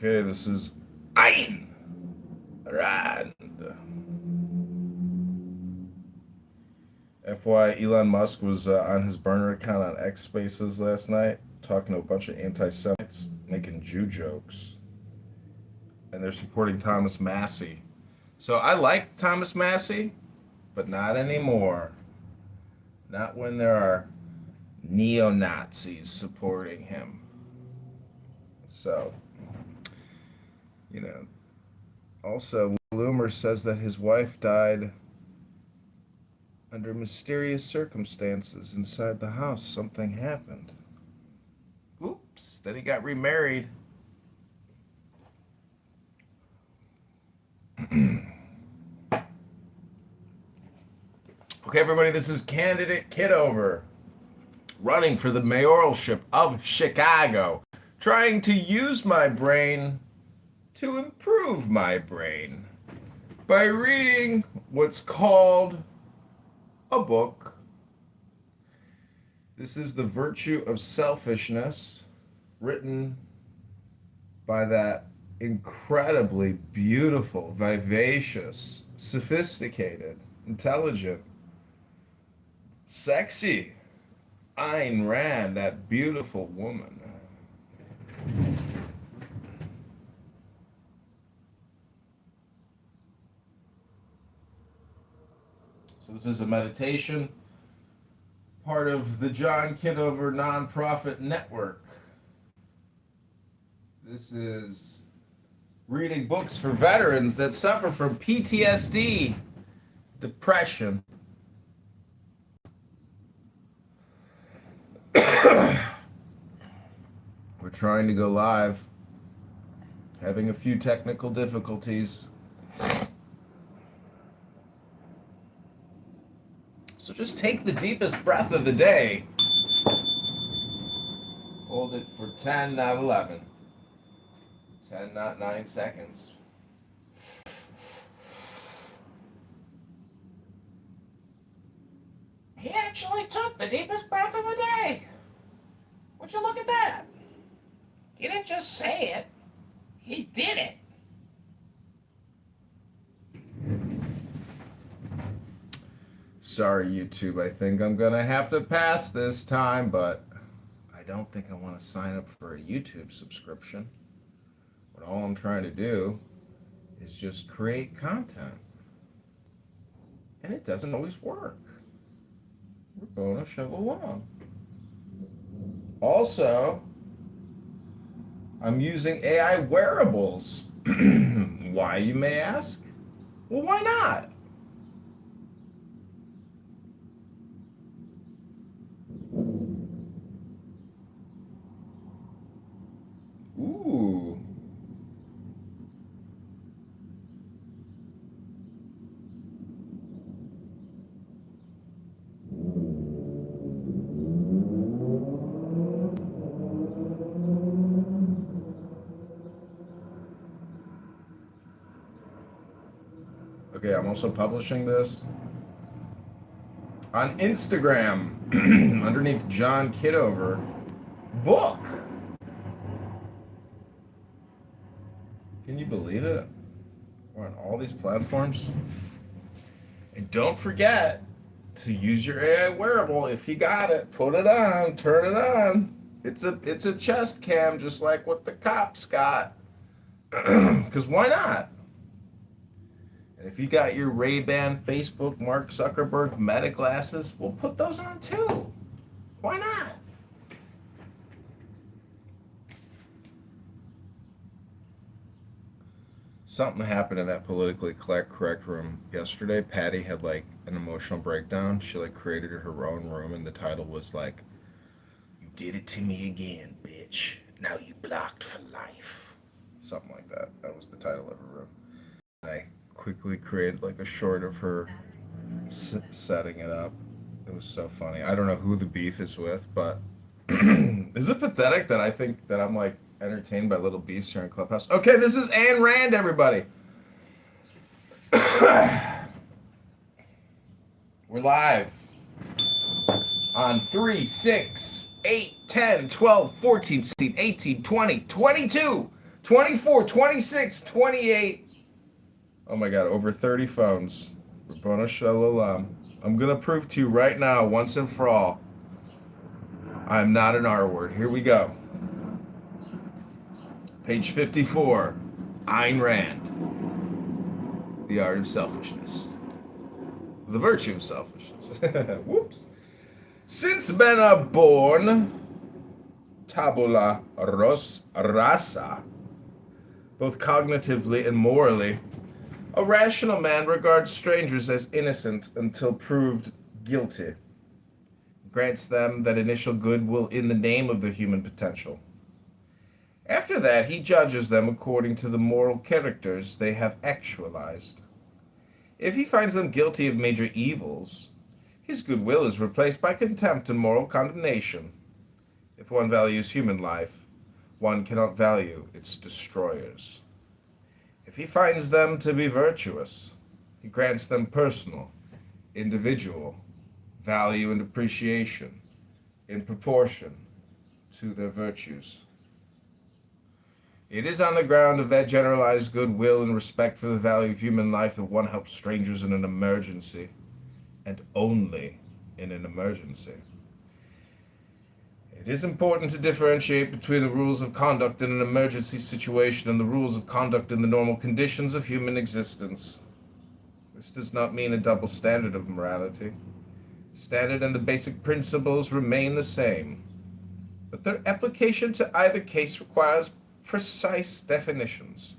Okay, this is Ayn Rand. FY Elon Musk was on his burner account on X Spaces last night talking to a bunch of anti-Semites making Jew jokes. And they're supporting Thomas Massey. So I liked Thomas Massey, but not anymore. Not when there are neo-Nazis supporting him. So, you know, also, Loomer says that his wife died under mysterious circumstances inside the house. Something happened. Oops, then he got remarried. Okay, everybody, this is candidate Kitover, running for the mayoralship of Chicago, trying to use my brain to improve my brain by reading what's called a book. This is The Virtue of Selfishness, written by that incredibly beautiful, vivacious, sophisticated, intelligent, sexy Ayn Rand, that beautiful woman. So this is a meditation, part of the John Kitover nonprofit network. This is reading books for veterans that suffer from PTSD, depression. We're trying to go live, having a few technical difficulties. So just take the deepest breath of the day. Hold it for 10, not 11. 10, not 9 seconds. He actually took the deepest breath of the day. Would you look at that? He didn't just say it. He did it. Sorry, YouTube. I think I'm going to have to pass this time, but I don't think I want to sign up for a YouTube subscription. But all I'm trying to do is just create content. And it doesn't always work. We're going to shove along. Also, I'm using AI wearables. Why, you may ask? Well, why not? Ooh. Okay, I'm also publishing this on Instagram underneath John Kitover book. Can you believe it? We're on all these platforms. And don't forget to use your AI wearable. If you got it, put it on, turn it on. It's a chest cam, just like what the cops got. Because why not? And if you got your Ray-Ban, Facebook, Mark Zuckerberg Meta glasses, we'll put those on too. Why not? Something happened in that politically correct room yesterday. Patty had like an emotional breakdown. She like created her own room, and the title was like, "You did it to me again, bitch. Now you blocked for life." Something like that. That was the title of her room. And I quickly created like a short of her setting it up. It was so funny. I don't know who the beef is with, but is it pathetic that I think that I'm like entertained by little beefs here in Clubhouse? Okay, this is Ayn Rand, everybody. We're live on 3, 6, 8, 10, 12, 14, 16, 18, 20, 22, 24, 26, 28. Oh my God, over 30 phones. Rabbana Shalom. I'm going to prove to you right now, once and for all, I'm not an R word. Here we go. Page 54, Ayn Rand, The Art of Selfishness. The Virtue of Selfishness. Whoops. Since men are born, tabula rasa, both cognitively and morally, a rational man regards strangers as innocent until proved guilty, grants them that initial goodwill in the name of their human potential. After that, he judges them according to the moral characters they have actualized. If he finds them guilty of major evils, his goodwill is replaced by contempt and moral condemnation. If one values human life, one cannot value its destroyers. If he finds them to be virtuous, he grants them personal, individual value and appreciation in proportion to their virtues. It is on the ground of that generalized goodwill and respect for the value of human life that one helps strangers in an emergency, and only in an emergency. It is important to differentiate between the rules of conduct in an emergency situation and the rules of conduct in the normal conditions of human existence. This does not mean a double standard of morality. The standard and the basic principles remain the same, but their application to either case requires precise definitions.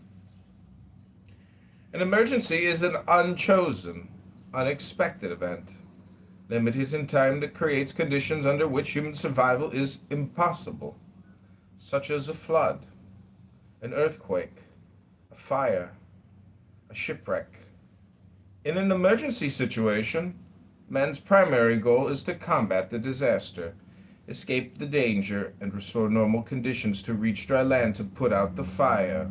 An emergency is an unchosen, unexpected event, limited in time, that creates conditions under which human survival is impossible, such as a flood, an earthquake, a fire, a shipwreck. In an emergency situation, man's primary goal is to combat the disaster, escape the danger, and restore normal conditions to reach dry land to put out the fire.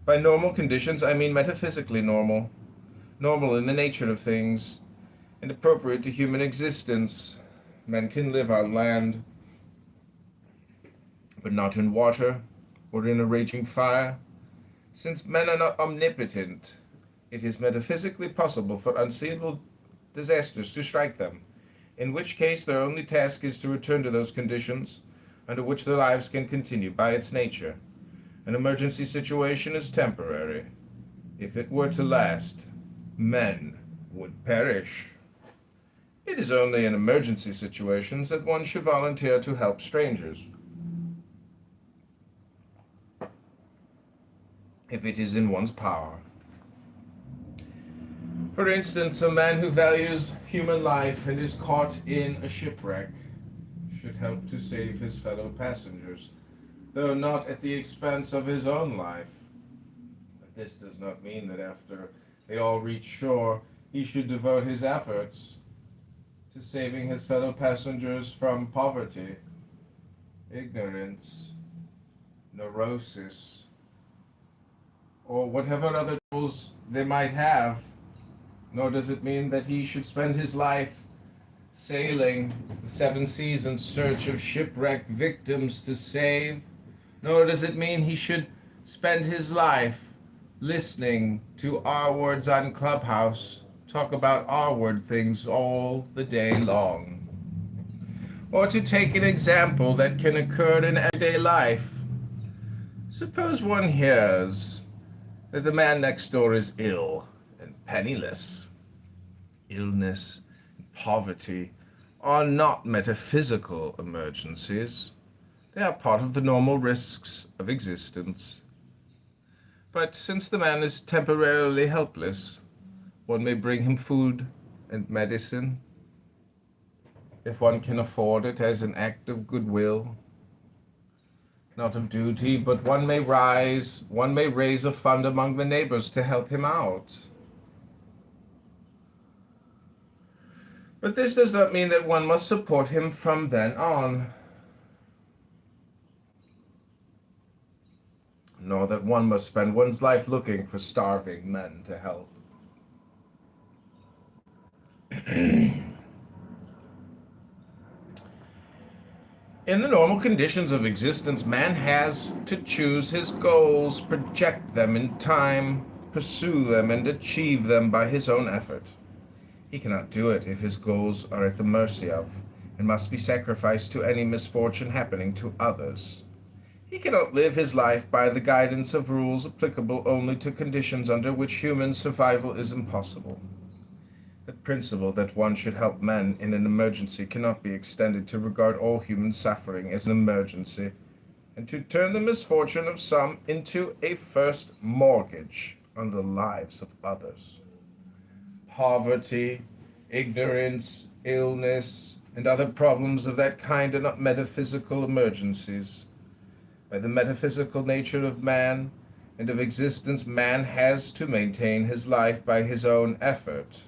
By normal conditions, I mean metaphysically normal, normal in the nature of things, and appropriate to human existence. Men can live on land, but not in water or in a raging fire. Since men are not omnipotent, it is metaphysically possible for unseeable disasters to strike them, in which case their only task is to return to those conditions under which their lives can continue by its nature. An emergency situation is temporary. If it were to last, men would perish. It is only in emergency situations that one should volunteer to help strangers. If it is in one's power. For instance, a man who values human life and is caught in a shipwreck should help to save his fellow passengers, though not at the expense of his own life. But this does not mean that after they all reach shore, he should devote his efforts to saving his fellow passengers from poverty, ignorance, neurosis, or whatever other troubles they might have. Nor does it mean that he should spend his life sailing the seven seas in search of shipwrecked victims to save. Nor does it mean he should spend his life listening to R-words on Clubhouse talk about R-word things all the day long. Or to take an example that can occur in everyday life. Suppose one hears that the man next door is ill and penniless. Illness and poverty are not metaphysical emergencies. They are part of the normal risks of existence. But since the man is temporarily helpless, one may bring him food and medicine, if one can afford it, as an act of goodwill. Not of duty, but one may raise a fund among the neighbors to help him out. But this does not mean that one must support him from then on, nor that one must spend one's life looking for starving men to help. In the normal conditions of existence, man has to choose his goals, project them in time, pursue them, and achieve them by his own effort. He cannot do it if his goals are at the mercy of, and must be sacrificed to any misfortune happening to others. He cannot live his life by the guidance of rules applicable only to conditions under which human survival is impossible. The principle that one should help men in an emergency cannot be extended to regard all human suffering as an emergency, and to turn the misfortune of some into a first mortgage on the lives of others. Poverty, ignorance, illness, and other problems of that kind are not metaphysical emergencies. By the metaphysical nature of man and of existence, man has to maintain his life by his own effort.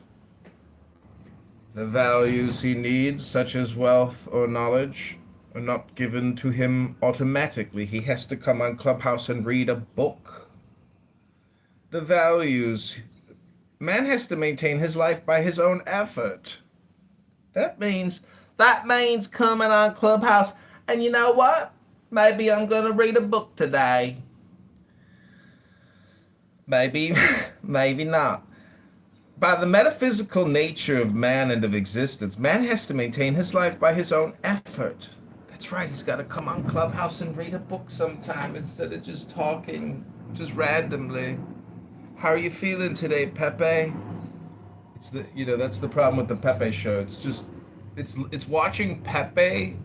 The values he needs, such as wealth or knowledge, are not given to him automatically. He has to come on Clubhouse and read a book. The values, man has to maintain his life by his own effort. That means coming on Clubhouse, and you know what? Maybe I'm gonna read a book today. Maybe, maybe not. By the metaphysical nature of man and of existence, man has to maintain his life by his own effort. That's right, he's got to come on Clubhouse and read a book sometime instead of just talking, just randomly. How are you feeling today, Pepe? That's the problem with the Pepe show. It's watching Pepe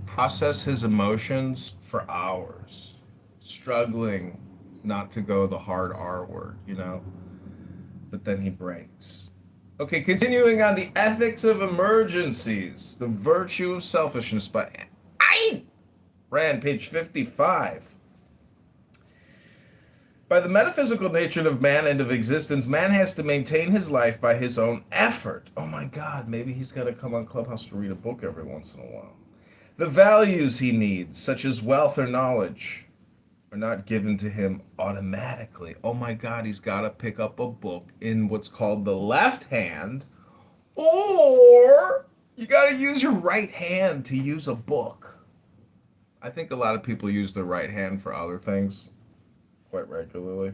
process his emotions for hours, struggling not to go the hard R word, but then he breaks. Okay, continuing on the ethics of emergencies, the virtue of selfishness by Ayn Rand, page 55. By the metaphysical nature of man and of existence, man has to maintain his life by his own effort. Oh my God, maybe he's got to come on Clubhouse to read a book every once in a while. The values he needs, such as wealth or knowledge, are not given to him automatically. Oh my God, he's got to pick up a book in what's called the left hand, or you got to use your right hand to use a book. I think a lot of people use their right hand for other things quite regularly.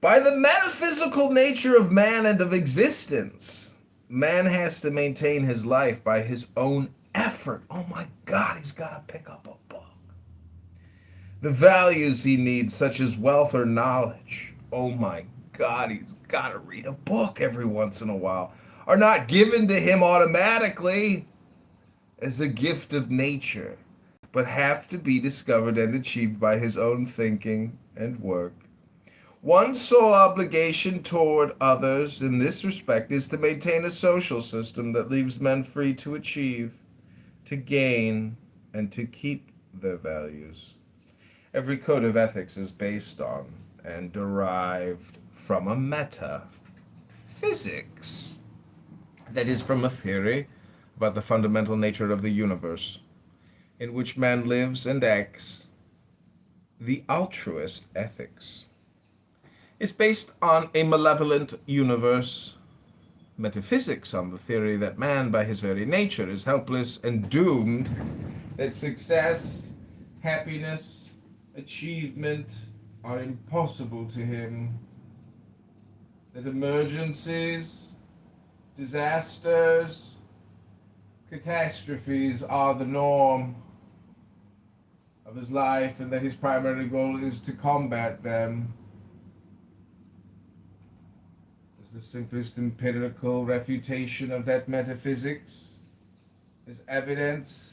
By the metaphysical nature of man and of existence, man has to maintain his life by his own effort. Oh my God, he's got to pick up a book. The values he needs, such as wealth or knowledge, oh my God, he's got to read a book every once in a while, are not given to him automatically as a gift of nature, but have to be discovered and achieved by his own thinking and work. One's sole obligation toward others in this respect is to maintain a social system that leaves men free to achieve, to gain, and to keep their values. Every code of ethics is based on and derived from a metaphysics. That is, from a theory about the fundamental nature of the universe, in which man lives and acts. The altruist ethics is based on a malevolent universe. Metaphysics on the theory that man, by his very nature, is helpless and doomed, that success, happiness, achievement are impossible to him, that emergencies, disasters, catastrophes are the norm of his life, and that his primary goal is to combat them. As the simplest empirical refutation of that metaphysics is evidence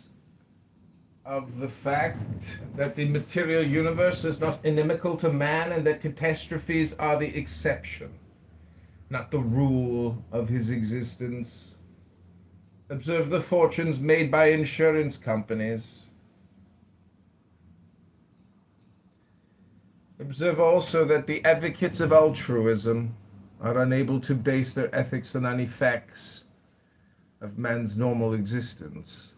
of the fact that the material universe is not inimical to man, and that catastrophes are the exception, not the rule of his existence. Observe the fortunes made by insurance companies. Observe also that the advocates of altruism are unable to base their ethics on any facts of man's normal existence,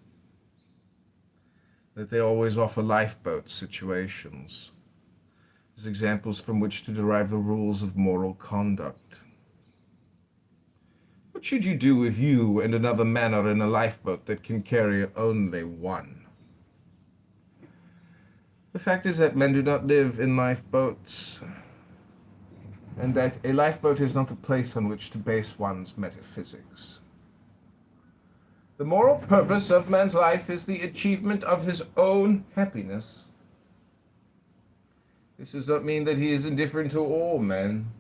that they always offer lifeboat situations as examples from which to derive the rules of moral conduct. What should you do if you and another man are in a lifeboat that can carry only one? The fact is that men do not live in lifeboats, and that a lifeboat is not a place on which to base one's metaphysics. The moral purpose of man's life is the achievement of his own happiness. This does not mean that he is indifferent to all men.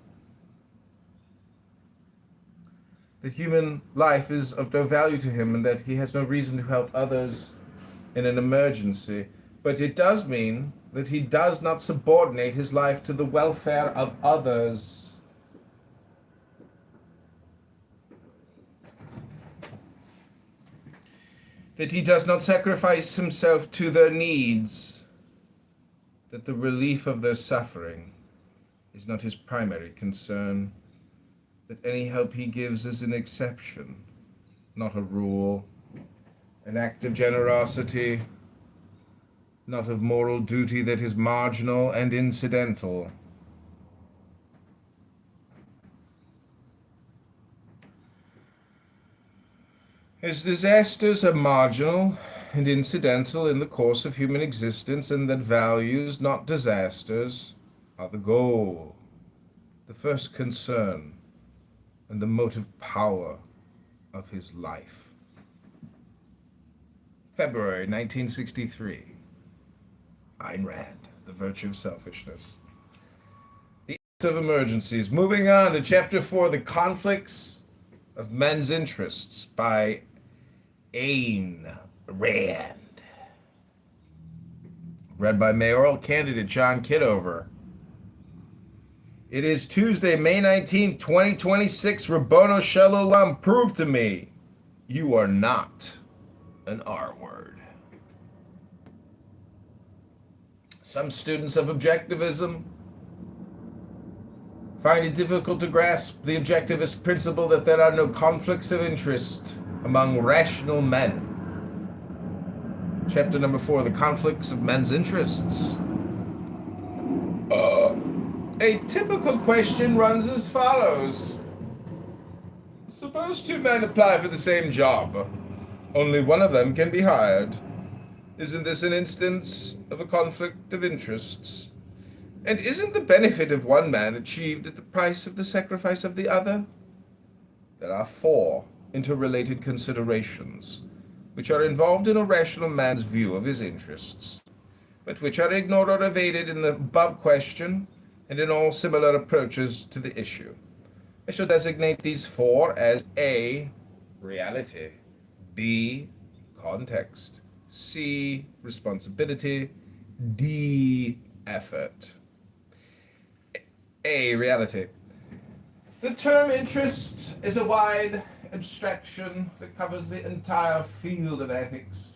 That human life is of no value to him and that he has no reason to help others in an emergency. But it does mean that he does not subordinate his life to the welfare of others. That he does not sacrifice himself to their needs. That the relief of their suffering is not his primary concern. That any help he gives is an exception, not a rule, an act of generosity, not of moral duty that is marginal and incidental. His disasters are marginal and incidental in the course of human existence, and that values, not disasters, are the goal, the first concern, and the motive power of his life. February 1963. Ayn Rand, The Virtue of Selfishness. The Art of Emergencies. Moving on to Chapter 4, The Conflicts of Men's Interests by Ayn Rand. Read by mayoral candidate John Kitover. It is Tuesday, May 19, 2026. Rabbono Shel Olam, prove to me you are not an R word. Some students of objectivism find it difficult to grasp the objectivist principle that there are no conflicts of interest among rational men. Chapter number 4, The Conflicts of Men's Interests. A typical question runs as follows. Suppose two men apply for the same job. Only one of them can be hired. Isn't this an instance of a conflict of interests? And isn't the benefit of one man achieved at the price of the sacrifice of the other? There are 4 interrelated considerations which are involved in a rational man's view of his interests, but which are ignored or evaded in the above question and in all similar approaches to the issue. I shall designate these 4 as A, reality, B, context, C, responsibility, D, effort. A, reality. The term interest is a wide abstraction that covers the entire field of ethics.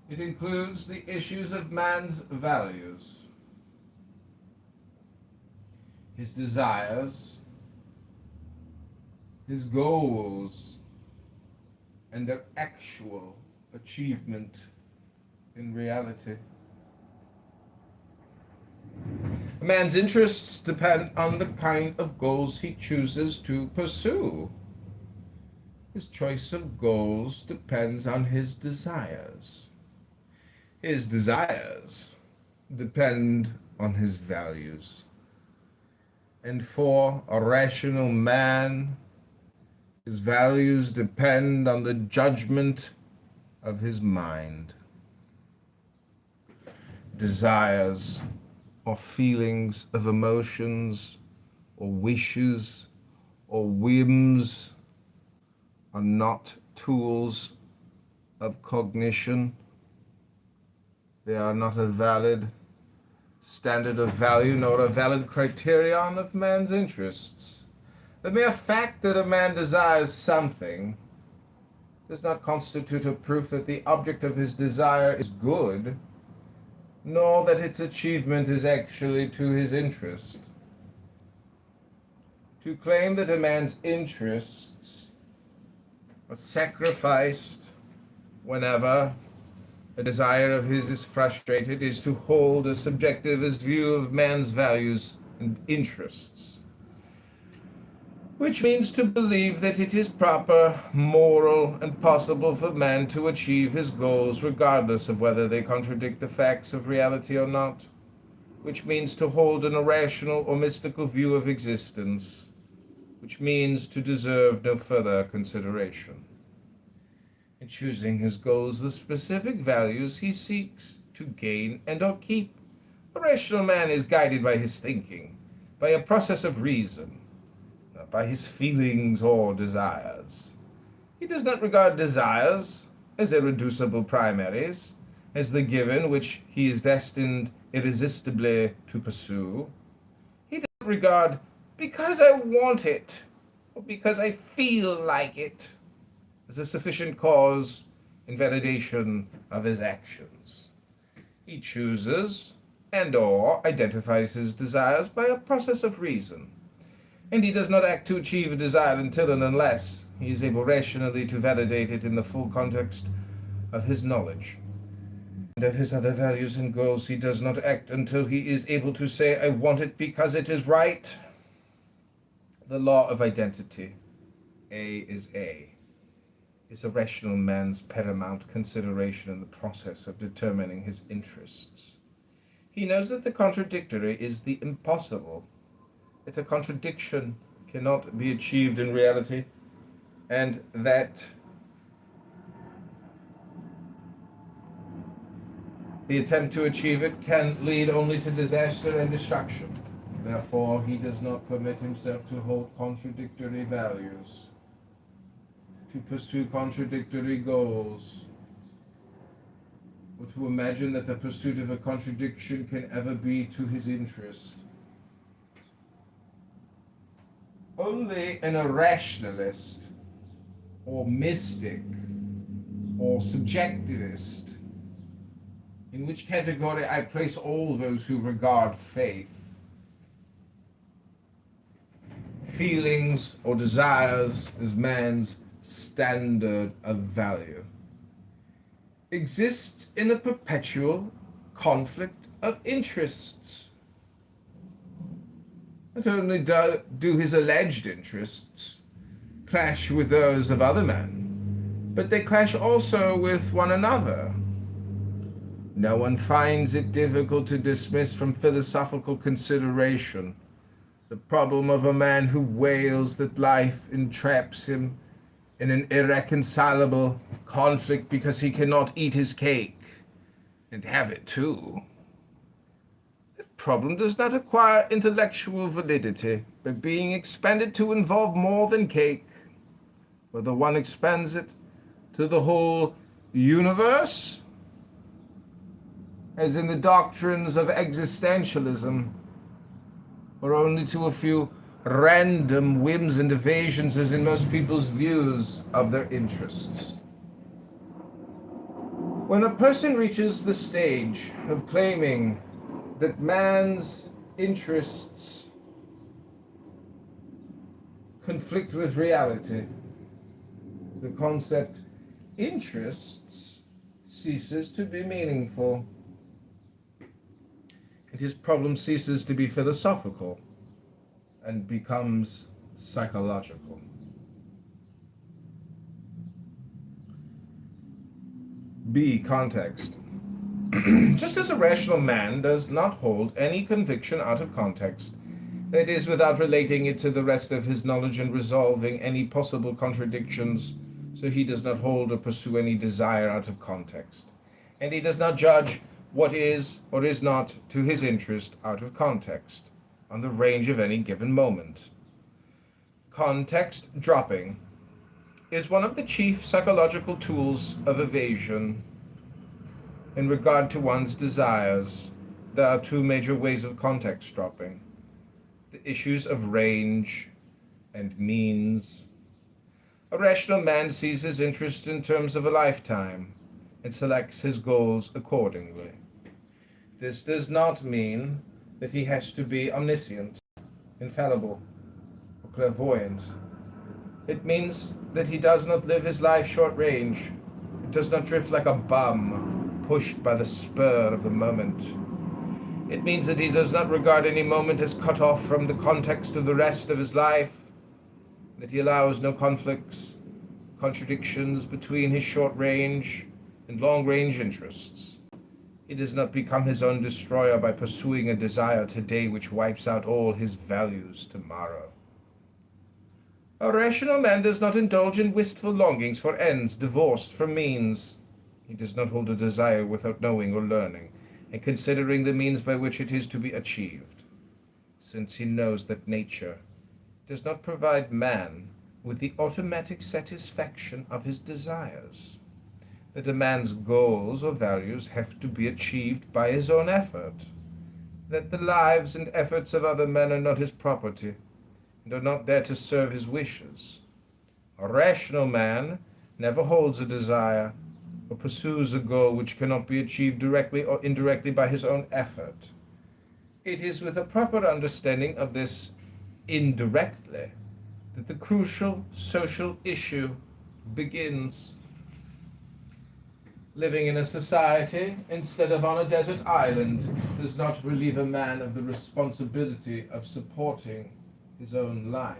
It includes the issues of man's values, his desires, his goals, and their actual achievement in reality. A man's interests depend on the kind of goals he chooses to pursue. His choice of goals depends on his desires. His desires depend on his values. And for a rational man, his values depend on the judgment of his mind. Desires or feelings of emotions or wishes or whims are not tools of cognition. They are not a valid standard of value nor a valid criterion of man's interests. The mere fact that a man desires something does not constitute a proof that the object of his desire is good, nor that its achievement is actually to his interest. To claim that a man's interests are sacrificed whenever a desire of his is frustrated is to hold a subjectivist view of man's values and interests. which means to believe that it is proper, moral, and possible for man to achieve his goals regardless of whether they contradict the facts of reality or not, which means to hold an irrational or mystical view of existence, which means to deserve no further consideration. In choosing his goals, the specific values he seeks to gain and or keep, a rational man is guided by his thinking, by a process of reason, not by his feelings or desires. He does not regard desires as irreducible primaries, as the given which he is destined irresistibly to pursue. He does not regard because I want it, or because I feel like it, as a sufficient cause and validation of his actions. He chooses and or identifies his desires by a process of reason, and he does not act to achieve a desire until and unless he is able rationally to validate it in the full context of his knowledge. And of his other values and goals, he does not act until he is able to say, I want it because it is right. The law of identity, A is a rational man's paramount consideration in the process of determining his interests. He knows that the contradictory is the impossible, that a contradiction cannot be achieved in reality, and that the attempt to achieve it can lead only to disaster and destruction. Therefore, he does not permit himself to hold contradictory values, to pursue contradictory goals, or to imagine that the pursuit of a contradiction can ever be to his interest. Only an irrationalist, or mystic, or subjectivist, in which category I place all those who regard faith, feelings, or desires as man's standard of value, exists in a perpetual conflict of interests. Not only do his alleged interests clash with those of other men, but they clash also with one another. No one finds it difficult to dismiss from philosophical consideration the problem of a man who wails that life entraps him in an irreconcilable conflict because he cannot eat his cake and have it too. That problem does not acquire intellectual validity by being expanded to involve more than cake, whether one expands it to the whole universe, as in the doctrines of existentialism, or only to a few random whims and evasions as in most people's views of their interests. When a person reaches the stage of claiming that man's interests conflict with reality, the concept interests ceases to be meaningful, and his problem ceases to be philosophical and becomes psychological. B. Context. Just as a rational man does not hold any conviction out of context, that is, without relating it to the rest of his knowledge and resolving any possible contradictions, so he does not hold or pursue any desire out of context, and he does not judge what is or is not to his interest out of context, on the range of any given moment. Context dropping is one of the chief psychological tools of evasion. In regard to one's desires, there are two major ways of context dropping: the issues of range and means. A rational man sees his interest in terms of a lifetime and selects his goals accordingly. This does not mean that he has to be omniscient, infallible, or clairvoyant. It means that he does not live his life short range. It does not drift like a bum, pushed by the spur of the moment. It means that he does not regard any moment as cut off from the context of the rest of his life. that he allows no conflicts, contradictions between his short-range and long-range interests. He does not become his own destroyer by pursuing a desire today which wipes out all his values tomorrow. A rational man does not indulge in wistful longings for ends divorced from means. He does not hold a desire without knowing or learning, and considering the means by which it is to be achieved, since he knows that nature does not provide man with the automatic satisfaction of his desires, that a man's goals or values have to be achieved by his own effort, that the lives and efforts of other men are not his property, and are not there to serve his wishes. A rational man never holds a desire or pursues a goal which cannot be achieved directly or indirectly by his own effort. It is with a proper understanding of this indirectly that the crucial social issue begins. Living in a society instead of on a desert island does not relieve a man of the responsibility of supporting his own life.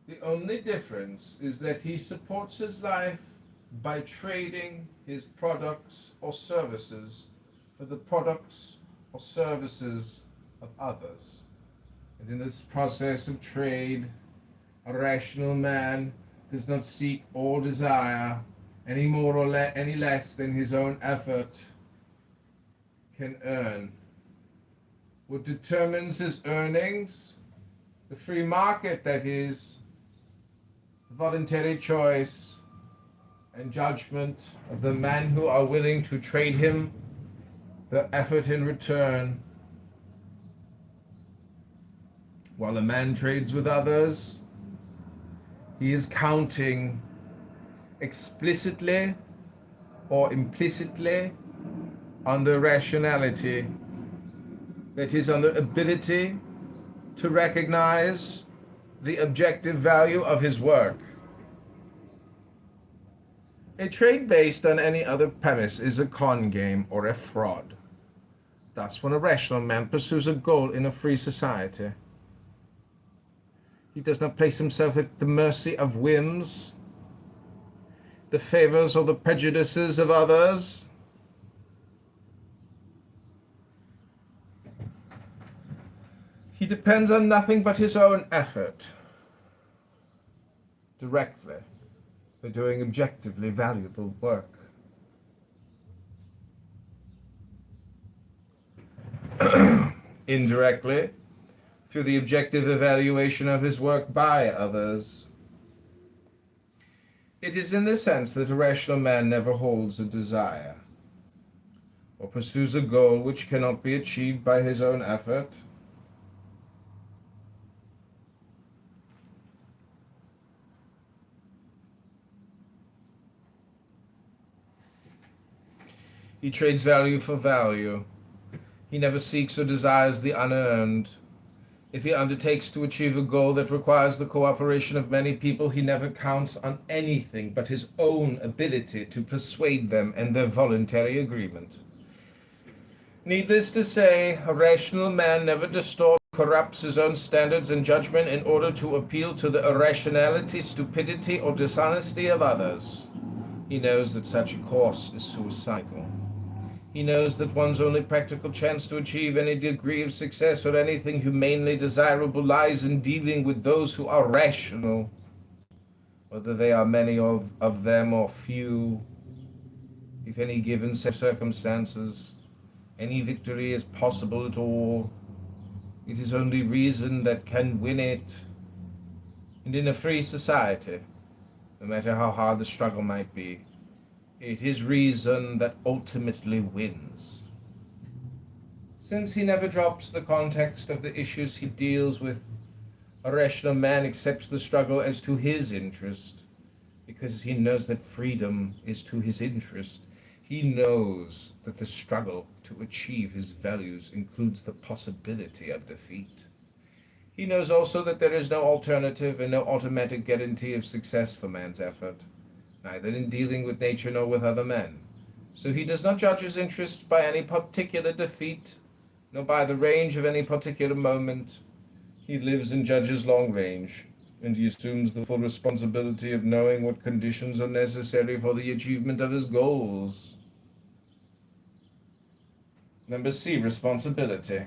The only difference is that he supports his life by trading his products or services for the products or services of others. And in this process of trade, a rational man does not seek or desire any more or any less than his own effort can earn. What determines his earnings? The free market, that is, voluntary choice and judgment of the men who are willing to trade him the effort in return. While a man trades with others, he is counting explicitly or implicitly on the rationality, that is, on the ability to recognize the objective value of his work. A trade based on any other premise is a con game or a fraud. Thus, when a rational man pursues a goal in a free society, he does not place himself at the mercy of whims, the favors or the prejudices of others. He depends on nothing but his own effort, directly, for doing objectively valuable work. Indirectly, through the objective evaluation of his work by others. It is in this sense that a rational man never holds a desire, or pursues a goal which cannot be achieved by his own effort. He trades value for value. He never seeks or desires the unearned. If he undertakes to achieve a goal that requires the cooperation of many people, he never counts on anything but his own ability to persuade them and their voluntary agreement. Needless to say, a rational man never distorts or corrupts his own standards and judgment in order to appeal to the irrationality, stupidity, or dishonesty of others. He knows that such a course is suicidal. He knows that one's only practical chance to achieve any degree of success or anything humanely desirable lies in dealing with those who are rational, whether they are many of them or few. If any given circumstances, any victory is possible at all, it is only reason that can win it. And in a free society, no matter how hard the struggle might be, it is reason that ultimately wins. Since he never drops the context of the issues he deals with, a rational man accepts the struggle as to his interest, because he knows that freedom is to his interest. He knows that the struggle to achieve his values includes the possibility of defeat. He knows also that there is no alternative and no automatic guarantee of success for man's effort, neither in dealing with nature nor with other men. So he does not judge his interests by any particular defeat, nor by the range of any particular moment. He lives and judges long range, and he assumes the full responsibility of knowing what conditions are necessary for the achievement of his goals. Number C, responsibility.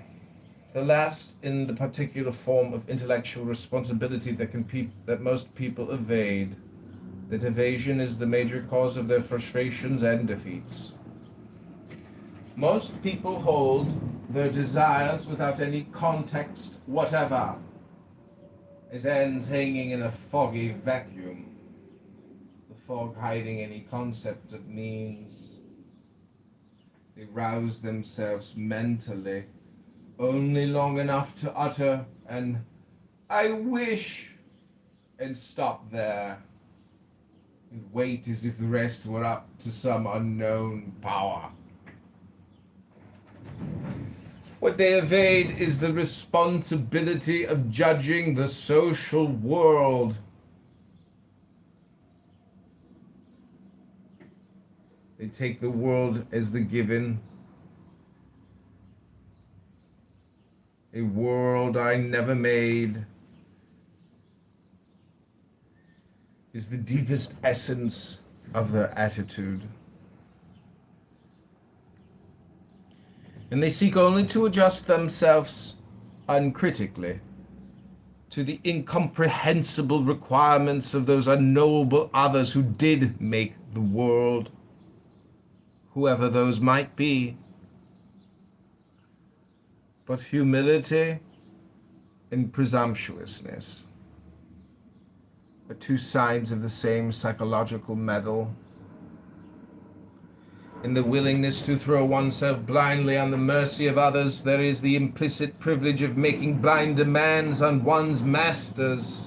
The last in the particular form of intellectual responsibility that most people evade. That evasion is the major cause of their frustrations and defeats. Most people hold their desires without any context whatever, as ends hanging in a foggy vacuum, the fog hiding any concept of means. They rouse themselves mentally only long enough to utter an "I wish" and stop there, and wait as if the rest were up to some unknown power. What they evade is the responsibility of judging the social world. They take the world as the given. A world I never made is the deepest essence of their attitude. And they seek only to adjust themselves uncritically to the incomprehensible requirements of those unknowable others who did make the world, whoever those might be. But humility and presumptuousness are two sides of the same psychological medal. In the willingness to throw oneself blindly on the mercy of others, there is the implicit privilege of making blind demands on one's masters.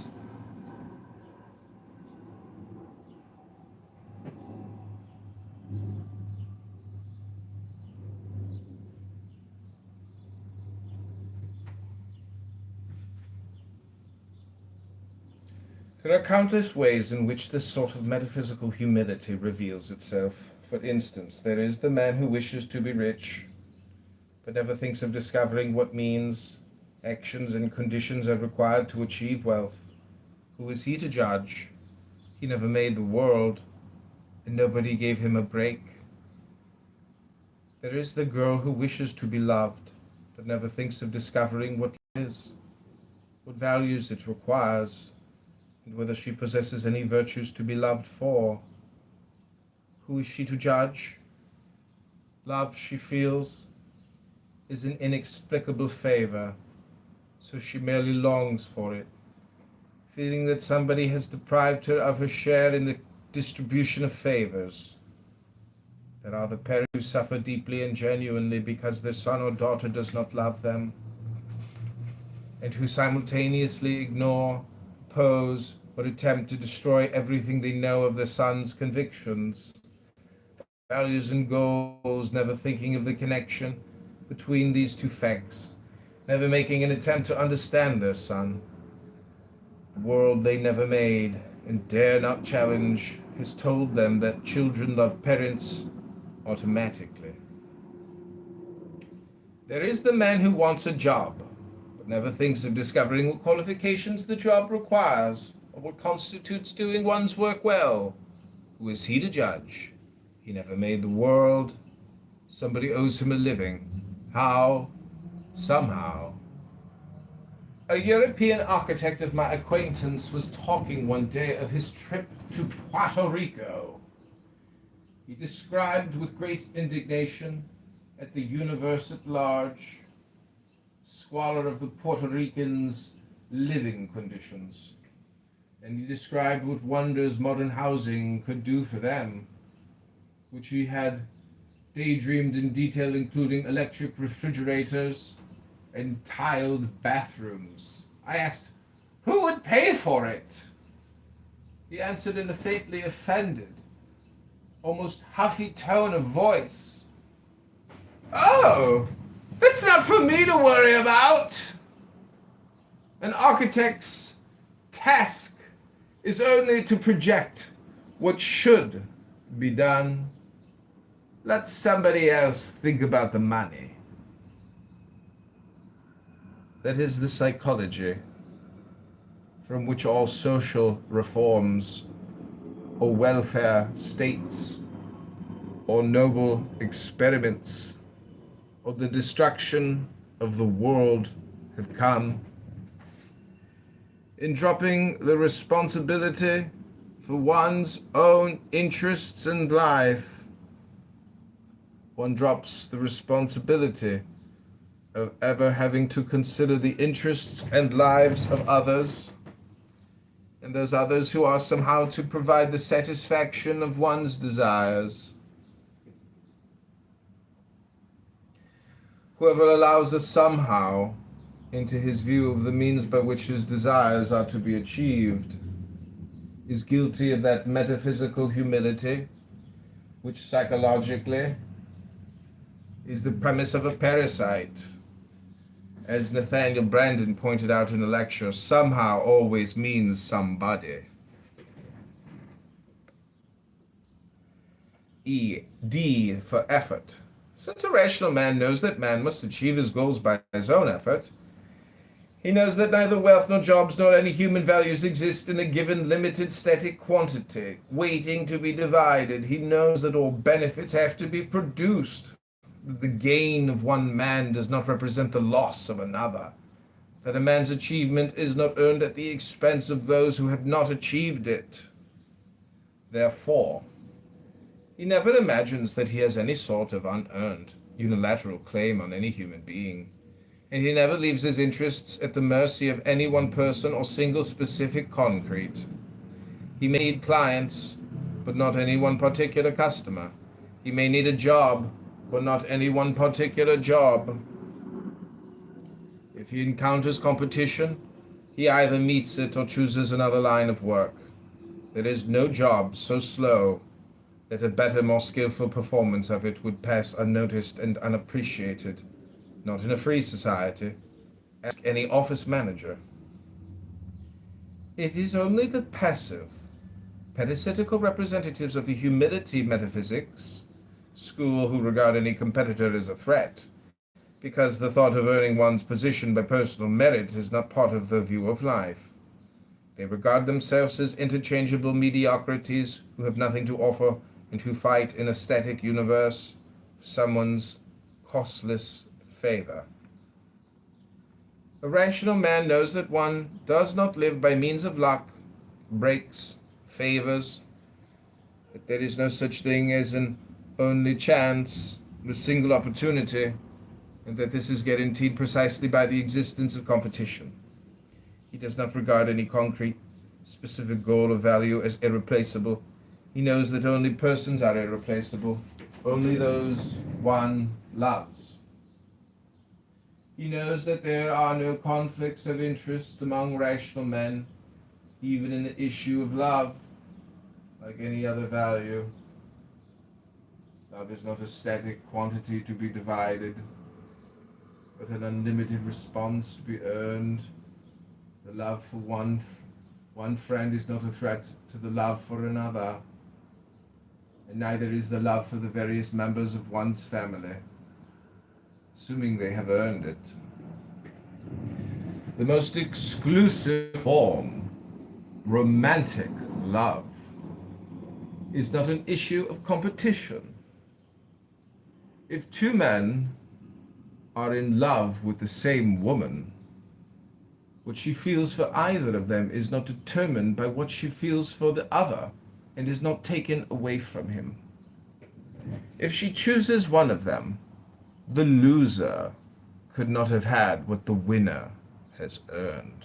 There are countless ways in which this sort of metaphysical humility reveals itself. For instance, there is the man who wishes to be rich, but never thinks of discovering what means, actions, and conditions are required to achieve wealth. Who is he to judge? He never made the world, and nobody gave him a break. There is the girl who wishes to be loved, but never thinks of discovering what it is, what values it requires, and whether she possesses any virtues to be loved for. Who is she to judge? Love, she feels, is an inexplicable favor, so she merely longs for it, feeling that somebody has deprived her of her share in the distribution of favors. There are the parents who suffer deeply and genuinely because their son or daughter does not love them, and who simultaneously ignore, oppose, or attempt to destroy everything they know of their son's convictions, values, and goals, never thinking of the connection between these two facts, never making an attempt to understand their son. The world they never made and dare not challenge has told them that children love parents automatically. There is the man who wants a job, but never thinks of discovering what qualifications the job requires, or what constitutes doing one's work well. Who is he to judge? He never made the world. Somebody owes him a living. How? Somehow. A European architect of my acquaintance was talking one day of his trip to Puerto Rico. He described with great indignation at the universe at large squalor of the Puerto Ricans' living conditions, and he described what wonders modern housing could do for them, which he had daydreamed in detail, including electric refrigerators and tiled bathrooms. I asked, who would pay for it? He answered in a faintly offended, almost huffy tone of voice. Oh, that's not for me to worry about. An architect's task is only to project what should be done. Let somebody else think about the money. That is the psychology. from which all social reforms or welfare states or noble experiments or the destruction of the world have come. In dropping the responsibility for one's own interests and life, one drops the responsibility of ever having to consider the interests and lives of others, and those others who are somehow to provide the satisfaction of one's desires. Whoever allows a somehow into his view of the means by which his desires are to be achieved is guilty of that metaphysical humility which psychologically is the premise of a parasite. As Nathaniel Branden pointed out in a lecture, somehow always means somebody. D for effort. Since a rational man knows that man must achieve his goals by his own effort, he knows that neither wealth nor jobs nor any human values exist in a given limited static quantity, waiting to be divided. He knows that all benefits have to be produced, that the gain of one man does not represent the loss of another, that a man's achievement is not earned at the expense of those who have not achieved it. Therefore, he never imagines that he has any sort of unearned, unilateral claim on any human being, and he never leaves his interests at the mercy of any one person or single specific concrete. He may need clients, but not any one particular customer. He may need a job, but not any one particular job. If he encounters competition, he either meets it or chooses another line of work. There is no job so slow that a better, more skillful performance of it would pass unnoticed and unappreciated. Not in a free society. Ask any office manager. It is only the passive, parasitical representatives of the humility metaphysics school who regard any competitor as a threat, because the thought of earning one's position by personal merit is not part of their view of life. They regard themselves as interchangeable mediocrities who have nothing to offer and who fight in a static universe for someone's costless favor. A rational man knows that one does not live by means of luck, breaks, favors, that there is no such thing as an only chance, a single opportunity, and that this is guaranteed precisely by the existence of competition. He does not regard any concrete, specific goal or value as irreplaceable. He knows that only persons are irreplaceable, only those one loves. He knows that there are no conflicts of interests among rational men, even in the issue of love, like any other value. Love is not a static quantity to be divided, but an unlimited response to be earned. The love for one friend is not a threat to the love for another, and neither is the love for the various members of one's family, assuming they have earned it. The most exclusive form, romantic love, is not an issue of competition. If two men are in love with the same woman, what she feels for either of them is not determined by what she feels for the other and is not taken away from him. If she chooses one of them, the loser could not have had what the winner has earned.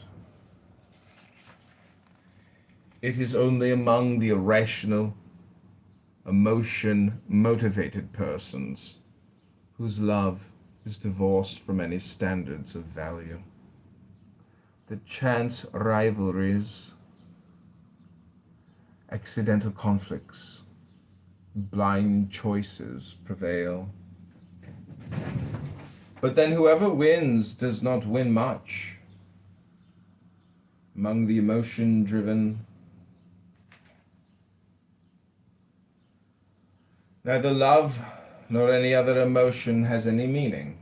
It is only among the irrational, emotion-motivated persons whose love is divorced from any standards of value that chance rivalries, accidental conflicts, blind choices prevail. But then whoever wins does not win much. Among the emotion-driven, neither love nor any other emotion has any meaning.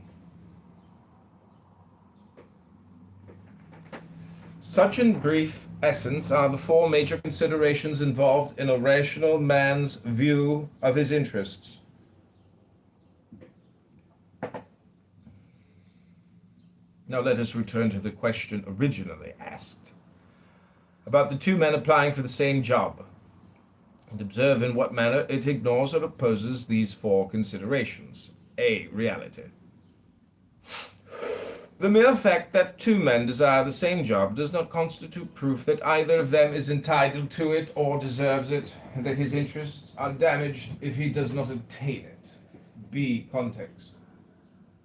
Such in brief essence are the four major considerations involved in a rational man's view of his interests. Now let us return to the question originally asked about the two men applying for the same job, and observe in what manner it ignores or opposes these four considerations. A. Reality. The mere fact that two men desire the same job does not constitute proof that either of them is entitled to it or deserves it, and that his interests are damaged if he does not obtain it. B. Context.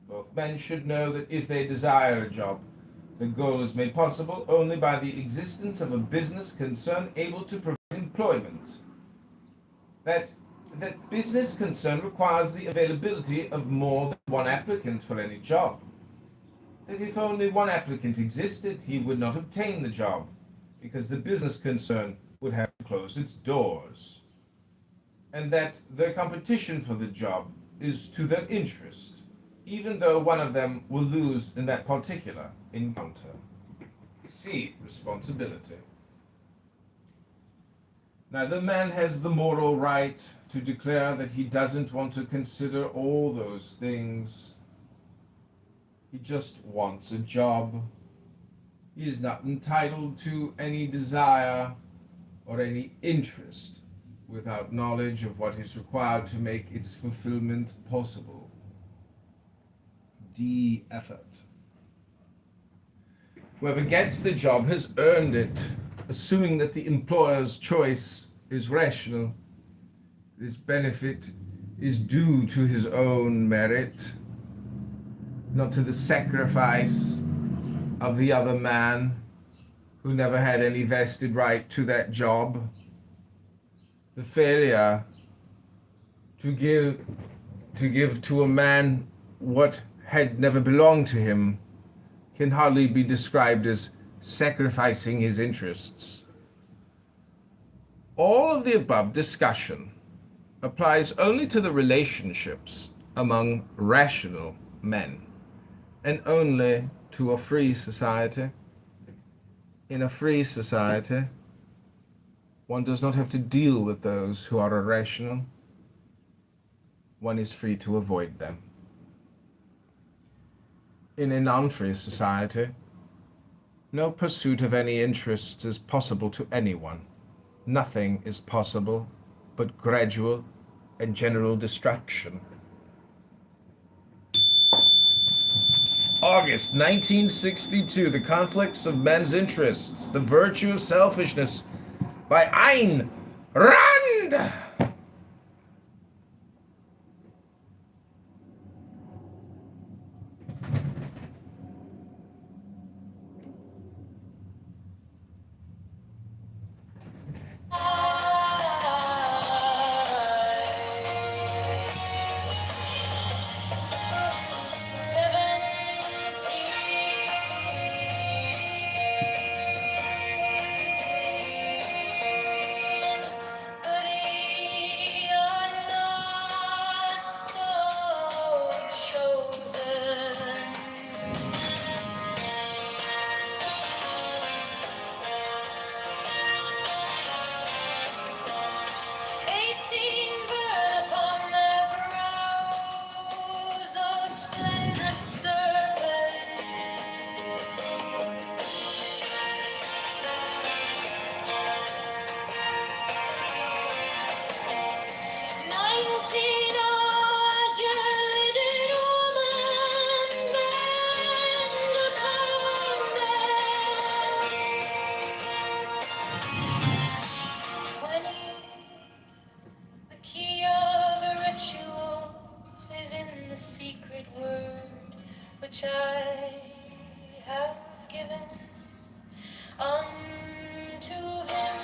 Both men should know that if they desire a job, the goal is made possible only by the existence of a business concern able to provide employment. That business concern requires the availability of more than one applicant for any job. That if only one applicant existed, he would not obtain the job, because the business concern would have to close its doors. And that their competition for the job is to their interest, even though one of them will lose in that particular encounter. C. Responsibility. Now, the man has the moral right to declare that he doesn't want to consider all those things. He just wants a job. He is not entitled to any desire or any interest without knowledge of what is required to make its fulfillment possible. D. Effort. Whoever gets the job has earned it, assuming that the employer's choice is rational. This benefit is due to his own merit, not to the sacrifice of the other man who never had any vested right to that job. The failure to give to a man what had never belonged to him can hardly be described as sacrificing his interests. All of the above discussion applies only to the relationships among rational men, and only to a free society. In a free society, one does not have to deal with those who are irrational. One is free to avoid them. In a non-free society, no pursuit of any interests is possible to anyone. Nothing is possible but gradual and general destruction. August 1962, The Conflicts of Men's Interests, The Virtue of Selfishness by Ayn Rand. Which I have given unto him.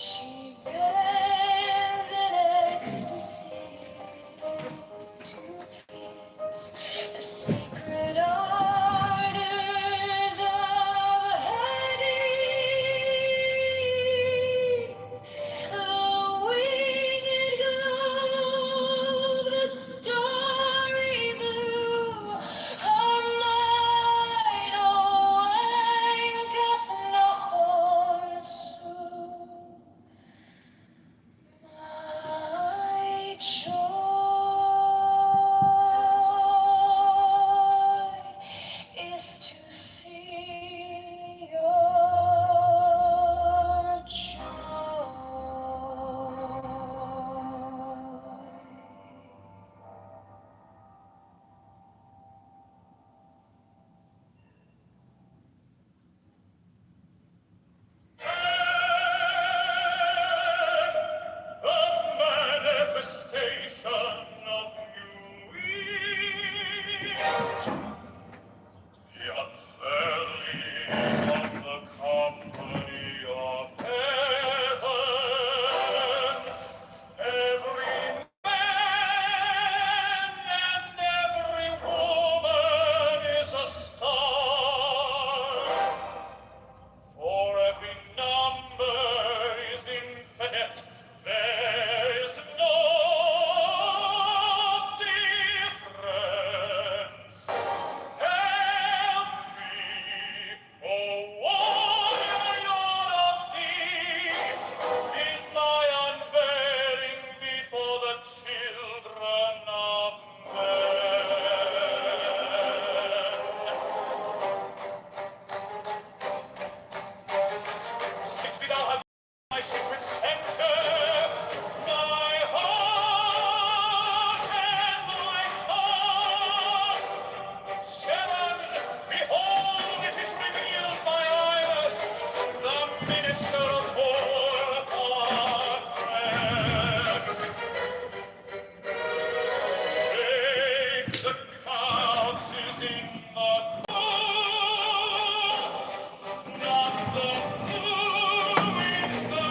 She bends in ecstasy to peace, the secret ardors of Hades. The winged globe, the starry blue, her mind awanketh nachon soon. My joy is to see your joy. For every number is infinite, there is no difference. Help me, oh warrior of Thebes, in my unveiling before the children of men. 6 feet thou hast my secret center, my heart and my tongue. 7, behold, it is revealed by Iris, the minister of war upon Break the couches in the cool, not the blue in the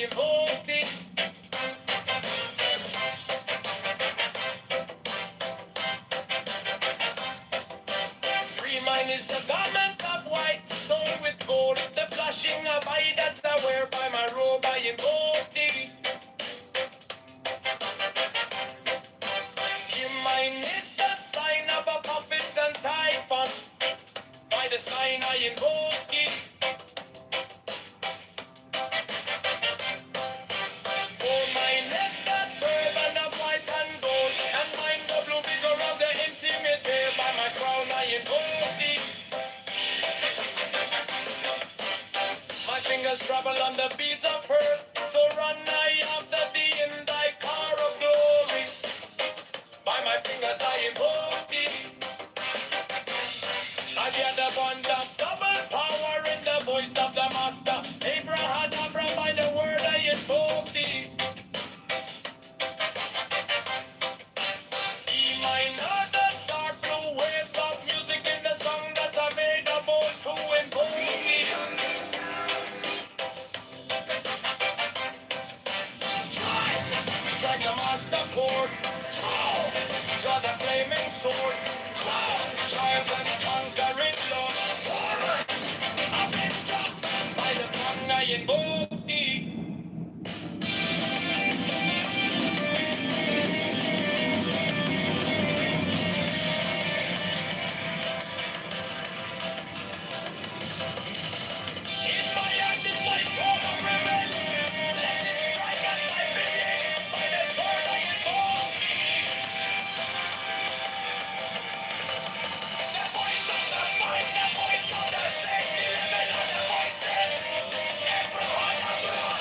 invoke thee. Free mine is the garment of white, sewn with gold. The flashing of eye that I wear by my robe, I invoke thee. Mine is the sign of a prophet and typhon. By the sign I invoke it. For mine is the turban of white and gold, and mine the blue figure of the intimate hair. By my crown I invoke it. My fingers travel on the beads of pearl, so run I after thee in thy car of glory. By my fingers I invoke thee. I hear the bond of double power in the voice of the master. Abraham, by the word I invoke thee. E minor, the dark blue waves of music in the song that I made a bold to invoke thee. Strike the master chord. Draw the flaming sword. Triumph and conquering Lord. Avenger. By the song I invoke thee. In my hand is my sword of revenge. Let it strike at my bidding. By the sword I invoke thee. The voice of the fight, the voice of the 611 other voices. Every one of them.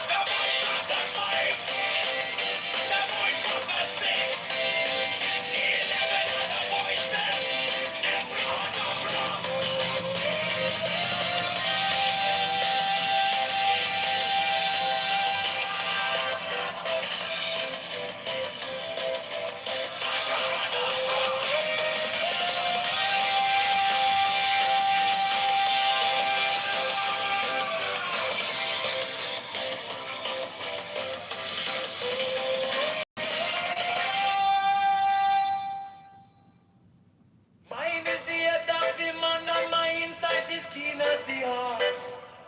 The voice of the fight, the voice of the 611 other voices. Every one of them. Mine is the head of the man, and my insight is keen as the ox.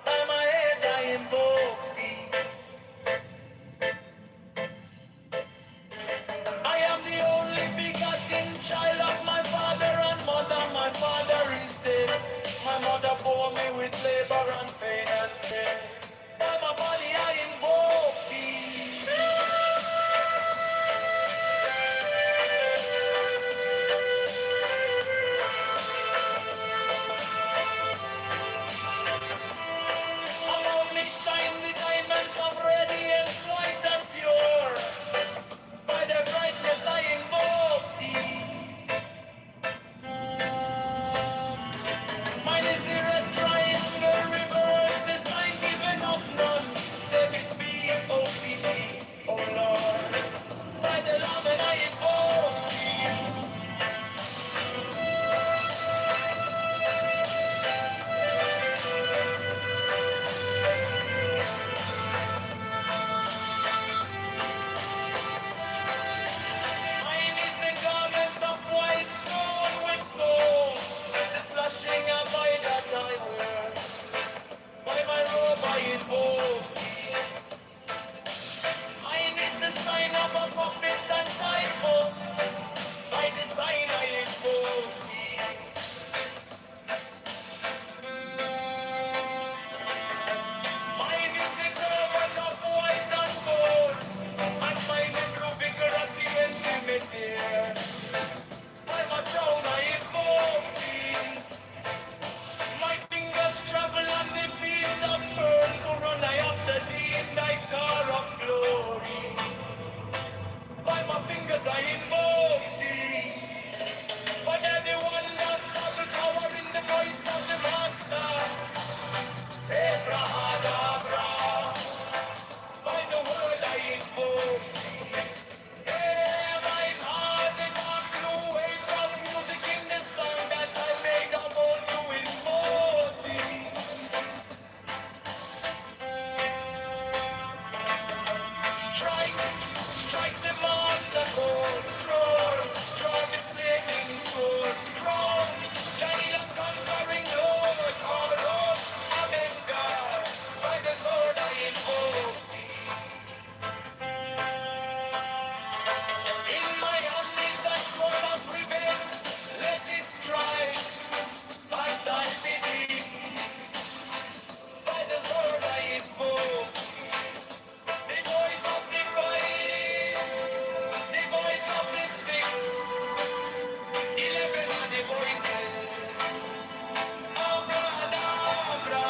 By my head I invoke thee. I am the only begotten child of my father and mother. My father is dead. My mother bore me with labor and pain and fear. By my body I invoke thee. Around me shine the diamonds of radiance white and pure. By the brightness I invoke thee. Mine is the red triangle reverse, the sign given of none. Save it be, O Lord. By the Lamb and I invoke thee. Mine is the garment of white sewn with gold, the flashing of eye that I wear. By my robe I invoke thee. Mine is the sign of a prophet and typhon. By the sign I invoke thee. Mine is the turban of white and gold, and mine the blue figure of the intimate hair. By my crown I invoke thee. My fingers travel on the beats strike the master control. Draw the flaming sword. Crown. Giant conquering Lord. All Lord. Amen God. By the sword I invoke. In my hand is the sword of revenge. Let it strike. By thy bidding. By the sword I invoke. The voice of the five. The voice of the six. 11 are the voices. Abracadabra.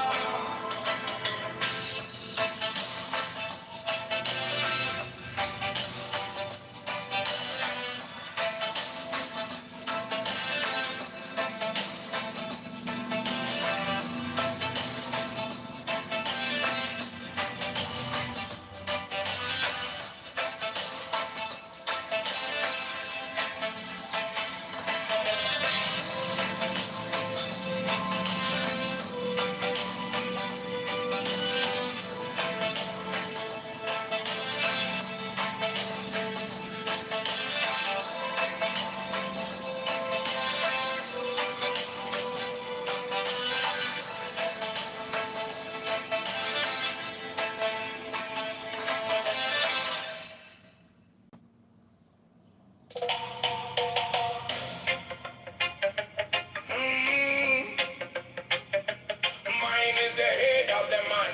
Mine is the head of the man,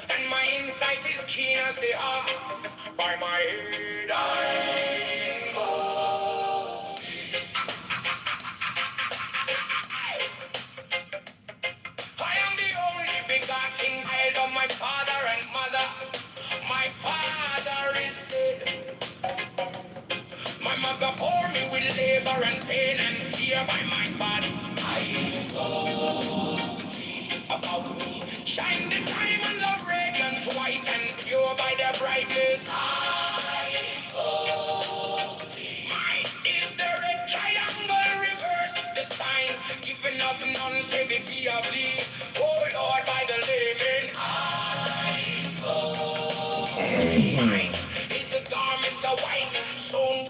and my insight is keen as the ox. By my head I invoke. I am the only begotten child of my father and mother. My father is dead. My mother bore me with labor and pain and fear by my body. I invoke about me. Shine the diamonds of radiance, white and pure by their brightness. I invoke thee. Mine is the red triangle, reverse the sign, given of none save it be of thee. Oh Lord, by the layman, I invoke thee. Mine is the garment of white, so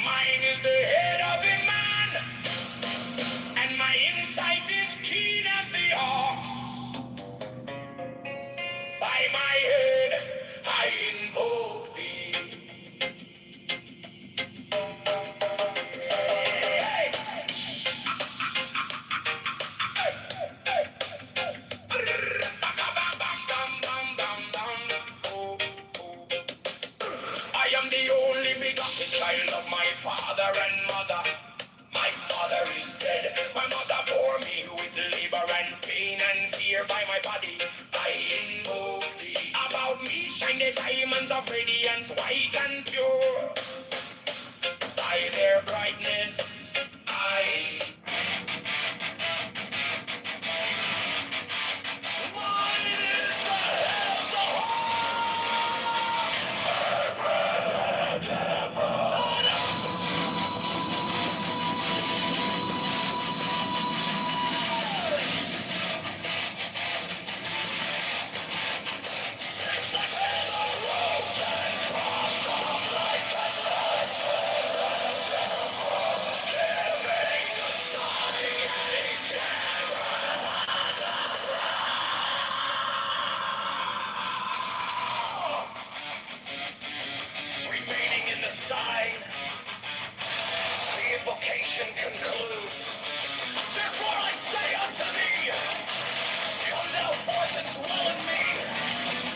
mine is the head of the man, and my insight is keen as the ox. By my head I invoke thee. I am the only begotten child of my father and mother. My father is dead. My mother bore me with labor and pain and fear by my body. I invoke thee. About me shine the diamonds of radiance, white and pure. By their brightness, I. Mine is the head of the remaining in the sign. The invocation concludes. Therefore I say unto thee, come thou forth and dwell in me.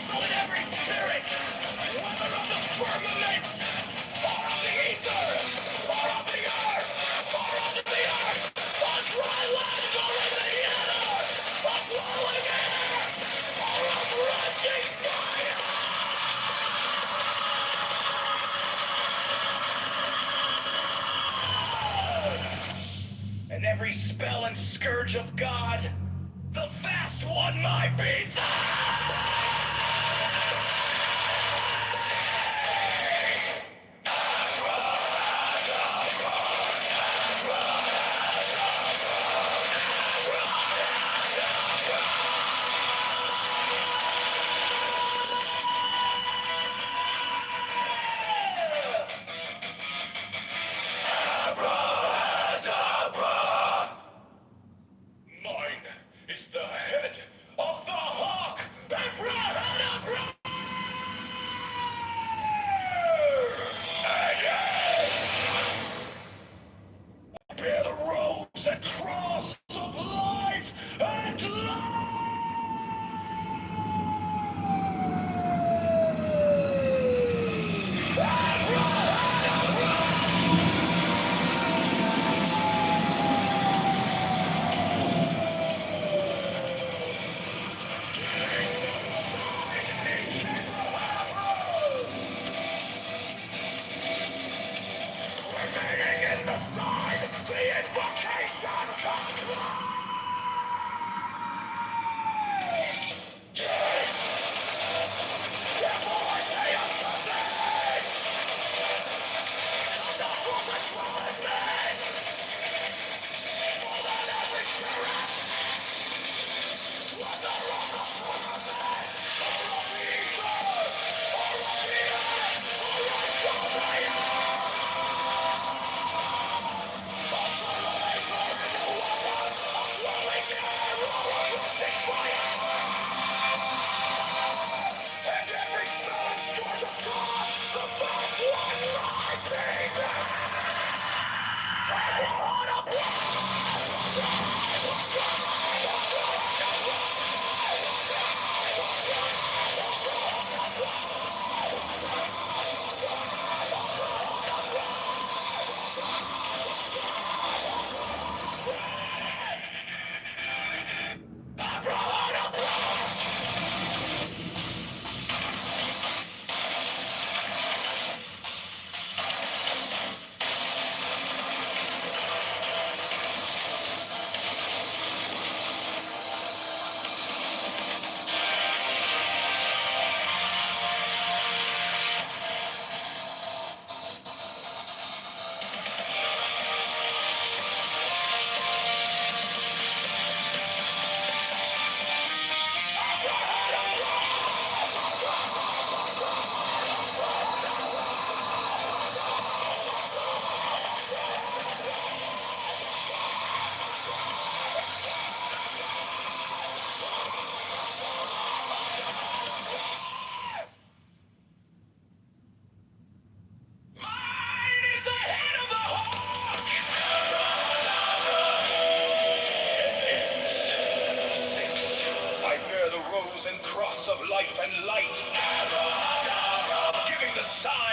So in every spirit, whether of the firmament, or of the ether, or of the earth, or under the earth, on dry land, or in the ether, of flowing air, or of rushing fire. And every spell and scourge of God, the vast one might be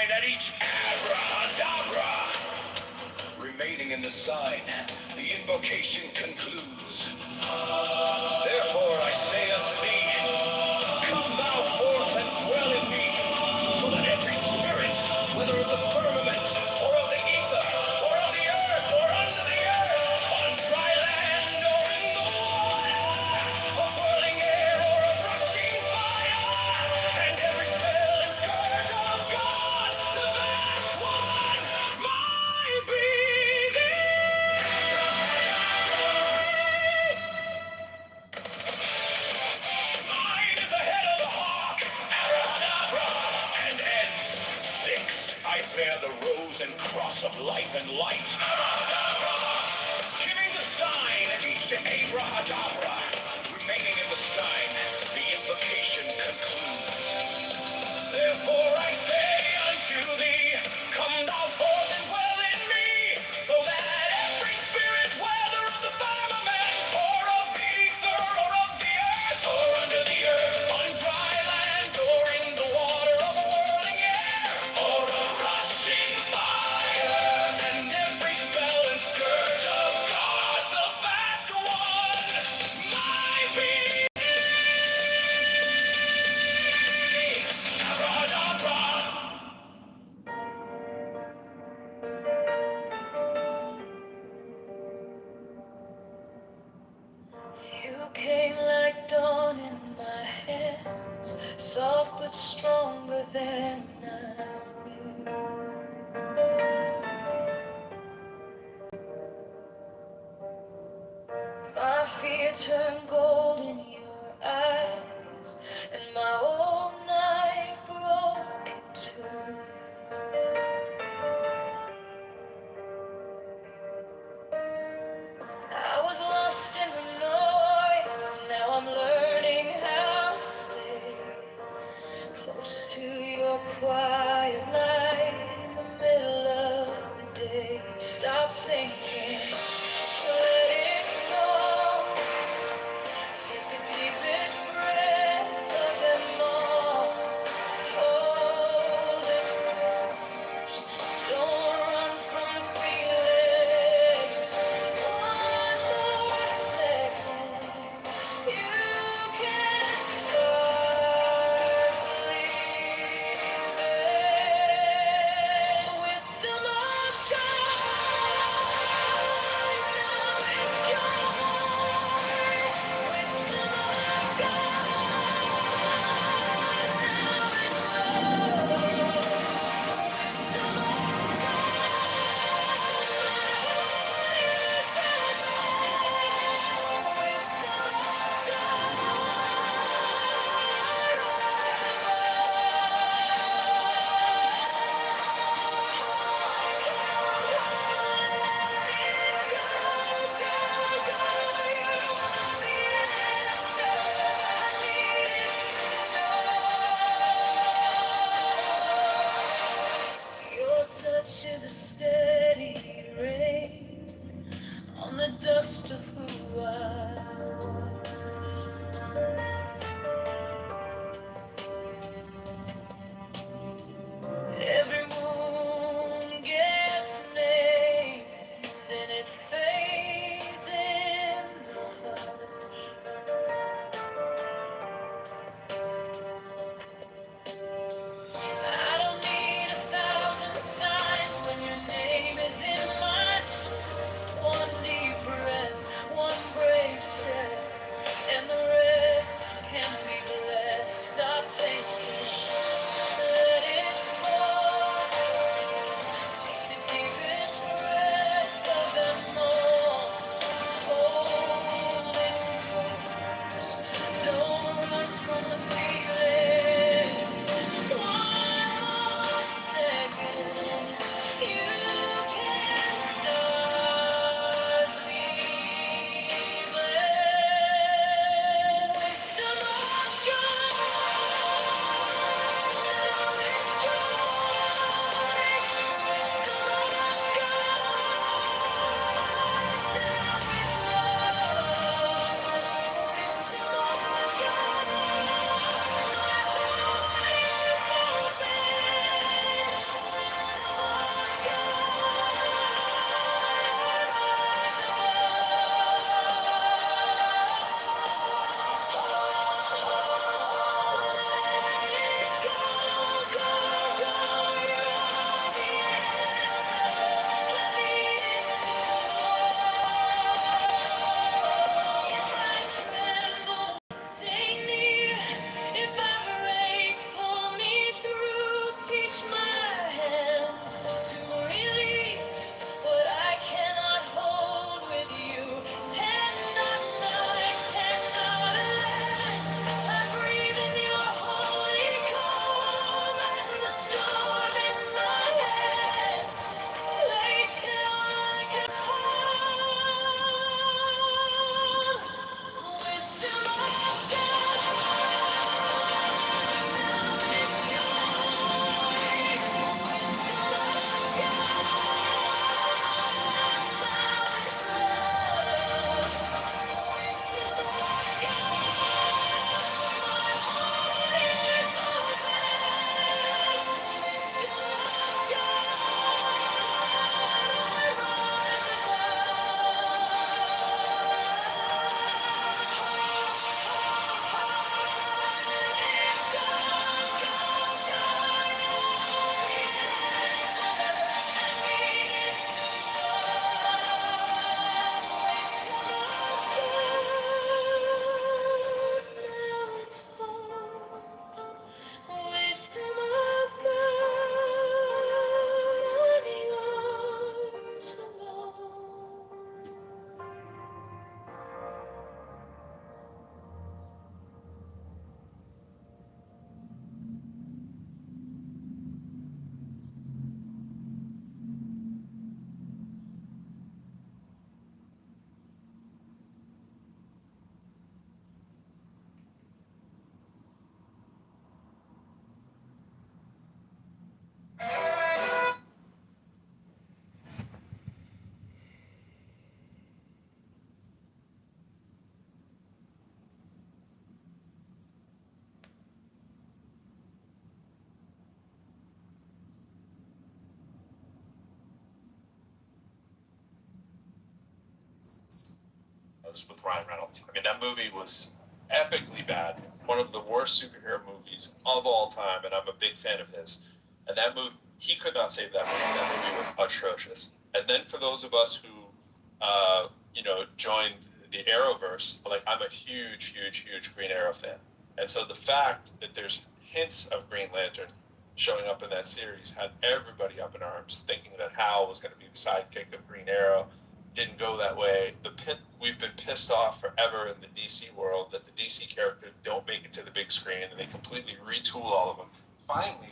sign at each abracadabra remaining in the sign, the invocation concludes. Therefore I say unto thee, come thou forth and dwell in me, so that every spirit, whether of the firmament, or of the ether, or of the earth, or under the earth, on dry land, or in the water, of whirling air, or of rushing fire, and every spell and scourge of God, the vast one, might be mine is the head of the hawk, abracadabra, and ends. 6. I bear the rose and cross of life and light, abracadabra, giving the sign at each abracadabra. Remaining in the sign, the invocation concludes. Therefore I say unto thee, come thou forth and dwell in me, so that every spirit, whether of the firmament, or of the ether, or of the earth, or under the earth, on dry land, or in the water, of a whirling air, or of rushing fire, and every spell and scourge of God, the vast one, might be abracadabra. You came like dawn in my hands, soft but stronger than I knew. My fear turned gold in your eyes, and my whole night broke in two. I was lost in the noise, now I'm learning how to stay close to your quiet light in the middle of the day. Stop thinking, let it fall. was with Ryan Reynolds. I mean, that movie was epically bad. One of the worst superhero movies of all time, and I'm a big fan of his. And that movie, he could not save that movie. That movie was atrocious. And then for those of us who, joined the Arrowverse, like I'm a huge, huge, huge Green Arrow fan. And so the fact that there's hints of Green Lantern showing up in that series had everybody up in arms, thinking that Hal was going to be the sidekick of Green Arrow. Didn't go that way. We've been pissed off forever in the DC world that the DC characters don't make it to the big screen, and they completely retool all of them. Finally,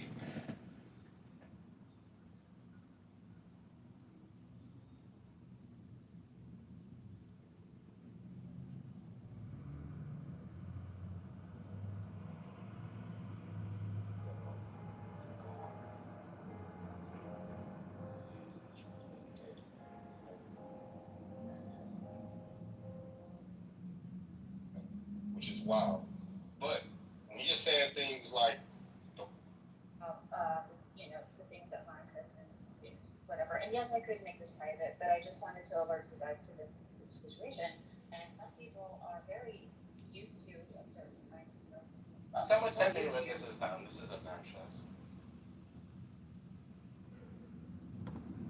which is wild. But when you're saying things like, the things that Monica's and whatever. And yes, I could make this private, but I just wanted to alert you guys to this situation. And some people are very used to a certain kind of. Someone tell me when this is done. This is obnoxious.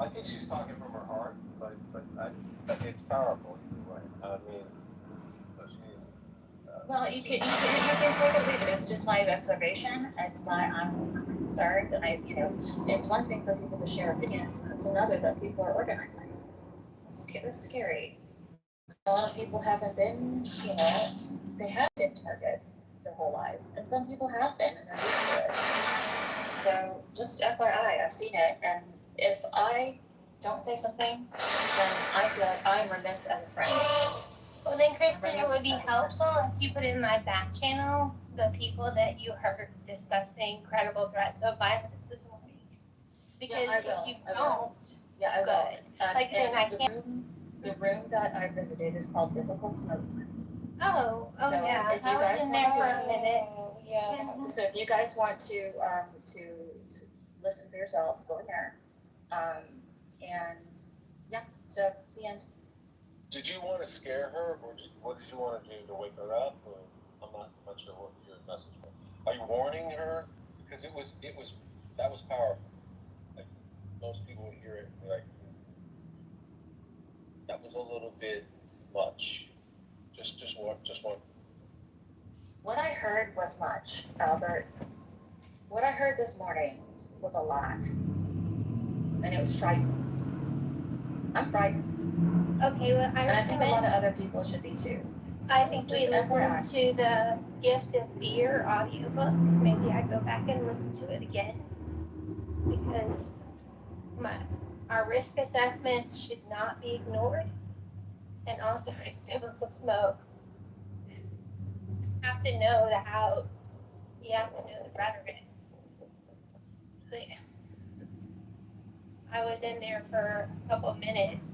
I think she's talking from her heart, but it's powerful either way. I mean, Well, you can take it or leave it. It's just my observation. I'm concerned, and it's one thing for people to share opinions, and it's another that people are organizing. It's scary. A lot of people haven't been, they have been targets their whole lives, and some people have been, and they're used to it. So just FYI, I've seen it, and if I don't say something, then I feel like I'm remiss as a friend. Well then, Kristen, it would be helpful if you put in my back channel the people that you heard discussing credible threats of violence this morning. Because Yeah, I will. if you don't, Yeah, I will. good. Like, then I can't. The room that I visited is called Biblical Smoke. Oh, So yeah, if you I was guys in there for want a minute. Yeah. So if you guys want to listen for yourselves, go in there. And yeah, so the end. did you want to scare her, or what did you want to do to wake her up? Or I'm not sure what your message was. Are you warning her? Because that was powerful. Like most people would hear it and be like, that was a little bit much. Just one. What I heard was much, Albert. What I heard this morning was a lot. And it was frightening. I'm frightened. Okay, well, And I think a lot of other people should be too. So I think we just listen FYI. to the Gift of Fear audiobook. Maybe I go back and listen to it again. Because our risk assessments should not be ignored. And also it's biblical smoke. You have to know the house. You have to know the rhetoric. I was in there for a couple of minutes.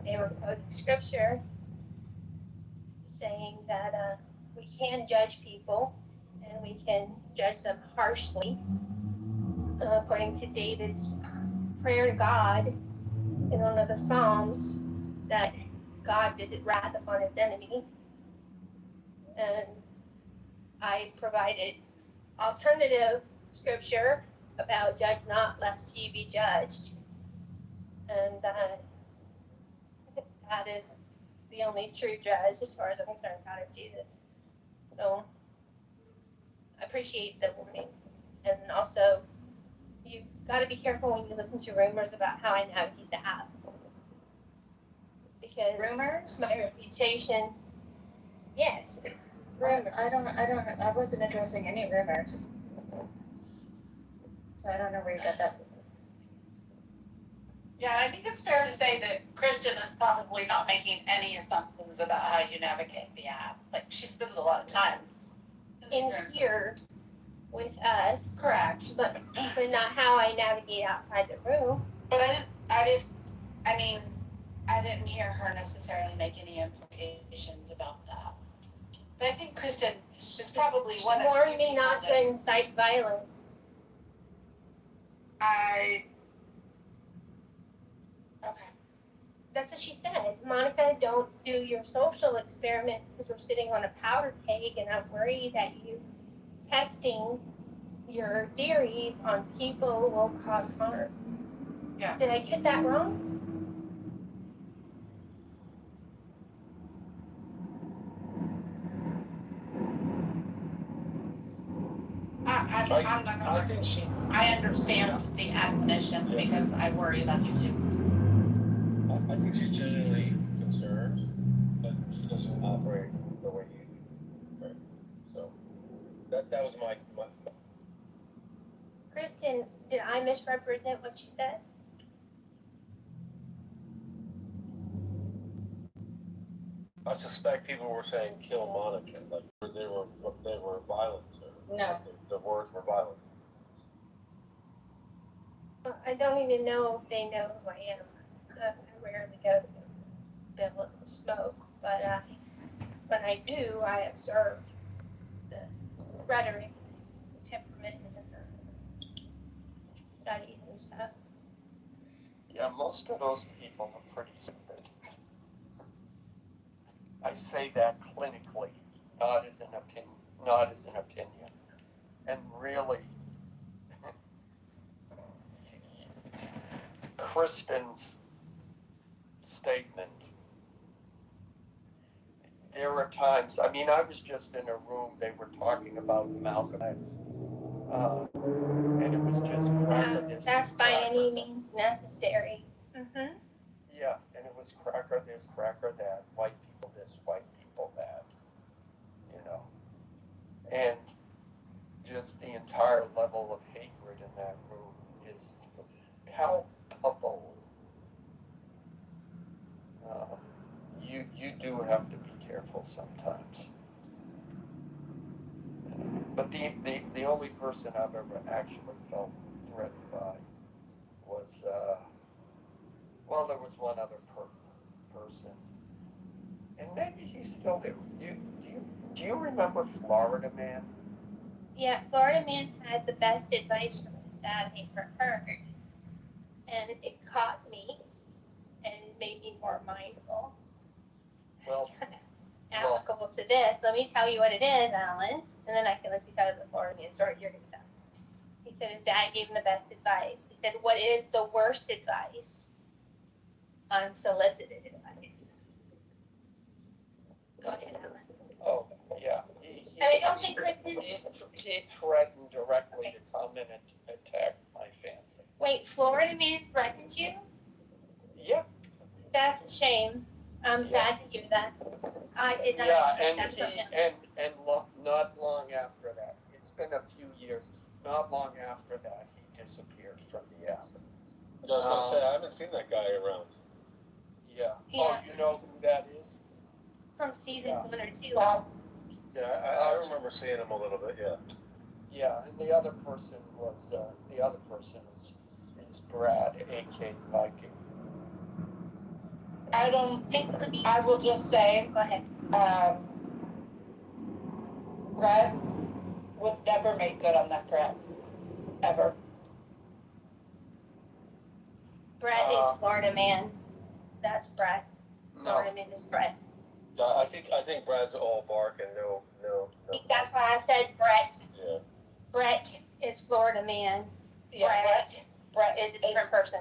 They were quoting scripture saying that we can judge people and we can judge them harshly. According to David's prayer to God in one of the Psalms, that God visit wrath upon his enemy. And I provided alternative scripture about judge not lest ye be judged. And God is the only true judge as far as I'm concerned, God is Jesus. So I appreciate the warning. And also, you got to be careful when you listen to rumors about how I navigate the app. Because Rumors? my reputation, yes. Rumors. I wasn't addressing any rumors. So I don't know where you got that. Yeah, I think it's fair to say that Kristen is probably not making any assumptions about how you navigate the app. Like, she spends a lot of time In here with us, Correct. but not how I navigate outside the room. But I didn't hear her necessarily make any implications about that. But I think Kristen is probably She one of warned the me people not that to incite violence. Okay. That's what she said. Monica, don't do your social experiments because we're sitting on a powder keg and I'm worried that you testing your theories on people will cause harm. Yeah. Did I get that wrong? I'm not I gonna. think she, I understand the admonition Yeah. because I worry about you too. I think she's genuinely concerned, but she doesn't operate the way you do. Right? So that was my. Kristen, did I misrepresent what you said? I suspect people were saying kill Monica, like they were violent. Or No. The words were violent. I don't even know if they know who I am. I rarely go to the biblical smoke, but when I do, I observe the rhetoric, the temperament, and the studies and stuff. Yeah, most of those people are pretty stupid. I say that clinically, not as an opinion. And really, Kristen's statement, there are times, I mean, I was just in a room, they were talking about Malcolm X, and it was just cracker this. That's by cracker any that. means necessary. Mm-hmm. Yeah, and it was cracker this, cracker that, white people this, white people that, you know. And just the entire level of hatred in that room is palpable. You do have to be careful sometimes. But the only person I've ever actually felt threatened by was, well, there was one other person. And maybe he's still there. Do you remember Florida Man? Yeah, Florida Man had the best advice from his dad I ever heard. And it caught me and made me more mindful. Well, Applicable to this. Let me tell you what it is, Alan, and then I can let you tell the Florida Man story you're going to tell. He said his dad gave him the best advice. He said, what is the worst advice? Unsolicited advice. Go ahead, Alan. oh, yeah. I don't think Kristen. He threatened directly to come in and attack my family. Wait, Florida Man threatened you? Yeah. That's a shame. I'm sad to hear that. I did not expect that from him. Not long after that, it's been a few years, not long after that, he disappeared from the app. I was gonna say, I haven't seen that guy around. Yeah. Yeah. Oh, you know who that is? From season 1 or 2. Yeah, I remember seeing him a little bit, yeah. Yeah, and the other person is Brad, A.K. Viking. I will just say, Go ahead. Brett would never make good on that threat. Ever. Brett is Florida Man. That's Brett. No. Florida Man is Brett. Yeah, I think Brad's all bark and no. That's why I said Brett. Yeah. Brett is Florida Man. Yeah, Brett is a different person.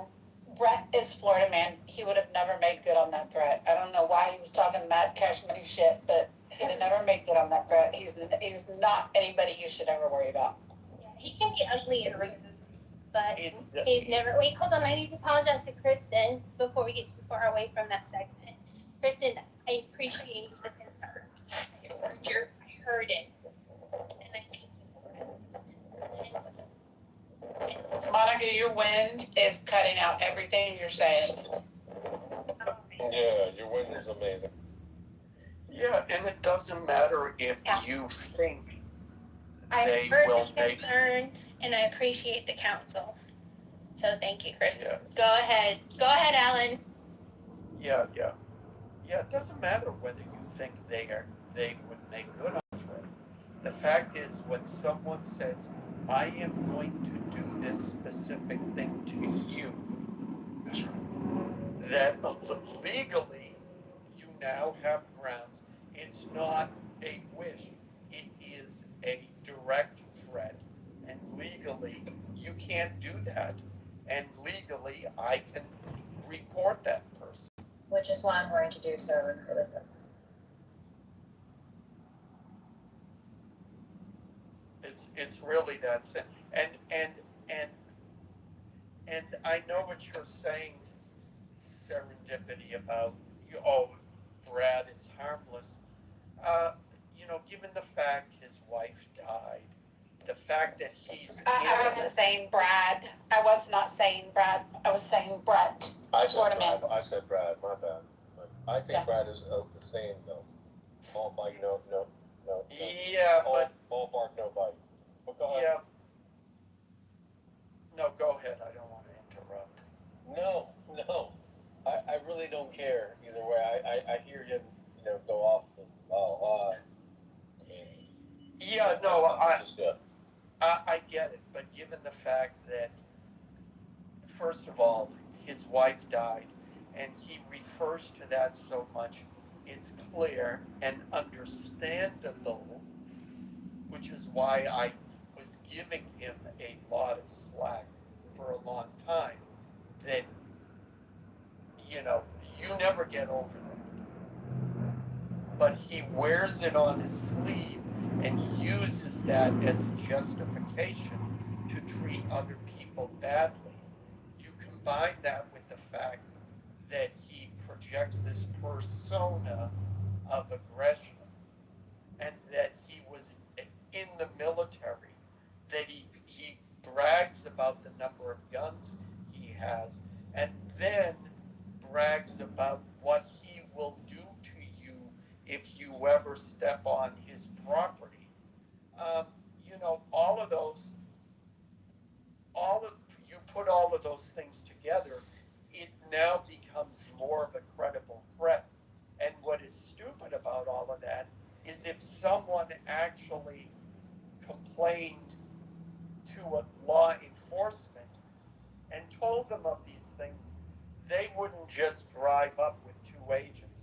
Brett is Florida Man. He would have never made good on that threat. I don't know why he was talking mad cash money shit, but he'd have never made good on that threat. He's not anybody you should ever worry about. Yeah, he can be ugly and rude, but he's never. Wait, hold on. I need to apologize to Kristen before we get too far away from that segment. Kristen, I appreciate the concern. I heard it, and I thank you for it. Monica, your wind is cutting out everything you're saying. Yeah, your wind is amazing. Yeah, and it doesn't matter if you think I they heard will the make. concern, and I appreciate the counsel. So thank you, Kristen. Yeah. Go ahead, Alan. Yeah, it doesn't matter whether you think they would make good on it. The fact is, when someone says, I am going to do this specific thing to you, that and legally I can report that person. Which is why I'm going to do so for the 6th. It's really that simple. And I know what you're saying, serendipity, about Brad is harmless. Given the fact his wife died, the fact that he's I wasn't saying Brad. I was not saying Brad. I was saying Brett. I said Florida Brad. man. I said Brad. My bad. But I think Yeah. Brad is the same though. All bite, no. Yeah, but all bark, no bite. But go ahead. yeah. No, go ahead. I don't want to interrupt. No. I really don't care either way. I hear him, go off. Yeah, no, I get it, but given the fact that, first of all, his wife died, and he refers to that so much, it's clear and understandable, which is why I was giving him a lot of slack for a long time, that, you never get over that. But he wears it on his sleeve and uses that as justification to treat other people badly. You combine that with the fact that he projects this persona of aggression, and that he was in the military, that he brags about the number of guns he has, and then brags about what he will do to you if you ever step on his property. All of those, you put all of those things together, it now becomes more of a credible threat. And what is stupid about all of that is if someone actually complained to a law enforcement and told them of these things, they wouldn't just drive up with 2 agents.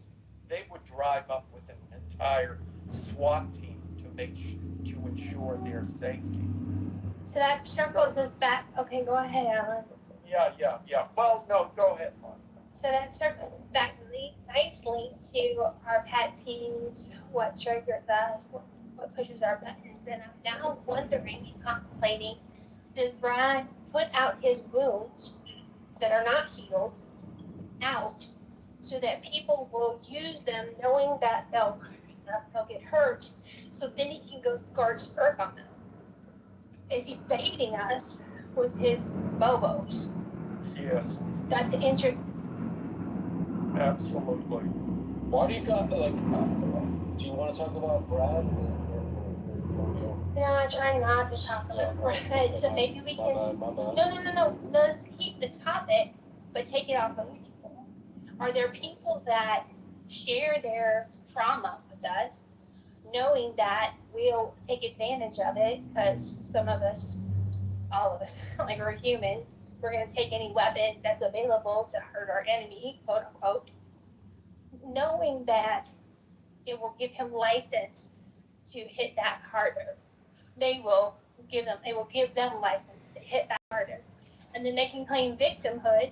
They would drive up with an entire SWAT team to ensure their safety. So that circles us back. Okay, go ahead, Alan. Yeah. Well, no, go ahead, Monica. So that circles us back really nicely to our pet peeves, what triggers us, what pushes our buttons. And I'm now wondering and contemplating, does Brad put out his wounds that are not healed out so that people will use them knowing that they'll get hurt, so then he can go scorched earth on them? Is he baiting us with his bobos? Yes, That's an interesting. absolutely. Why do you got do you want to talk about Brad or No, I'm trying not to talk about Brad, so maybe we can. My bad. No. Let's keep the topic, but take it off of people. Are there people that share their trauma with us, knowing that we'll take advantage of it because some of us, all of us, like we're humans, we're going to take any weapon that's available to hurt our enemy, quote unquote, knowing that it will give him license to hit that harder. They will give them license to hit that harder. And then they can claim victimhood.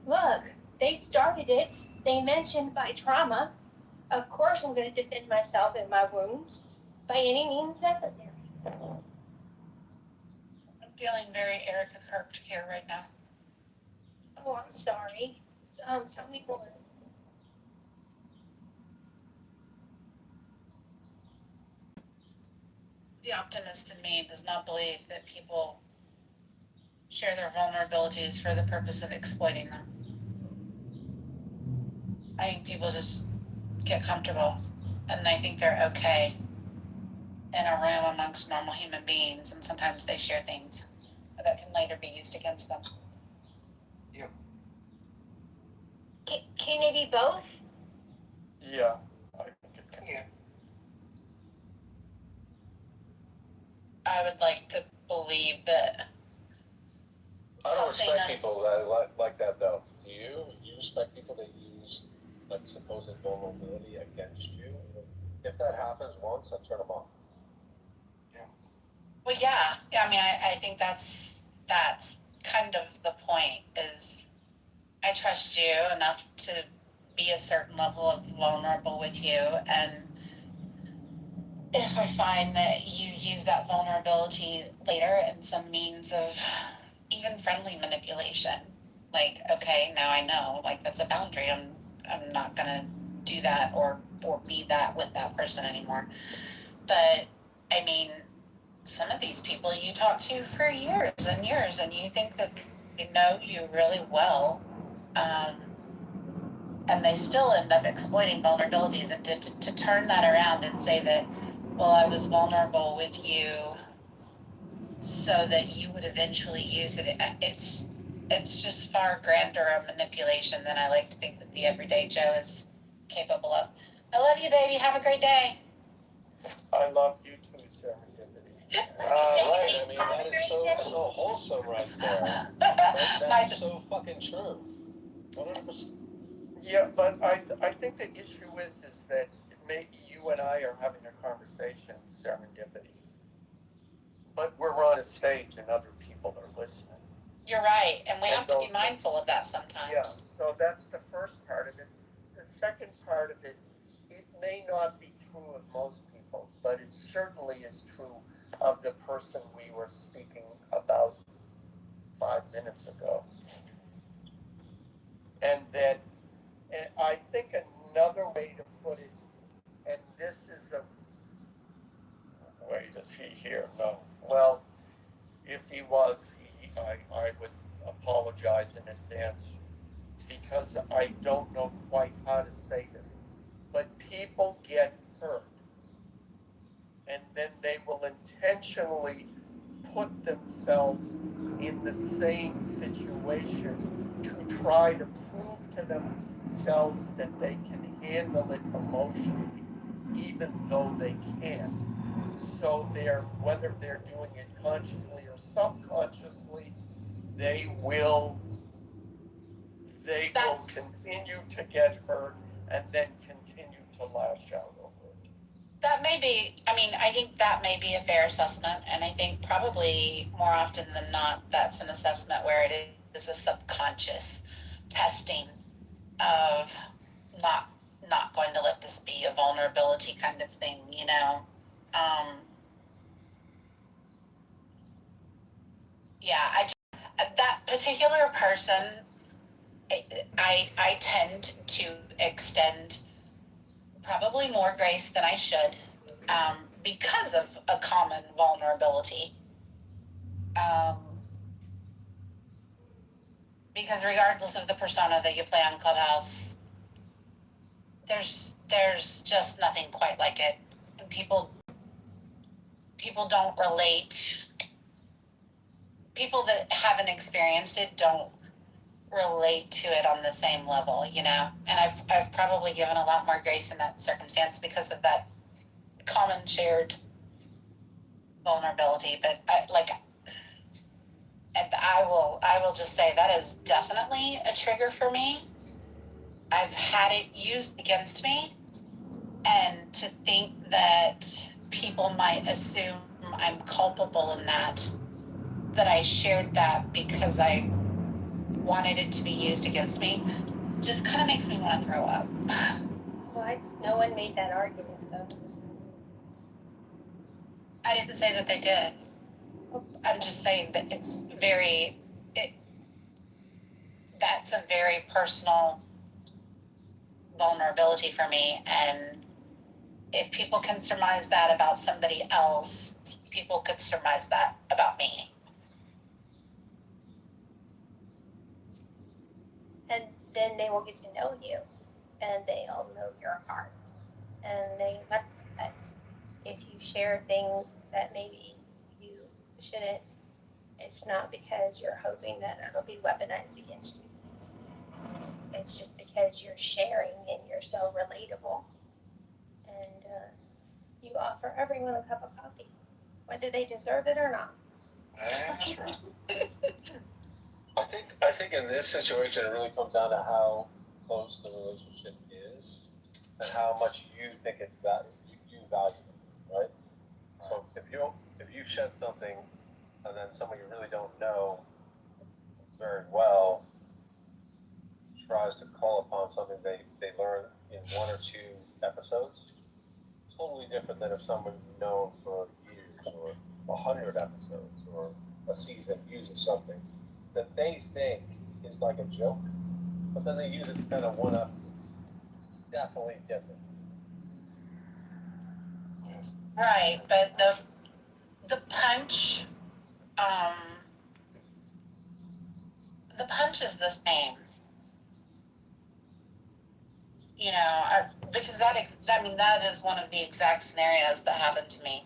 Look, they started it. They mentioned my trauma. Of course I'm going to defend myself and my wounds by any means necessary. I'm feeling very Erica Kirk here right now. Oh, I'm sorry. Tell me more. The optimist in me does not believe that people share their vulnerabilities for the purpose of exploiting them. I think people just get comfortable and they think they're okay in a room amongst normal human beings, and sometimes they share things that can later be used against them. Can it be both? Yeah, I think it can. Yeah. I would like to believe that I don't something respect that's people that like that though. Do you? Do you respect people that use like supposed vulnerability against you? If that happens once, I turn them off. well, yeah. I mean, I think that's kind of the point. Is I trust you enough to be a certain level of vulnerable with you, and if I find that you use that vulnerability later in some means of even friendly manipulation, like, okay, now I know, like, that's a boundary. I'm not gonna do that or be that with that person anymore. But I mean, some of these people you talk to for years and years, and you think that they know you really well, and they still end up exploiting vulnerabilities, and to turn that around and say that, well, I was vulnerable with you so that you would eventually use it. It's just far grander a manipulation than I like to think that the everyday Joe is capable of. I love you, baby. Have a great day. I love you too, Serendipity. Right, I mean, that is so wholesome right there. That's so fucking true. 100%. Yeah, but I think the issue is that maybe you and I are having a conversation, Serendipity, but we're on a stage and other people are listening. You're right, and we have to be mindful of that sometimes. Yeah, so that's the first part of it. The second part of it, it may not be true of most people, but it certainly is true of the person we were speaking about 5 minutes ago. And that, and I think another way to put it, and this is a, wait, is he here? No. Well, if he was, I would apologize in advance because I don't know quite how to say this. But people get hurt, and then they will intentionally put themselves in the same situation to try to prove to themselves that they can handle it emotionally, even though they can't. So whether they're doing it consciously or subconsciously, they will continue to get hurt and then continue to lash out over it. That may be, I mean, I think that may be a fair assessment, and I think probably more often than not, that's an assessment where it is a subconscious testing of not going to let this be a vulnerability kind of thing, you know. Yeah, that particular person, I tend to extend probably more grace than I should, because of a common vulnerability. Because regardless of the persona that you play on Clubhouse, there's just nothing quite like it, and people don't relate. People that haven't experienced it don't relate to it on the same level, you know. And I've probably given a lot more grace in that circumstance because of that common shared vulnerability. But I will just say that is definitely a trigger for me. I've had it used against me, and to think that people might assume I'm culpable in that I shared that because I wanted it to be used against me, just kind of makes me want to throw up. What? No one made that argument, though. I didn't say that they did. I'm just saying that that's a very personal vulnerability for me, and if people can surmise that about somebody else, people could surmise that about me. And then they will get to know you, and they'll know your heart. And they let that if you share things that maybe you shouldn't, it's not because you're hoping that it'll be weaponized against you. It's just because you're sharing and you're so relatable. And you offer everyone a cup of coffee, whether they deserve it or not. That's right. I think in this situation, it really comes down to how close the relationship is and how much you think it's you value it, right? So if you shed something and then someone you really don't know very well tries to call upon something they learn in one or two episodes. Totally different than if someone you've known for years or 100 episodes or a season uses something that they think is like a joke, but then they use it to kind of one up. Definitely different. Yes. Right, but the punch, um, the punch is the same. You know, because that is one of the exact scenarios that happened to me.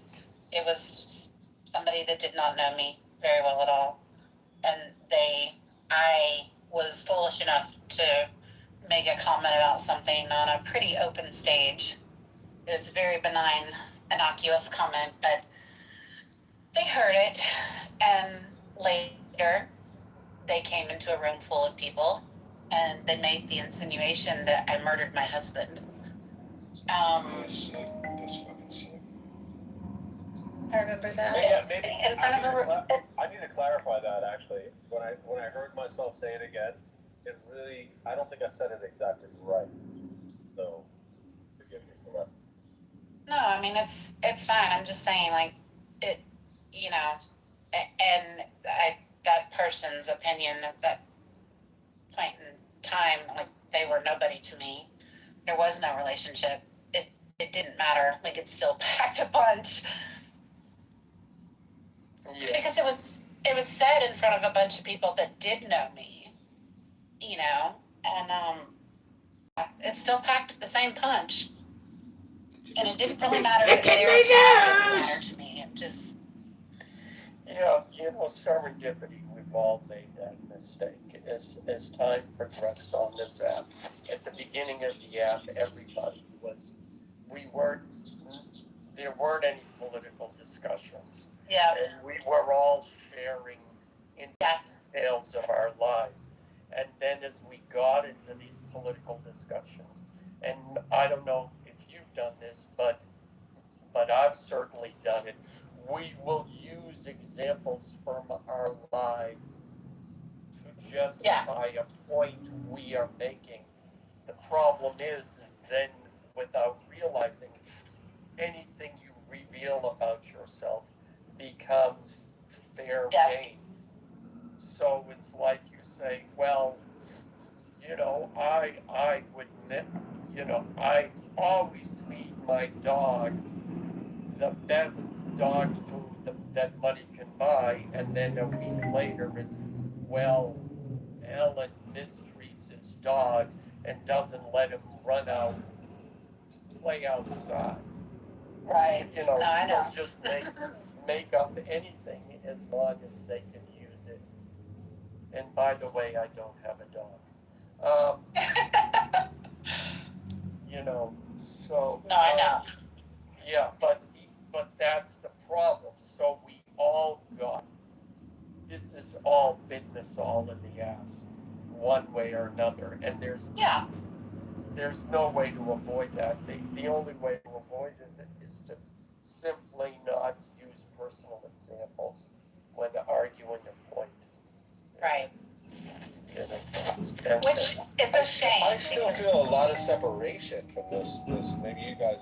It was somebody that did not know me very well at all, and I was foolish enough to make a comment about something on a pretty open stage. It was a very benign, innocuous comment, but they heard it, and later they came into a room full of people, and they made the insinuation that I murdered my husband. That's sick. That's fucking sick. I remember that. Maybe In front of a. I need to clarify that actually. When I heard myself say it again, it really, I don't think I said it exactly right. So forgive me for that. No, I mean it's fine. I'm just saying, like, it, you know, and that person's opinion at that point in time, like, they were nobody to me. There was no relationship. It didn't matter. Like, it still packed a punch. Yeah. Because it was said in front of a bunch of people that did know me, you know, and it still packed the same punch. And it didn't really matter if they were it didn't matter to me. It just. Yeah, serendipity, we've all made that mistake. As time progressed on this app, at the beginning of the app, everybody there weren't any political discussions. Yeah. And we were all sharing in details of our lives. And then as we got into these political discussions, and I don't know if you've done this, but I've certainly done it, we will use examples from our lives to justify a point we are making. The problem is then, without realizing, anything you reveal about yourself becomes fair game. So it's like you say, well, I would, I always feed my dog the best dog food that money can buy, and then a week later it's, well, Alan mistreats his dog and doesn't let him run out, play outside. Right. No, I know. Just make up anything as long as they can use it. And by the way, I don't have a dog. So. No, I know. Yeah, but that's the problem. So we all got, this is all bitten us all in the ass, one way or another. And there's no way to avoid that. The only way to avoid it is to simply not use personal examples when arguing a point. Right. And which is a shame. I still feel a lot of separation from this. Maybe you guys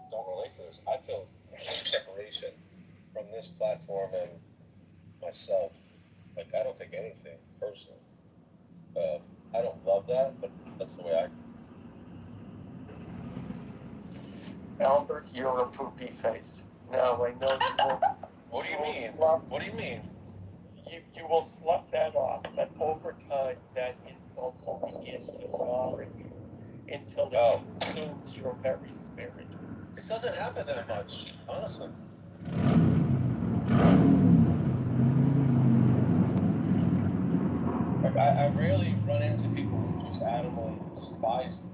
don't relate to this. I feel huge separation from this platform and myself. Like, I don't take anything personal. I don't love that, but that's the way I. Albert, you're a poopy face. Now I know you will. What do you mean? What do you mean? You will slough that off, but over time that insult will begin to gnaw at you until it consumes your very spirit. It doesn't happen that much, honestly. Like, I rarely run into people who just adamantly despise me.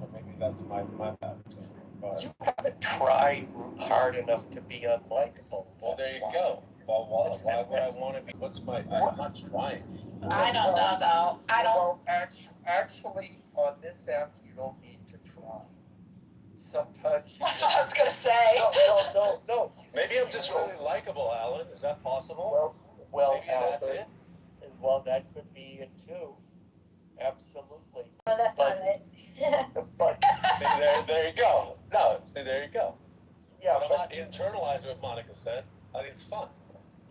Or maybe that's my bad. But You haven't tried hard enough to be unlikable. well, there you go. Well, why would I want to be? I'm not trying. I don't know, though. I don't. Well, actually, on this app, you don't need to try. Sometimes you. That's what I was gonna say. No. Maybe I'm just really likable, Alan. Is that possible? Well, maybe that's Albert, it. Well, that could be it too. Absolutely. Well, that's not it. But See, there you go. No, see, there you go. yeah, But I'm but not internalizing what Monica said. I think it's fun.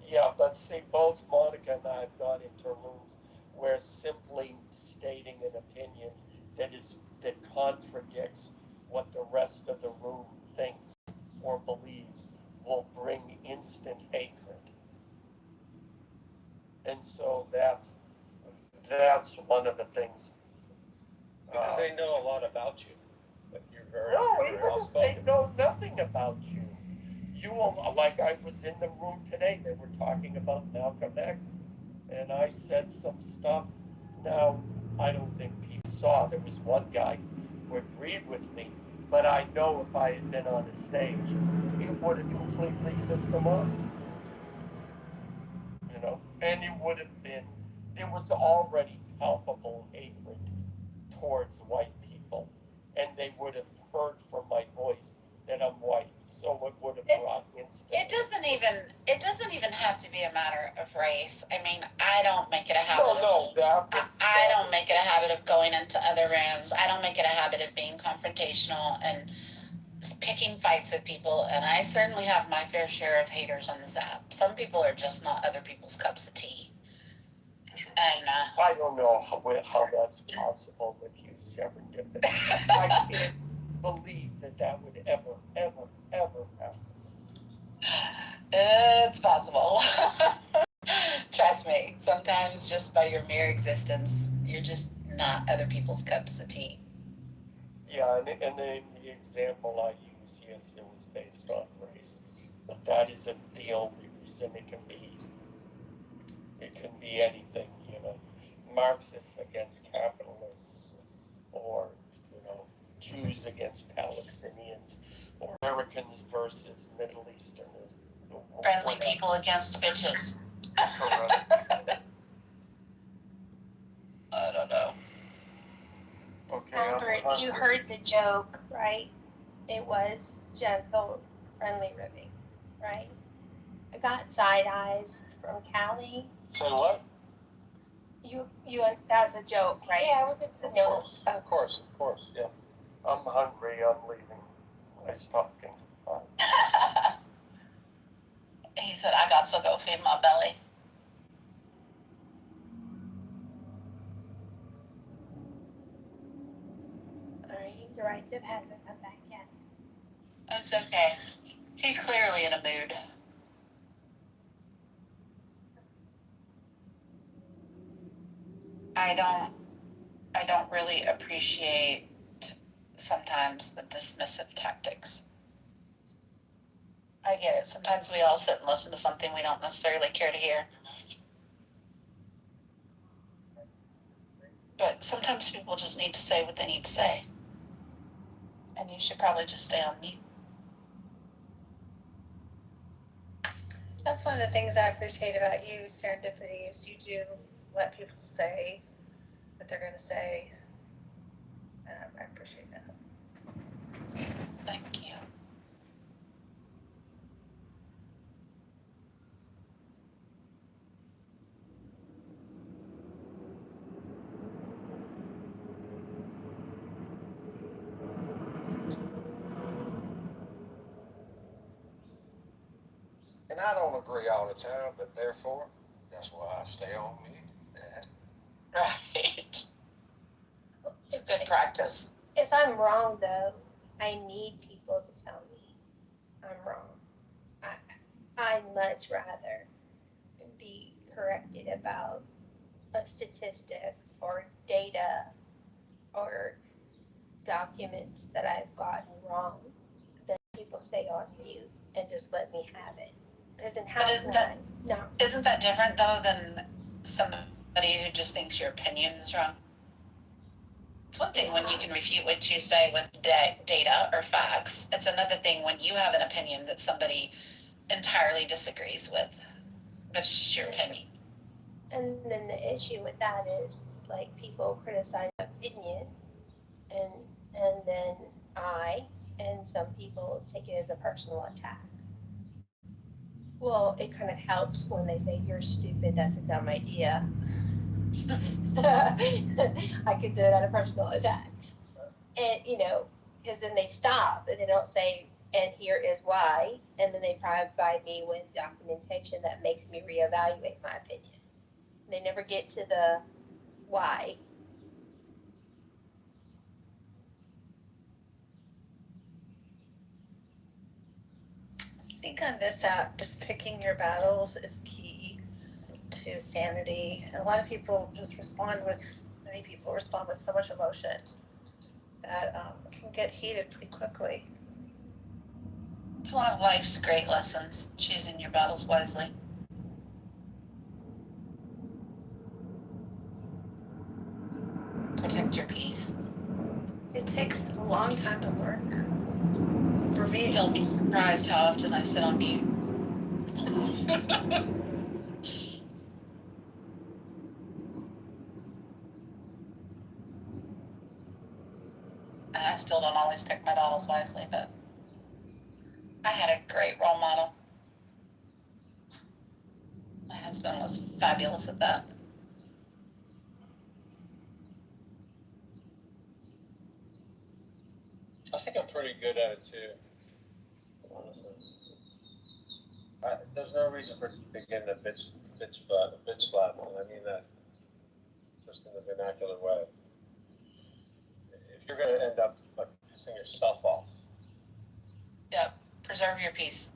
yeah, but see, both Monica and I have gone into rooms where simply stating an opinion that contradicts what the rest of the room thinks or believes will bring instant hatred. And so that's one of the things. Because they know a lot about you. But you're very, No, very even if outspoken. they know nothing about you. You will, like I was in the room today, they were talking about Malcolm X, and I said some stuff. Now, I don't think people saw. There was one guy who agreed with me, but I know if I had been on a stage, it would have completely pissed him off. You know, and it would have been, there was already palpable hatred towards white people, and they would have heard from my voice that I'm white, so it would have brought instant. It doesn't even have to be a matter of race. I mean, I don't make it a habit. I don't make it a habit of going into other rooms. I don't make it a habit of being confrontational and picking fights with people. And I certainly have my fair share of haters on this app. Some people are just not other people's cups of tea. And I don't know how that's possible with you, serendipity. I can't believe that would ever happen. it's possible. Trust me, sometimes just by your mere existence, you're just not other people's cups of tea. Yeah, and the example I use, yes, it was based on race, but that isn't the only reason. It can be anything, you know, Marxists against capitalists, or, you know, Jews against Palestinians, or Americans versus Middle Easterners. Friendly people against bitches. I don't know. Okay. Albert, you heard the joke, right? It was gentle, friendly ribbing, right? I got side eyes from Callie. Say what? You, that's a joke, right? Yeah, it was No. Of course, yeah. I'm hungry. I'm leaving. Nice talking. Bye. He said, I got to go feed my belly. Alright, the right tip hasn't come back yet. It's okay. He's clearly in a mood. I don't really appreciate sometimes the dismissive tactics. I get it. Sometimes we all sit and listen to something we don't necessarily care to hear. But sometimes people just need to say what they need to say. And you should probably just stay on mute. That's one of the things I appreciate about you, Serendipity, is you do let people say what they're going to say. And I appreciate that. Thank you. And I don't agree all the time, but therefore, that's why I stay on mute. Dad. Right. It's a good practice. If I'm wrong, though, I need people to tell me I'm wrong. I'd much rather be corrected about a statistic or data or documents that I've gotten wrong than people stay on mute and just let me have it. But isn't that different though than somebody who just thinks your opinion is wrong? It's one thing when you can refute what you say with data or facts. It's another thing when you have an opinion that somebody entirely disagrees with, but it's just your opinion. And then the issue with that is, like, people criticize opinion, and then I and some people take it as a personal attack. Well, it kind of helps when they say, you're stupid, that's a dumb idea. I consider that a personal attack. And, because then they stop and they don't say, and here is why, and then they provide me with documentation that makes me reevaluate my opinion. They never get to the why. I think on this app, just picking your battles is key to sanity. A lot of people just many people respond with so much emotion that can get heated pretty quickly. It's one of life's great lessons, choosing your battles wisely. Protect your peace. It takes a long time to learn that. For me, You'll be surprised how often I sit on mute. And I still don't always pick my battles wisely, but I had a great role model. My husband was fabulous at that. I think I'm pretty good at it too, honestly. There's no reason for to begin a bitch slap, and I mean that just in a vernacular way. If you're gonna end up like pissing yourself off, Yep. Preserve your peace.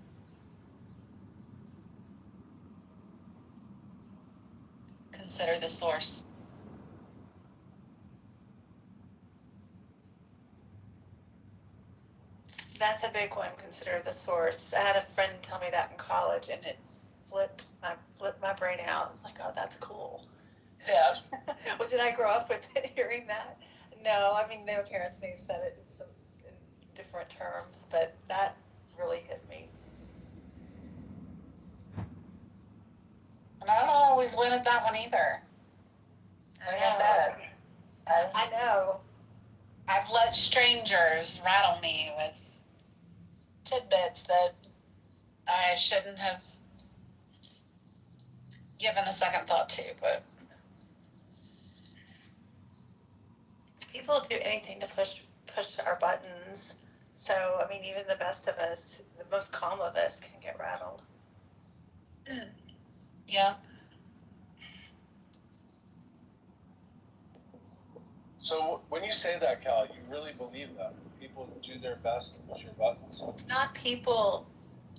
Consider the source. that's a big one. Consider the source. I had a friend tell me that in college, and it flipped my brain out. It's like, oh, that's cool. Yeah. Well, did I grow up with it, hearing that? No, I mean, their parents may have said it in different terms, but that really hit me. And I don't always win at that one either. Like I said, I know. I've let strangers rattle me with tidbits that I shouldn't have given a second thought to, but People do anything to push our buttons. So, I mean, even the best of us, the most calm of us, can get rattled. yeah. so when you say that, Cal, you really believe that people do their best to push your buttons? Not people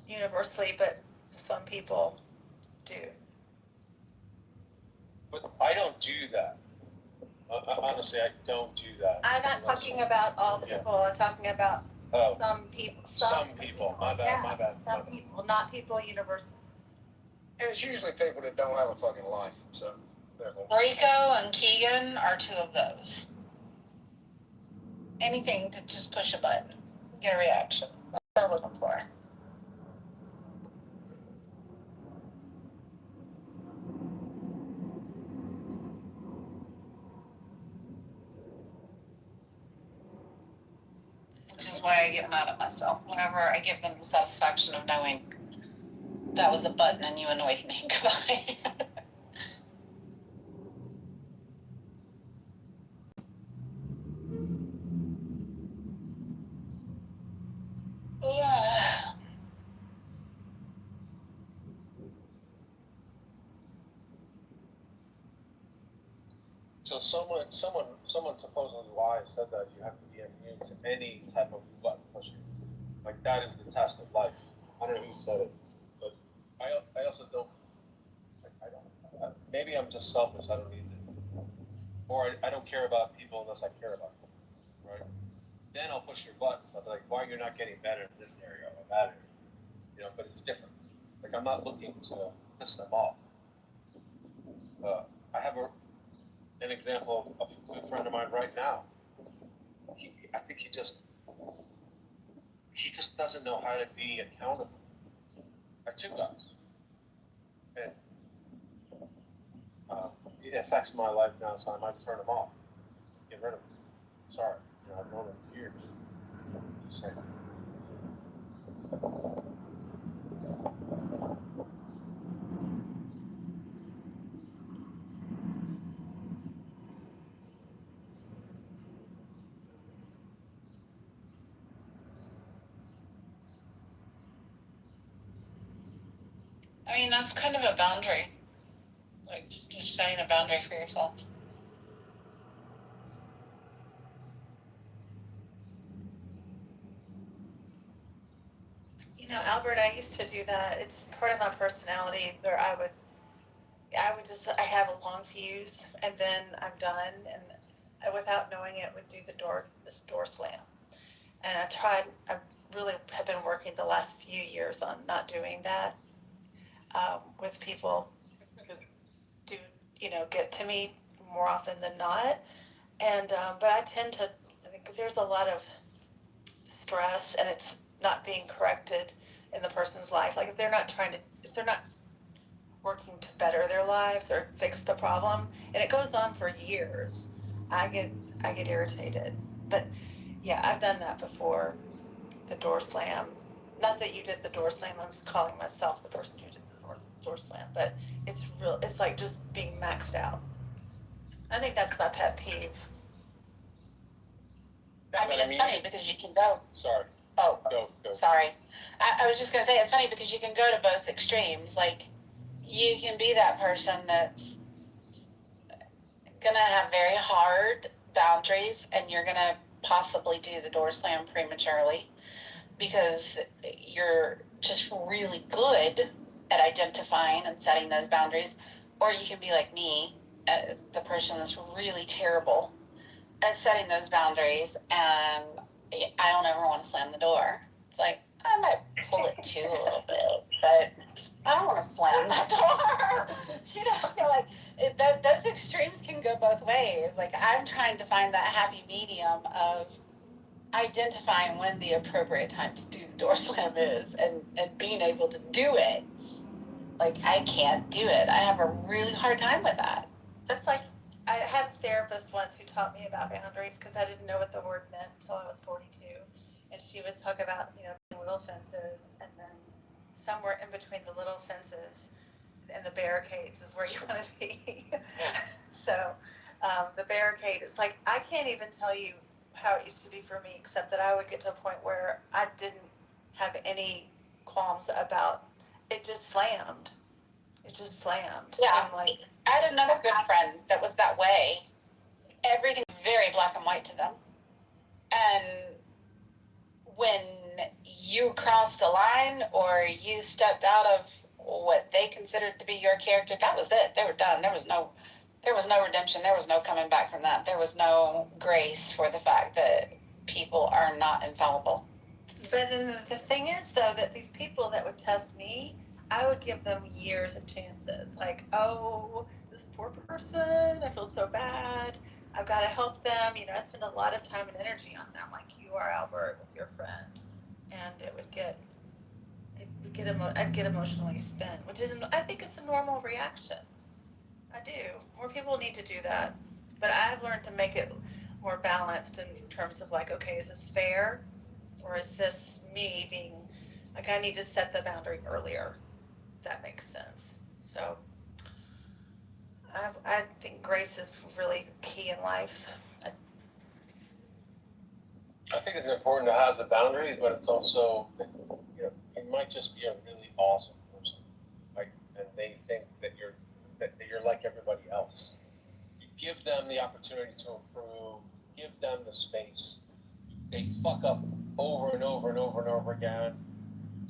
universally, but some people do. But I don't do that. Honestly, I don't do that. I'm not talking about all people. I'm talking about some people. Some people. My bad. My bad. Some people, not people universally. And it's usually people that don't have a fucking life, so therefore. Rico and Keegan are two of those. Anything to just push a button, get a reaction. That's what we're looking for. Which is why I get mad at myself whenever I give them the satisfaction of knowing that was a button and you annoyed me. Goodbye. Yeah. So someone supposedly wise said that you have to be immune to any type of button pushing. Like that is the test of life. I don't know who said it, but I also don't. Maybe I'm just selfish. I don't need it, or I don't care about people unless I care about them, right? Then I'll push your buttons. I'll be like, why you're not getting better in this area or that area, But it's different. Like I'm not looking to piss them off. I have an example of a good friend of mine right now. I think he just doesn't know how to be accountable. I have two guys, and it affects my life now, so I might turn them off, get rid of them. Sorry, I've known them for years. Just saying. I mean, that's kind of a boundary. Like, just setting a boundary for yourself. You know, Albert, I used to do that. It's part of my personality where I have a long fuse and then I'm done, and without knowing it would do this door slam. And I really have been working the last few years on not doing that with people who do, get to me more often than not. And, but I think there's a lot of stress and it's not being corrected in the person's life. Like if they're not working to better their lives or fix the problem, and it goes on for years, I get irritated. But yeah, I've done that before. The door slam. Not that you did the door slam. I'm calling myself the person who did the door slam. But it's real. It's like just being maxed out. I think that's my pet peeve. I mean, it's funny because you can go. Sorry. Oh, Go. sorry. I was just gonna say it's funny because you can go to both extremes. Like, you can be that person that's gonna have very hard boundaries, and you're gonna possibly do the door slam prematurely because you're just really good at identifying and setting those boundaries. Or you can be like me, the person that's really terrible at setting those boundaries, and I don't ever want to slam the door. It's like, I might pull it to a little bit, but I don't want to slam that door. So like, those extremes can go both ways. Like, I'm trying to find that happy medium of identifying when the appropriate time to do the door slam is, and being able to do it. Like, I can't do it. I have a really hard time with that. That's like, I had a therapist once who taught me about boundaries because I didn't know what the word meant until I was 42. And she would talk about, little fences, and then somewhere in between the little fences and the barricades is where you want to be. So the barricade, it's like, I can't even tell you how it used to be for me, except that I would get to a point where I didn't have any qualms about it. Just slammed. Yeah. And like, I had another good friend that was that way. Everything's very black and white to them. And when you crossed a line or you stepped out of what they considered to be your character, that was it. They were done. There was no redemption. There was no coming back from that. There was no grace for the fact that people are not infallible. But then the thing is, though, that these people that would test me, I would give them years of chances. Like, oh, this poor person, I feel so bad. I've got to help them. I spend a lot of time and energy on them, like you are, Albert, with your friend. And I'd get emotionally spent, which isn't, I think it's a normal reaction. I do. More people need to do that. But I've learned to make it more balanced in terms of like, okay, is this fair? Or is this me being, like, I need to set the boundary earlier? If that makes sense. So I think grace is really key in life. I think it's important to have the boundaries, but it's also, you might just be a really awesome person, right? And they think that you're like everybody else. You give them the opportunity to improve, give them the space. They fuck up over and over and over and over again.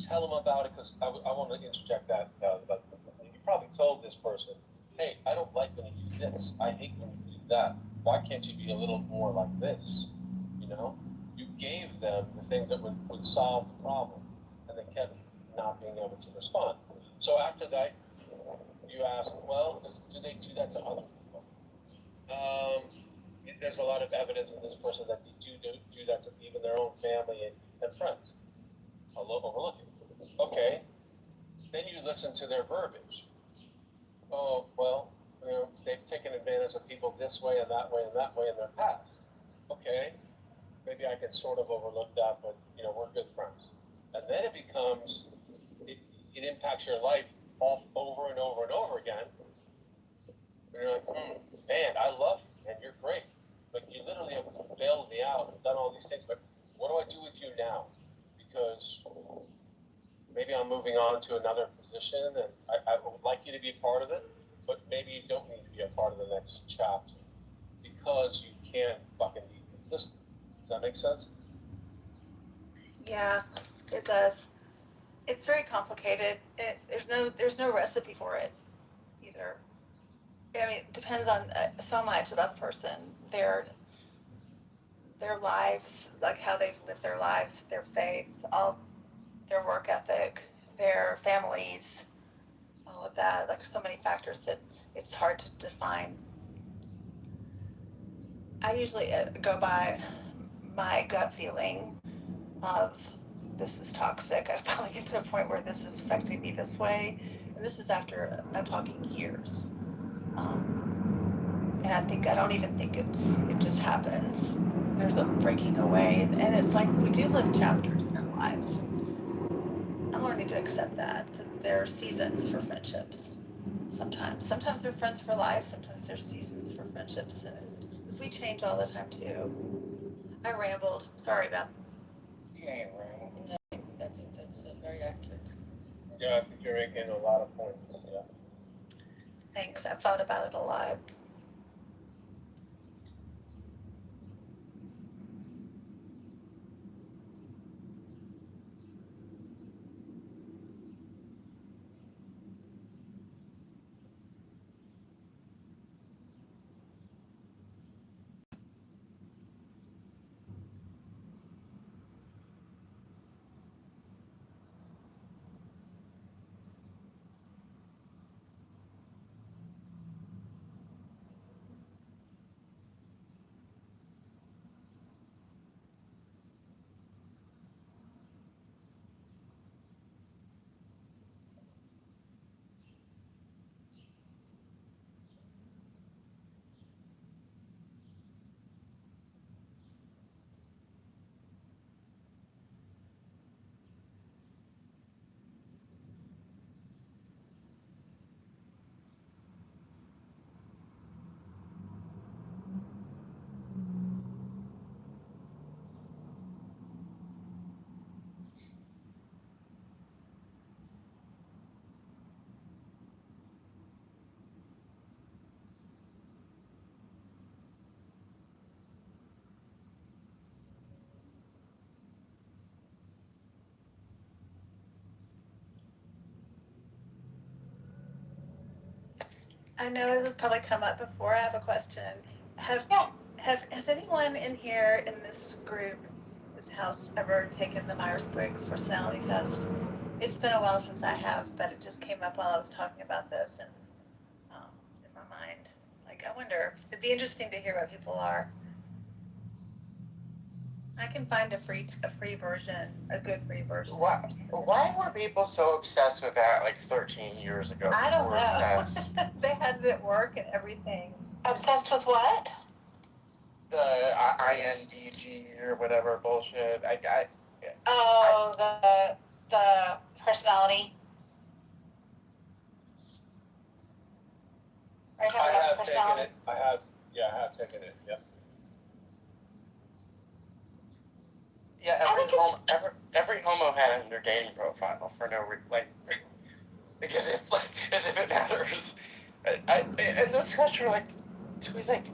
Tell them about it, because I want to interject that. But you probably told this person, hey, I don't like when you do this. I hate when you do that. Why can't you be a little more like this? You gave them the things that would solve the problem, and they kept not being able to respond. So after that, you ask, well, do they do that to other people? There's a lot of evidence in this person that they do that to even their own family and friends. I'll overlook it. Okay. Then you listen to their verbiage. Oh, well, they've taken advantage of people this way and that way and that way in their past. Okay. Maybe I can sort of overlook that, but, we're good friends. And then it impacts your life all over and over and over again. And you're like, man, I love you, and you're great. But you literally have bailed me out and done all these things, but what do I do with you now? Because maybe I'm moving on to another position, and I would like you to be part of it, but maybe you don't need to be a part of the next chapter because you can't fucking be consistent. Does that make sense? Yeah, it does. It's very complicated. There's no recipe for it either. I mean, it depends on so much about the person, their lives, like how they've lived their lives, their faith, all their work ethic, their families, all of that. Like so many factors that it's hard to define. I usually go by my gut feeling of this is toxic. I finally get to a point where this is affecting me this way, and this is after I'm talking years. And I don't even think it just happens. There's a breaking away, and it's like we do live chapters in our lives. I'm learning to accept that there are seasons for friendships. Sometimes they're friends for life. Sometimes there's seasons for friendships, and we change all the time too. I rambled. Sorry about. You ain't wrong. No, that's very accurate. Yeah, I think you're making a lot of points. Yeah. Thanks. I've thought about it a lot. I know this has probably come up before. I have a question. Has anyone in here in this group, this house, ever taken the Myers-Briggs personality test? It's been a while since I have, but it just came up while I was talking about this and in my mind. Like, I wonder, it'd be interesting to hear what people are. I can find a free version, a good free version. Why were people so obsessed with that like 13 years ago? I don't know. Obsessed. They had it at work and everything. Obsessed with what? The INDG or whatever bullshit. Oh, the personality. Are you talking about the personality? Taken it. I have taken it. Yep. Yeah, every homo had in their dating profile for no reason, like, because it's like as if it matters. And those questions are like, so he's like,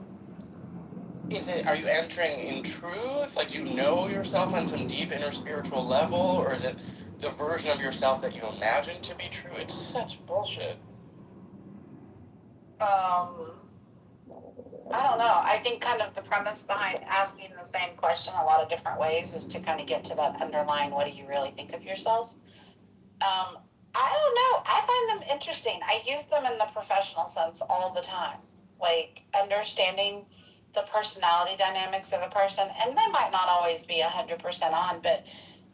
are you entering in truth? Like, you know yourself on some deep inner spiritual level, or is it the version of yourself that you imagine to be true? It's such bullshit. I don't know. I think kind of the premise behind asking the same question a lot of different ways is to kind of get to that underlying, what do you really think of yourself? I don't know. I find them interesting. I use them in the professional sense all the time. Like understanding the personality dynamics of a person, and they might not always be 100% on, but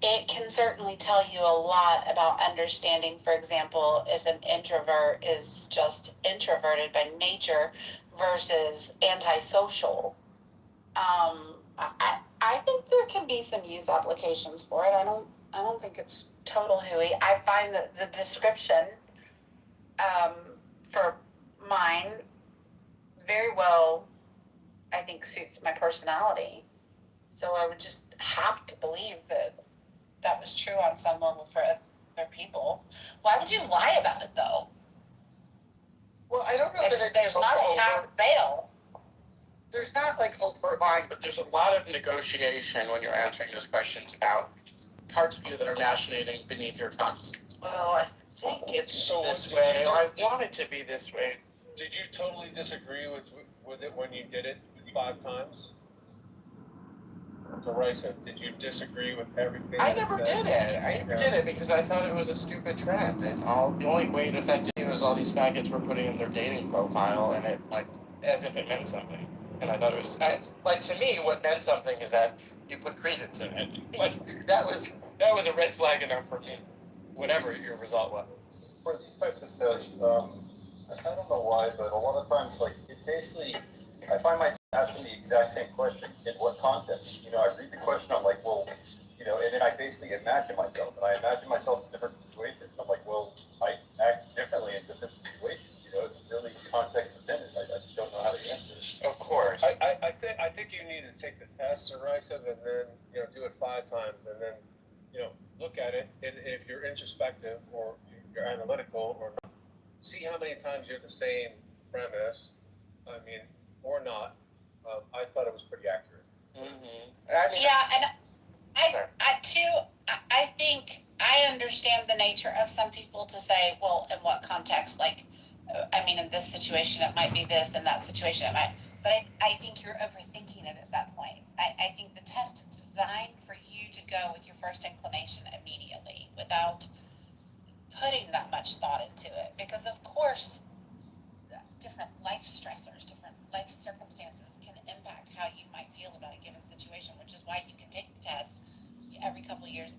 it can certainly tell you a lot about understanding, for example, if an introvert is just introverted by nature versus antisocial. I think there can be some use applications for it. I don't think it's total hooey. I find that the description for mine very well, I think, suits my personality. So I would just have to believe that was true on some level for other people. Why would you lie about it though? Well, I don't know that it's There's not a half bail. There's not like overt lying, but there's a lot of negotiation when you're answering those questions about parts of you that are machinating beneath your consciousness. Well, I think it's this way, or I want it to be this way. Did you totally disagree with it when you did it 5 times? Teresa, did you disagree with everything? I never did it. I never did it because I thought it was a stupid trend, and the only way it affected you was all these faggots were putting in their dating profile, and it like as if it meant something. And I thought it was like to me, what meant something is that you put credence in it. Like that was a red flag enough for me, whatever your result was. For these types of tests, I don't know why, but a lot of times, like, it basically, I find myself asking the exact same question. In what context? You know, I read the question, I'm like, well, you know, and then I basically imagine myself, and I imagine myself in different situations. I'm like, well, I act differently in different situations. You know, it's really context dependent. I just don't know how to answer it. Of course. I think you need to take the test, Teresa, and then, you know, do it 5 times, and then, you know, look at it, and if you're introspective or you're analytical or not, see how many times you're the same premise, I mean, or not. I thought it was pretty accurate. Mm-hmm. Yeah, and I think I understand the nature of some people to say, well, in what context? Like, I mean, in this situation, it might be this, in that situation, it might. But I think you're overthinking it at that point. I think the test is designed for you to go with your first inclination immediately without putting that much thought into it. Because, of course, different life stressors, different life circumstances can impact how you might feel about a given situation, which is why you can take the test every couple of years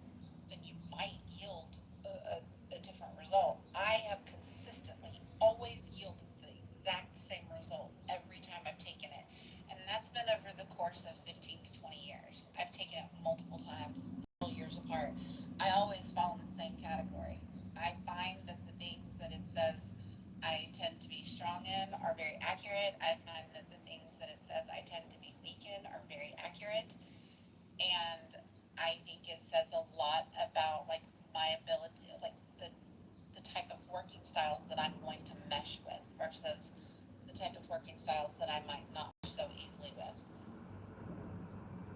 and you might yield a different result. I have consistently always yielded the exact same result every time I've taken it. And that's been over the course of 15 to 20 years. I've taken it multiple times, several years apart. I always fall in the same category. I find that the things that it says I tend to be strong in are very accurate. I find that the things that it says I tend to be weak in are very accurate. And I think it says a lot about like my ability, like the type of working styles that I'm going to mesh with versus the type of working styles that I might not mesh so easily with.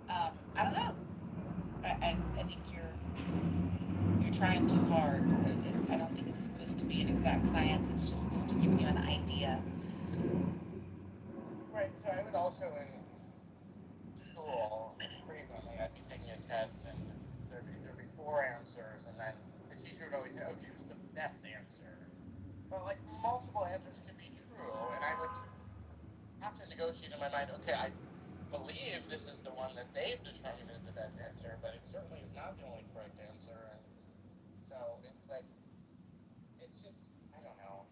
I don't know. I think you're trying too hard. I don't think it's supposed to be an exact science. It's just supposed to give you an idea. Right. So I would also in school frequently I'd be taking a test and there'd be 4 answers and then the teacher would always say, oh, choose the best answer. But like multiple answers could be true, and I would have to negotiate in my mind. Okay, I believe this is the one that they've determined is the best answer, but it certainly is not the only correct answer, and so it's like, it's just, I don't know.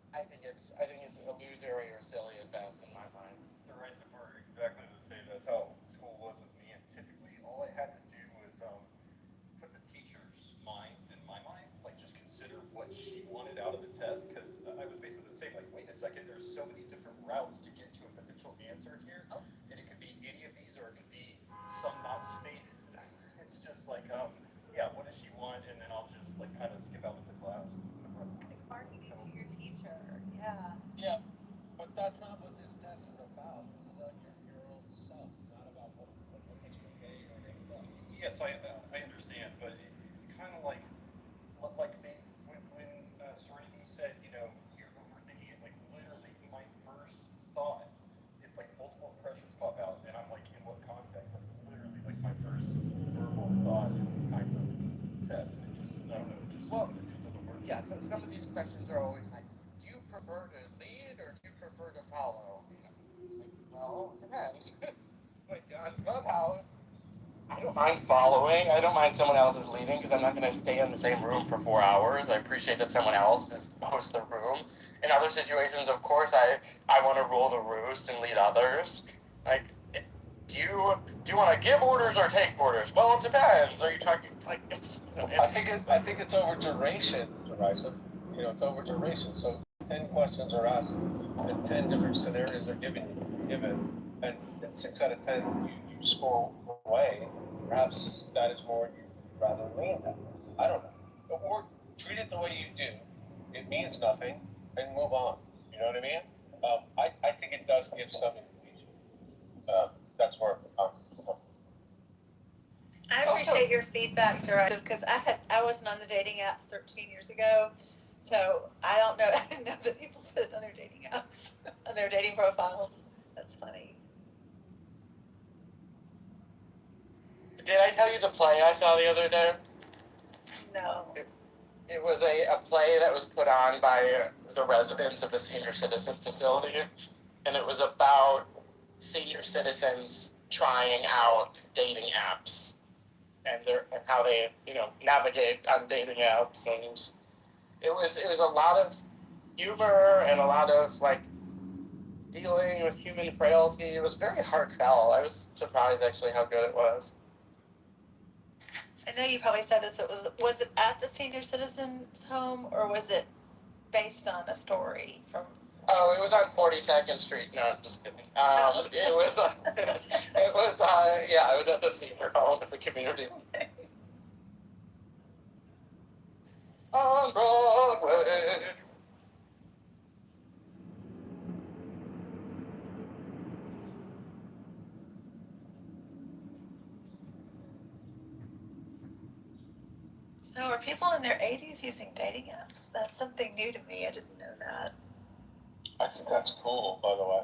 I think it's illusory or silly at best in my mind. The rights were exactly the same. That's how school was with me, and typically all I had to do was put the teacher's mind in my mind, like just consider what she wanted out of the test, because I was basically the same. Like, wait a second, there's so many different routes to get to a potential answer here, and it could be any of these, or it could be some not stated. It's just like, yeah, what does she want, and then I'll just like kind of skip out of the class. Like marketing to your teacher. Yeah. Yeah, but that's not what this test is about. This is about your own self, not about what makes you gay or anything. Yes, I understand, but it's kind of like they when Serenity said, you know, you're overthinking it. Like literally, my first thought, it's like multiple impressions pop out, and I'm like, in what context? That's literally like my first verbal thought in these kinds of tests, and it just, I don't know, it just it doesn't work. Yeah. So some of these questions are always like, do you prefer to lead or do you prefer to follow? It's like, well, it depends. Like on Clubhouse, I don't mind following. I don't mind someone else is leading because I'm not going to stay in the same room for 4 hours. I appreciate that someone else is hosts the room. In other situations, of course, I want to rule the roost and lead others. Like, do you want to give orders or take orders? Well, it depends. Are you talking like it's? You know, I think it's over duration, Teresa. You know, it's over duration. So 10 questions are asked, and 10 different scenarios are given, and 6 out of 10 you score away. Perhaps that is more you'd rather lean at. I don't know. treat it the way you do. It means nothing, and move on. You know what I mean? I think it does give some information. That's where I'm. I It's also- appreciate your feedback, Gerard, because I wasn't on the dating apps 13 years ago, so I don't know. I didn't know that people put it on their dating apps, on their dating profiles. That's funny. Did I tell you the play I saw the other day? No. It was a play that was put on by the residents of a senior citizen facility, and it was about senior citizens trying out dating apps and how they navigate on dating apps, and it was a lot of humor and a lot of like dealing with human frailty. It was very heartfelt. I was surprised actually how good it was. I know you probably said this. Was it at the senior citizens home, or was it based on a story from? Oh, it was on 42nd Street. No, I'm just kidding. It was it was at the senior home at the community. On Broadway. So are people in their 80s using dating apps? That's something new to me. I didn't know that. I think that's cool, by the way.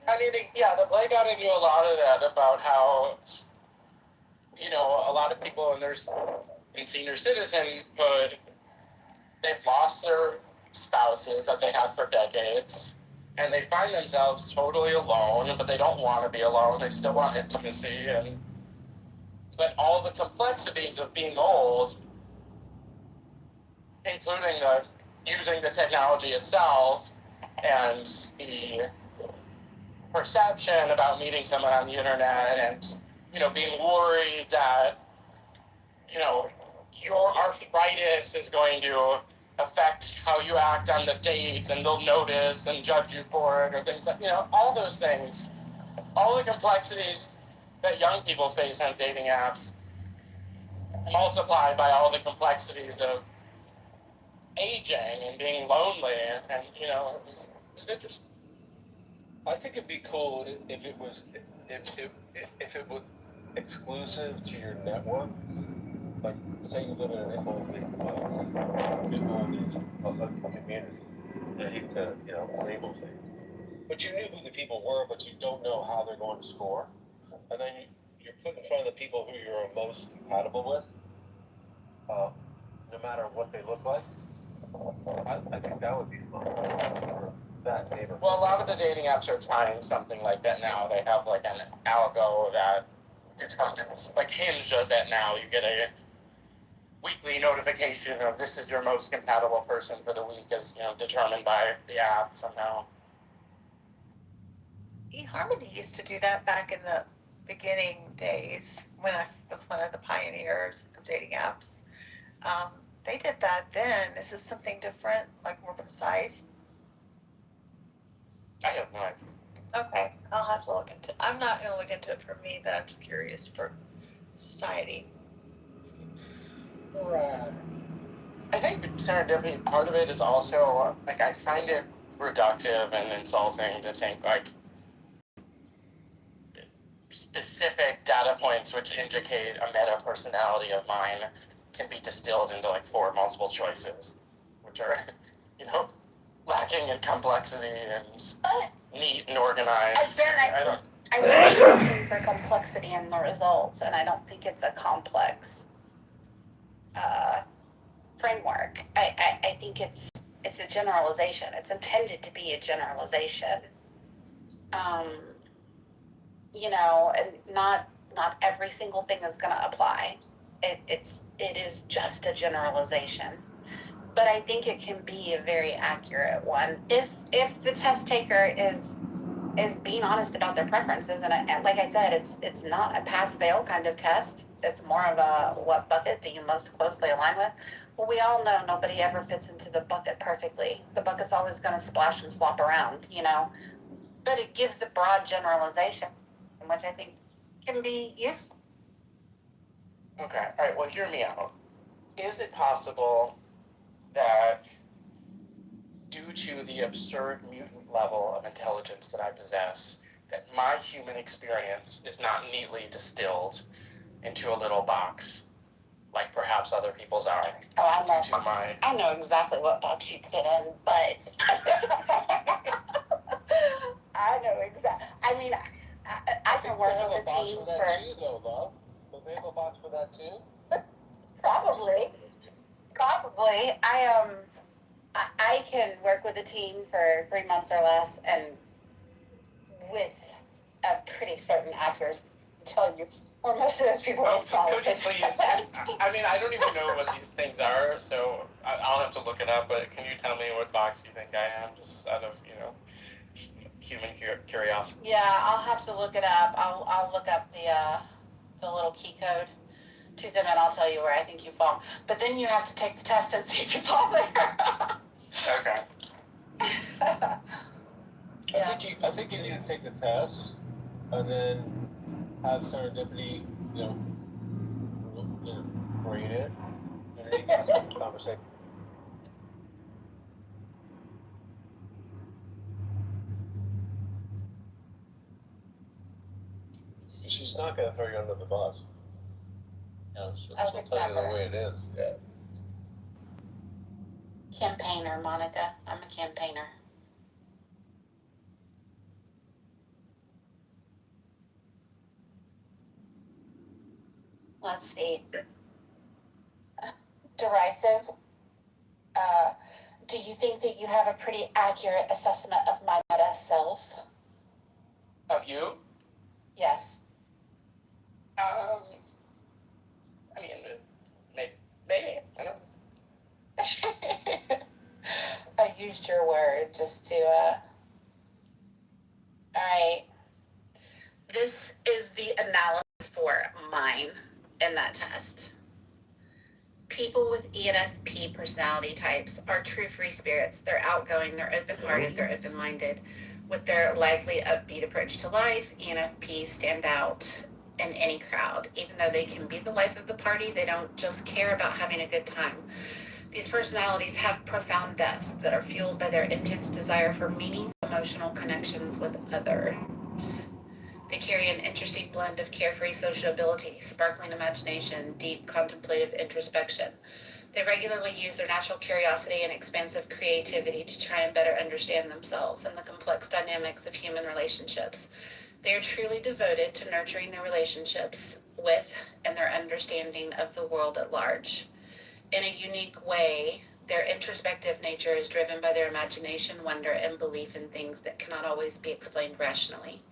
I mean, the play got into a lot of that about how, a lot of people in senior citizenhood, they've lost their spouses that they had for decades, and they find themselves totally alone, but they don't want to be alone. They still want intimacy, but all the complexities of being old, including using the technology itself and the perception about meeting someone on the internet and, being worried that, your arthritis is going to affect how you act on the date and they'll notice and judge you for it or things like, all those things, all the complexities that young people face on dating apps multiplied by all the complexities of aging and being lonely and it was interesting. I think it'd be cool if it was exclusive to your network. Like, say you live in an old-age community. I hate to, label things. But you knew who the people were, but you don't know how they're going to score. And then you're put in front of the people who you're most compatible with, no matter what they look like. I think that would be fun for that neighborhood. Well, a lot of the dating apps are trying something like that now. They have like an algo that determines, like Hinge does that now. You get a weekly notification of this is your most compatible person for the week as determined by the app somehow. eHarmony used to do that back in the beginning days when I was one of the pioneers of dating apps. They did that then. Is this something different, like more precise? I have no idea. Okay, I'll have to look into it. I'm not going to look into it for me, but I'm just curious for society. Right. I think serendipity, part of it is also, like, I find it reductive and insulting to think, like, specific data points which indicate a meta personality of mine can be distilled into, like, 4 multiple choices, which are, lacking in complexity and neat and organized. Again, I think we're looking for complexity in the results, and I don't think it's a complex framework. I think it's a generalization. It's intended to be a generalization. And not every single thing is going to apply. It is just a generalization. But I think it can be a very accurate one if the test taker is being honest about their preferences. And like I said, it's not a pass-fail kind of test. It's more of a what bucket do you most closely align with. Well, we all know nobody ever fits into the bucket perfectly. The bucket's always going to splash and slop around, But it gives a broad generalization, which I think can be useful. Okay, all right, well, hear me out. is it possible that due to the absurd mutant level of intelligence that I possess, that my human experience is not neatly distilled into a little box, like perhaps other people's are? Oh, Due to I know exactly what box you'd fit in, but I know exactly. I mean, I can work with a team for too, though, love. Don't they have a box for that too? probably. I can work with a team for 3 months or less, and with a pretty certain accuracy, tell you, or most of those people Well, would follow could you it. please? I mean, I don't even know what these things are, so I'll have to look it up. But can you tell me what box you think I am, just out of human curiosity? Yeah, I'll have to look it up. I'll look up the little key code to them, and I'll tell you where I think you fall. But then you have to take the test and see if you fall there. Okay. I think you need to take the test and then have serendipity, grade it, and then you can have a conversation. She's not going to throw you under the bus. She'll tell you the way it is. Yeah. Campaigner, Monica. I'm a campaigner. Let's see. Derisive. Do you think that you have a pretty accurate assessment of my meta self? Of you? Yes. I mean, maybe. I don't know. I used your word just to, Alright. This is the analysis for mine in that test. People with ENFP personality types are true free spirits. They're outgoing, they're open-hearted, they're open-minded. With their lively, upbeat approach to life, ENFPs stand out in any crowd. Even though they can be the life of the party, they don't just care about having a good time. These personalities have profound depths that are fueled by their intense desire for meaningful emotional connections with others. They carry an interesting blend of carefree sociability, sparkling imagination, deep contemplative introspection. They regularly use their natural curiosity and expansive creativity to try and better understand themselves and the complex dynamics of human relationships. They are truly devoted to nurturing their relationships with and their understanding of the world at large. In a unique way, their introspective nature is driven by their imagination, wonder, and belief in things that cannot always be explained rationally.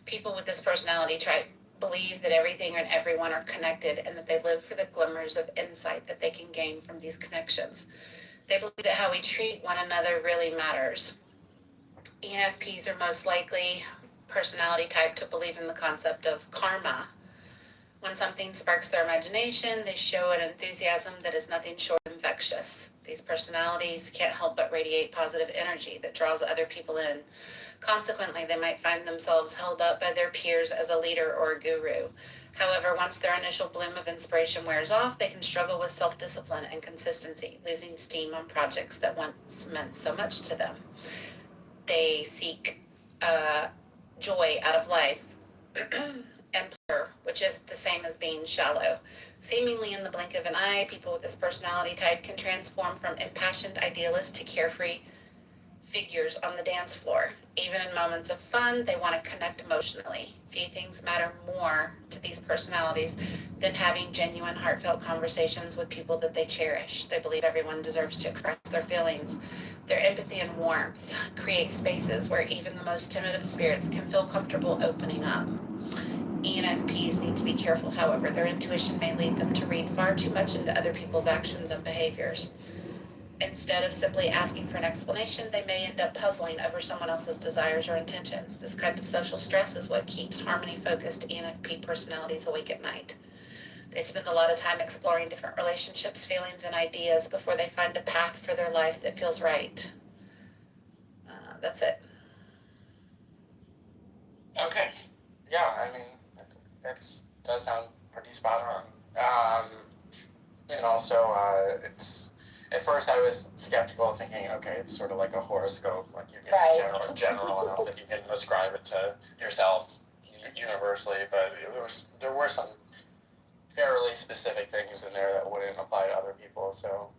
People with this personality type believe that everything and everyone are connected and that they live for the glimmers of insight that they can gain from these connections. They believe that how we treat one another really matters. ENFPs are most likely personality type to believe in the concept of karma. When something sparks their imagination, they show an enthusiasm that is nothing short of infectious. These personalities can't help but radiate positive energy that draws other people in. Consequently, they might find themselves held up by their peers as a leader or a guru. However, once their initial bloom of inspiration wears off, they can struggle with self-discipline and consistency, losing steam on projects that once meant so much to them. They seek joy out of life and pleasure, which is the same as being shallow. Seemingly in the blink of an eye, people with this personality type can transform from impassioned idealists to carefree figures on the dance floor. Even in moments of fun, they want to connect emotionally. Few things matter more to these personalities than having genuine, heartfelt conversations with people that they cherish. They believe everyone deserves to express their feelings. Their empathy and warmth create spaces where even the most timid of spirits can feel comfortable opening up. ENFPs need to be careful, however. Their intuition may lead them to read far too much into other people's actions and behaviors. Instead of simply asking for an explanation, they may end up puzzling over someone else's desires or intentions. This kind of social stress is what keeps harmony-focused ENFP personalities awake at night. They spend a lot of time exploring different relationships, feelings, and ideas before they find a path for their life that feels right. That's it. Okay. Yeah, I mean, that does sound pretty spot on. And also, it's at first I was skeptical, thinking, okay, it's sort of like a horoscope, like you get Right. general enough that you can ascribe it to yourself universally. But there were some fairly specific things in there that wouldn't apply to other people. So,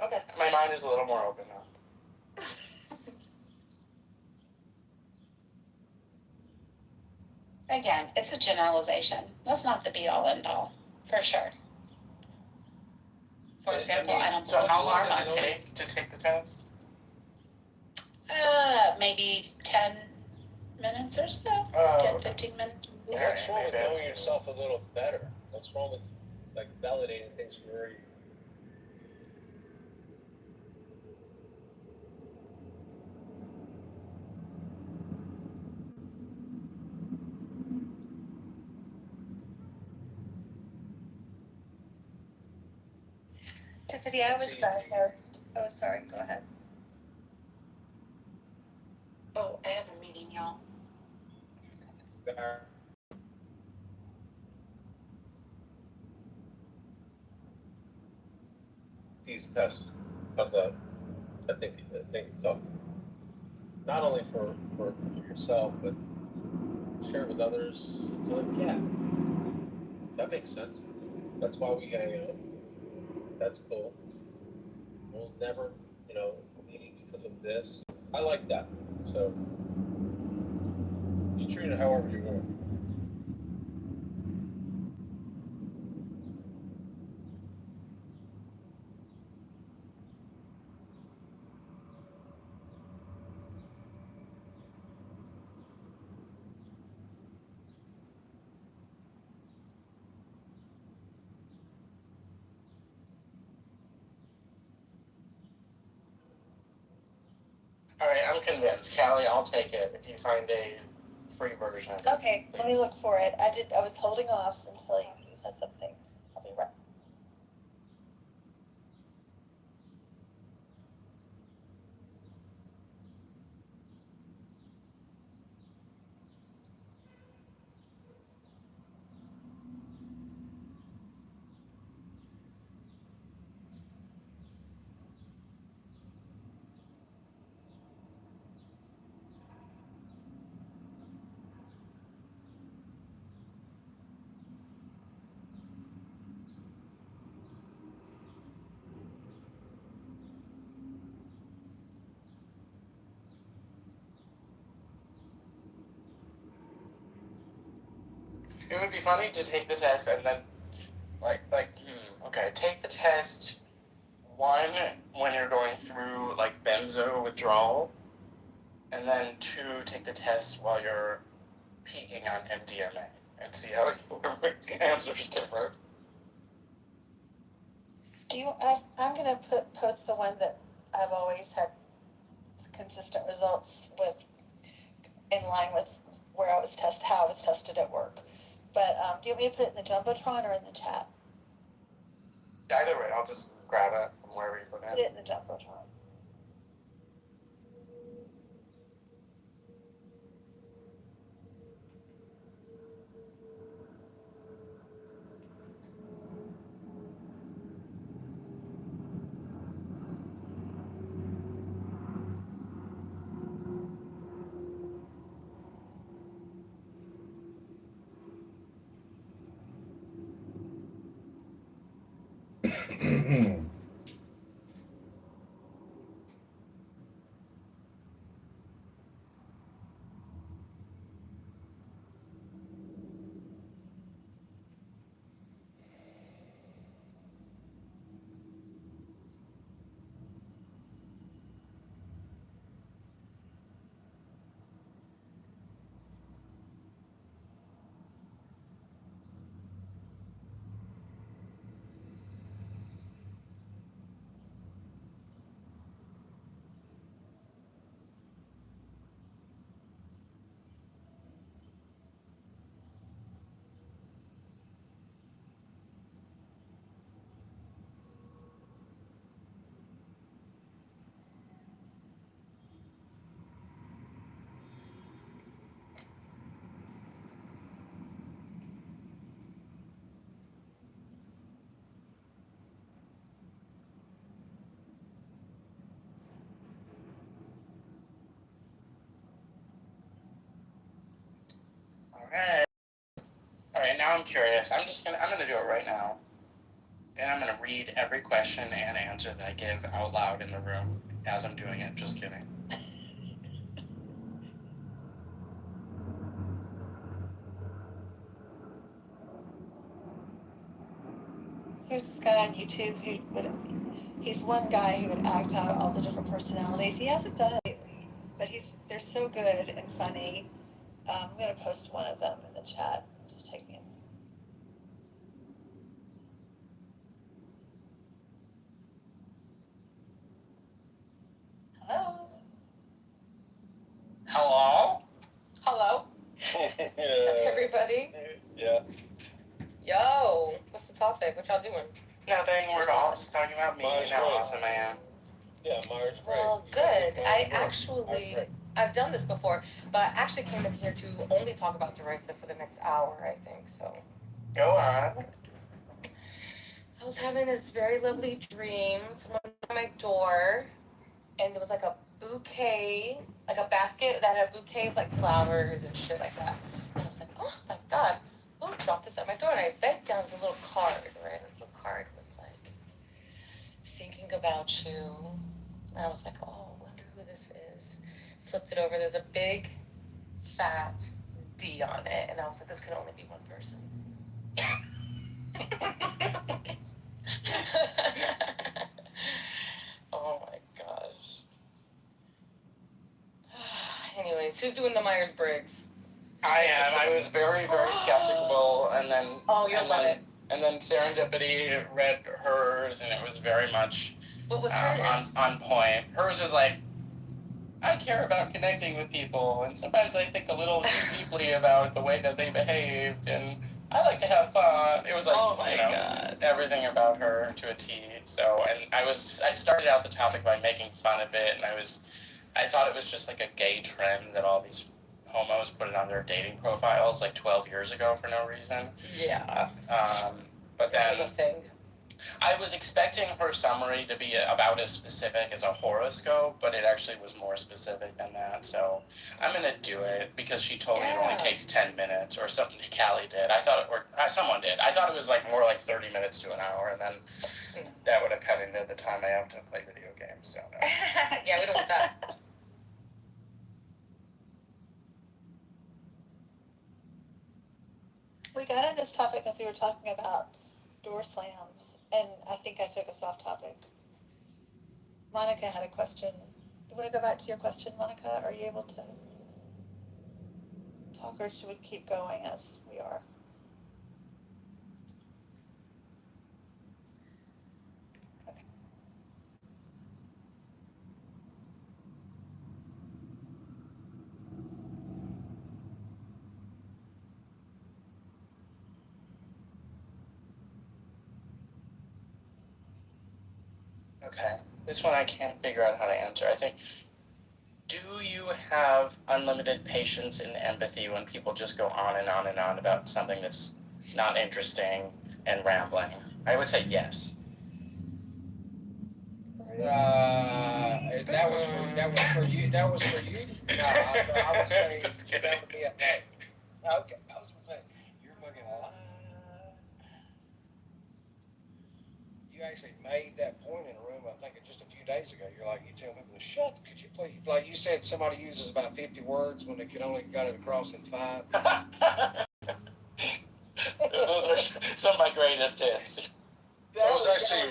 okay, my mind is a little more open now. Again, it's a generalization. That's not the be all end all, for sure. For example, I don't So believe how long karma. does it take to take the test? Maybe 10 minutes or so. 10, 15 minutes. What's wrong with knowing yourself a little better? What's wrong with like validating things for you? Tiffany, I was diagnosed. Oh, sorry. Go ahead. Oh, I have a meeting, y'all. These tests, how's that? I think it's tough. Not only for yourself, but share it with others. So like, yeah, that makes sense. That's why we hang out. That's cool. We'll never, meet because of this. I like that. So you treat it however you want. All right, I'm convinced. Callie, I'll take it if you find a free version. Okay, let me look for it. I was holding off until you said something. I'll be right. It would be funny to take the test and then, okay, take the test, one, when you're going through, like, benzo withdrawal, and then two, take the test while you're peaking on MDMA, and see how your answers differ. I'm gonna post the one that I've always had consistent results with, in line with where I was how I was tested at work. But do you want me to put it in the jumbotron or in the chat? Either way, I'll just grab it from wherever you put it. Put it in the jumbotron. Alright. Alright, now I'm curious. I'm gonna do it right now. And I'm gonna read every question and answer that I give out loud in the room as I'm doing it. Just kidding. There's this guy on YouTube he's one guy who would act out all the different personalities. He hasn't done it lately, but they're so good and funny. I'm gonna post one of them in the chat. Just take me a minute. Hello? Hello? Hello? What's up, everybody? Yeah. Yo, what's the topic? What y'all doing? Nothing. We're all just talking about me and how awesome I am. Yeah, Myers, great. Well, good. I've done this before, but I actually came in here to only talk about Derisa for the next hour, I think, so. Go on. I was having this very lovely dream. Someone knocked on my door, and there was like a bouquet, like a basket that had a bouquet of like flowers and shit like that. And I was like, oh my God, who dropped this at my door? And I bent down with a little card, right? This little card was like, thinking about you. And I was like, oh, I wonder who this is. Flipped it over, there's a big, fat D on it. And I was like, this can only be one person. Oh my gosh. Anyways, who's doing the Myers-Briggs? I am. I was very, very skeptical, and then and then Serendipity read hers, and it was very much What was hers? on point. Hers is like, I care about connecting with people, and sometimes I think a little too deeply about the way that they behaved, and I like to have fun. It was like, God, everything about her to a T. So, and I started out the topic by making fun of it, and I thought it was just like a gay trend that all these homos put it on their dating profiles like 12 years ago for no reason. Yeah. But then That was a thing. I was expecting her summary to be about as specific as a horoscope, but it actually was more specific than that. So I'm gonna do it because she told me it only takes 10 minutes, or something. Callie did. Someone did. I thought it was like more like 30 minutes to an hour, and then that would have cut into the time I have to play video games. So no. Yeah, we don't want that. We got on this topic as we were talking about door slams, and I think I took us off topic. Monica had a question. You want to go back to your question, Monica? Are you able to talk, or should we keep going as we are? Okay. This one I can't figure out how to answer. I think, do you have unlimited patience and empathy when people just go on and on and on about something that's not interesting and rambling? I would say yes. That was for you. That was for you. No, I would say Just kidding. that would be a no. Okay, I was gonna say you're fucking lying. You actually made that point in a room, I think, just a few days ago. You're like, you tell people to shut. Could you please? Like you said, somebody uses about 50 words when they could only got it across in 5. Those are some of my greatest hits. That was actually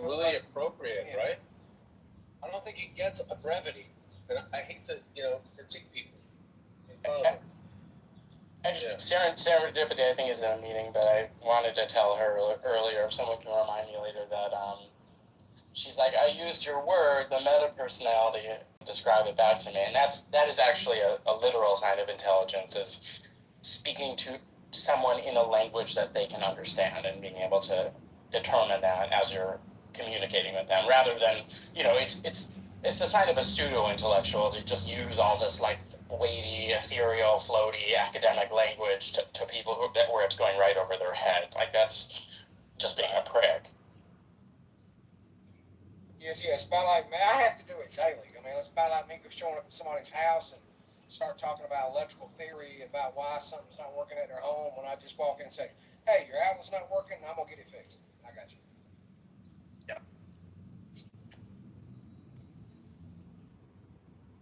really appropriate, right? I don't think he gets a brevity, and I hate to, critique people in front of him. And Serendipity, I think, is in a meeting, but I wanted to tell her earlier, if someone can remind me later, that she's like, I used your word, the meta personality, to describe it back to me. And that is actually a literal sign of intelligence, is speaking to someone in a language that they can understand and being able to determine that as you're communicating with them, rather than, it's a sign of a pseudo-intellectual to just use all this like weighty, ethereal, floaty academic language to people where it's going right over their head. Like, that's just being a prick. Yes, it's about like, man, I have to do it daily. I mean, it's about like me showing up at somebody's house and start talking about electrical theory, about why something's not working at their home, when I just walk in and say, hey, your outlet's not working, I'm gonna get it fixed. I got you.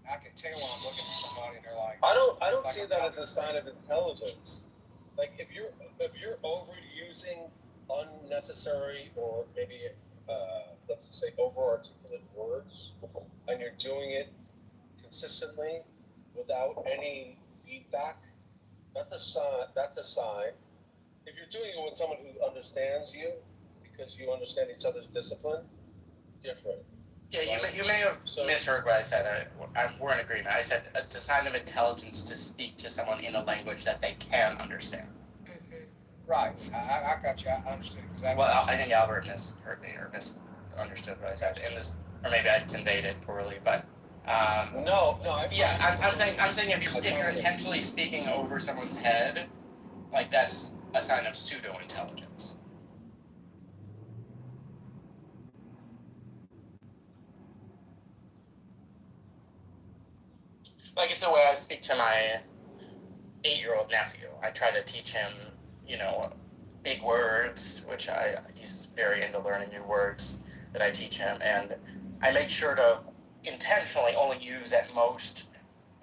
I can tell when I'm looking at somebody and they're like, I don't like see I'm that as talking a sign of intelligence. Like if you're overusing unnecessary or maybe let's just say over-articulate words, and you're doing it consistently without any feedback, that's a sign. If you're doing it with someone who understands you because you understand each other's discipline, different. Yeah, you may have misheard what I said. We're in agreement. I said it's a sign of intelligence to speak to someone in a language that they can understand. right, I got you, I understood exactly. Well, I think Albert misheard me or misunderstood what I said in this, or maybe I conveyed it poorly. But no. I'm saying if you're intentionally speaking over someone's head, like that's a sign of pseudo intelligence. Like it's the way I speak to my 8-year-old nephew. I try to teach him, big words, which he's very into learning new words that I teach him, and I make sure to intentionally only use at most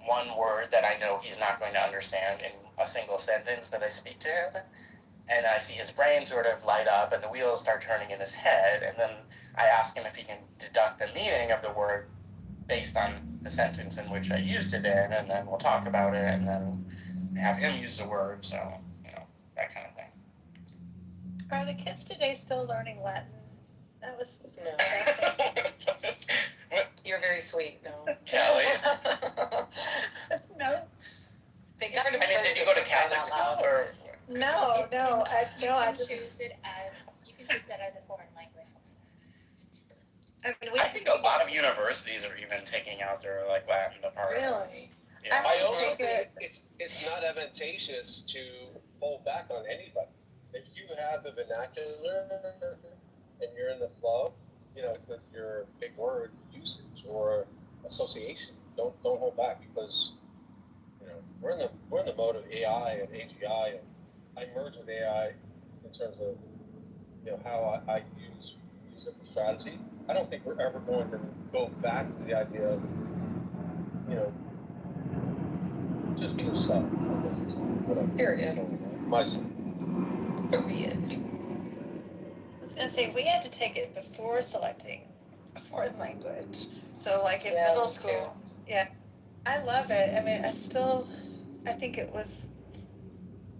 one word that I know he's not going to understand in a single sentence that I speak to him, and I see his brain sort of light up and the wheels start turning in his head, and then I ask him if he can deduct the meaning of the word based on the sentence in which I used it in, and then we'll talk about it, and then have him use the word, so, that kind of thing. Are the kids today still learning Latin? That was You're very sweet. No. Kelly? no. They got did you go to Catholic school, or? No, I just. You can choose that as a foreign language. I think a lot of universities are even taking out their Latin departments. Really? Yeah. I also think it's not advantageous to hold back on anybody. If you have the vernacular and you're in the flow, with your big word usage or association, don't hold back, because we're in the mode of AI and AGI, and I merge with AI in terms of how I use it for strategy. I don't think we're ever going to go back to the idea of just be yourself. Period. Myself. Period. I was gonna say we had to take it before selecting a foreign language. So like in middle school, I love it. I mean, I think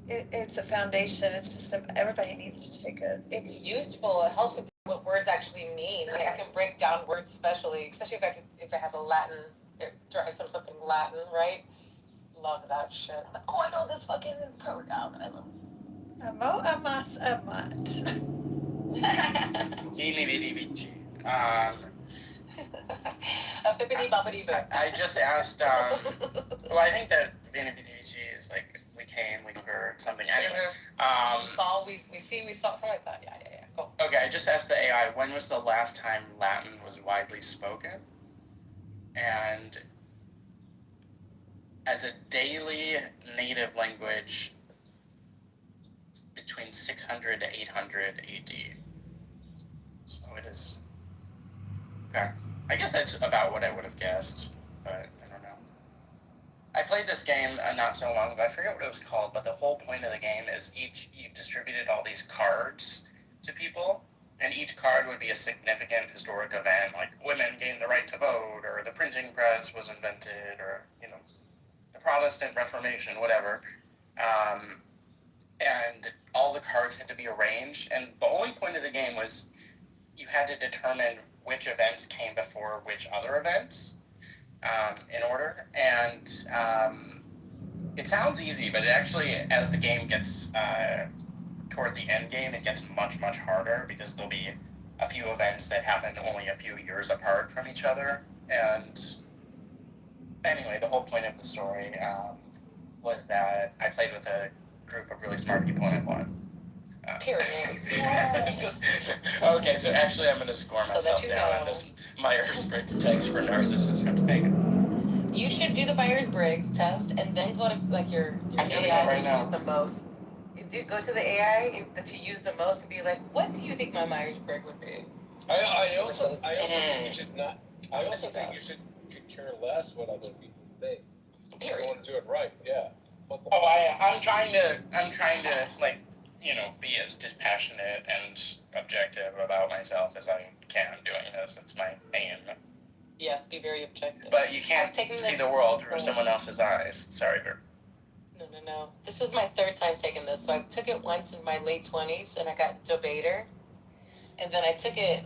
it's a foundation. It's just everybody needs to take it. It's useful. It helps with what words actually mean. Like I can break down words especially if it has a Latin, something Latin, right? Love that shit. Like, oh, I know this fucking pronoun. I love it. Amo, amas, amat. I just asked, well, I think that Vini Vidici is we came, we heard something anyway. We saw something like that. Yeah. Go. Okay, I just asked the AI, when was the last time Latin was widely spoken? And as a daily native language, between 600 to 800 AD. So it is. Okay. I guess that's about what I would have guessed, but I don't know. I played this game not so long ago. I forget what it was called, but the whole point of the game is you distributed all these cards to people, and each card would be a significant historic event, like women gained the right to vote, or the printing press was invented, or, the Protestant Reformation, whatever. And all the cards had to be arranged, and the only point of the game was you had to determine which events came before which other events in order. And it sounds easy, but it actually, as the game gets toward the end game, it gets much, much harder, because there'll be a few events that happen only a few years apart from each other. And anyway, the whole point of the story was that I played with a group of really smart people and I won. Period. Okay, so actually I'm going to score myself down on this Myers-Briggs text for narcissism thing. You should do the Myers-Briggs test and then go to like your I'm doing AI it right that you use the most. You do go to the AI that you use the most and be like, what do you think my Myers-Briggs would be? I See what also those- think you should not. I also think you should could care less what other people think. You Period. want to do it right, yeah. What the Oh, I'm trying to like, you know, be as dispassionate and objective about myself as I can doing this. It's my aim. Yes, be very objective. But you can't I've taken see this- the world through someone else's eyes. Sorry, Bert. No. This is my third time taking this. So I took it once in my late 20s and I got debater. And then I took it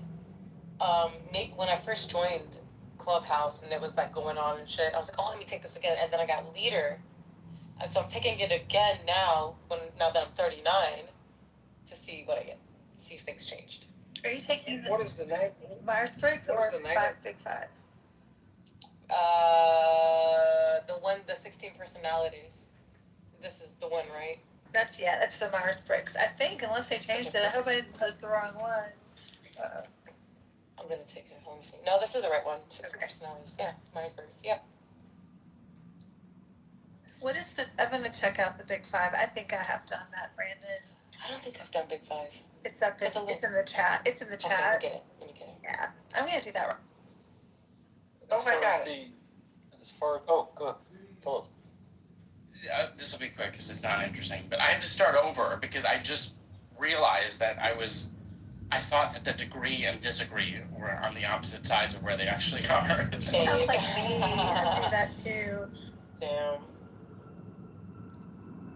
maybe when I first joined Clubhouse and it was like going on and shit. I was like, oh, let me take this again. And then I got leader. So I'm taking it again now that I'm 39 to see what I get. See if things changed. Are you taking What is the name? Myers-Briggs What or is the name? Big Five? The 16 personalities. This is the one, right? That's the Myers-Briggs. I think, unless they changed it. I hope I didn't post the wrong one. I'm gonna take it. Let me see. No, this is the right one. 16 Okay. personalities. Yeah, Myers-Briggs. Yep. What is I'm gonna check out the Big Five. I think I have done that, Brandon. I don't think I've done Big Five. It's up. Put the It's in the chat. It's in the Okay, chat. let me get it. Yeah, I'm gonna do that one. Oh my God. Oh, good. Tell us. This will be quick because it's not interesting. But I have to start over because I just realized that I thought that the degree and disagree were on the opposite sides of where they actually are. Same. Sounds like me. I do that too. Damn.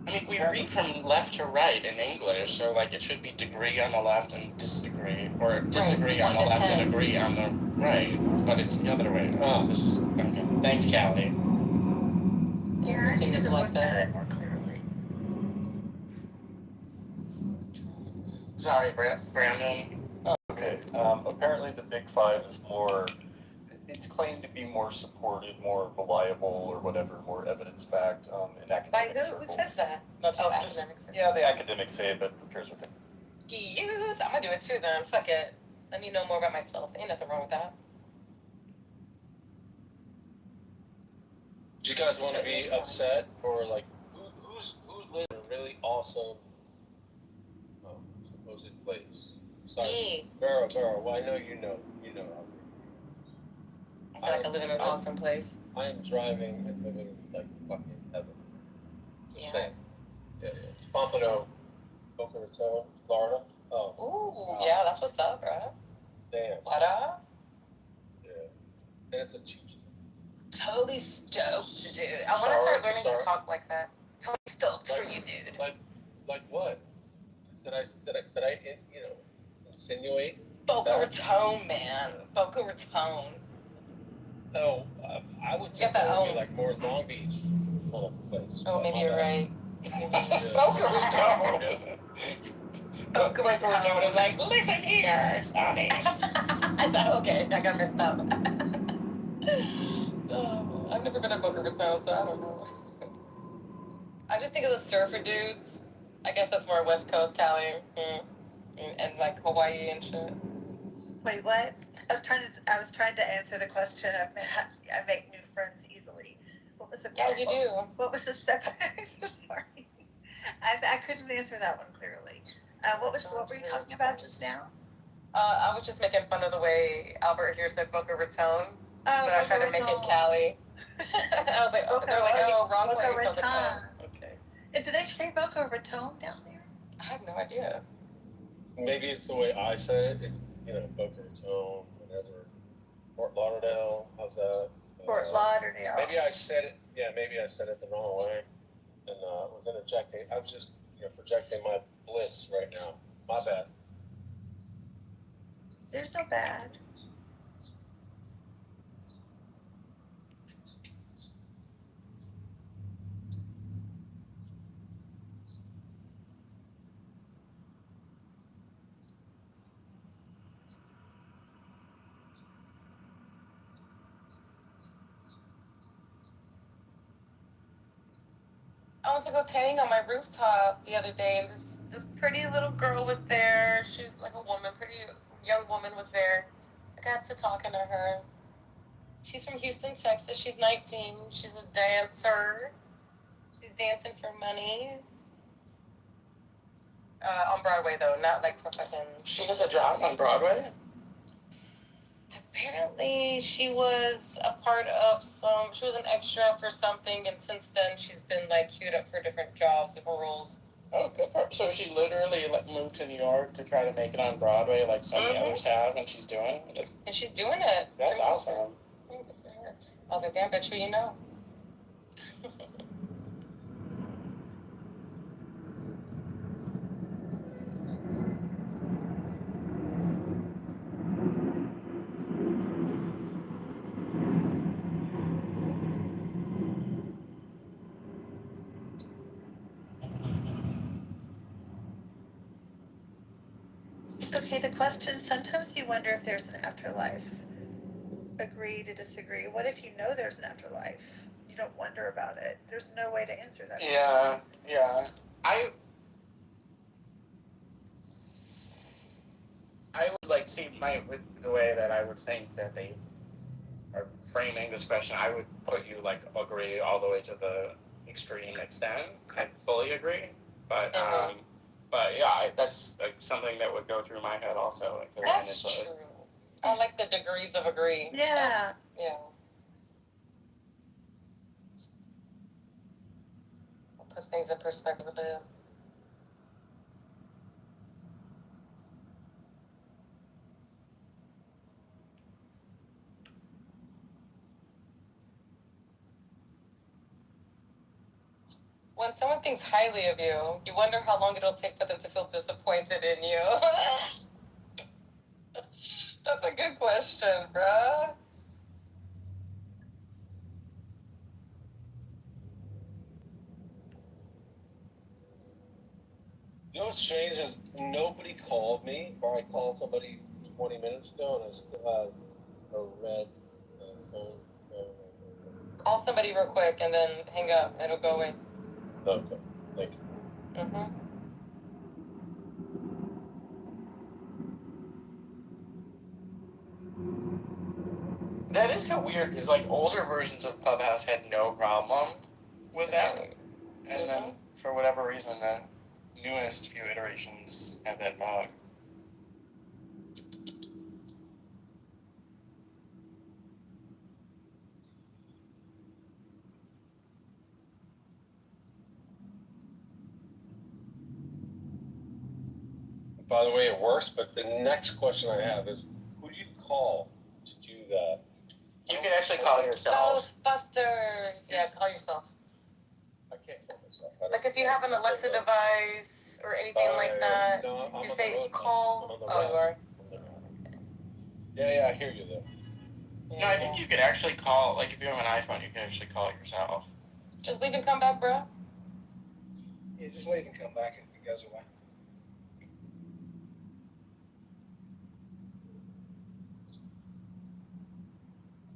I mean, we read from left to right in English, so like it should be degree on the left and disagree, or disagree on the 1 to left 10. and agree on the right. But it's the other way. Oh, this is okay. Thanks, Callie. Yeah, I need Things to like look that. at it more clearly. Sorry, Brandon. Okay, apparently the Big Five is more, it's claimed to be more supported, more reliable, or whatever, more evidence-backed in By academic who? circles. Who says that? That's Oh, just- academics. Yeah, the academics say it, but who cares what they... Cute. I'm gonna do it too then. Fuck it. Let me know more about myself. Ain't nothing wrong with that. Do you guys want to be upset or like who's lived in a really awesome supposed place? Sorry. Me. Vera, well, I know you know. I feel like I live in an awesome place. I am driving and living like fucking heaven. Just Yeah. saying. Yeah. Pompano, Boca Raton, Florida. Oh. Ooh, yeah, that's what's up, right? Damn. What up? Yeah. And it's a cheap. Totally stoked, dude. I want to start learning to talk like that. Totally stoked for you, dude. Like what? Did I insinuate? Boca Raton, man. Boca Raton. No, I would You got think that it would be home. like more Long Beach kind of place. Oh, But maybe my you're bad. right. Yeah. Boca Raton. Boca Raton is like, listen here, Sonny. I thought, okay, I got messed up. Oh, I've never been to Boca Raton, so I don't know. I just think of the surfer dudes. I guess that's more West Coast Cali, and like Hawaii and shit. Wait, what? I was trying to answer the question of I make new friends easily. What was the Yeah, you do. What was the second? Sorry, I couldn't answer that one clearly. What were you talking about just now? I was just making fun of the way Albert here said Boca Raton, Oh, but I tried to make it Cali. I was like, oh, they're like, oh, wrong Boca place. I was like, Raton. oh, okay. Do they say Boca Raton down there? I have no idea. Maybe it's the way I say it. It's Boca Raton, whatever. Fort Lauderdale. How's that? Fort Lauderdale. Maybe I said it. Yeah, maybe I said it the wrong way, and was interjecting. I was just projecting my bliss right now. My bad. There's no bad. I went to go tanning on my rooftop the other day, and this pretty little girl was there. She was like a woman, pretty young woman was there. I got to talking to her. She's from Houston, Texas. She's 19. She's a dancer. She's dancing for money. On Broadway, though, not like for fucking. She has a job on Broadway? Apparently, she was a part of some. She was an extra for something, and since then, she's been like queued up for different jobs, different roles. Oh, good for her. So she literally like moved to New York to try to make it on Broadway, like so many others have, and she's doing it. And she's doing it. That's awesome. I was like, damn, bet you know. Okay, the question, sometimes you wonder if there's an afterlife. Agree to disagree. What if you know there's an afterlife? You don't wonder about it. There's no way to answer that. Yeah. I would like see with the way that I would think that they are framing this question. I would put you like agree all the way to the extreme extent. I fully agree, but yeah, that's like something that would go through my head also. Like, that's true. I like the degrees of agree. Yeah. Yeah. It puts things in perspective a bit. When someone thinks highly of you, you wonder how long it'll take for them to feel disappointed in you. That's a good question, bruh. You know what's strange is nobody called me, or I called somebody 20 minutes ago, and I still have a red phone. Call somebody real quick and then hang up. It'll go away. Okay, thank you. Mm-hmm. That is so weird because like older versions of Clubhouse had no problem with that, and then for whatever reason the newest few iterations have that bug. By the way, it works, but the next question I have is, who do you call to do that? You can actually call yourself. Ghostbusters! Yeah, call yourself. I can't call myself. Like if you have an Alexa device or anything like that, no, you say call. Oh, you are? Yeah, I hear you there. No, I think you could actually call, like if you have an iPhone, you can actually call it yourself. Just leave and come back, bro. Yeah, just leave and come back if it goes away.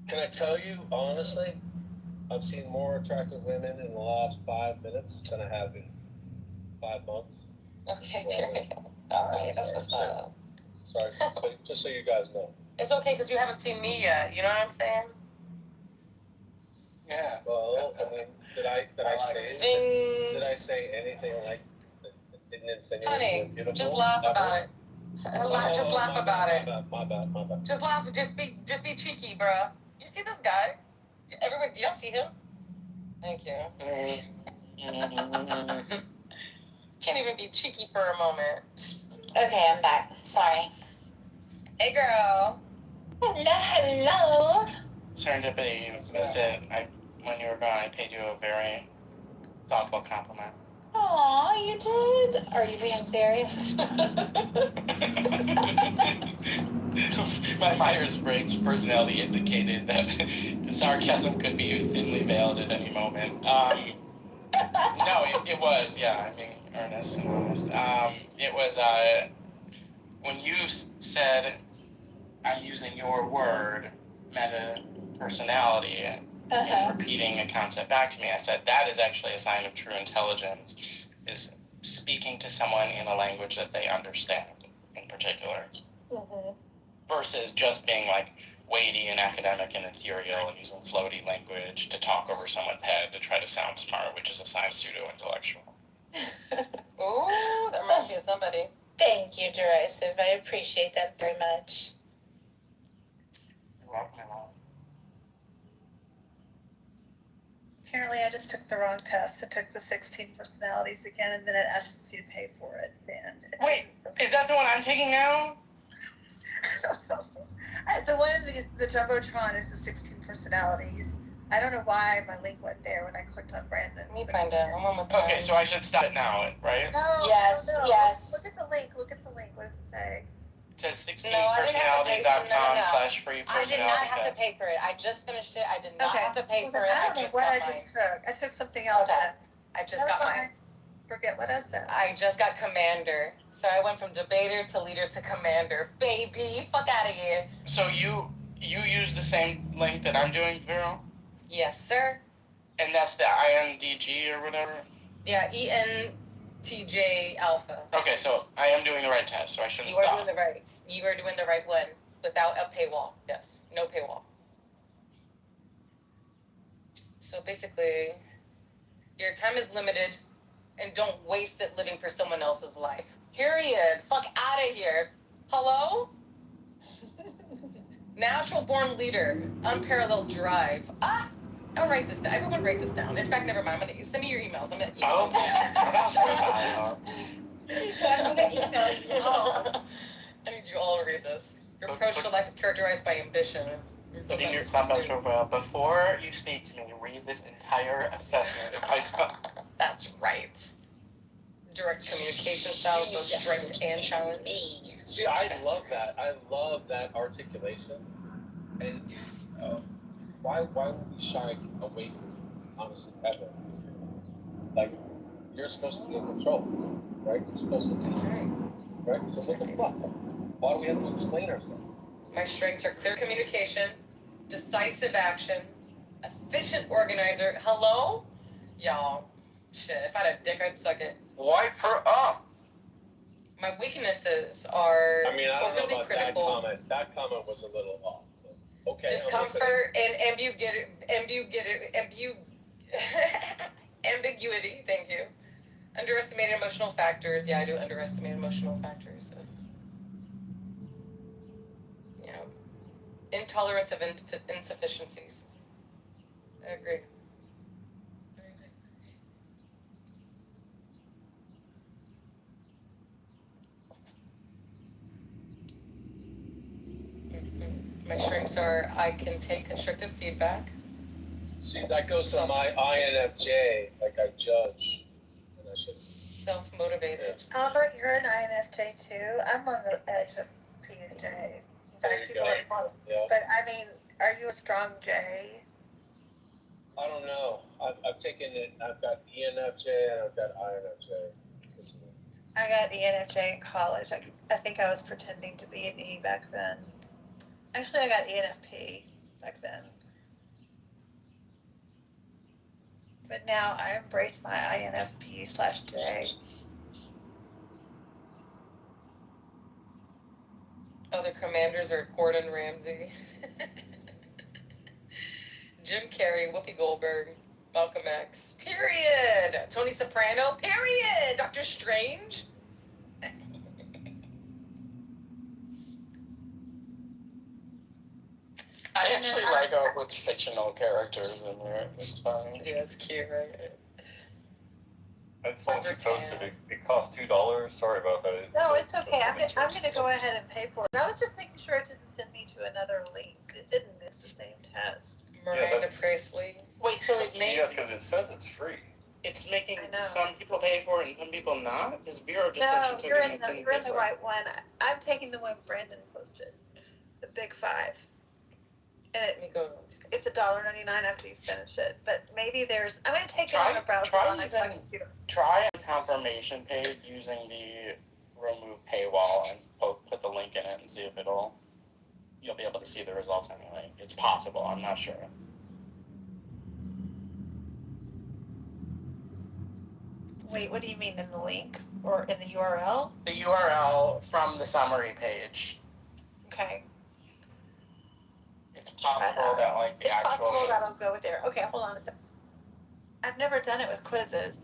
Can I tell you, honestly, I've seen more attractive women in the last 5 minutes than I have in 5 months. Okay, period. All right, that's what's up. Sorry, just so you guys know. It's okay because you haven't seen me yet. You know what I'm saying? Yeah. Well, I mean, did I say anything like that didn't insinuate? Honey, just laugh about it. Just laugh about it. My bad. Just laugh. Just be cheeky, bruh. You see this guy? Everybody, do y'all see him? Thank you. Can't even be cheeky for a moment. Okay, I'm back. Sorry. Hey, girl. Hello. Serendipity, that's it. When you were gone, I paid you a very thoughtful compliment. Aw, you did? Are you being serious? My Myers-Briggs personality indicated that sarcasm could be thinly veiled at any moment. No, it was, yeah, I mean, earnest and honest. It was, when you said, I'm using your word, meta personality, and repeating a concept back to me, I said, that is actually a sign of true intelligence, is speaking to someone in a language that they understand, in particular. Versus just being like, weighty and academic and ethereal and using floaty language to talk over someone's head to try to sound smart, which is a sign of pseudo-intellectual. Ooh, that reminds me of somebody. Thank you, Derisive. I appreciate that very much. You're welcome. Apparently, I just took the wrong test. I took the 16 personalities again, and then it asks you to pay for it at the end. Wait, is that the one I'm taking now? The one in the Jumbotron is the 16 personalities. I don't know why my link went there when I clicked on Brandon. Let me find out. I'm almost done. Okay, so I should stop it now, right? No, Yes, no. yes. Look at the link. Look at the link. What does it say? It says 16personalities.com No, I didn't have to pay for it. No. /free I did not have to test. pay for it. I just finished it. I did not Okay. have to pay Well, for then it. I don't know what I just took. I took something else. Okay. Then. I just got mine. Forget what I said. I just got commander. So I went from debater to leader to commander. Baby, fuck out of here. So you use the same link that I'm doing, Vero? Yes, sir. And that's the INDG or whatever? Yeah, ENTJ alpha. Okay, so I am doing the right test, so I shouldn't You are stop. doing the right. You are doing the right one without a paywall. Yes, no paywall. So basically, your time is limited, and don't waste it living for someone else's life. Period. Fuck out of here. Hello? Natural born leader, unparalleled drive. I'll write this down. Everyone write this down. In fact, never mind. Send me your emails. I'm gonna email She said, I'm going to email you. I need you all to read this. Your approach to life is characterized by ambition. Put in your clubhouse profile. Before you speak to me, read this entire assessment of myself. That's right. Direct communication style, both strength and challenge. See, I love that. I love that articulation. And why would we shy away from it, honestly, ever? Like, you're supposed to be in control, right? You're supposed to be. That's right. Right? So what the fuck? Why do we have to explain ourselves? My strengths are clear communication, decisive action, efficient organizer. Hello? Y'all, shit, if I had a dick, I'd suck it. Wipe her up. My weaknesses are I mean, I don't know overly about critical. that comment. That comment was a little off. But okay. Discomfort and ambiguity. Thank you. Underestimated emotional factors. Yeah, I do underestimate emotional factors. You know, intolerance of insufficiencies. I agree. My strengths are I can take constructive feedback. See, that goes to my INFJ, like I judge. And I should. Self-motivated. Albert, you're an INFJ too. I'm on the edge of PJ. In fact, people are close. Yeah. But I mean, are you a strong J? I don't know. I've taken it. I've got ENFJ and I've got INFJ. I got ENFJ in college. I think I was pretending to be an E back then. Actually, I got ENFP back then. But now I embrace my INFP/J. Other commanders are Gordon Ramsay, Jim Carrey, Whoopi Goldberg, Malcolm X. Period. Tony Soprano. Period. Doctor Strange. I actually like it with fictional characters in there. It's fun. Yeah, it's cute, right? I saw what you posted. It cost $2. Sorry about that. No, it's okay. I'm going to go ahead and pay for it. I was just making sure it didn't send me to another link. It didn't miss the same test. Miranda Priestley. Wait, so it's making Yes, because it says it's free. it's making I know. some people pay for it and some people not? Because Vero just said No, she took you're it in and the didn't you're in pay the for it. right one. I'm taking the one Brandon posted, the Big Five, and Let me go. it's $1.99 after you finish it. But maybe there's. I'm going to take it Try- on the browser try on my using- computer. Try a confirmation page using the remove paywall and put the link in it and see if you'll be able to see the results anyway. It's possible, I'm not sure. Wait, what do you mean in the link or in the URL? The URL from the summary page. Okay. possible that like the It's actual. possible that I'll go there. Okay, hold on a second. I've never done it with quizzes.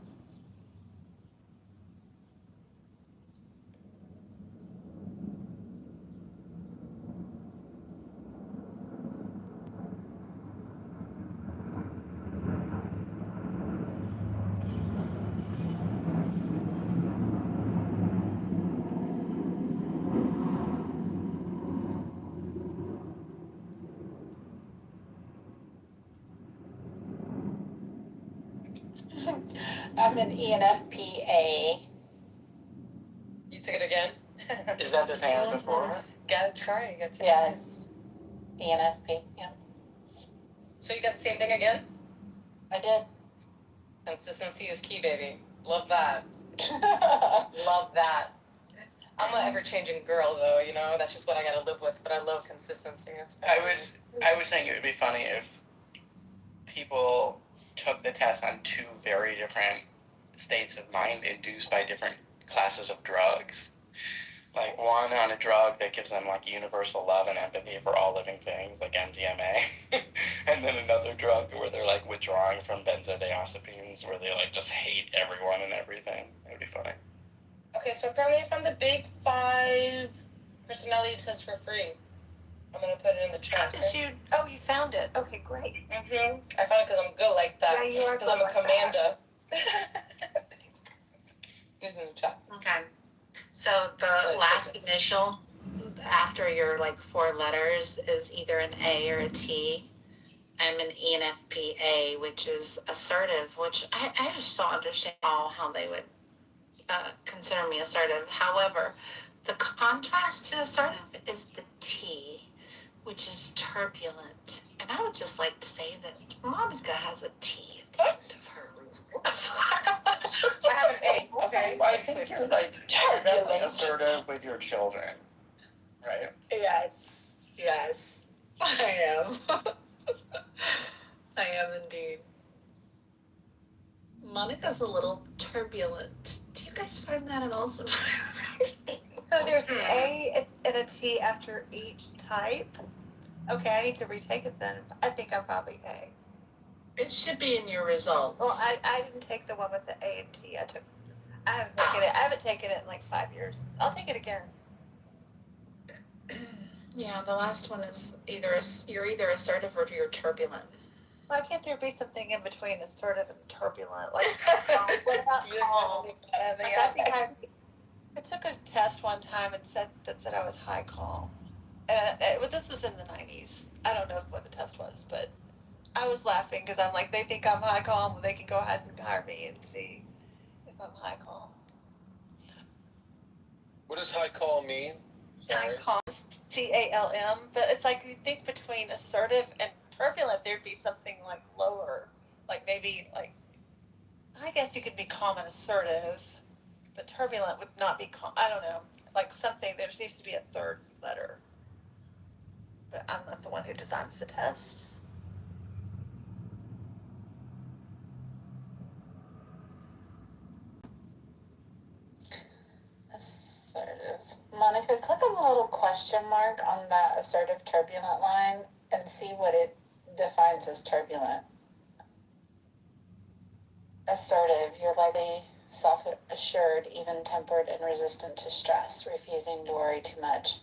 I'm an ENFPA. You took it again? Is that the same as before? Gotta try. You gotta try. Yes. ENFP, yeah. So you got the same thing again? I did. Consistency is key, baby. Love that. Love that. I'm an ever-changing girl, though. You know, that's just what I gotta live with. But I love consistency. I was thinking it would be funny if people took the test on two very different states of mind induced by different classes of drugs. Like one on a drug that gives them like universal love and empathy for all living things, like MDMA, and then another drug where they're like withdrawing from benzodiazepines, where they like just hate everyone and everything. It would be funny. Okay, so apparently I found the big 5 personality test for free. I'm gonna put it in the chat. You found it. Okay, great. I found it because I'm good like that. Yeah, you are because I'm a good like commander. Here's in the chat. Okay. So the last initial after your like 4 letters is either an A or a T. I'm an ENFPA, which is assertive, which I just don't understand how they would consider me assertive. However, the contrast to assertive is the T, which is turbulent. And I would just like to say that Monica has a T at the end of her results. I have an A, okay? I think you're like definitely assertive with your children, right? Yes, I am. I am indeed. Monica's a little turbulent. Do you guys find that at all surprising? So there's an A and a T after each type. Okay, I need to retake it then. I think I'm probably A. It should be in your results. Well, I didn't take the one with the A and T. I haven't taken it. I haven't taken it in like 5 years. I'll take it again. Yeah, the last one is you're either assertive or you're turbulent. Why can't there be something in between assertive and turbulent? Like, what about calm? Like, I think I took a test one time and said I was high calm. This was in the 90s. I don't know what the test was, but I was laughing because I'm like, they think I'm high calm, well, they can go ahead and hire me and see if I'm high calm. What does high call mean? High calm, CALM, but it's like you think between assertive and turbulent, there'd be something like lower, like maybe like, I guess you could be calm and assertive, but turbulent would not be calm. I don't know, like something, there needs to be a third letter. But I'm not the one who designs the tests. Assertive. Monica, click on the little question mark on that assertive turbulent line and see what it defines as turbulent. Assertive, you're likely self-assured, even-tempered, and resistant to stress, refusing to worry too much.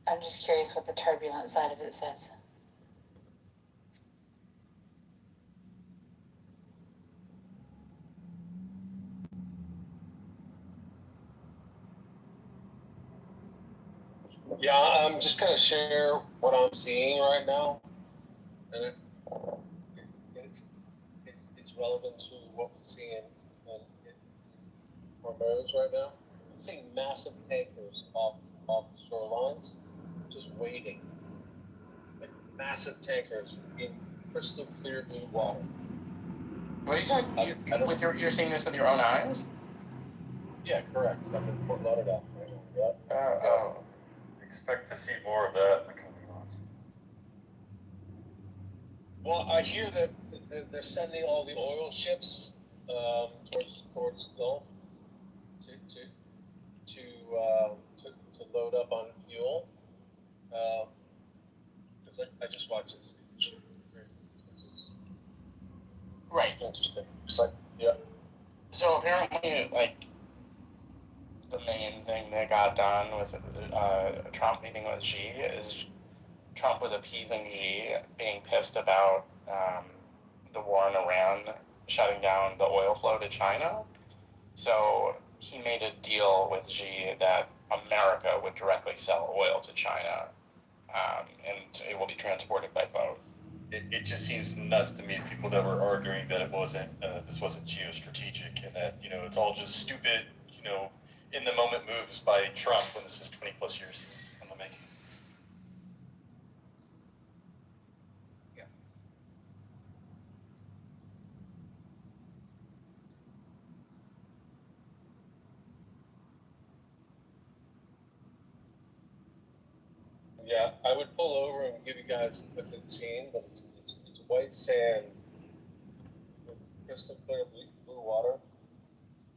I'm just curious what the turbulent side of it says. Yeah, I'm just gonna share what I'm seeing right now, and it's relevant to what we see in hormones right now. I'm seeing massive tankers off the shorelines, just waiting, like massive tankers in crystal clear blue water. What you said? You're seeing this with your own eyes? Yeah, correct. I'm in Fort Lauderdale right now. Yeah. Expect to see more of that in the coming months. Well, I hear that they're sending all the oil ships towards the Gulf to load up on fuel. Because I just watched this. Right. Interesting. But yeah. So apparently, like, the main thing that got done with Trump meeting with Xi is Trump was appeasing Xi, being pissed about the war in Iran shutting down the oil flow to China. So he made a deal with Xi that America would directly sell oil to China, and it will be transported by boat. It just seems nuts to me, people that were arguing that it wasn't, this wasn't geostrategic, and that, it's all just stupid, in the moment moves by Trump when this is 20 plus years in the making. Yeah, I would pull over and give you guys a quick scene, but it's white sand with crystal clear blue water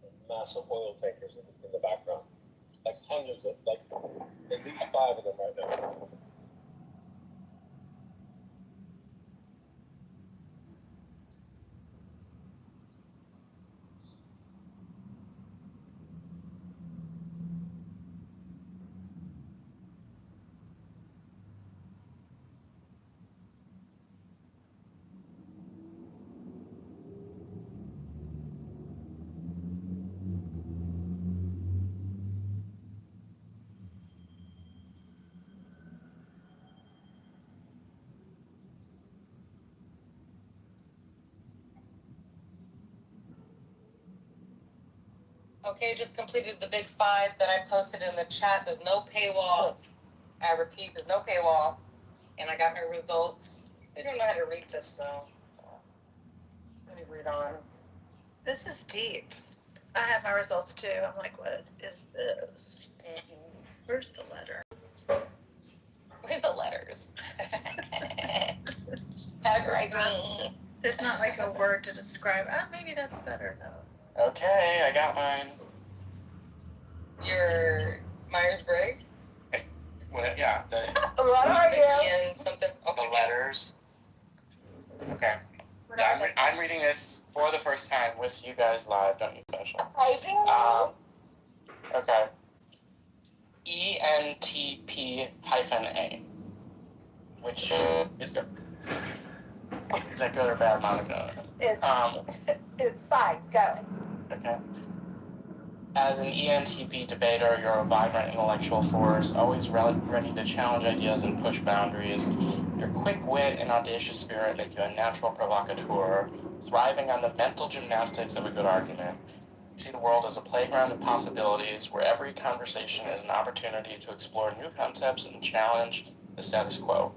and massive oil tankers in the background. Like hundreds of, like at least 5 of them right now. Okay, just completed the big 5 that I posted in the chat. There's no paywall. I repeat, there's no paywall. And I got my results. They don't know how to read this though. Let me read on. This is deep. I have my results too. I'm like, what is this? Where's the letter? Where's the letters? Categorize me. There's not like a word to describe. Maybe that's better though. Okay, I got mine. Your Myers-Briggs? Yeah, What are you? And something. The letters. Okay. Yeah, I'm reading this for the first time with you guys live, don't you, special? I do. Okay. ENTP-A, which is that good or bad, Monica? It's fine. Go. Okay. As an ENTP debater, you're a vibrant intellectual force, always ready to challenge ideas and push boundaries. Your quick wit and audacious spirit make you a natural provocateur, thriving on the mental gymnastics of a good argument. You see the world as a playground of possibilities where every conversation is an opportunity to explore new concepts and challenge the status quo.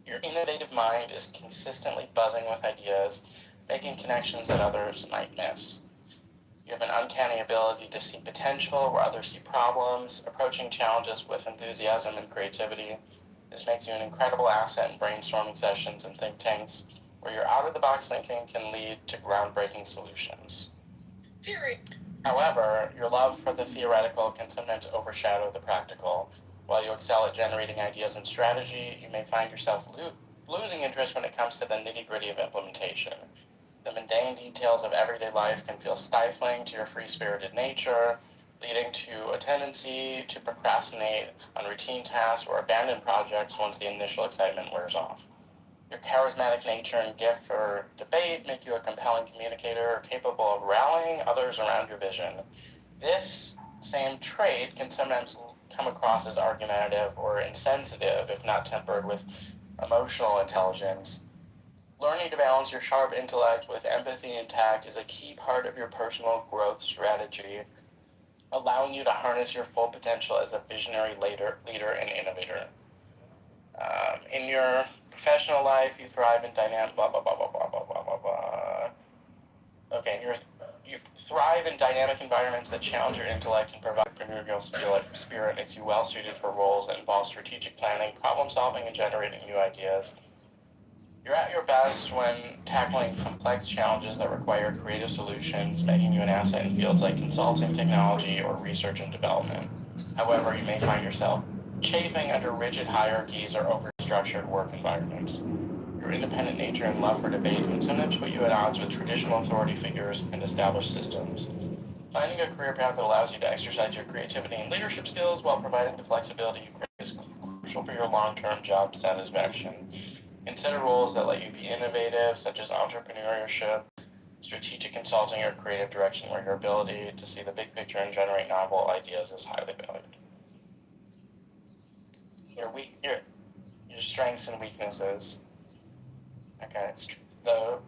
Your innovative mind is consistently buzzing with ideas, making connections that others might miss. You have an uncanny ability to see potential where others see problems, approaching challenges with enthusiasm and creativity. This makes you an incredible asset in brainstorming sessions and think tanks, where your out-of-the-box thinking can lead to groundbreaking solutions. Period. However, your love for the theoretical can sometimes overshadow the practical. While you excel at generating ideas and strategy, you may find yourself losing interest when it comes to the nitty-gritty of implementation. The mundane details of everyday life can feel stifling to your free-spirited nature, leading to a tendency to procrastinate on routine tasks or abandon projects once the initial excitement wears off. Your charismatic nature and gift for debate make you a compelling communicator capable of rallying others around your vision. This same trait can sometimes come across as argumentative or insensitive if not tempered with emotional intelligence. Learning to balance your sharp intellect with empathy and tact is a key part of your personal growth strategy, allowing you to harness your full potential as a visionary leader and innovator. In your professional life, you thrive in dynamic blah blah blah blah blah blah blah blah blah. Okay, you thrive in dynamic environments that challenge your intellect and provide entrepreneurial spirit makes you well suited for roles that involve strategic planning, problem solving, and generating new ideas. You're at your best when tackling complex challenges that require creative solutions, making you an asset in fields like consulting, technology, or research and development. However, you may find yourself chafing under rigid hierarchies or structured work environments. Your independent nature and love for debate can sometimes put you at odds with traditional authority figures and established systems. Finding a career path that allows you to exercise your creativity and leadership skills while providing the flexibility you crave is crucial for your long-term job satisfaction. Consider roles that let you be innovative, such as entrepreneurship, strategic consulting, or creative direction, where your ability to see the big picture and generate novel ideas is highly valued. Your strengths and weaknesses. Okay, the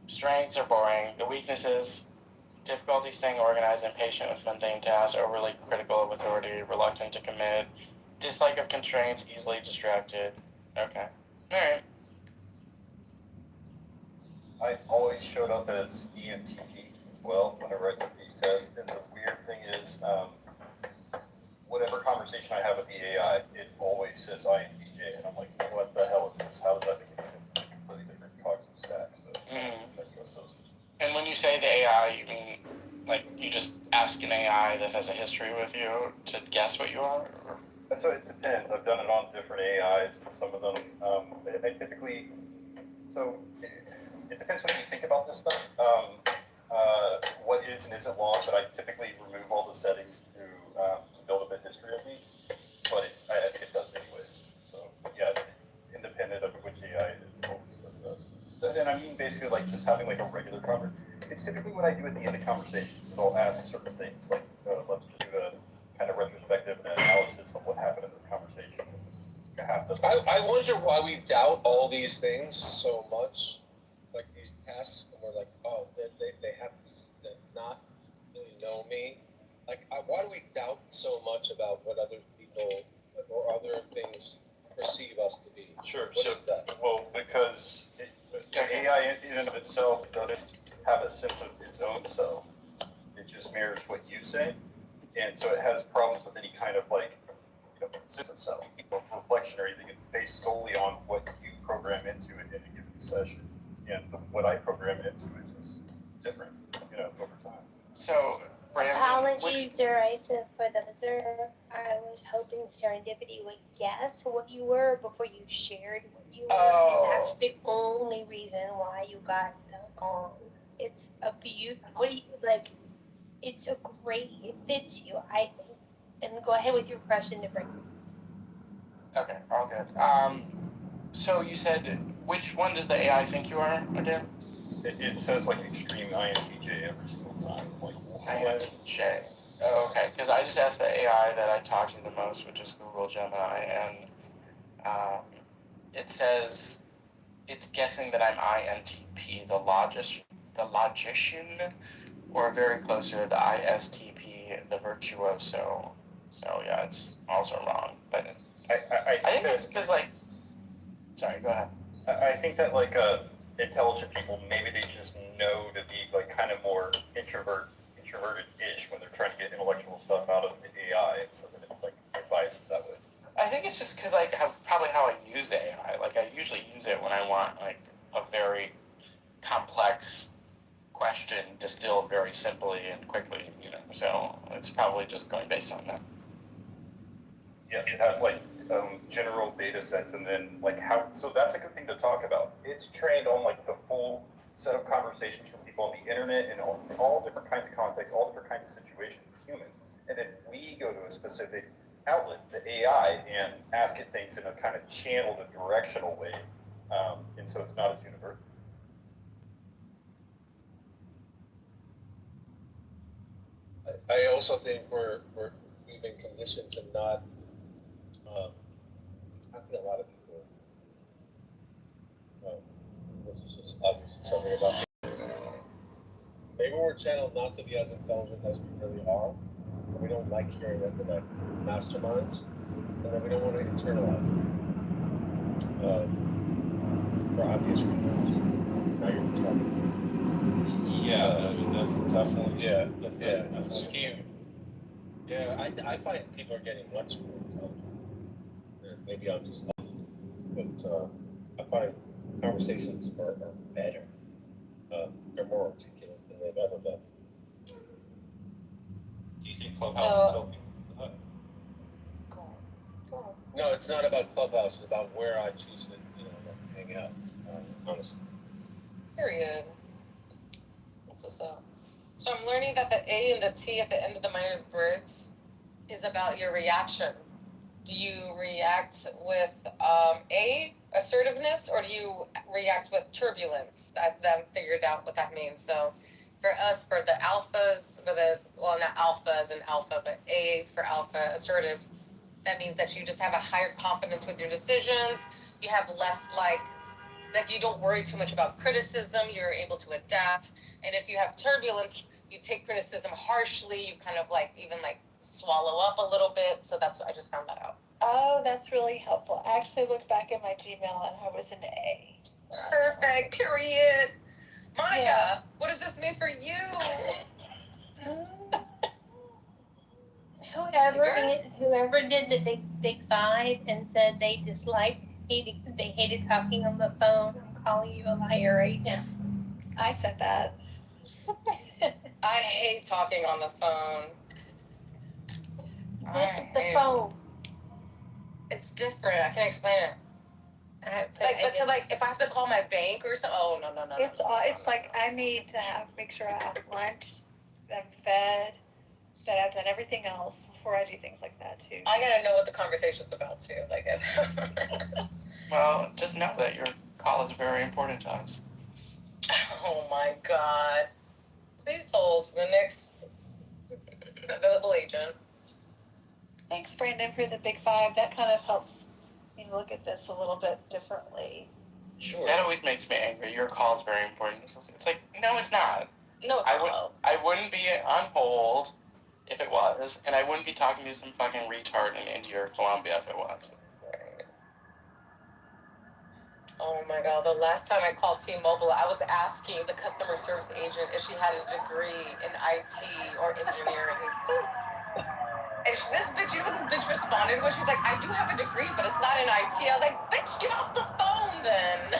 strengths are boring. The weaknesses: difficulty staying organized, impatient with mundane tasks, overly critical of authority, reluctant to commit, dislike of constraints, easily distracted. Okay, all right. I always showed up as ENTP as well whenever I took these tests. And the weird thing is, whatever conversation I have with the AI, it always says INTJ. And I'm like, what the hell is this? How does that make any sense? It's a completely different cognitive stack. So I guess those. And when you say the AI, you mean like you just ask an AI that has a history with you to guess what you are? Or? So it depends. I've done it on different AIs, and some of them, I typically, so it depends what you think about this stuff. What is and isn't law, but I typically remove all the settings to build a bit history of me, but I think it does anyways. So yeah, independent of which AI it is, it always does that. And I mean basically like just having like a regular conversation. It's typically what I do at the end of conversations is I'll ask certain things like, let's just do a kind of retrospective analysis of what happened in this conversation. I wonder why we doubt all these things so much, like these tests, and we're like, oh, they have to not really know me. Like, why do we doubt so much about what other people or other things perceive us to be? Sure. What is that? Well, because the AI in and of itself doesn't have a sense of its own self. It just mirrors what you say, and so it has problems with any kind of like sense of self, reflection or anything. It's based solely on what you program into it in a given session, and what I program into it is different, over time. So, Brandon, Apologies, derisive for the observer. I was hoping serendipity would guess what you were before you shared what you were, and that's the only reason why you got on. It's a it's a great, it fits you, I think. And go ahead with your question to bring. Okay, all good. So you said, which one does the AI think you are again? It says like extreme INTJ every single time. Like INTJ. Oh, okay, because I just asked the AI that I talk to the most, which is Google Gemini, and it says it's guessing that I'm INTP, the logician, or very close to the ISTP, the virtuoso. So yeah, it's also wrong, but I think it's because sorry, go ahead. I think that intelligent people, maybe they just know to be like kind of more introverted-ish when they're trying to get intellectual stuff out of the AI, and so that it biases that way. I think it's just because probably how I use AI. Like I usually use it when I want like a very complex question distilled very simply and quickly, So it's probably just going based on that. Yes, it has general data sets, and then so that's a good thing to talk about. It's trained on the full set of conversations from people on the internet and all different kinds of contexts, all different kinds of situations with humans. And then we go to a specific outlet, the AI, and ask it things in a kind of channeled and directional way. And so it's not as universal. I also think we've been conditioned to not. I think a lot of people. This is just obviously something about me. Maybe we're channeled not to be as intelligent as we really are. And we don't like hearing that we're like masterminds, and then we don't want to internalize it for obvious reasons. Now you're talking. Yeah, that's definitely that's definitely skewed. Yeah, I find people are getting much more intelligent. Maybe I'm just off, but I find conversations are better. They're more articulate than they've ever been. Do you think Clubhouse is helping? No, it's not about Clubhouse. It's about where I choose to, hang out. Honestly. Period. That's what's up. So I'm learning that the A and the T at the end of the Myers-Briggs is about your reaction. Do you react with A, assertiveness, or do you react with turbulence? I've then figured out what that means. So for us, for the alphas, well, not alpha as an alpha, but A for alpha, assertive, that means that you just have a higher confidence with your decisions. You have less like you don't worry too much about criticism. You're able to adapt. And if you have turbulence, you take criticism harshly. You kind of even swallow up a little bit. So that's what I just found that out. Oh, that's really helpful. I actually looked back at my Gmail and I was an A. Perfect. Period. Maya, Yeah. what does this mean for you? Whoever did the big five and said they hated talking on the phone, I'm calling you a liar right now. I said that. I hate talking on the phone. This is the phone. It's different. I can explain it. If I have to call my bank or something, oh no. It's like I need to make sure I have lunch, I'm fed, that I've done everything else before I do things like that too. I gotta know what the conversation's about too. Well, just know that your call is very important to us. Oh my God. Please hold for the next available agent. Thanks, Brandon, for the big five. That kind of helps me look at this a little bit differently. Sure. That always makes me angry. Your call is very important. It's like, no, it's not. No, it's not. I wouldn't be on hold if it was, and I wouldn't be talking to some fucking retard in India or Colombia if it was. Oh my God, the last time I called T-Mobile, I was asking the customer service agent if she had a degree in IT or engineering. And this bitch, you know what this bitch responded with? She's like, I do have a degree, but it's not in IT. I was like, bitch, get off the phone then.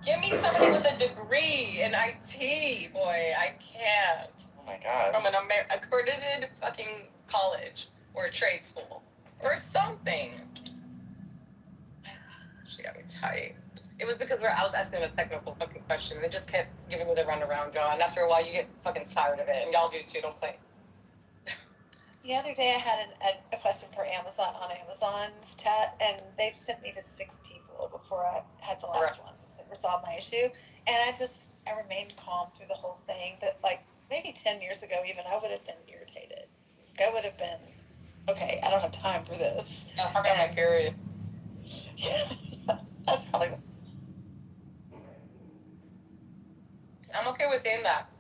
Give me somebody with a degree in IT, boy. I can't. Oh my God. From an accredited fucking college or a trade school or something. She got me tight. It was because I was asking a technical fucking question. They just kept giving me the runaround, y'all. And after a while, you get fucking tired of it. And y'all do too. Don't play. The other day I had a question for Amazon on Amazon's chat, and they sent me to 6 people before I had the last one that resolved my issue. And I remained calm through the whole thing. But maybe 10 years ago even, I would have been irritated. I would have been, okay, I don't have time for this. I forgot my period. That's probably. I'm okay with saying that.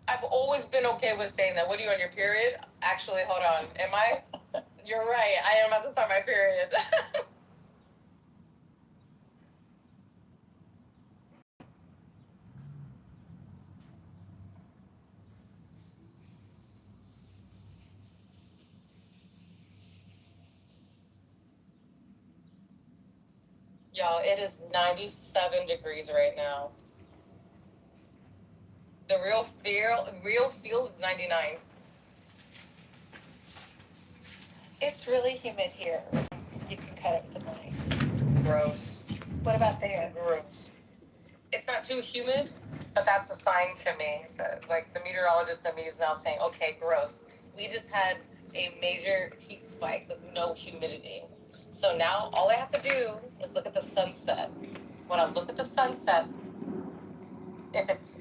I've always been okay with saying that. What are you on your period? Actually, hold on. Am I? You're right. I am about to start my period. Y'all, it is 97 degrees right now. The real field is 99. It's really humid here. You can cut it with a knife. Gross. What about there? Gross. It's not too humid, but that's a sign to me. So, the meteorologist in me is now saying, okay, gross. We just had a major heat spike with no humidity. So now all I have to do is look at the sunset. When I look at the sunset, if it's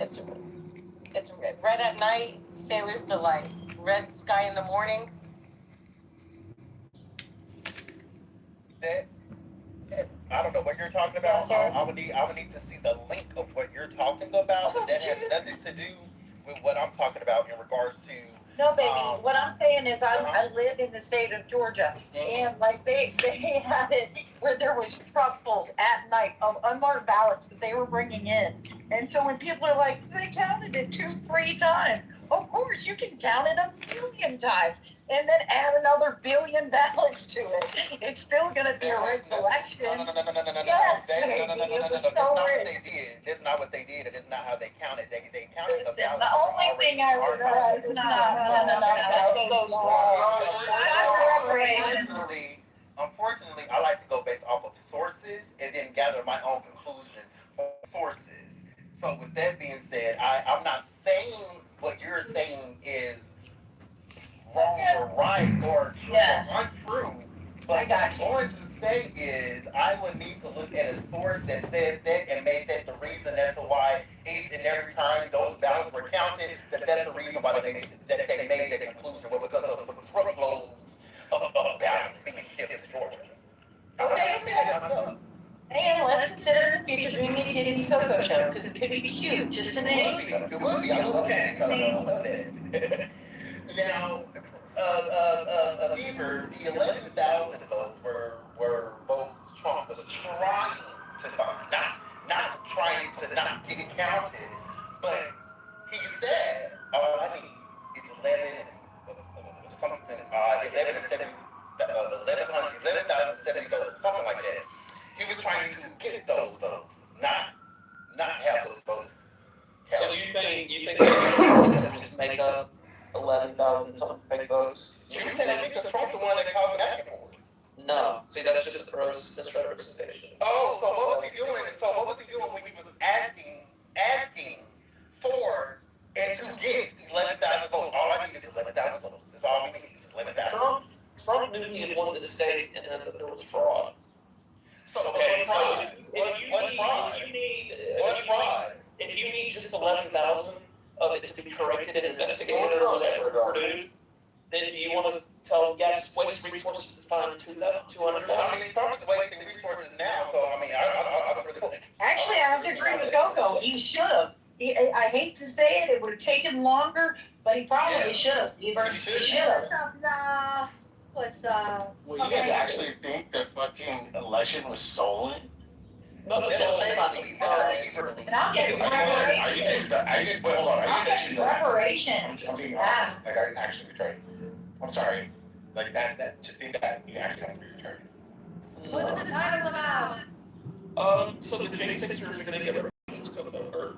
red at night, sailor's delight. Red sky in the morning. I don't know what you're talking about. Yes, I would need to see the link of what you're talking about, but that has nothing to do with what I'm talking about in regards to. No, baby. What I'm saying is, I live in the state of Georgia, and they had it where there was truckfuls at night of unmarked ballots that they were bringing in, and so when people are like, they counted it 2-3 times. Of course, you can count it 1,000,000,000 times, and then add another 1,000,000,000 ballots to it. It's still going to be a rigged election. No. Yes, That's not what they did. That's not what they did, and it's not how they counted. They counted the ballots. The only thing I realize is not those laws. unfortunately, I like to go based off of sources and then gather my own conclusion from sources. So with that being said, I'm not saying what you're saying is wrong or right or true Yes. or untrue. I But what got I'm you. going to say is I would need to look at a source that said that and made that the reason as to why each and every time those ballots were counted, that's the reason why they made that conclusion. Well, because of the truckloads of ballots being shipped to Georgia. I'm not Okay. saying that myself. And let's consider in the future doing a Kitty Coco show, because it could be cute, just a name. It would be. I love Okay. it. I love that. Now, Beaver, the 11,000 votes were votes Trump was trying to find, not trying to not get counted, but he said, all I need is 11 and 70, 11,070 votes, something like that. He was trying to get those votes, not have those votes So counted. you think they're gonna just make up 11,000 something fake votes? You telling me because Trump's the one that called asking for it. No, see that's just gross misrepresentation. Oh, so what was he doing? So what was he doing when he was asking for and to get 11,000 votes? All I need is 11,000 votes. That's all we need. Is 11,000. Trump knew he had won the state and then that there was fraud. So okay, what fraud? What fraud? What fraud? If you need just 11,000 of it to be corrected and investigated or whatever, dude, then do you want to tell them, yes, waste resources to find 200,000? I mean, Trump's wasting resources now, so I mean, I don't really. Actually, I have to agree with Coco. He should have. I hate to say it, it would have taken longer, but he probably should have. He should have. Well, you guys actually think the fucking election was stolen? No, that's all funny. And I'll get reparations. Reparations. Yeah. Like, I actually returned. I'm sorry. Like, to think that you actually have to be returned. What's the title about? So the J6ers are gonna get reparations code over.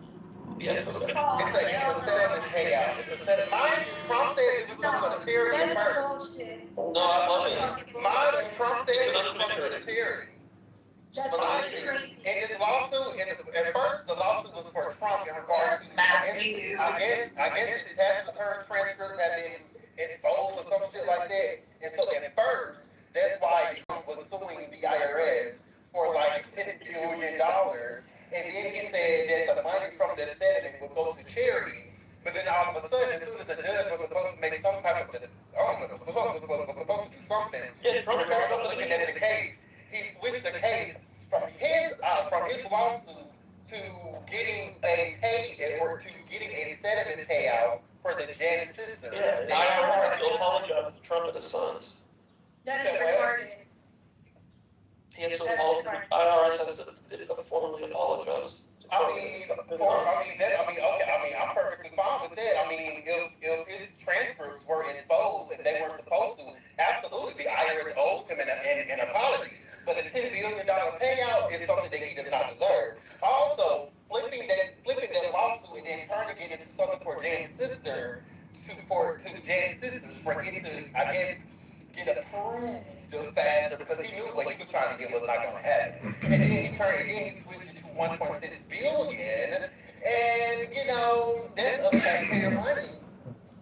Yeah, It's a settlement payout. It's a settlement. Mind you, Trump said it was for the period first. No, I love it. Mind you, Trump said it was for the period. In this lawsuit, at first the lawsuit was for Trump in regards to Matthew. I guess his tax return transfers have been exposed or some shit like that. And so at first, that's why Trump was suing the IRS for like $10 billion. And then he said that the money from the settlement would go to charity. But then all of a sudden, as soon as the judge was supposed to make some type of, I don't know, was supposed to do something, he started looking at the case. He switched the case from his lawsuit to getting getting a settlement payout for the Janet sisters. Yeah, I apologize to Trump and his sons. That is retarded. He has to apologize. IRS has to formally apologize. I'm perfectly fine with that. I mean, if his transfers were exposed and they weren't supposed to, absolutely, the IRS owes him an apology. But a $10 billion payout is something that he does not deserve. Also, flipping that lawsuit and then turning it into something for Jan's sister, to Jan's sisters for it to, I guess, get approved faster because he knew what he was trying to get was not going to happen. And then he switched it to 1.6 billion, and that's of taxpayer money.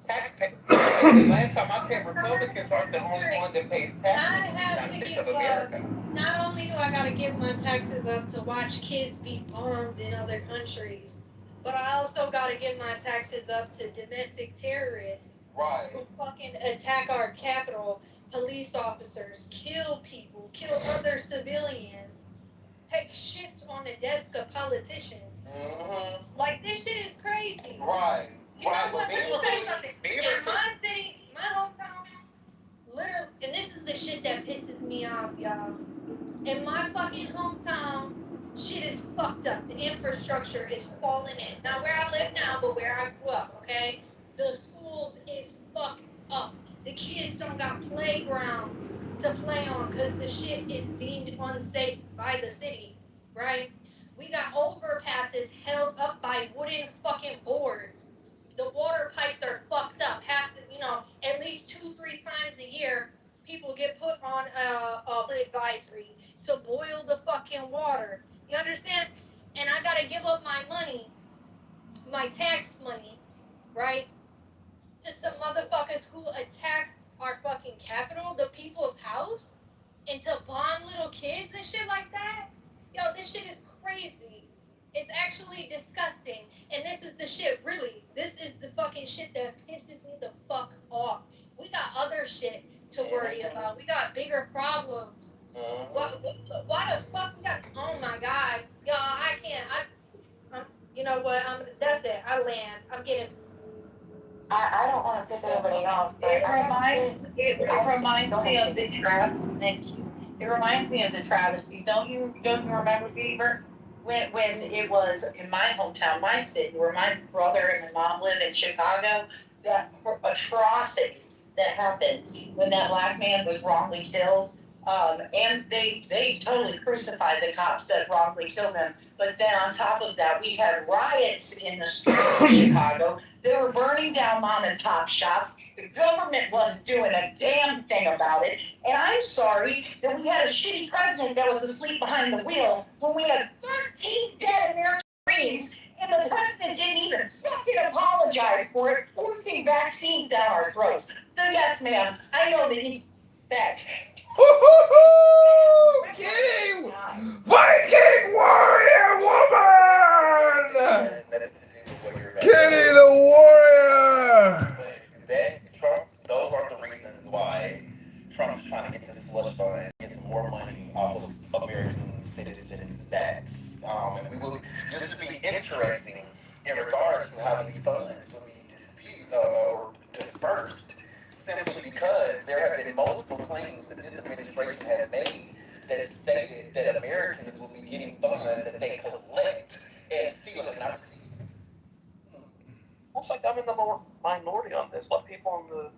Last time I said Republicans aren't the only one that pays taxes in the United States of America. Not only do I gotta give my taxes up to watch kids be bombed in other countries, but I also gotta give my taxes up to domestic terrorists Right. who fucking attack our capital, police officers, kill people, kill other civilians, take shits on the desk of politicians. Mm-hmm. Like, this shit is crazy. Right. You know what? Let me tell you something. In my city, my hometown, literally, and this is the shit that pisses me off, y'all. In my fucking hometown, shit is fucked up. The infrastructure is falling in. Not where I live now, but where I grew up, okay? The schools is fucked up. The kids don't got playgrounds to play on because the shit is deemed unsafe by the city, right? We got overpasses held up by wooden fucking boards. The water pipes are fucked up. At least 2-3 times a year, people get put on a advisory to boil the fucking water. You understand? And I gotta give up my money, my tax money, right? To some motherfuckers who attack our fucking capital, the people's house, and to bomb little kids and shit like that. Yo, this shit is crazy. It's actually disgusting. And this is the shit, really. This is the fucking shit that pisses me the fuck off. We got other shit to worry about. We got bigger problems. Why the fuck we got? Oh my god, y'all! I can't. You know what? That's it. I land. I'm getting. I don't want to piss anybody off, but It reminds me of the Travis. Thank you. It reminds me of the travesty. Don't you remember, Beaver? When it was in my hometown, my city, where my brother and my mom live in Chicago, that atrocity that happened when that black man was wrongly killed. And they totally crucified the cops that wrongly killed him. But then on top of that, we had riots in the streets of Chicago. They were burning down mom and pop shops. The government wasn't doing a damn thing about it. And I'm sorry that we had a shitty president that was asleep behind the wheel when we had 13 dead American Marines, and the president didn't even fucking apologize for it, forcing vaccines down our throats. So yes, ma'am, I know that. Kidding! Viking warrior woman! Kitty the warrior! Those are the reasons why Trump's trying to get this slush fund, get some more money off of American citizens' backs. And we will just to be interesting in regards to how these funds will be or dispersed, simply because there have been multiple claims that this administration has made that stated that Americans will be getting funds that they collect and still cannot receive. Looks like I'm in the minority on this. A lot of people in the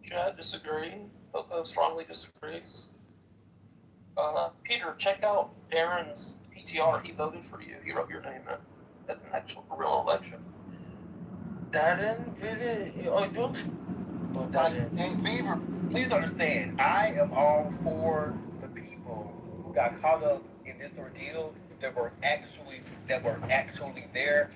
chat disagree. Coco strongly disagrees. Peter, check out Darren's PTR. He voted for you. He wrote your name in at an actual real election. Darren, really? I don't. And Beaver, please understand, I am all for the people who got caught up in this ordeal that were actually there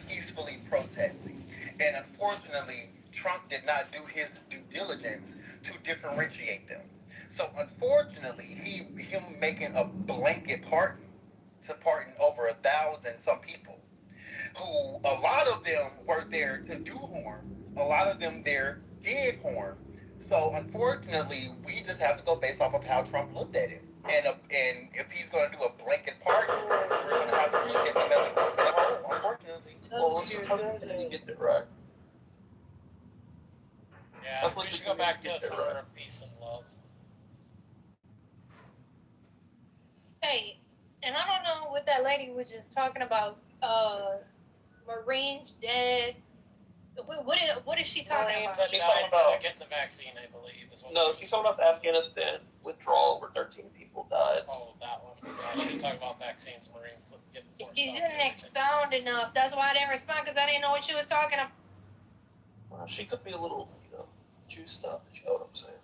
peacefully protesting. And unfortunately, Trump did not do his due diligence to differentiate them. So unfortunately, him making a blanket pardon to pardon over 1,000 some people, who a lot of them were there to do harm, a lot of them there did harm. So unfortunately, we just have to go based off of how Trump looked at it. And if he's going to do a blanket pardon, we're going to have to look at the melon in a whole, unfortunately. Well, let's just hope you get it right. Yeah, we should go back to a summer of peace and love. Hey, and I don't know what that lady was just talking about. Marines dead. What is she talking Marines about? that died getting the vaccine, I believe. No, he's talking about the Afghanistan withdrawal where 13 people died. Oh, that one. Yeah, she was talking about vaccines, Marines getting forced She on. didn't expound enough. That's why I didn't respond, because I didn't know what she was talking about. Well, she could be a little, juiced up, if you know what I'm saying.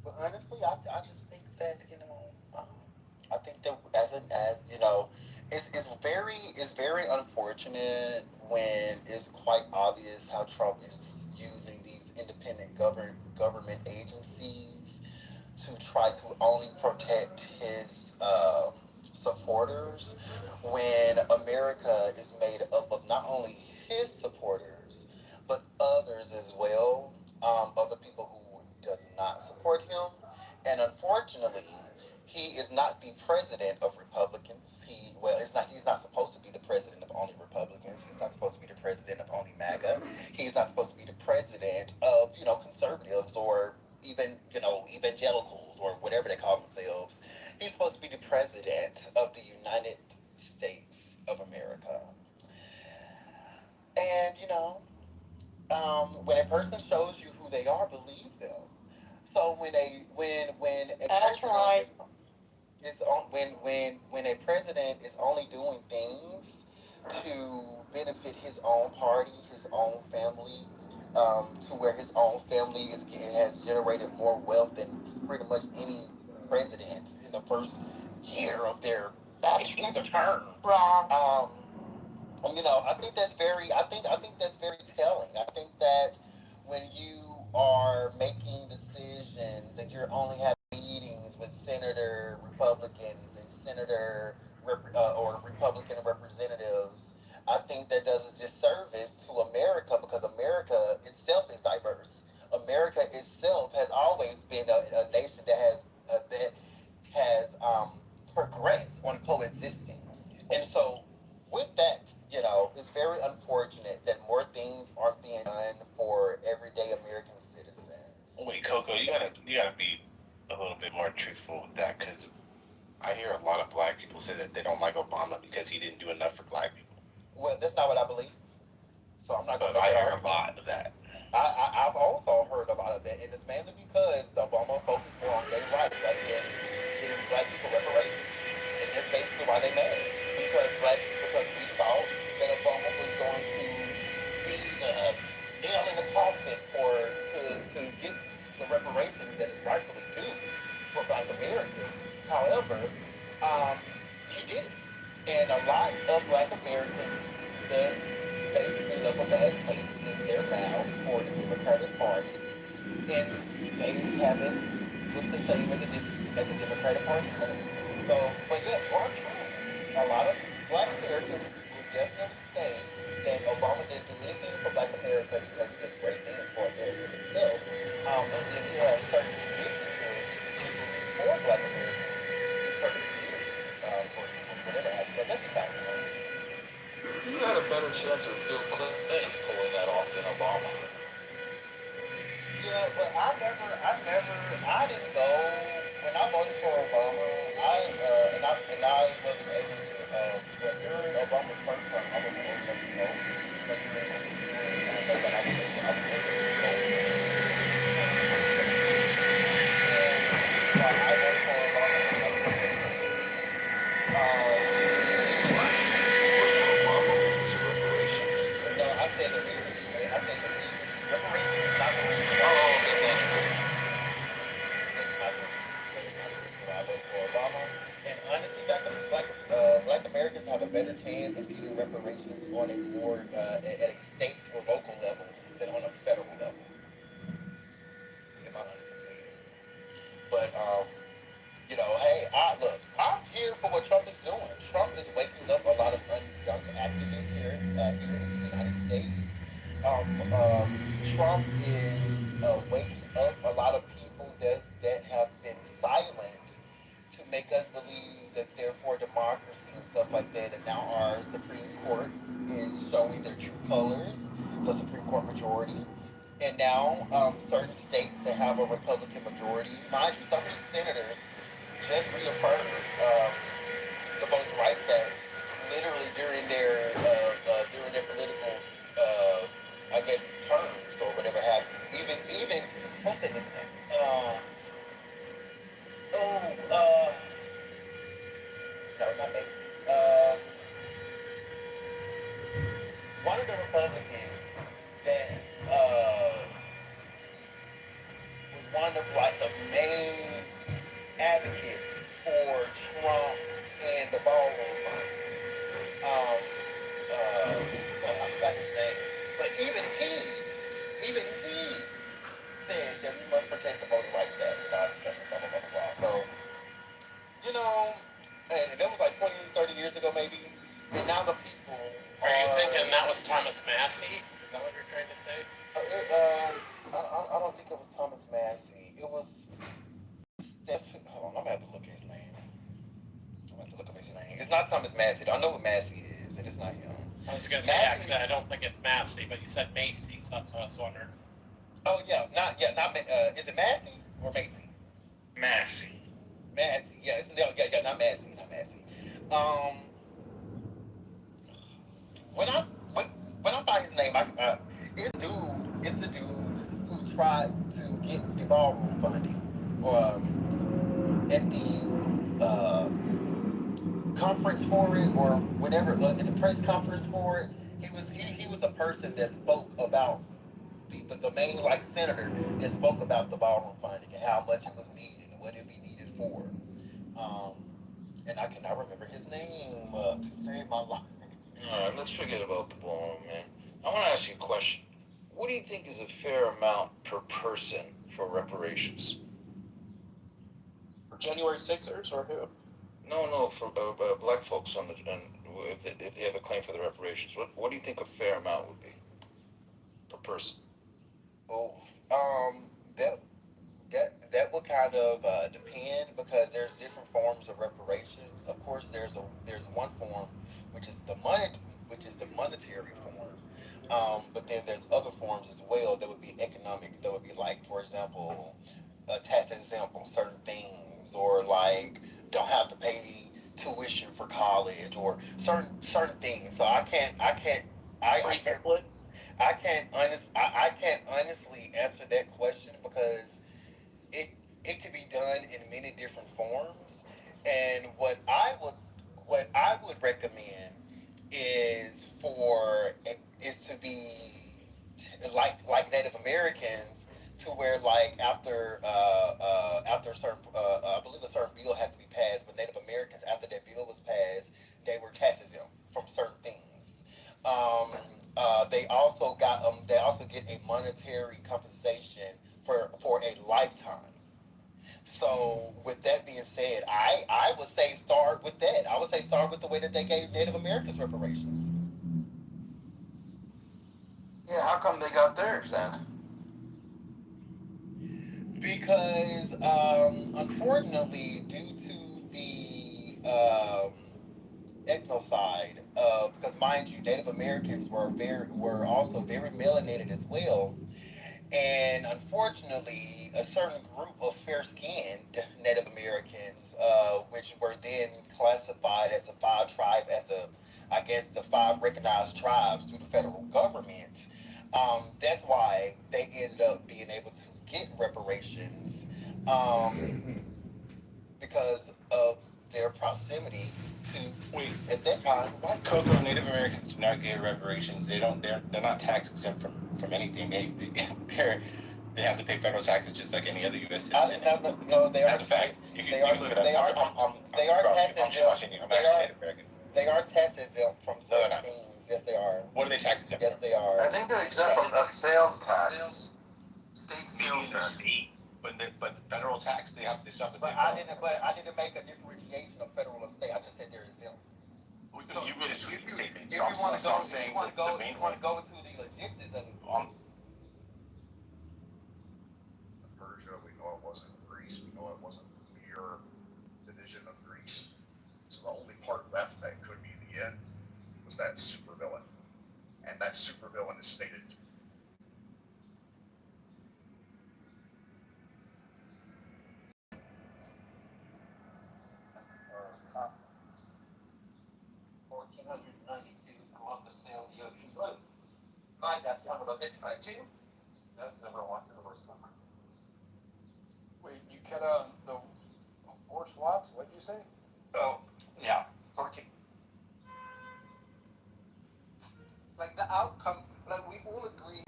But honestly, I just think that I think that it's very unfortunate when it's quite obvious how Trump is using these independent government agencies to try to only protect his supporters, when America is made up of not only his supporters but others as well, other people who does not support him. And unfortunately, he is not the president of Republicans. He's not supposed to be the president of only Republicans. He's not supposed to be the president of only MAGA. He's not supposed to be the president of conservatives or even evangelicals or whatever they call themselves. He's supposed to be the president of the United States of America. And when a person shows you who they are, believe them. So when a That's right. when a president is only doing things to benefit his own party, his own family, to where his own family has generated more wealth than pretty much any president in the first year of their either term. Wrong. I think that's very. I think that's very telling. I think that when you are making decisions and you're only having meetings with senator Republicans and or Republican representatives, I think that does a disservice to America because America itself is diverse. America itself has always been a nation that has progressed on coexisting, and so with that, it's very unfortunate that more things aren't being done for everyday American citizens. Wait, Coco, you gotta be a little bit more truthful with that, because I hear a lot of black people say that they don't like Obama because he didn't do enough for black people. Well, that's not what I believe, so I'm not going to. I hear a lot of that. I've also heard a lot of that, and it's mainly because Obama focused more on gay rights rather than giving black people reparations, and that's basically why they mad. Because we thought that Obama was going to be the nail in the coffin to get the reparations that is rightfully due for Black Americans. However, um, he didn't, and a lot of Black Americans that basically left a bad taste in their mouths for the Democratic Party, and they haven't looked the same as the Democratic Party says. So, but yes, you are true. A lot of Black Americans will definitely say that Obama didn't do anything for Black America, even though he did great things for America itself. And then he has certain initiatives for Black Americans in certain communities, for whatever aspect. That's besides the point. You had a better chance of Bill Clinton pulling that off than Obama. Yeah, but I didn't go when I voted for Obama. I wasn't able to. But during Obama's first term, I wasn't able to vote. But but I was able to vote. And while I voted for Obama, I was able to vote. No, I said the reason. I said the reason. Reparations is not the reason. Oh, okay, thank you. I voted for Obama. And honestly, Black Americans have a better chance of getting reparations on a more at a state or local level than on a federal level. In my honest opinion. But hey, I'm here for what Trump is doing. Trump is waking up a lot of young activists here in the United States. Trump is waking up a lot of people that have been silent to make us believe that they're for democracy and stuff like that. And now our Supreme Court is showing their true colors, the Supreme Court majority. And now certain states that have a Republican majority, mind you, some of these senators just reaffirmed the Voting Rights Act literally during their political I guess terms or whatever have you. Even what's that name? No, not Mason. One of the Republicans that was one of like the main advocates for Trump and the ballroom fund. I forgot his name, but even he said that we must protect the Voting Rights Act and all this stuff and blah blah blah blah. So and that was like 20, 30 years ago maybe, and now the people Are you thinking that was Thomas Massey? Is that what you're trying to say? I don't think it was Thomas Massey. It was hold on, I'm gonna have to look at his name. I'm gonna have to look up his name. It's not Thomas Massey. I know who Massey is, and it's not him. I was gonna say actually, I don't think it's Massey, but you said Macy, so that's what I was wondering. Oh yeah, not is it Massey or Macy? Massey. Massey, yeah, not Massey. When I find his name, it's the dude who tried to get the ballroom funding at the conference for it or whatever, the press conference for it, he was the person that spoke about the main like senator that spoke about the ballroom funding and how much it was needed and what it be needed for. Um, and I cannot remember his name to save my life. All right, let's forget about the ballroom, man. I want to ask you a question. What do you think is a fair amount per person for reparations? For January 6ers or who? No, for black folks on if they have a claim for the reparations. What do you think a fair amount would be per person? Oh, that will kind of depend because there's different forms of reparations. Of course, there's one form which is the monetary form. But then there's other forms as well that would be economic. That would be like, for example, tax exempt on certain things, or like don't have to pay tuition for college, or certain things. So I can't I can't honestly answer that question because it it could be done in many different forms. And what I would recommend is for is to be like Native Americans, to where like after a certain I believe a certain bill had to be passed, but Native Americans after that bill was passed, they were tax exempt from certain things. They also get a monetary compensation for a lifetime. So with that being said, I would say start with that. I would say start with the way that they gave Native Americans reparations. Yeah, how come they got theirs then? Because unfortunately, due to the ethnocide, because mind you, Native Americans were also very melanated as well. And unfortunately, a certain group of fair-skinned Native Americans, which were then classified as the five tribe, I guess, the five recognized tribes through the federal government. That's why they ended up being able to get reparations, because of their proximity to, Wait, at that time, white people. Coco, Native Americans do not get reparations. They're not tax exempt from anything. They have to pay federal taxes just like any other U.S. citizen. No, That's a fact. You can look it up. They are tax exempt. Native American. They are tax exempt from certain things. Yes, they are. What are they tax exempt Yes, from? they are. I think they're exempt from a sales tax. State sales Meaning the tax. state, but the federal tax they still have to pay. But I didn't make a differentiation of federal or state. I just said they're exempt. So you made a sweeping statement. If you want to go, through the logistics of it. Persia, we know it wasn't Greece, we know it wasn't mere division of Greece. So the only part left that could be the end was that supervillain. And that supervillain is stated 1492, Columbus sailed the ocean blue. I got some of those hit tonight too. That's number one, the worst number. Wait, you cut out the horse lots? What did you say? Oh, yeah, 14. Like the outcome, like we all agree.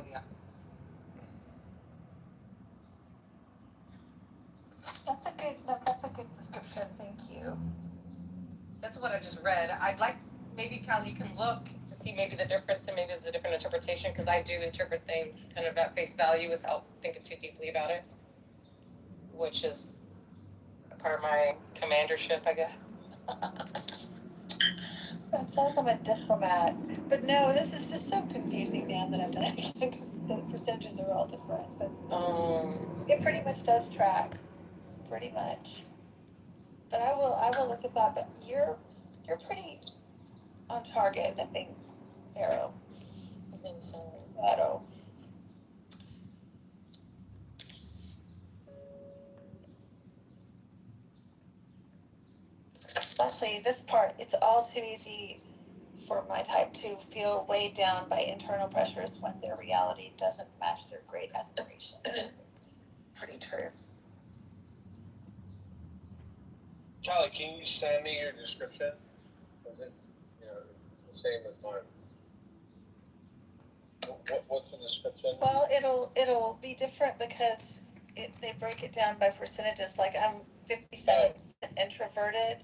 That's a good description. Thank you. That's what I just read. I'd like, maybe Cal, you can look to see maybe the difference and maybe it's a different interpretation, because I do interpret things kind of at face value without thinking too deeply about it, which is a part of my commandership, I guess. It says I'm a diplomat, but no, this is just so confusing now that I've done it again because the percentages are all different. But it pretty much does track, pretty much. But I will look at that. But you're pretty on target, I think, Arrow. I think so. Arrow. Especially this part, it's all too easy for my type to feel weighed down by internal pressures when their reality doesn't match their great aspirations. Pretty true. Charlie, can you send me your description? Is it, you know, the same as mine? What's the description? Well, it'll be different because they break it down by percentages. Like I'm 57% introverted,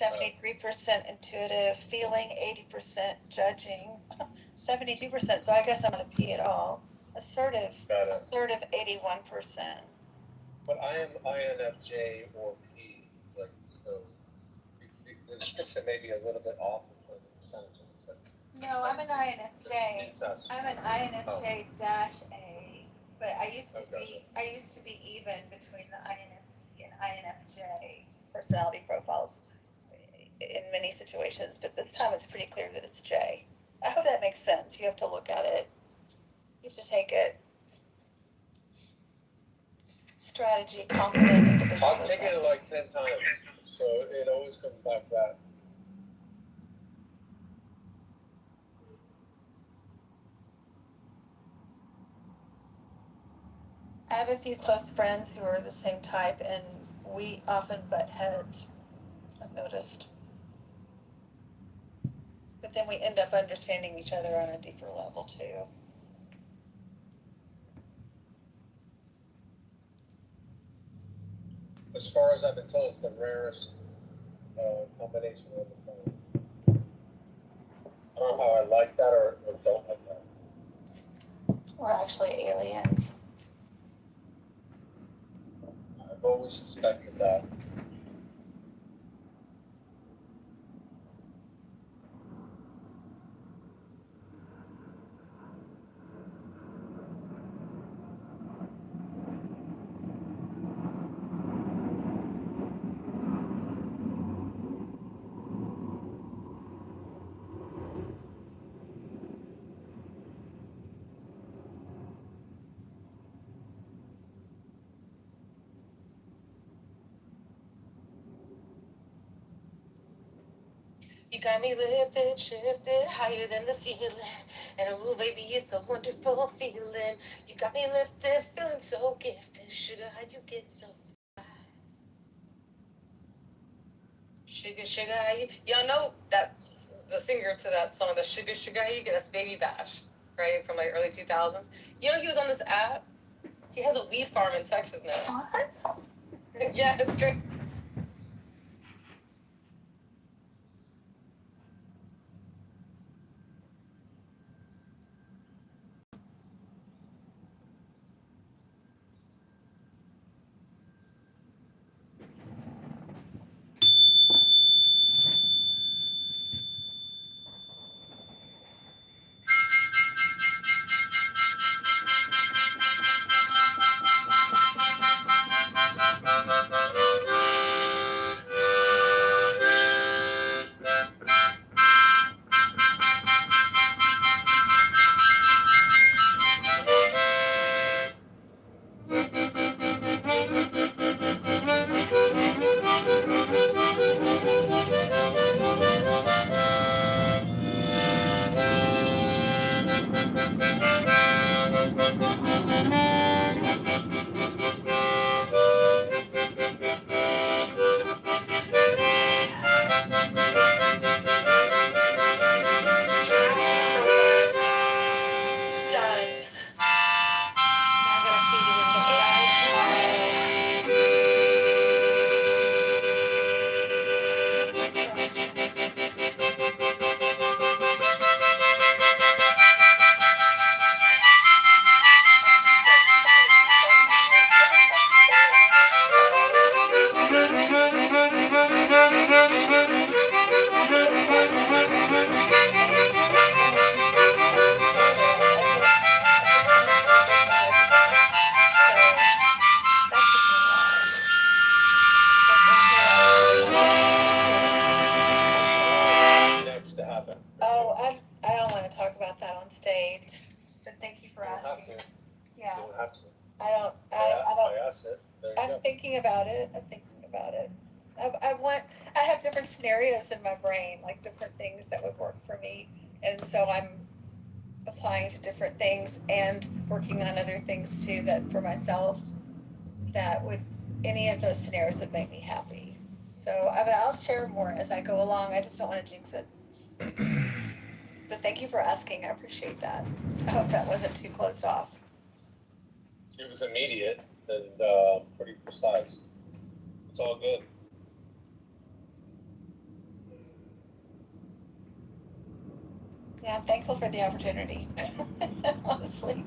73% intuitive, feeling, 80% judging, 72%. So I guess I'm gonna P it all. Assertive, 81%. But I am INFJ or P, like, so the description may be a little bit off in terms of percentages. But No, I'm an INFJ. I'm an INFJ dash A, but I used to be even between the INFP and INFJ personality profiles in many situations, but this time it's pretty clear that it's J. I hope that makes sense. You have to look at it. You have to take it. Strategy, confidence, individualism. I've taken it like 10 times, so it always comes back that. I have a few close friends who are the same type, and we often butt heads, I've noticed. But then we end up understanding each other on a deeper level, too. As far as I've been told, it's the rarest combination of the phone. I don't know how I like that or don't like that. We're actually aliens. I've always suspected that. You got me lifted, shifted, higher than the ceiling. And oh, baby, it's a wonderful feeling. You got me lifted, feeling so gifted. Sugar, how'd you get so fly? Sugar, sugar, how you... Y'all know that the singer to that song, the Sugar, Sugar, how you get, that's Baby Bash, right? From like early 2000s. You know he was on this app? He has a weed farm in Texas now. What? Yeah, it's great. I don't want to talk about that on stage, but thank you for asking. Yeah. You don't have to. I asked it. I'm thinking about it. I have different scenarios in my brain, like different things that would work for me. And so I'm applying to different things and working on other things too that for myself, that would, any of those scenarios would make me happy. So I'll share more as I go along. I just don't want to jinx it. But thank you for asking. I appreciate that. I hope that wasn't too closed off. It was immediate and pretty precise. It's all good. Yeah, I'm thankful for the opportunity. Honestly.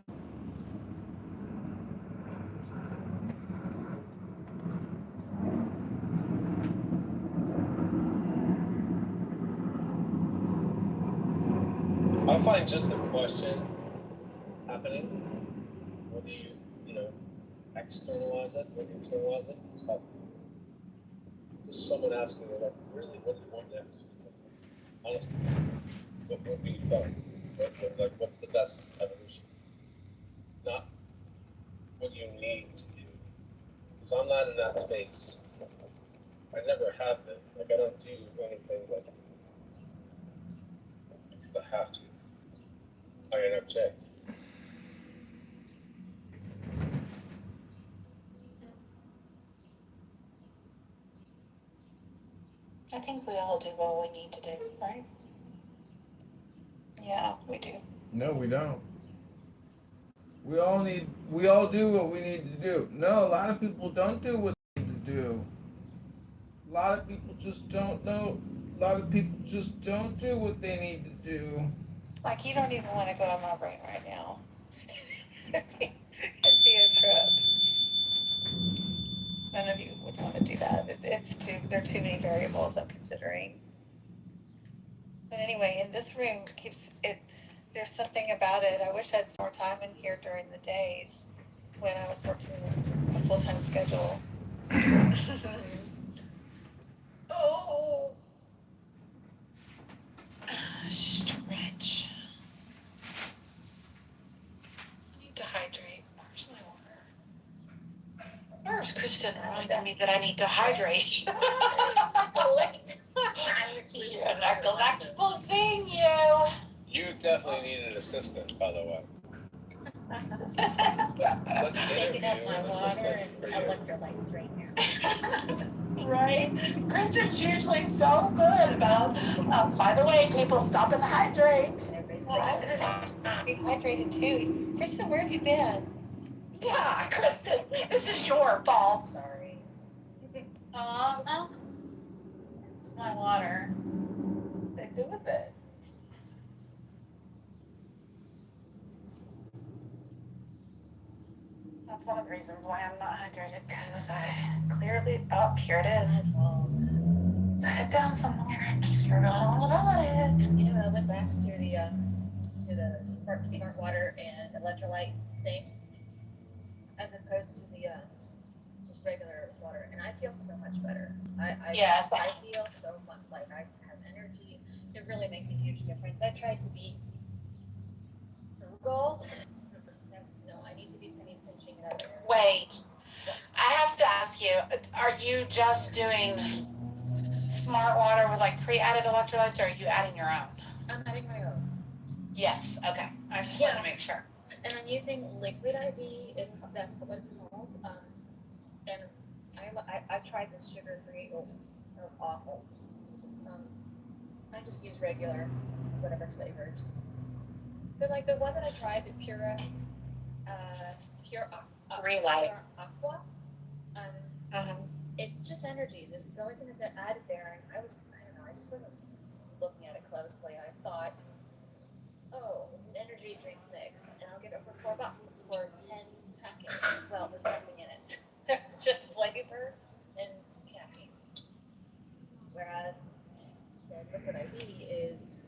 I find just the question happening, whether you know, externalize it or internalize it, it's helpful. Just someone asking me, like, really, what do you want next? Honestly, what would be fun? Like, what's the best evolution? Not what you need to do. Because I'm not in that space. I never have been. Like, I don't do anything like because I have to. INFJ. I think we all do what we need to do, right? Yeah, we do. No, we don't. We all do what we need to do. No, a lot of people don't do what they need to do. A lot of people just don't know. A lot of people just don't do what they need to do. Like, you don't even want to go on my brain right now. It'd be a trip. None of you would want to do that. There are too many variables I'm considering. But anyway, in this room there's something about it. I wish I had more time in here during the days when I was working a full-time schedule. Oh. Stretch. I need to hydrate. Where's my water? Where's Kristen reminding me that I need to hydrate? You're a neglectful thing, you. You definitely need an assistant, by the way. Let's Taking up interview my an water assistant and for you. electrolytes right now. Right? Kristen's usually so good about, by the way, people stop and hydrate. Well, I was dehydrated too. Kristen, where have you been? Yeah, Kristen, this is your fault. Sorry. No. It's my water. They do with it. That's one of the reasons why I'm not hydrated, because I clearly, oh, here it is. Set it down somewhere and just forgot all about it. You know, I went back to the smart water and electrolyte thing, as opposed to the just regular water, and I feel so much better. Yes. I feel so much like I have energy. It really makes a huge difference. I tried to be frugal. No, I need to be penny pinching it out there. Wait, I have to ask you, are you just doing smart water with like pre-added electrolytes, or are you adding your own? I'm adding my own. Yes, okay. I just want to make sure. And I'm using liquid IV, that's what it's called. And I tried this sugar-free, it was awful. I just use regular, whatever flavors. But like the one that I tried, the Pure Relight. Aqua, it's just energy. This is the only thing that's added there, and I don't know, I just wasn't looking at it closely. I thought, oh, it's an energy drink mix, and I'll get it for $4 for 10 packets. Well, there's nothing in it. There's just flavor and caffeine. Whereas the liquid IV is,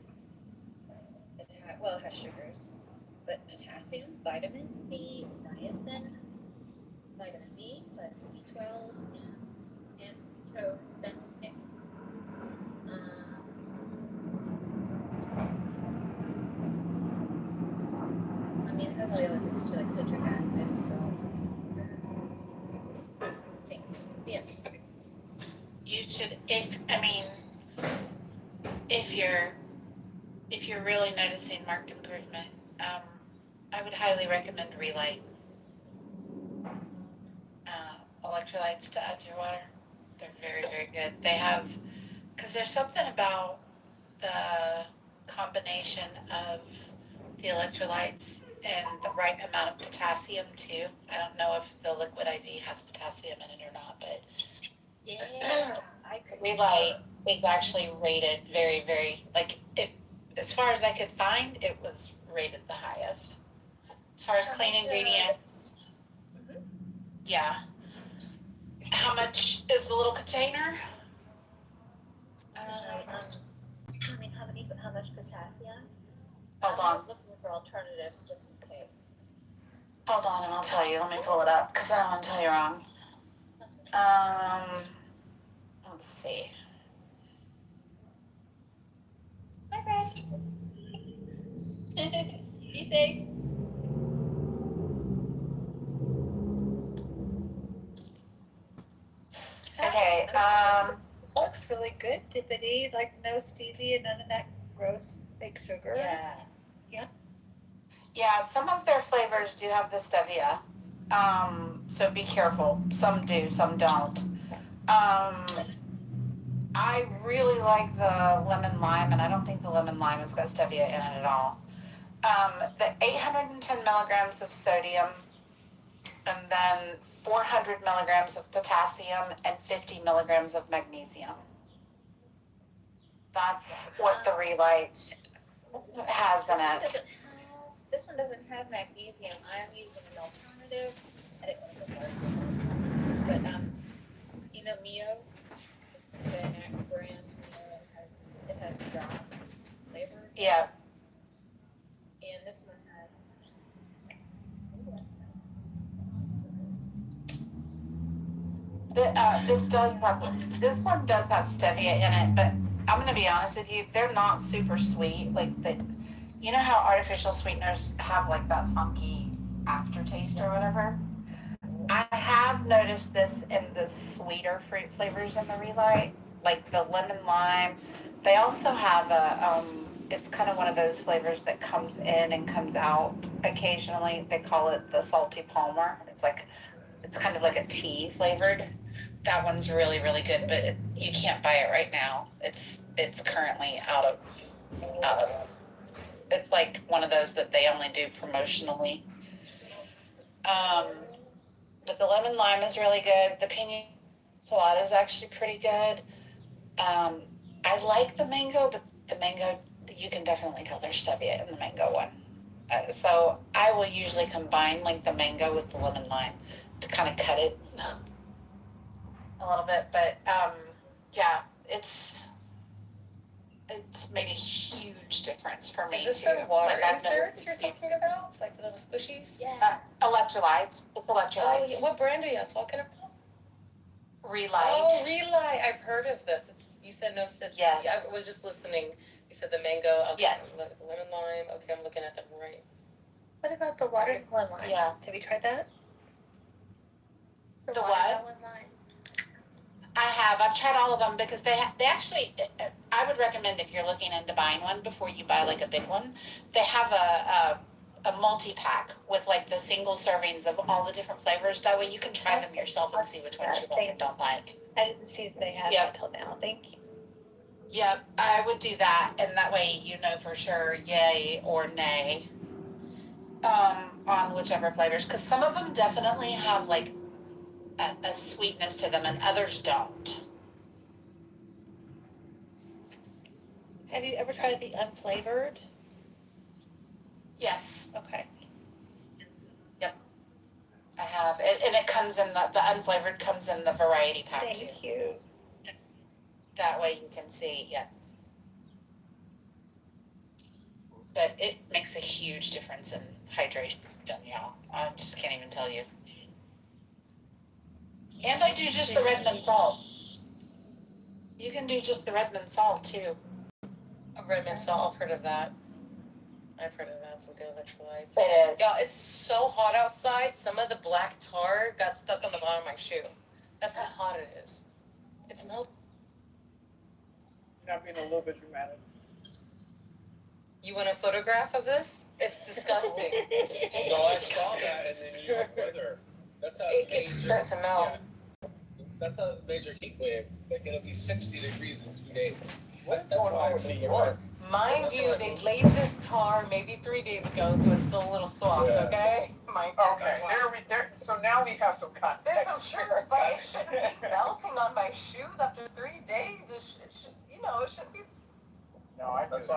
it has sugars, but potassium, vitamin C, niacin, vitamin B, vitamin B12, and antioxidant. I mean, it has all the other things too, like citric acid, salt, things. Yeah. You should, if you're really noticing marked improvement, I would highly recommend Relight electrolytes to add to your water. They're very, very good. They have, because there's something about the combination of the electrolytes and the right amount of potassium too. I don't know if the liquid IV has potassium in it or not, but Yeah, I could. Relight is actually rated very, very, like, it, as far as I could find, it was rated the highest. As far as clean ingredients, yeah. How much is the little container? How much potassium? Hold I on. was looking for alternatives just in case. Hold on, and I'll tell you. Let me pull it up because I don't want to tell you wrong. Let's see. Hi, Fred. Be safe. Okay. Looks really good. Dippity, like no stevia and none of that gross fake sugar. Yeah. Yeah, some of their flavors do have the stevia. So be careful. Some do, some don't. I really like the lemon lime, and I don't think the lemon lime has got stevia in it at all. The 810 milligrams of sodium, and then 400 milligrams of potassium, and 50 milligrams of magnesium. That's what the Relight has in it. This one doesn't have magnesium. I am using an alternative. I didn't want to put more, but you know Mio, the brand Mio it has drops, flavored Yeah. drops. And this one has. Ooh, that's This one does have stevia in it, but I'm gonna be honest with you, they're not super sweet. Like you know how artificial sweeteners have like that funky aftertaste or whatever? I have noticed this in the sweeter fruit flavors in the Relight, like the lemon lime. They also have it's kind of one of those flavors that comes in and comes out occasionally. They call it the salty Palmer. It's kind of like a tea flavored. That one's really, really good, but you can't buy it right now. It's currently out of. It's like one of those that they only do promotionally. But the lemon lime is really good. The pina colada is actually pretty good. I like the mango, but the mango, you can definitely tell there's stevia in the mango one. So I will usually combine like the mango with the lemon lime to kind of cut it a little bit. But yeah, it's made a huge difference for me. Is this too. the water Like, I've never- inserts you're talking about? Like the little squishies? Yeah. Electrolytes. It's electrolytes. Oh, yeah. What brand are you talking about? Relight. Oh, Relight. I've heard of this. You said no such. Yes. I was just listening. You said the mango. Okay. Yes. Lemon lime. Okay, I'm looking at them right. What about the watermelon lime? Yeah. Have you tried that? The what? Watermelon lime. I have. I've tried all of them because they actually. I would recommend if you're looking into buying one before you buy like a big one. They have a multi-pack with like the single servings of all the different flavors. That way you can try them yourself and see which ones you like and don't like. I didn't see if they had that till now. Thank you. Yep, I would do that, and that way you know for sure yay or nay on whichever flavors. Because some of them definitely have like a sweetness to them, and others don't. Have you ever tried the unflavored? Yes. Okay. Yep. I have. And it comes in the unflavored comes in the variety pack too. Thank you. That way you can see, yeah. But it makes a huge difference in hydration, y'all. I just can't even tell you. And I do just the Redmond salt. You can do just the Redmond salt too. A Redmond salt. I've heard of that. I've heard of that. Some good electrolytes. It is. Yeah, it's so hot outside. Some of the black tar got stuck on the bottom of my shoe. That's how hot it is. It's melting. You're not being a little bit dramatic. You want a photograph of this? It's disgusting. No, I saw that, and then you have weather. That's how It's starting to melt. That's a major heat wave. Like it'll be 60 degrees in 2 days. What's That's going why on I with moved New around. York? Mind That's you, why I they moved. laid this tar maybe 3 days ago, so it's still a little soft, Yeah. okay? My Okay, so now we have some context. There's some sugar, but it shouldn't be melting on my shoes after 3 days. It should, it should be. No, I That's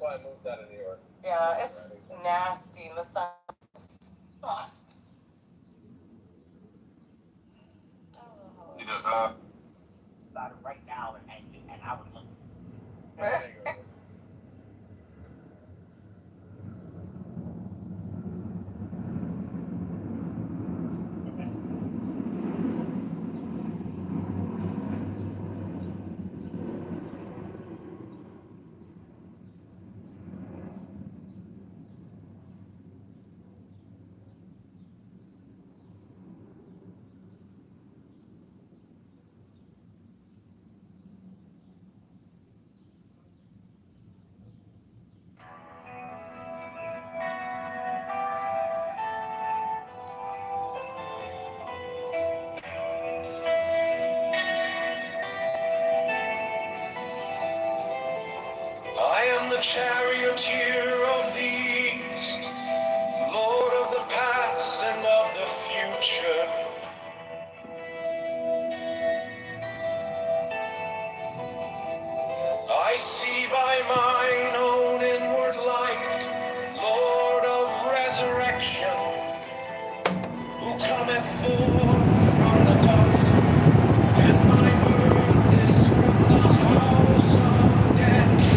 why I moved out of New York. Yeah, it's nasty in the sun. Lost. about it right now, and I would look. I am the charioteer of the east, Lord of the past and of the future. I see by mine own inward light, Lord of resurrection, who cometh forth from the dust, and my birth is from the house of death.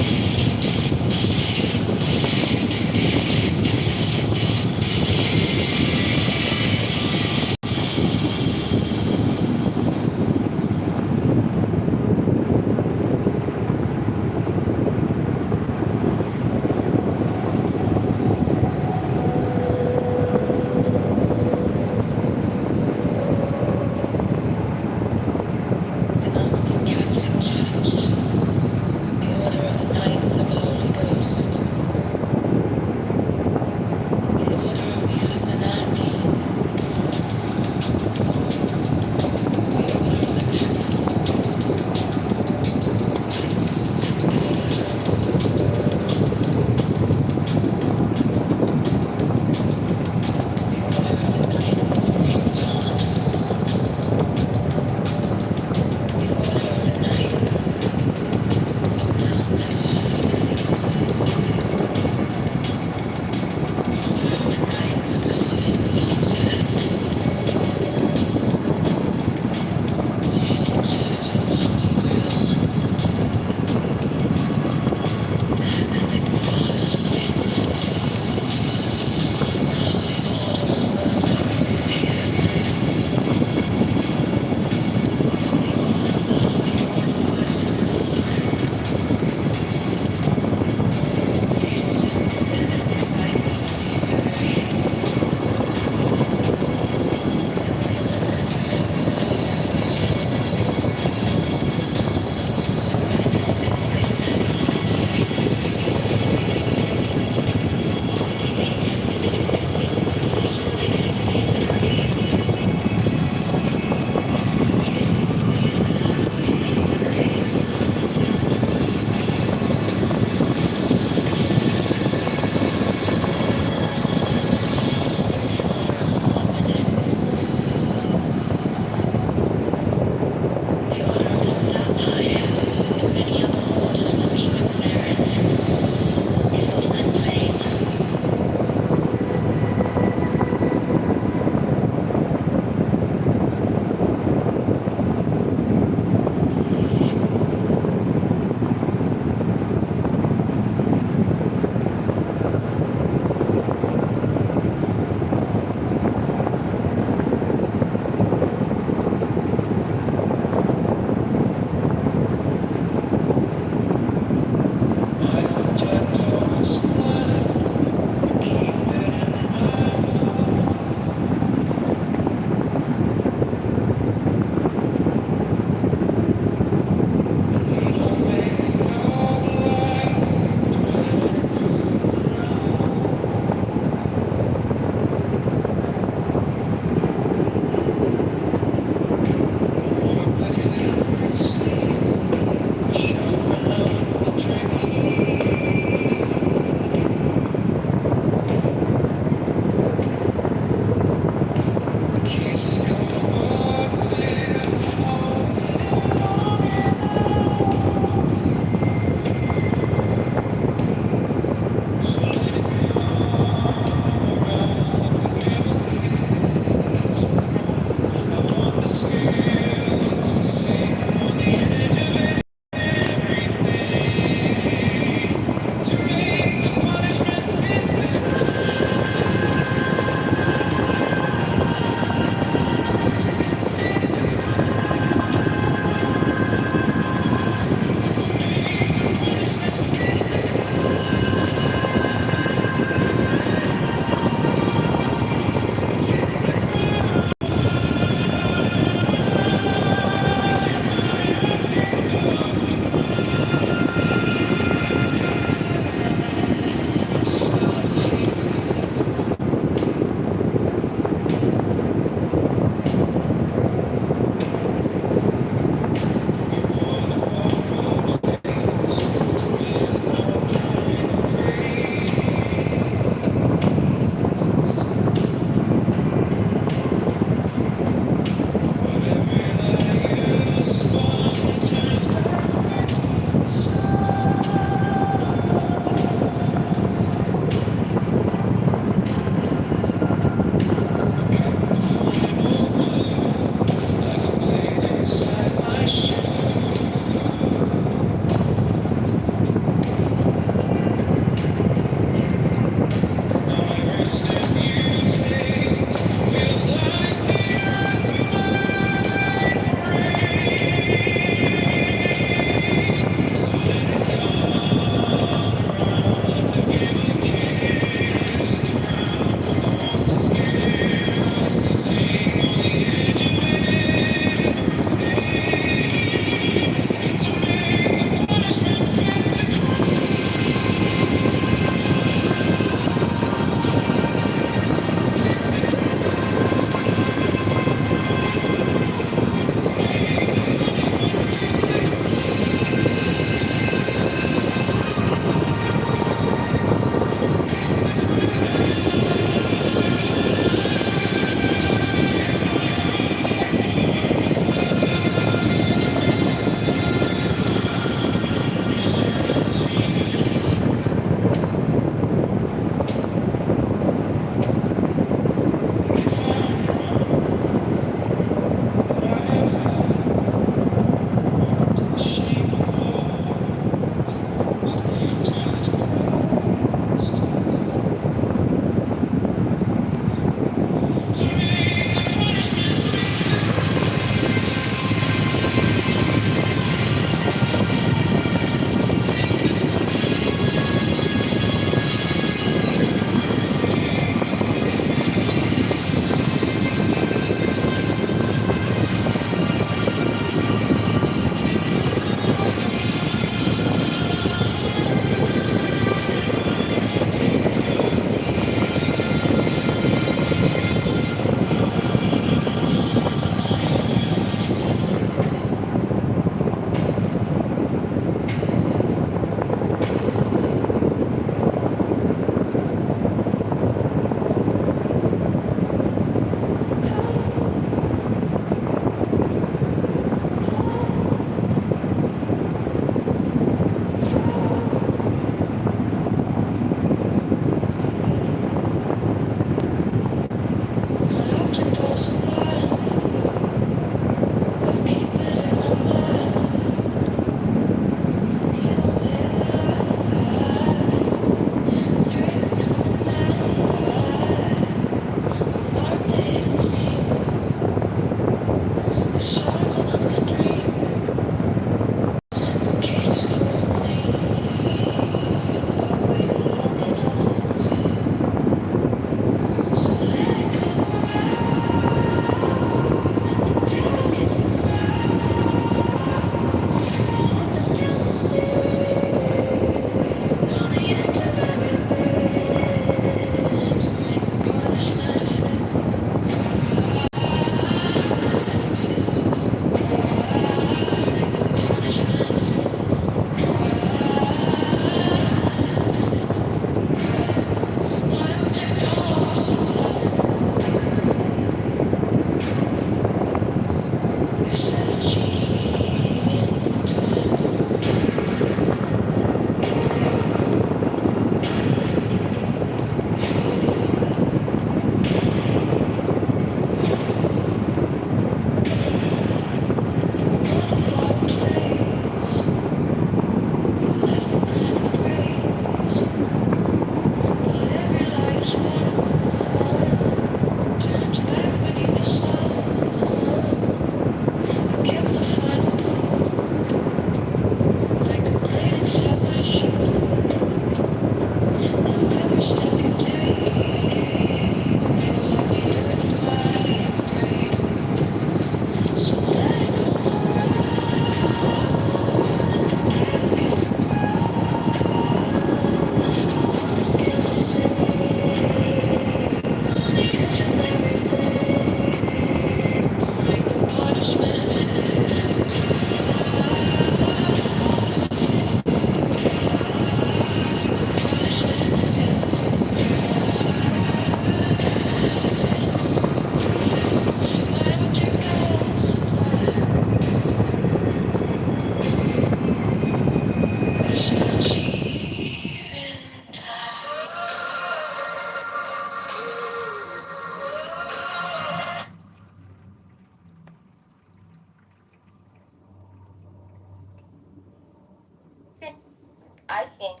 I think,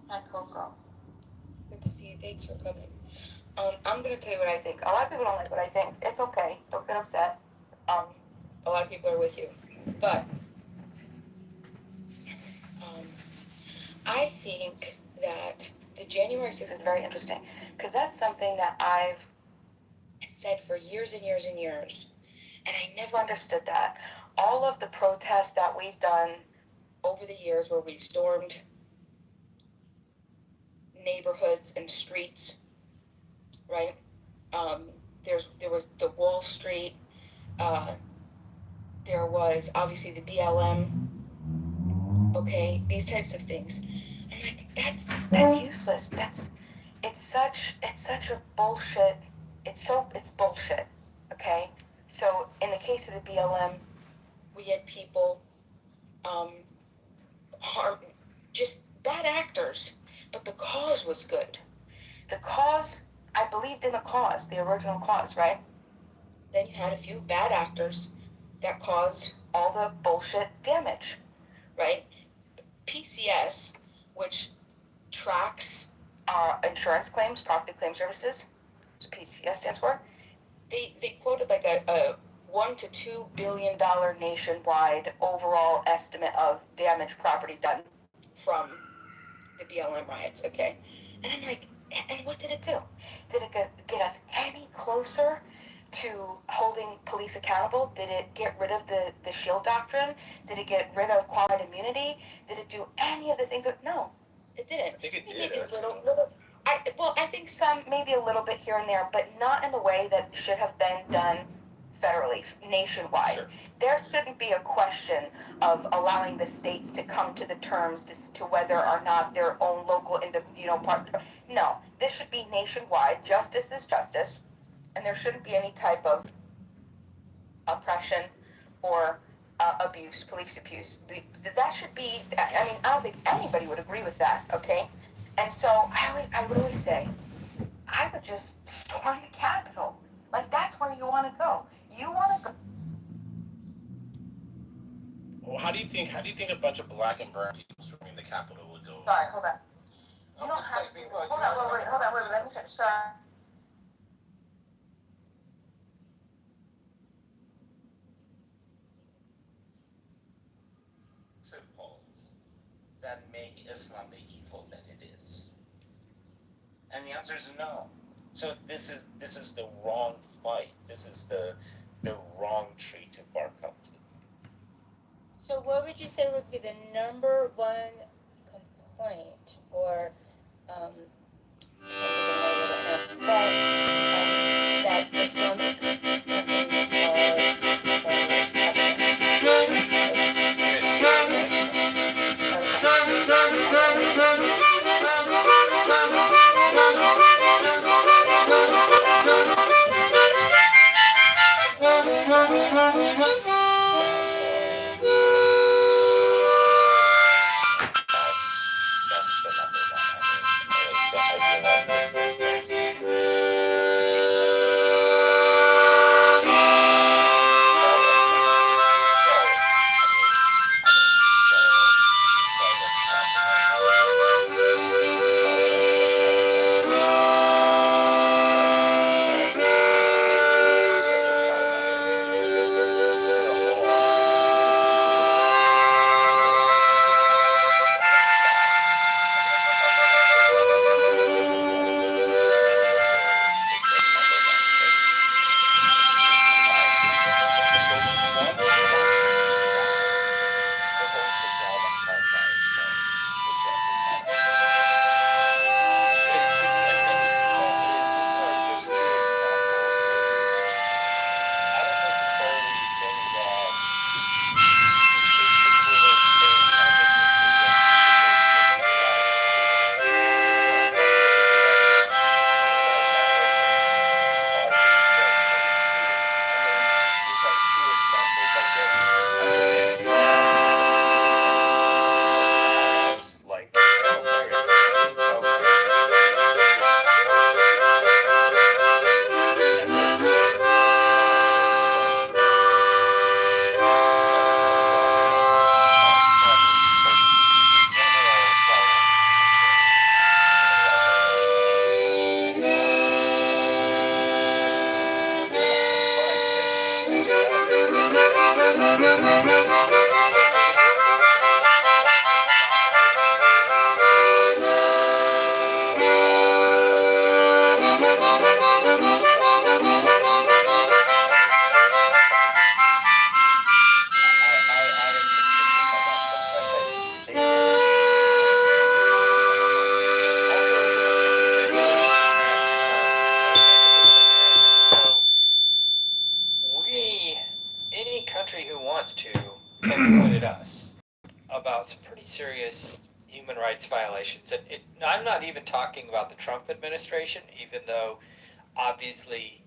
hi Coco, good to see you, thanks for coming. I'm gonna tell you what I think. A lot of people don't like what I think. It's okay, don't get upset. A lot of people are with you. But, I think that the January 6th is very interesting, because that's something that I've said for years and years and years, and I never understood that. All of the protests that we've done over the years where we've stormed neighborhoods and streets, right? There was the Wall Street, there was obviously the BLM, okay, these types of things. I'm like, that's useless. It's such a bullshit. It's bullshit. Okay? So in the case of the BLM, we had people harm, just bad actors, but the cause was good. The cause, I believed in the cause, the original cause, right? Then you had a few bad actors that caused all the bullshit damage, right? PCS, which tracks insurance claims, property claim services, that's what PCS stands for. They quoted like a $1 to $2 billion nationwide overall estimate of damaged property done from the BLM riots, okay? And I'm like, and what did it do? Did it get us any closer to holding police accountable? Did it get rid of the shield doctrine? Did it get rid of qualified immunity? Did it do any of the things that, no, it didn't. I think it did. Maybe a little, I think some, maybe a little bit here and there, but not in the way that should have been done federally, nationwide. Sure. There shouldn't be a question of allowing the states to come to the terms to whether or not their own local, part. No, this should be nationwide. Justice is justice, and there shouldn't be any type of oppression or abuse, police abuse. That should be. I mean, I don't think anybody would agree with that. Okay, and so I would always say, I would just storm the Capitol. Like that's where you want to go. You want to go. Well, how do you think a bunch of black and brown people storming the Capitol would go? Sorry, hold on. You don't have to. Hold on, wait, let me finish. Sorry. Principles that make Islam the evil that it is? And the answer is no. So this is the wrong fight. This is the wrong tree to bark up to. So what would you say would be the number one complaint or that Islamic That's the number one. I do not think Any country who wants to can point at us about some pretty serious human rights violations. And I'm not even talking about the Trump administration, even though obviously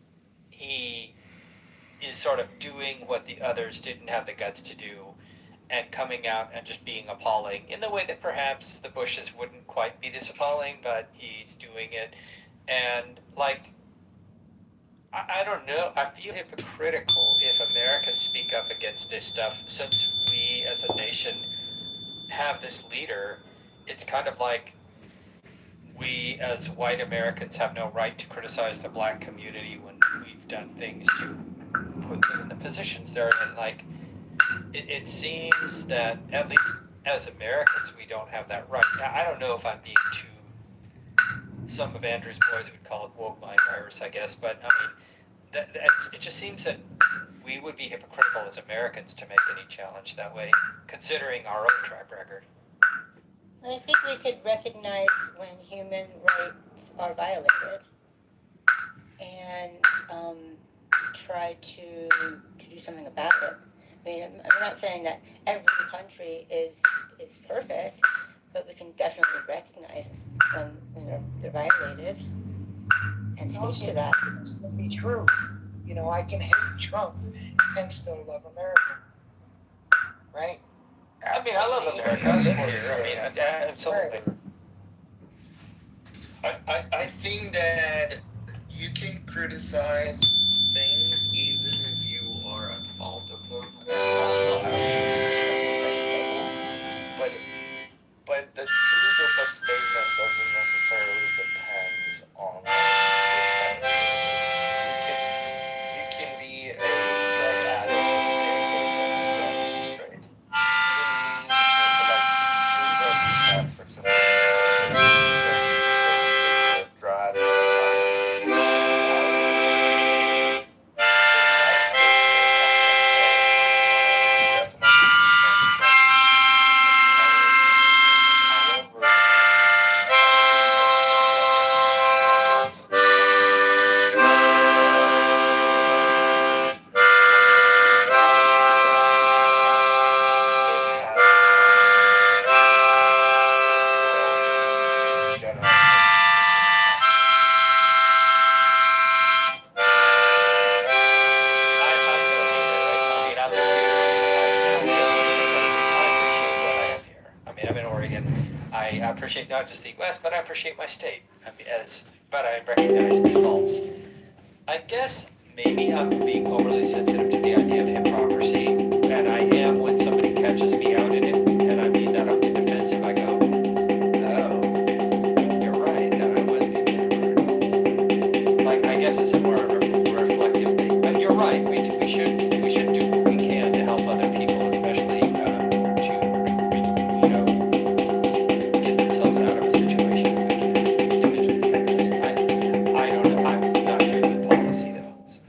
he is sort of doing what the others didn't have the guts to do and coming out and just being appalling in the way that perhaps the Bushes wouldn't quite be this appalling, but he's doing it. And like, I don't know, I feel hypocritical if Americans speak up against this stuff, since we as a nation have this leader. It's kind of like we as white Americans have no right to criticize the black community when we've done things to put them in the positions they're in. Like, it seems that at least as Americans we don't have that right. Now, I don't know if I'm being too, some of Andrew's boys would call it woke mind virus, I guess, but I mean, it just seems that we would be hypocritical as Americans to make any challenge that way, considering our own track record. I think we could recognize when human rights are violated and try to do something about it. I mean, I'm not saying that every country is perfect, but we can definitely recognize when they're violated and speak to that. It's going to be true. You know, I can hate Trump and still love America, right? I mean, I love America. I live here. I mean, absolutely. I think that you can criticize things even if you are at fault of them, and also have but the truth of a statement doesn't necessarily depend on the you can be a drug addict and still think that drugs straight. Like, for example, I appreciate not just the West, but I appreciate my state. But I recognize its faults. I guess maybe I'm being overly sensitive to the idea of hypocrisy, and I am when somebody catches me out in it, and I mean that I'm defensive. I go, oh, you're right, that I was being hypocritical. Like, I guess it's a more of a reflective thing. But you're right, we should do what we can to help other people, especially get themselves out of a situation if we can individually, I guess. I don't know. I'm not good with policy though. So.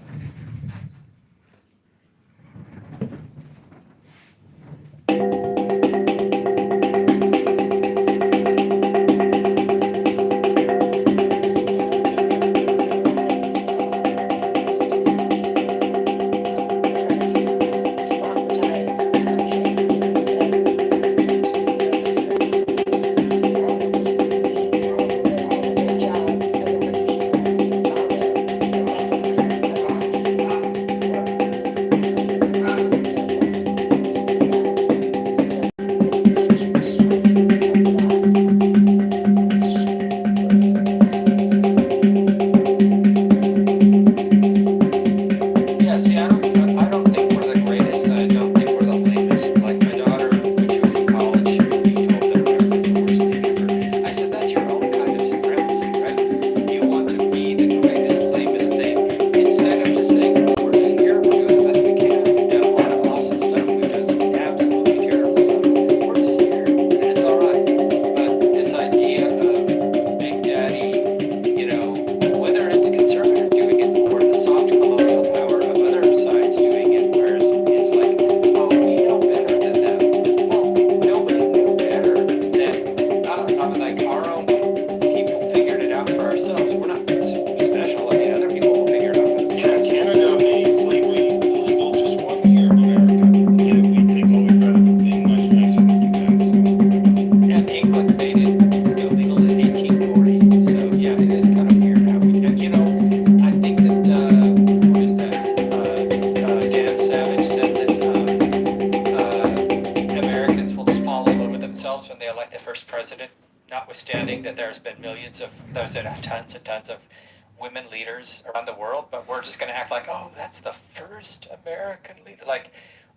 Instead of just saying, we're just here, we're doing the best we can. that there's been tons and tons of women leaders around the world, but we're just going to act like, oh, that's the first American leader. Like,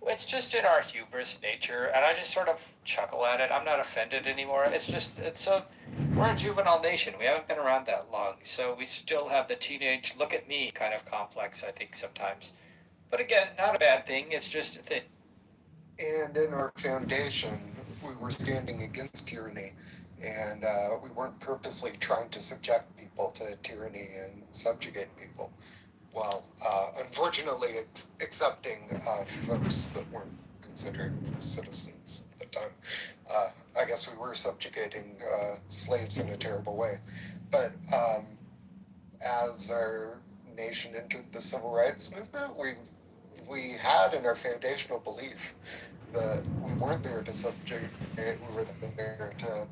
it's just in our hubris nature, and I just sort of chuckle at it. I'm not offended anymore. We're a juvenile nation. We haven't been around that long, so we still have the teenage look at me kind of complex, I think, sometimes. But again, not a bad thing. It's just a thing. And in our foundation, we were standing against tyranny, and we weren't purposely trying to subject people to tyranny and subjugate people. Well, unfortunately, accepting folks that weren't considered citizens at the time. I guess we were subjugating slaves in a terrible way. But as our nation entered the civil rights movement, we had in our foundational belief that we weren't there to subjugate, we were there to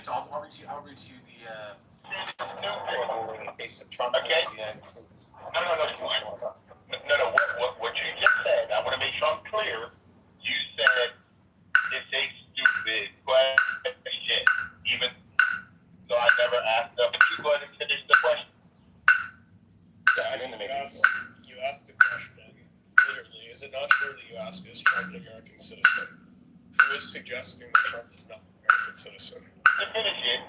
It's all, I'll read you the, in the face of Trump. Okay. No, what you just said, I want to make sure I'm clear. You said it's a stupid question, even though I never asked them. But you go ahead and finish the question. Yeah, I didn't make it. You asked the question, literally, is it not true that you asked, is Trump an American citizen? Who is suggesting that Trump is not an American citizen? To finish it,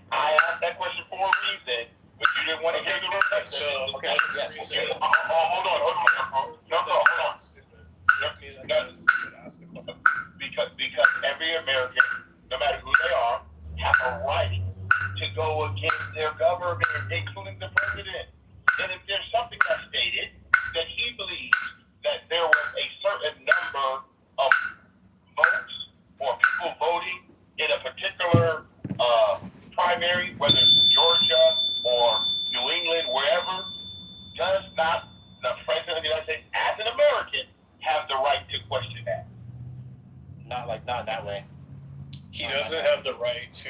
I asked that question for a reason, but you didn't want to hear the rest. So, okay, yes. Hold on. No, hold on. Because every American, no matter who they are, have a right to go against their government, including the president. And if there's something that's stated that he believes that there was a certain number of votes or people voting in a particular primary, whether it's Georgia or New England, wherever, does not the President of the United States, as an American, have the right to question that? Not that way. He doesn't have the right to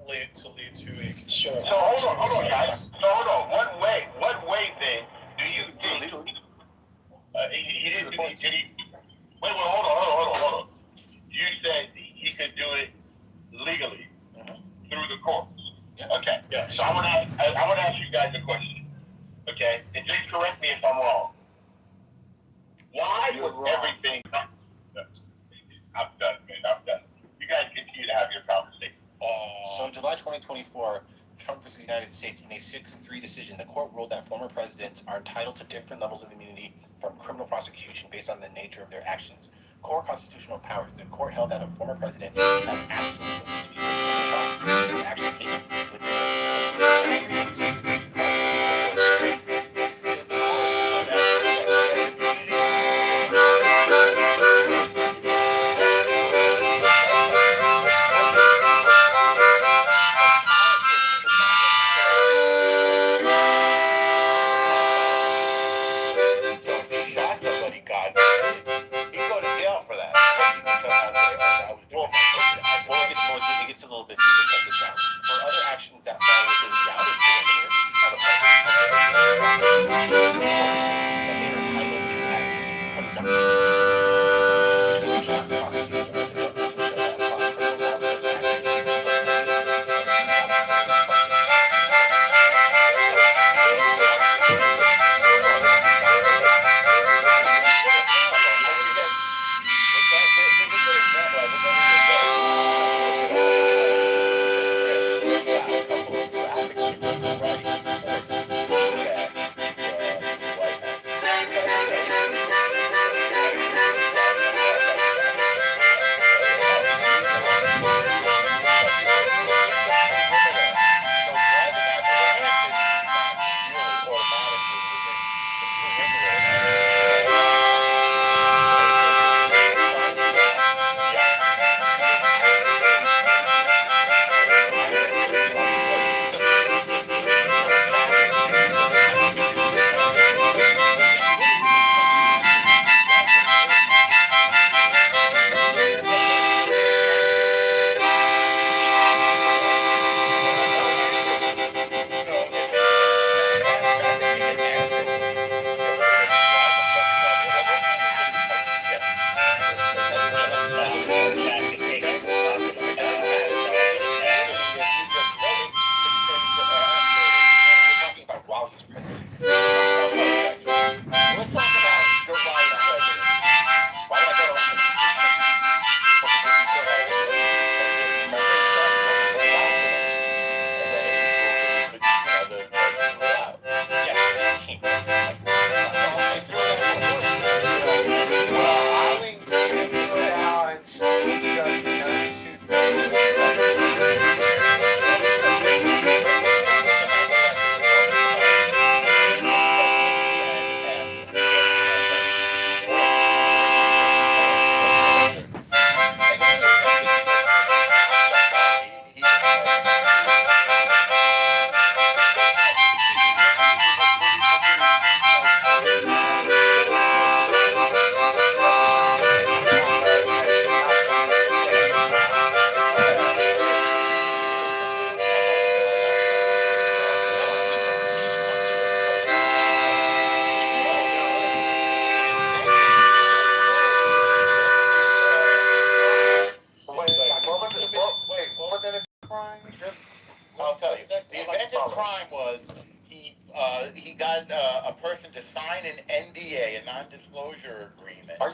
lead to a conservative. So hold on, guys. So hold on. What way then do you think? He didn't. Did he? Wait, hold on. You said he could do it legally through the courts. Yeah. Okay. Yeah. So I want to ask you guys a question. Okay, and just correct me if I'm wrong. Why was everything? I'm done, man. I'm done. You guys continue to have your conversation. So in July 2024, Trump versus the United States, in a 6-3 decision, the court ruled that former presidents are entitled to different levels of immunity from criminal prosecution based on the nature of their actions. Core constitutional powers. The court held that a former president has absolute immunity from criminal prosecution for actions taken within it gets a little bit deeper. Check this out. For other actions that fall within the outer perimeter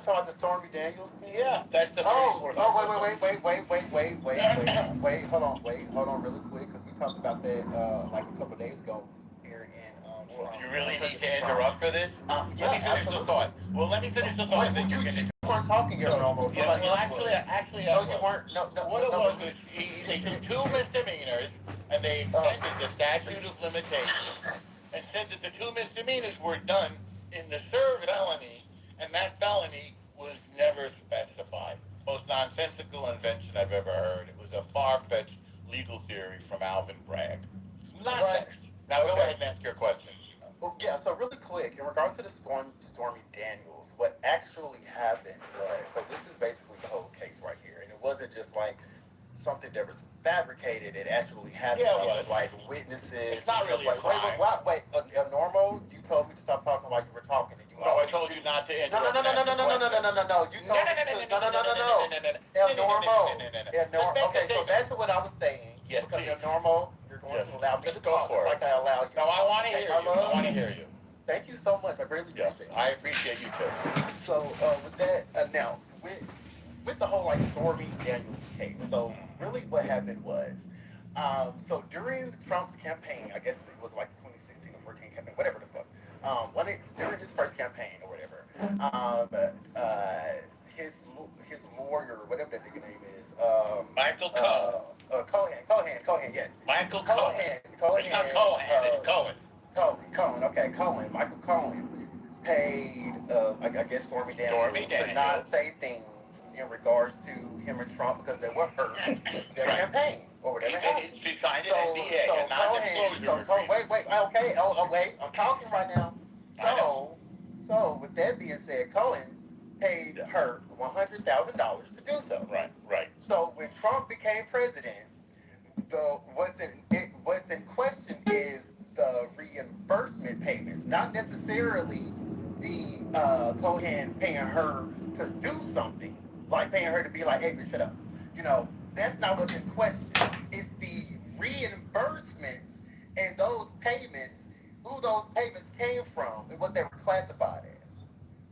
talking about the Stormy Daniels thing? Yeah, that's the wait, hold on really quick, because we talked about that like a couple of days ago here in Well, Trump. you really need to interrupt for this? Yeah, Let me finish the thought. Well, let me finish the thought. Wait, you weren't talking yet, almost. Yeah, well, actually, no, you weren't. No, what it was they took two misdemeanors and they extended the statute of limitations and said that the two misdemeanors were done in the third felony, and that felony was never specified. Most nonsensical invention I've ever heard. It was a far-fetched legal theory from Alvin Bragg. Nonsense. Right. Now go ahead and ask your question. Yeah, so really quick, in regards to the Stormy Daniels, what actually happened was, so this is basically the whole case right here, and it wasn't just like something that was fabricated, it actually happened. Yeah, it was. Like witnesses. It's not really a crime. Wait, Normal, you told me to stop talking while you were talking, and you I told you not to interrupt. No, you told me no. Okay, so back to what I was saying. Yes, because please. Normal, you're going to allow me to talk, just like I allow you. No, I want to hear you. I want to hear you. Thank you so much. I greatly appreciate it. I appreciate you too. So with that, now with the whole like Stormy Daniels case, so really what happened was, so during Trump's campaign, I guess it was like 2016 or 14 campaign, whatever the fuck, during his first campaign or whatever, his lawyer, whatever that nigga name is, Michael Cohen. Cohen, yes. Michael Cohen. It's not Cohen, it's Cohen. Michael Cohen paid, I guess, Stormy Daniels to not say things in regards to him and Trump because they were hurt their campaign or whatever happened. She signed an NDA, a non-disclosure agreement. Wait, I'm talking right now. So with that being said, Cohen paid her $100,000 to do so. Right. So when Trump became president, what's in question is the reimbursement payments, not necessarily the Cohen paying her to do something, like paying her to be like, hey, bitch, shut up. That's not what's in question. It's the reimbursements and those payments, who those payments came from, and what they were classified as.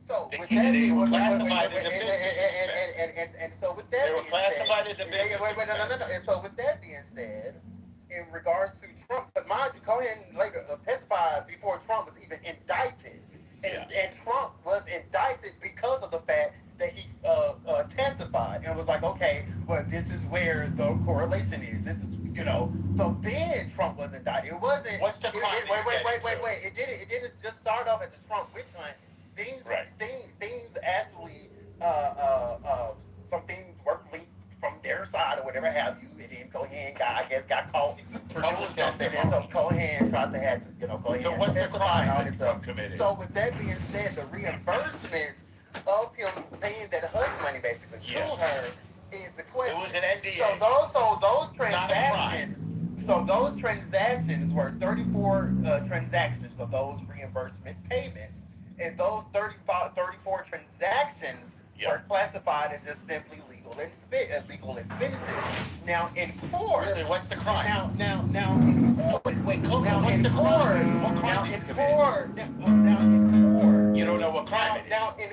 So with that being and so with that being said, in regards to Trump, but mind you, Cohen later testified before Trump was even indicted. And Trump was indicted because of the fact that he testified and was like, okay, well, this is where the correlation is. This is, so then Trump was indicted. It wasn't. What's the crime? Wait. It didn't just start off as a Trump witch hunt. Things actually, some things were leaked from their side or whatever have you. And then Cohen got caught for doing something. And so Cohen tried to have to, Cohen testify and all this stuff. So with that being said, the reimbursements of him paying that HUD money basically to her is the question. It was an NDA. So those transactions were 34 transactions of those reimbursement payments. And those 34 transactions were classified as just simply legal expenses. Now in court, really, what's the crime? Now in court. Wait, now in court. You don't know what crime it is. Now in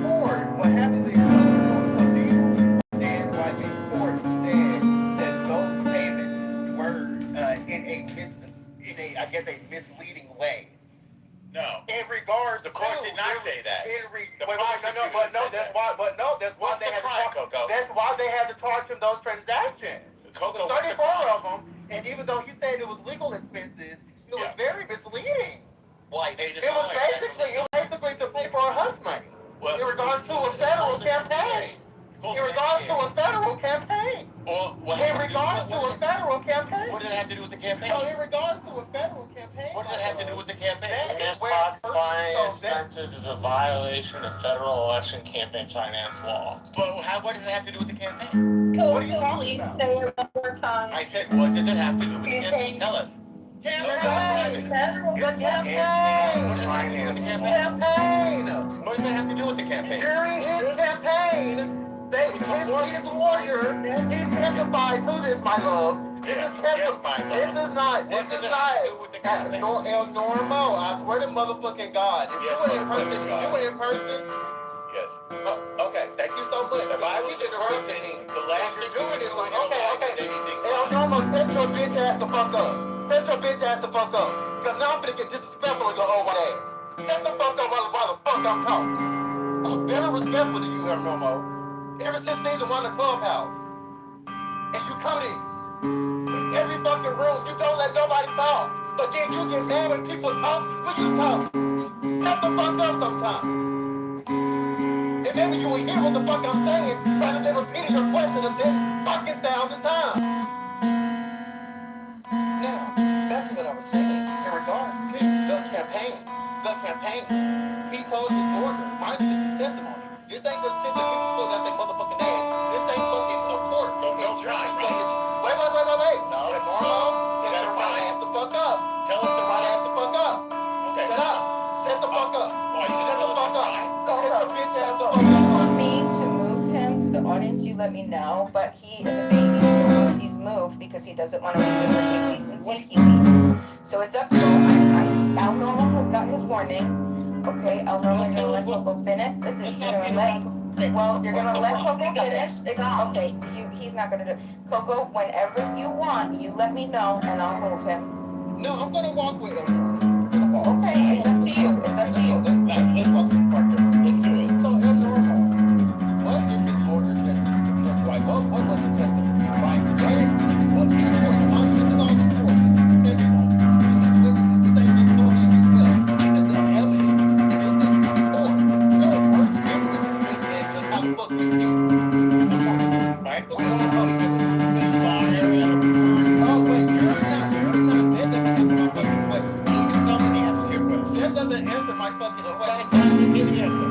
court, what happens is, so do you understand why in court said that those payments were in a I guess a misleading way? No. In regards the court did not say that. That's why they had to charge him those transactions. It was 34 of them, and even though he said it was legal expenses, it was very misleading. Why? It was basically to pay for our hush money. Well, in regards to a federal campaign. What does that have to do with the campaign? So in regards to a federal campaign. What does that have to do with the campaign? Classifying expenses is a violation of federal election campaign finance law. But what does it have to do with the campaign? What are you talking about? Say it one more time. I said, what does it have to do with the campaign? Tell us. The campaign. What does that have to do with the campaign? During his campaign, his lawyer, he testified to this, my love, This is testimony. This is not El Normo. I swear to motherfucking God. If you were in person, yes. Oh, okay, thank you so much. The Bible is in person. The last you're doing it. Okay. El Normo, set your bitch ass the fuck up. Set your bitch ass the fuck up. Because now I'm gonna get disrespectful of your old white ass. Set the fuck up while the fuck I'm talking. I'm very respectful to you, El Normo. Ever since season 1 of Clubhouse. And you come to every fucking room, you don't let nobody talk. But then you get mad when people talk, when you talk. Shut the fuck up sometimes. And maybe you will hear what the fuck I'm saying rather than repeating your question 10 fucking thousand times. Now, back to what I was saying in regards to the campaign. He told his order, mind you, this is testimony. This ain't just simply people pulling out their motherfucking ass. This ain't fucking a court. Wait. No, normal. Shut your right ass the fuck up. Tell us the right ass the fuck up. Okay. Shut up. Shut the fuck up. Shut the fuck up. Shut your bitch ass the fuck up. If you want me to move him to the audience, you let me know, but he is a baby, so once he's moved, because he doesn't want to reciprocate decency, he leaves. So it's up to him. El Normal has got his warning. Okay, El Normal, you're gonna let Coco finish? Listen, you're gonna let Coco finish? Okay, he's not gonna do it. Coco, whenever you want, you let me know and I'll move him. No, I'm gonna walk with him. Okay, it's up to you. Let's walk the park there. Let's do it. So, El Normal, what if his order testimony? Like, what was the testimony? Like, what he reported? This is all the report. This is testimony. This ain't been told in himself. This is the evidence. This is the report. Your perspective has been in just how the fuck we feel. Right? So we don't know if it was oh, wait, you're not. That doesn't answer my fucking question. That doesn't answer my fucking question. Give me the answer.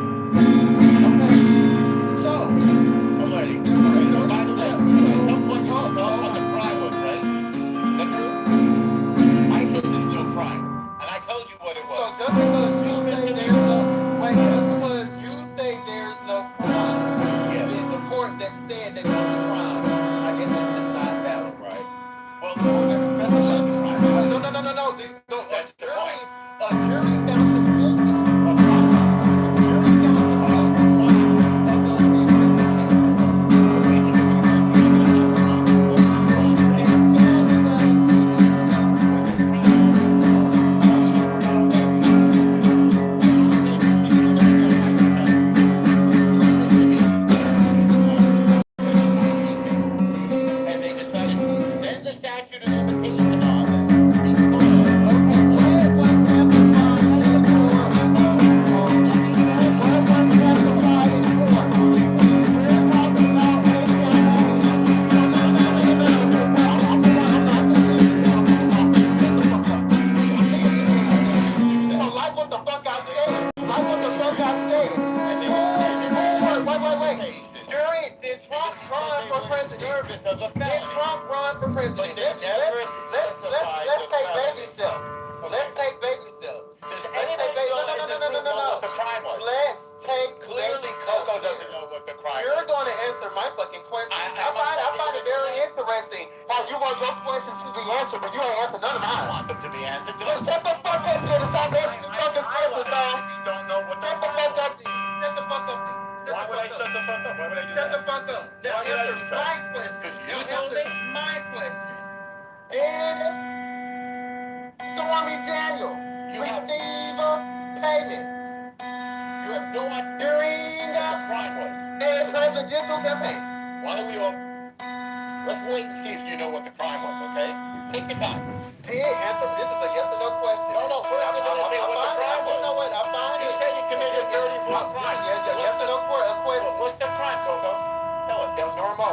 Okay. So, alrighty. By the way, at some point you don't know what the crime was, right? Is that true? I said there's no crime. And I told you what it was. So just because you say there's no crime, is the court that said that it was a crime, I guess it's just not valid, right? Well, the court never specified the crime. No, that's the point. A jury found him guilty of crime. A jury found him guilty of one of those reasons. And they decided to extend the statute of limitations and all that. You're going to answer my fucking question. I find it very interesting how you want your questions to be answered, but you ain't answered none of mine. I want them to be answered. Shut the fuck up, kid. Stop answering fucking questions, dog. You don't know what the fuck up. Shut the fuck up. Why would I shut the fuck up? Why would I do that? Shut the fuck up. Now answer my question. Because you answer my question. Did Stormy Daniels receive payments? You have no idea during the crime was. And presidential campaign. Why don't we all let's wait and see if you know what the crime was, okay? Take your time. Did answer this is a yes or no question. No, we're not going to say what the crime was. You know what? I'm fine. You say you committed 34 crimes. Yes or no question. What's the crime, Coco? Tell us. El Normo.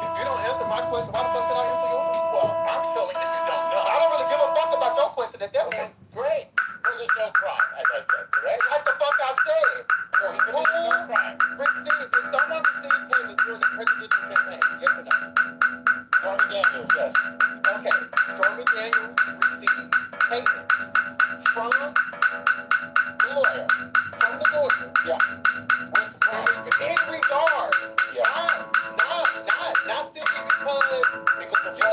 If you don't answer my question, why the fuck should I answer yours? Well, I'm showing that you don't know. I don't really give a fuck about your question at that point. Great. Well, there's no crime, as I said, correct? Like the fuck I said. So he committed no crime. Did someone receive payments during the presidential campaign? Yes or no? Stormy Daniels, yes. Okay. Stormy Daniels received payments from the lawyer. From the lawyer. Yeah. In regard. Yeah. Not simply because of you.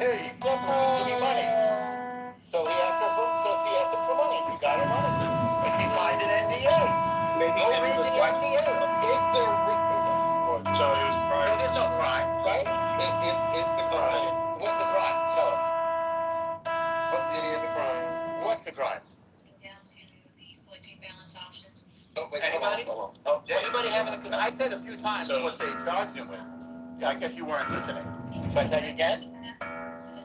Hey, he's supposed to give me money. So he asked him for money. He got him money. And he signed an NDA. Maybe Go it read was the like. NDA. It's the So it was prior. no, there's no crime, right? It's the crime. What's the crime? Tell us. It is a crime. What's the crime? Down to the selecting balance options. Oh, wait, anybody? Hold on. Oh, anybody having? Because I said a few times what they charged him with. Yeah, I guess you weren't listening. So I tell you again.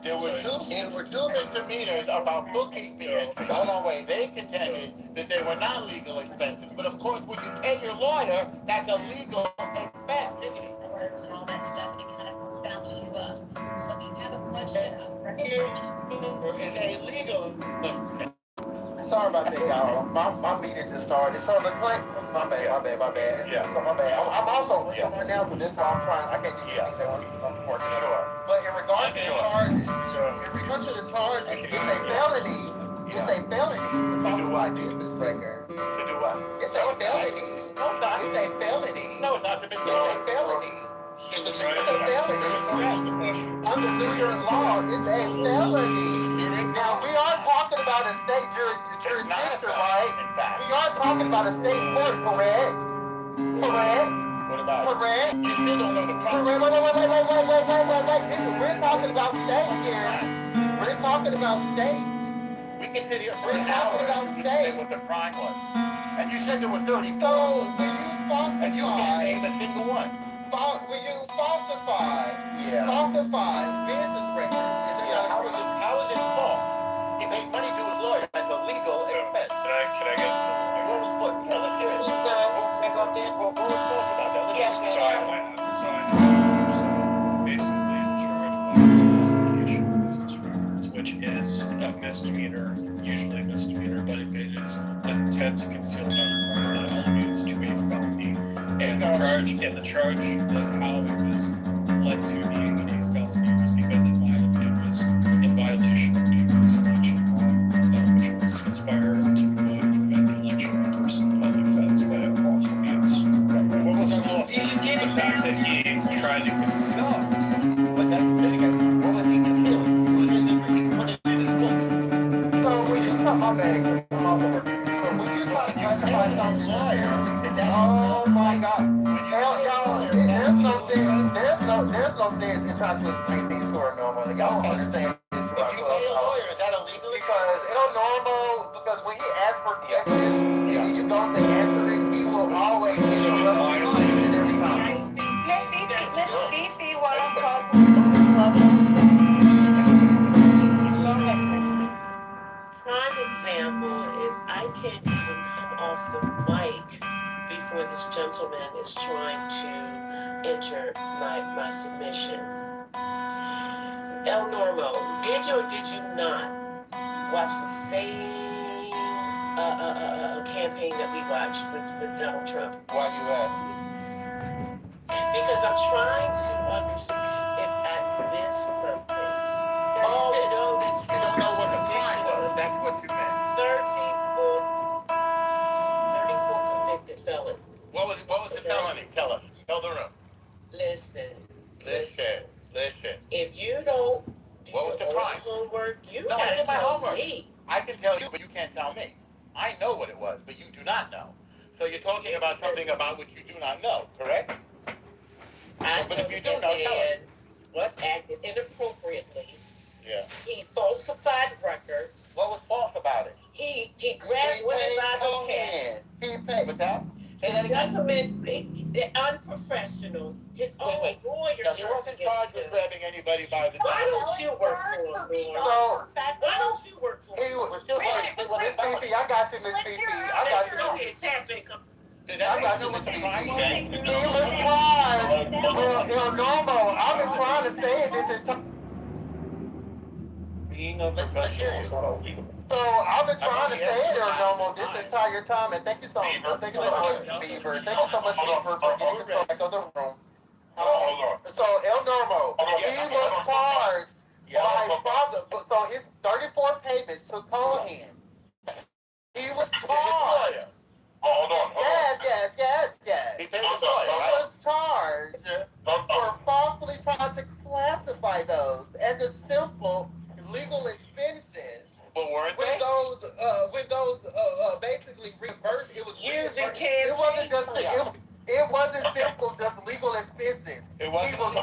There were two misdemeanors about bookkeeping entries. Hold on, wait. They contended that they were not legal expenses, but of course, when you pay your lawyer, that's a legal expense, isn't it? Alerts and all that stuff, and it kind of bounces you up. So if you have a question of record. Is a legal expense. Sorry about that, y'all. My meeting just started. So the claim, my bad. Yeah. So my bad. I'm also working right now, so that's why I'm trying. I can't do things at once. I'm working. Sure. But in regards to the charges, it's a felony. It's a felony to falsify business record. To do what? It's a felony. No, it's not. It's a felony. No, it's not. It's a felony. It's It's a felony. Under New York law, it's a felony. Now, we are talking about a state jurisdiction, right? We are talking about a state court, correct? Correct? What about it? Correct? You still don't know the crime. Wait. Listen, we're talking about state here. We're talking about state. We can sit here for We're an talking hour about and state. say what the crime was. And you said there were 34. So, when you falsify, And you can't name a single one. when you falsify business records, is it not a How crime? is it false? He paid money to his lawyer. That's a legal expense. Can I get to? What was what? Yeah, let's hear it. He's done. Back up there. What was false about that? Yes, Let's So hear I it. went. So basically, in charge of falsification of business records, which is a misdemeanor, usually a misdemeanor, but if it is with intent to conceal another crime, that elevates to a felony. And the charge of how it was led to being a felony was because it was in violation of New York's election law, which was to conspire to prevent the election of a person of offense by unlawful means. What was unlawful? Did you give The it fact back? that he tried to conceal. No. But that, say again, what was he concealing? It was his, he put it in his books. So when you come, my bad, 'cause I'm also working. So when you try to classify something, oh my God, y'all, there's no sense in trying to explain things to her normally. Y'all don't understand this. If you pay a lawyer, is that illegal? Because because when he asks for questions, and you don't to answer it, he will always interrupt you every time. Miss Fifi, while I'm talking those levels. Go ahead, Chris. Prime example is I can't even come off the mic before this gentleman is trying to enter my submission. El Normo, did you or did you not watch the same campaign that we watched with Donald Trump? Why do you ask? Because I'm trying to understand if I missed something. Oh, no, that's You don't know what the crime was. That's what you meant. 34 convicted felons. What was the felony? Tell us. Tell the room. Listen. Listen. If you don't do What was the your crime? homework, you No, I gotta did my tell homework. me. I can tell you, but you can't tell me. I know what it was, but you do not know. So you're talking about something about which you do not know, correct? But if you do know, tell us. What acted inappropriately. Yeah. He falsified records. What was false about it? He grabbed women by the hair. He paid. What's that? Say The that again. gentleman, they're unprofessional. His own lawyer. No, he wasn't charged with grabbing anybody by the Why neck. don't you work for him, Lord? So, Why don't you work for him? We're still Miss Fifi, I got you, Miss Fifi. I got you. Did that make you a crime? He was tried. Well, normal. I've been trying to say it this entire. Being a professional is not illegal. So I've been trying to say it normal this entire time, and thank you so much. Thank you so much, Beaver. Thank you so much, Beaver, for getting control back of the room. So El Normo, he was charged by father. So his 34 payments to Cohen. He was charged. Hold on. Yes. He paid his lawyer, He right? was charged for falsely trying to classify those as a simple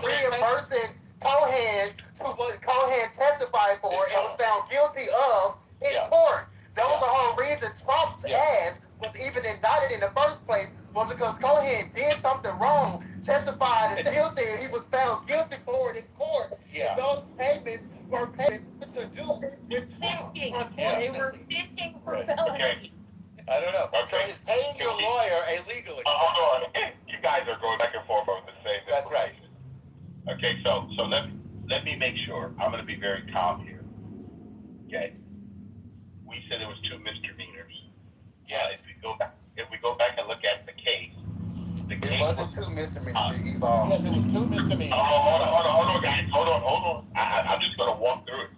reimbursing Cohen to what Cohen testified for and was found guilty of in court. That was the whole reason Trump's ass was even indicted in the first place, was because Cohen did something wrong, testified as guilty, and he was found guilty for it in court. Yeah. And those payments were payments to do with Trump. They were thinking for felony. I don't know. Okay. So he's paying your lawyer illegally. Hold on. You guys are going back and forth over the same That's right. Okay, so let me make sure. I'm going to be very calm here. Okay. We said it was 2 misdemeanors. Yeah. If we go back and look at the case It wasn't 2 misdemeanors, it evolved. Yes, it was 2 misdemeanors. Hold on, guys. Hold on. I'm just going to walk through it.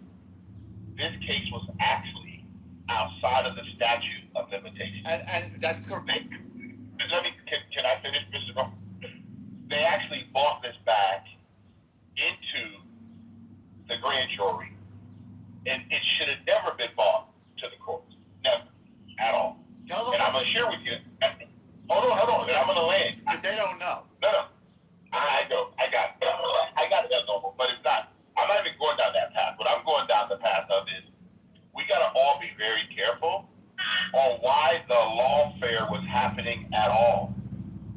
This case was actually outside of the statute of limitations. And that's correct. Can I finish, Mr. Norton? They actually bought this back into the grand jury, and it should have never been bought to the courts. Never. At all. And I'm going to share with you. Hold on. And I'm going to land. Because they don't know. No. I know. I got that normal, but it's not. I'm not even going down that path. What I'm going down the path of is we got to all be very careful on why the lawfare was happening at all.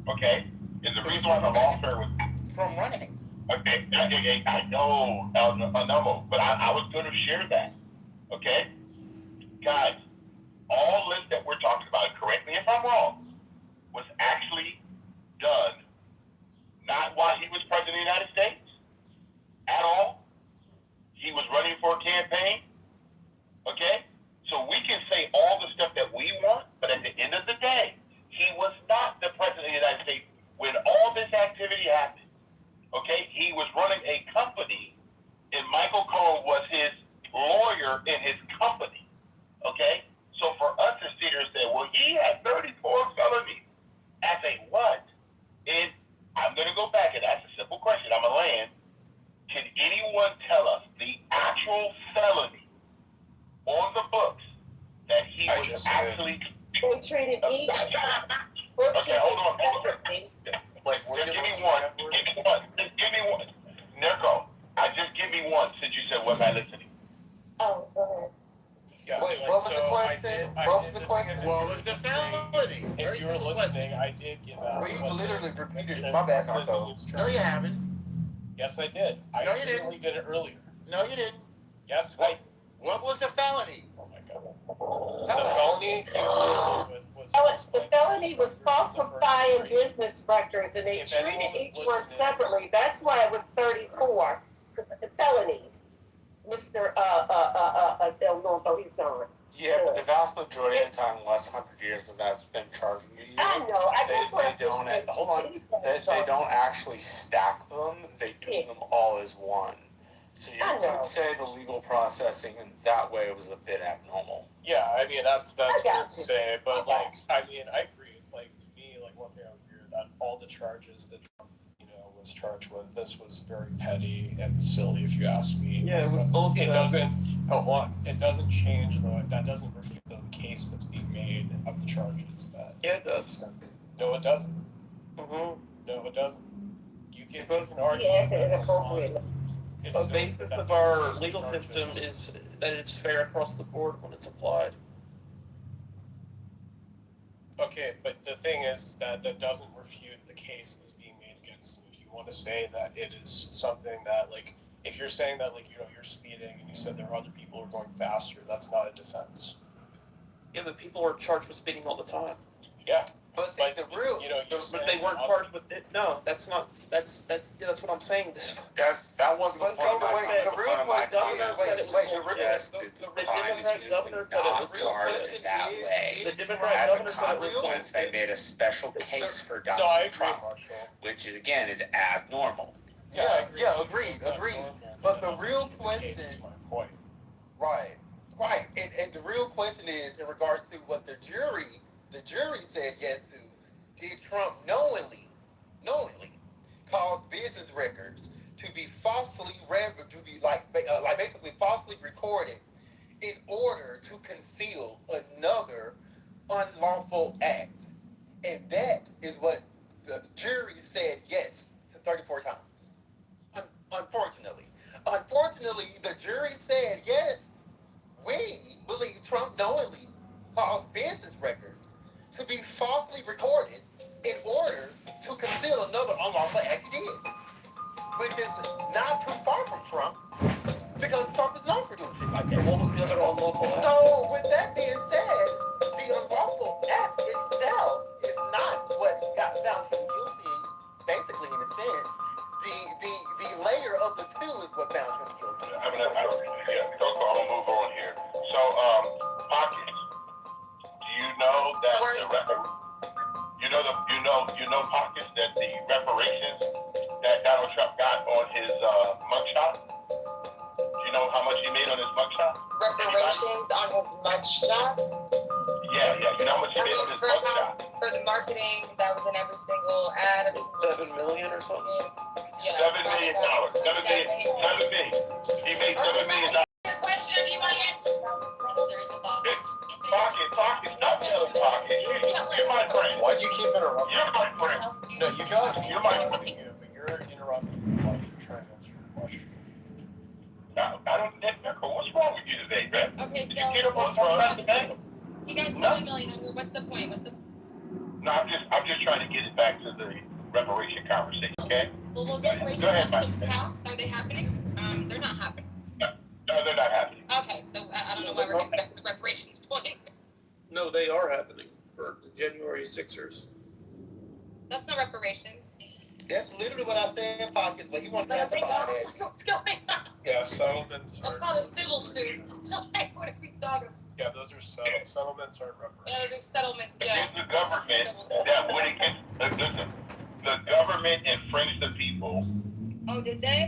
Okay? And the reason why the lawfare was from running. Okay, I know, no, but I was going to share that. Okay? Guys, all this that we're talking about, correct me if I'm wrong, was actually done not while he was president of the United States at all. He was running for a campaign. Okay? So we can say all the stuff that we want, but at the end of the day, he was not the president of the United States when all this activity happened. Okay? He was running a company, and Michael Cohen was his lawyer in his company. Okay? So for us to sit here and say, well, he had 34 felonies. As a what? And I'm going to go back and ask a simple question. I'm going to land. Can anyone tell us the actual felony on the books that he was actually... They treated each. Okay, hold on. Just give me one. Give me one. Nico, just give me one since you said, was I listening? Oh, go ahead. Yeah. Wait, what was the question? What was the question? What was the felony? If you were listening, I did give out. We literally repeated it. My bad, Narco. No, you haven't. Yes, I did. No, you didn't. I did it earlier. No, you didn't. Yes, What was the felony? Oh my God. The felony was The felony was falsifying business records, and they treated each one separately. That's why it was 34 felonies. Mr. Del Norco, he's gone. Yeah, but the vast majority of the time, in the last 100 years, that that's been charging you. I know. They don't actually stack them. They do them all as one. So you could say the legal processing in that way was a bit abnormal. Yeah, I mean that's fair to say, but like I mean I agree. It's like to me like one thing I agree with that all the charges that Trump was charged with, this was very petty and silly if you ask me. Yeah, it was both. It doesn't change though. That doesn't refute the case that's being made of the charges. That yeah, it does. No, it doesn't. Mm-hmm. No, it doesn't. You can argue the basis of our legal system is that it's fair across the board when it's applied. Okay, but the thing is that doesn't refute the case that's being made against you. If you want to say that it is something that, like, if you're saying that, like, you're speeding and you said there are other people who are going faster, that's not a defense. Yeah, but people are charged with speeding all the time. Yeah. But the real, but they weren't charged with it. No, that's not. That's what I'm saying. That wasn't the point. The real point. The crime is usually not charged in that way. As a consequence, they made a special case for Donald Trump, which is again is abnormal. Yeah, agreed. But the real question, right, and the real question is in regards to what the jury said yes to. Did Trump knowingly cause business records to be falsely basically falsely recorded in order to conceal another unlawful act? And that is what the jury said yes to 34 times. unfortunately, the jury said, yes, we believe Trump knowingly caused business records to be falsely recorded in order to conceal another unlawful act he did, which is not too far from Trump, because Trump is known for doing shit like that. And what was the other unlawful act? So, with that being said, the unlawful act itself is not what got found him guilty, basically, in a sense. The layer of the two is what found him guilty. So I'm gonna move on here. So, Pockets, do you know that you know Pockets, that the reparations that Donald Trump got on his mugshot? Do you know how much he made on his mugshot? Reparations on his mugshot? Yeah. You know how much he made on his mugshot? For the marketing that was in every single ad. $7 million or something? Yeah. $7 million. $7 million. He made $7 million. Question, do you want to answer? There is a box. Pocket, stop yelling, Pocket. You're my friend. Why do you keep interrupting? You're my friend. No, you guys keep You're my interrupting you, but you're interrupting me while you're trying to answer your question. I don't think, what's wrong with you today, man? Okay, Did you get up what's wrong with today? You got $7 million. What's the point? No, I'm just trying to get it back to the reparation conversation, okay? Well, reparations Go ahead, that Mike. took house, are they happening? They're not happening. No, they're not happening. Okay, so I don't know why we're getting back to the reparations point. No, they are happening for the January 6ers. That's no reparations. That's literally what I said in Pockets, but he wanted to answer about that. What's going on? Yeah, settlements That's are. called a civil suit. Like, what are we talking about? Yeah, those are settlements aren't reparations. Yeah, there's settlements, yeah. Against the government that went against, listen, the government infringed the people. Oh, did they?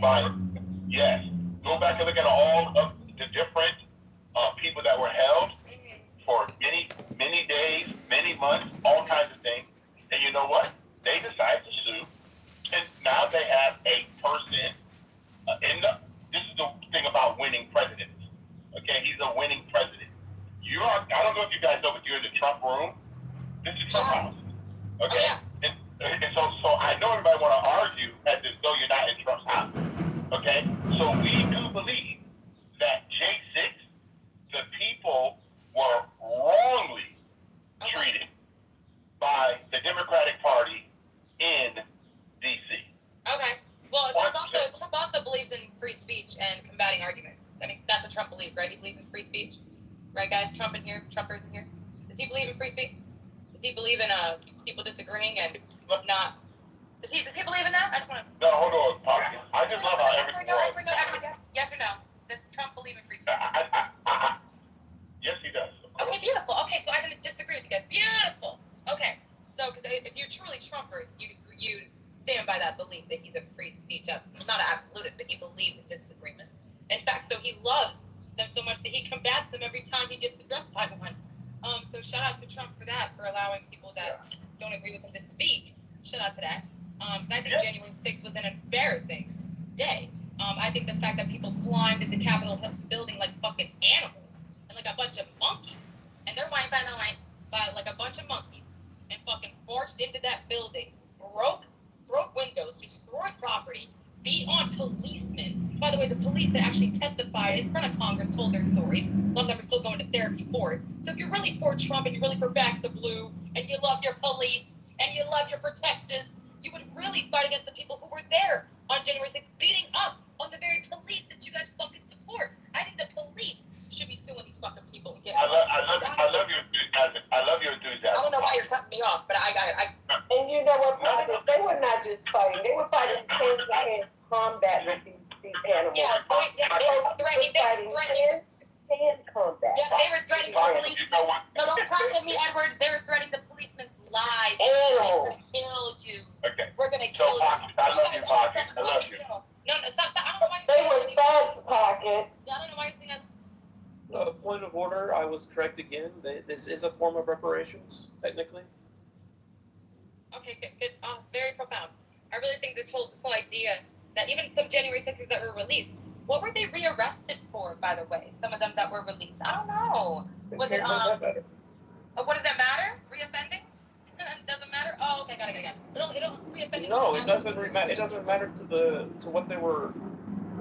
Yes. Go back and look at all of the different people that were held for many days, many months, all kinds of things. And you know what? They decided to sue. And now they have a person this is the thing about winning presidents. Okay, he's a winning president. I don't know if you guys know, but you're in the Trump room. This is Trump house. Okay? Oh, yeah. And so I know everybody want to argue as though you're not in Trump's house. Okay? So we do believe that J6, the people were wrongly treated by the Democratic Party in D.C. Okay. Well, Trump also believes in free speech and combating arguments. I mean, that's what Trump believes, right? He believes in free speech. Right, guys? Trumpers in here? Does he believe in free speech? Does he believe in people disagreeing and not? Does he believe in that? I just want to. No, hold on, Pocket. I just love how everyone. Yes or no? Does Trump believe in free speech? Yes, he does. Okay, beautiful. Okay, so I'm going to disagree with you guys. Beautiful. Okay, so because if you're truly Trumper, you stand by that belief that he's a free speech, not an absolutist, but he believes in disagreements. In fact, so he loves them so much that he combats them every time he gets addressed by one. So shout out to Trump for that, for allowing people that don't agree with him to speak. Shout out to that. Because I think January 6th was an embarrassing day. I think the fact that people climbed into the Capitol building like fucking animals and like a bunch of monkeys, and they're lying by like a bunch of monkeys, and fucking marched into that building, broke windows, destroyed property, beat on policemen. By the way, the police that actually testified in front of Congress told their stories. A lot of them are still going to therapy for it. So if you're really for Trump and you're really for Back the Blue, and you love your police, and you love your protectors, you would really fight against the people who were there on January 6th, beating up on the very police that you guys fucking support. I think the police should be suing these fucking people. Yeah. I love your enthusiasm. I love your enthusiasm. I don't know why you're cutting me off, but I got it. And you know what, they were not just fighting. They were fighting hand-to-hand combat with these animals. Yeah, they were threatening. Hand combat. Yeah, they were threatening the policemen. No, don't talk to me, Edward. They were threatening the policemen's lives. We're gonna kill you. Okay. We're gonna kill you. I love you, Pocket. I love you. No, stop. I don't know why They were thugs, Pocket. Yeah, I don't know why you're saying that. Point of order, I was correct again. This is a form of reparations, technically. Okay, good. Very profound. I really think this whole idea that even some January 6ers that were released, what were they rearrested for, by the way? Some of them that were released. I don't know. Was it, what does that matter? Reoffending? Doesn't matter? Oh, okay, got it. It'll reoffending. No, it doesn't matter to what they were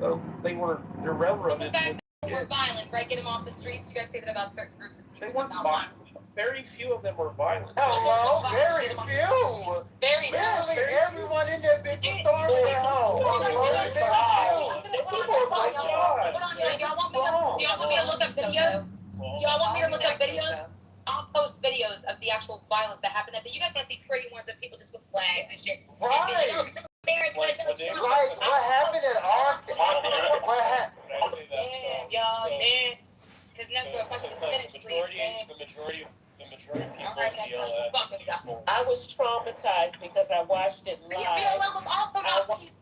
They're railroaded. Were violent, right? Get them off the streets. You guys say that about certain groups of people. They weren't violent. Very few of them were violent. Hello, very few. Very Literally everyone in that bitch was storming their home. Y'all want me to look up videos? Y'all want me to look up videos? I'll post videos of the actual violence that happened that day. You guys want to see pretty ones of people just with flags and shit. Right. Like what happened at our what happened? Y'all did. Because that's where fucking spinach The majority of people yell at. I was traumatized because I watched it live. BLM was also not peaceful.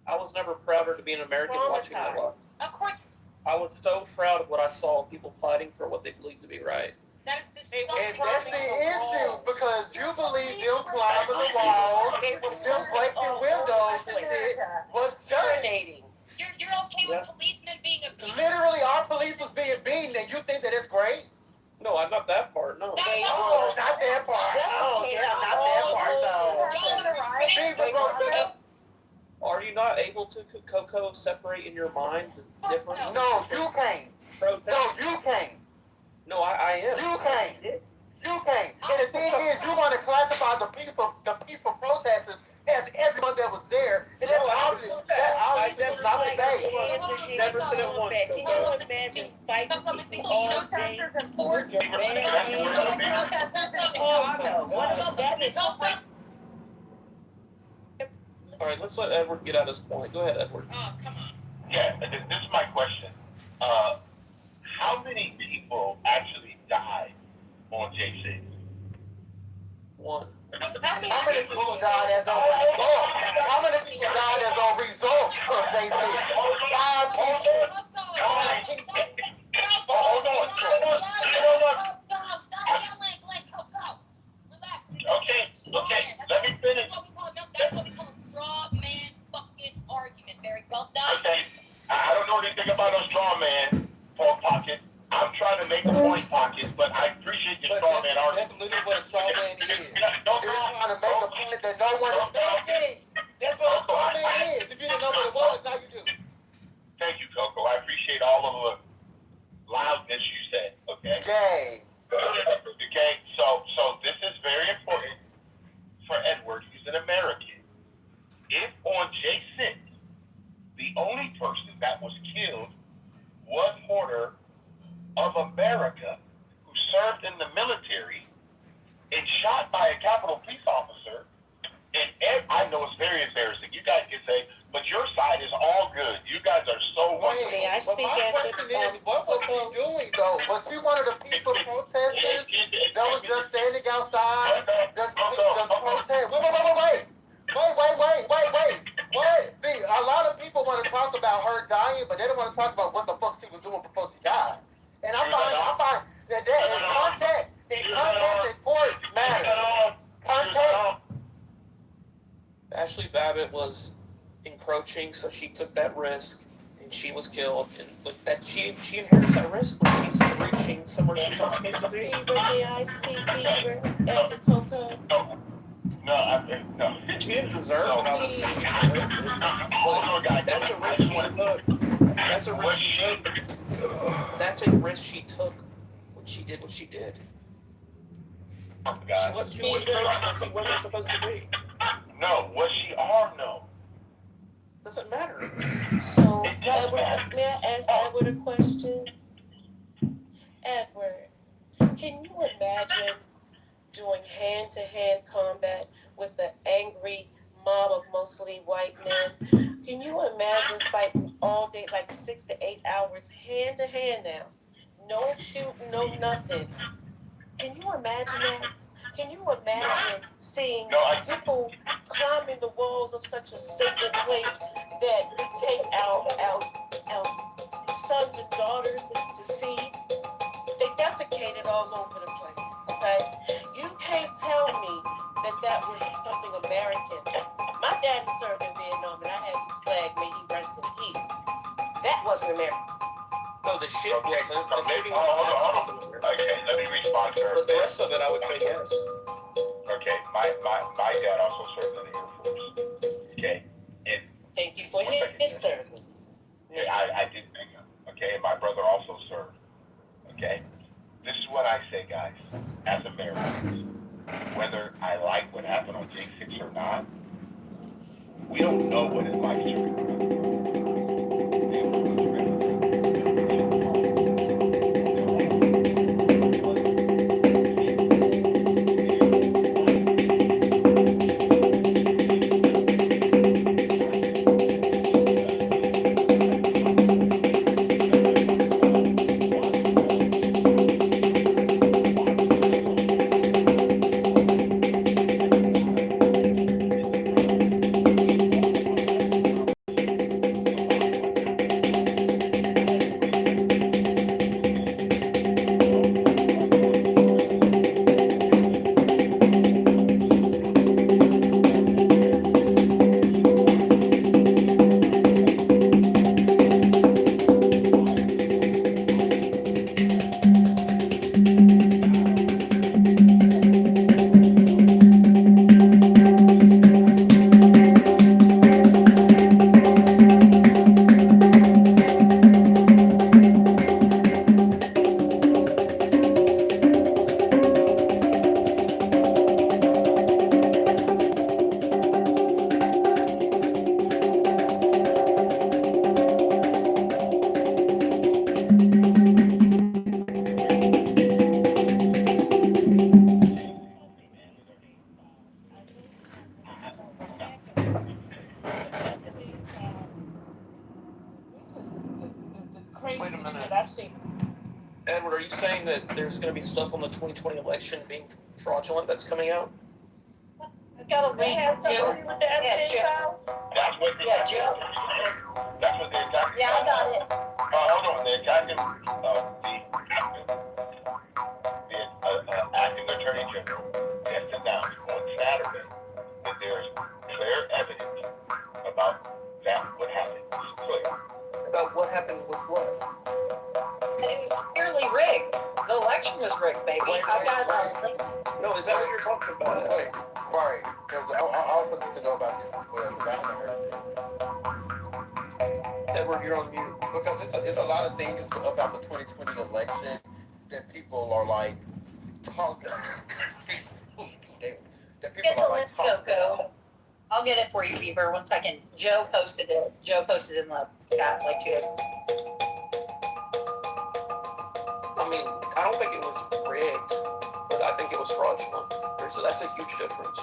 I was never prouder to be an American watching that live. Of course. I was so proud of what I saw, people fighting for what they believed to be right. That is And that's the issue, because you believe them climbing the walls, them breaking windows and shit was urinating. You're okay with policemen being abused? Literally, our police was being beaten, and you think that it's great? No, I'm not that part, no. Oh, not that part. Oh, yeah, not that part, though. Are you not able to, Coco, separate in your mind the difference? No, you can't. No, you can't. No, I am. You can't. You can't. And the thing is, you want to classify the peaceful protesters as everyone that was there, and that's obviously not the case. Never to them once. Can you imagine fighting people all day for your All right, let's let Edward get out his point. Go ahead, Edward. Oh, come on. Yeah, this is my question. How many people actually died on J6? One. How many people died as a result? How many people died as a result of J6? 5 people. Okay, let me finish. That's what we call a straw man fucking argument. Very well done. Okay, I don't know anything about a straw man, Paul Pocket. I'm trying to make a point, Pocket, but I appreciate your straw man argument. That's literally what a straw man is. You're trying to make a point that no one is making. That's what a straw man is. If you didn't know what it was, now you do. Thank you, Coco. I appreciate all of the loudness you said, okay? Yay. Okay, so this is very important for Edward. He's an American. If on J6, the only person that was killed was Porter of America, who served in the military and shot by a Capitol Police officer, and I know it's very embarrassing. You guys can say, but your side is all good. You guys are so wonderful. But my question is, what was he doing, though? Was he one of the peaceful protesters that was just standing outside, just protest? Wait. See, a lot of people want to talk about her dying, but they don't want to talk about what the fuck she was doing before she died. And I find that in context, court matters. Context. Ashley Babbitt was encroaching, so she took that risk, and she was killed. And look, that she inherits that risk when she's reaching somewhere she's not supposed to be. Beaver, may I speak, Beaver? After Coco? No. She didn't deserve it. That's a risk she took. That's a risk she took. That's a risk she took when she did what she did. She was encroaching when she wasn't supposed to be. No, was she or no? Doesn't matter. So, Edward, may I ask Edward a question? Edward, can you imagine doing hand-to-hand combat with an angry mob of mostly white men? Can you imagine fighting all day, like 6 to 8 hours, hand-to-hand now? No shooting, no nothing. Can you imagine that? Can you imagine seeing people climbing the walls of such a sacred place that we take our sons and daughters to see? They defecated all over the place, okay? You can't tell me that was something American. My daddy served in Vietnam and I had his flag, may he rest in peace. That wasn't American. No, the ship wasn't. The movie wasn't. Okay, let me respond to her. But the rest of it, I would say yes. Okay, my dad also served in the Air Force. Okay, and thank you for his service. know what it's like to Wait a minute. Edward, are you saying that there's going to be stuff on the 2020 election being fraudulent that's coming out? I got a link. Joe. Yeah, Joe. That's what they're Yeah, Joe. That's what they're talking Yeah, I got it. hold on. They're talking the acting attorney general just announced on Saturday that there's clear evidence about that what happened. It's clear. About what happened with what? And it was clearly rigged. The election was rigged, baby. I got a link. No, is that what you're talking about? Wait, quiet, because I also need to know about this as well, because I haven't heard this. Edward, you're on mute. Because it's a lot of things about the 2020 election that people are like talking. that people Get the are like link, talking Coco. about. I'll get it for you, Beaver. 1 second. Joe posted it. Joe posted it in the chat like 2 days. I mean, I don't think it was rigged, but I think it was fraudulent. So that's a huge difference.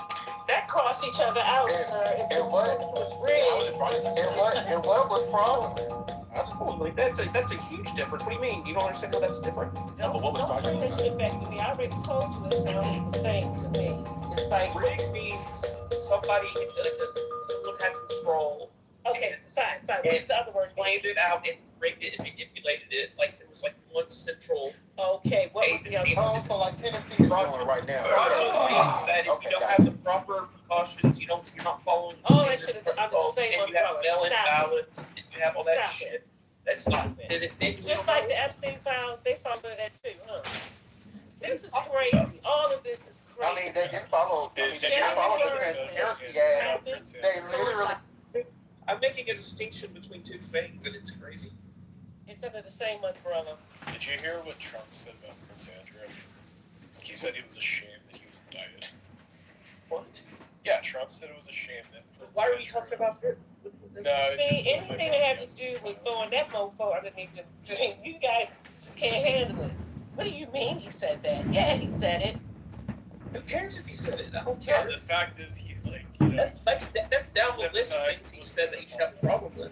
That crossed each other out, sir. And what? It was rigged. And what was fraudulent? Like that's a huge difference. What do you mean? You don't understand how that's different? Don't bring that shit back to me. I already told you it's not the same to me. It's like Rigged means somebody, someone had control. okay, fine. What's the other word? Planned it out and rigged it and manipulated it. Like there was like one central. Okay, what was the other? Oh, so like Tennessee is doing right now. That if you don't have the proper precautions, you're not following the All that shit is under the same and you have umbrella. mail-in Stop it. ballots and you have all that Stop shit. it. That's not. Just like the Epstein files, they followed that too, huh? This is crazy. All of this is crazy. I mean, they didn't follow. I mean, they didn't follow the Transparency Act. They literally. I'm making a distinction between two things, and it's crazy. It's under the same umbrella. Did you hear what Trump said about Prince Andrew? He said it was a shame that he was indicted. What? Yeah, Trump said it was a shame that. Why are we talking about this? Anything that had to do with throwing that mofo underneath the thing, you guys just can't handle it. What do you mean he said that? Yeah, he said it. Who cares if he said it? I don't care. The fact is, he's like, That's down the list of things he said that he should have a problem with.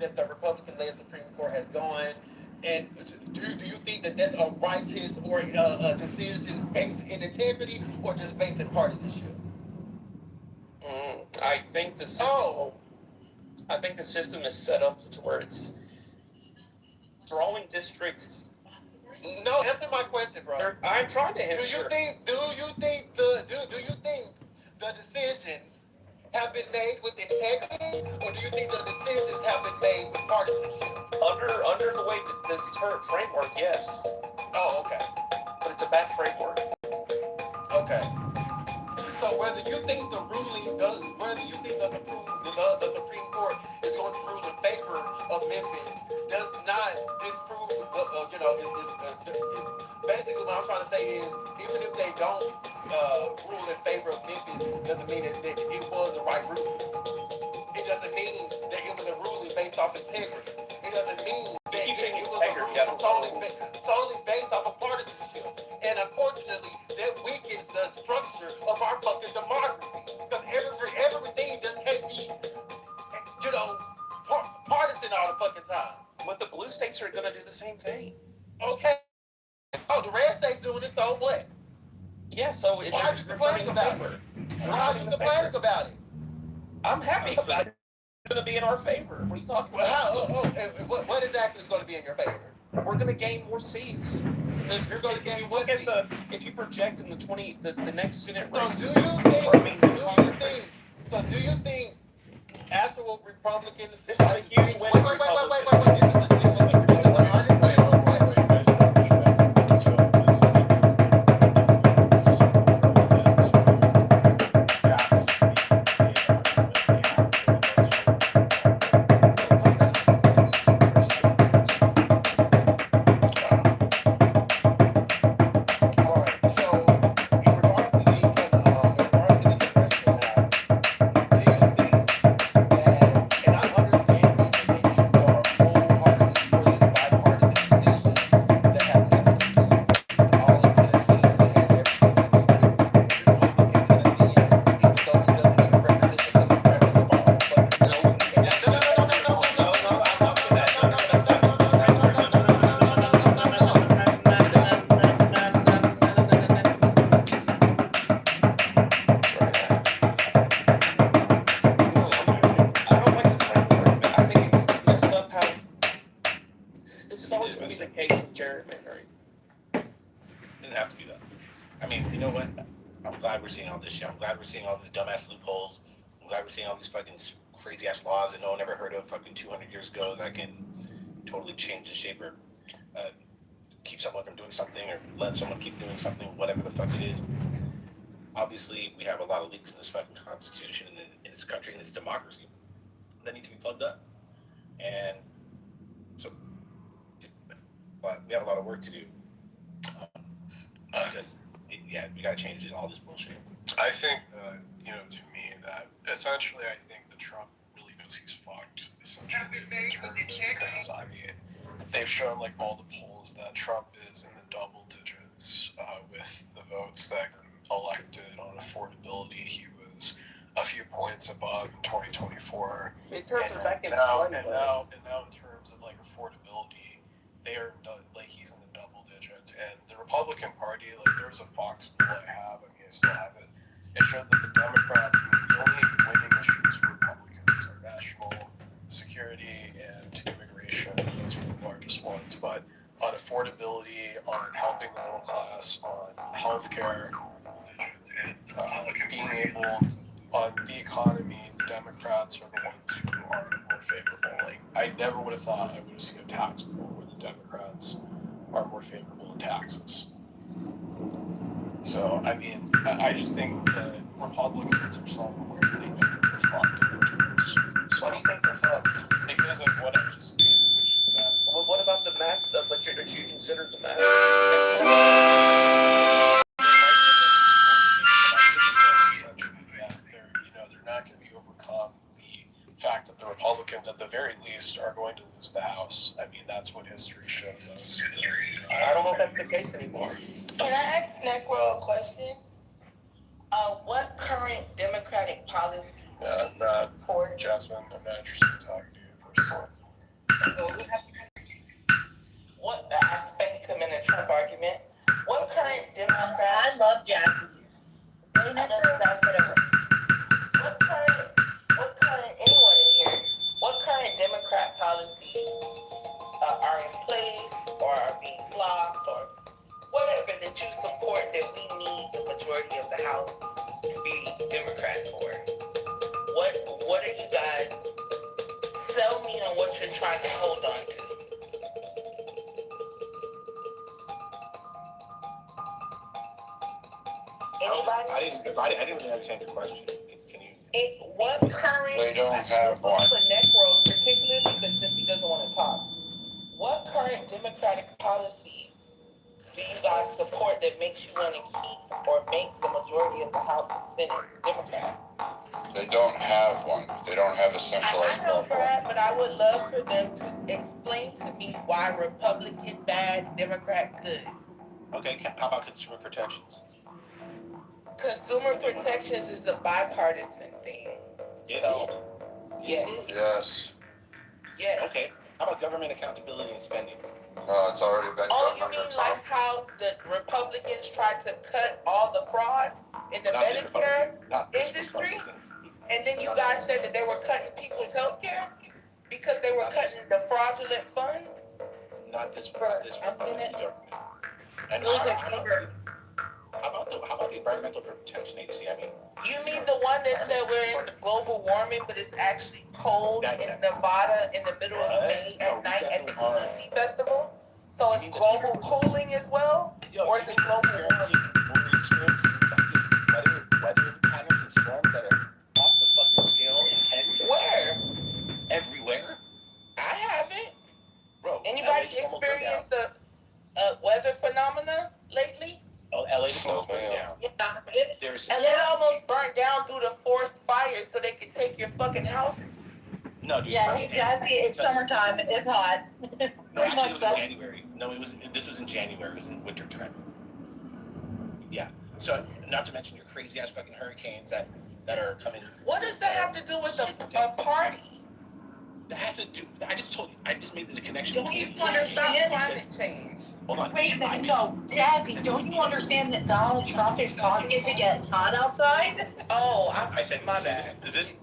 that the Republican-led Supreme Court has gone. And do you think that that's a righteous or a decision based in integrity or just based in partisanship? I think the system. I think the system is set up to where it's drawing districts. No, answer my question, bro. I'm trying to answer. Do you think the decisions have been made with integrity, or do you think the decisions have been made with partisanship? Under the way that this current framework, yes. Oh, okay. But it's a bad framework. Okay. So whether you think the Supreme Court is going to rule in favor of Memphis does not disprove basically what I'm trying to say is even if they don't rule in favor of Memphis doesn't mean that it was the right ruling. It doesn't mean that it was a ruling based off integrity. It doesn't mean that it was a ruling totally based off of partisanship. And unfortunately, that weakens the structure of our fucking democracy. Because everything just can't be, partisan all the fucking time. But the blue states are going to do the same thing. Okay. Oh, the red state's doing it, so what? Yeah, so why are you complaining about it? Why are you complaining about it? I'm happy about it. It's going to be in our favor. What are you talking about? What exactly is going to be in your favor? We're going to gain more seats. You're going to gain what seats? If you project in the next Senate race. So do you think actual Republicans? This is a huge win for Wait. Seeing all these dumbass loopholes. I'm glad we're seeing all these fucking crazy ass laws that no one ever heard of fucking 200 years ago that can totally change the shape or keep someone from doing something or let someone keep doing something, whatever the fuck it is. Obviously, we have a lot of leaks in this fucking constitution in this country, in this democracy that need to be plugged up. And so, but we have a lot of work to do. Because, we gotta change all this bullshit. I think that, to me, that essentially I think that Trump really knows he's fucked, essentially, because, I mean, they've shown, like, all the polls that Trump is in the double digits with the votes that elected on affordability. He was a few points above in 2024. In terms of back in now in terms of, like, affordability, he's in the double digits. And the Republican Party, like, there was a Fox poll I have, I still have it. It showed that the Democrats, the only winning issues for Republicans are national security and immigration. Those are the largest ones. But on affordability, on helping the middle class, on healthcare, and being able, on the economy, the Democrats are the ones who are more favorable. Like, I never would have thought I would have seen a tax bill where the Democrats are more favorable in taxes. So, I mean, I just think that Republicans are self-aware that they make their responsibilities. So, Why do you think they're fucked? Because of what I just stated, which is that. Well, what about the max stuff? But you considered the max? They're not going to be overcome the fact that the Republicans, at the very least, are going to lose the House. I mean, that's what history shows us. I don't know if that's the case anymore. Can I ask Necro a question? What current Democratic policy Jasmine, I'm not interested in talking to you, first of all. House be Democrat for? What are you guys? Sell me on what you're trying to hold on to. Anybody? I didn't really understand your question. Can you? What current? They don't have one. For Necro, particularly, but since he doesn't want to talk, what current Democratic policies do you guys support that makes you want to keep or make the majority of the House and Senate Democrat? They don't have one. They don't have a centralized I know, government. Brad, but I would love for them to explain to me why Republican bad, Democrat good. Okay, how about consumer protections? Consumer protections is a bipartisan thing. So, yes. Yes. Yes. Okay, how about government accountability and spending? It's already been Oh, done you under mean Trump. like how the Republicans tried to cut all the fraud in the Medicare industry? And then you guys said that they were cutting people's health care because they were cutting the fraudulent funds? Not this Republican government. And Really quick, how about the Environmental Protection Agency? I mean, you mean the one that said we're in global warming, but it's actually cold in Nevada in the middle of May at night at the Sea Festival? So it's global cooling as well? Or is it global warming? We're experiencing weather patterns and storms that are off the fucking scale, intense. Where? Everywhere. I haven't. Bro, anybody experienced the weather phenomena lately? Oh, LA just almost burned down. Yeah. LA almost burnt down due to forest fires so they could take your fucking house. No, dude. Yeah, it's summertime. It's hot. No, actually, it was in January. No, this was in January. It was in winter time. Yeah. So, not to mention your crazy ass fucking hurricanes that are coming. What does that have to do with a party? That has to do. I just made the connection. Don't you understand climate change? Hold on. Wait a minute, no, Jazzy, don't you understand that Donald Trump is causing it to get hot outside? Oh, I said my bad. Is this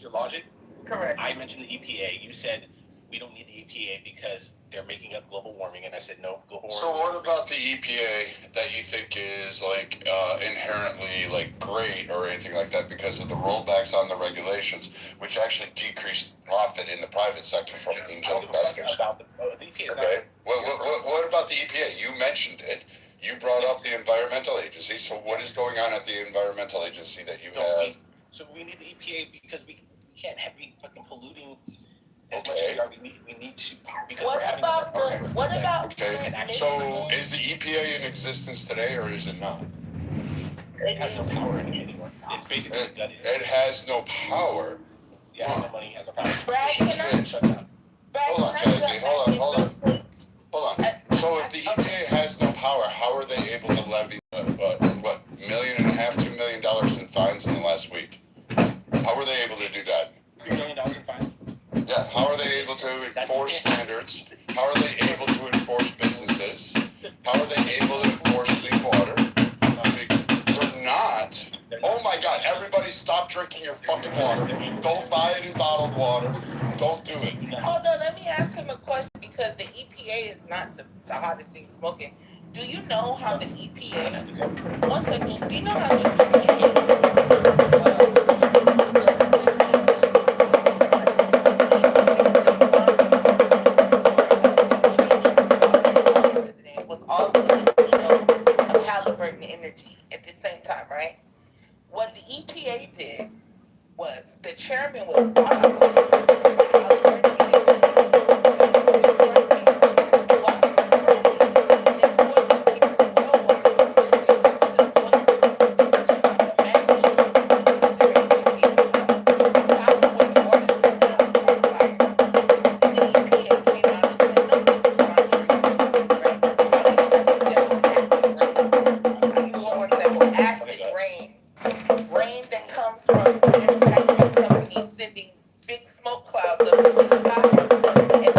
your logic? Correct. I mentioned the EPA. You said we don't need the EPA because they're making up global warming, and I said no, global warming. So what about the EPA that you think is like inherently like great or anything like that because of the rollbacks on the regulations, which actually decreased profit in the private sector from angel investors? Okay. What about the EPA? You mentioned it. You brought up the environmental agency. So what is going on at the environmental agency that you have? So we need the EPA because we can't have be fucking polluting. Okay. We need to because What we're having. about Okay. So is the EPA in existence today or is it not? It has no power anymore. It's basically gutted. It has no power. Yeah, no money has no power. Shut down. Hold on, Jazzy. Hold on. So if the EPA has no power, how are they able to levy $1.5 million, $2 million in fines in the last week? How are they able to do that? $3 million in fines. Yeah. How are they able to enforce standards? How are they able to enforce businesses? How are they able to enforce clean water? They're not. Oh my God! Everybody, stop drinking your fucking water. Don't buy it in bottled water. Don't do it. Hold on, let me ask him a question because the EPA is not the hottest thing smoking. Do you know how the EPA? One second. Do you know how the EPA was also the CEO of Halliburton Energy at the same time, right? What the EPA did was the chairman was bought out by Halliburton rain that comes from manufacturing companies sending big smoke clouds up into the sky, and then it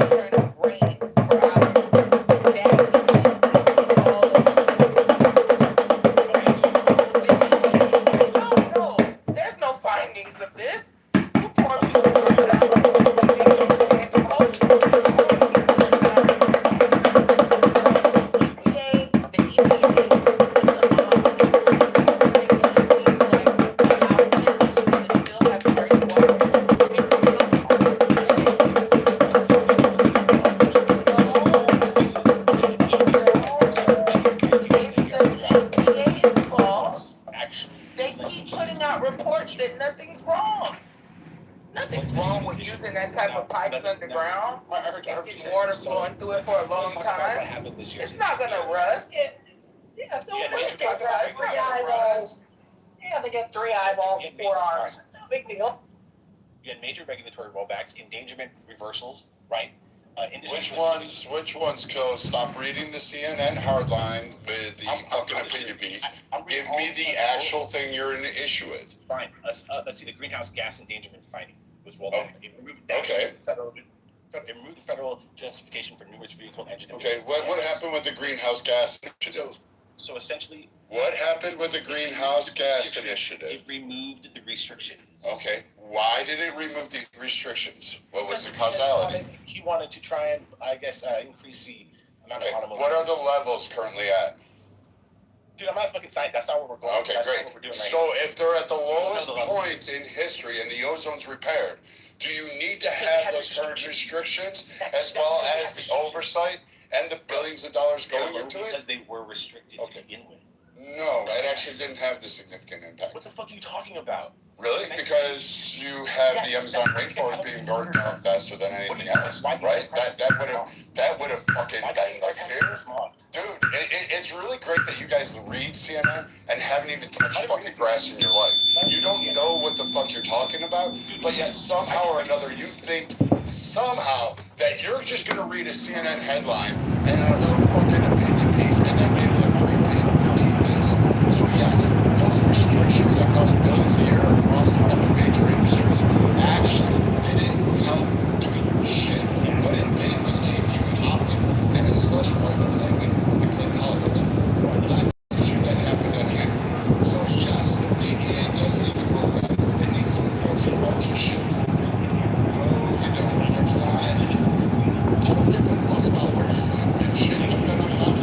turns rain for hours. No, there's no findings of this. You poor people keep putting out reports that nothing's wrong. Nothing's wrong with using that type of pipes underground and getting water flowing through it for a long time. It's not gonna rust. Yeah, so What are you it's talking about? It's not gonna rust. Yeah, they get 3 eyeballs, 4 arms. No big deal. You had major regulatory rollbacks, endangerment reversals, right? Which ones, Joe? Stop reading the CNN hardline with the fucking opinion piece. Give me the actual thing you're in the issue with. Fine. Let's see. The greenhouse gas endangerment finding was rolled back. It removed that. Okay. It removed the federal justification for numerous vehicle engine. Okay. What happened with the greenhouse gas initiative? So essentially, what happened with the greenhouse gas initiative? It removed the restrictions. Okay. Why did it remove the restrictions? What was the causality? He wanted to try and, I guess, increase the amount of automobiles. What are the levels currently at? Dude, I'm not a fucking scientist. That's not what we're going. Okay, that's great. Not what we're doing right so now. If they're at the lowest point in history and the ozone's repaired, do you need to have those current restrictions as well as the oversight and the billions of dollars going into it? Because they were restricted to begin with. No, it actually didn't have the significant impact. What the fuck are you talking about? Really? Because you have the Amazon rainforest being burned off faster than anything else, right? That would have fucking been us here. Dude, it's really great that you guys read CNN and haven't even touched fucking grass in your life. You don't know what the fuck you're talking about, but yet somehow or another you think somehow that you're just gonna read a CNN headline and a fucking opinion piece and then be able to critique this. So yes, those restrictions that cost billions a year across the major industries actually didn't help doing shit. What it did was give you an option and a slush fund to play with to play politics. That's the issue that happened at hand. So yes, the EPA does need to roll back. It needs to enforce a bunch of shit. No, you don't. That's not it. I don't give a fuck about where you live. Get shit done on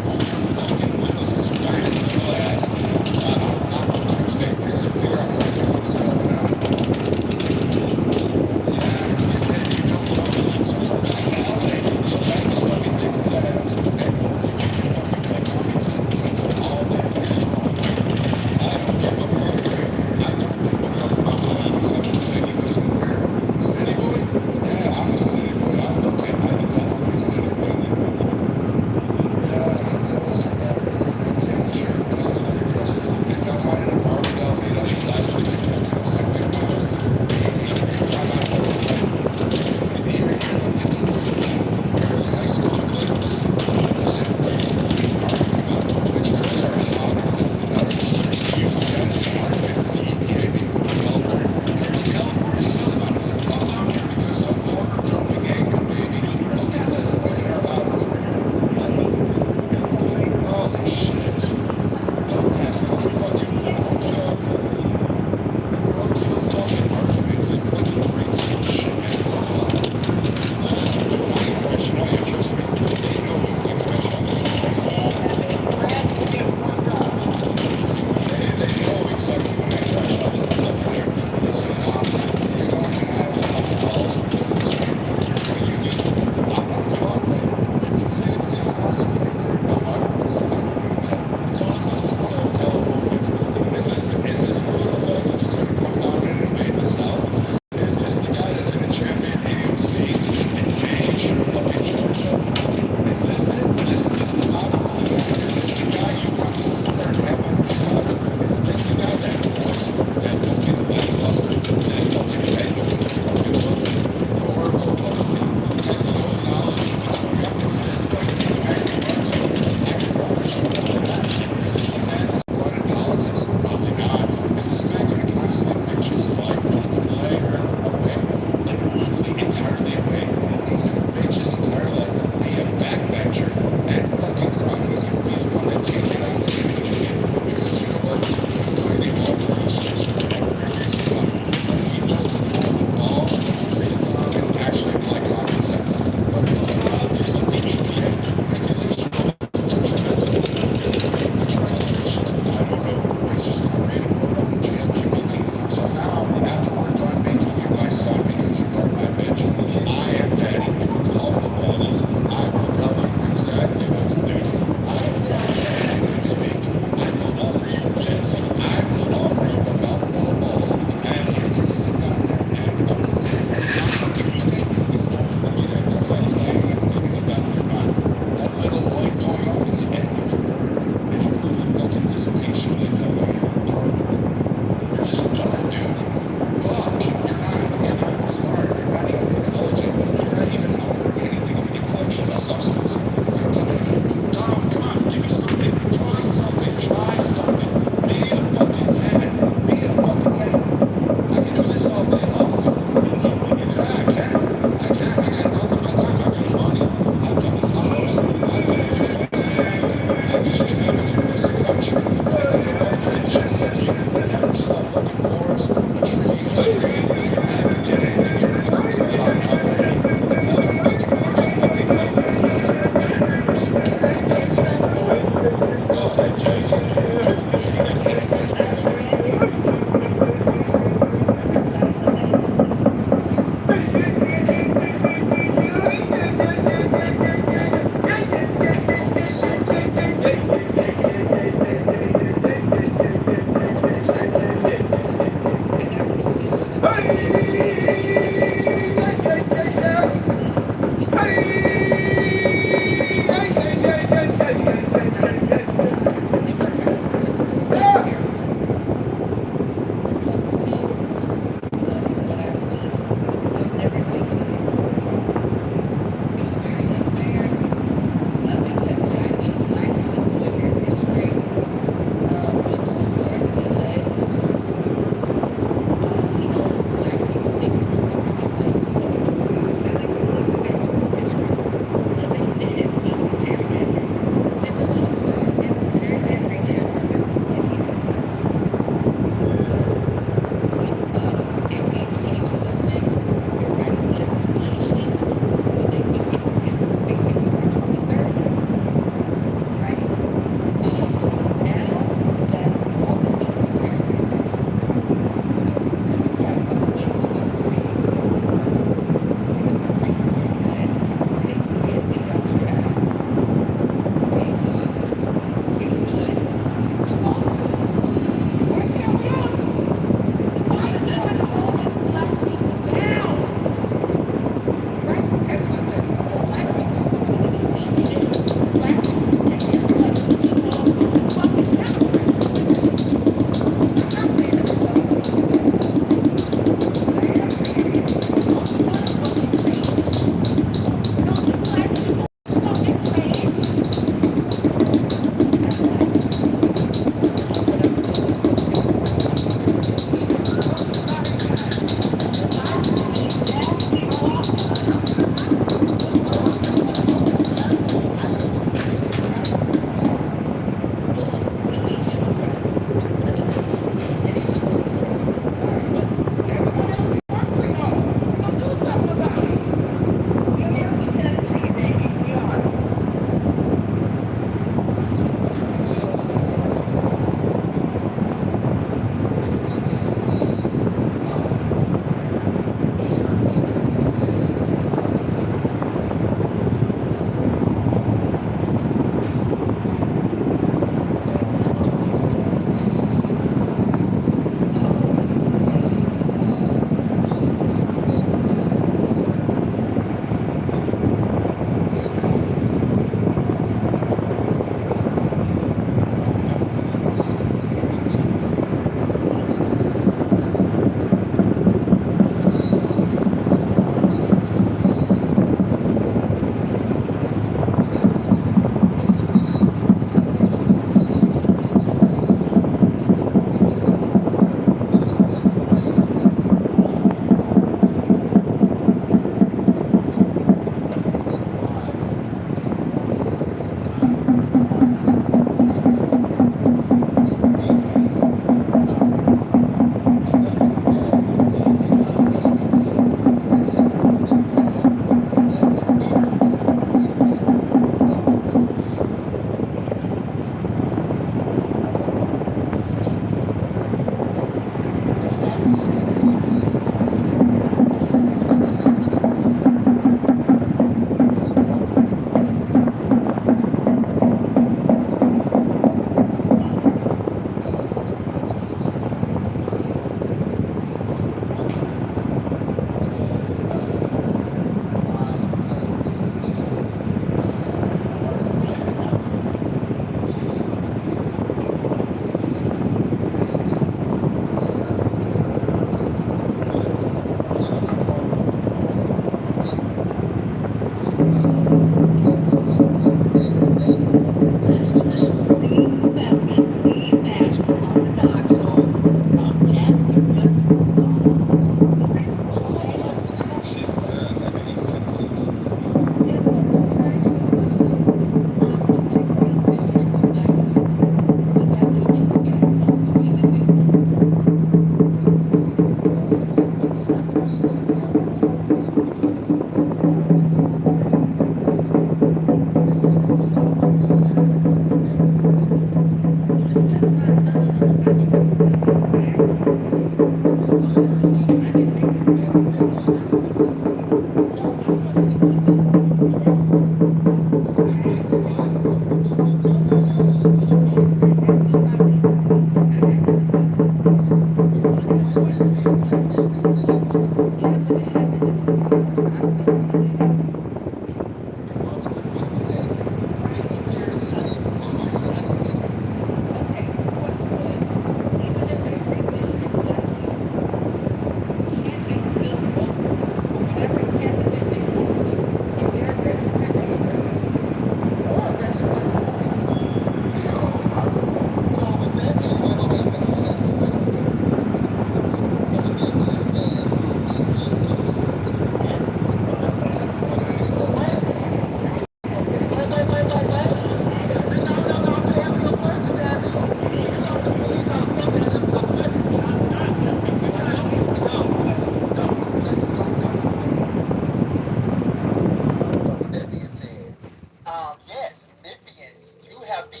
Yes, Memphians do have the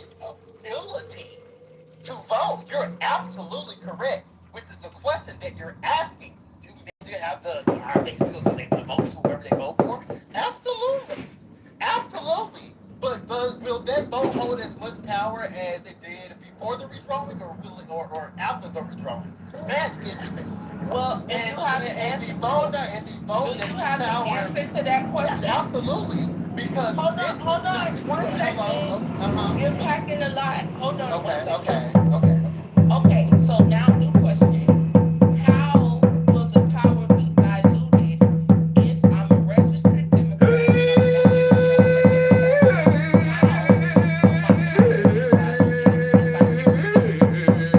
ability to vote. You're absolutely correct, which is the question that you're asking. Do Memphians have are they still able to vote to whoever they vote for? Absolutely. Absolutely. But will that vote hold as much power as it did before the redrawing or after the redrawing? That is the Well, do you have an answer? Hold on. Do you have an answer to that question? Absolutely. Because hold on, one second. You're packing a lot. Hold on. Okay. So now, new question: how will the power be diluted if I'm a registered Democrat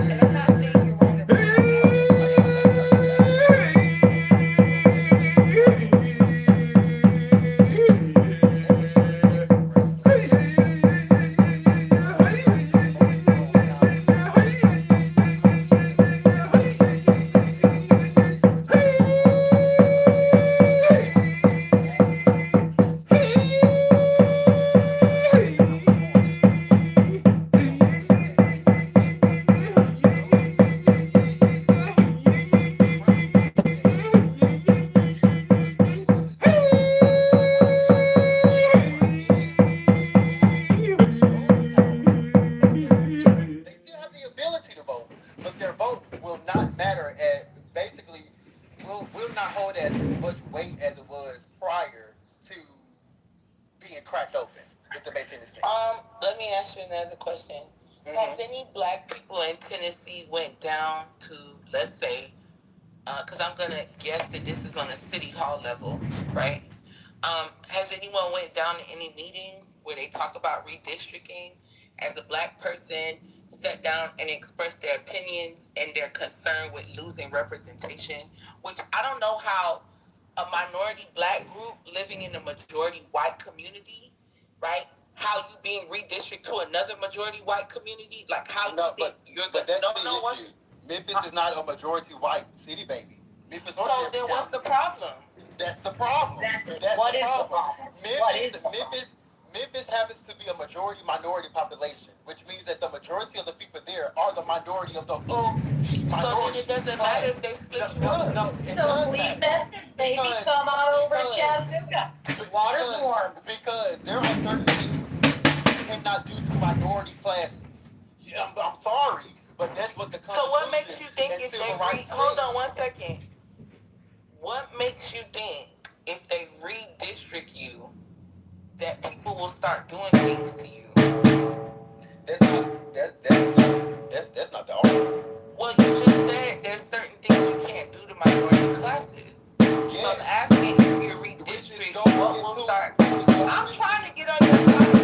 and I'm not ability to vote, but their vote will not matter basically will not hold as much weight as it was prior to being cracked open, if that makes any sense. Let me ask you another question. Has any black people in Tennessee went down to, let's say, because I'm gonna guess that this is on a city hall level, right? Has anyone went down to any meetings where they talk about redistricting as a black person, sat down and expressed their opinions and their concern with losing representation? Which I don't know how a minority black group living in a majority white community, right? How you being redistricted to another majority white community? Like how you think you're going to... Memphis is not a majority white city, baby. Memphis so then what's the problem? That's the problem. What is the problem? Memphis happens to be a majority minority population, which means that the majority of the people there are the minority of the minority. So then it doesn't matter if they split you up. No, So leave Memphis, baby, come on over to Chattanooga. Water's warm. Because there are certain things you cannot do to minority classes. Yeah, I'm sorry, but that's what the Constitution. So what makes you think if they hold on 1 second? What makes you think if they redistrict you that people will start doing things to you? That's not the argument. Well, you just said there's certain things you can't do to minority classes. Yeah. So I'm asking if you're redistricted, what will start? I'm trying to get on your side.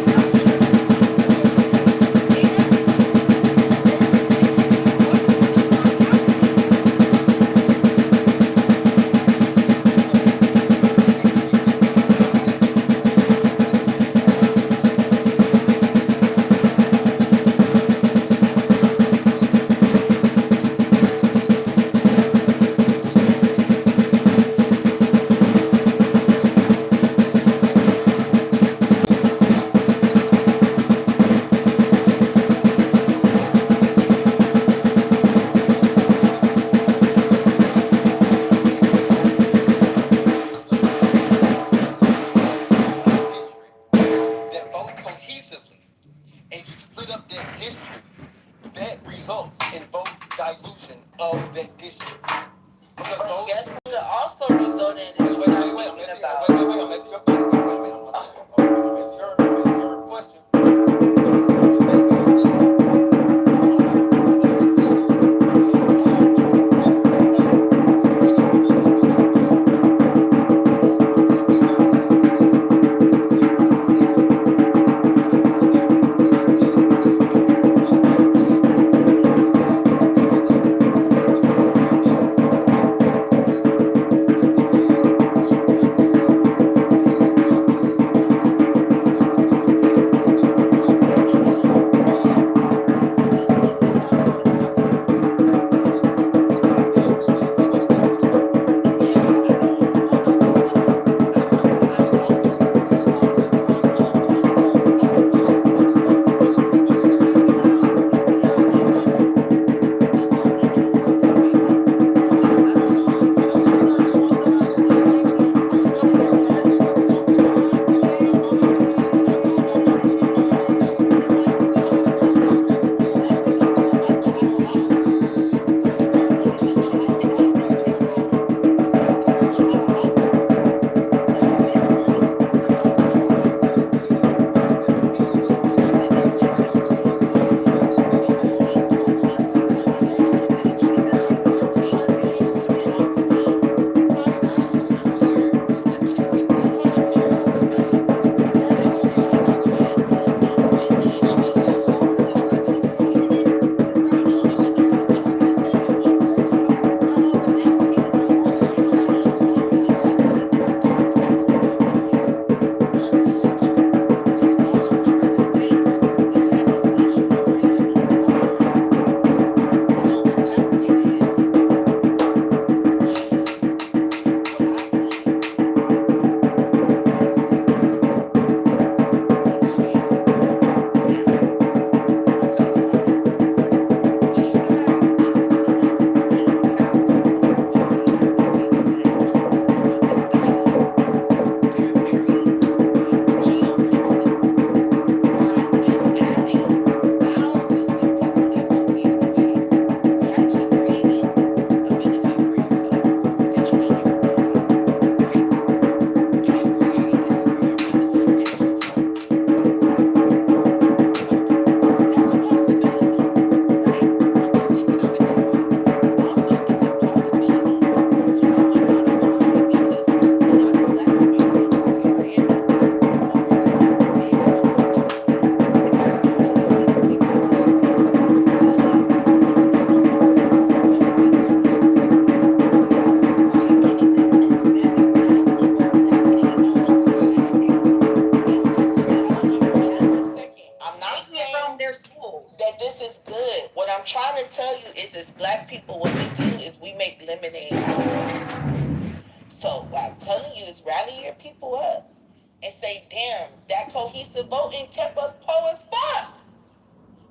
and say, damn, that cohesive voting kept us poor as fuck.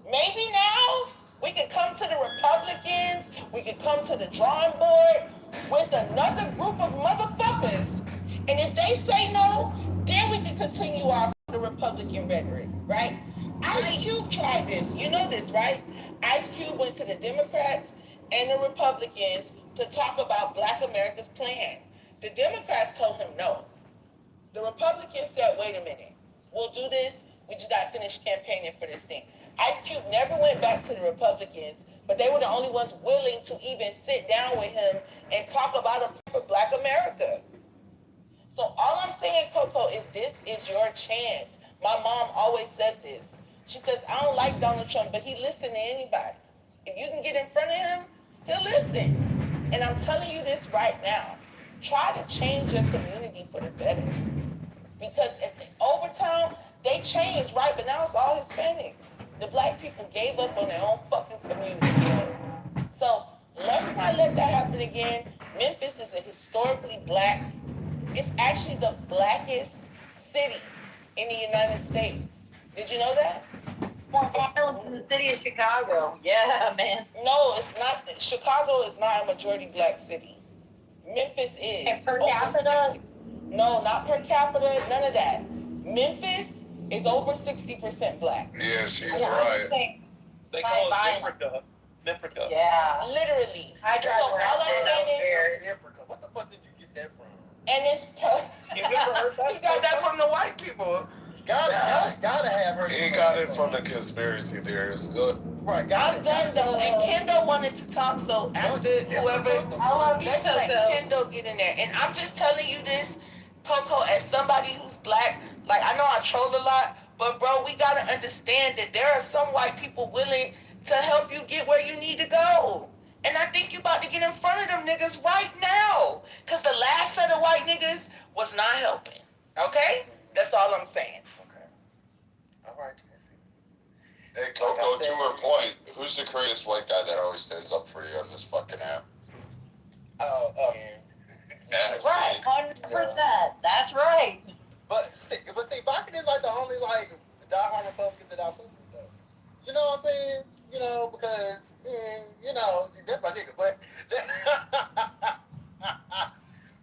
Maybe now we can come to the Republicans, we can come to the drawing board with another group of motherfuckers. And if they say no, then we can continue our Republican rhetoric, right? Ice Cube tried this. You know this, right? Ice Cube went to the Democrats and the Republicans to talk about Black America's plan. The Democrats told him no. The Republicans said, wait a minute, we'll do this, we just got to finish campaigning for this thing. Ice Cube never went back to the Republicans, but they were the only ones willing to even sit down with him and talk about a plan for Black America. So all I'm saying, Coco, is this is your chance. My mom always says this. She says, I don't like Donald Trump, but he listens to anybody. If you can get in front of him, he'll listen. And I'm telling you this right now. Try to change your community for the better. Because over time, they changed, right? But now it's all Hispanics. The Black people gave up on their own fucking community. So let's not let that happen again. Memphis is a historically Black. It's actually the blackest city in the United States. Did you know that? More violence in the city of Chicago. Yeah, man. No, it's not. Chicago is not a majority Black city. Memphis is. And per capita? No, not per capita, none of that. Memphis is over 60% Black. Yeah, she's right. They call it Miprica. Yeah. Literally. I drive So around all I'm saying is, What the fuck did you get that from? and it's You never heard that? he got that from the white people. Gotta have her. He got it from the conspiracy theorists. Good. Right, I'm done though, and Kendall wanted to talk, so after whoever, let's let Kendall get in there. And I'm just telling you this, Coco, as somebody who's Black, like I know I troll a lot, but bro, we gotta understand that there are some white people willing to help you get where you need to go. And I think you about to get in front of them niggas right now. Cause the last set of white niggas was not helping. Okay? That's all I'm saying. Okay. All right. Hey, Coco, to her point, who's the craziest white guy that always stands up for you on this fucking app? Right. 100%. That's right. But see, Biden is like the only like diehard Republican that I fuck with though. You know what I'm saying? You know, because you know, that's my nigga. But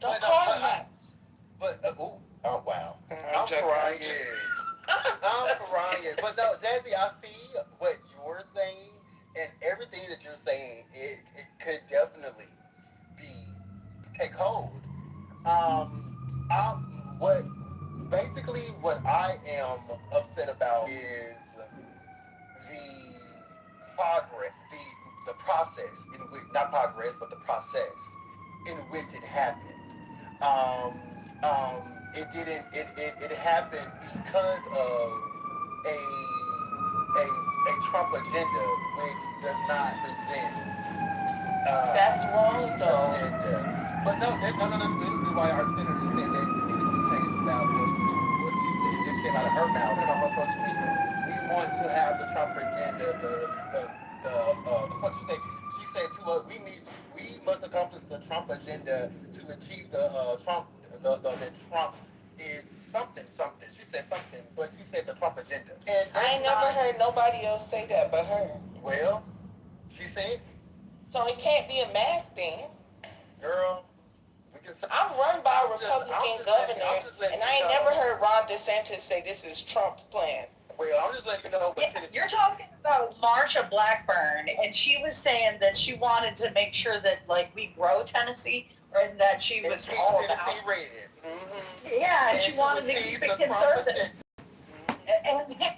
don't call him that. But oh wow, I'm crying. I'm crying. But no, Jazzy, I see what you're saying, and everything that you're saying, it could definitely take hold. What I am upset about is the progress, the process in which, not progress, but the process in which it happened. It happened because of a Trump agenda which does not present. That's wrong though. Agenda. But no, this is why our senator said that we needed to change the mouth what she said. This came out of her mouth. Put it on her social media. We want to have the Trump agenda. What she said? She said to us, we must accomplish the Trump agenda to achieve the Trump is something. She said something, but she said the Trump agenda. And I ain't never heard nobody else say that but her. Well, she said. So it can't be a mass thing. Girl, I'm run by a Republican governor, and I ain't never heard Ron DeSantis say this is Trump's plan. Well, I'm just letting you know. You're talking about Marsha Blackburn, and she was saying that she wanted to make sure that like we grow Tennessee, or that she was all about. Tennessee red. Mm-hmm. Yeah, and she wanted to keep it conservative.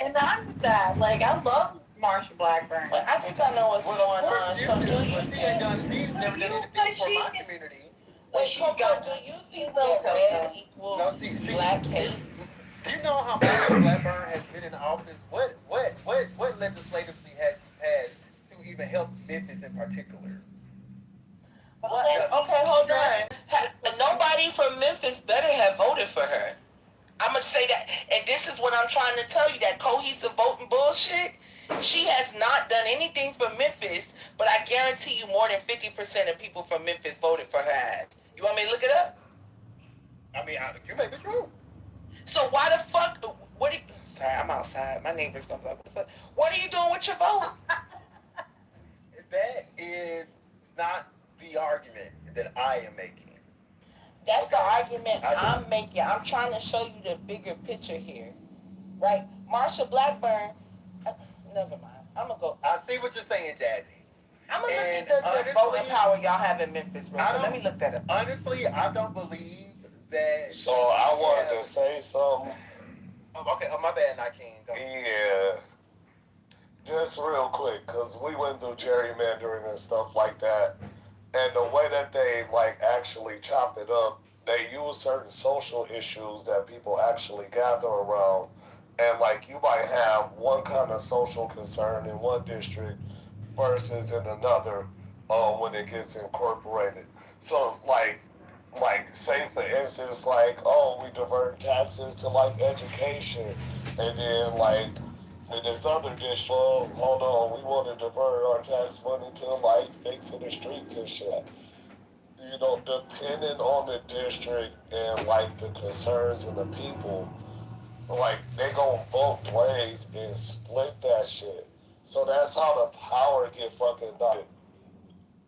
And I'm with that. Like I love Marsha Blackburn. But I think I know what's going on. So do you think? She's never done anything for my community. Wait, Coco, do you think that red equals black hate? Do you know how Marsha Blackburn has been in office? What legislatively has she passed to even help Memphis in particular? Okay, hold on. Nobody from Memphis better have voted for her. I'm going to say that. And this is what I'm trying to tell you, that cohesive voting bullshit. She has not done anything for Memphis, but I guarantee you more than 50% of people from Memphis voted for her ass. You want me to look it up? I mean, you may be true. So why the fuck? Sorry, I'm outside. My neighbor's gonna be like, what are you doing with your vote? That is not the argument that I am making. That's the argument I'm making. I'm trying to show you the bigger picture here, right? Marsha Blackburn. Never mind. I'm gonna go. I see what you're saying, Jazzy. I'm gonna look at the voting power y'all have in Memphis. Let me look that up. Honestly, I don't believe that. So I wanted to say something. Oh, okay. Oh, my bad, I can't. Yeah. Just real quick, because we went through gerrymandering and stuff like that. And the way that they, like, actually chop it up, they use certain social issues that people actually gather around. And, like, you might have one kind of social concern in one district versus in another when it gets incorporated. So, like, say for instance, like, oh, we divert taxes to, like, education. And then, like, in this other district, well, hold on, we want to divert our tax money to, like, fixing the streets and shit. You know, depending on the district and, like, the concerns of the people, like, they gonna vote ways and split that shit. So that's how the power get fucking done.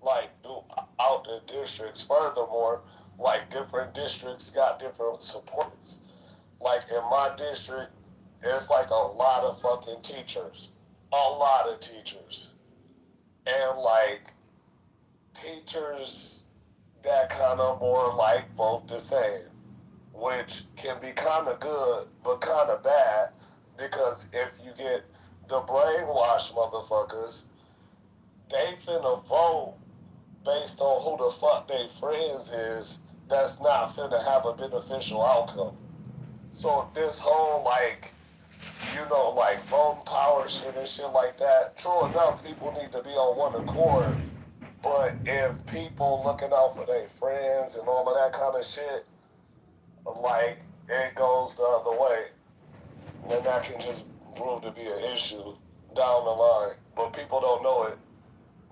Like, throughout the districts. Furthermore, like, different districts got different supports. Like, in my district, there's, like, a lot of fucking teachers. A lot of teachers. And, like, teachers that kind of more, like, vote the same. Which can be kind of good, but kind of bad. Because if you get the brainwashed motherfuckers, they finna vote based on who the fuck they friends is, that's not finna have a beneficial outcome. So this whole, like, you know, like, voting power shit and shit like that, true enough, people need to be on one accord, but if people looking out for their friends and all of that kind of shit, like, it goes the other way, and that can just prove to be an issue down the line, but people don't know it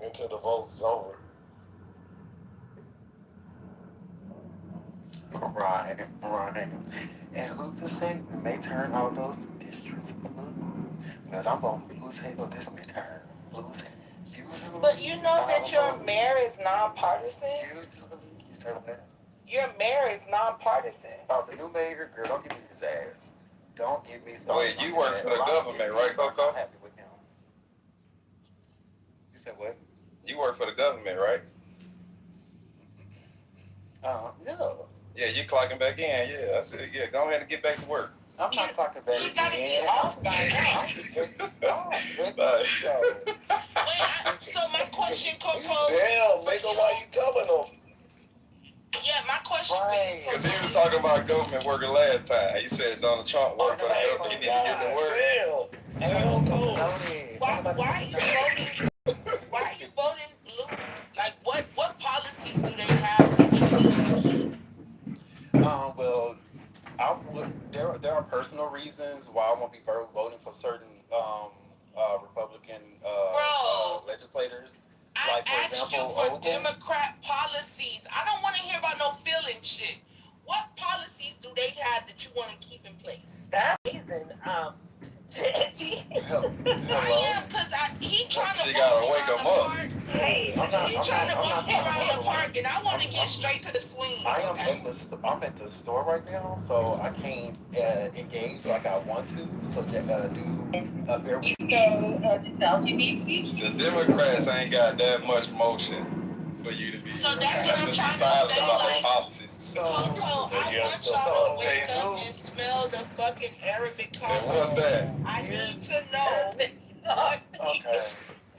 until the vote's over. Right. And who's to say we may turn out those districts blue? But I'm voting blue as hell this midterm. Blue as hell. Usually. But you know that your mayor is nonpartisan? Usually. You say what? Your mayor is nonpartisan. Oh, the new mayor, girl, don't give me his ass. Don't get me started. Wait, you work for the government, right, Coco? I'm happy with him. You said what? You work for the government, right? No. Yeah, you clocking back in. Yeah, I said, yeah, go ahead and get back to work. I'm not clocking back in. You gotta get off by now. Bye. So my question, Coco. Damn, nigga, why you telling them? Yeah, my question is. Because he was talking about government working last time. He said Donald Trump worked for the government. He need to get to work. Why are you voting? Why are you voting blue? Like, what policies do they have that you need to keep? Well, there are personal reasons why I won't be voting for certain Republican legislators. Like, for example, you for Democrat policies. I don't want to hear about no feeling shit. What policies do they have that you want to keep in place? That reason, Hello? I am, because he trying to She gotta wake him up. Hey, he trying to walk me around the park, and I want to get straight to the swing. I'm at the store right now, so I can't engage like I want to. So do bear with me. The Democrats ain't got that much motion for you to be So that's what I'm trying to silent say, about like, the policies. I want y'all to wake up and smell the fucking Arabic coffee. And what's that? I need to know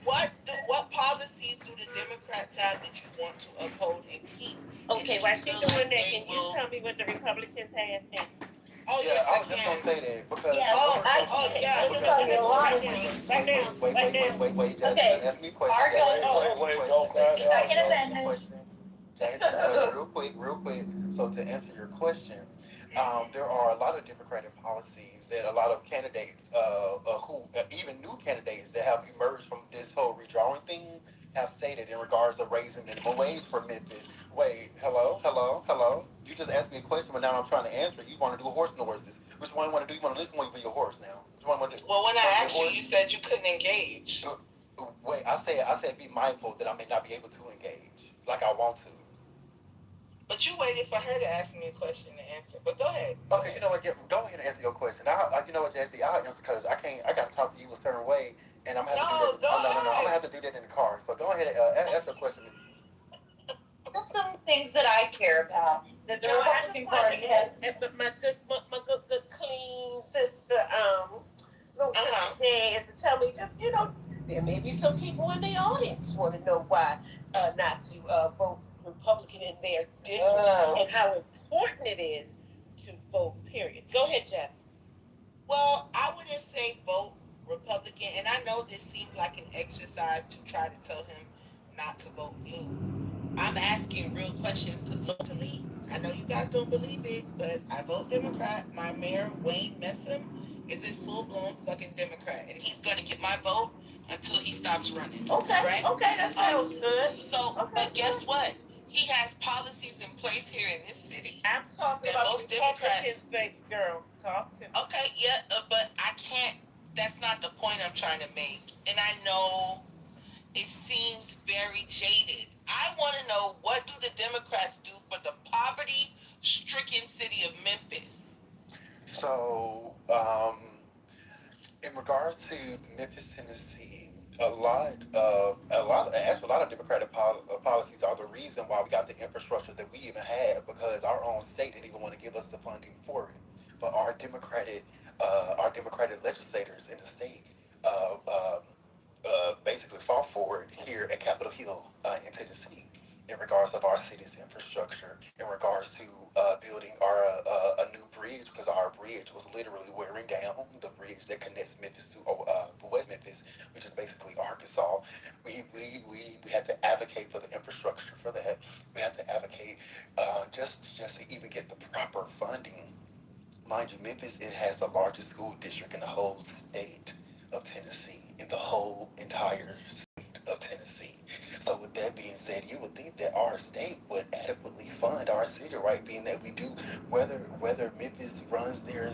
what policies do the Democrats have that you want to uphold and keep? okay, while she's doing that, can you tell me what the Republicans have? Oh, Yeah, yes, I was just gonna say that because wait, just ask me a question. Don't crash out. Real quick. So to answer your question, there are a lot of Democratic policies that a lot of candidates, even new candidates that have emerged from this whole redrawing thing, have stated in regards to raising minimum wage for Memphis. Wait, hello? You just asked me a question, but now I'm trying to answer it. You want to do horse noises. Which one you want to do? You want to listen or you your horse now? Which one you want to do? Well, when I asked you, you said you couldn't engage. Wait, I said be mindful that I may not be able to engage like I want to. But you waited for her to ask me a question to answer. But go ahead. Okay, you know what? Go ahead and answer your question. You know what, Jesse? I'll answer because I can't. I got to talk to you a certain way, and I'm gonna have to do that. No. I'm gonna have to do that in the car. So go ahead and ask your question. There's some things that I care about that the Republican Party has. My good clean sister, little sister Jay, is to tell me just there may be some people in the audience want to know why not to vote Republican in their district and how important it is to vote. Period. Go ahead, Jeff. Well, I wouldn't say vote Republican, and I know this seems like an exercise to try to tell him not to vote blue. I'm asking real questions because locally, I know you guys don't believe it, but I vote Democrat. My mayor, Wayne Messam, is a full-blown fucking Democrat, and he's going to get my vote until he stops running. Okay, right? okay, that sounds good. So, but guess what? He has policies in place here in this city. I'm talking that about most Democrats. baby girl. Talk to me. Okay, yeah, but I can't. That's not the point I'm trying to make, and I know it seems very jaded. I want to know, what do the Democrats do for the poverty-stricken city of Memphis? So, in regards to Memphis, Tennessee, actually, a lot of Democratic policies are the reason why we got the infrastructure that we even had, because our own state didn't even want to give us the funding for it. But our Democratic legislators in the state basically fought for it here at Capitol Hill in Tennessee, in regards of our city's infrastructure, in regards to building our a new bridge, because our bridge was literally wearing down, the bridge that connects Memphis to West Memphis, which is basically Arkansas. We had to advocate for the infrastructure for that. We had to advocate just to even get the proper funding. Mind you, Memphis, it has the largest school district in the whole state of Tennessee, in the whole entire state of Tennessee. So with that being said, you would think that our state would adequately fund our city, right? Being that we do, whether Memphis runs their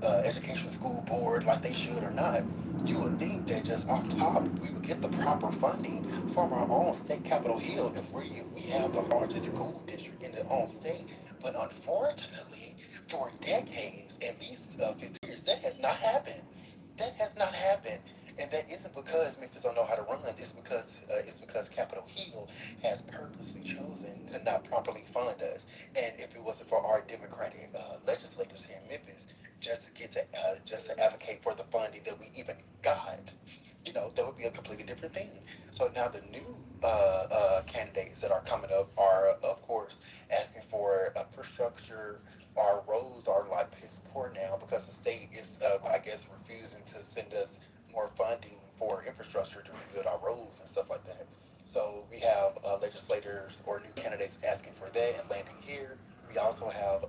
educational school board like they should or not, you would think that just off top we would get the proper funding from our own state, Capitol Hill, if we have the largest school district in the own state. But unfortunately, for decades, at least 50 years, that has not happened. That has not happened. And that isn't because Memphis don't know how to run. It's because Capitol Hill has purposely chosen to not properly fund us. And if it wasn't for our Democratic legislators here in Memphis, just to advocate for the funding that we even got, that would be a completely different thing. So now the new candidates that are coming up are, of course, asking for infrastructure. Our roads are like piss poor now because the state is, I guess, refusing to send us more funding for infrastructure to rebuild our roads and stuff like that. So we have legislators or new candidates asking for that and landing here. We also have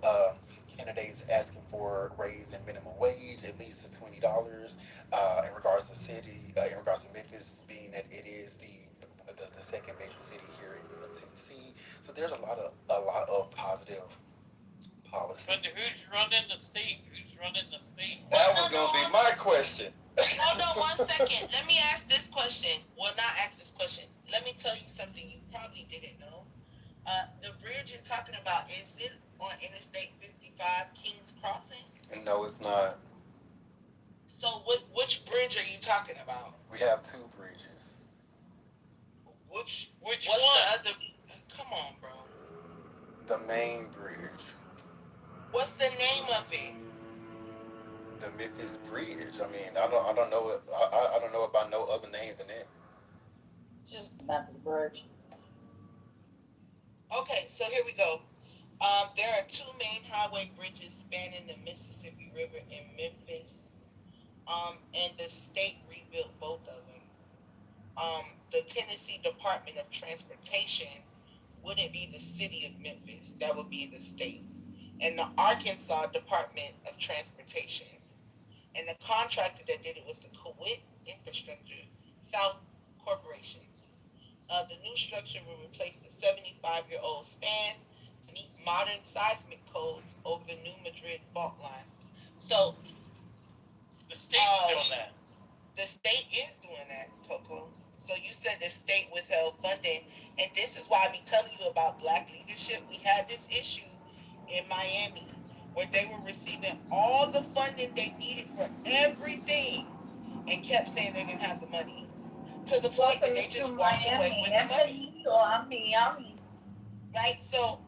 candidates asking for a raise in minimum wage, at least to $20. In regards to in regards to Memphis, being that it is the second major city here in Tennessee. So there's a lot of positive policies. But who's running the state? Who's running the state? That was gonna be my question. Hold on 1 second. Let me ask this question. Well, not ask this question. Let me tell you something you probably didn't know. The bridge you're talking about, is it on Interstate 55, Kings Crossing? No, it's not. So which bridge are you talking about? We have two bridges. Which what's one? The other? Come on, bro. The main bridge. What's the name of it? The Memphis Bridge. I mean, I don't know it. I don't know about no other name than that. Just Memphis Bridge. Okay, so here we go. There are two main highway bridges spanning the Mississippi River in Memphis, and the state rebuilt both of them. The Tennessee Department of Transportation wouldn't be the city of Memphis, that would be the state. And the Arkansas Department of Transportation. And the contractor that did it was the Kuwait Infrastructure South Corporation. The new structure will replace the 75-year-old span to meet modern seismic codes over the New Madrid fault line. So The state's doing that. the state is doing that, Coco. So you said the state withheld funding, and this is why I be telling you about black leadership. We had this issue in Miami where they were receiving all the funding they needed for everything and kept saying they didn't have the money. To the point that they just walked away with the money. Right? So,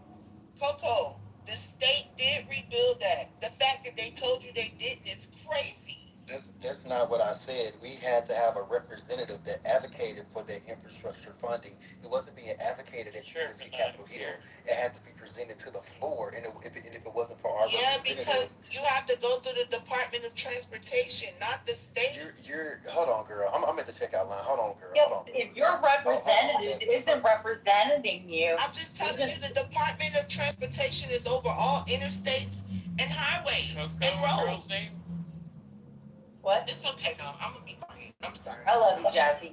Coco, the state did rebuild that. The fact that they told you they didn't is crazy. That's not what I said. We had to have a representative that advocated for that infrastructure funding. It wasn't being advocated at the Tennessee Capitol here. It had to be presented to the floor, and if it wasn't for our representative. Because you have to go through the Department of Transportation, not the state. You're hold on, girl. I'm at the checkout line. Hold on, girl. Yeah, Hold on. if your representative isn't representing you, I'm just telling you, the Department of Transportation is over all interstates and highways and roads. What? It's okay, though. I'm gonna be quiet. I'm sorry. I love you, Jazzy.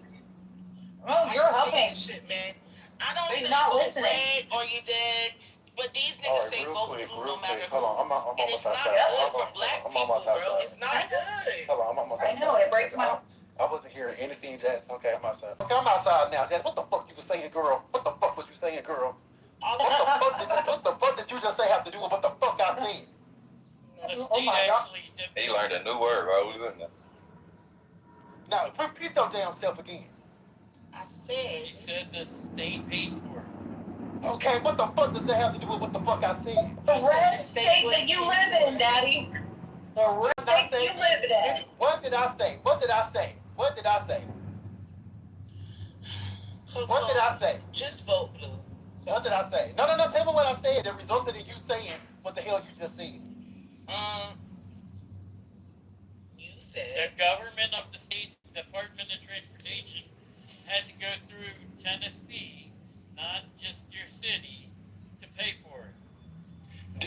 Oh, you're helping. Shit, man. I don't They're say not go listening. red or you dead, but these niggas say vote blue no matter who. Hold on, I'm And it's almost not outside. good for black people, bro. It's not good. Hold on, I'm almost outside. I know, it breaks my... I wasn't hearing anything, Jazz. Okay, I'm outside. Okay, I'm outside now, Jazz. What the fuck you was saying, girl? What the fuck was you saying, girl? What the fuck did you just say have to do with what the fuck I said? Oh my God. He learned a new word while we was in there. Now, repeat your damn self again. I said... He said the state paid for it. Okay, what the fuck does that have to do with what the fuck I said? The red state that you live in, Daddy. The red state you live in. What did I say? What did I say? What did I say? What did I say? Just vote blue. What did I say? No. Tell me what I said that resulted in you saying what the hell you just said. You said... The government of the state Department of Transportation had to go through Tennessee, not just your city, to pay for it.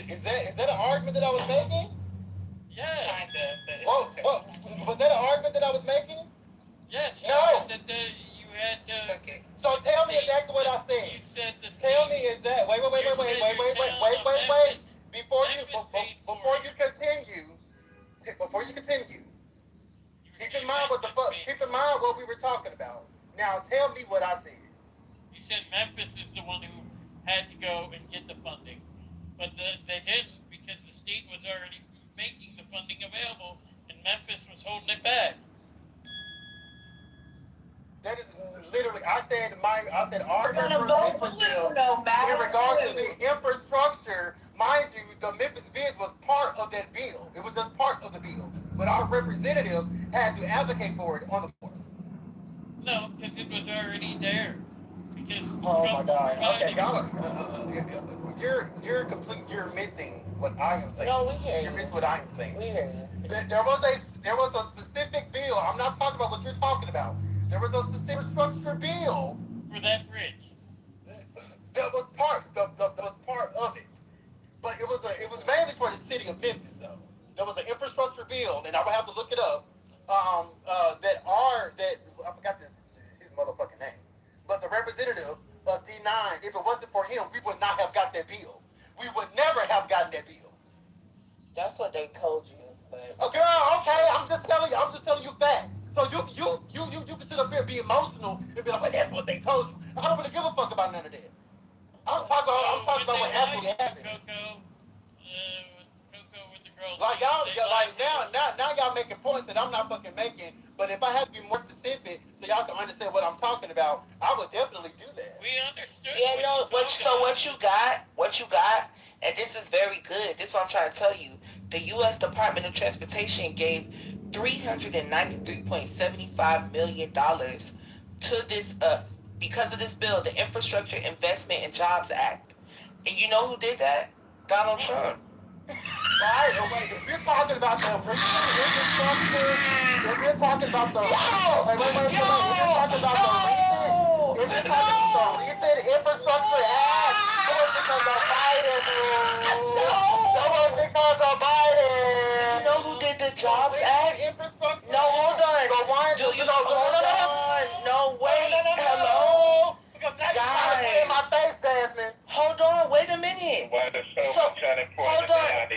Is that an argument that I was making? Yes. What? Was that an argument that I was making? Yes. No. That you had to. Okay. So tell me exactly what I said. You said the Tell me exactly. Wait. Before you continue. Keep in mind what we were talking about. Now tell me what I said. You said Memphis is the one who had to go and get the funding, but they didn't because the state was already making the funding available, and Memphis was holding it back. That is literally, I said our gonna vote blue no matter in regards to the infrastructure, mind you, the Memphis Biz was part of that bill. It was just part of the bill. But our representative had to advocate for it on the floor. No, because it was already there. Because oh my God. Okay, you're missing what I am saying. No, we hear you. You're missing what I am saying. We hear you. There was a specific bill. I'm not talking about what you're talking about. There was a specific infrastructure bill for that bridge. That was part of it. But it was mainly for the city of Memphis, though. There was an infrastructure bill, and I would have to look it up. I forgot his motherfucking name. But the representative of D9, if it wasn't for him, we would not have got that bill. We would never have gotten that bill. That's what they told you. But okay, I'm just telling you facts. So you can sit up here and be emotional and be like, well, that's what they told you. I don't really give a fuck about none of that. I'm talking about what actually happened. Coco with the girls. Like y'all, now y'all making points that I'm not fucking making. But if I had to be more specific so y'all can understand what I'm talking about, I would definitely do that. We understood. Yeah, no. What you got, and this is very good. This is what I'm trying to tell you. The U.S. Department of Transportation gave $393.75 million to this because of this bill, the Infrastructure Investment and Jobs Act. And you know who did that? Donald Trump. Right, wait, if you're talking about the infrastructure, if you're talking about the recent infrastructure act, it was because of Biden. That was because of Biden. You know who did the Jobs Act? No, hold on. No, wait. Hello? Guys. Hold on, wait a minute. Hold on.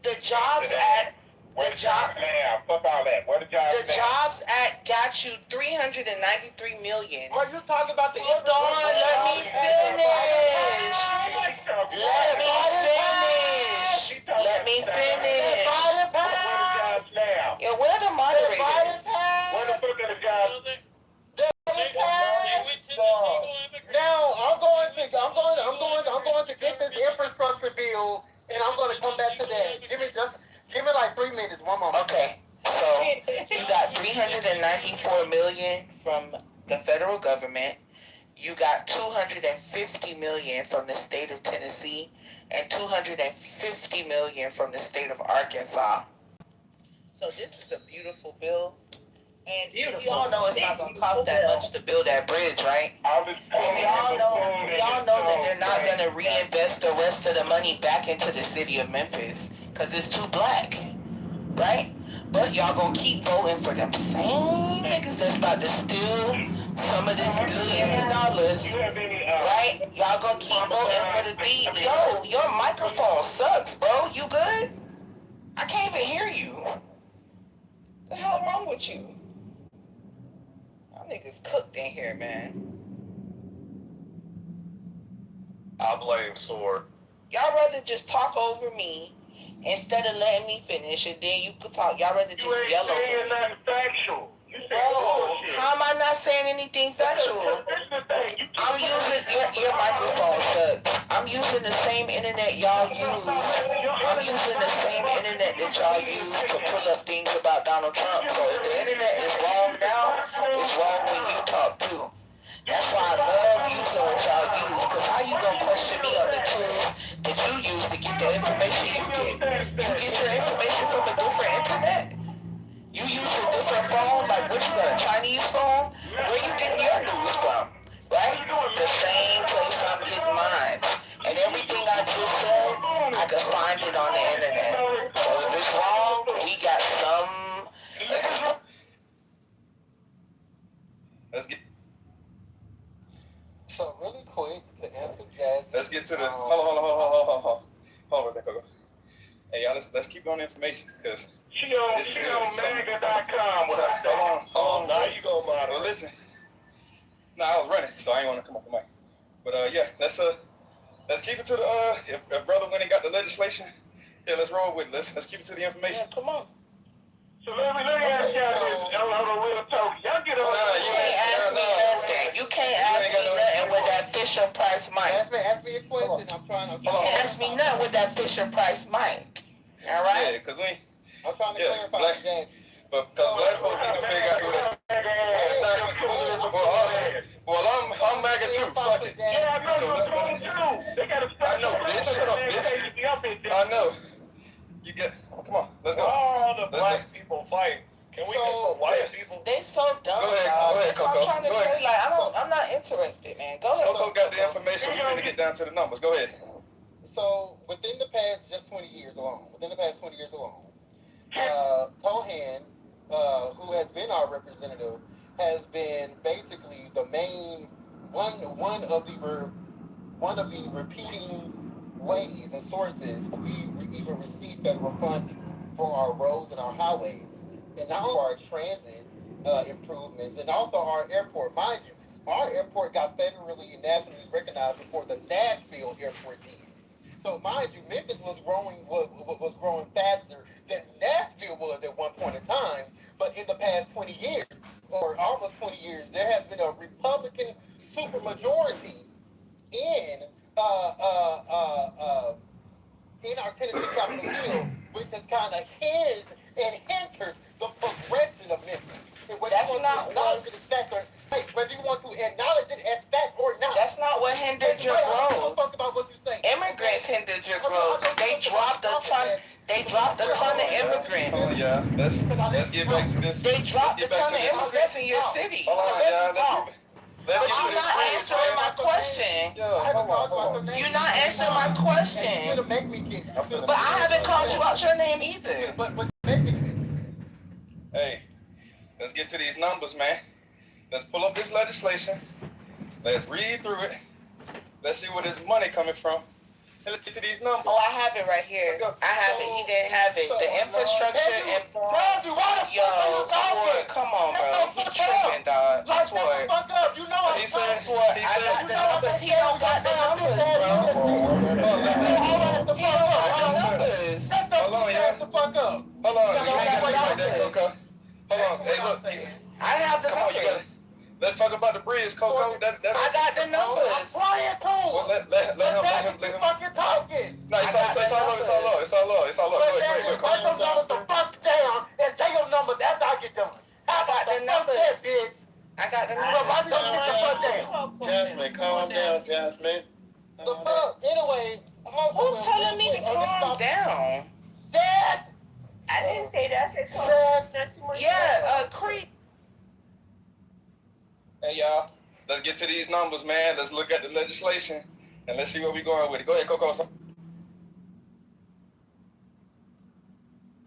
The Jobs Act The job now. Fuck all that. Where the jobs The Jobs Act got you $393 million. Are you talking about the Hold on, let me finish. Let me finish. Let me finish. Where the jobs now? Yeah, where the moderators? Where the fuck are the jobs? Now I'm going to get this infrastructure bill, and I'm going to come back to that. Give me like 3 minutes, one moment. Okay, so you got $394 million from the federal government. You got $250 million from the state of Tennessee and $250 million from the state of Arkansas. So this is a beautiful bill. And we all know it's not going to cost that much to build that bridge, right? And we all know that they're not going to reinvest the rest of the money back into the city of Memphis because it's too black, right? But y'all going to keep voting for them same niggas that's about to steal some of this billions of dollars, right? Y'all going to keep voting for the D. Yo, your microphone sucks, bro. You good? I can't even hear you. What the hell wrong with you? Y'all niggas cooked in here, man. I blame Sword. Y'all rather just talk over me instead of letting me finish, and then you could talk. Y'all rather just yell over me. You ain't saying nothing factual. You say Bro, bullshit. how am I not saying anything factual? I'm using your microphone sucks. I'm using the same internet y'all use. I'm using the same internet that y'all use to pull up things about Donald Trump. So if the internet is wrong now, it's wrong when you talk too. That's why I love using what y'all use. Cause how you gonna question me on the tools that you use to get the information you get? You get your information from a different internet? You use a different phone, like what you got, a Chinese phone? Where you getting your news from? Right? The same place I'm getting mine. And everything I just said, I can find it on the internet. So if it's wrong, we got some. Let's get. So really quick to answer Jazz. Let's get to the. Hold on a second. Hey y'all, let's keep on the information because. She on mega.com. Hold on. Now you go, model. Well, listen. Nah, I was running, so I ain't want to come off the mic. But yeah, let's keep it to the if brother went and got the legislation, yeah, let's roll with it. Let's keep it to the information. Yeah, come on. So let me ask y'all this. Real talk. Y'all get on. You can't ask me nothing. You can't ask me nothing with that Fisher Price mic. Ask me a question. I'm trying. You can't ask me nothing with that Fisher Price mic. All right? Yeah, because we. I'm trying to clarify, Jazz. But because black folks need to figure out who that. Well, I'm MAGA too. Fuck it. Yeah, I know So you're too. They gotta stop. I know, bitch. Shut up, bitch. I know. You get. Come on, let's go. All the black people fight. Can we get some white people? They so dumb. Go ahead, That's what Coco. I'm trying to Go say. ahead. Like, I'm not interested, man. Go ahead. Coco got the information. We're finna get down to the numbers. Go ahead. So within the past just 20 years alone, Cohen, who has been our representative, has been basically the main one of the repeating ways and sources we even receive federal funding for our roads and our highways, and now our transit improvements, and also our airport. Mind you, our airport got federally and nationally recognized before the Nashville airport did. So mind you, Memphis was growing faster than Nashville was at one point in time. But in the past 20 years, or almost 20 years, there has been a Republican supermajority in our Tennessee Capitol Hill, which has kind of hinged and hindered the progression of Memphis. And whether you want to acknowledge it as fact or whether you want to acknowledge it as fact or not. That's not what hindered your growth. About what you're saying. Immigrants hindered your growth. They dropped a ton. They dropped a ton of immigrants. Hold on, y'all. Let's get back to this. They dropped a ton of immigrants in your city. Hold on, y'all. But you're not answering my question. You're not answering my question. But I haven't called you out your name either. Hey, let's get to these numbers, man. Let's pull up this legislation. Let's read through it. Let's see where this money coming from. And let's get to these numbers. Oh, I have it right here. I have it. He didn't have it. The infrastructure and Sword, come on, bro. He tripping, dog. Sword. He said, I got the numbers. He don't got the numbers, bro. He don't got the numbers. Hold on, yeah. Hold on, you ain't gotta be like that, Coco. Hold on, hey, look. I have the numbers. Let's talk about the bridge, Coco. I got the numbers. Well, let him. Fucking talking. No, it's all love. Go ahead. Write those numbers the fuck down and say your numbers after I get done. I got the numbers. I got the numbers. Write those numbers the fuck down. Jasmine, calm down, Jasmine. The fuck? Anyway, Who's telling me to calm down? Dad. I didn't say that. I said calm down. Not too much. Yeah, creep. Hey, y'all. Let's get to these numbers, man. Let's look at the legislation and let's see where we're going with it. Go ahead, Coco.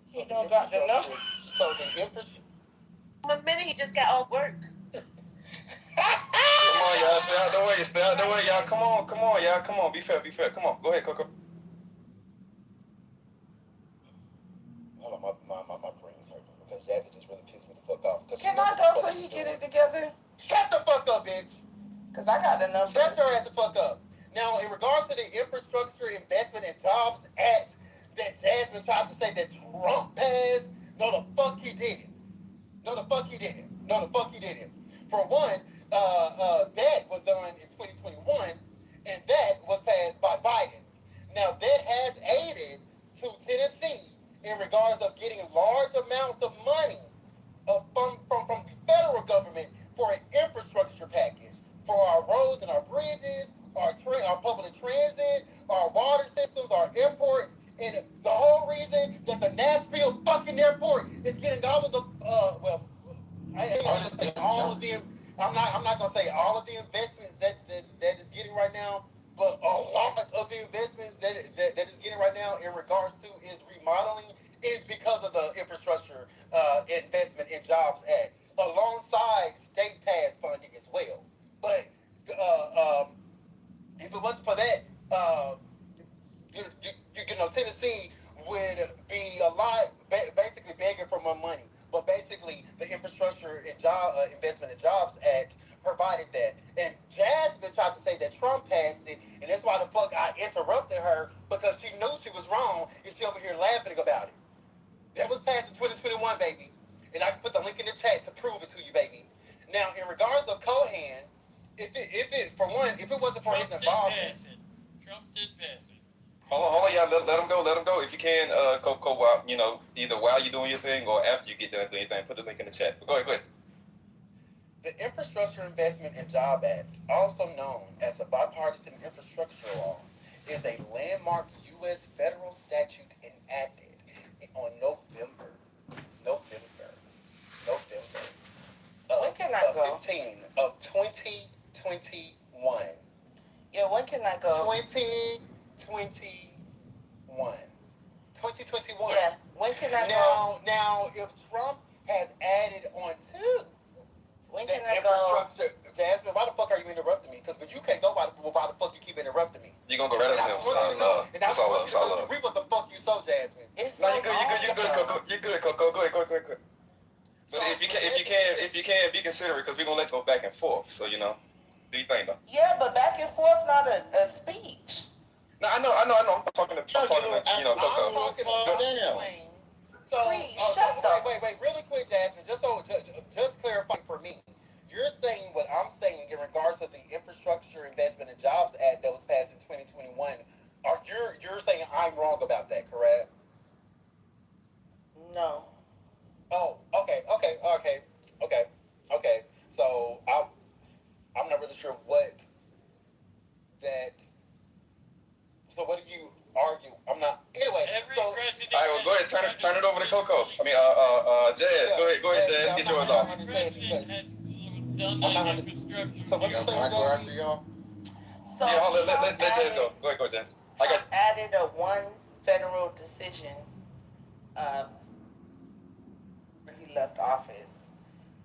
He don't got the numbers. So the infrastructure. One minute he just got off work. Come on, y'all. Stay out the way, y'all. Come on, y'all. Come on. Be fair. Come on. Go ahead, Coco. Hold on, my brain's hurting because Jazzy just really pissed me the fuck off. Can I go so he get it together? Shut the fuck up, bitch. Cause I got the numbers. Shut your ass the fuck up. Now, in regards to the Infrastructure Investment and Jobs Act that Jasmine tried to say that Trump passed, no the fuck he didn't. For one, that was done in 2021, and that was passed by Biden. Now, that has aided to Tennessee in regards of getting large amounts of money from the federal government for an infrastructure package for our roads and our bridges, our public transit, our water systems, our airports, and the whole reason that the Nashville fucking airport is getting all of the I ain't gonna say all of the. I'm not gonna say all of the investments that is getting right now, but a lot of the investments that is getting right now in regards to is remodeling is because of the Infrastructure Investment and Jobs Act, alongside state pass funding as well. But if it wasn't for that, Tennessee would be a lot basically begging for more money. But basically, the Infrastructure and Investment and Jobs Act provided that. And Jasmine tried to say that Trump passed it, and that's why the fuck I interrupted her, because she knew she was wrong, and she over here laughing about it. That was passed in 2021, baby. And I can put the link in the chat to prove it to you, baby. Now, in regards of Cohan, if it wasn't for his involvement. Trump did pass it. Hold on, y'all. Let him go. If you can, Coco, either while you're doing your thing or after you get done doing your thing, put the link in the chat. But go ahead. The Infrastructure Investment and Job Act, also known as the Bipartisan Infrastructure Law, is a landmark U.S. federal statute enacted on November When can I go? 15 of 2021. Yeah, when can I go? 2021. Yeah, when can I go? Now, if Trump has added on to when the can I go? Jasmine, why the fuck are you interrupting me? Because you can't go why the fuck you keep interrupting me? You're gonna go right at him. It's all love. Read what the fuck you so, Jasmine. No, you're good, Coco. You're good, Coco. Go ahead. But if you can, be considerate, because we're gonna let go back and forth. So do your thing though. Yeah, but back and forth not a speech. No, I know. I'm talking to Coco. So, wait, really quick, Jasmine, just clarify for me. You're saying what I'm saying in regards to the Infrastructure Investment and Jobs Act that was passed in 2021. You're saying I'm wrong about that, correct? No. Oh, okay. So I'm not really sure what that. So what do you argue? I'm not. Anyway. All right. Well, go ahead. Turn it over to Coco. Jazz. Go ahead, Jazz. Get yours off. Every president has done the infrastructure. So what you saying, y'all? So let Jazz go. Go ahead, Jazz. Trump added a one federal decision when he left office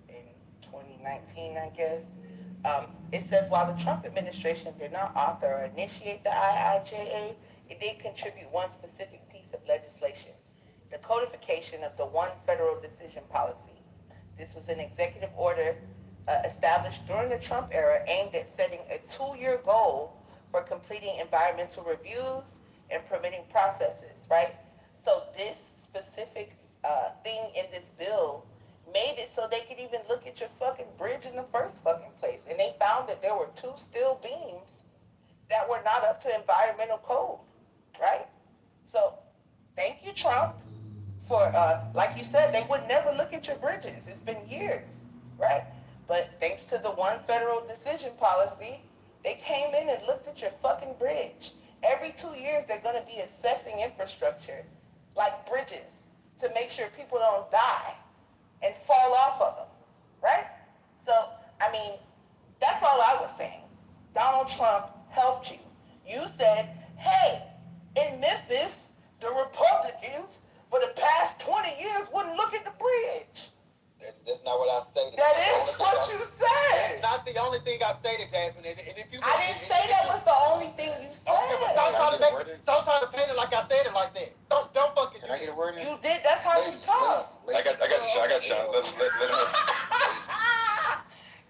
in 2019, I guess. It says, while the Trump administration did not author or initiate the IIJA, it did contribute one specific piece of legislation, the codification of the One Federal Decision Policy. This was an executive order established during the Trump era aimed at setting a 2-year goal for completing environmental reviews and permitting processes, right? So this specific thing in this bill made it so they could even look at your fucking bridge in the first fucking place. And they found that there were 2 steel beams that were not up to environmental code, right? So thank you, Trump, for, like you said, they would never look at your bridges. It's been years, right? But thanks to the One Federal Decision Policy, they came in and looked at your fucking bridge. Every 2 years, they're going to be assessing infrastructure, like bridges, to make sure people don't die and fall off of them, right? So, I mean, that's all I was saying. Donald Trump helped you. You said, hey, in Memphis, the Republicans for the past 20 years wouldn't look at the bridge. That's not what I stated. That is what you said. That's not the only thing I stated, Jasmine. And if you, I didn't say that was the only thing you said. Okay, but don't try to paint it like I said it like that. Don't fucking. Can I get a word in? You did. That's how you talk. I got you, Sean. Let him know.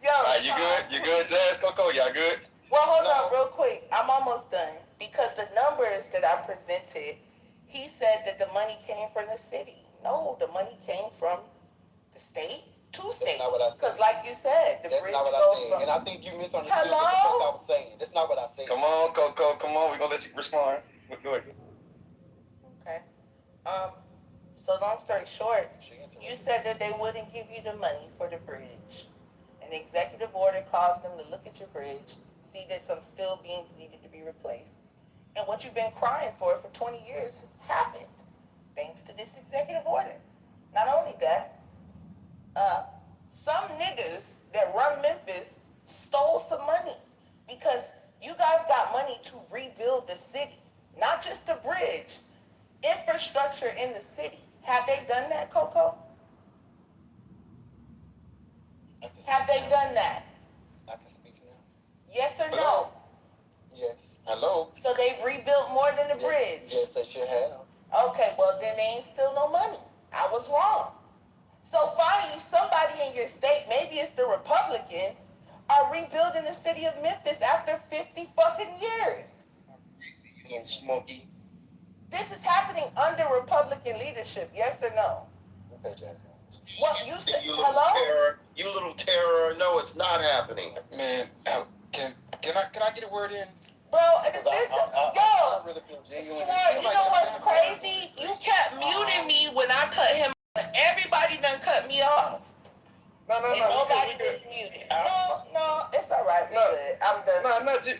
Yo, all right, you good? You good, Jazz? Coco, y'all good? Well, hold on real quick. I'm almost done. Because the numbers that I presented, he said that the money came from the city. No, the money came from the state, 2 states. Because like you said, the bridge goes from... And I think you misunderstood Hello? what I was saying. That's not what I said. Come on, Coco. Come on. We're going to let you respond. Go ahead. Okay. So long story short, you said that they wouldn't give you the money for the bridge. An executive order caused them to look at your bridge, see that some steel beams needed to be replaced. And what you've been crying for 20 years happened, thanks to this executive order. Not only that, some niggas that run Memphis stole some money because you guys got money to rebuild the city, not just the bridge, infrastructure in the city. Have they done that, Coco? Have they done that? I can speak now. Yes or no? Yes. Hello? So they've rebuilt more than the bridge? Yes, they should have. Okay, well then they ain't still no money. I was wrong. So finally, somebody in your state, maybe it's the Republicans, are rebuilding the city of Memphis after 50 fucking years. And Smokey. This is happening under Republican leadership, yes or no? Okay, Jasmine. What you said? You little Hello? terror. You little terror. No, it's not happening. Man, can I get a word in? Bro, yo, I really feel genuine. you know what's crazy? You kept muting me when I cut him. Everybody done cut me off. No. And nobody was muted. No, it's all right. Good. I'm done. No, not you.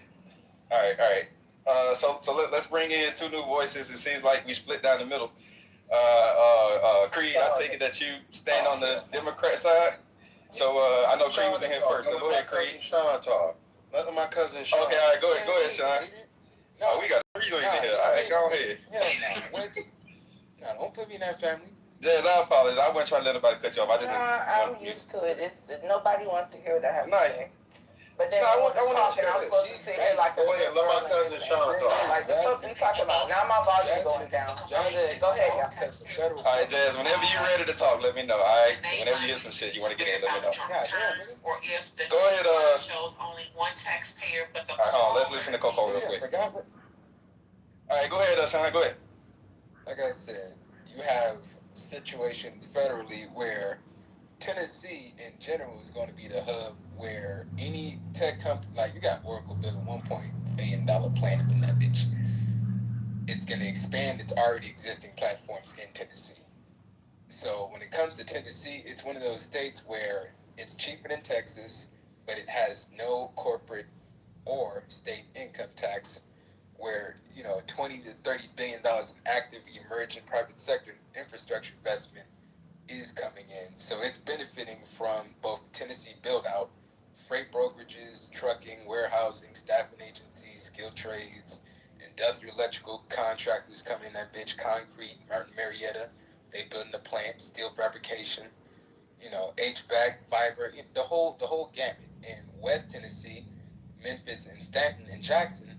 All right. So let's bring in 2 new voices. It seems like we split down the middle. Creed, I take it that you stand on the Democrat side. So I know Creed was in here first. So go ahead, Creed. Sean talk. Let my cousin Sean. Okay, all right, go ahead, Sean. No, we got 3 in here. All right, go ahead. Yeah, don't put me in that family. Jazz, I apologize. I wasn't trying to let nobody cut you off. I'm used to it. Nobody wants to hear what I have to say. But then I when want we're talking, I'm supposed to sit here like a Go ahead, let my cousin Sean talk. Like, the fuck we talking about? Now my volume going down. I'm good. Go ahead, y'all. All right, Jazz, whenever you're ready to talk, let me know. All right? Whenever you hear some shit you want to get in, let me know. Or if the Go ahead, shows only one taxpayer, but the all right, hold on. Let's listen to Coco real quick. All right, go ahead, Sean. Go ahead. Like I said, you have situations federally where Tennessee in general is going to be the hub where any tech company, like you got Oracle building $1 billion plant in that bitch. It's going to expand its already existing platforms in Tennessee. So when it comes to Tennessee, it's one of those states where it's cheaper than Texas, but it has no corporate or state income tax, where 20 to $30 billion of active emerging private sector infrastructure investment is coming in. So it's benefiting from both the Tennessee build-out, freight brokerages, trucking, warehousing, staffing agencies, skilled trades, industrial electrical contractors coming in that bitch, concrete, Martin Marietta, they building the plant, steel fabrication, HVAC, fiber, the whole gamut. In West Tennessee, Memphis and Stanton and Jackson,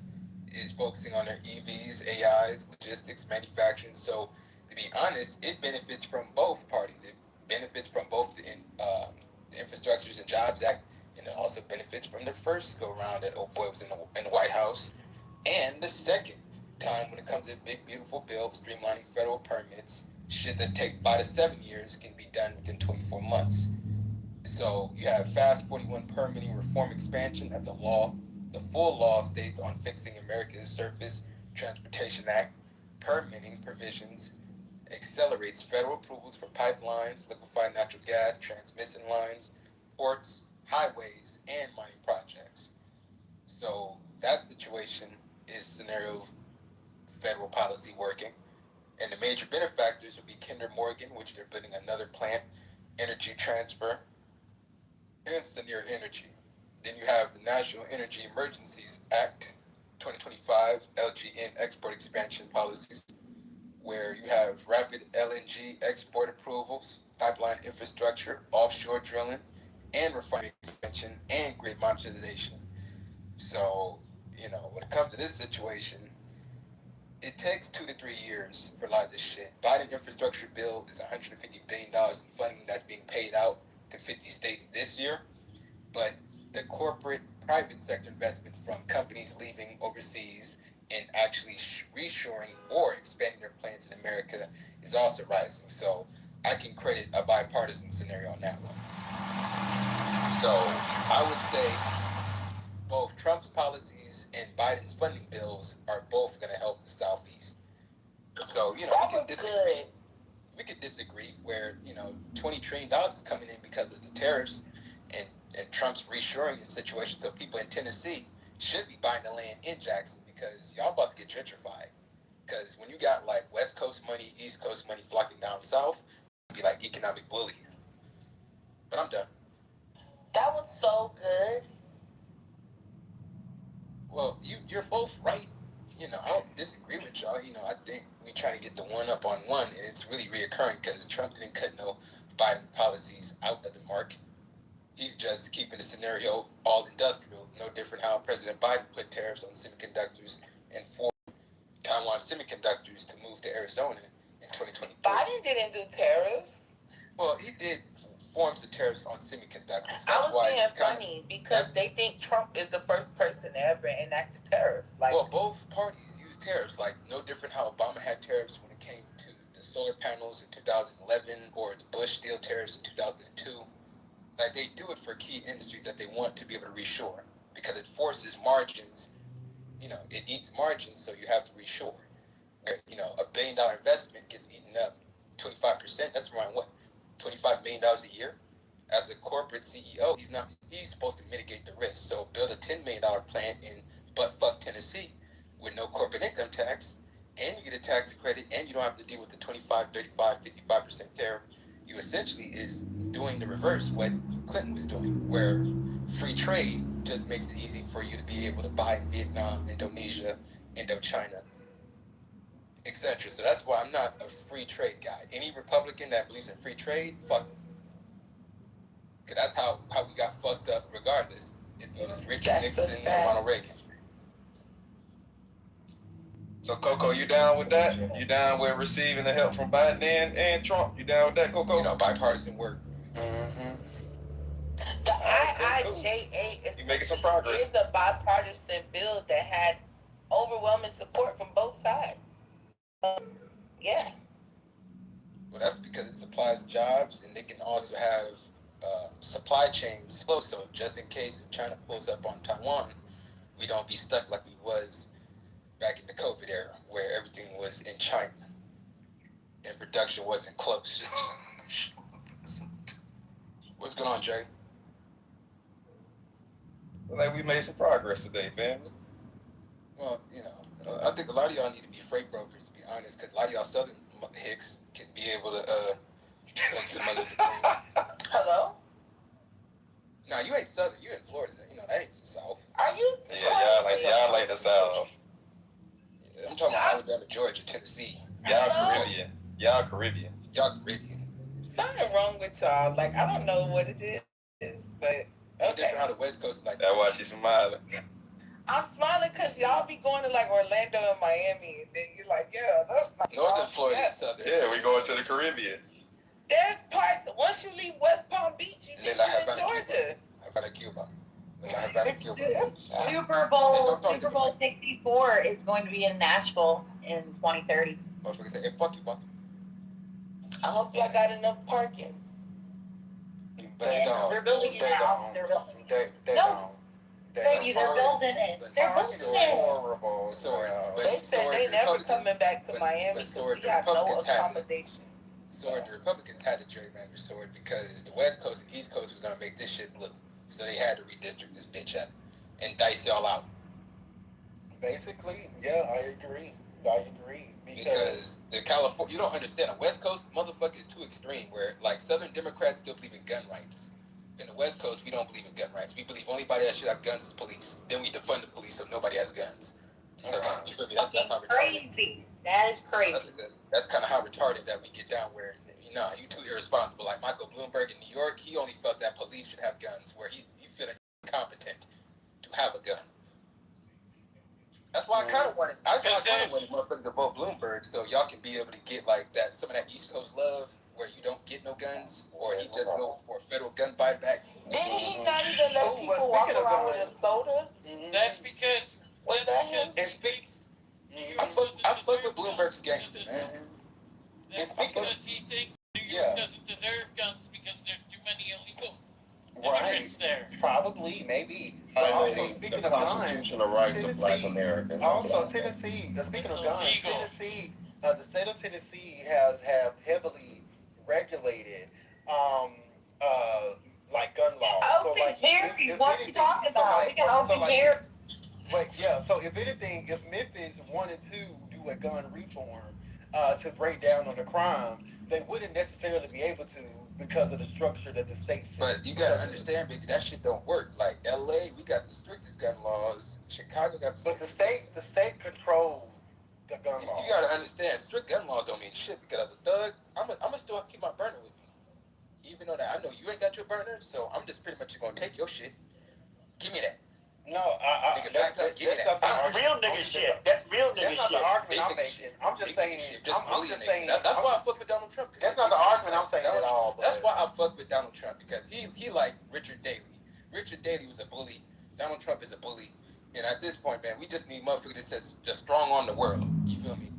is focusing on their EVs, AIs, logistics, manufacturing. So to be honest, it benefits from both parties. It benefits from both the Infrastructures and Jobs Act, and it also benefits from the first go round that old boy was in the White House, and the second time when it comes to a big beautiful bill streamlining federal permits. Shit that take 5 to 7 years can be done within 24 months. So you have Fast 41 permitting reform expansion. That's a law. The full law states on fixing America's Surface Transportation Act permitting provisions accelerates federal approvals for pipelines, liquefied natural gas, transmission lines, ports, highways, and mining projects. So that situation is scenario of federal policy working. And the major benefactors would be Kinder Morgan, which they're building another plant, Energy Transfer, and Senior Energy. Then you have the National Energy Emergencies Act 2025, LGN export expansion policies, where you have rapid LNG export approvals, pipeline infrastructure, offshore drilling, and refining expansion, and grid modernization. So, when it comes to this situation, it takes 2 to 3 years for a lot of this shit. Biden infrastructure bill is $150 billion in funding that's being paid out to 50 states this year. But the corporate private sector investment from companies leaving overseas and actually reshoring or expanding their plants in America is also rising. So I can credit a bipartisan scenario on that one. So I would say both Trump's policies and Biden's funding bills are both going to help the Southeast. So, we can disagree. We could disagree where, $20 trillion is coming in because of the tariffs and Trump's reshoring the situation. So people in Tennessee should be buying the land in Jackson because y'all about to get gentrified. Because when you got like West Coast money, East Coast money flocking down south, it'd be like economic bullying. But I'm done. That was so good. Well, you're both right. I don't disagree with y'all. I think we trying to get the one up on one, and it's really reoccurring because Trump didn't cut no Biden policies out of the mark. He's just keeping the scenario all industrial, no different how President Biden put tariffs on semiconductors and forced Taiwan semiconductors to move to Arizona in 2023. Biden didn't do tariffs. Well, he did forms of tariffs on semiconductors. I was being funny because they think Trump is the first person to ever enact a tariff. Well, both parties use tariffs, like no different how Obama had tariffs when it came to the solar panels in 2011 or the Bush steel tariffs in 2002. Like they do it for key industries that they want to be able to reshore because it forces margins. It eats margins, so you have to reshore. Where, $1 billion investment gets eaten up 25%. That's around what? $25 million a year. As a corporate CEO, he's supposed to mitigate the risk. So build a $10 million plant in buttfuck Tennessee with no corporate income tax, and you get a tax credit, and you don't have to deal with the 25, 35, 55% tariff. You essentially is doing the reverse what Clinton was doing, where free trade just makes it easy for you to be able to buy in Vietnam, Indonesia, Indochina, etc. So that's why I'm not a free trade guy. Any Republican that believes in free trade, fuck them. Because that's how we got fucked up regardless. If it was Richard Nixon or Ronald Reagan. So Coco, you down with that? You down with receiving the help from Biden and Trump? You down with that, Coco? Bipartisan work. Mm-hmm. The IIJA you making some progress. Is a bipartisan bill that had overwhelming support from both sides. Yeah. Well, that's because it supplies jobs, and they can also have supply chains close. So just in case if China pulls up on Taiwan, we don't be stuck like we was back in the COVID era, where everything was in China and production wasn't close. What's going on, Jay? Well, we made some progress today, fam. Well, I think a lot of y'all need to be freight brokers, to be honest, because a lot of y'all Southern hicks can be able to Hello? No, you ain't Southern. You in Florida. That ain't the South. Are you? Yeah, y'all like the South. I'm talking about Alabama, Georgia, Tennessee. Y'all Caribbean. Y'all Caribbean. Something wrong with y'all. I don't know what it is, but okay. Different how the West Coast like. That's why she's smiling. I'm smiling because y'all be going to like Orlando and Miami, and then you're like, yeah, that's not Northern Florida is southern. Yeah, we going to the Caribbean. There's parts, once you leave West Palm Beach, you're in Georgia. Havana, Cuba. Havana, Cuba. Super Bowl 64 is going to be in Nashville in 2030. Motherfucker say, hey, fuck you, Buck. I hope y'all got enough parking. They don't. They're building it now. They're building it. They don't. They're building it. They're building it. Horrible. They said they never coming back to Miami because we have no accommodation. So the Republicans had to gerrymander Sword because the West Coast and East Coast was gonna make this shit blue. So they had to redistrict this bitch up and dice y'all out. Basically, yeah, I agree. Because the California, you don't understand. The West Coast motherfucker is too extreme. Where like Southern Democrats still believe in gun rights. In the West Coast, we don't believe in gun rights. We believe only body that should have guns is police. Then we defund the police so nobody has guns. So that's how crazy. That is crazy. That's kind of how retarded that we get down. Where you too irresponsible. Like Michael Bloomberg in New York, he only felt that police should have guns. Where he feel incompetent to have a gun. That's why I kind of wanted. Motherfuckers to vote Bloomberg, so y'all can be able to get like that some of that East Coast love, where you don't get no guns, or he just go for a federal gun buyback. Didn't he not even let people walk around with a soda? That's because. Was that him? I fuck with Bloomberg's gangster, man. That's because he thinks New York doesn't deserve guns because there's too many illegal immigrants there. Probably, maybe. Speaking of constitutional rights of Black Americans. Also, Tennessee. Speaking of guns, Tennessee, the state of Tennessee have heavily regulated, like gun laws. Open carry. What are you talking about? We got open carry. Wait, yeah. So if anything, if Memphis wanted to do a gun reform to break down on the crime, they wouldn't necessarily be able to because of the structure that the state. But you gotta understand, baby, that shit don't work. Like LA, we got the strictest gun laws. Chicago got the. But the state controls the gun laws. You gotta understand, strict gun laws don't mean shit because as a thug, I'ma still keep my burner with me, even though that I know you ain't got your burner, so I'm just pretty much gonna take your shit. Give me that. No, that's real nigga shit. That's real nigga shit. That's not the argument I'm making. I'm just saying. I'm just saying. That's why I fuck with Donald Trump. That's not the argument I'm saying at all. That's why I fuck with Donald Trump because he like Richard Daley. Richard Daley was a bully. Donald Trump is a bully. And at this point, man, we just need motherfuckers that's just strong on the world. You feel me?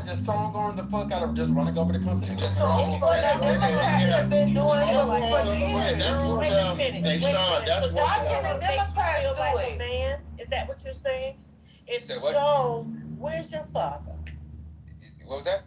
Just strong on the fuck out of just running over the country. Just strong. Democrats have been doing for years. Hey, Sean, that's what. Why can the Democrats feel do like it? a man? Is that what you're saying? It's Say what? so. Where's your father? What was that?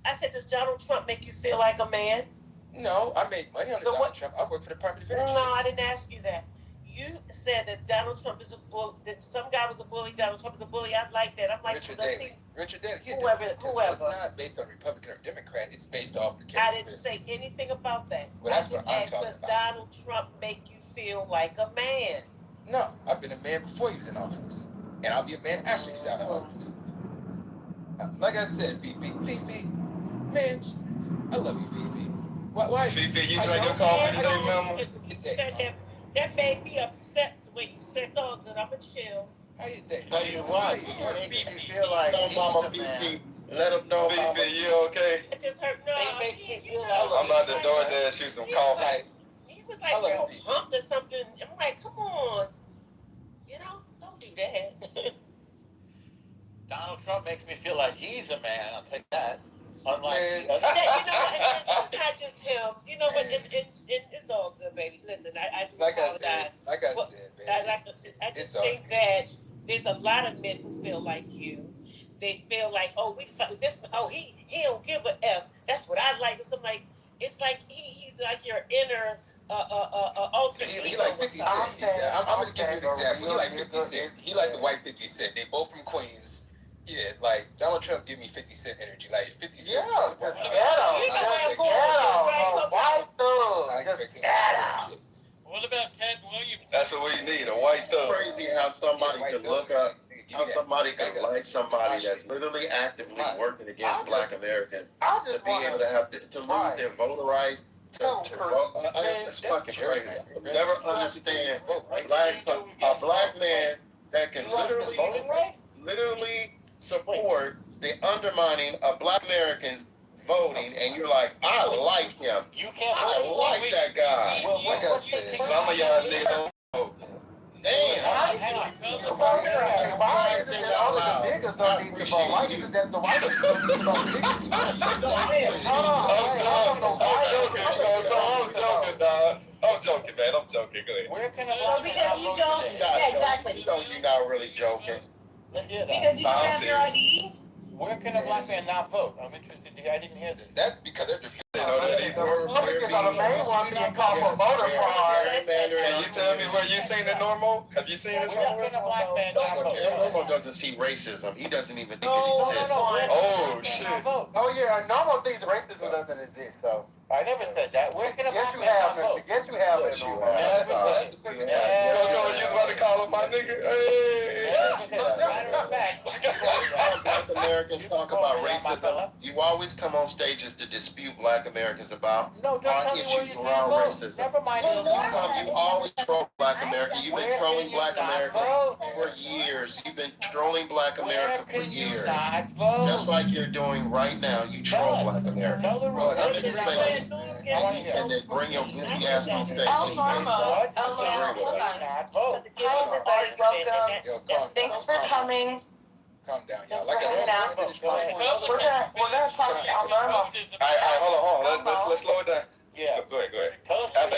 I said, does Donald Trump make you feel like a man? No, I made money on Donald Trump. I work for the Department of Energy. No, I didn't ask you that. You said that Donald Trump is a bully, that some guy was a bully, Donald Trump is a bully. I like that. I'm like, Richard Daley. Whoever. So it's not based on Republican or Democrat. It's based off the character. I didn't say anything about that. Well, that's what I'm talking does about. Donald Trump make you feel like a man? No, I've been a man before he was in office. And I'll be a man after he's out of office. Like I said, Fifi, man, I love you, Fifi. Why? Fifi, you drinking coffee today, mama? That made me upset the way you said, it's all good, I'ma chill. How you think? Tell you what, you make me feel like Mama Fifi. Let him know. Fifi, you okay? It just hurt. No, they make me feel I'm about to door there and shoot some coffee. He was like real pumped or something. I'm like, come on. Don't do that. Donald Trump makes me feel like he's a man. I'll take that. Unlike and it's not just him. You know what? And it's all good, baby. Listen, I do apologize. I just think that there's a lot of men who feel like you. They feel like, he don't give a F. That's what I like. So I'm like, it's like he's like your inner ultimate. He like 50 Cent. I'm gonna give you an example. He like 50 Cent. He like the white 50 Cent. They both from Queens. Yeah, like Donald Trump give me 50 Cent energy. Like 50 Cent. Yeah, just ghetto. White thug. Just ghetto. What about Ted Williams? That's what we need, a white thug. Crazy how somebody could look up, how somebody could like somebody that's literally actively working against Black Americans to be able to have to lose their voter rights. To vote. That's fucking crazy. Never understand a black man that can literally support the undermining of Black Americans voting, and you're like, I like him. You can't I vote. like that guy. Well, like I said, some of y'all niggas don't vote. Damn. Hang on. Why is it that only the niggas don't need to vote? Why is it that the white people don't need to vote? I'm joking, man. I'm joking. Go ahead. Where can a black man not vote today? Yeah, exactly. You're not really joking. Let's hear Because that. you don't have your ID? Where can a black man not vote? I'm interested to hear. I didn't hear this. That's because they're defending. The Republicans are the main one being called for voter fraud. Can you tell me where you seen the normal? Have you seen this? Where can a black man not vote? Normal doesn't see racism. He doesn't even think it exists. Oh, shit. Oh, yeah. Normal thinks racism doesn't exist, so. I never said that. Where can a black man not vote? Yes, you have it. Go, you was about to call him my nigga. Hey. Black Americans talk about racism. You always come on stages to dispute Black Americans about our issues around racism. Never mind. You always troll Black America. You've been trolling Black America for years. You've been trolling Black America for years. Just like you're doing right now. You troll Black America. And then bring your goofy ass on stage. Thanks for coming. Calm down, y'all. Thanks for hanging out. We're gonna talk to Alnorma. All right, hold on. Let's slow it down. Yeah. Go ahead.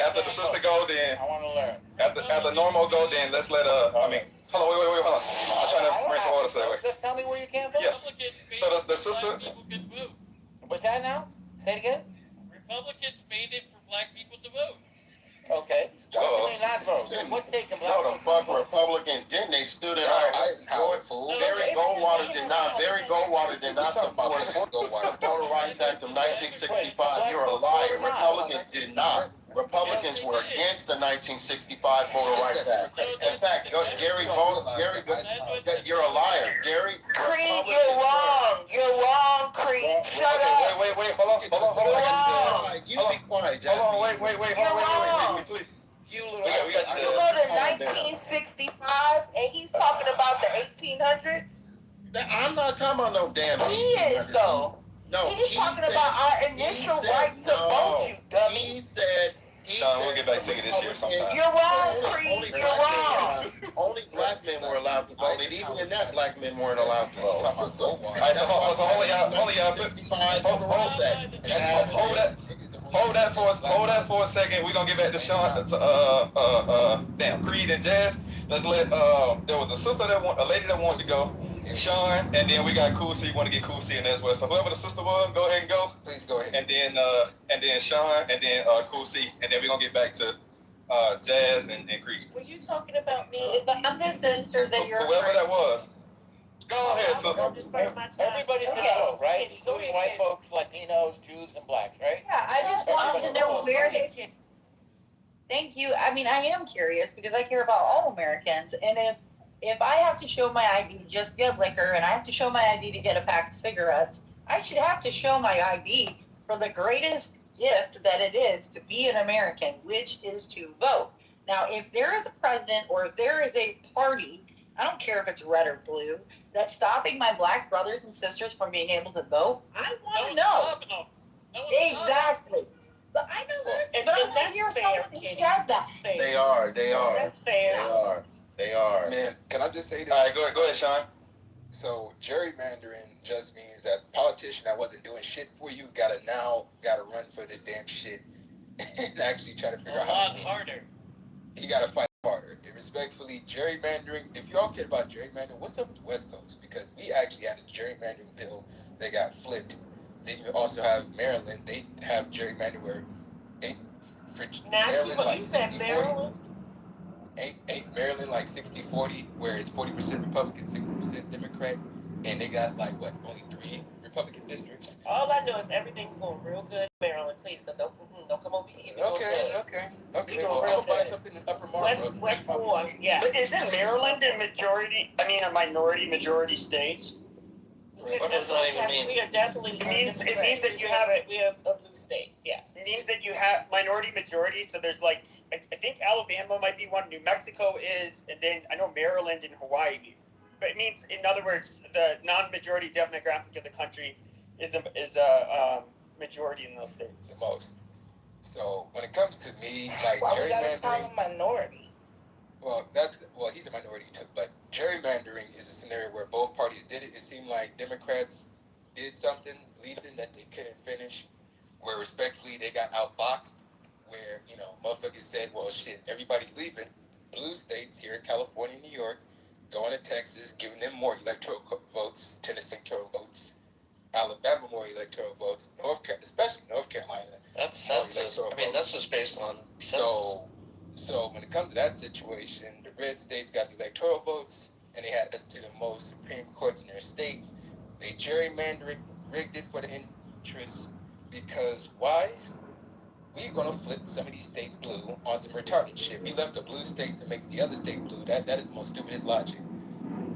After the sister go, then I want to learn. after normal go, then let's let hold on, wait, hold on. I'm trying to bring some order. Just tell me where you can't vote. Yeah. So the sister. People can vote. What's that now? Say it again. Republicans made it for black people to vote. Okay. Why can they not vote? What's taking black No, the fuck Republicans didn't. They stood in our Barry Goldwater did not support the Voter Rights Act of 1965. You're a liar. Republicans did not. Republicans were against the 1965 Voter Rights Act. In fact, Gary, you're a liar. Gary, Creed, you're wrong. You're wrong, Creed. Shut up. Wait, hold on. You be quiet, Jasmine. Hold on, wait, please. You go to 1965 and he's talking about the 1800s? I'm not talking about no damn. He is, though. No, he's talking about our initial right to vote, you dummy. He said. Sean, we'll get back to you this year sometime. You're wrong, Creed. You're wrong. Only black men were allowed to vote, and even in that, black men weren't allowed to vote. All right, so hold that for a second. We're gonna get back to Sean, Creed and Jazz. Let's let there was a lady that wanted to go. Sean, and then we got Cool C. You want to get Cool C in there as well. So whoever the sister was, go ahead and go. Please go ahead. And then Sean, and then Cool C, and then we're gonna get back to Jazz and Creed. Were you talking about me? I'm the sister that you're. Whoever that was. Go ahead, sister. Everybody's gonna vote, right? Including white folks, Latinos, Jews, and blacks, right? Yeah, I just wanted to know where they can. Thank you. I mean, I am curious because I care about all Americans, and if I have to show my ID just to get liquor, and I have to show my ID to get a pack of cigarettes, I should have to show my ID for the greatest gift that it is to be an American, which is to vote. Now, if there is a president or if there is a party, I don't care if it's red or blue, that's stopping my black brothers and sisters from being able to vote, I want to know. Exactly. But I know this, but I want to hear someone who said that. They are. That's fair. They are. Man, can I just say this? All right, go ahead, Sean. So gerrymandering just means that the politician that wasn't doing shit for you gotta run for this damn shit and actually try to figure out how to harder. He gotta fight harder. And respectfully, gerrymandering, if y'all care about gerrymandering, what's up with the West Coast? Because we actually had a gerrymandering bill that got flipped. Then you also have Maryland, they have gerrymandering where Maryland like 60-40. Ain't Maryland like 60-40, where it's 40% Republican, 60% Democrat, and they got like only 3 Republican districts. All I know is everything's going real good in Maryland. Please don't come over here. Okay. Well, I'm gonna buy something in Upper Marlboro. West 4, yeah. But isn't Maryland a minority majority states? What does that even mean? We are definitely. It means that you have we have a blue state. Yes. It means that you have minority majority. So there's like I think Alabama might be one. New Mexico is, and then I know Maryland and Hawaii. But it means, in other words, the non-majority demographic of the country is a majority in those states. The most. So when it comes to me, like why we gotta call gerrymandering, him minority? well, he's a minority too, but gerrymandering is a scenario where both parties did it. It seemed like Democrats did something, leaving that they couldn't finish, where respectfully they got outboxed, where, you know, motherfuckers said, well, shit, everybody's leaving. Blue states here in California, New York, going to Texas, giving them more electoral votes, Tennessee electoral votes, Alabama more electoral votes, especially North Carolina. That's census. I mean, that's just based on census. So when it comes to that situation, the red states got the electoral votes, and they had us to the most Supreme Courts in their states. They gerrymandered, rigged it for the interests, because why? We're gonna flip some of these states blue on some retarded shit. We left a blue state to make the other state blue. That is the most stupidest logic.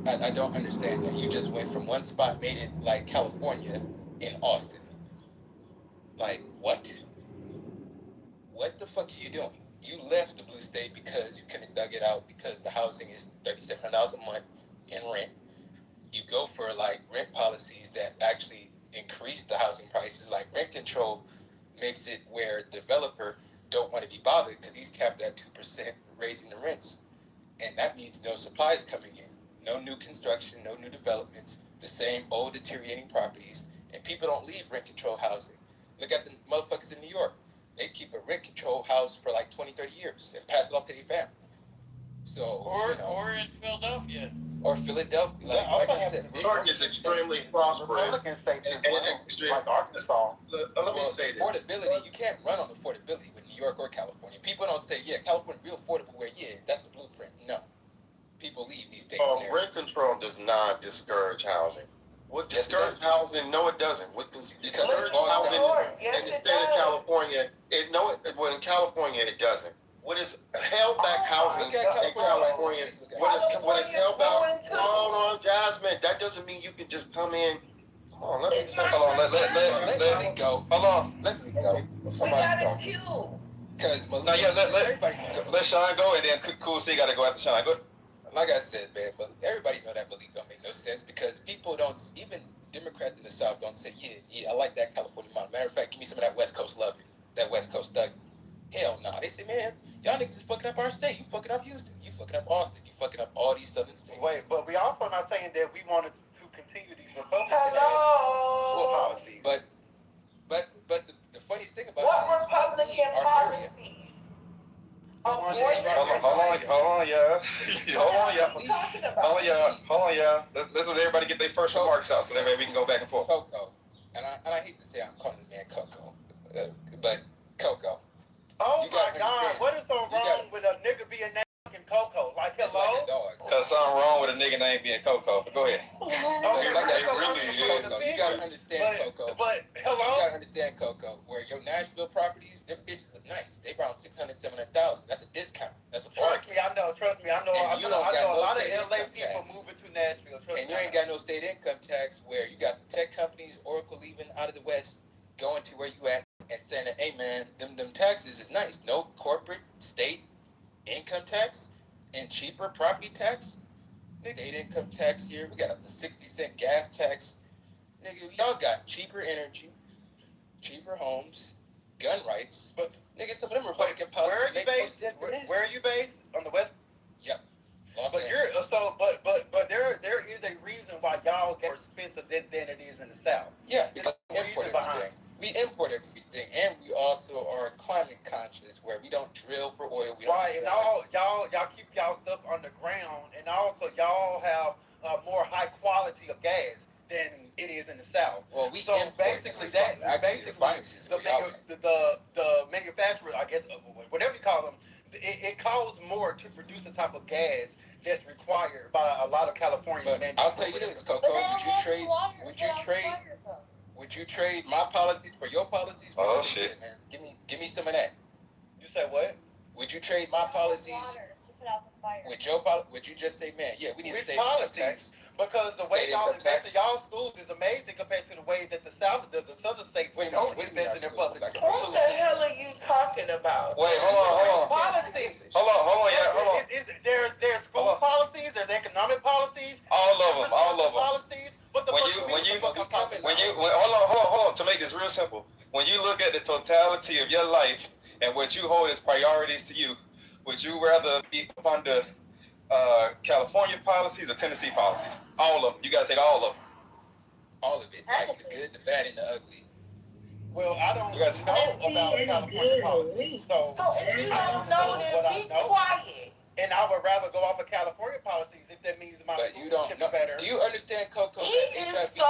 I don't understand that. You just went from one spot, made it like California in Austin. Like, what? What the fuck are you doing? You left the blue state because you couldn't dug it out because the housing is $3,700 a month in rent. You go for like rent policies that actually increase the housing prices, like rent control makes it where developer don't want to be bothered because he's capped at 2% raising the rents. And that means no supplies coming in, no new construction, no new developments, the same old deteriorating properties, and people don't leave rent control housing. Look at the motherfuckers in New York. They keep a rent control house for like 20, 30 years and pass it off to their family. So, or in Philadelphia. Or Philadelphia. Like I said, New York is extremely prosperous. Republican states as well, like Arkansas. Let me say this. Affordability, you can't run on affordability with New York or California. People don't say, yeah, California real affordable, where, yeah, that's the blueprint. No. People leave these states. Rent control does not discourage housing. What discourages housing? No, it doesn't. What discourages housing in the state of California? In California, it doesn't. What is held back housing in California? What is held back? Hold on, Jasmine. That doesn't mean you can just come in. Come on, let me go. Hold on. Let me go. Somebody's talking. Because let Sean go, and then Cool C got to go after Sean. Go. Like I said, man, but everybody know that Malik don't make no sense because people don't, even Democrats in the South don't say, yeah, I like that California model. Matter of fact, give me some of that West Coast loving, that West Coast thugging. Hell no. They say, man, y'all niggas is fucking up our state. You fucking up Houston. You fucking up Austin. You fucking up all these southern states. Wait, but we also not saying that we wanted to continue these Republican policies. But the funniest thing about what Republican policy? Hold on, y'all. Let's let everybody get their first remarks out so that way we can go back and forth. Coco, and I hate to say I'm calling the man Coco, but Coco. Oh my God, what is so wrong with a nigga being named Coco? Like, hello? Cause something wrong with a nigga name being Coco. But go ahead. You gotta understand Coco. But hello? You gotta understand Coco. Where your Nashville properties, them bitches look nice. They around 600, 700,000. That's a discount. That's a Trust me, I know. I know a lot of LA people moving to Nashville. And you ain't got no state income tax. Where you got the tech companies, Oracle leaving out of the West, going to where you at, and saying that, hey man, them taxes is nice. No corporate, state income tax, and cheaper property tax. Nigga, state income tax here. We got a 60-cent gas tax. Nigga, y'all got cheaper energy, cheaper homes, gun rights. But nigga, some of them Republican policies. Where are you based? Where are you based? On the West? Yep. But there is a reason why y'all get more expensive than it is in the South. Yeah, because we import everything, and we also are climate conscious, where we don't drill for oil. And y'all keep y'all stuff underground, and also y'all have more high quality of gas than it is in the South. Well, we so basically the manufacturer, I guess, whatever you call them, it costs more to produce the type of gas that's required by a lot of California. But I'll tell you this, Coco, would you trade my policies for your policies? Oh shit, man. Give me some of that. You said what? Would you trade my policies with your policy? Would you just say, man, yeah, we need to stay in tax? Because the way y'all invest in y'all schools is amazing compared to the way that the southern states don't invest in their public schools. What the hell are you talking about? Wait, hold on. Policies. Hold on. There's school policies, there's economic policies, All of them. policies. What the fuck you talking about? Hold on. To make this real simple, when you look at the totality of your life and what you hold as priorities to you, would you rather be up under California policies or Tennessee policies? All of them. You gotta take all of them. All of it, like the good, the bad, and the ugly. Well, I don't know about California policies, so if you don't know, then be quiet. And I would rather go off of California policies if that means my But you don't know. better. Do you understand, Coco? He is that so.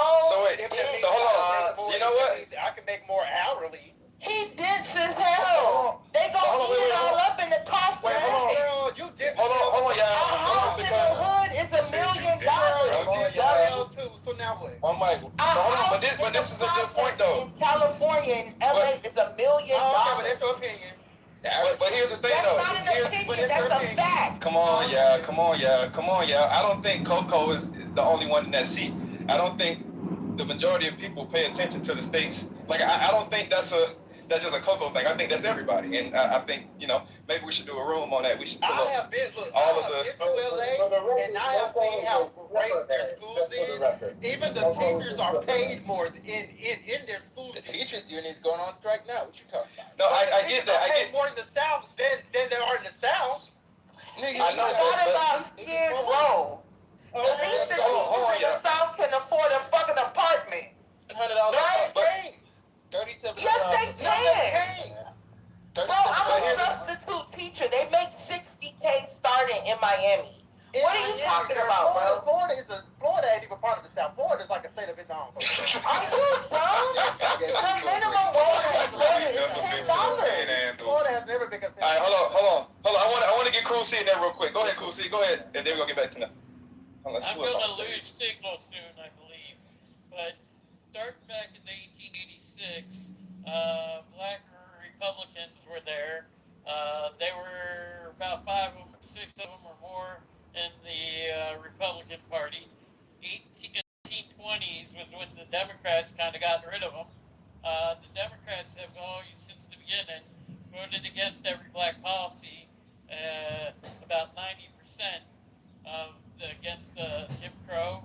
So hold on. You know what? I can make more hourly. He dense as hell. They gonna eat it all up in the cost. Wait, hold on, girl. You did. Hold on, y'all. A house in the hood is $1 million. So now what? One mic. Hold on, but this is a good point though. In California and LA is $1 million. But that's your opinion. But here's the thing That's though. not an opinion, that's a fact. Come on, y'all. I don't think Coco is the only one in that seat. I don't think the majority of people pay attention to the states. Like I don't think that's just a Coco thing. I think that's everybody. And I think, maybe we should do a room on that. We should pull up I have been to all of LA, and I have seen how great their schools is. Even the teachers are paid more in their schools. The teachers union is going on strike now. What you talking about? No, I get that. I get more in the South than there are in the South. Nigga, I know about Skid Row. At least the teachers in the South can afford a fucking apartment. $100 Right? 37. Yes, they can. Bro, I'm a substitute teacher. They make $60K starting in Miami. What are you talking about, bro? Florida ain't even part of the South. Florida is like a state of its own. Are you dumb? The minimum wage in Florida is $10. Florida has never been considered. All right, hold on. I want to get Cool C in there real quick. Go ahead, Cool C. Go ahead, and then we're gonna get back to them. I'm gonna lose signal soon, I believe. But starting back in 1886, black Republicans were there. They were about 5 of them, 6 of them or more in the Republican Party. 1820s was when the Democrats kind of got rid of them. The Democrats have always, since the beginning, voted against every black policy. About 90% against Jim Crow.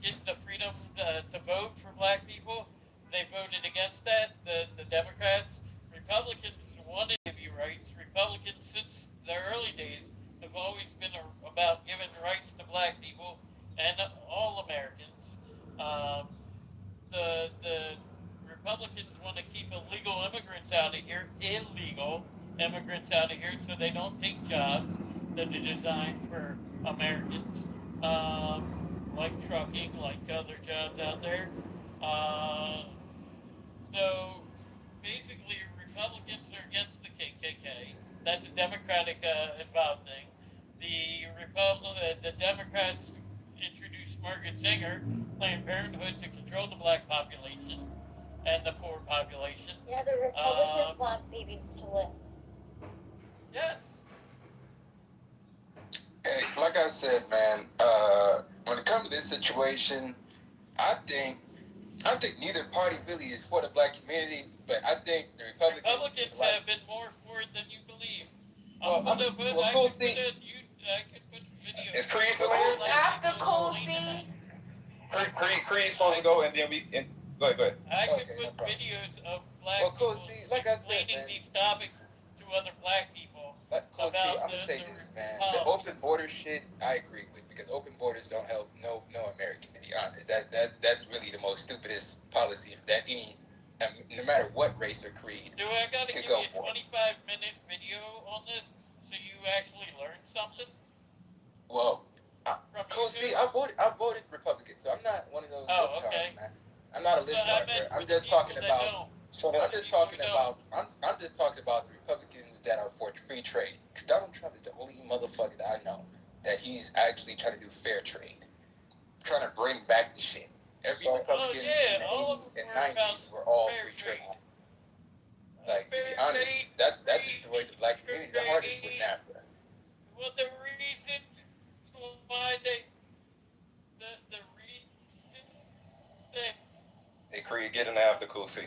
Getting the freedom to vote for black people. They voted against that. The Democrats, Republicans wanted to give you rights. Republicans, since the early days, have always been about giving rights to black people and all Americans. The Republicans want to keep illegal immigrants out of here, so they don't take jobs that are designed for Americans, like trucking, like other jobs out there. So basically, Republicans are against the KKK. That's a Democratic involved thing. The Democrats introduced Margaret Sanger, Planned Parenthood, to control the black population and the poor population. Yeah, the Republicans want babies to live. Yes. Hey, like I said, man, when it comes to this situation, I think neither party really is for the black community, but I think the Republicans have been more for it than you believe. I could put videos. Is Creed still here? After Cool C? Creed's supposed to go, and then go ahead. I could put videos of black people explaining these topics to other black people. I'm gonna say this, man. The open border shit, I agree with, because open borders don't help no American, to be honest. That's really the most stupidest policy that any, no matter what race or creed, do I gotta give you a 25-minute video on this so you actually learn something? Well, see, I voted Republican, so I'm not one of those libtards, man. I'm not a libtard. I'm just talking about. I'm just talking about the Republicans that are for free trade. Donald Trump is the only motherfucker that I know that he's actually trying to do fair trade, trying to bring back the shit. Every Republican in the 80s and 90s were all free trade. Like, to be honest, that destroyed the black community the hardest with NAFTA. Well, the reason can get in the after cool see.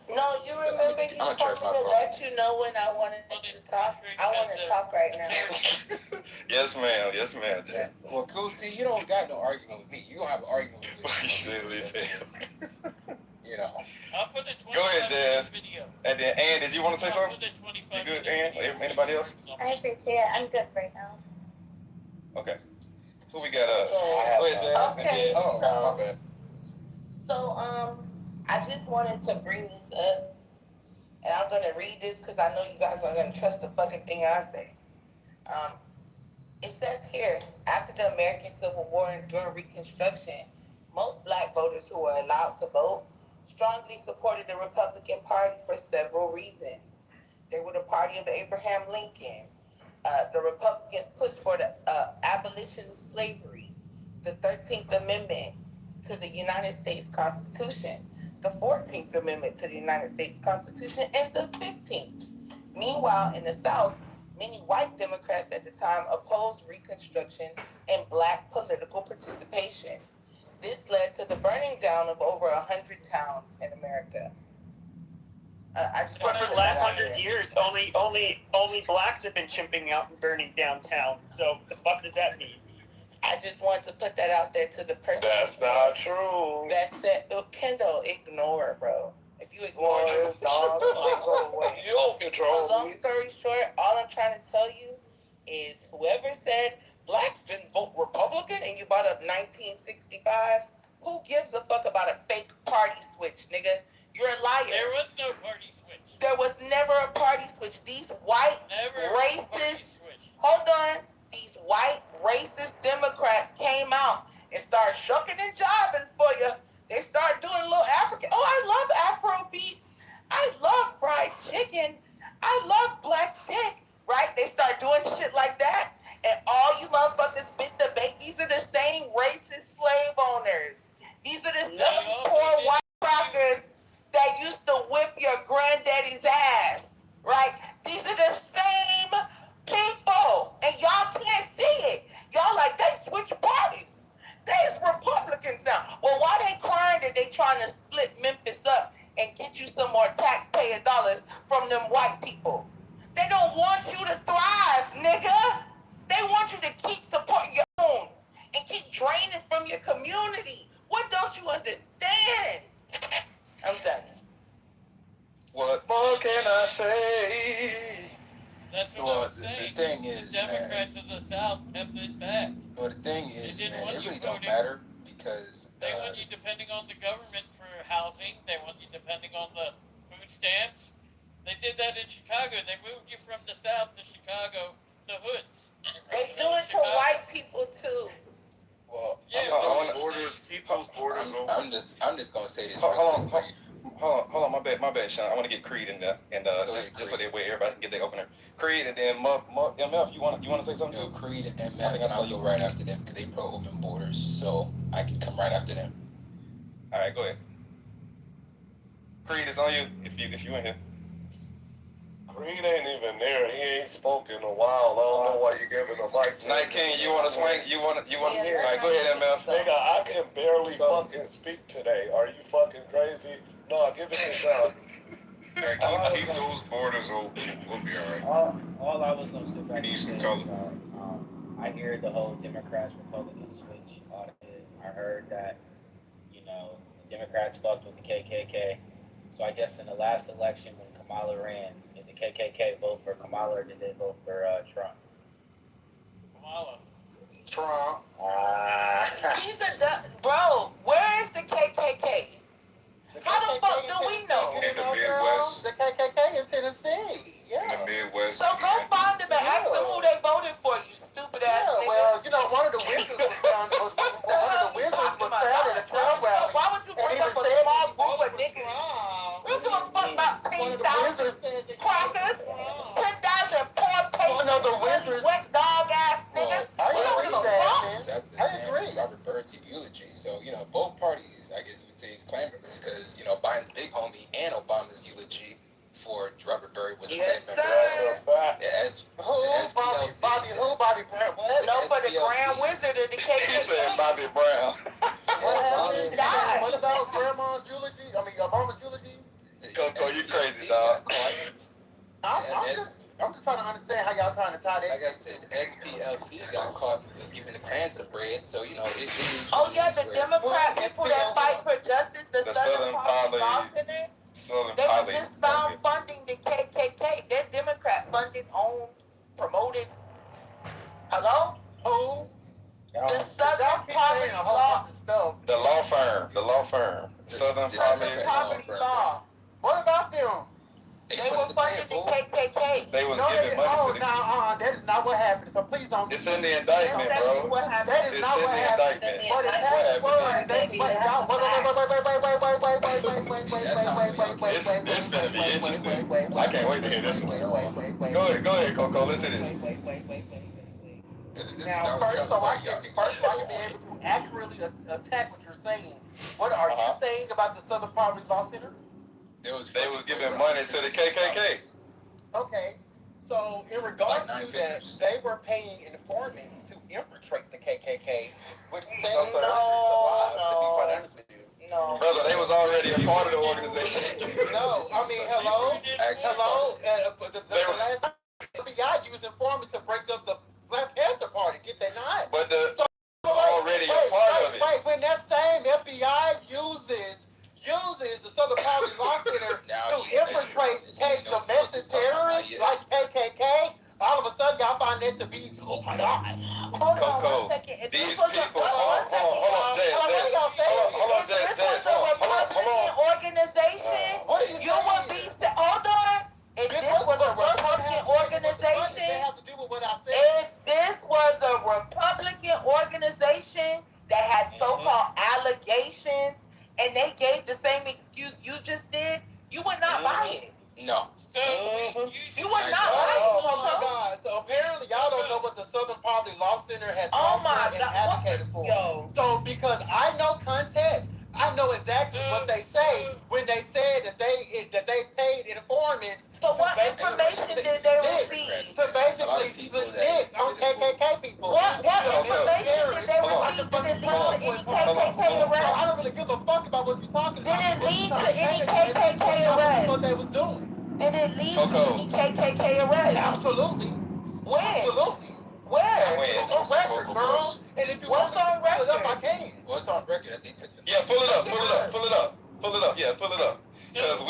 No, you remember he told me to let you know when I wanted to talk. I want to talk right now. Yes, ma'am. Yes, ma'am. Yeah. Well, cool. See, you don't got no argument with me. You don't have an argument with me. You silly as hell. You know. I'll put it 25 Go ahead, Jazz. video. And then, Ann, did you want to say something? I'll put it 25 You good, Ann? Anybody else? I appreciate it. I'm good right now. Okay. Who we got? Go ahead, Jazz. Okay. Oh, my bad. So, I just wanted to bring this up, and I'm gonna read this because I know you guys are gonna trust the fucking thing I say. It says here, after the American Civil War and during Reconstruction, most black voters who were allowed to vote strongly supported the Republican Party for several reasons. They were the party of Abraham Lincoln. The Republicans pushed for the abolition of slavery, the 13th Amendment to the United States Constitution, the 14th Amendment to the United States Constitution, and the 15th. Meanwhile, in the South, many white Democrats at the time opposed Reconstruction and black political participation. This led to the burning down of over 100 towns in America. I just But for the last 100 years, only blacks have been chimping out and burning down towns. So the fuck does that mean? I just wanted to put that out there to the person. That's not true. Kendall, ignore, bro. If you ignore this dog, it'll go away. You don't control Long me. story short, all I'm trying to tell you is whoever said blacks didn't vote Republican and you brought up 1965, who gives a fuck about a fake party switch, nigga? You're a liar. There was no party switch. There was never a party switch. These white racist, hold on, these white racist Democrats came out and started shucking and jiving for you. They started doing a little African. Oh, I love Afro beats. I love fried chicken. I love black dick. Right? They start doing shit like that. And all you motherfuckers bit the bait. These are the same racist slave owners. These are the same poor white crackers that used to whip your granddaddy's ass. Right? These are the same people. And y'all can't see it. Y'all like, they switch parties. They's Republicans now. Well, why they crying that they trying to split Memphis up and get you some more taxpayer dollars from them white people? They don't want you to thrive, nigga. They want you to keep supporting your own and keep draining from your community. What don't you understand? I'm done. What more can I say? That's what Well, I was saying. the thing is, the Democrats of the South kept it back. Well, the thing is, They didn't man, want it you really don't voting. matter because They want you depending on the government for housing. They want you depending on the food stamps. They did that in Chicago. They moved you from the South to Chicago, the hoods. They do it to white people too. Well, Yeah, keep those borders open. I'm just gonna say this. Hold on, my bad, Sean. I want to get Creed in there, and just so that way everybody can get their opener. Creed, and then MF. You want to say something too? Creed and MF, and I'll go right after them because they pro open borders, so I can come right after them. All right, go ahead. Creed, it's on you. If you in here. Creed ain't even there. He ain't spoken in a while. I don't know why you giving a mic to Night King, you want to swing? You want to hear? All right, go ahead, MF. Nigga, I can barely fucking speak today. Are you fucking crazy? No, give it to Sean. Keep those borders open. We'll be all right. All I was going to say back need some is, color. I hear the whole Democrats Republican switch. I heard that, the Democrats fucked with the KKK. So I guess in the last election when Kamala ran, did the KKK vote for Kamala or did they vote for Trump? Kamala. Trump. Bro, where is the KKK? How the fuck do we know? In the Midwest. The KKK in Tennessee. In the Midwest. So go find them and ask them who they voted for, you stupid ass nigga. Well, one of the wizards was found. One of the wizards was found at a Trump rally. Why would you bring up a small group of niggas? We don't give a fuck about 10,000 crackers, 10,000 poor patients, wet dog ass niggas. I agree. Robert Byrd's eulogy. So, both parties, I guess you would say, is clamorous because, Biden's big homie and Obama's eulogy for Robert Byrd was the same member. Bobby Brown. No, for the Grand Wizard of the KKK. He said Bobby Brown. What about Grandma's eulogy? crazy, dog. I'm just trying to understand how y'all trying to tie that. Like I said, SPLC got caught giving the Klans some bread, so you know it is. Oh yeah, the Democrat people that fight for justice, the Southern Poly Law Center, Southern they were Poly. just found funding the KKK. They're Democrat funded, owned, promoted. Hello? Who? The Southern Poverty Law. The law firm. The law firm. Southern Poly. Poverty Law. What about them? They were funded the KKK. They was giving money to the that is not what happened. So please don't. It's in the indictment, bro. That is not what happened. What happened was This gonna be interesting. I can't wait to hear this one. Go ahead, Coco. Let's hear this. Now, first, so I can be able to accurately attack what you're saying. What are you saying about the Southern Poverty Law Center? They was giving money to the KKK. Okay, so in regard to that, they were paying informants to infiltrate the KKK, which seems to be quite honest with you. No, brother, they was already a part of the organization. No, I mean, hello. The last FBI used informants to break up the Black Panther Party, did they not? But already a part of it. Wait, when that same FBI uses the Southern Poverty Law Center to infiltrate domestic terrorists like KKK, all of a sudden y'all find that to be, oh my God. Hold on Coco, one second. these people, hold on, Jazz, hold on. Organization, you would be, hold on. If this was a Republican organization, if this was a Republican organization that had so-called allegations, and they gave the same excuse you just did, you would not buy it. No. You would not buy it. Oh my God. So apparently y'all don't know what the Southern Poverty Law Center has offered and advocated for. So because I know context, I know exactly what they say when they said that they paid informants. So what information did they receive? To basically split dick on KKK people. What information did they receive? Did it lead to any KKK arrest? I don't really give a fuck about what you're talking about. Did it lead to any KKK arrest? What they was doing. Did it lead to any KKK arrest? Absolutely. When? Absolutely. Where? It's on record, girl. And if you What's on record? Pull it up, I can. What's on record that they took them? Yeah, pull it up. Yeah, pull it up. Because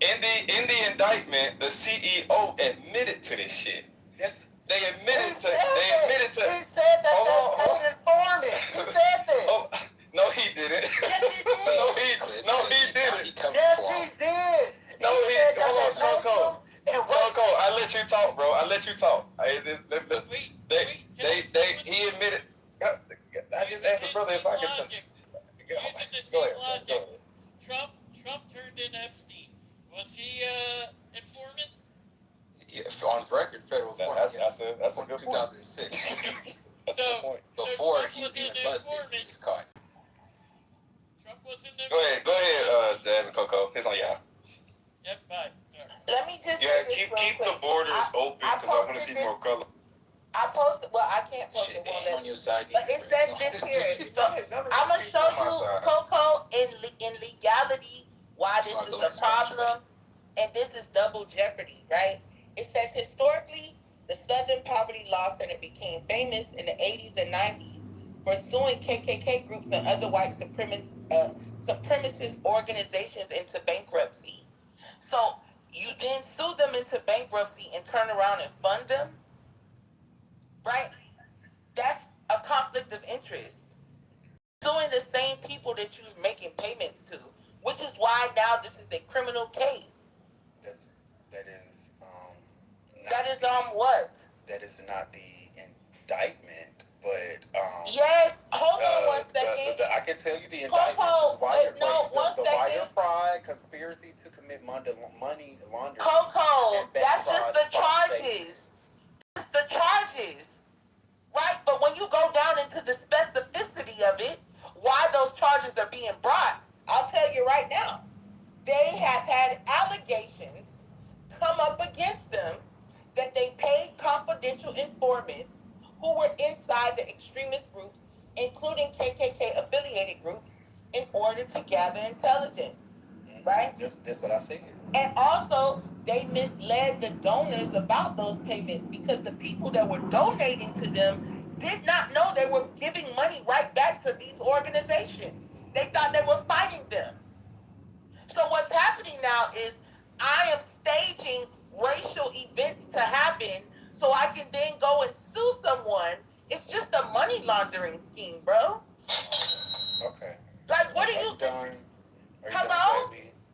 in the indictment, the CEO admitted to this shit. They admitted to. He said that they paid informants. He said that. No, he didn't. Yes, he did. No, he didn't. Yes, he did. Hold on, Coco. I let you talk, bro. I let you talk. He admitted. I just asked the brother if I could. Go ahead. Trump turned in Epstein. Was he informant? Yeah, on record, federal informant. That's a good point. 2006. That's a good point. Before he was even busted, he was caught. Trump was in there. Go ahead, Jazz and Coco. It's on y'all. Yep, bye. Let me just keep the borders open because I want to see more color. I posted, well, I can't post it, On your side, but it says this here. So I'm gonna show you, Coco, in legality, why this is a problem, and this is double jeopardy, right? It says historically, the Southern Poverty Law Center became famous in the 80s and 90s for suing KKK groups and other white supremacist organizations into bankruptcy. So you then sue them into bankruptcy and turn around and fund them, right? That's a conflict of interest. Suing the same people that you're making payments to, which is why now this is a criminal case. That is what? That is not the indictment, but yes. Hold on one second. I can tell you the indictment. Wire fraud, conspiracy to commit money laundering. Coco, that's just the charges. That's the charges, right? But when you go down into the specificity of it, why those charges are being brought, I'll tell you right now. They have had allegations come up against them that they paid confidential informants who were inside the extremist groups, including KKK affiliated groups, in order to gather intelligence. right? That's what I said. And also, they misled the donors about those payments because the people that were donating to them did not know they were giving money right back to these organizations. They thought they were fighting them. So what's happening now is I am staging racial events to happen so I can then go and sue someone. It's just a money laundering scheme, bro. Okay. Like, what are you done? Hello?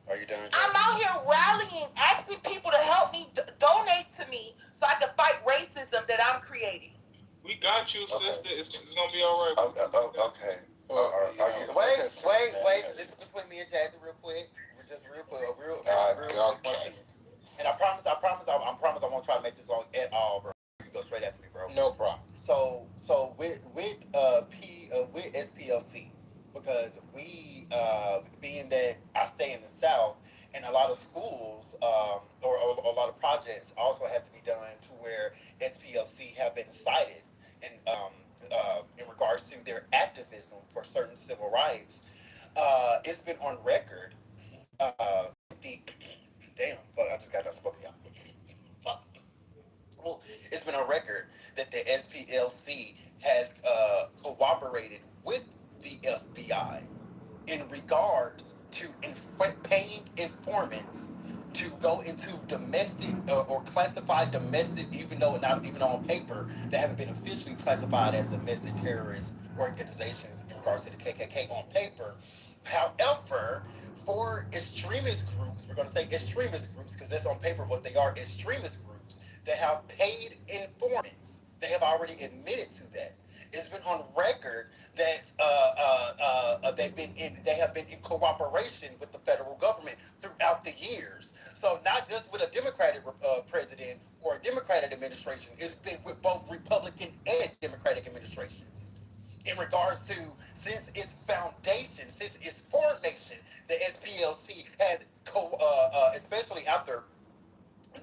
Are you done? I'm out here rallying, asking people to help me donate to me so I can fight racism that I'm creating. We got you, sister. It's gonna be all right. Okay. Wait. Just put me in Jazzy real quick. Just real quick. Okay. And I promise I won't try to make this long at all, bro. You go straight after me, bro. No problem. So with SPLC, because we being that I stay in the South, and a lot of schools or a lot of projects also have to be done to where SPLC have been cited in regards to their activism for certain civil rights. It's been on record. I just got that spoken out. Well, it's been on record that the SPLC has cooperated with the FBI in regards to paying informants to go into domestic or classified domestic, even though not even on paper, they haven't been officially classified as domestic terrorist organizations in regards to the KKK on paper. However, for extremist groups, we're going to say extremist groups because that's on paper what they are, extremist groups that have paid informants. They have already admitted to that. It's been on record that they have been in cooperation with the federal government throughout the years. So not just with a Democratic president or a Democratic administration, it's been with both Republican and Democratic administrations. In regards to, since its foundation, since its formation, the SPLC has, especially after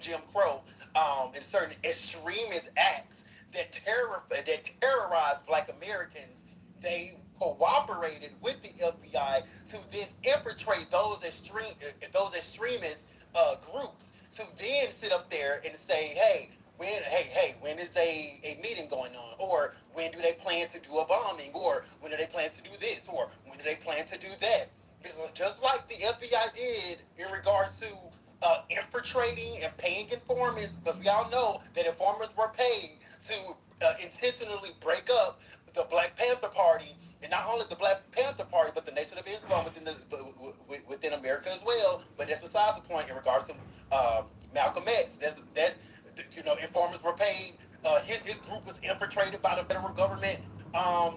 Jim Crow, and certain extremist acts that terrorized Black Americans, they cooperated with the FBI to then infiltrate those extremist groups to then sit up there and say, hey, when is a meeting going on? Or when do they plan to do a bombing? Or when do they plan to do this? Or when do they plan to do that? Just like the FBI did in regards to infiltrating and paying informants, because we all know that informants were paid to intentionally break up the Black Panther Party, and not only the Black Panther Party, but the Nation of Islam within America as well. But that's besides the point in regards to Malcolm X. That's informants were paid. His group was infiltrated by the federal government as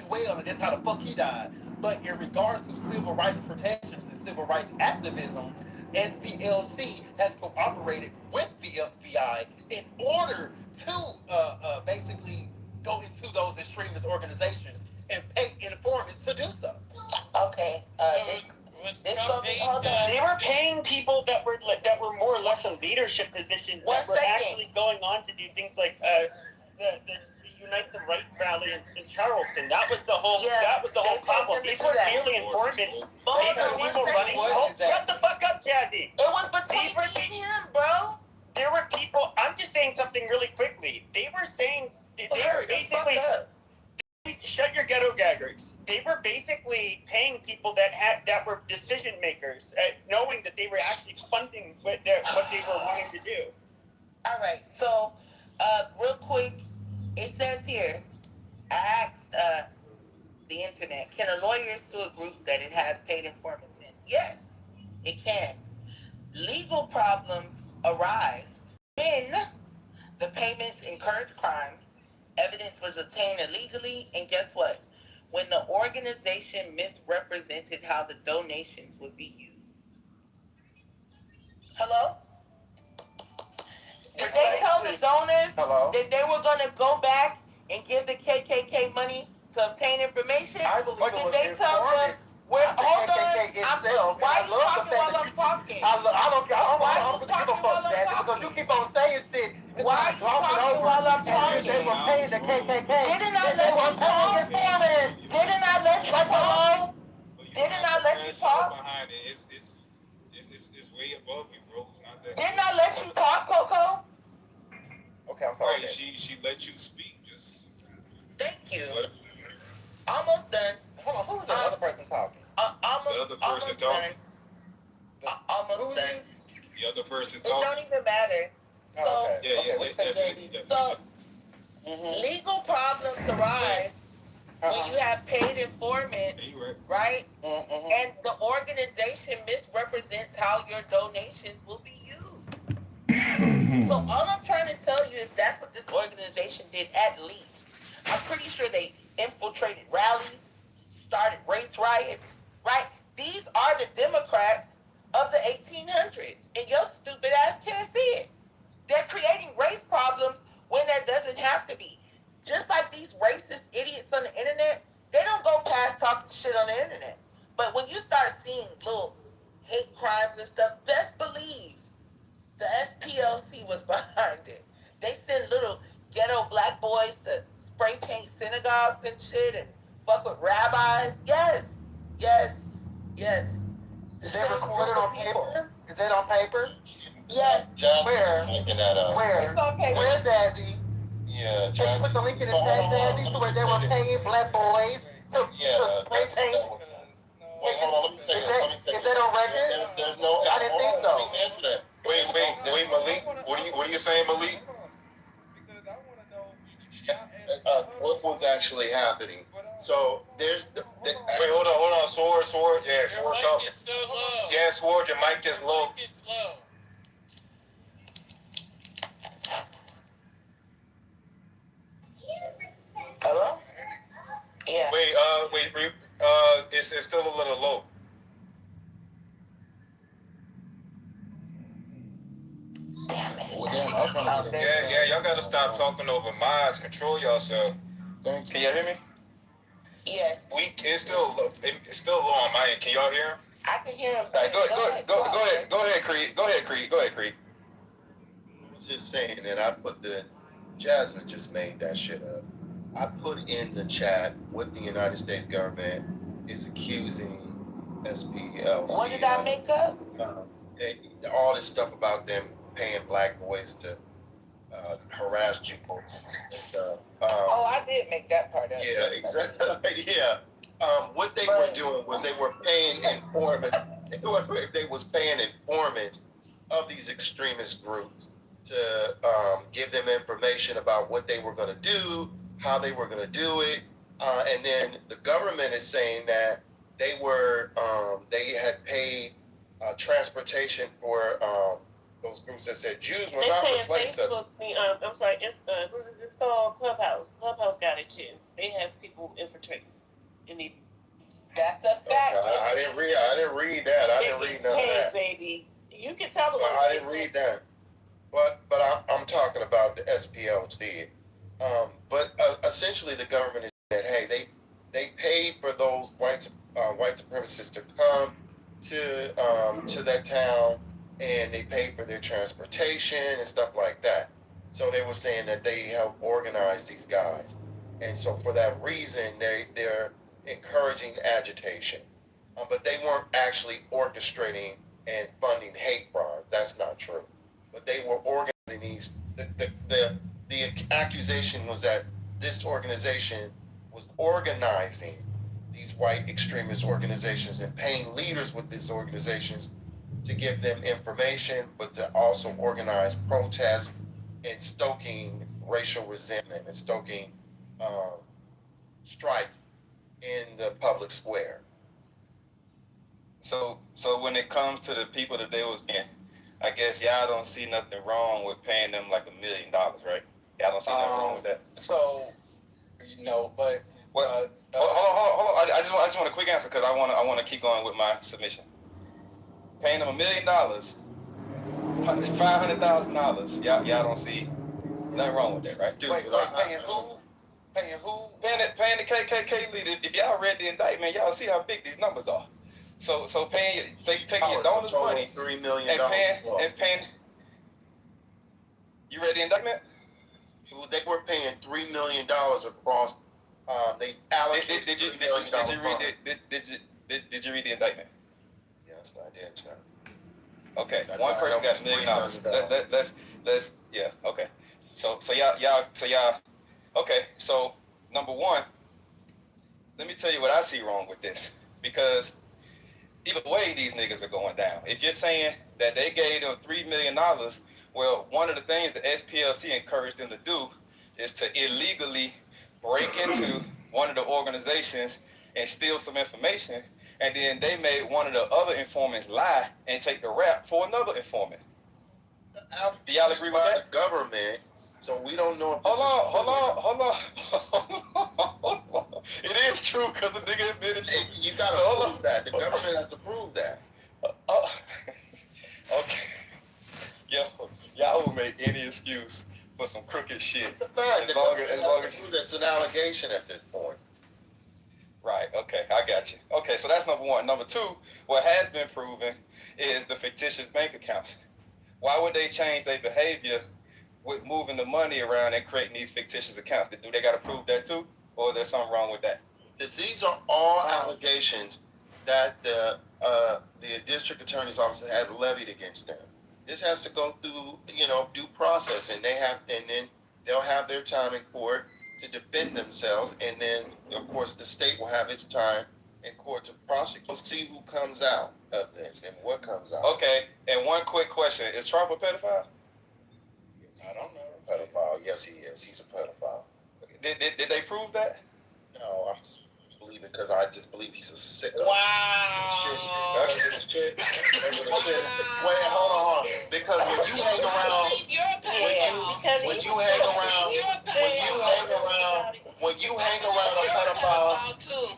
well, and that's how the fuck he died. But in regards to civil rights protections and civil rights activism, SPLC has cooperated with the FBI in order to basically go into those extremist organizations and pay informants to do so. Okay. They were paying people that were more or less in leadership positions that were actually going on to do things like the Unite the Right rally in Charleston. That was the whole problem. These weren't merely informants. These were people running. Shut the fuck up, Jazzy. It was between me and him, bro. There were people. I'm just saying something really quickly. They were saying they were basically shut your ghetto gaggers. They were basically paying people that were decision makers, knowing that they were actually funding what they were wanting to do. All right. So, real quick, it says here, I asked the internet, can a lawyer sue a group that it has paid informants in? Yes, it can. Legal problems arise when the payments incurred crimes, evidence was obtained illegally, and guess what? When the organization misrepresented how the donations would be used. Hello? Did they tell the donors that they were going to go back and give the KKK money to obtain information? Or did they tell them, hold on, why are you talking while I'm talking? I don't give a fuck, Jazzy, because you keep on saying shit. Why are you talking while I'm talking? They were paying the KKK. Didn't I let you talk? Didn't I let you talk? Didn't I let you talk? Behind it. It's way above you, bro. It's not that. Didn't I let you talk, Coco? Okay, I'm sorry. Right, she let you speak. Just thank you. Almost done. Hold on, who was the other person talking? Almost the other person talking. done. Almost done. The other person It talking. don't even matter. Oh, okay. Yeah, What you say, Jay-Z? So legal problems arise when you have paid informant, right? And the organization misrepresents how your donations will be used. So all I'm trying to tell you is that's what this organization did at least. I'm pretty sure they infiltrated rallies, started race riots, right? These are the Democrats of the 1800s, and your stupid ass can't see it. They're creating race problems when there doesn't have to be. Just like these racist idiots on the internet, they don't go past talking shit on the internet. But when you start seeing little hate crimes and stuff, best believe the SPLC was behind it. They send little ghetto black boys to spray paint synagogues and shit and fuck with rabbis. Yes. Is they recorded on paper? Is that on paper? Yes. Where? Where? It's on paper. Where's Jazzy? Yeah, Can you put the link in the chat, Jazzy, to where they were paying black boys to spray paint? Wait, hold on, let me say this. Is that on record? There's no. I didn't think so. Let me answer that. Wait, Malik. What are you saying, Malik? What was actually happening? So there's wait, hold on, Sword. Yeah, Sword. Your mic is so low. Yeah, Sword. Your mic is low. It's low. Hello? Yeah. Wait, it's still a little low. Damn it. Yeah, y'all gotta stop talking over mods. Control yourself. Can y'all hear me? Yes. It's still low on my end. Can y'all hear him? I can hear him. All right, go ahead, Creed. Go ahead, Creed. I was just saying that Jasmine just made that shit up. I put in the chat what the United States government is accusing SPLC. What did I make up? All this stuff about them paying black boys to harass people and stuff. I did make that part up. Yeah, exactly. Yeah. What they were doing was they were paying informants. They was paying informants of these extremist groups to give them information about what they were going to do, how they were going to do it, and then the government is saying that they had paid transportation for those groups that said Jews were not replaced. Facebook, I'm sorry, it's called Clubhouse. Clubhouse got it too. They have people infiltrating. That's a fact. I didn't read that. I didn't read none of that. Baby, you can tell them. I didn't read that. But I'm talking about the SPLC. But essentially, the government is saying, hey, they paid for those white supremacists to come to that town, and they paid for their transportation and stuff like that. So they were saying that they helped organize these guys, and so for that reason, they're encouraging agitation. But they weren't actually orchestrating and funding hate crimes. That's not true. But they were organizing these. The accusation was that this organization was organizing these white extremist organizations and paying leaders with these organizations to give them information, but to also organize protests and stoking racial resentment and stoking strife in the public square. So when it comes to the people that they was getting, I guess y'all don't see nothing wrong with paying them like $1 million, right? Y'all don't see nothing wrong with that. So, but hold on. I just want a quick answer because I want to keep going with my submission. Paying them $1 million, $500,000. Y'all don't see nothing wrong with that, right? Wait, paying who? Paying who? Paying the KKK leader. If y'all read the indictment, y'all see how big these numbers are. So taking your donors' money $3 million and paying. You read the indictment? They were paying $3 million across. They allocated. Did you Did you read the indictment? Yes, I did, sir. Okay, one person got $1 million. Let's yeah, okay. So y'all. Okay, so number one, let me tell you what I see wrong with this, because either way these niggas are going down. If you're saying that they gave them $3 million, well, one of the things the SPLC encouraged them to do is to illegally break into one of the organizations and steal some information, and then they made one of the other informants lie and take the rap for another informant. Do y'all agree with that? The government, so we don't know if Hold on. It is true because the nigga admitted to it. You gotta prove that. The government has to prove that. Okay. Yo, y'all will make any excuse for some crooked shit. The fact, as long as it's an allegation at this point. Right, okay, I got you. Okay, so that's number one. Number two, what has been proven is the fictitious bank accounts. Why would they change their behavior with moving the money around and creating these fictitious accounts? Do they got to prove that too? Or is there something wrong with that? These are all allegations that the district attorney's office have levied against them. This has to go through, due process, and then they'll have their time in court to defend themselves, and then of course the state will have its time in court to prosecute. We'll see who comes out of this and what comes out. Okay, and one quick question: is Trump a pedophile? Yes, I don't know. Pedophile? Yes, he is. He's a pedophile. Did they prove that? No, I just believe it because I just believe he's a sicko. Wow. Wait, hold on. Because when you hang around, when you hang around a pedophile,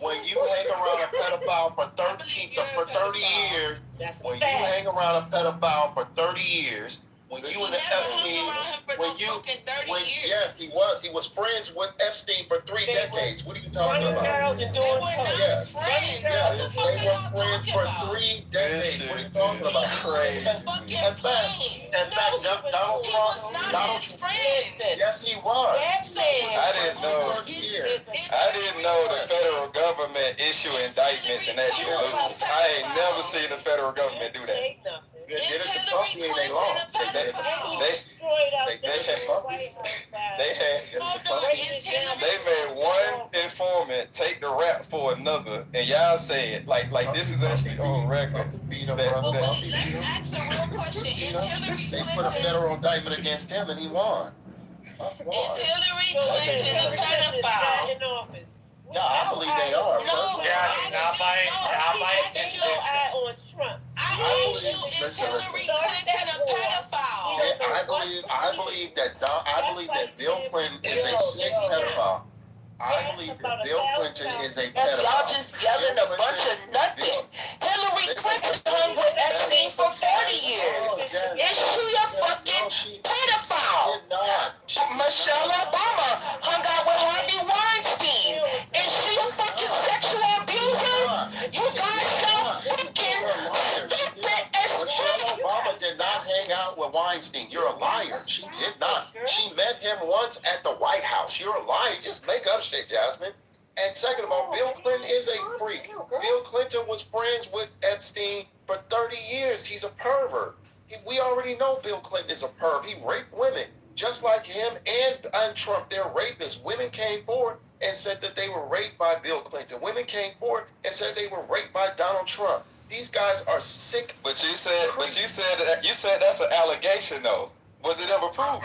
when you hang around a pedophile for 30 years, when you hang around a pedophile for 30 years, when you and Epstein, yes, he was friends with Epstein for 3 decades. What are you talking about? Girls and doing Yes, yes, they were friends for 3 decades. What are you talking about? Crazy. In fact, Donald Trump, yes, he was. I didn't know the federal government issue indictments and that shit lose. I ain't never seen the federal government do that. They did it to Kentucky and they lost. They made one informant take the rap for another, and y'all say it like this is actually on record. They put a federal indictment against him and he won. Is Hillary Clinton a pedophile? Yeah, I believe they are. No, not by on Trump. I asked you, is Hillary Clinton a pedophile? I believe that Bill Clinton is a sick pedophile. I believe that Bill Clinton is a pedophile. Y'all just yelling a bunch of nothing. Hillary Clinton hung with Epstein for 40 years. Is she a fucking pedophile? Michelle Obama hung out with Harvey Weinstein. Is she a fucking sexual abuser? You guys so freaking stupid as shit. Obama did not hang out with Weinstein. You're a liar. She did not. She met him once at the White House. You're a liar. Just make up shit, Jasmine. And second of all, Bill Clinton is a freak. Bill Clinton was friends with Epstein for 30 years. He's a pervert. We already know Bill Clinton is a perv. He raped women. Just like him and Trump, they're rapists. Women came forward and said that they were raped by Bill Clinton. Women came forward and said they were raped by Donald Trump. These guys are sick. But you said that's an allegation though. Was it ever proven?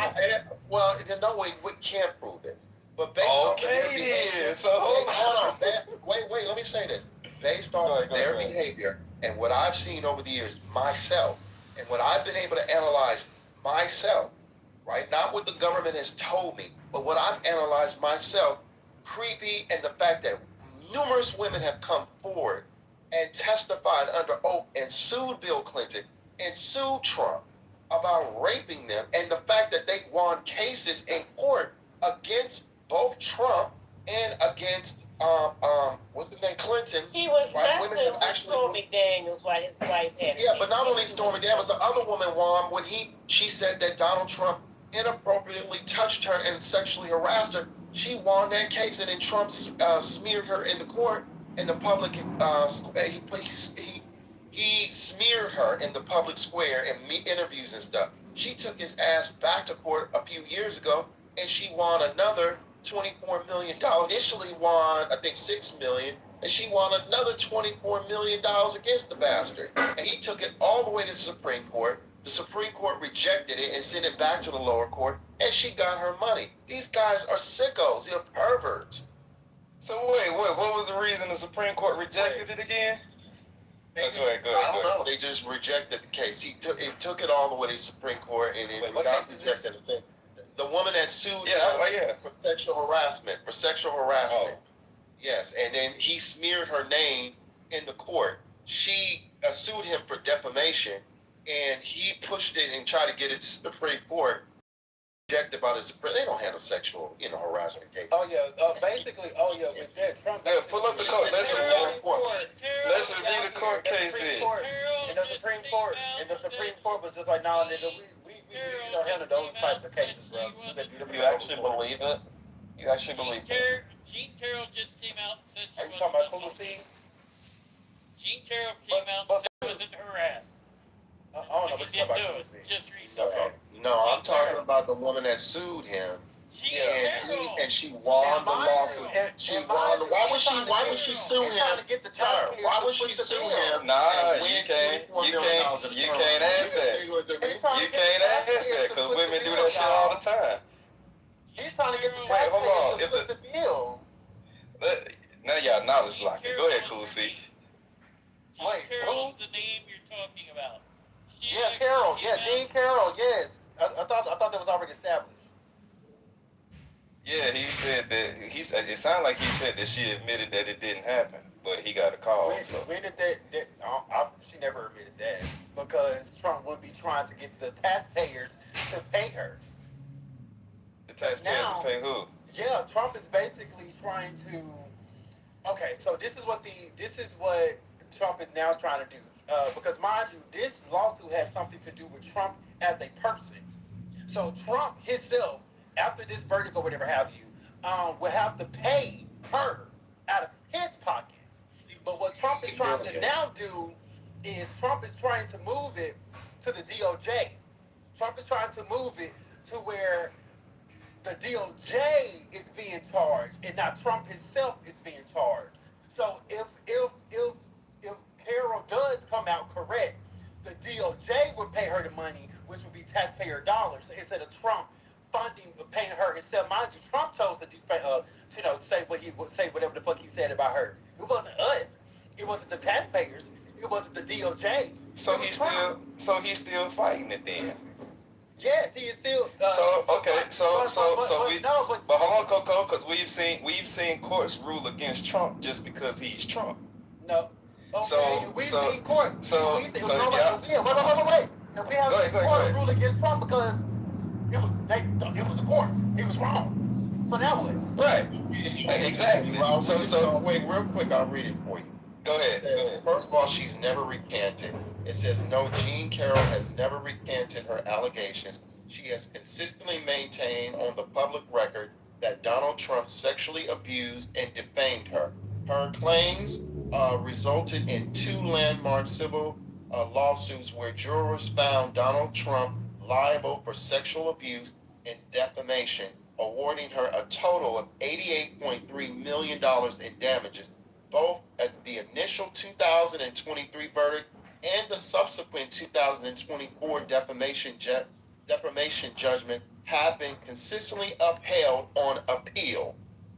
Well, in no way we can't prove it. But based on their behavior, hold on. Wait, let me say this. Based on their behavior and what I've seen over the years, myself, and what I've been able to analyze myself, right? Not what the government has told me, but what I've analyzed myself, creepy, and the fact that numerous women have come forward and testified under oath and sued Bill Clinton and sued Trump about raping them, and the fact that they won cases in court against both Trump and against what's his name, Clinton. He was messing with Stormy Daniels while his wife had it. Yeah, but not only Stormy Daniels, the other woman won when she said that Donald Trump inappropriately touched her and sexually harassed her. She won that case, and then Trump smeared her in the court in the public. He smeared her in the public square in interviews and stuff. She took his ass back to court a few years ago, and she won another $24 million. Initially won, I think, $6 million, and she won another $24 million against the bastard. And he took it all the way to the Supreme Court. The Supreme Court rejected it and sent it back to the lower court, and she got her money. These guys are sickos. They're perverts. So wait, what was the reason the Supreme Court rejected it again? Go ahead. I don't know. They just rejected the case. He took it all the way to the Supreme Court, and it got rejected. The woman that sued him for sexual harassment. Oh. Yes, and then he smeared her name in the court. She sued him for defamation, and he pushed it and tried to get it to the Supreme Court. Rejected by the Supreme. They don't handle sexual, harassment cases. Oh yeah, basically, with that Trump. Yeah, pull up the court. Let's review the court case then. And the Supreme Court was just like, no, nigga, we don't handle those types of cases, bro. You actually believe it? You actually believe it? Jean Carroll just came out and said Are you talking about Coolsey? Jean Carroll came out and said she wasn't harassed. I don't know what you're talking about Coolsey. Just recently. Okay. No, I'm talking about the woman that sued him. And she won the lawsuit. Why would she sue him? Why would she sue him? Nah, you can't ask that. You can't ask that because women do that shit all the time. He's trying to get the taxpayers to foot the bill. Now y'all knowledge blocking. Go ahead, Cool C. Wait, Carroll's the name you're talking about. Yeah, Carroll. Yeah, Jean Carroll. Yes, I thought that was already established. Yeah, he said that it sounded like he said that she admitted that it didn't happen, but he got a call. When did that she never admitted that because Trump would be trying to get the taxpayers to pay her. The taxpayers to pay who? Yeah, Trump is basically trying to. Okay, so this is what Trump is now trying to do. Because mind you, this lawsuit has something to do with Trump as a person. So Trump himself, after this verdict or whatever have you, will have to pay her out of his pockets. But what Trump is trying to now do is Trump is trying to move it to the DOJ. Trump is trying to move it to where the DOJ is being charged and not Trump himself is being charged. So if Carroll does come out correct, the DOJ would pay her the money, which would be taxpayer dollars, instead of Trump paying her himself. Mind you, Trump chose to say what he would say, whatever the fuck he said about her. It wasn't us. It wasn't the taxpayers. It wasn't the DOJ. So he's still fighting it then. Yes, he is still. But hold on, Coco, because we've seen courts rule against Trump just because he's Trump. No. Okay, we've seen court. Wait. And we have seen court rule against Trump because it was a court. He was wrong. So now what? Right. Exactly. So wait, real quick, I'll read it for you. Go ahead. First of all, she's never recanted. It says, no, Jean Carroll has never recanted her allegations. She has consistently maintained on the public record that Donald Trump sexually abused and defamed her. Her claims resulted in 2 landmark civil lawsuits where jurors found Donald Trump liable for sexual abuse and defamation, awarding her a total of $88.3 million in damages, both at the initial 2023 verdict and the subsequent 2024 defamation judgment have been consistently upheld on appeal.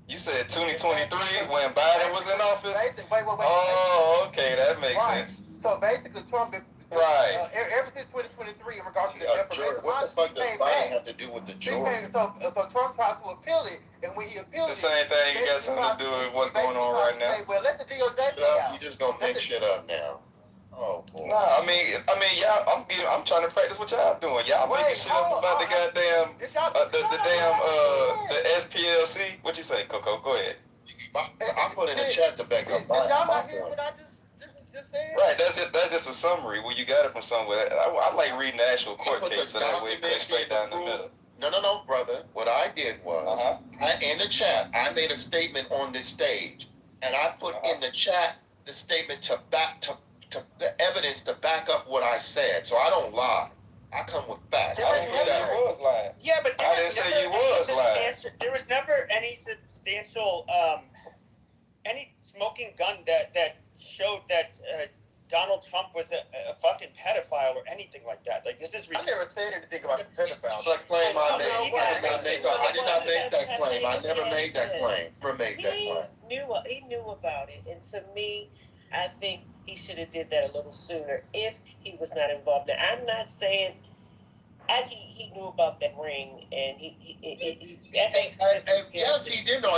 You said 2023 when Biden was in office? Wait. Oh, okay, that makes sense. So basically, Trump, ever since 2023, in regards to the defamation, what the fuck does Biden have to do with the jury? So Trump tried to appeal it, and when he appealed the same thing, it got something to do with what's going on right now. Well, let the DOJ play out. You just gonna make shit up now. Oh boy. Nah, I mean, y'all. I'm trying to practice what y'all doing. Y'all making shit up about the goddamn, the SPLC. What you say, Coco? Go ahead. I put in the chat to back up my point. Right, that's just a summary. Well, you got it from somewhere. I like reading the actual court case so that way it goes straight down the middle. No, brother. What I did was, in the chat, I made a statement on this stage, and I put in the chat the statement to the evidence to back up what I said. So I don't lie. I come with facts. I didn't say you was lying. Yeah, but I didn't say you was lying. There was never any substantial, any smoking gun that showed that Donald Trump was a fucking pedophile or anything like that. Like, this is I never said anything about the pedophile. That claim I made. I did not make that claim. I never made that claim. Never made that claim. He knew about it, and to me, I think he should have did that a little sooner if he was not involved. Now, I'm not saying he knew about that ring, and yes, he did know.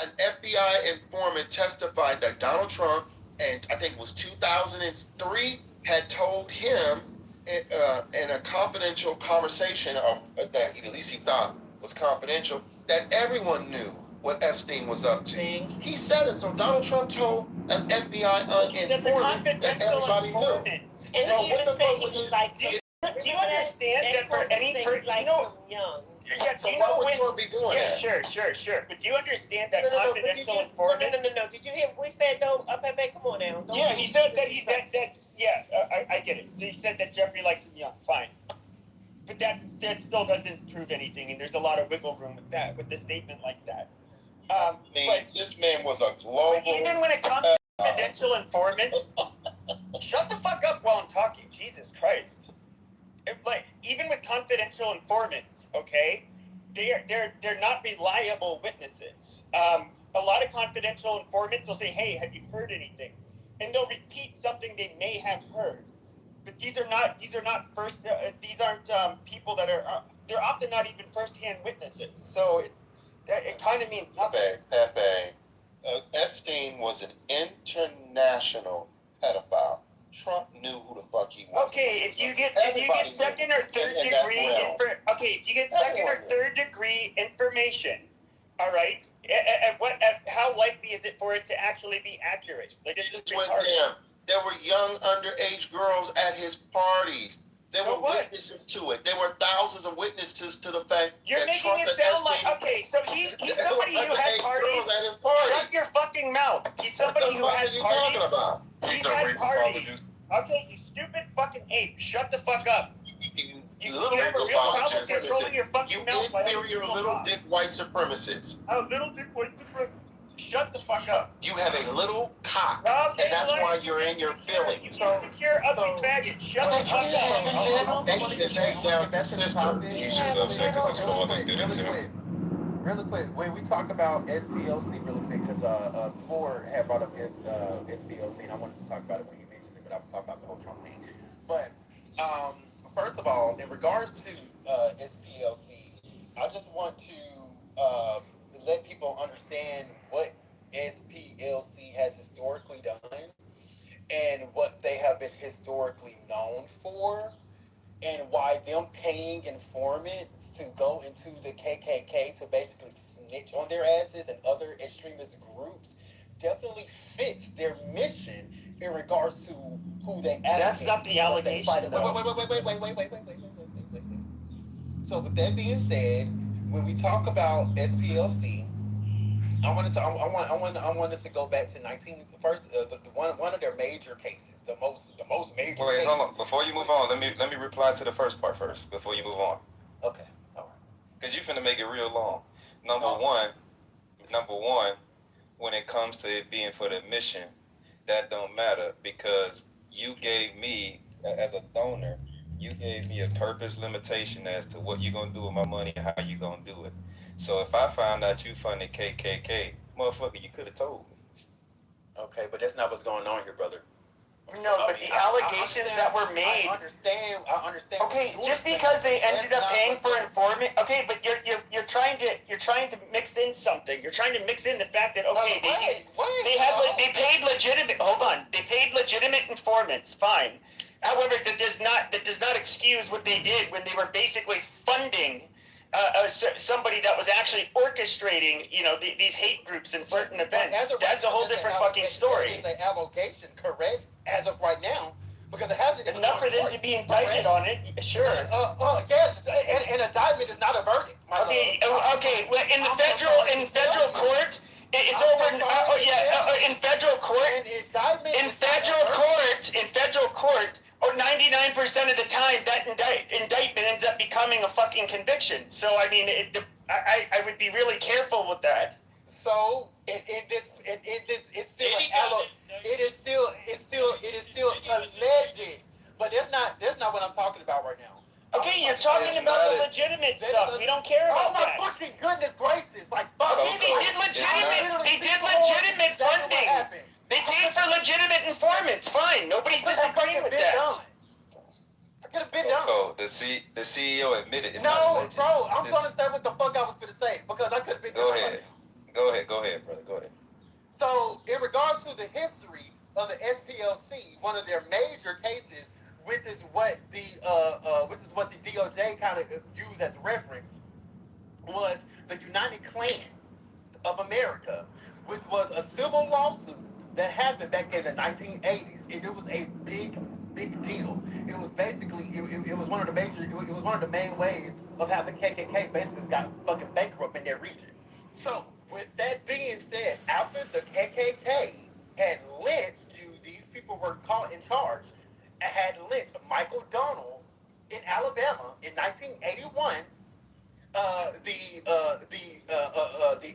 An FBI informant testified that Donald Trump, and I think it was 2003, had told him in a confidential conversation that at least he thought was confidential, that everyone knew what Epstein was up to. He said it, so Donald Trump told an FBI informant that everybody knew. And so he what the even said fuck he liked do you understand that for any person, young? Yeah, do so you why know would when? you be doing Yeah, that? sure. But do you understand that No, confidential informant? No. Did you hear what we said though? Pepe, come on now. Yeah, he said that I get it. So he said that Jeffrey likes him young. Fine. But that still doesn't prove anything, and there's a lot of wiggle room with a statement like that. But this man was a global. Even when it comes to confidential informants, shut the fuck up while I'm talking. Jesus Christ. Even with confidential informants, okay, they're not reliable witnesses. A lot of confidential informants will say, "Hey, have you heard anything?" And they'll repeat something they may have heard. But these aren't people that are. They're often not even first-hand witnesses. So it kind of means nothing. Pepe, Epstein was an international pedophile. Trump knew who the fuck he was. Okay, if you get second or third degree information, all right, how likely is it for it to actually be accurate? Like, it's just retarded. There were young underage girls at his parties. There were witnesses to it. There were thousands of witnesses to the fact you're that making Trump it sound like, okay, so he's somebody who had parties. At his party. Shut your fucking mouth. He's somebody who had parties. Talking about? He's had parties. Okay, you stupid fucking ape. Shut the fuck up. You have a real problem controlling your fucking mouth. Inferior little dick white supremacists. Oh, little dick white supremacists. Shut the fuck up. You have a little cock, and that's why you're in your feelings. You insecure, ugly faggot. Shut the fuck up. They need to take down their sister. He's just upset because his father did it to him. Really quick, when we talk about SPLC really quick, because Spore had brought up SPLC, and I wanted to talk about it when you mentioned it, but I was talking about the whole Trump thing. But first of all, in regards to SPLC, I just want to let people understand what SPLC has historically done and what they have been historically known for, and why them paying informants to go into the KKK to basically snitch on their asses and other extremist groups definitely fits their mission in regards to who they advocate. That's not the allegation. Wait. So with that being said, when we talk about SPLC, I want us to go back to one of their major cases, the most major. Wait, case. hold on. Before you move on, let me reply to the first part first. Before you move on. Okay. All right. Because you finna make it real long. Number one, when it comes to it being for the mission, that don't matter because you gave me, as a donor, you gave me a purpose limitation as to what you're gonna do with my money and how you gonna do it. So if I found out you funded KKK, motherfucker, you could have told me. Okay, but that's not what's going on here, brother. No, but the allegations that were made. I understand. Okay, just because they ended up paying for informant. Okay, but you're trying to mix in something. You're trying to mix in the fact that they paid legitimate. Hold on, they paid legitimate informants. Fine. However, that does not excuse what they did when they were basically funding somebody that was actually orchestrating, these hate groups in certain events. That's a whole different fucking story. It's an allegation, correct? As of right now, because it hasn't even enough for them to be indicted on it. Sure. Yes, an indictment is not a verdict. Okay. Well, in federal court, it's over. In federal court, in federal court, 99% of the time that indictment ends up becoming a fucking conviction. So I mean, I would be really careful with that. So it is still alleged, but that's not what I'm talking about right now. Okay, you're talking about the legitimate stuff. We don't care about that. Oh my fucking goodness gracious! Like, okay, they did legitimate funding. They paid for legitimate informants. Fine, nobody's disagreeing with that. I could have been done. Oh, the CEO admitted it's no, bro. I'm gonna say what the fuck I was gonna say because I could have been. Go ahead, brother. Go ahead. So, in regards to the history of the SPLC, one of their major cases, which is what the DOJ kind of used as reference, was the United Klans of America, which was a civil lawsuit that happened back in the 1980s, and it was a big deal. It was basically it was one of the main ways of how the KKK basically got fucking bankrupt in their region. So, with that being said, after the KKK had lynched these people were caught in charge, had lynched Michael Donald in Alabama in 1981. The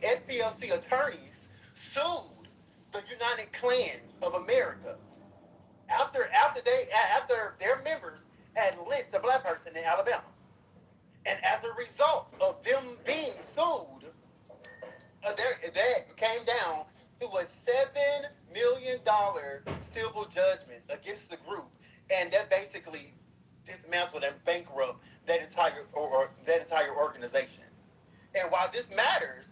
SPLC attorneys sued the United Klans of America after their members had lynched a black person in Alabama, and as a result of them being sued, that came down to a $7 million civil judgment against the group, and that basically dismantled and bankrupt that entire organization. And why this matters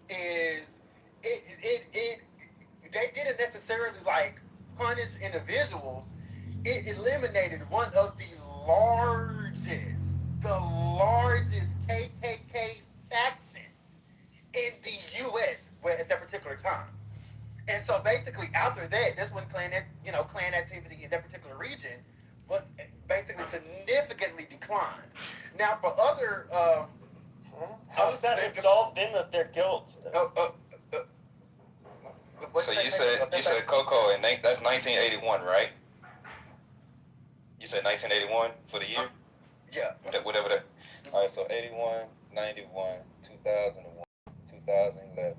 is they didn't necessarily like punish individuals. It eliminated one of the largest KKK factions in the U.S. at that particular time. And so basically after that, that's when clan activity in that particular region was basically significantly declined. Now for other how does that absolve them of their guilt? So you said Coco, and that's 1981, right? You said 1981 for the year? Yeah. Whatever that. All right, so 81, 91, 2001, 2011.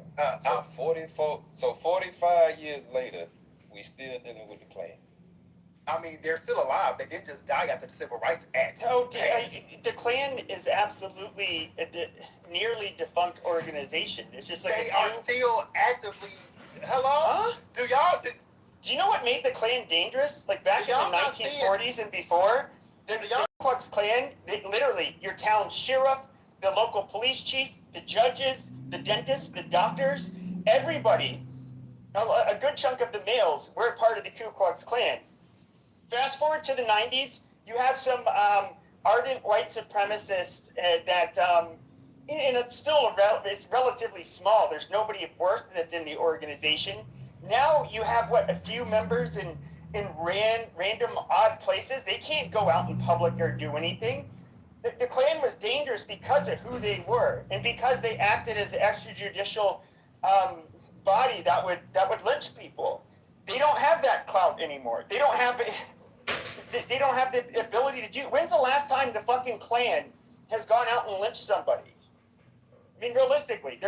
So 45 years later, we still dealing with the Klan. I mean, they're still alive. They didn't just die after the Civil Rights Act. No, the Klan is absolutely a nearly defunct organization. It's just like they are still actively. Hello? Huh? Do you know what made the Klan dangerous? Like back in the 1940s and before, the Ku Klux Klan, literally, your town sheriff, the local police chief, the judges, the dentists, the doctors, everybody, a good chunk of the males were part of the Ku Klux Klan. Fast forward to the 90s, you have some ardent white supremacists that, and it's still it's relatively small. There's nobody of worth that's in the organization. Now you have a few members in random odd places. They can't go out in public or do anything. The Klan was dangerous because of who they were and because they acted as the extrajudicial body that would lynch people. They don't have that clout anymore. They don't have the ability to do. When's the last time the fucking Klan has gone out and lynched somebody? I mean, realistically,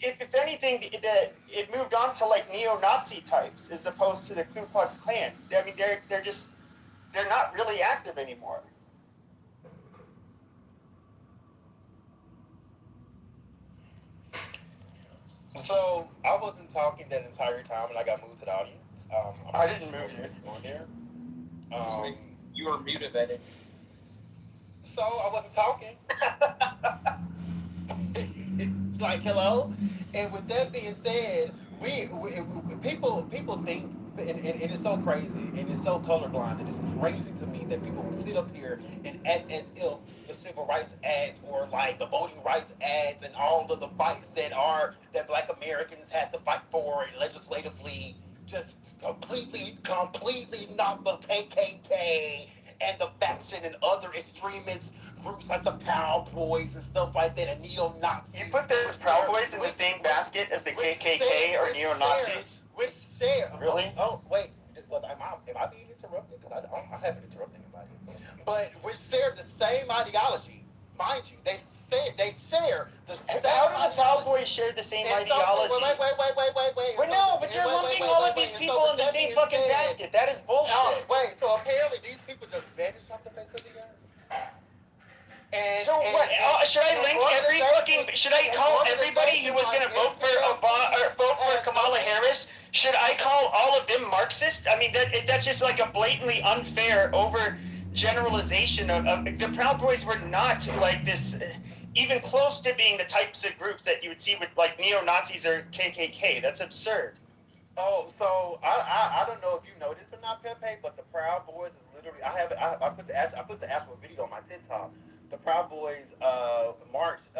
if anything, it moved on to like neo-Nazi types as opposed to the Ku Klux Klan. I mean, they're not really active anymore. So I wasn't talking that entire time, and I got moved to the audience. I didn't move you. On there. You were muted, Eddie. So I wasn't talking. Like, hello? And with that being said, we people think, and it's so crazy, and it's so colorblind, and it's crazy to me that people sit up here and act as if the Civil Rights Act or like the Voting Rights Act and all of the fights that Black Americans had to fight for and legislatively just completely knock the KKK and the faction and other extremist groups like the Proud Boys and stuff like that, and neo-Nazis. You put the Proud Boys in the same basket as the KKK or neo-Nazis? Which share? Really? Oh, wait. Am I being interrupted? Because I haven't interrupted anybody. But we share the same ideology. Mind you, they share the same How do the Proud Boys share the same ideology? Wait. But no, but you're lumping all of these people in the same fucking basket. That is bullshit. Wait, so apparently these people just vanished off the face of the earth? Should I link every fucking? Should I call everybody who was gonna vote for Obama or vote for Kamala Harris? Should I call all of them Marxist? I mean, that's just like a blatantly unfair overgeneralization of the Proud Boys were not like this, even close to being the types of groups that you would see with like neo-Nazis or KKK. That's absurd. Oh, so I don't know if you know this or not, Pepe, but the Proud Boys is literally I put the actual video on my TikTok. The Proud Boys marched.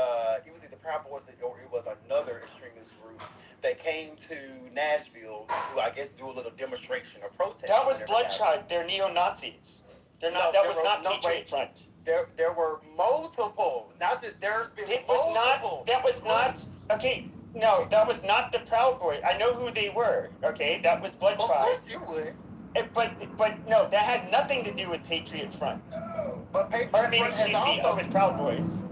It was either Proud Boys or it was another extremist group that came to Nashville to, I guess, do a little demonstration or protest. That was Blood Tribe. They're neo-Nazis. They're not. That was not Patriot Front. There were multiple. Not just there's been multiple. That was not. Okay. No, that was not the Proud Boys. I know who they were. Okay, that was Blood Tribe. Of course you would. But no, that had nothing to do with Patriot Front. But Patriot Front excuse me, with Proud Boys.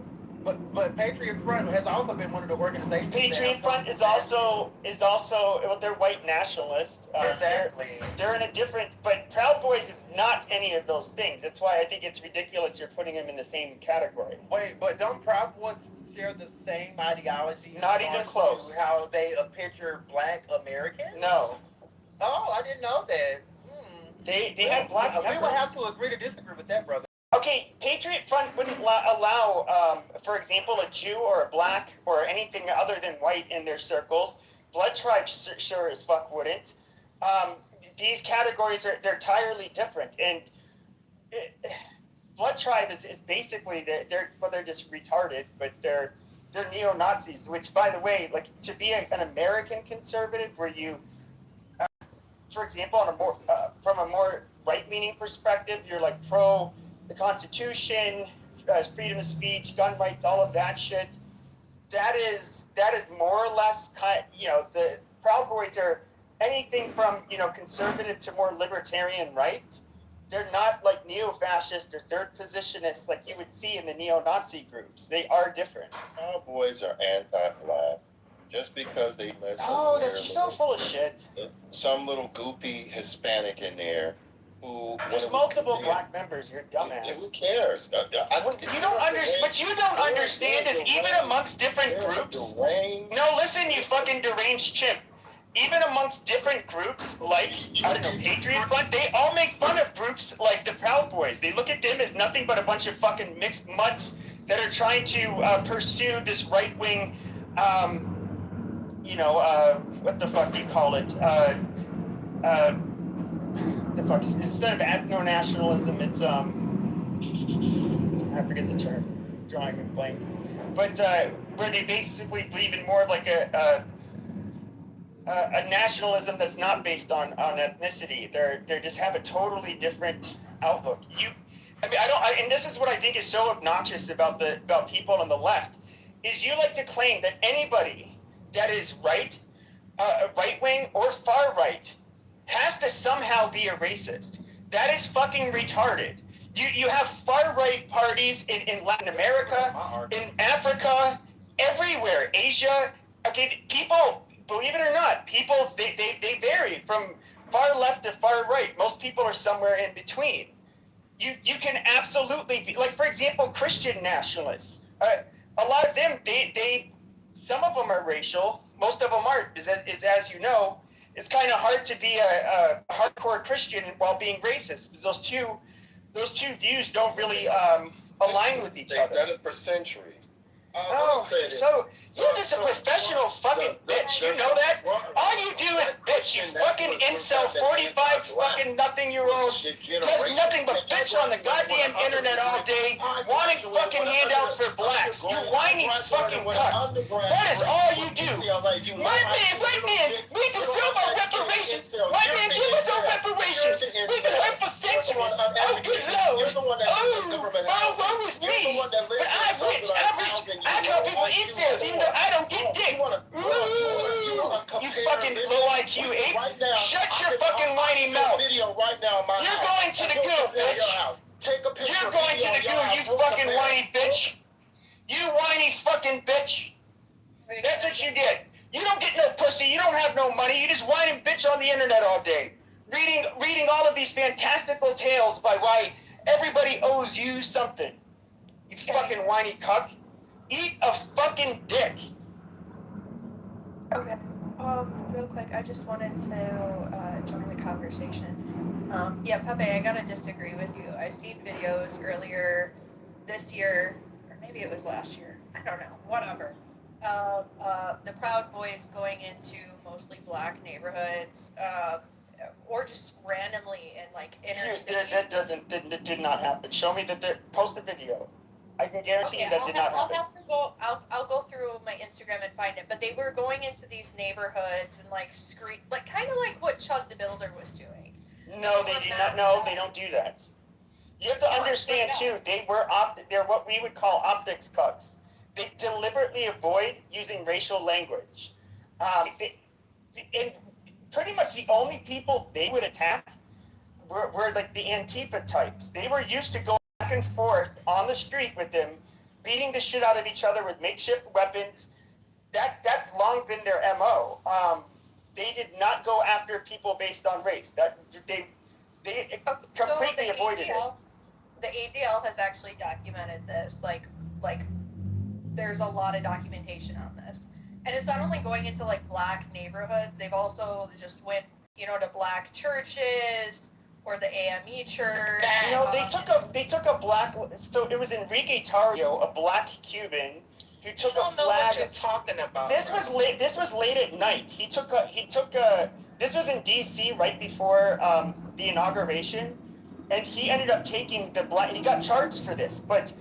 But Patriot Front has also been one of the organizations. Patriot Front is also well, they're white nationalists. Exactly. They're in a different. But Proud Boys is not any of those things. That's why I think it's ridiculous you're putting them in the same category. Wait, but don't Proud Boys share the same ideology? Not even close. How they picture Black Americans? No. Oh, I didn't know that. They had black members. We would have to agree to disagree with that, brother. Okay, Patriot Front wouldn't allow, for example, a Jew or a black or anything other than white in their circles. Blood Tribe sure as fuck wouldn't. These categories they're entirely different, and Blood Tribe is basically they're just retarded, but they're neo-Nazis. Which, by the way, like to be an American conservative, where you for example, from a more right-leaning perspective, you're like pro the Constitution, freedom of speech, gun rights, all of that shit. That is more or less the Proud Boys are anything from conservative to more libertarian right. They're not like neo-fascist or third positionists like you would see in the neo-Nazi groups. They are different. Proud Boys are anti-black. Just because they let that's so full of shit. Some little goopy Hispanic in there who there's multiple black members. You're dumbass. Who cares? You don't understand. What you don't understand is even amongst different groups. No, listen, you fucking deranged chimp. Even amongst different groups, like I don't know, Patriot Front, they all make fun of groups like the Proud Boys. They look at them as nothing but a bunch of fucking mixed mutts that are trying to pursue this right wing. What the fuck do you call it? The fuck is instead of ethno-nationalism, it's I forget the term, drawing a blank. But where they basically believe in more of like a nationalism that's not based on ethnicity. They just have a totally different outlook. And this is what I think is so obnoxious about people on the left, is you like to claim that anybody that is right wing or far right has to somehow be a racist. That is fucking retarded. You have far right parties in Latin America, in Africa, everywhere, Asia. Okay, people, believe it or not, people they vary from far left to far right. Most people are somewhere in between. You can absolutely be, like, for example, Christian nationalists. A lot of them, some of them are racial. Most of them aren't. As you know, it's kind of hard to be a hardcore Christian while being racist, because those two views don't really align with each other. They've done it for centuries. So you're just a professional fucking bitch. You know that? All you do is bitch. You fucking incel 45 fucking nothing-year-old does nothing but bitch on the goddamn internet all day, wanting fucking handouts for blacks. You whiny fucking cunt. That is all you do. White man, we deserve our reparations. White man, give us our reparations. We've been hurt for centuries. Oh, good Lord. Oh, woe is me. But I'm rich. I call people incels even though I don't get dick. You fucking low IQ ape. Shut your fucking whiny mouth. You're going to the goo, bitch. You're going to the goo, you fucking whiny bitch. You whiny fucking bitch. That's what you get. You don't get no pussy. You don't have no money. You just whine and bitch on the internet all day. Reading all of these fantastical tales by why everybody owes you something. You fucking whiny cuck. Eat a fucking dick. Okay. Real quick, I just wanted to join the conversation. Yeah, Pepe, I gotta disagree with you. I've seen videos earlier this year, or maybe it was last year. I don't know. Whatever. The Proud Boys going into mostly black neighborhoods, or just randomly in like inner cities. That did not happen. Show me post a video. I can guarantee you that did not happen. I'll go through my Instagram and find it. But they were going into these neighborhoods and like kind of like what Chud the Builder was doing. No, they do not. No, they don't do that. You have to understand too. They're what we would call optics cucks. They deliberately avoid using racial language. And pretty much the only people they would attack were like the Antifa types. They were used to going back and forth on the street with them, beating the shit out of each other with makeshift weapons. That's long been their MO. They did not go after people based on race. They completely avoided it. The ADL has actually documented this. Like there's a lot of documentation on this. And it's not only going into like black neighborhoods, they've also just went, to black churches or the AME church. They took a black, so it was Enrique Tarrio, a black Cuban, who took a flag. Know what you're talking about. This was late at night. He took this was in DC right before the inauguration, and he ended up taking he got charged for this, but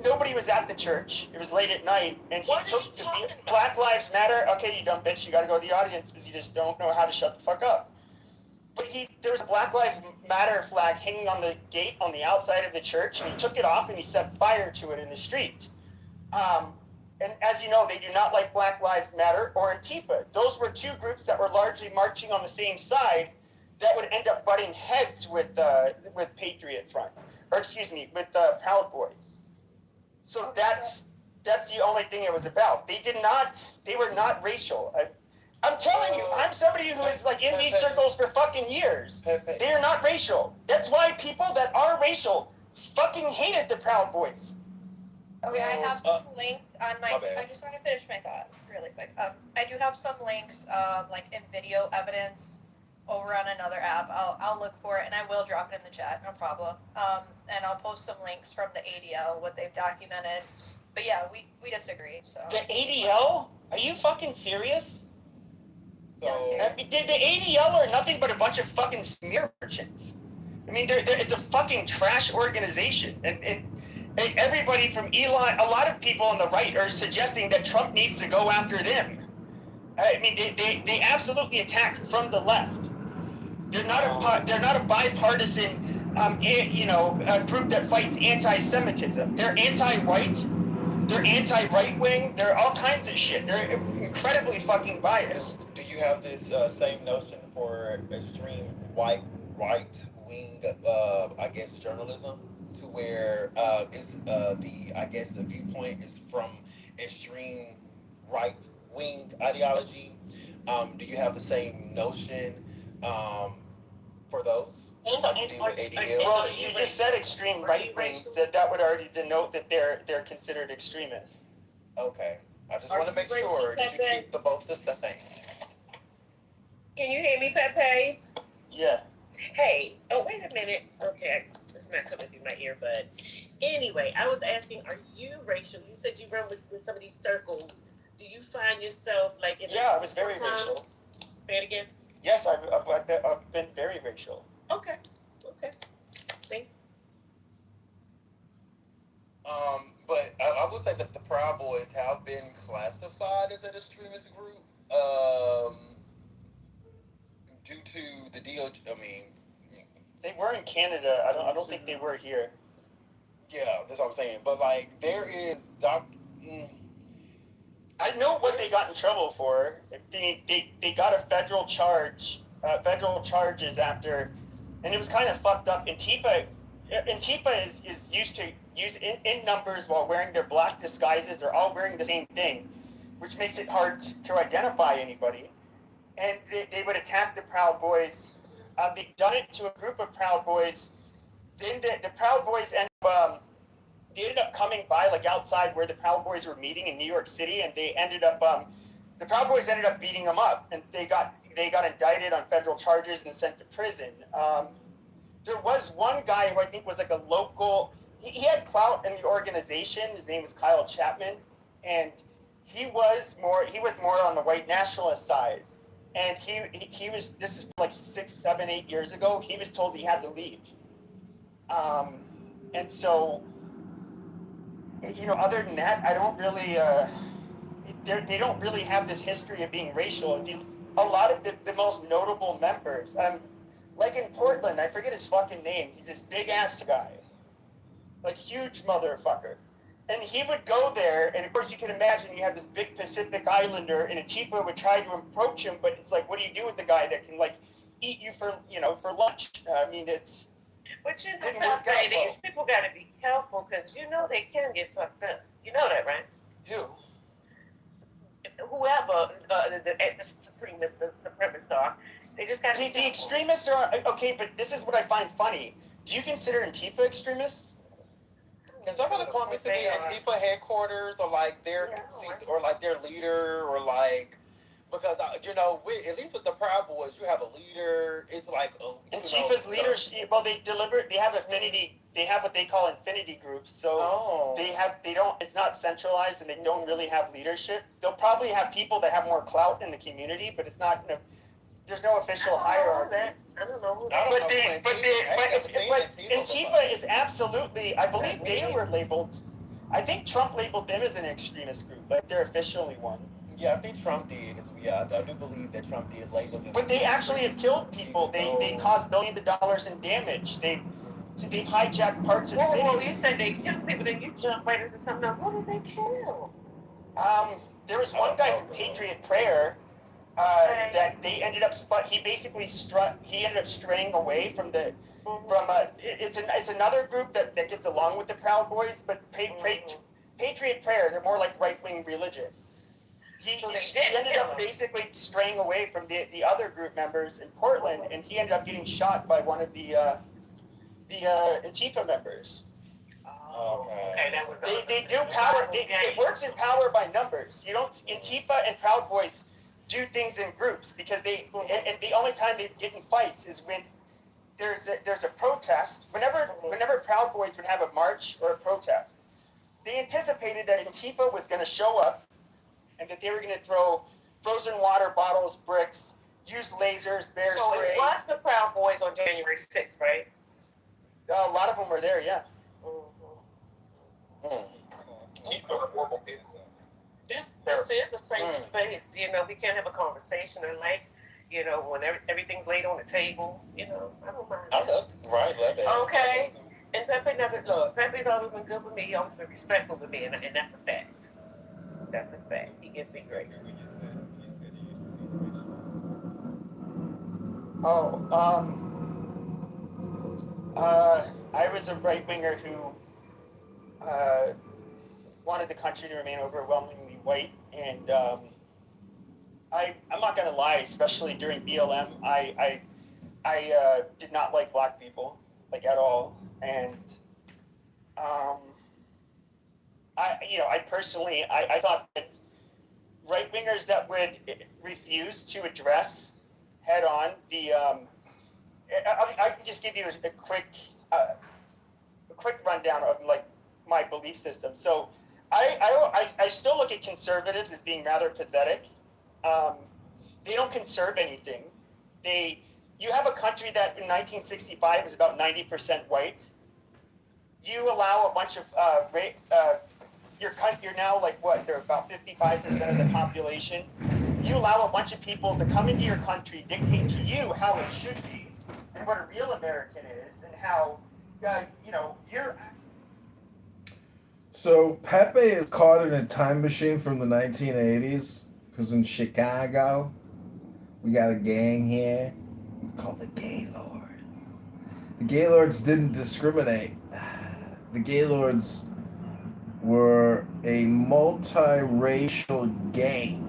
nobody was at the church. It was late at night, and he took the Black Lives Matter. Okay, you dumb bitch, you gotta go to the audience because you just don't know how to shut the fuck up. But there was a Black Lives Matter flag hanging on the gate on the outside of the church, and he took it off and he set fire to it in the street. And as you know, they do not like Black Lives Matter or Antifa. Those were two groups that were largely marching on the same side that would end up butting heads with Patriot Front, with Proud Boys. So that's the only thing it was about. They were not racial. I'm telling you, I'm somebody who is like in these circles for fucking years. They are not racial. That's why people that are racial fucking hated the Proud Boys. Okay, I have some links on my. I just want to finish my thought really quick. I do have some links, like in video evidence, over on another app. I'll look for it and I will drop it in the chat, no problem. And I'll post some links from the ADL, what they've documented. But yeah, we disagree. So the ADL? Are you fucking serious? The ADL are nothing but a bunch of fucking smear merchants. I mean, it's a fucking trash organization, and everybody from Elon, a lot of people on the right are suggesting that Trump needs to go after them. I mean, they absolutely attack from the left. They're not a bipartisan, group that fights anti-Semitism. They're anti-white. They're anti-right-wing. They're all kinds of shit. They're incredibly fucking biased. Do you have this same notion for extreme right-wing, journalism, to where the viewpoint is from extreme right-wing ideology? Do you have the same notion for those? Well, you just said extreme right-wing. That would already denote that they're considered extremists. Okay. I just want to make sure that you keep both the same. Can you hear me, Pepe? Yeah. Hey, wait a minute. Okay, it's not coming through my ear, but anyway, I was asking, are you racial? You said you run with some of these circles. Do you find yourself like in I was very racial. Say it again. Yes, I've been very racial. Okay. Thank you. But I would say that the Proud Boys have been classified as an extremist group. due to the deal. I mean, they were in Canada. I don't think they were here. Yeah, that's what I'm saying. But like, there is I know what they got in trouble for. They got a federal charges after, and it was kind of fucked up. Antifa is used to use in numbers while wearing their black disguises. They're all wearing the same thing, which makes it hard to identify anybody. And they would attack the Proud Boys. They've done it to a group of Proud Boys. Then the Proud Boys they ended up coming by like outside where the Proud Boys were meeting in New York City, and they ended up the Proud Boys ended up beating them up, and they got indicted on federal charges and sent to prison. There was one guy who I think was like a local. He had clout in the organization. His name was Kyle Chapman, and he was more on the white nationalist side. And he was. This is like 6, 7, 8 years ago. He was told he had to leave. And so, other than that, I don't really. They don't really have this history of being racial. A lot of the most notable members, like in Portland, I forget his fucking name. He's this big ass guy, like huge motherfucker. And he would go there, and of course you can imagine you have this big Pacific Islander, and Antifa would try to approach him, but it's like, what do you do with the guy that can like eat you for lunch? I mean, it's. But you know something, these people got to be careful because they can get fucked up. You know that, right? Who? Whoever the supremacists are, they just got to. The extremists are okay, but this is what I find funny. Do you consider Antifa extremists? Can somebody point me to the Antifa headquarters or like their leader or like, because at least with the Proud Boys you have a leader. It's like Antifa's leaders. Well, they have affinity. They have what they call infinity groups. So it's not centralized, and they don't really have leadership. They'll probably have people that have more clout in the community, but it's not. There's no official hierarchy. I don't know. But Antifa is absolutely. I believe they were labeled. I think Trump labeled them as an extremist group, like they're officially one. Yeah, I think Trump did. Yeah, I do believe that Trump did label them. But they actually have killed people. They caused billions of dollars in damage. They've hijacked parts of cities. Well, you said they killed people, then you jump right into something else. What did they kill? There was one guy from Patriot Prayer that they ended up. He ended up straying away from the. It's another group that gets along with the Proud Boys, but Patriot Prayer, they're more like right-wing religious. He ended up basically straying away from the other group members in Portland, and he ended up getting shot by one of the Antifa members. Okay, that was. They do power. It works in power by numbers. Antifa and Proud Boys do things in groups because and the only time they get in fights is when there's a protest. Whenever Proud Boys would have a march or a protest, they anticipated that Antifa was going to show up, and that they were going to throw frozen water bottles, bricks, use lasers, bear spray. So it was the Proud Boys on January 6th, right? A lot of them were there, yeah. This is a safe space. We can't have a conversation and when everything's laid on the table. I don't mind. I love it. Okay. And Pepe's always been good with me. He's always been respectful with me, and that's a fact. That's a fact. He gives me grace. I was a right-winger who wanted the country to remain overwhelmingly white, and I'm not going to lie, especially during BLM, I did not like black people, like at all, and I personally thought that right-wingers that would refuse to address head-on I can just give you a quick rundown of like my belief system. So I still look at conservatives as being rather pathetic. They don't conserve anything. You have a country that in 1965 was about 90% white. You allow a bunch of you're now like what? They're about 55% of the population. you allow a bunch of people to come into your country, dictate to you how it should be, and what a real American is, and how, you're. So Pepe is caught in a time machine from the 1980s because in Chicago, we got a gang here. It's called the Gaylords. The Gaylords didn't discriminate. The Gaylords were a multiracial gang.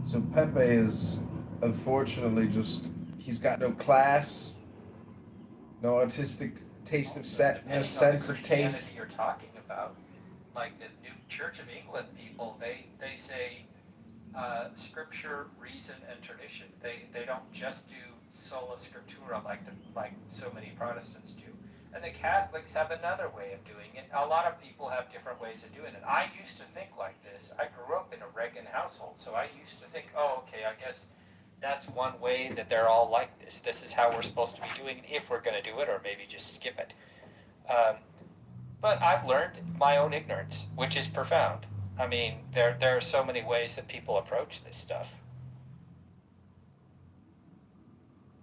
So Pepe is unfortunately he's got no class, no artistic taste of no sense of taste. You're talking about, like the New Church of England people, they say scripture, reason, and tradition. They don't just do sola scriptura like so many Protestants do. And the Catholics have another way of doing it. A lot of people have different ways of doing it. I used to think like this. I grew up in a Reagan household, so I used to think, oh, okay, I guess that's one way that they're all like this. This is how we're supposed to be doing it if we're going to do it, or maybe just skip it. But I've learned my own ignorance, which is profound. I mean, there are so many ways that people approach this stuff.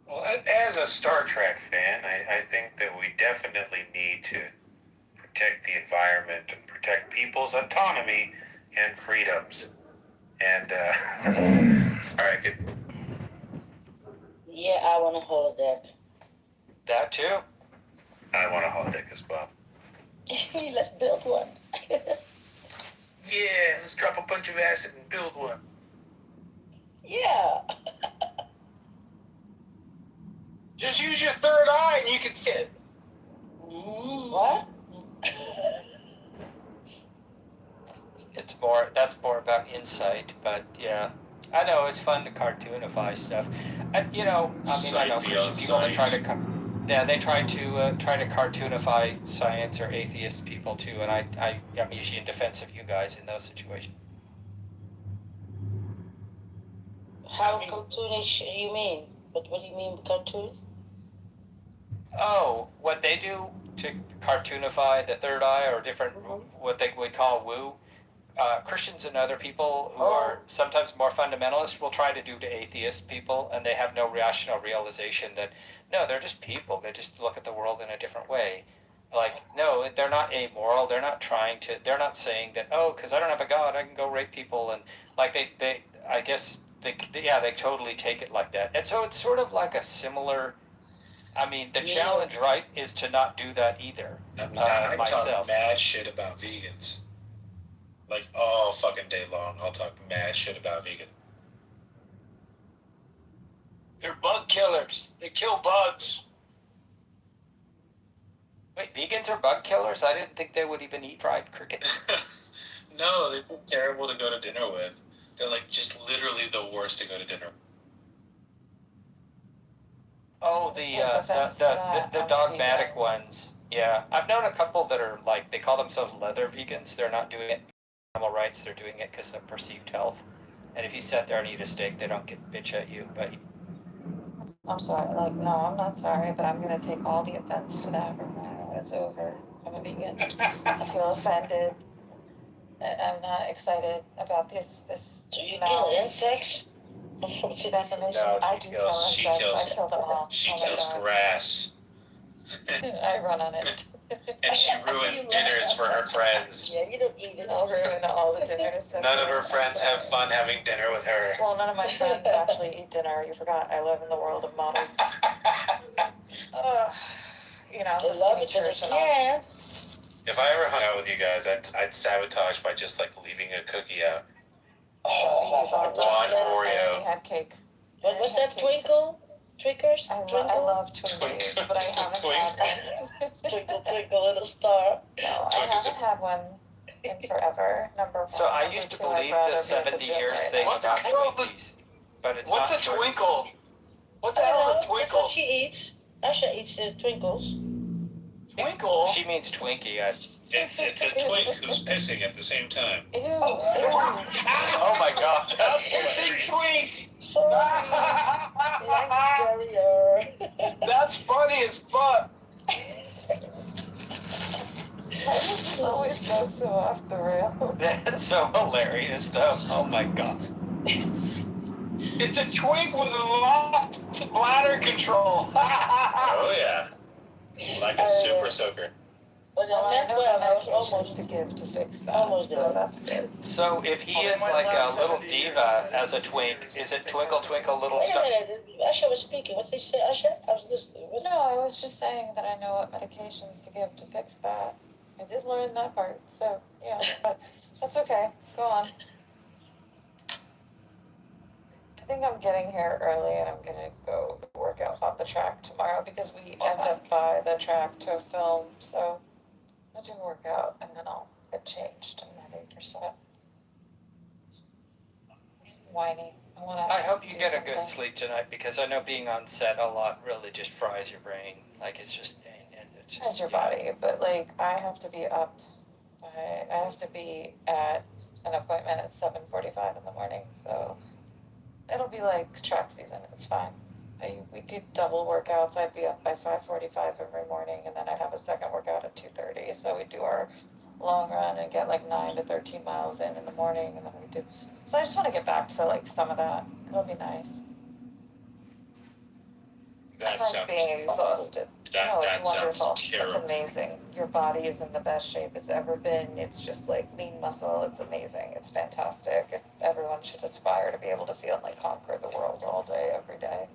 Well, as a Star Trek fan, I think that we definitely need to protect the environment and protect people's autonomy and freedoms. And, sorry, I could... Yeah, I want a holodeck. That too. I want a holodeck as well. Let's build one. Yeah, let's drop a bunch of acid and build one. Yeah. Just use your third eye and you can see it. What? That's more about insight, but yeah. I know it's fun to cartoonify stuff. I know Christian people that try to they try to cartoonify science or atheist people too, and I'm usually in defense of you guys in those situations. How cartoonish do you mean? What do you mean cartoon? Oh, what they do to cartoonify the third eye or different, what they would call woo. Christians and other people who are sometimes more fundamentalist will try to do to atheist people, and they have no rational realization that, no, they're just people. They just look at the world in a different way. Like, no, they're not amoral. They're not they're not saying that, oh, because I don't have a God, I can go rape people. And like they totally take it like that. And so it's sort of like a similar, the challenge, right, is to not do that either. I myself. talk mad shit about vegans. Like, all fucking day long, I'll talk mad shit about vegan. They're bug killers. They kill bugs. Wait, vegans are bug killers? I didn't think they would even eat fried cricket. No, they're terrible to go to dinner with. They're like just literally the worst to go to dinner. Oh, the dogmatic ones. Yeah, I've known a couple that are like, they call themselves leather vegans. They're not doing it for animal rights. They're doing it because of perceived health. And if you sit there and eat a steak, they don't get bitch at you. But I'm sorry. Like, no, I'm not sorry, but I'm gonna take all the offense to that from now. It's over. I'm a vegan. I feel offended. I'm not excited about this. So you kill insects? Definition. No, I do kill insects. I kill them all. She Oh my kills God. grass. I run on it. And she ruins dinners for her friends. Yeah, you don't eat it. I'll ruin all the dinners. None of her friends have fun having dinner with her. Well, none of my friends actually eat dinner. You forgot. I live in the world of models. They love it, but they can't. If I ever hung out with you guys, I'd sabotage by just like leaving a cookie out. One Oreo. We had cake. What's that, Twinkle? Twinkers? I love Twinkies, but I haven't had one. Twinkle, twinkle, little star. No, I haven't had one in forever. Number one. so I used to believe the 70 years thing about Twinkies, but it's What's not a true. twinkle? What the hell is a That's twinkle? what she eats. Asha eats Twinkles. Twinkle? She means Twinkie. It's a twink who's pissing at the same time. Ew. Oh my God. That's pissing twink! Barrier. That's funny as fuck. Always goes so off the rails. That's so hilarious, though. Oh my god. It's a twink with a lost bladder control. Oh yeah, like a super soaker. Well, I know the medications to give to fix that. Almost so there. that's good. So if he is like a little diva as a twink, is it Twinkle Twinkle Little Wait a Star? minute, Usher was speaking. What's he say, Usher? I was listening. No, I was just saying that I know what medications to give to fix that. I did learn that part, so yeah, but that's okay. Go on. I think I'm getting here early and I'm gonna go work out on the track tomorrow because we end up by the track to film, so I'll do a workout and then I'll get changed and ready for set. Whiny. I hope you get a good sleep tonight because I know being on set a lot really just fries your brain. Like it's just, and it's just. As your body, but like I have to be up I have to be at an appointment at 7:45 in the morning, so it'll be like track season. It's fine. We do double workouts. I'd be up by 5:45 every morning, and then I'd have a second workout at 2:30. So we do our long run and get like 9 to 13 miles in the morning, and then we do. So I just want to get back to like some of that. It'll be nice. That Like sounds being exhausted. No, it's that wonderful. sounds terrible. It's amazing. Your body is in the best shape it's ever been. It's just like lean muscle. It's amazing. It's fantastic. Everyone should aspire to be able to feel like conquer the world all day, every day.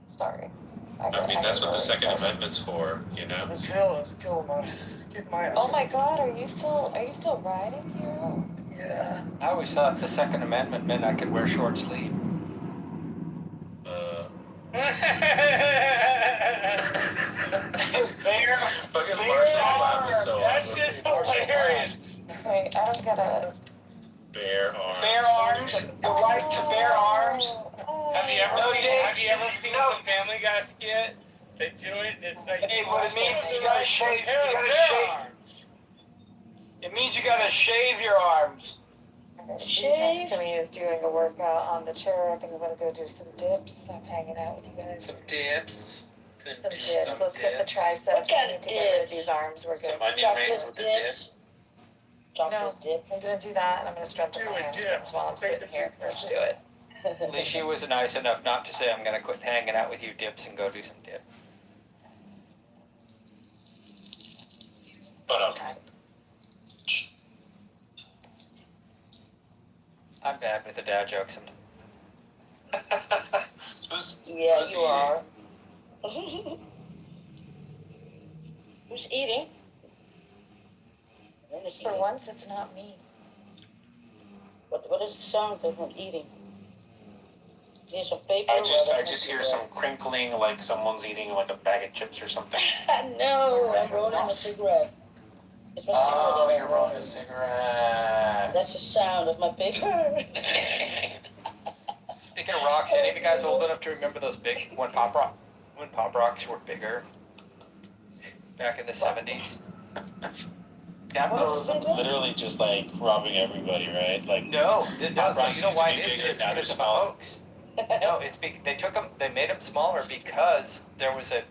Sorry. I mean, that's what the Second Amendment's for, you know. Let's kill get my ass. Oh my God, are you still riding here? Yeah. I always thought the Second Amendment meant I could wear short sleeve. Fucking Marshall's laugh is so That's awesome. just hilarious. Wait, I don't get it. Bare arms. Bare arms. The right to bear arms. Have you ever seen the Family Guy skit? They do it. It's like Hey, what it means you gotta shave. You gotta shave. It means you gotta shave your arms. Next to me is doing a workout on the chair. I think I'm gonna go do some dips. I'm hanging out with you guys. Some dips. Some dips. Let's get the triceps. What kind I of need to get rid of dips? these arms. We're good. Some onion rings with the dip. No, I'm gonna do that, and I'm gonna strengthen my hamstrings while I'm sitting here. Let's do it. At least she was nice enough not to say I'm gonna quit hanging out with you dips and go do some dip. But I'm bad with the dad jokes sometimes. who's Yeah, who's you are. Who's eating? For once, it's not me. What is the sound of him eating? There's some paper. I just hear some crinkling, like someone's eating like a bag of chips or something. No, I'm rolling a cigarette. It's my cigarette. Oh, you're rolling a cigarette. That's the sound of my paper. Speaking of rocks, any of you guys old enough to remember those big when pop rocks were bigger back in the 70s? Capitalism's literally just like robbing everybody, right? Like No, so you know why it is? bigger, It's now they're because of a small. hoax. No, it's they made them smaller because there was a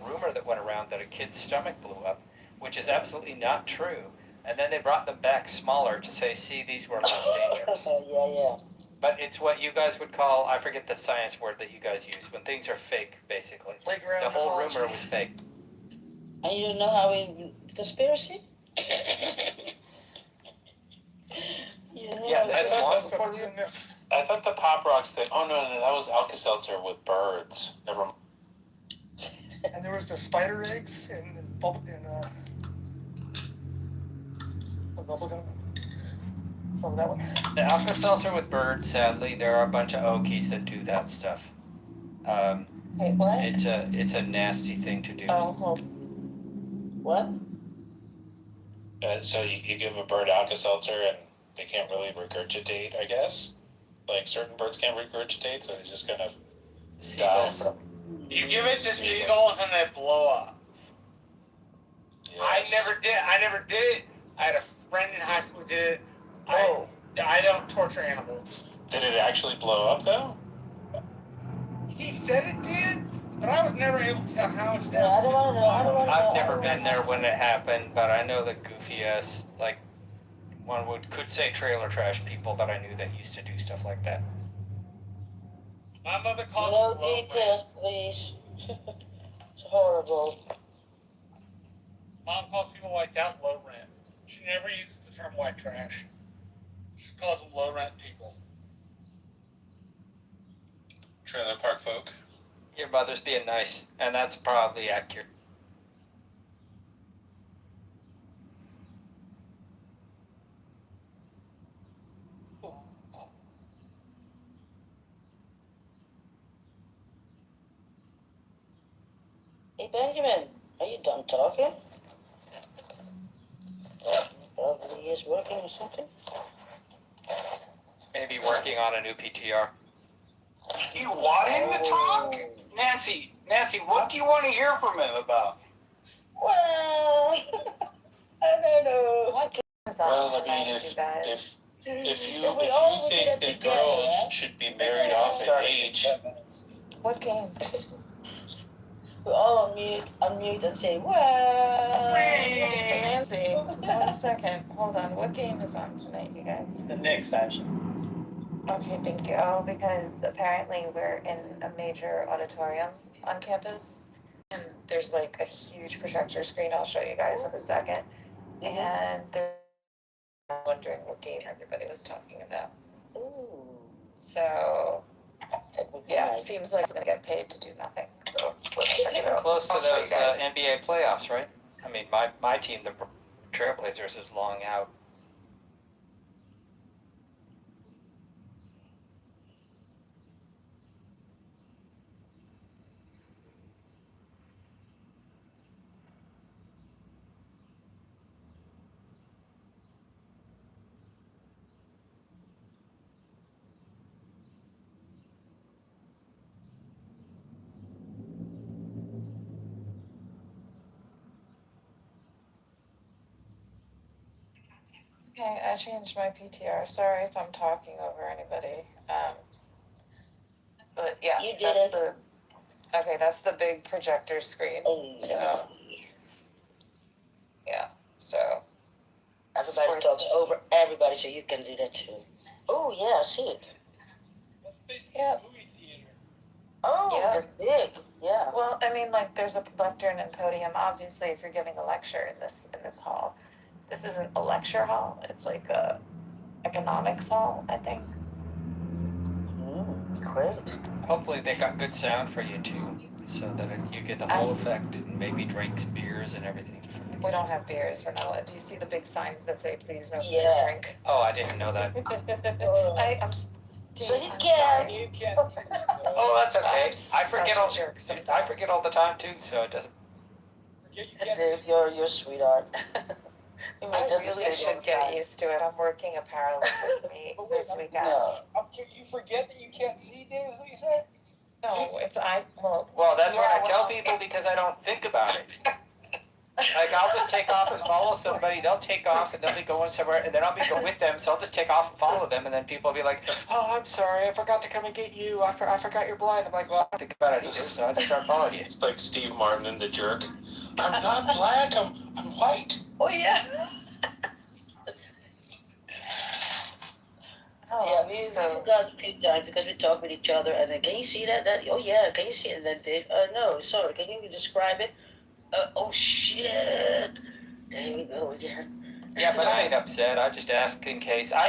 rumor that went around that a kid's stomach blew up, which is absolutely not true. And then they brought them back smaller to say, see, these were less dangerous. Yeah. But it's what you guys would call, I forget the science word that you guys use, when things are fake, basically. The whole rumor was fake. And you don't know how we conspiracy? Yeah, that's long before you. I thought the Pop Rocks thing. Oh no, that was Alka-Seltzer with birds. Never mind. And there was the spider eggs and bubble gum. Oh, that one. The Alka-Seltzer with birds, sadly, there are a bunch of Okies that do that stuff. Wait, what? It's a nasty thing to do. Oh, hold. What? So you give a bird Alka-Seltzer and they can't really regurgitate, I guess? Like certain birds can't regurgitate, so they just kind of die. You give it to seagulls and they blow up. Yes. I never did it. I had a friend in high school who did it. I don't torture animals. Did it actually blow up though? He said it did, But I was never able to tell how much Yeah, I don't want to know. I don't want to know. I've never been there when it happened, but I know the goofy ass, like, one could say trailer trash people that I knew that used to do stuff like that. My mother calls No it low details, please. It's horrible. Mom calls people like that low rent. She never uses the term white trash. She calls them low rent people. Trailer park folk. Your mother's being nice, and that's probably accurate. Hey, Benjamin, are you done talking? Probably is working or something. Maybe working on a new PTR. You want him to talk? Nancy, what do you want to hear from him about? Well, I don't know. What game is Well, on I mean, tonight, you guys? if you think that girls should be married off at age, What game? We all unmute and say, well. Nancy, 1 second. Hold on. What game is on tonight, you guys? The Knicks session. Okay, thank you. Oh, because apparently we're in a major auditorium on campus. And there's like a huge projector screen. I'll show you guys in a second. And they're wondering what game everybody was talking about. Ooh. So, yeah, it seems like I'm going to get paid to do nothing. So, let's check it We're out. close to I'll show you those guys. NBA playoffs, right? I mean, my team, the Trailblazers, is long out. Okay, I changed my PTR. Sorry if I'm talking over anybody. But yeah, You did that's it. the okay. That's the big projector screen. Oh, So, yeah. So everybody talks over everybody, so you can do that too. Oh, yeah, I see it. Yeah. Oh, Yeah. that's big. Yeah. Well, I mean, like, there's a lectern and podium. Obviously, if you're giving a lecture in this hall, this isn't a lecture hall. It's like a economics hall, I think. Great. Hopefully they got good sound for you too, so that you get the whole effect, and maybe drinks, beers, and everything. We don't have beers. We're not allowed. Do you see the big signs that say "Please no food Yeah. or drink"? Oh, I didn't know that. So you can. You can't. Oh, that's okay. I forget all. jerk I forget all the time too, so it doesn't. Dave, you're a sweetheart. You I make that really mistake all should the get time. used to it. I'm working a paralysis meet this weekend. You forget that you can't see, Dave, is what you said? No, it's Well, that's what I tell people because I don't think about it. Like, I'll just take off and follow somebody. They'll take off and they'll be going somewhere, and then I'll be going with them. So I'll just take off and follow them, and then people will be like, "Oh, I'm sorry, I forgot to come and get you. I forgot you're blind." I'm like, "Well, I don't think about it either, so I just start following you." it's like Steve Martin in The Jerk. I'm not black. I'm white. Oh, yeah. Oh, Yeah, we so forgot a few times because we talk with each other, and then, can you see that? Oh, yeah, can you see it? And then Dave, no, sorry, can you describe it? Oh, shit. There we go again. Yeah, but I ain't upset. I just ask in case. I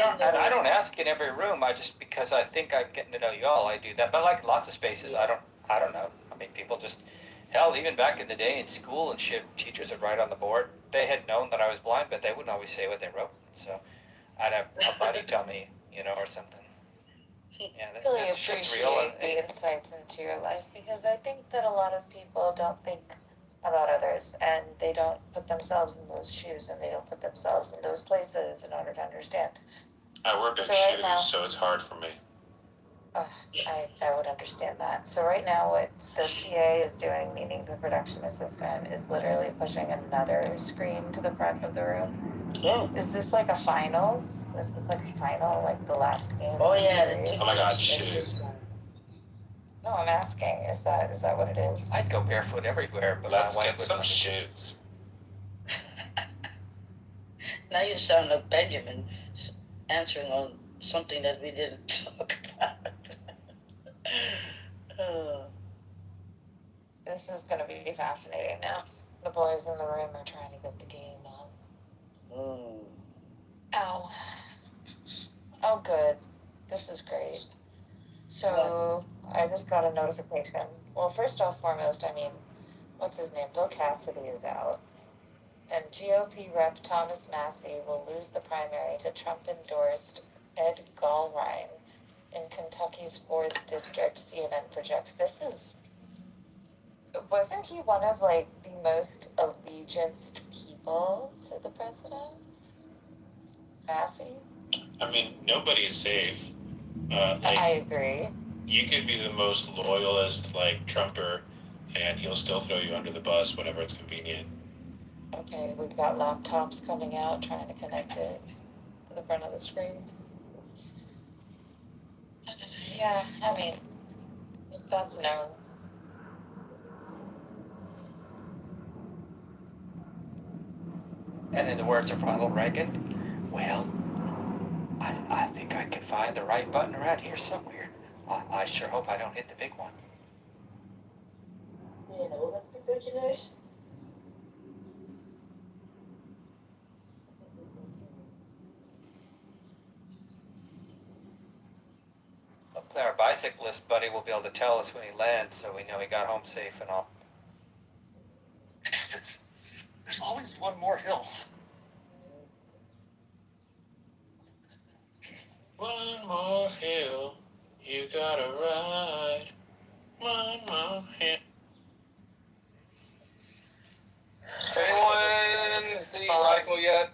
don't ask in every room. I just, because I think I'm getting to know you all, I do that. But like lots of spaces, I don't know. I mean, people just, hell, even back in the day in school and shit, teachers would write on the board. They had known that I was blind, but they wouldn't always say what they wrote. So I'd have a buddy tell me, or something. Yeah, really that shit's appreciate real. the insights into your life, because I think that a lot of people don't think about others, and they don't put themselves in those shoes, and they don't put themselves in those places in order to understand. I work at So right shoes, now- so it's hard for me. I would understand that. So right now what the TA is doing, meaning the production assistant, is literally pushing another screen to the front of the room. Oh. Is this like a finals? Is this like a final, like the last game? Oh, of the yeah. series? Oh my God, shoes. No, I'm asking. Is that what it is? I'd go barefoot everywhere, but Let's my wife get would some let me. shoes. Now you sound like Benjamin answering on something that we didn't talk about. Oh. This is gonna be fascinating now. The boys in the room are trying to get the game on. Mm. Ow. Oh, good. This is great. So, I just got a notification. Well, first off, foremost, I mean, what's his name? Bill Cassidy is out. And GOP Rep Thomas Massey will lose the primary to Trump-endorsed Ed Gallrein in Kentucky's 4th District, CNN projects. Wasn't he one of, like, the most allegianced people to the president? Massey? I mean, nobody is safe. I agree. You could be the most loyalist, like, Trumper, and he'll still throw you under the bus whenever it's convenient. Okay, we've got laptops coming out, trying to connect it to the front of the screen. Yeah, I mean, that's known. And in the words of Ronald Reagan, well, I think I can find the right button around here somewhere. I sure hope I don't hit the big one. You know, refrigerators? Hopefully our bicyclist buddy will be able to tell us when he lands so we know he got home safe and all. There's always one more hill. One more hill you gotta ride. One more hill. Anyone see Michael yet?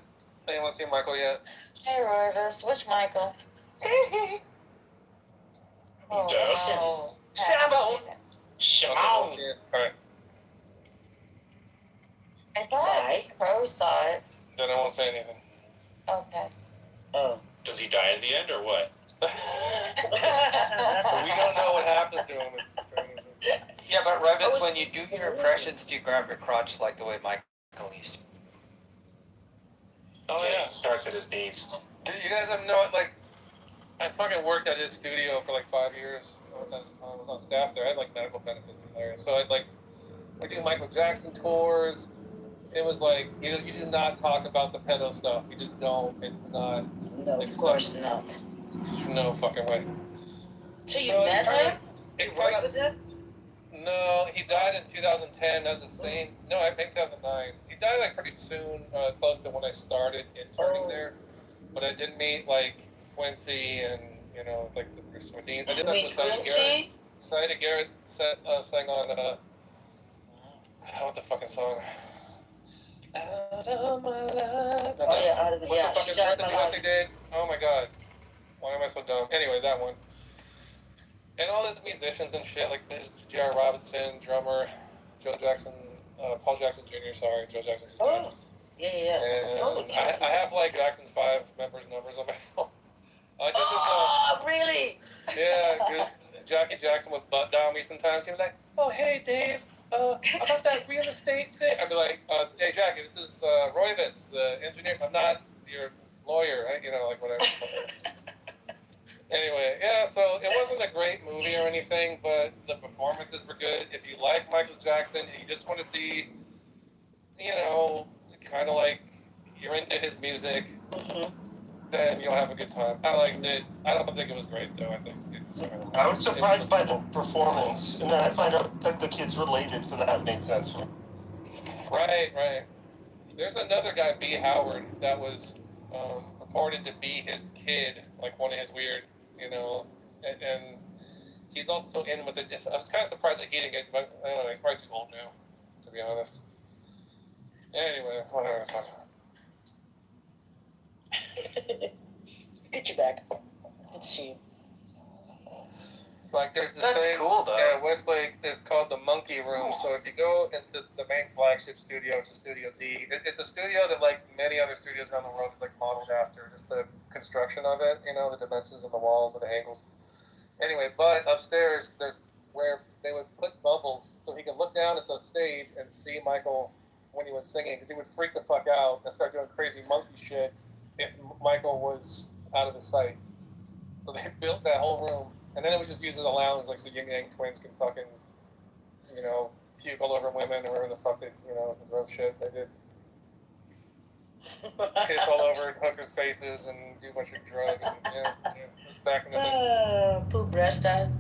Anyone see Michael yet? Hey, Roivus, which Michael? Oh, no. Shimon. Alright. I thought Crow saw it. Then I won't say anything. Okay. Oh. Does he die in the end or what? We don't know what happens to him. Yeah, but Revis, when you do your impressions, do you grab your crotch like the way Michael used to? Oh yeah. He starts at his knees. Did you guys have no, like, I fucking worked at his studio for like 5 years. I was on staff there. I had like medical benefits there. So I'd like, we do Michael Jackson tours. It was like, you do not talk about the pedo stuff. You just don't. It's not. No, of course not. No fucking way. So you met him? You worked with him? No, he died in 2010. That was the same. No, I think 2009. He died like pretty soon, close to when I started interning there. But I didn't meet like Quincy and, you know, like the Bruce Medina. I did that with Quincy? Saida Garrett sang on, what the fucking song? Out of my life. Oh yeah, out of the, yeah, she's out of my life. They did. Oh my god. Why am I so dumb? Anyway, that one. And all these musicians and shit, like this J.R. Robinson, drummer, Joe Jackson, Paul Jackson Jr., sorry, Joe Jackson's his name. Yeah. And I have like Jackson 5 members' numbers on my phone. Really? Yeah, Jackie Jackson would butt down me sometimes. He was like, oh, hey, Dave, about that real estate thing. I'd be like, hey, Jackie, this is Roivus, the engineer. I'm not your lawyer, right? You know, like whatever. Anyway, yeah, so it wasn't a great movie or anything, but the performances were good. If you like Michael Jackson and you just want to see, you know, kind of like you're into his music, then you'll have a good time. I liked it. I don't think it was great, though. I think it was kind of I was surprised by the performance, and then I find out that the kid's related, so that made sense for me. Right. There's another guy, B. Howard, that was reported to be his kid, like one of his weird, you know, and he's also in with it. I was kind of surprised that he didn't get, but I don't know, he's probably too old now, to be honest. Anyway, whatever. Get you back. Let's see. Like there's this That's thing, cool, though. Yeah, Westlake is called the Monkey Room. So if you go into the main flagship studio, which is Studio D, it's a studio that, like many other studios around the world, is like modeled after just the construction of it. You know, the dimensions of the walls and the angles. Anyway, but upstairs there's where they would put bubbles so he could look down at the stage and see Michael when he was singing, because he would freak the fuck out and start doing crazy monkey shit if Michael was out of his sight. So they built that whole room, and then it was just used as a lounge, like so Yin Yang Twins can fucking, puke all over women or whatever the fuck they, gross shit they did. Piss all over hookers' faces and do a bunch of drugs. And, it was back in the day. Poop breast time.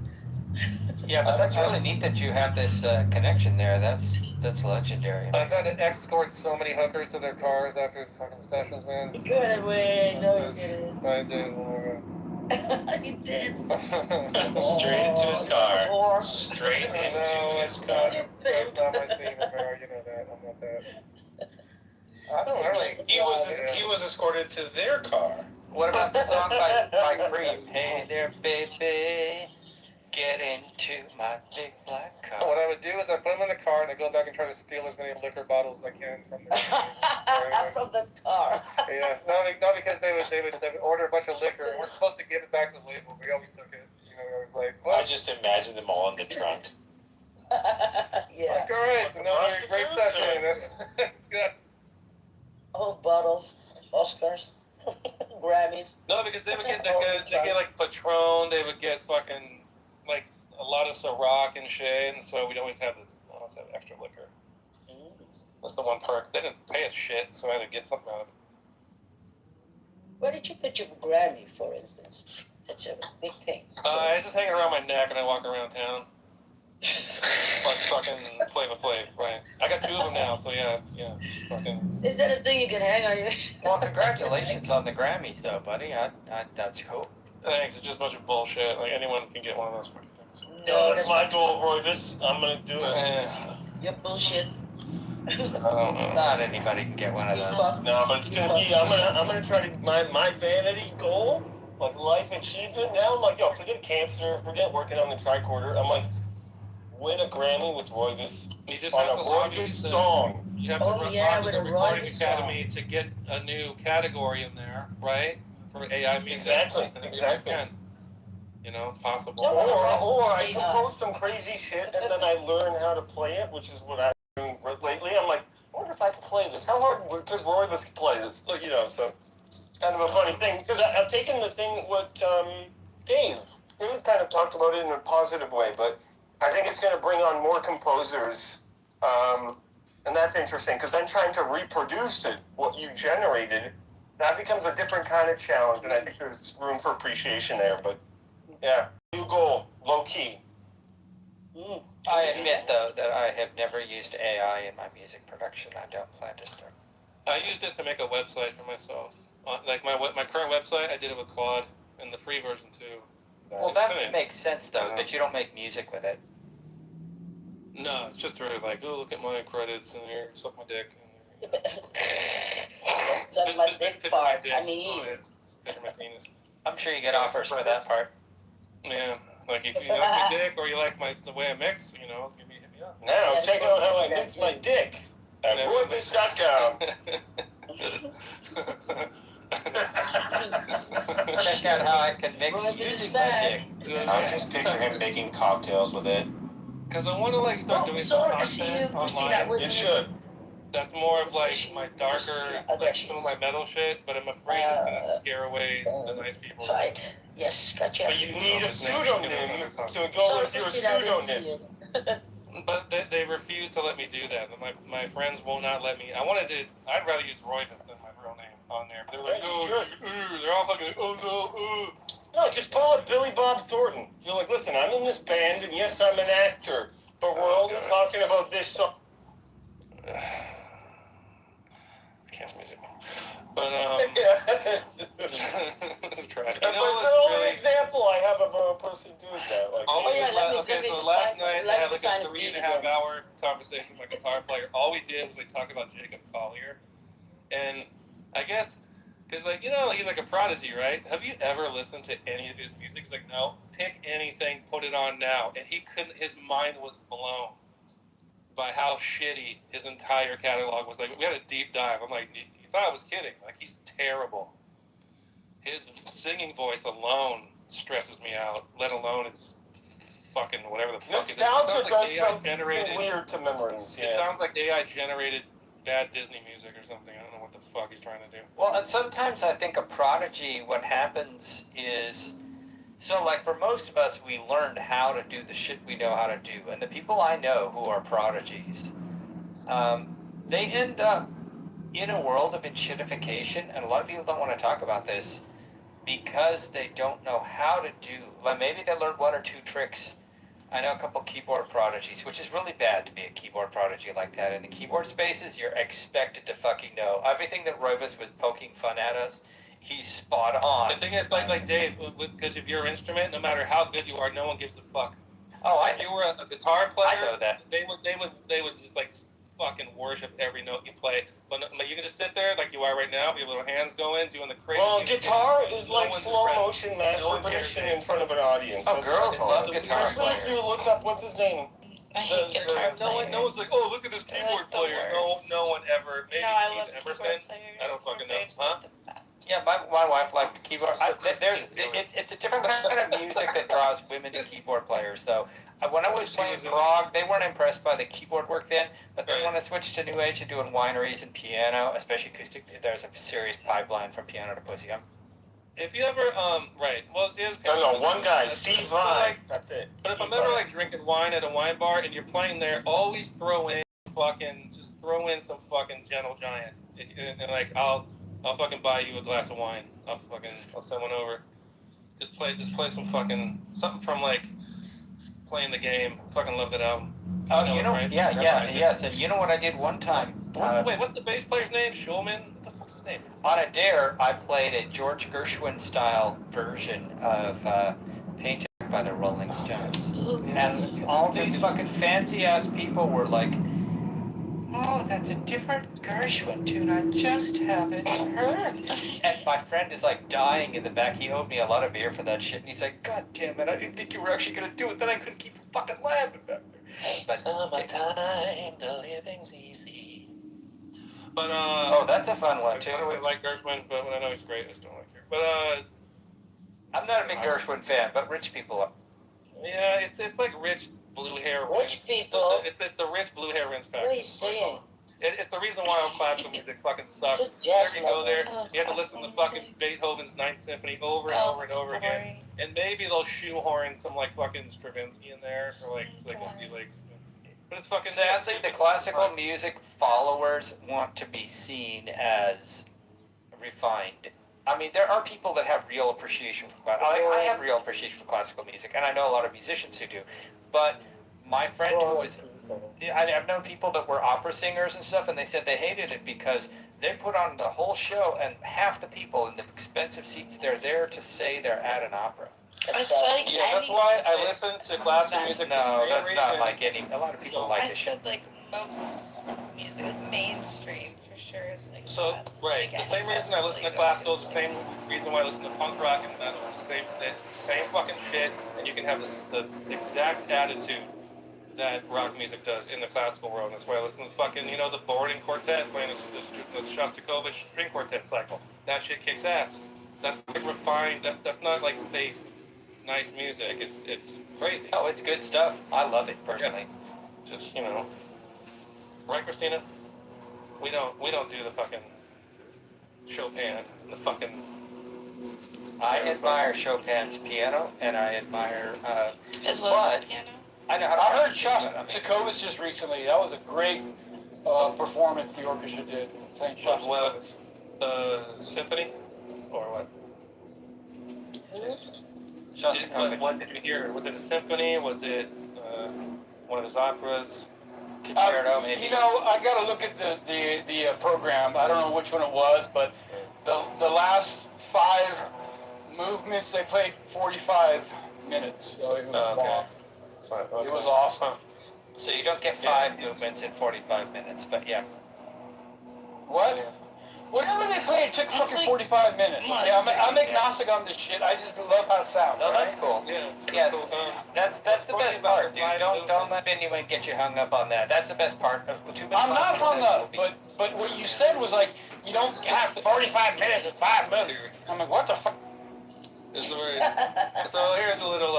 Yeah, but that's really neat that you have this connection there. That's legendary. I've had to escort so many hookers to their cars after his fucking sessions, man. You got away. No, you didn't. I did. You did. Straight into his car. Straight into his car. That's not my theme, Romero. You know that. I'm not that. I don't really. He was escorted to their car. What about the song by Cream? Hey there, baby, get into my big black car. What I would do is I put him in the car and I go back and try to steal as many liquor bottles as I can from the car. From the car. Yeah, not because they would order a bunch of liquor. We're supposed to give it back to the label. We always took it. It was like, what? I just imagine them all in the trunk. Yeah. Like, all right, another great session. That's good. Whole bottles, Oscars, Grammys. No, because they would get like Patron. They would get fucking like a lot of Ciroc and shit, and so we'd always have extra liquor. That's the one perk. They didn't pay us shit, so I had to get something out of it. Where did you put your Grammy, for instance? That's a big thing. I just hang it around my neck and I walk around town. Like fucking Flavor Flav, right? I got 2 of them now, so yeah, fucking. Is that a thing you can hang on your? Well, congratulations on the Grammys, though, buddy. That's cool. Thanks. It's just a bunch of bullshit. Like anyone can get one of those fucking things. No, that's my goal, Roy. I'm gonna do it. You're bullshit. I don't know. Not anybody can get one of those. No, but it's gonna be. I'm gonna try to my vanity goal, like life achievement. Now I'm like, yo, forget cancer, forget working on the tricorder. I'm like, win a Grammy with Roy this You just on have a to Roy lobby this the- song. You have to lobby the Recording Academy to get a new category in there, right? For AI music. Exactly. It's possible. Or I compose some crazy shit and then I learn how to play it, which is what I've been doing lately. I'm like, I wonder if I can play this. How hard could Roy this play this? So it's kind of a funny thing because I've taken the thing what Dave kind of talked about it in a positive way, but I think it's going to bring on more composers, and that's interesting because then trying to reproduce it, what you generated, that becomes a different kind of challenge, and I think there's room for appreciation there. But yeah, new goal, low key. I admit, though, that I have never used AI in my music production. I don't plan to start. I used it to make a website for myself. Like my current website, I did it with Claude, and the free version too. Well, that makes sense, though, but you don't make music with it. No, it's just sort of like, oh, look at my credits and here, suck my dick. Suck my dick part. I mean, picture my penis. I'm sure you get offers for that part. Yeah, like if you like my dick or you like the way I mix, hit me up. Now check out how I mix my dick at roybiz.com. Check out how I can mix using my dick. I just picture him making cocktails with it. Because I want to start doing some content online. You should. That's more of my darker, some of my metal shit, but I'm afraid it's gonna scare away the nice people. Right. Yes, gotcha. But you need a pseudonym to go with your pseudonym. But they refuse to let me do that. My friends will not let me. I'd rather use Royvis than my real name on there. But they're like, they're all fucking like, oh no, No, just pull up Billy Bob Thornton. You're like, listen, I'm in this band, and yes, I'm an actor, but we're only talking about this song. I can't speak it. But it's trash. But the only example I have of a person doing that. So last night I had a 3.5 hour conversation with my guitar player. All we did was talk about Jacob Collier, and I guess because he's like a prodigy, right? Have you ever listened to any of his music? He's like, no, pick anything, put it on now, and he couldn't. His mind was blown by how shitty his entire catalog was. Like, we had a deep dive. I'm like, you thought I was kidding? Like, he's terrible. His singing voice alone stresses me out. Let alone it's fucking whatever the fuck. Nostalgia does AI something generated. weird to memories. It Yeah. sounds like AI generated bad Disney music or something. I don't know what the fuck he's trying to do. Well, and sometimes I think a prodigy, what happens is, so like for most of us, we learned how to do the shit we know how to do. And the people I know who are prodigies, they end up in a world of shitification. And a lot of people don't want to talk about this because they don't know how to do, like maybe they learned one or two tricks. I know a couple keyboard prodigies, which is really bad to be a keyboard prodigy like that. In the keyboard spaces, you're expected to fucking know. Everything that Roivas was poking fun at us, he's spot on. The thing is, like Dave, because if your instrument, no matter how good you are, no one gives a fuck. Oh, if you were a guitar player, I know that. They would just like fucking worship every note you play. But you can just sit there like you are right now, with your little hands going, doing the crazy. Well, guitar shit. is like slow motion masturbation in front of an audience. Oh, girls love guitar As soon as you look up, what's his name? I hate guitar players. No one's like, oh, look at this keyboard player. No one ever. Maybe No, I Keith love Emerson. keyboard players. I don't fucking know. Huh? Yeah, my wife liked the keyboard. It's a different kind of music that draws women to keyboard players. So when I was playing prog, they weren't impressed by the keyboard work then. But then when I switched to New Age and doing wineries and piano, especially acoustic, there's a serious pipeline from piano to pussy. If you ever, right. Well, see, No, one guy, Steve Vai. That's it. But if I'm ever like drinking wine at a wine bar and you're playing there, always throw in some fucking Gentle Giant. And like, I'll fucking buy you a glass of wine. I'll send one over. Just play some fucking, something from like, Playing the Game. I fucking love that album. Oh, right? Yes. And you know what I did one time? What's the bass player's name? Schulman? What the fuck's his name? On a dare, I played a George Gershwin style version of Painted by the Rolling Stones. And all these fucking fancy ass people were like, oh, that's a different Gershwin tune. I just haven't heard. And my friend is like dying in the back. He owed me a lot of beer for that shit. And he's like, God damn it, I didn't think you were actually going to do it. Then I couldn't keep fucking laughing. But, summertime, the living's easy. But, oh, that's a fun one, too. I really like Gershwin, but when I know he's great, I just don't like her. But, I'm not a big Gershwin fan, but rich people are. Yeah, it's like rich blue hair. Rich people? It's the rich blue hair rinse factor. What are you saying? It's the reason why all classical music fucking sucks. Just jazz You go there, Oh, you have to listen to fucking Beethoven's Ninth Symphony over and over and over again. And maybe they'll shoehorn some like fucking Stravinsky in there for like but it's fucking. Sadly, the classical music followers want to be seen as refined. I mean, there are people that have real appreciation for classical. I have real appreciation for classical music, and I know a lot of musicians who do. But my friend who was, I've known people that were opera singers and stuff, and they said they hated it because they put on the whole show, and half the people in the expensive seats, they're there to say they're at an opera. It's like, Yeah, that's why I listen to classical music. No, that's not like any. A lot of people like I this shit. said like most music, like mainstream for sure. Is like So, that. right, the same reason I listen to classical is the same reason why I listen to punk rock and metal. The same fucking shit, and you can have the exact attitude that rock music does in the classical world. That's why I listen to fucking, the Boarding Quartet playing the Shostakovich string quartet cycle. That shit kicks ass. That's like refined. That's not like safe, nice music. It's crazy. Oh, it's good stuff. I love it personally. Yeah. Just right, Christina? We don't do the fucking Chopin. The fucking. I admire Chopin's piano, and I admire. As well as piano. I know how to. I heard Shostakovich just recently. That was a great performance the orchestra did playing Shostakovich. Symphony, or what? Shostakovich. What did you hear? Was it a symphony? Was it one of his operas? Concerto, maybe. I got to look at the program. I don't know which one it was, but the last 5 movements they played 45 minutes, so it was long. It was awesome. So you don't get 5 movements in 45 minutes, but yeah. What? Whatever they play, it took fucking 45 minutes. Yeah, I'm agnostic on this shit. I just love how it sounds. No, that's cool. Yeah, cool. That's the best part, dude. Don't let anyone get you hung up on that. That's the best part. I'm not hung up, but what you said was like, you don't have 45 minutes and 5 minutes. I'm like, what the fuck? So here's a little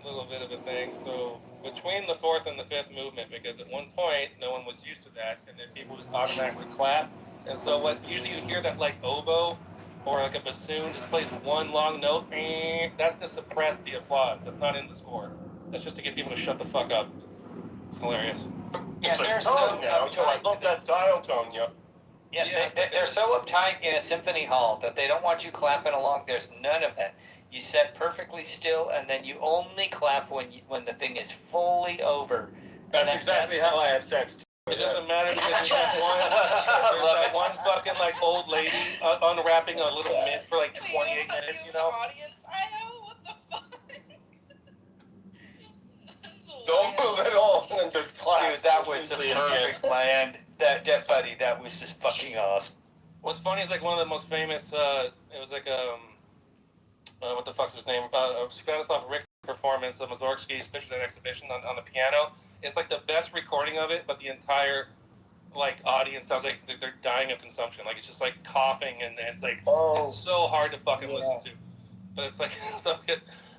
little bit of a thing. So between the fourth and the fifth movement, because at one point no one was used to that, and then people just automatically clap. And so what usually you hear that like oboe or like a bassoon just plays one long note. That's to suppress the applause. That's not in the score. That's just to get people to shut the fuck up. It's hilarious. Yeah, It's they're like so tone now. I love that dial tone, yeah. Yeah, they're so uptight in a symphony hall that they don't want you clapping along. There's none of that. You sit perfectly still, and then you only clap when the thing is fully over. That's exactly how I have sex. It doesn't matter because there's that one fucking like old lady unwrapping a little mint for like 28 minutes, you know? Don't move at all and just clap. Dude, that was the perfect plan. That buddy, that was just fucking awesome. What's funny is like one of the most famous. It was like what the fuck's his name? Stanislav Richter performance of Mussorgsky's Pictures and Exhibition on the piano. It's like the best recording of it, but the entire like audience sounds like they're dying of consumption. Like it's just like coughing and it's like it's so hard to fucking listen to. But it's like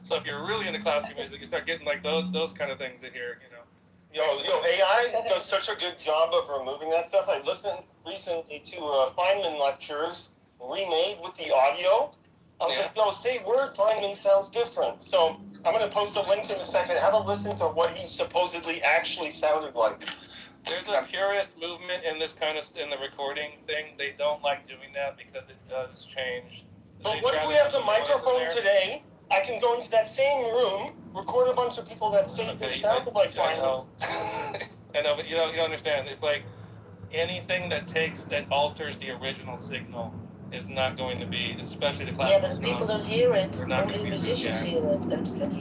so if you're really into classical music, you start getting like those kind of things in here, you know. Yo, AI does such a good job of removing that stuff. I listened recently to Feynman lectures remade with the audio. I was like, yo, say word Feynman sounds different. So I'm going to post a link in a second. Have a listen to what he supposedly actually sounded like. There's a purist movement in this kind of in the recording thing. They don't like doing that because it does change. But what if we have the microphone today? I can go into that same room, record a bunch of people that say they sounded like Feynman. I know, but you don't understand. It's like anything that alters the original signal is not going to be, especially the classical. Yeah, but people don't hear it. Only musicians hear it.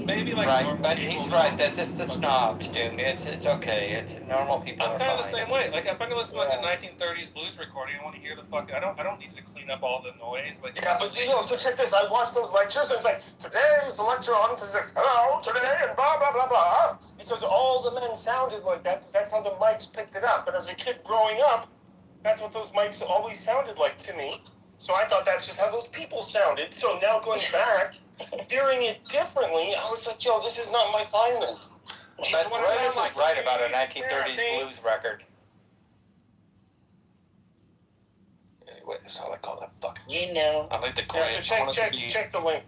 Maybe like right, but he's right. That's just the snobs, dude. It's okay. It's normal people. I'm are kind of fine. the same way. Like if I'm gonna listen to like a 1930s blues recording, I want to hear the fuck. I don't need to clean up all the noise. Like yeah, but so check this. I watched those lectures and it's like today's lecture on physics. Hello, today and blah blah blah blah. Because all the men sounded like that. That's how the mics picked it up. And as a kid growing up, that's what those mics always sounded like to me. So I thought that's just how those people sounded. So now going back, hearing it differently, I was like, yo, this is not my Feynman. But Reyes is right about a 1930s blues record. Anyway, that's how I call that fucking. You know. I like the Yeah, so check the link.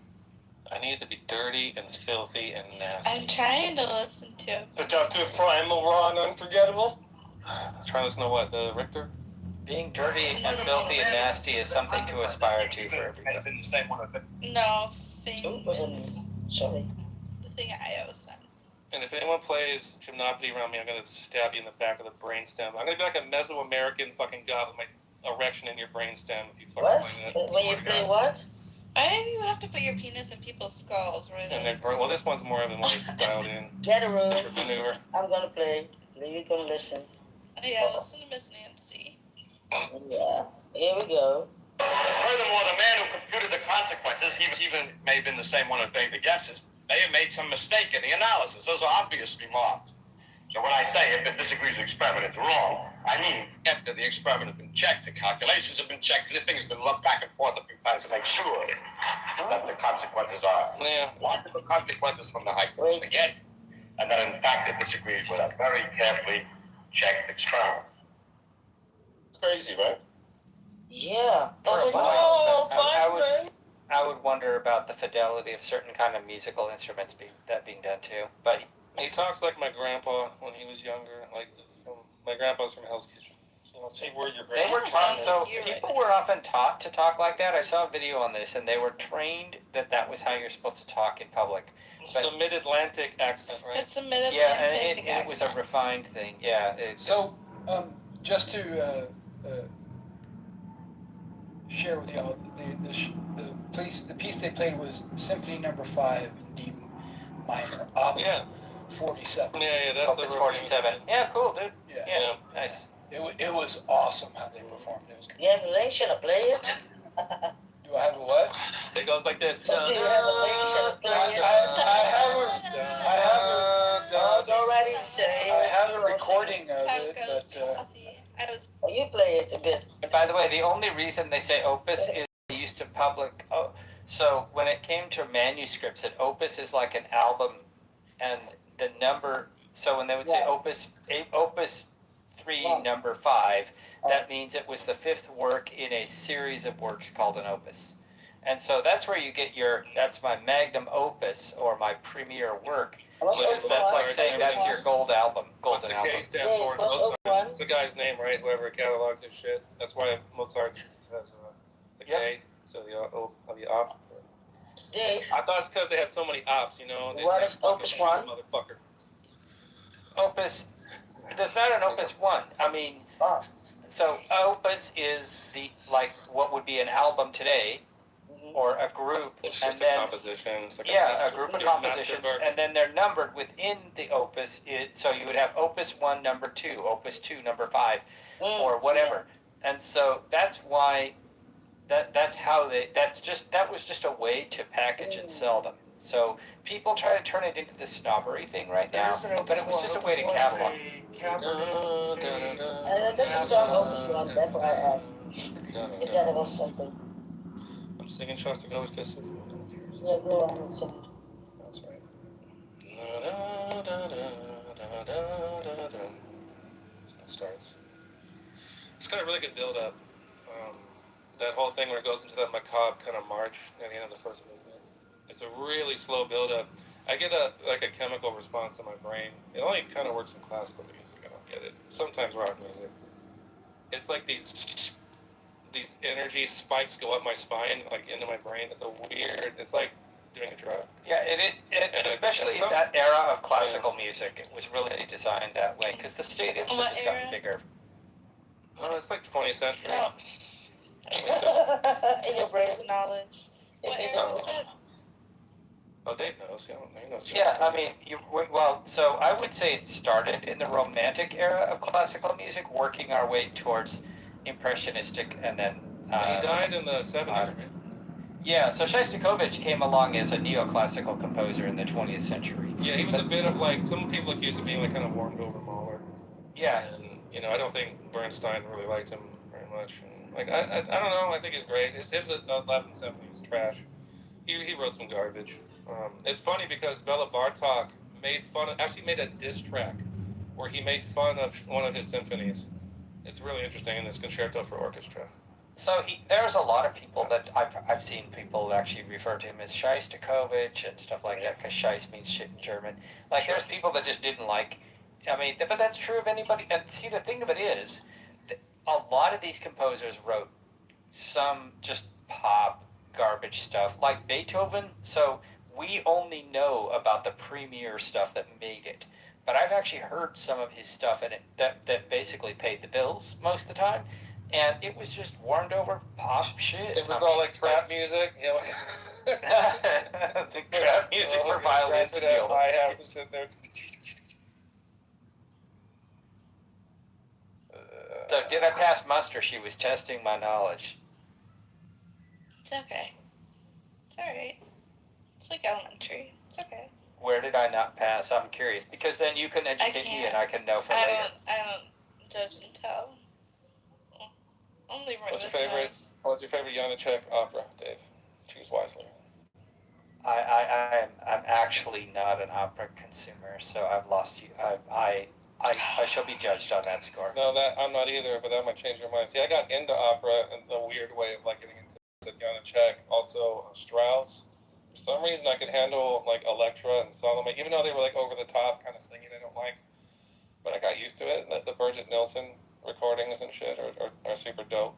I need it to be dirty and filthy and nasty. I'm trying to listen to it. The Depth of Primal, Raw, and Unforgettable? Trying to listen to what? The Richter? Being dirty and filthy and nasty is something to aspire to for everybody. Been the same one. No, Sorry. the thing I sent. And if anyone plays Gymnopedy around me, I'm going to stab you in the back of the brainstem. I'm going to be like a Mesoamerican fucking god with my erection in your brainstem if you fucking play that. When you play what? I didn't even have to put your penis in people's skulls, right? And well, this one's more than like dialed in. Get a room. Different maneuver. I'm going to play. Then you're going to listen. Oh, yeah, listen to Miss Nancy. Yeah. Here we go. Furthermore, the man who computed the consequences, he even may have been the same one who made the guesses, may have made some mistake in the analysis. Those are obviously marked. So when I say if it disagrees with the experiment, it's wrong, I mean after the experiment has been checked, the calculations have been checked, the things have been lumped back and forth a few times to make sure that the consequences are logical consequences from the hypothesis again, and that in fact it disagrees with a very carefully checked experiment. Crazy, right? Yeah. I would wonder about the fidelity of certain kind of musical instruments being done too. But he talks like my grandpa when he was younger. Like my grandpa's from Hell's Kitchen. So let's see where your grandpa. They were taught. So people were often taught to talk like that. I saw a video on this, and they were trained that was how you're supposed to talk in public. It's the Mid-Atlantic accent, right? It's a Mid-Atlantic accent. Yeah, and it was a refined thing. Yeah. So, just to share with y'all, the piece they played was Symphony Number 5 in D minor, Op 47. Yeah, that's Opus 47. Yeah, cool, dude. Yeah, nice. It was awesome how they performed. It was great. You have a link? Should I play it? Do I have a what? It goes like this. Do you have a link? Should I play it? I have already say. I have a recording of it, but. You play it a bit. And by the way, the only reason they say opus is they used to public. So when it came to manuscripts, an opus is like an album and the number. So when they would say opus 3, number 5, that means it was the 5th work in a series of works called an opus. And so that's where you get that's my magnum opus or my premier work. That's like saying that's your golden album. What's the K stand for? It's the guy's name, right? Whoever cataloged his shit. That's why Mozart has the K. So the op. I thought it's because they had so many ops, you know. What is Opus 1? Motherfucker. Opus. There's not an Opus 1. I mean, so opus is what would be an album today, or a group, it's and just then a composition. It's like a group of compositions, and then they're numbered within the opus. So you would have Opus 1, number 2, Opus 2, number 5, or whatever. And so that's why that was just a way to package and sell them. So people try to turn it into this snobbery thing right now, but it was just a way to catalog. And that's a song Opus 1, that's why I asked. If that was something. I'm singing Shostakovich's Fifth Symphony. Yeah, go on and sing. That's right. It starts. It's got a really good build up. That whole thing where it goes into that macabre kind of march at the end of the first movement. It's a really slow build up. I get a chemical response in my brain. It only kind of works in classical music. I don't get it. Sometimes rock music. It's like these energy spikes go up my spine, like into my brain. It's a weird. It's like doing a drug. Yeah, especially in that era of classical music, it was really designed that way because the stadiums have just gotten bigger. Oh, it's like 20th century. No. In your brain. Knowledge. What era was it? Oh, Dave knows. He knows. Yeah, I mean, so I would say it started in the Romantic era of classical music, working our way towards Impressionistic, and then he died in the 70s, right? Yeah, so Shostakovich came along as a neoclassical composer in the 20th century. Yeah, he was a bit of like, some people accused of being like kind of warmed over Mahler. Yeah. And, I don't think Bernstein really liked him very much. And, like, I don't know, I think he's great. His 11th Symphony is trash. He wrote some garbage. It's funny because Bela Bartok made a diss track where he made fun of one of his symphonies. It's really interesting in this Concerto for Orchestra. So there's a lot of people that I've seen people actually refer to him as Shostakovich and stuff like that, because Scheist means shit in German. Like, there's people that just didn't like, but that's true of anybody. And see, the thing of it is, a lot of these composers wrote some just pop garbage stuff, like Beethoven. So we only know about the premier stuff that made it. But I've actually heard some of his stuff in it that basically paid the bills most of the time. And it was just warmed over pop shit. It was all like trap music, the trap music for violins and violas. I have to sit there. So did I pass muster? She was testing my knowledge. It's okay. It's alright. It's like elementary. It's okay. Where did I not pass? I'm curious, because then you can educate me and I can know for later. I don't judge and tell. Only What's your favorite Janacek opera, Dave? Choose wisely. I'm actually not an opera consumer, so I've lost you. I shall be judged on that score. No, I'm not either, but that might change your mind. See, I got into opera in the weird way of like getting into Janacek, also Strauss. For some reason, I could handle like Electra and Salome, even though they were like over the top kind of singing. I don't like, but I got used to it. The Birgit Nilsson recordings and shit are super dope.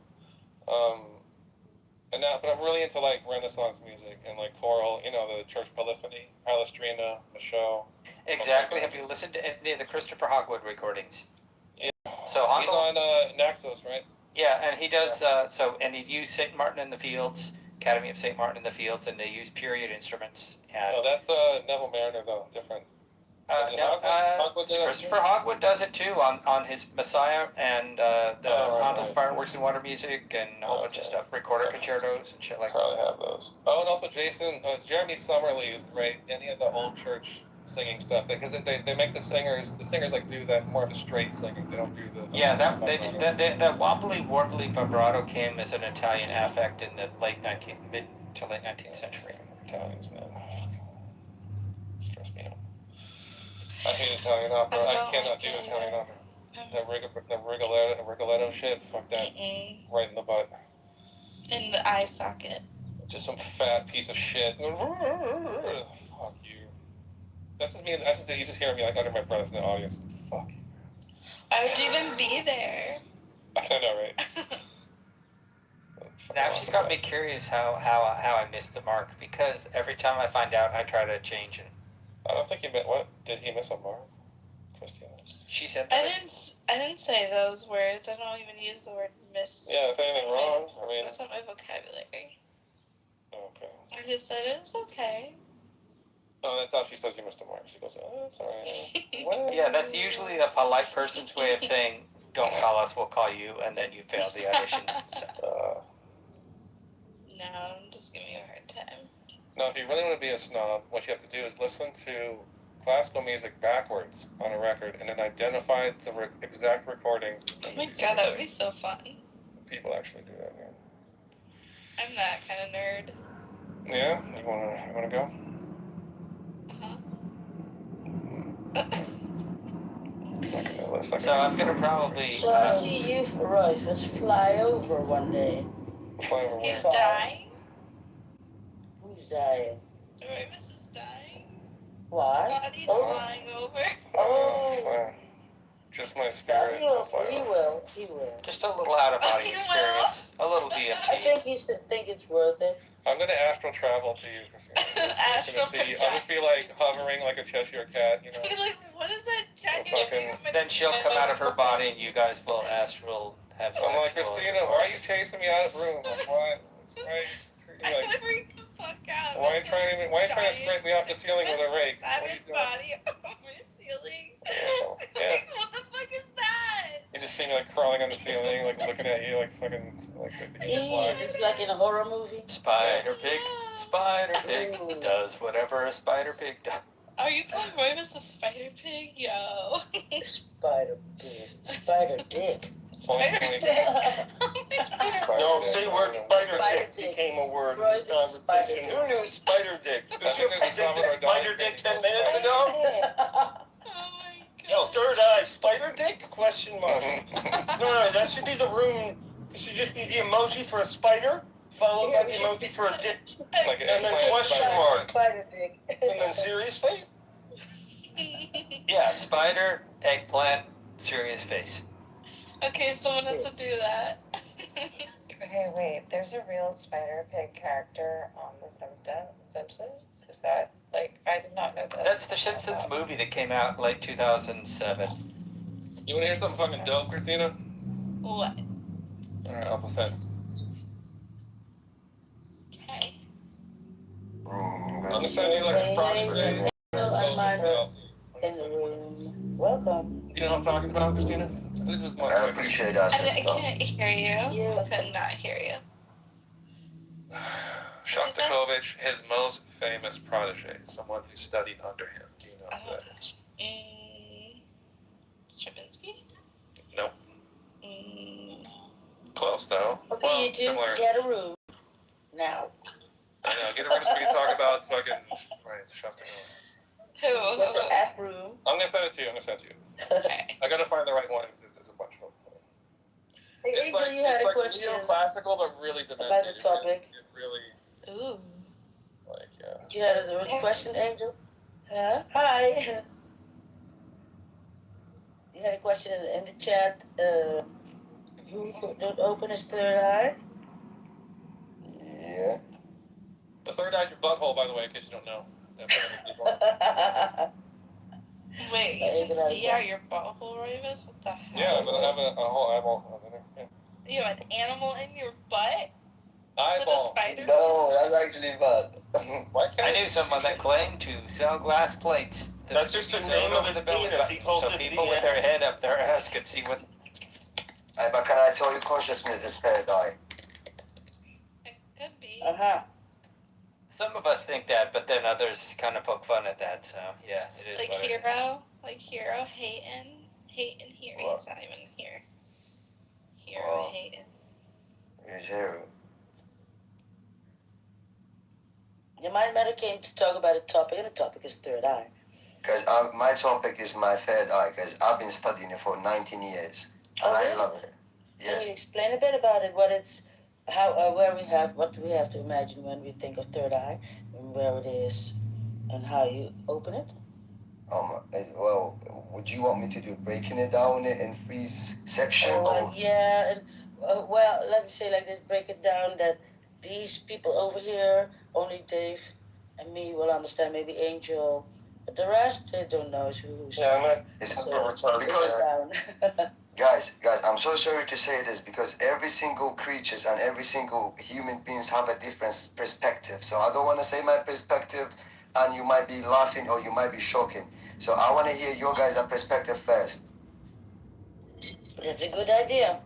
But I'm really into like Renaissance music and like choral, the church polyphony, Palestrina, the show. Exactly. Have you listened to any of the Christopher Hogwood recordings? Yeah. So he's on Naxos, right? Yeah, and he does. And he'd use St. Martin in the Fields, Academy of St. Martin in the Fields, and they use period instruments. And that's Neville Mariner though, different. Christopher Hogwood does it too on his Messiah and Handel's Fireworks and Water Music and a whole bunch of stuff, recorder concertos and shit like that. Probably have those. Oh, and also Jeremy Summerly is great. Any of the old church singing stuff, because they make the singers like do that more of the straight singing. They don't do the that wobbly warbly vibrato came as an Italian affect in the mid to late 19th century. Italians, man, stress me out. I hate Italian opera. I cannot do like Italian opera. The Rigoletto shit, fuck that. Right in the butt. In the eye socket. Just some fat piece of shit. Fuck you. That's just me. You just hear me like under my breath in the audience. Fuck. Why would you even be there? I know, right? Now she's got me curious how I missed the mark, because every time I find out, I try to change it. I don't think he meant what? Did he miss a mark, Christina? She said I that. didn't say those words. I don't even use the word miss. Yeah, if anything wrong, I mean. That's not my vocabulary. Okay. I just said it's okay. Oh, that's how she says you missed a mark. She goes, oh, that's alright. Yeah, that's usually a polite person's way of saying, don't call us, we'll call you, and then you failed the audition. So. No, I'm just giving you a hard time. No, if you really want to be a snob, what you have to do is listen to classical music backwards on a record and then identify the exact recording. Oh my god, that would be so fun. People actually do that, yeah. I'm that kind of nerd. Yeah? You wanna go? So I'm gonna probably. So I see you, Rufus, fly over one day. Fly over He's dying? Who's dying? Rufus is dying? Why? Body's flying over. Oh. Just my spirit. He will. Just a little out-of-body experience. A little DMT. I think you should think it's worth it. I'm gonna astral travel to you, Christina. Astral I'll just be like hovering like a Cheshire cat, you know. You're like, what is that jacket? Then she'll come out of her body and you guys will astral have sex. I'm like, Christina, why are you chasing me out of the room? Like, why? I'm gonna freak the fuck out. Why are you trying to scrape me off the ceiling with a rake? Body over the ceiling. Yeah. What the fuck is that? You just see me like crawling on the ceiling, like looking at you, like fucking, like It's like in a horror movie. Spider pig does whatever a spider pig does. Are you calling Rufus a spider pig? Yo. Spider pig. Spider dick. Spider dick. No, say word spider dick became a word in this conversation. Who knew spider dick? Did you predicted spider dick 10 minutes ago? No, third eye, spider dick? Question mark. No, that should be the room. It should just be the emoji for a spider, followed by the emoji for a dick. Like and then question mark. Spider dick. And then serious face? Yeah, spider, eggplant, serious face. Okay, someone has to do that. Okay, wait. There's a real Spider Pig character on The Simpsons. Is that like? I did not know that. That's the Simpsons movie that came out in late 2007. You want to hear something fucking dope, Christina? What? All right, Alpha Fed. Okay. I'm gonna send you like a project. In the room. Welcome. You know what I'm talking about, Christina? This is my. I appreciate us. I can't hear you. I could not hear you. Shostakovich, his most famous protege, someone who studied under him. Do you know who that is? Stravinsky? Nope. Close though. Okay, well, you two, similar. get a room. Now. I know, get a room so we can talk about fucking Shostakovich. Who? Get the F room. I'm gonna send it to you. Okay. I gotta find the right one. There's a bunch of them. Hey, Angel, you had a question neoclassical, but really demented. about the topic. It really. Ooh. Like, yeah. You had a question, Angel? Huh? Hi. You had a question in the chat. Who don't open his third eye? Yeah. The third eye's your butthole, by the way, in case you don't know. Wait, you can see out your butthole, Rufus? What the hell? Yeah, I'm gonna have a whole eyeball on there. Yeah. You have an animal in your butt? Eyeball. Is it a spider? No, that's actually bad. I knew someone that claimed to sell glass plates. That's just the name of the penis. He calls so it people the, with their head up their ass could see what. But can I tell you, consciousness is third eye? It could be. Some of us think that, but then others kind of poke fun at that. So yeah, it is. Like what Hero? Like Hero Hayden? Hayden here. What? He's not even here. Hero Hayden. Yes, hero. The Mind Matter came to talk about a topic, and the topic is third eye. Because my topic is my third eye, because I've been studying it for 19 years. And I love it. Yes. Can you explain a bit about it? What it's, how, what we have to imagine when we think of third eye, and where it is, and how you open it? Well, would you want me to do breaking it down in three sections? Yeah, and well, let me say like this: break it down that these people over here, only Dave and me will understand. Maybe Angel, but the rest they don't know who's. Yeah, it's because guys, I'm so sorry to say this because every single creatures and every single human beings have a different perspective. So I don't want to say my perspective, and you might be laughing or you might be shocking. So I want to hear your guys' perspective first. That's a good idea.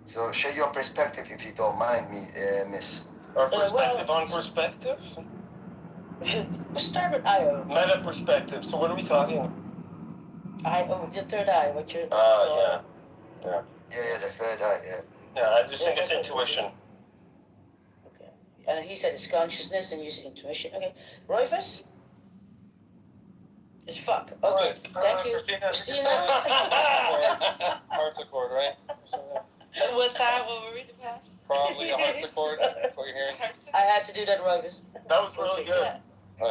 So share your perspective if you don't mind me, Miss. Our perspective on perspective? We'll start with Io. Meta perspective. So what are we talking about? The third eye, what you're... Yeah, the third eye, yeah. Yeah, I just think it's intuition. Okay. And he said it's consciousness and you said intuition. Okay. Royfus? It's fuck. Okay. Thank you. Christina. Harpsichord, right? What's that? What were we doing? Probably a harpsichord. That's what you're hearing. I had to do that, Royfus. That was really good.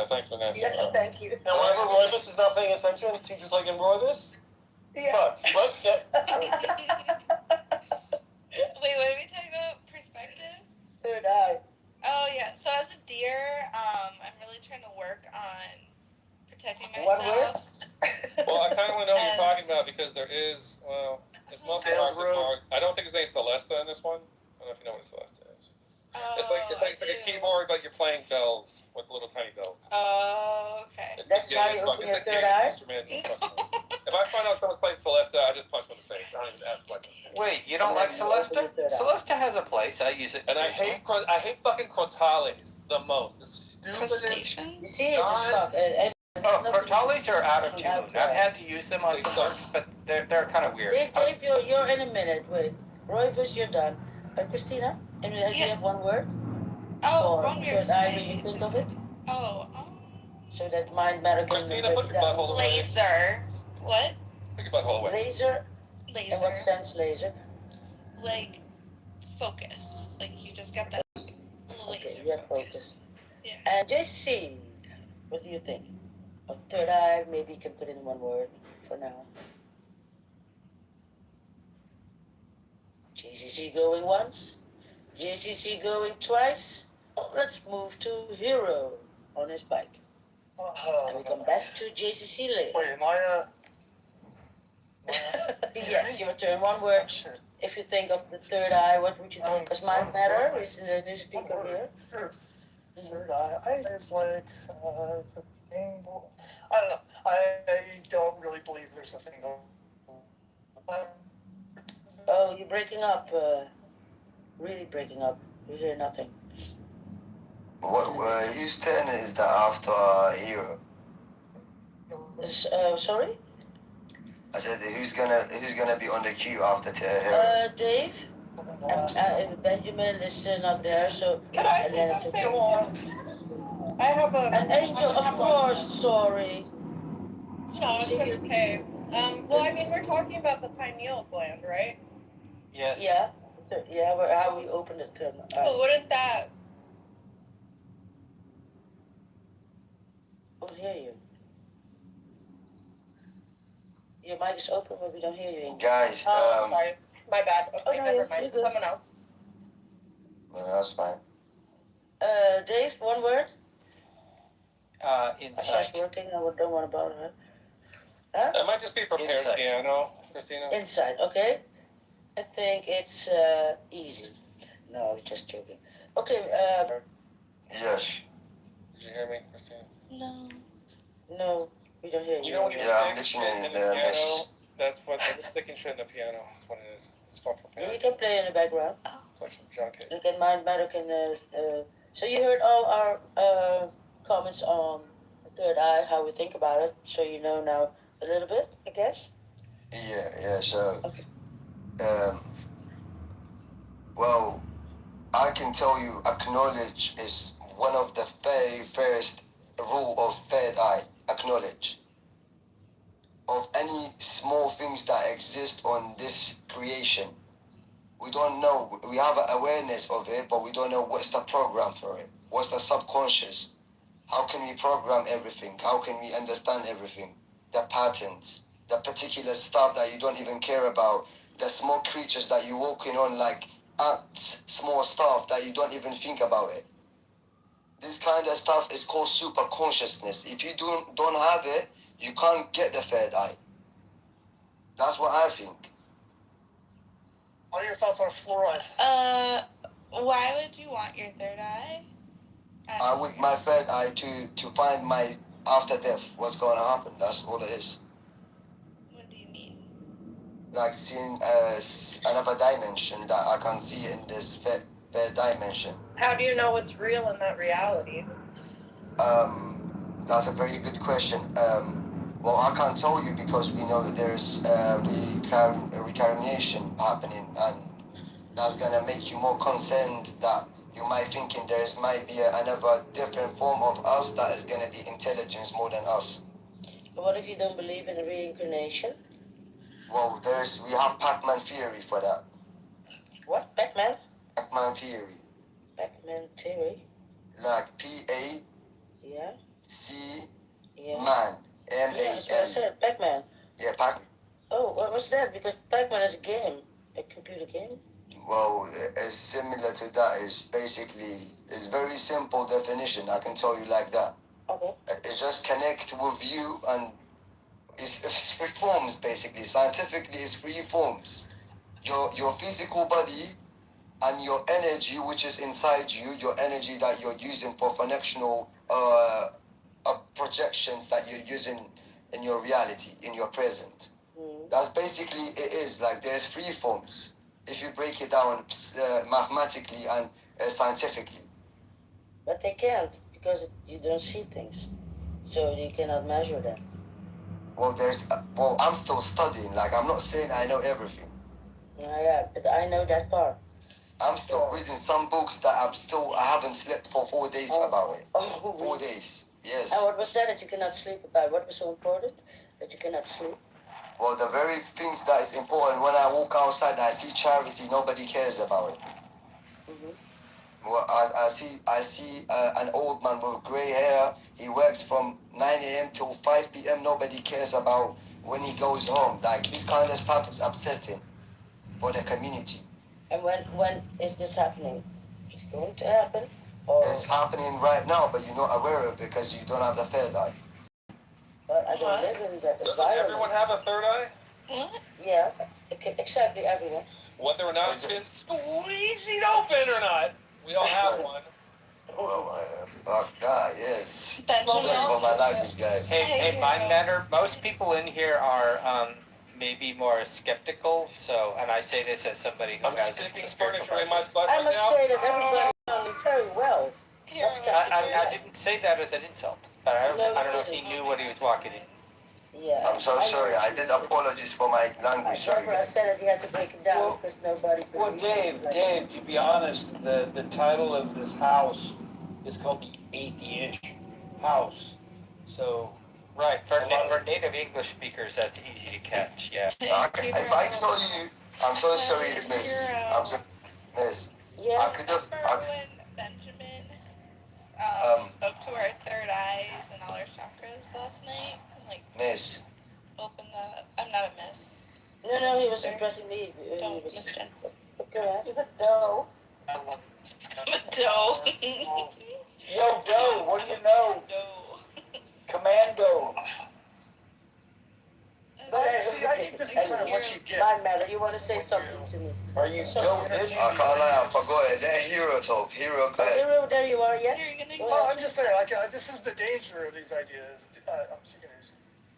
Thanks, Vanessa. Yeah, thank you. And whenever Royvis is not paying attention, teachers like in Royvis, fucks. What? Yeah. Wait, what are we talking about? Perspective? Third eye. Oh, yeah. So as a deer, I'm really trying to work on protecting myself. One word? Well, I kind of want to know what you're talking about because there is, it's mostly harpsichord. I don't think his name's Celesta in this one. I don't know if you know what a Celesta is. It's like a keyboard, but you're playing bells with little tiny bells. Oh, okay. That's how you open your third eye? If I find out someone's playing Celesta, I just punch them in the face. I don't even ask questions. Wait, you don't like Celesta? Celesta has a place. I use it. And I hate fucking crotales the most. The stupidest. You see, it just fuck. Crotales are out of tune. I've had to use them on some works, but they're kind of weird. Dave, you're in a minute. Wait. Royfus, you're done. Christina, and you have one word? Oh, or one word. Third eye when you think of it? Oh, so that mind matter can Christina, put your butthole away. Laser. What? Put your butthole away. Laser? Laser. In what sense, laser? Like, focus. Like, you just got that laser focus. Yeah. And JCC, what do you think? Of third eye, maybe you can put in one word for now. JCC going once, JCC going twice. Oh, let's move to Hero on his bike. And we come back to JCC later. Wait, am I Yes, your turn. One word. If you think of the third eye, what would you think? Because mind matter is the new speaker here. Third eye. It's like the thing. I don't know. I don't really believe there's a thing. Oh, you're breaking up. Really breaking up. You hear nothing. Whose turn is that after Hero? Sorry? I said who's gonna be on the queue after Hero? Dave. Benjamin is not there, so. Can I say something? I have an angel, of course. Sorry. No, it's okay. Well, I mean, we're talking about the pineal gland, right? Yes. Yeah. Yeah. How we open the third eye. But wouldn't that? I don't hear you. Your mic is open, but we don't hear you. Guys. Oh, sorry. My bad. Okay, no, never mind. Someone else. Well, that's fine. Dave, one word. Insight. She's working. I don't want to bother her. That might just be prepared piano, Christina. Inside, okay. I think it's easy. No, just joking. Okay. Yes. Did you hear me, Christina? No. No, we don't hear you. You know when you I'm stick listening shit in the there, piano? miss. That's what they're sticking shit in the piano. That's what it is. It's called Yeah, piano. you can play in the background. It's like some junk. You can mind matter can. So you heard all our comments on the third eye, how we think about it. So you know now a little bit, I guess. Yeah. So. Okay. Well, I can tell you, acknowledge is one of the very first rule of third eye. Acknowledge. of any small things that exist on this creation. We don't know. We have an awareness of it, but we don't know what's the program for it. What's the subconscious? How can we program everything? How can we understand everything? The patterns, the particular stuff that you don't even care about, the small creatures that you're walking on like ants, small stuff that you don't even think about it. This kind of stuff is called super consciousness. If you don't have it, you can't get the third eye. That's what I think. What are your thoughts on fluoride? Why would you want your third eye? I want my third eye to find my after death, what's going to happen. That's all it is. What do you mean? Like seeing another dimension that I can see in this third dimension. How do you know what's real in that reality? That's a very good question. Well, I can't tell you because we know that there's reincarnation happening, and that's gonna make you more concerned that you might thinking might be another different form of us that is gonna be intelligence more than us. But what if you don't believe in reincarnation? Well, we have Pac-Man theory for that. What? Pac-Man? Pac-Man theory. Pac-Man theory? Like P-A. Yeah. C. Yeah. Man. M-A-N. Yeah, that's what I said. Pac-Man. Yeah, Pac-Man. Oh, what's that? Because Pac-Man is a game. A computer game? Well, it's similar to that. It's very simple definition. I can tell you like that. Okay. It just connect with you, and it's three forms basically. Scientifically, it's three forms. Your physical body and your energy, which is inside you, your energy that you're using for functional projections that you're using in your reality, in your present. That's basically it is. Like there's three forms if you break it down mathematically and scientifically. But they can't because you don't see things, so you cannot measure them. Well, I'm still studying. Like I'm not saying I know everything. Yeah, but I know that part. I'm still reading some books that I haven't slept for 4 days about it. Oh, 4 days. Yes. And what was that you cannot sleep about? What was so important that you cannot sleep? Well, the very things that is important, when I walk outside, I see charity, nobody cares about it. Mm-hmm. Well, I see an old man with gray hair. He works from 9 a.m. till 5 p.m. Nobody cares about when he goes home. Like, this kind of stuff is upsetting for the community. And when is this happening? Is it going to happen? Or? It's happening right now, but you're not aware of it because you don't have the third eye. But I don't live in that environment. Doesn't everyone have a third eye? What? Yeah, exactly everyone. Whether or not it's been squeezed open or not, we all have one. Well, fuck that, yes. Benjamin. Sorry for my language, guys. Hey, mind matter. Most people in here are maybe more skeptical. So, and I say this as somebody who has Taking a spiritual furniture in my practice. butt right I must now. say that everybody knows me very well. I didn't say that as an insult, but I don't know if he knew what he was walking in. Yeah. I'm so sorry. I did apologies for my language. Sorry. I said that he had to break it down because nobody. Well, Dave, to be honest, the title of this house is called the Atheist House. So. Right, for native English speakers, that's easy to catch, yeah. Okay. If I told you, I'm so sorry, miss. Miss. Yeah. I could have. When Benjamin spoke to our third eyes and all our chakras last night, like miss. Open the. I'm not a miss. No, he was impressing me. Don't miss Jen. Okay. He's a doe. I'm a doe. Yo, doe, what do you know? Doe. Commando. But See, I think this is kind of what you get. Mind matter, you want to say something to me? Are you doe? I can't lie, I forgot it. Let Hero talk. Hero, go ahead. Hero, there you are, yeah? Well, I'm just saying, like, this is the danger of these ideas. I'm speaking as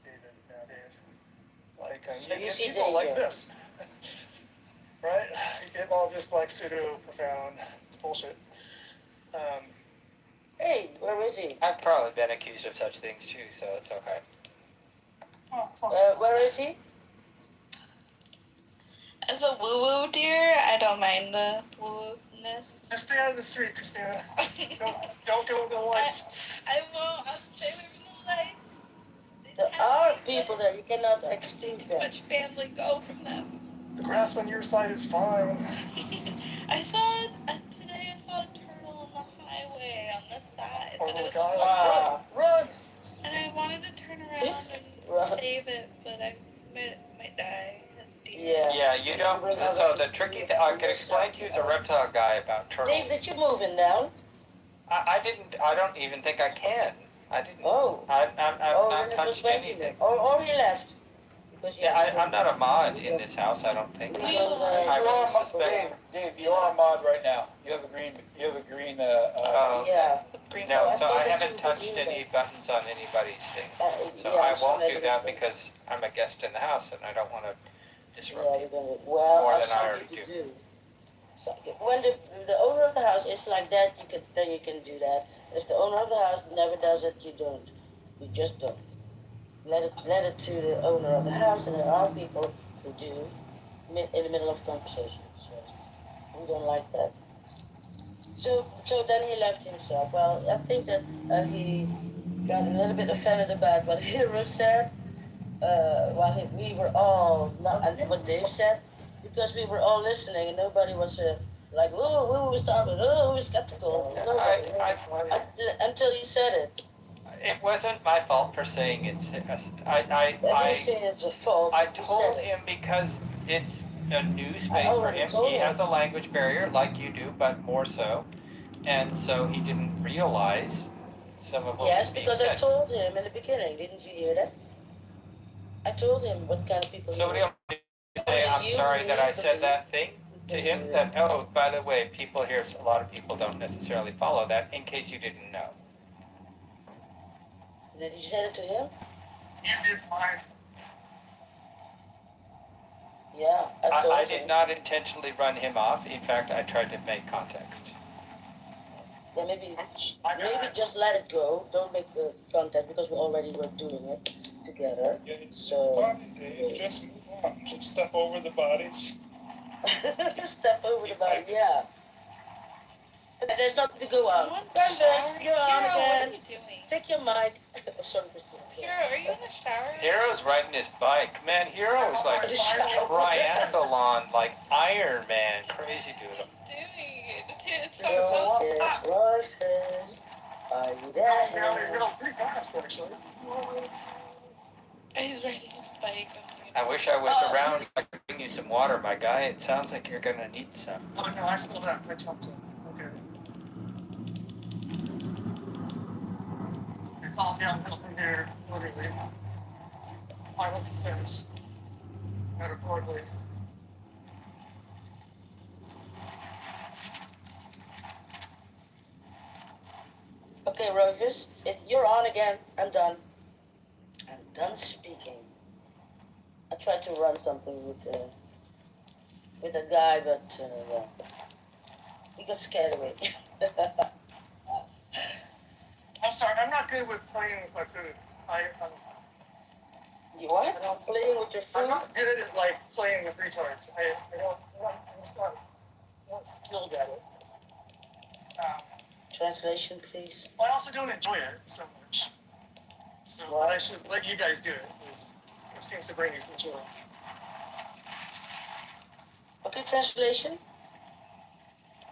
David now, Dave. Like, so you get see people danger. like this. Right? You get all this, like, pseudo-profound bullshit. Hey, where is he? I've probably been accused of such things too, so it's okay. Where is he? As a woo-woo deer, I don't mind the woo-woo-ness. Just stay out of the street, Christina. don't go with the lights. I won't. I'll stay away from the lights. They There are people that you cannot exchange them. Much family go from them. The grass on your side is fine. I saw today. I saw a turtle on the highway on this side. Oh, But it was God, run! and I wanted to turn around and save it, but I might die. That's deep. Yeah, you don't. So the tricky thing I could explain to you as a reptile guy about turtles. Dave, did you move in now? I didn't. I don't even think I can. I didn't. Oh. I've not touched anything. Or he left. Because I'm not a mod in this house. I don't think. I would suspect. Dave, you are a mod right now. You have a green. Yeah. No, so I haven't touched any buttons on anybody's thing. So I won't do that because I'm a guest in the house and I don't want to disrupt people more than I already do. So when the owner of the house is like that, then you can do that. If the owner of the house never does it, you don't. You just don't. Let it to the owner of the house, and there are people who do in the middle of conversation. So we don't like that. So then he left himself. Well, I think that he got a little bit offended about what Hero said. While we were all and what Dave said, because we were all listening and nobody was like, whoa, we start with, we were skeptical. Nobody, until he said it. It wasn't my fault for saying it's. I didn't say it's a fault. I told him because it's a new space for him. He has a language barrier like you do, but more so, and so he didn't realize some of what was being because said. I told him in the beginning. Didn't you hear that? I told him what kind of people. So what do you say? I'm sorry that I said that thing to him. That by the way, people here, a lot of people don't necessarily follow that. In case you didn't know. Did you say it to him? You did mine. Yeah, I did not intentionally run him off. In fact, I tried to make context. Yeah, maybe just let it go. Don't make contact because we already were doing it together. So just move on. Just step over the bodies. Step over the body, yeah. But there's nothing to go on. Shower. You're on Hero, again. what are you doing? Take your mic. Sorry, Christina. Hero, are you in the shower? Hero's riding his bike. Man, Hero is like triathlon, like Iron Man, crazy dude. It's so hot. Rufus, are you there? You're going pretty fast, actually. He's riding his bike. I wish I was around so I could bring you some water, my guy. It sounds like you're gonna need some. Oh no, I feel that. I talked to him. Okay. It's all downhill from here, literally. 500 cents. Metaphorically. Okay, Rufus, if you're on again, I'm done. I'm done speaking. I tried to run something with a guy, but yeah, he got scared away. I'm sorry, I'm not good with playing with my food. You what? Playing with your food? I'm not good at like playing with retards. I'm just not skilled at it. Translation, please. Well, I also don't enjoy it so much. So what I should let you guys do it. It seems to bring you some joy. Okay, translation.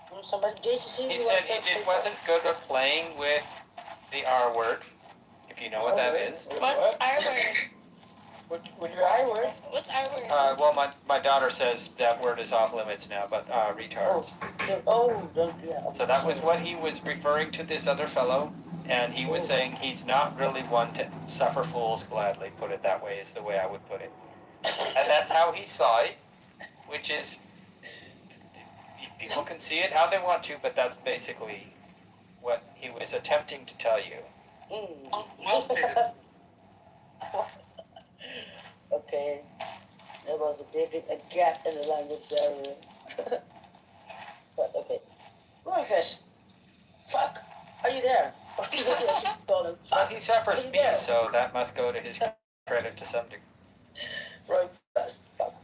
From somebody, JCC. He said he wasn't good at playing with the R word, if you know what that is. What's R word? What your I word? What's R word? Well, my daughter says that word is off limits now, but retards. Yeah. So that was what he was referring to this other fellow, and he was saying he's not really one to suffer fools gladly, put it that way, is the way I would put it. And that's how he saw it, which is, people can see it how they want to, but that's basically what he was attempting to tell you. Well stated. Okay, there was a gap in the language barrier. But okay, Rufus, fuck, are you there? Well, he suffers me, so that must go to his credit to some degree. Rufus, fuck.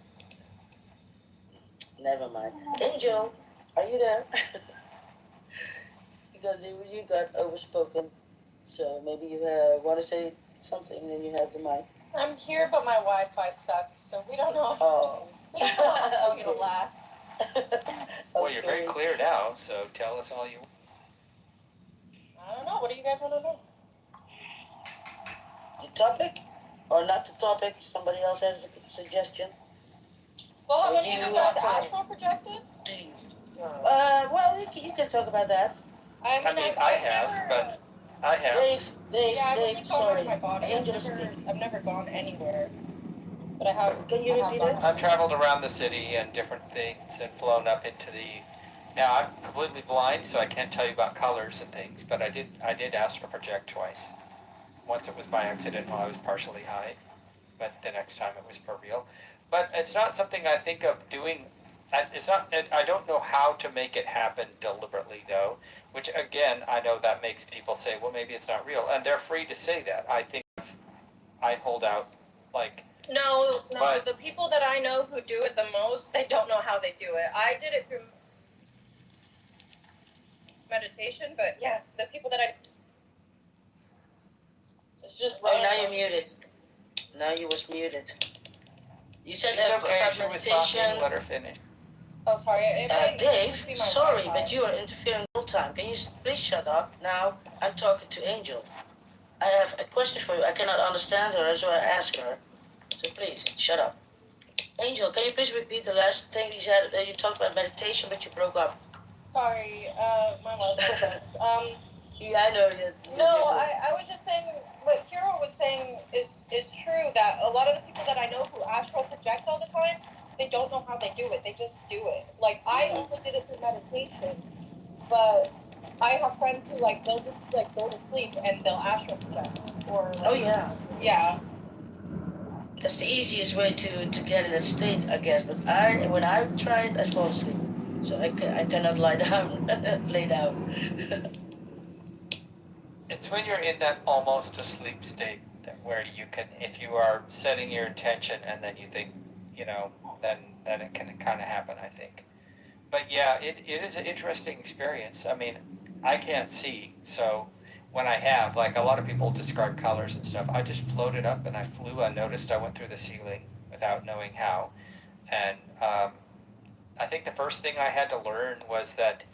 Never mind. Angel, are you there? Because you got overspoken, so maybe you want to say something, then you have the mic. I'm here, but my Wi-Fi sucks, so we don't know. Oh. We don't know how we're gonna laugh. Well, you're very clear now, so tell us all you. I don't know. What do you guys want to know? The topic, or not the topic? Somebody else has a suggestion. Well, how many of you guys astral projected? Well, you can talk about that. I mean, I have, but I have. Dave, sorry. My body. I've never gone anywhere, but I have. Can you repeat it? I've traveled around the city and different things and flown up into the. Now I'm completely blind, so I can't tell you about colors and things. But I did astral project twice. Once it was by accident while I was partially high, but the next time it was for real. But it's not something I think of doing. It's not. I don't know how to make it happen deliberately, though. Which again, I know that makes people say, "Well, maybe it's not real," and they're free to say that. I think I hold out, like. No. The people that I know who do it the most, they don't know how they do it. I did it through meditation, but yeah, the people that I. It's just. Oh, now you're muted. Now you was muted. You said She's that okay. about She was meditation. talking. Let her finish. Oh, sorry. Dave, sorry, but you are interfering the whole time. Can you please shut up? Now I'm talking to Angel. I have a question for you. I cannot understand her, so I ask her. So please, shut up. Angel, can you please repeat the last thing you said? You talked about meditation, but you broke up. Sorry, my Wi-Fi sucks. Yeah, I know. No, I was just saying what Hero was saying is true, that a lot of the people that I know who astral project all the time, they don't know how they do it. They just do it. Like, I only did it through meditation, but I have friends who, like, they'll just, like, go to sleep and they'll astral project. Or, like, Oh, yeah. Yeah. That's the easiest way to get in that state, I guess. But when I try it, I fall asleep. So I cannot lie down, lay down. It's when you're in that almost asleep state where you can, if you are setting your intention and then you think, then it can kind of happen, I think. But yeah, it is an interesting experience. I mean, I can't see, so when I have, like a lot of people describe colors and stuff, I just floated up and I flew. I noticed I went through the ceiling without knowing how. And I think the first thing I had to learn was that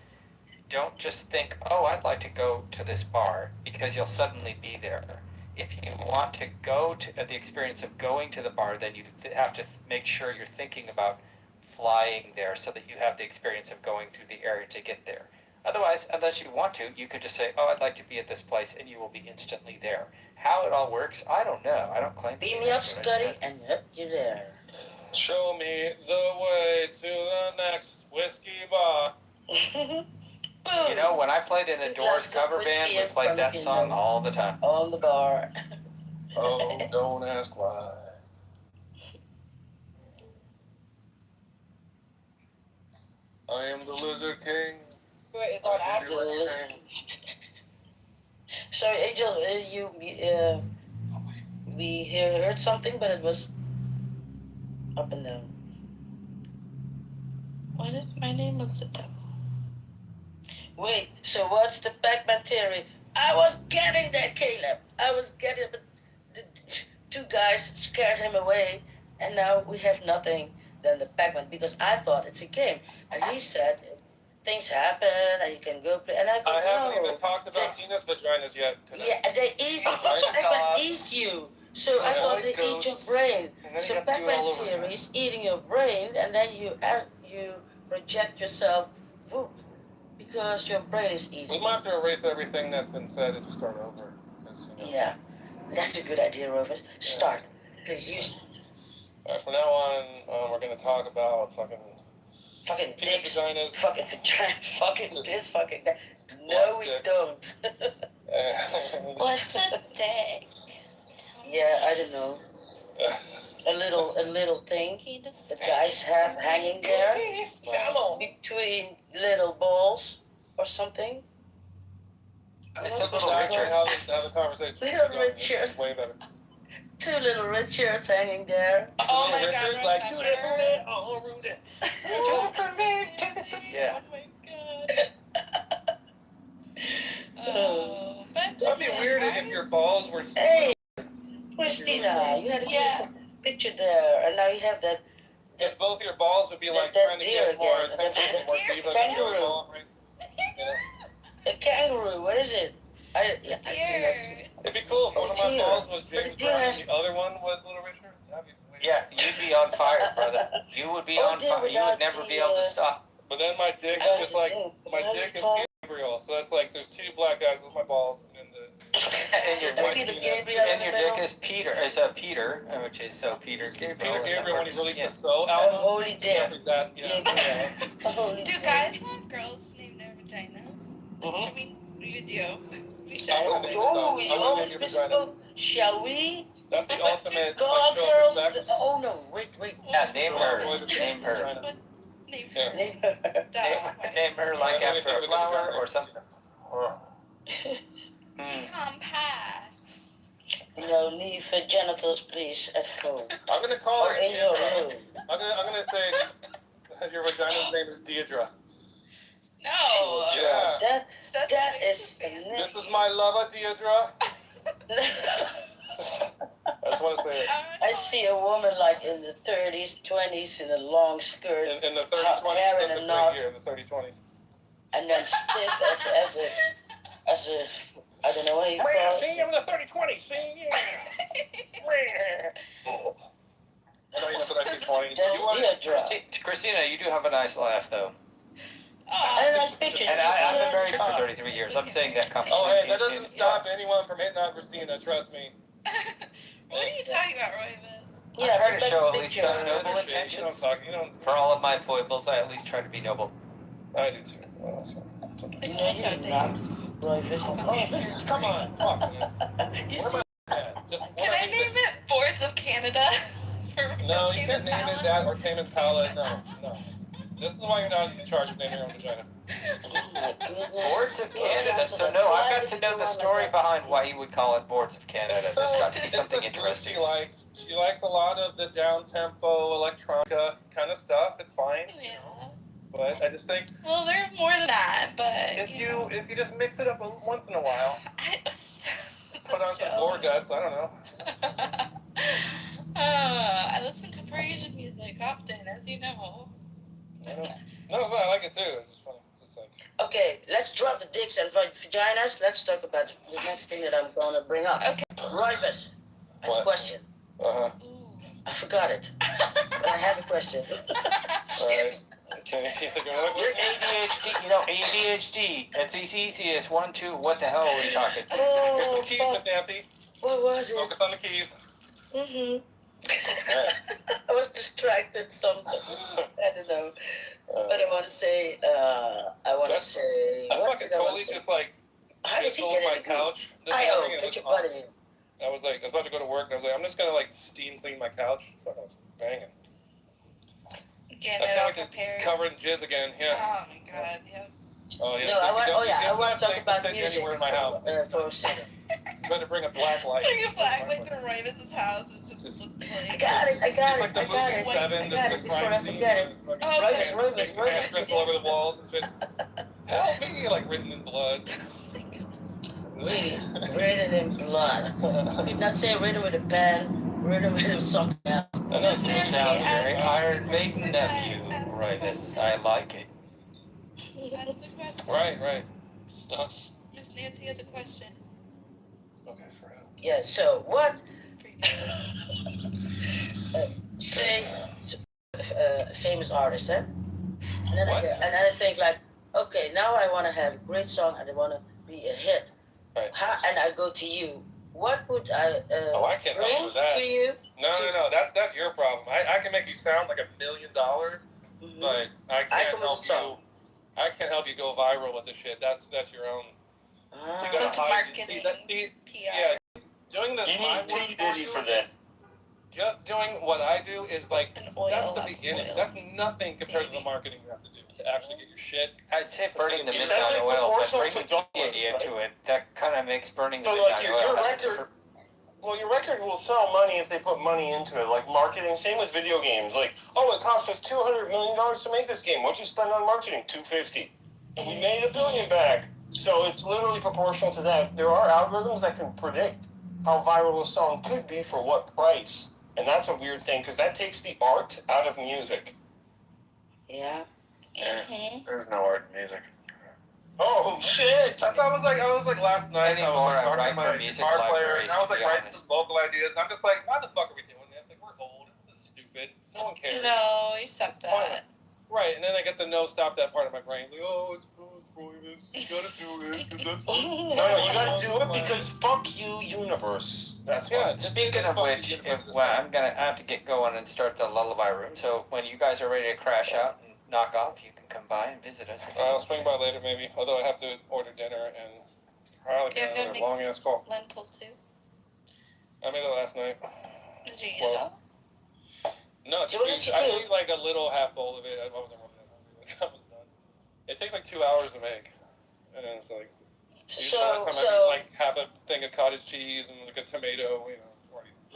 don't just think, oh, I'd like to go to this bar, because you'll suddenly be there. If you want to go to the experience of going to the bar, then you have to make sure you're thinking about flying there so that you have the experience of going through the area to get there. Otherwise, unless you want to, you could just say, oh, I'd like to be at this place, and you will be instantly there. How it all works, I don't know. I don't claim to Beam me up, Scotty, and yep, you're there. Show me the way to the next whiskey bar. You know, when I played in a Doors cover band, we played that song all the time. On the bar. Oh, don't ask why. I am the Lizard King. It's on after. So, Angel, we heard something, but it was up and down. What if my name was the devil? Wait, so what's the Pac-Man theory? I was getting that, Caleb. I was getting it, but the two guys scared him away, and now we have nothing than the Pac-Man, because I thought it's a game. And he said things happen, and you can go play. And I go, I haven't even talked about penis vaginas yet today. Yeah, they eat, Pac-Man eat you. So I thought they eat your brain. So Pac-Man theory is eating your brain, and then you reject yourself, whoop, because your brain is eating. We might have to erase everything that's been said and just start over. Yeah, that's a good idea, Rovers. Start. Please use. Alright, from now on, we're going to talk about fucking penis dicks, vaginas. fucking vagina, fucking this, fucking that. No, we don't. What's a dick? Yeah, I don't know. A little thing the guys have hanging there between little balls or something. It's a little Richard. Richard. Have the conversation. Little Richard. Way better. Two little Richards hanging there. Oh my Richard's God, like, Professor. Rudy, oh, Rudy. Yeah. Oh, That'd be weird if your balls were. Hey, vagina. You had a beautiful picture there, and now you have that. Just both your balls would be like that trying to deer get more again. attention. More diva Kangaroo. Yeah. A kangaroo. What is it? I do not see. It'd be cool if one of my deer. balls was But James the deer Brown has- and the other one was Little Richard. That'd be weird. Yeah, you'd be on fire, brother. You would be on fire. You would never be able to stop. But then my dick is just like my dick is Gabriel. So that's like there's two black guys with my balls, and then and your dick is Peter. Peter, which is so Peter. Peter Gabriel when he released the So A album. holy dick. That, yeah. A holy Do dick. guys want girls to name their vaginas? I mean, we do. We should. Shall we? That's the ultimate. Call like, girls. sex. Oh no! Wait. Yeah, name her. Name her. Name Yeah. her. Name her like after a flower or something. Compact. No need for genitals, please, at home. I'm gonna call her Or in your room. I'm gonna say your vagina's name is Deidre. No. Yeah. That is. This is my lover, Deidre. I just want to say it. I see a woman like in the 30s, 20s in a long skirt, In the 30s, 20s, hair in that's a a knot, great year, in the 30s, 20s. and then stiff as a I don't know what you call it. See, I'm in the 30-20, see, yeah. I know you're not the 1920s. That's Deidre. Christina, you do have a nice laugh, though. And a nice picture. And I've been married for 33 years. I'm saying that comes. Oh, hey, that doesn't stop anyone from hitting on Christina, trust me. What are you talking about, Roy? I try to but show at the least picture. some noble You intentions. don't. For all of my foibles, I at least try to be noble. I do too. Well, No, you're not. Roy oh, come on. Fuck, man. You see? Can I name it Boards of Canada? No, you can't name it that or Tame Impala. No. This is why you're not in charge of naming your own vagina. Oh my goodness. Boards of Canada. So no, I've got to know the story behind why you would call it Boards of Canada. There's got to be something interesting. She likes a lot of the down-tempo, electronica kind of stuff. It's fine. Yeah. But I just think. Well, there's more than that, but. If you just mix it up once in a while. Put on some gore guts. I don't know. I listen to Parisian music often, as you know. No, I like it too. It's just funny. It's just like. Okay, let's drop the dicks and vaginas. Let's talk about the next thing that I'm going to bring up. Okay. Rivers, I have a question. Uh-huh. I forgot it, but I have a question. All right. Okay. You're ADHD. You know, ADHD. It's easy. It's 1, 2. What the hell are we talking? Oh, keys, Miss Nancy. What was it? Focus on the keys. Mm-hmm. Right. I was distracted something. I don't know. But I want to say, I fucking totally just like. How did he stole get my in the couch? Put your butt in it. I was about to go to work, and I was like, I'm just gonna like steam clean my couch. So I was banging. Get I it sound all like it's prepared. covered in jizz again. Yeah. Oh my god, yeah. Oh yeah. No, I want to talk about music music anywhere in my house. For a second. You better bring a black light. Bring a black light to Raven's house. It's just I got it. It's like the movie Seven, the Before I crime scene. forget it. Rivers. Handprints all over the walls and shit. Help me! Like written in blood. Really, written in blood. You did not say written with a pen, written with something else. I know this sounds very Iron Maiden of you, Rivers. I like it. That's the question. Right. Miss Nancy has a question. Okay, for real. Yeah, so what? Say, famous artist, eh? And then I think like, okay, now I want to have a great song and I want to be a hit. Right. And I go to you. What would I I can't help bring with that. to you? No. That's your problem. I can make you sound like $1 million, but I can't help you. I can't help you go viral with this shit. That's your own. You gotta marketing. PR. Yeah, doing this. You need T Diddy for that. Just doing what I do is like that's the that's beginning. oil. That's nothing compared to the marketing you have to do to actually get your shit. I'd say burning the It's midnight actually oil, but proportional bringing to dollars, the idea right? to it, that kind of makes burning the So midnight like your oil. record, well, your record will sell money if they put money into it, like marketing. Same with video games. Like, oh, it cost us $200 million to make this game. What'd you spend on marketing? $250, and we made $1 billion back. So it's literally proportional to that. There are algorithms that can predict how viral a song could be for what price. And that's a weird thing, because that takes the art out of music. Yeah. There's no art in music. Oh shit! I was like last night. I was Anymore, like I talking write write to my for music guitar player, libraries, and I was to like be writing honest. some vocal ideas, and I'm just like, why the fuck are we doing this? Like, we're old. This is stupid. No one cares. No, you stop that. Right, and then I get the no, stop that part of my brain. Like, oh, it's Royvis. You gotta do it, because that's fun. No, you gotta do it because fuck you, universe. That's why. Speaking of which, I'm I have to get going and start the lullaby room. So when you guys are ready to crash out and knock off, you can come by and visit us. I'll swing by later, maybe. Although I have to order dinner and probably get another long ass call. Lentil soup. I made it last night. Did you eat it all? No, it's So what did you I do? ate like a little half bowl of it. I wasn't really that hungry when I was done. It takes like 2 hours to make, and then it's like. I eat like half a thing of cottage cheese and like a tomato, you know.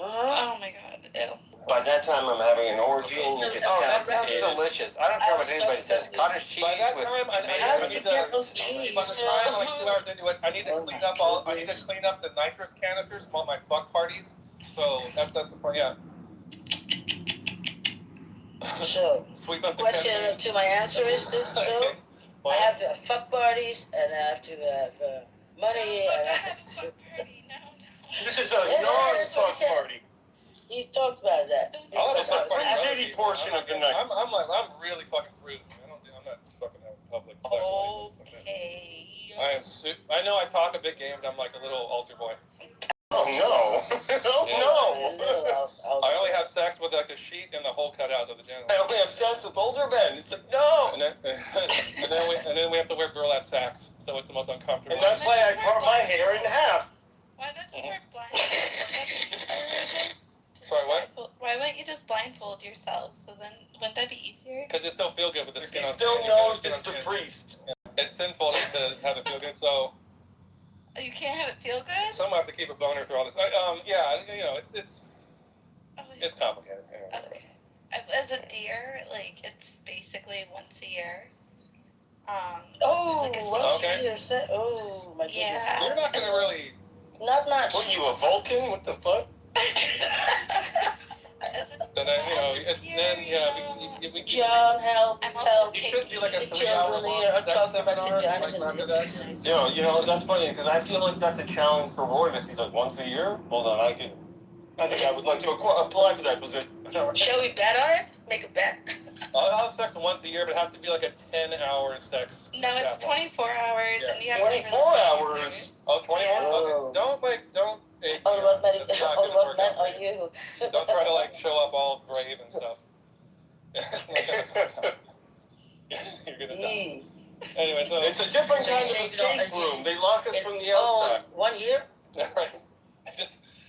Oh my god, ew. By that time, I'm having an orgy, and you get that sounds delicious. I don't care what anybody says. Cottage cheese By that with time, I need to. By the time I'm like 2 hours into it, I need to clean up I need to clean up the nitrous canisters from all my fuck parties. So that's the point. Yeah. So, question to my answer is this, so I have to have fuck parties, and I have to have money, and I have to. This is a non-fuck party. You talked about that. Oh, that's a shitty portion of the night. I'm really fucking rude. I'm not fucking out in public. Okay. I know I talk a big game, but I'm like a little altar boy. Oh no! Oh no! I only have sex with like the sheet and the hole cut out of the genital. I only have sex with older men. It's like no. And then we have to wear burlap sacks, so it's the most uncomfortable. And that's why I part my hair in half. Why don't you wear blindfolds? Sorry, what? Why wouldn't you just blindfold yourself? So then, wouldn't that be easier? Because you still feel good with the skin on. He still knows it's the priest. Yeah. It's sinful to have it feel good, so. You can't have it feel good? Some have to keep a boner through all this. Yeah, you know, it's complicated. Yeah. Okay. As a deer, like, it's basically once a year. Oh, like once a year. Oh, my goodness. Yeah. You're not gonna really. Not much. What, you a Vulcan? What the fuck? We John, help. You should do like a 3 children hour long here are sex talking about seminar, vaginas like, and after that. dicks. You know, that's funny, because I feel like that's a challenge for Roy, but he's like, once a year? Hold on, I think I would like to apply for that position. Shall we bet on it? Make a bet? I'll have sex once a year, but it has to be like a 10-hour sex. No, it's 24 hours, and you have 24 hours? Oh, 24? Okay. Don't. What men are you? Don't try to like show up all brave and stuff. You're gonna die. Anyway, so it's a different kind of escape room. They lock us from the outside. 1 year?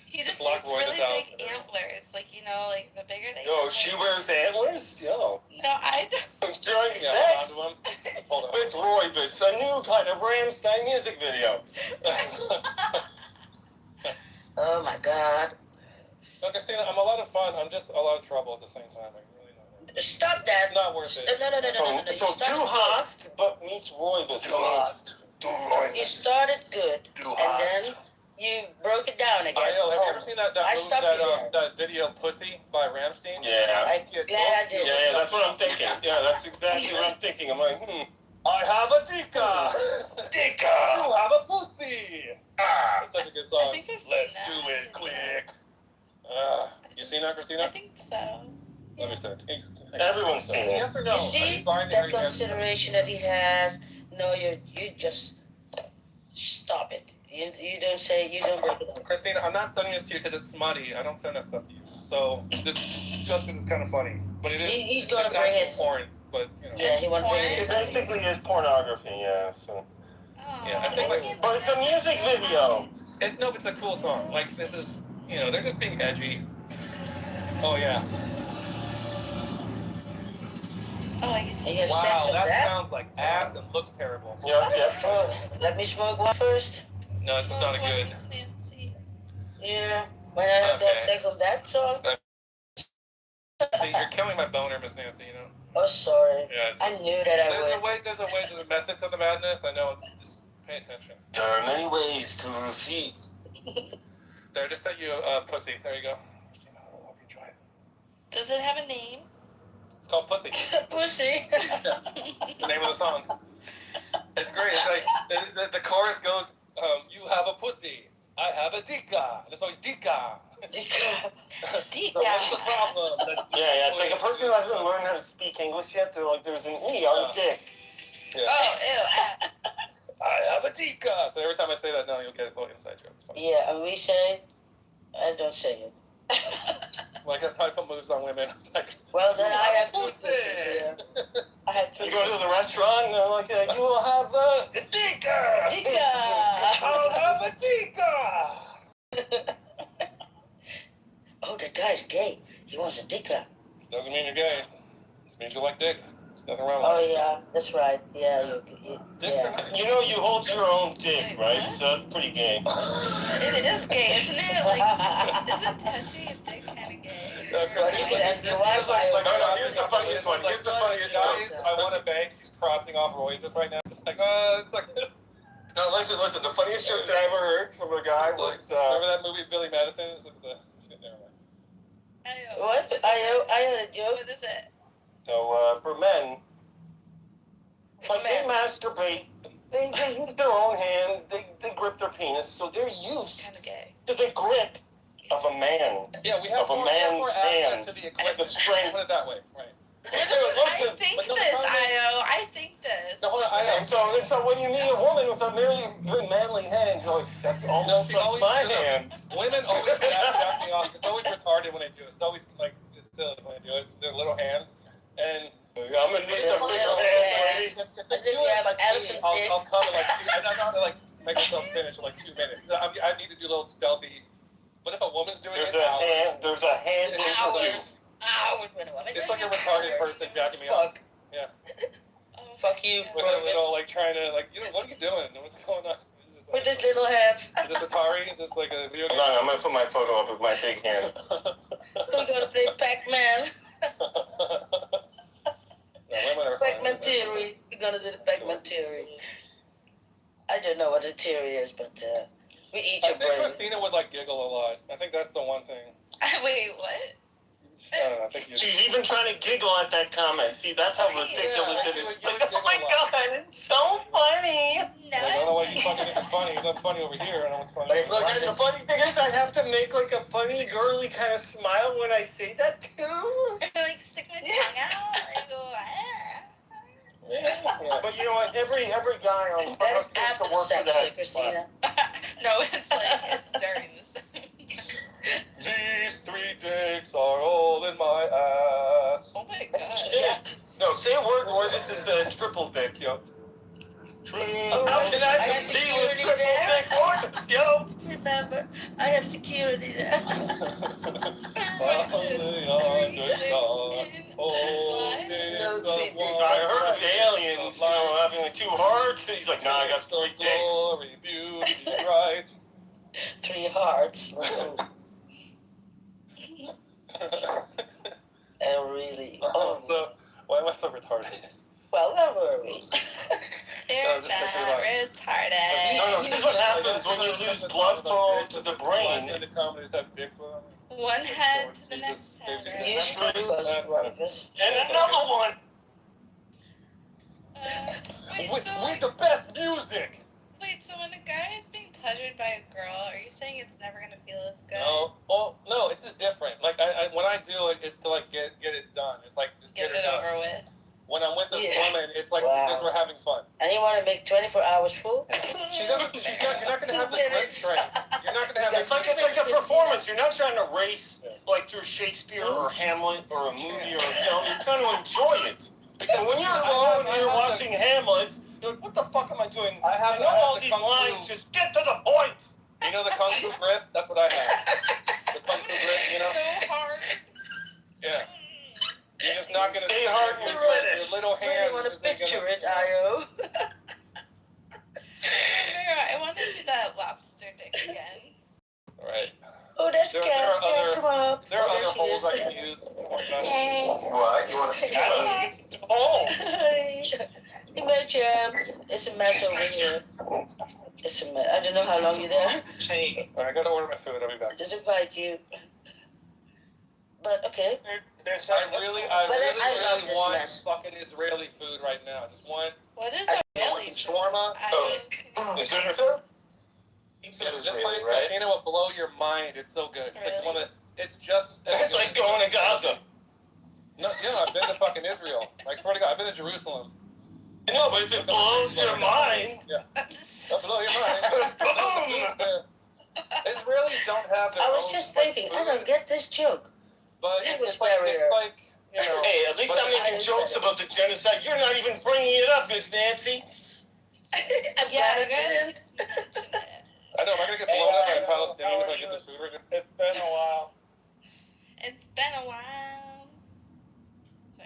He just lock needs Roy really out. big antlers, like, you know, like the bigger they Yo, she wears antlers? Yo. No, I don't. During sex? With Roybus, a new kind of Rammstein music video. Oh my God. No, Christina, I'm a lot of fun. I'm just a lot of trouble at the same time. I really know that. Stop that. It's not worth it. No. So too hot, but meets Roybus. Too hot. You started good, and then you broke it down again. Have you ever seen that video "Pussy" by Rammstein? Yeah. I'm glad I did. Yeah, that's what I'm thinking. Yeah, that's exactly what I'm thinking. I'm like, I have a dika. Dika. You have a pussy. It's such a good song. I think I've seen Let's that. do it, click. You seen that, Christina? I think so. Let me see. Everyone's seen it. Yes or no? You see that consideration that he has? No, you just stop it. You don't break it up. Christina, I'm not sending this to you because it's smutty. I don't send that stuff to you. So this just because it's kind of funny, but it is. He's gonna bring it. Porn, but you know. Yeah, he wants to bring it. it basically is pornography, yeah. So. Yeah, I think like. But it's a music video. No, but it's a cool song. Like this is, you know, they're just being edgy. Oh yeah. Oh, I can see. And you have Wow, sex with that that? sounds like ass and looks terrible. Oh, let me smoke one first. No, it's not a good. Yeah. When I have to have sex on that song? See, you're killing my boner, Miss Nancy. You know. Oh, sorry. Yeah. I knew that I would. There's a method to the madness. I know. Just pay attention. There are many ways to defeat. There, just sent you a pussy. There you go. Hope you enjoy it. Does it have a name? It's called Pussy. Pussy. Yeah. It's the name of the song. It's great. It's like the chorus goes, you have a pussy. I have a dika. That's always dika. Dika. Dika. What's the problem? Yeah, it's like a person who hasn't learned how to speak English yet. They're like, there's an E on the dick. Yeah. Oh, ew. I have a dika. So every time I say that now, you'll get a little inside joke. It's funny. Yeah, and we say, I don't say it. Like that's how I put moves on women. Like, well, then I have two pussies here. I have three. You go to the restaurant and they're like, you will have a dika. Dika. I'll have a dika. Oh, that guy's gay. He wants a dika. Doesn't mean you're gay. Just means you like dick. There's nothing wrong with Oh that. yeah, that's right. Yeah, Dicks You know, you hold your own dick, right? So that's pretty gay. It is gay, isn't it? Like, isn't touching a dick kind of gay? Well, you can ask your wife. Here's the funniest one. Here's the funniest one. Guys, I want to beg. He's crossing off Roy just right now. It's like, it's like. No, listen. The funniest joke that I ever heard from a guy was. Remember that movie Billy Madison? It's like the shit. Never mind. What? I had a joke. What is it? So for men, like they masturbate, they use their own hand, they grip their penis, so they're used to the grip of a man. Yeah, we have of a man's hand, to the equipment. the strength. Put it that way, right? I think this, Io. I think this. No, hold on, And so when you meet a woman with a very manly hand, you're like, that's almost like my hand. Women always jack me off. It's always retarded when they do it. It's always like it's silly when they do it. Their little hands. And I'm gonna need some bigger hands, lady. As if you have an elephant dick. I'll come in like I don't know how to like make myself finish in like 2 minutes. I need to do a little stealthy. But if a woman's doing There's it, a hand Hours. It's like a retarded person jacking me off. Yeah. Fuck you, With a little like trying to like, what are you doing? What's going on? With his little hands. Is this Atari? Is this like a video game? No, I'm gonna put my photo up with my big hand. We're gonna play Pac-Man. Pac-Man theory. We're gonna do the Pac-Man theory. I don't know what a theory is, but we eat your brain. I think Christina would like giggle a lot. I think that's the one thing. Wait, what? I don't know. I think She's even trying to giggle at that comment. See, that's how ridiculous it is. She's like, oh my god, it's so funny. No. I don't know why you fucking think it's funny. It's not funny over here. I know it's funny. Look, and the funny thing is, I have to make like a funny, girly kind of smile when I say that too. Like stick my tongue out. I go. But you know what? Every guy on That is after the sex, that. Christina. No, it's like it's during the sex. These 3 dicks are all in my ass. Oh my god. No, say a word more. This is a triple dick, yo. Oh, How can I compete with triple dick organs, yo? Remember, I have security there. I heard of aliens, you know, having like 2 hearts. He's like, nah, I got 3 dicks. Glory, beauty, right. 3 hearts. Really. Oh. So, why am I so retarded? Well, where were we? You're not retarded. No, see what happens when you lose blood flow to the brain. One head to the next head. You screw us, brothers. And another one. With the best music. Wait, so when a guy is being pleasured by a girl, are you saying it's never gonna feel as good? No, well, no, it's just different. Like when I do it, it's to like get it done. It's like just get it over with. When I'm with this woman, it's like because we're having fun. And you want to make 24 hours full? She doesn't. She's not. You're not gonna have the grip train. You're not gonna have. It's like a performance. You're not trying to race like through Shakespeare or Hamlet or a movie or a film. You're trying to enjoy it. And when you're alone and you're watching Hamlet, you're like, what the fuck am I doing? I know all these lines. Just get to the point. You know the kung fu grip? That's what I have. The kung fu grip. You know. So hard. Yeah. You're just not gonna stay hard and your little hands. I really want to picture it, Io. I want to see that lobster dick again. Right. Oh, that's there, cat. There Come up. There are other holes I can use. What? You want to see that? Oh! Hey, Jam. It's a mess over here. Listen, man, I don't know how long you're there. I gotta order my food. I'll be back. Just invite you. But okay. I really want fucking Israeli food right now. Just one. What is Israeli? Shawarma. Is it pizza? This place, Christina, will blow your mind. It's so good. It's like one of. It's just. It's like going to Gaza. No, yeah, I've been to fucking Israel. I swear to God, I've been to Jerusalem. No, but if it blows your mind. Yeah. It'll blow your mind. Boom! Israelis don't have their I was own just thinking, I don't get this joke. But Language it's like, you know. Hey, at least I'm making jokes about the genocide. You're not even bringing it up, Miss Nancy. Yeah, I didn't. I know, am I going to get blown up by a Palestinian if I get this food right now? It's been a while. It's been a while.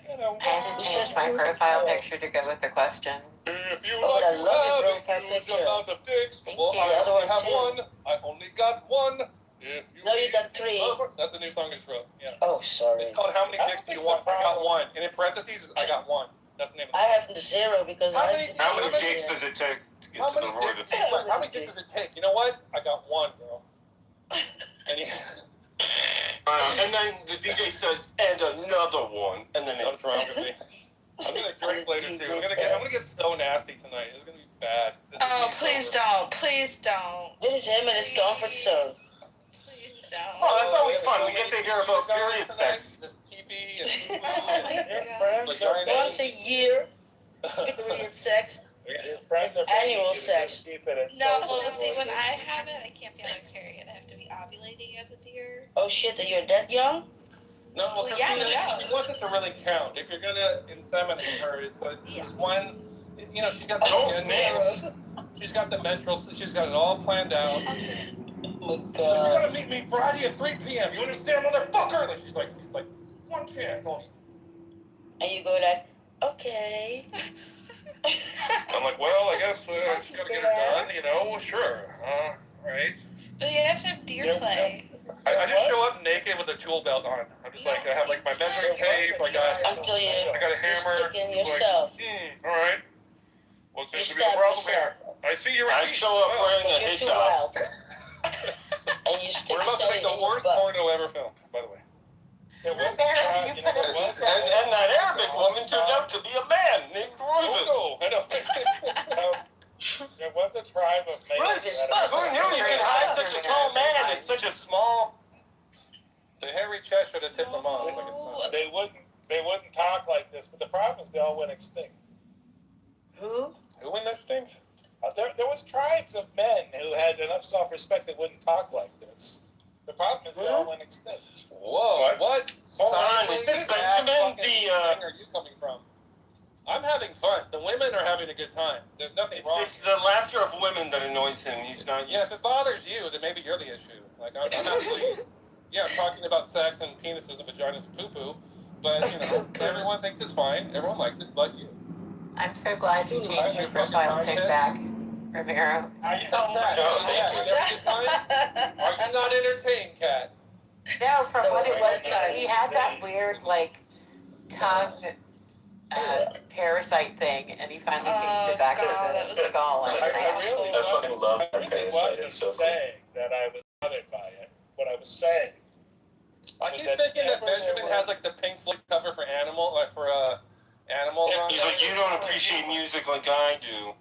I had to change my profile picture to go with the question. If you Oh, like I to love your have profile it, picture. use another dicks. Well, The I other only one have too. one. I only got one. If you No, you got 3. That's the new song I just wrote. Yeah. Oh, sorry. It's called How Many Dicks Do You Want? I got one. And in parentheses, I got one. That's the name of it. I have 0 because How I. many dicks does it take to get How to the many roid dicks? of How many dicks does it take? You know what? I got one, girl. And and then the DJ says, and another one. And then what's wrong with me? I'm gonna drink later too. I'm gonna get so nasty tonight. It's gonna be bad. Oh, please don't. Please don't. This is him in his comfort zone. Please don't. Oh, that's always fun. We get to hear about period sex. Just TV and Oh my God. Once a year, period sex. It's annual sex. No, see, when I have it, I can't be on my period. I have to be ovulating as a deer. Oh shit, that you're that young? No, Well, yeah, she wants it to really count. If you're gonna inseminate her, it's just one. You know, she's got the she's got the menstrual. She's got it all planned out. Oh So you're gonna meet me Friday at 3 p.m. You understand, motherfucker? And she's like, one chance only. And you go like, okay. I'm like, well, I guess she's gotta get it done. You know, sure. Right. But you have to have deer play. I just show up naked with a tool belt on. I'm just like, I have like my measuring tape. I got a hammer. Stick in yourself. All right. Well, You seems to be a stab problem yourself. here. I see you're. I show up wearing a You're too hijab. wild. And you stick We're about to yourself make in the your worst butt. porno ever filmed, by the way. And that Arabic woman turned out to be a man named Roivas. Oh, no, I know. There was a tribe of Roivas, fuck. Who knew you could hide such a tall man in such a small... The hairy chest should have tipped them off. Like it's not. They wouldn't talk like this, but the problem is they all went extinct. Who? Who went extinct? There was tribes of men who had enough self-respect that wouldn't talk like this. The problem is they all went extinct. Whoa, what? Hold on, is this Benjamin thing are you coming from? I'm having fun. The women are having a good time. There's nothing wrong. It's the laughter of women that annoys him. He's not... Yeah, if it bothers you, then maybe you're the issue. Like, I'm actually... Yeah, talking about sex and penises and vaginas and poo-poo, but, you know, everyone thinks it's fine. Everyone likes it, but you. I'm so glad you changed your profile pic back, Ramiro. Are you Are you not entertained, Kat? No, from what it was, he had that weird, like, tongue parasite thing, and he finally changed it back to the skull. I fucking love I really parasite. wasn't It's so cool. saying that I was bothered by it. What I was saying. I keep thinking that Benjamin has like the Pink Floyd cover for Animals on. He's like, you don't appreciate music like I do.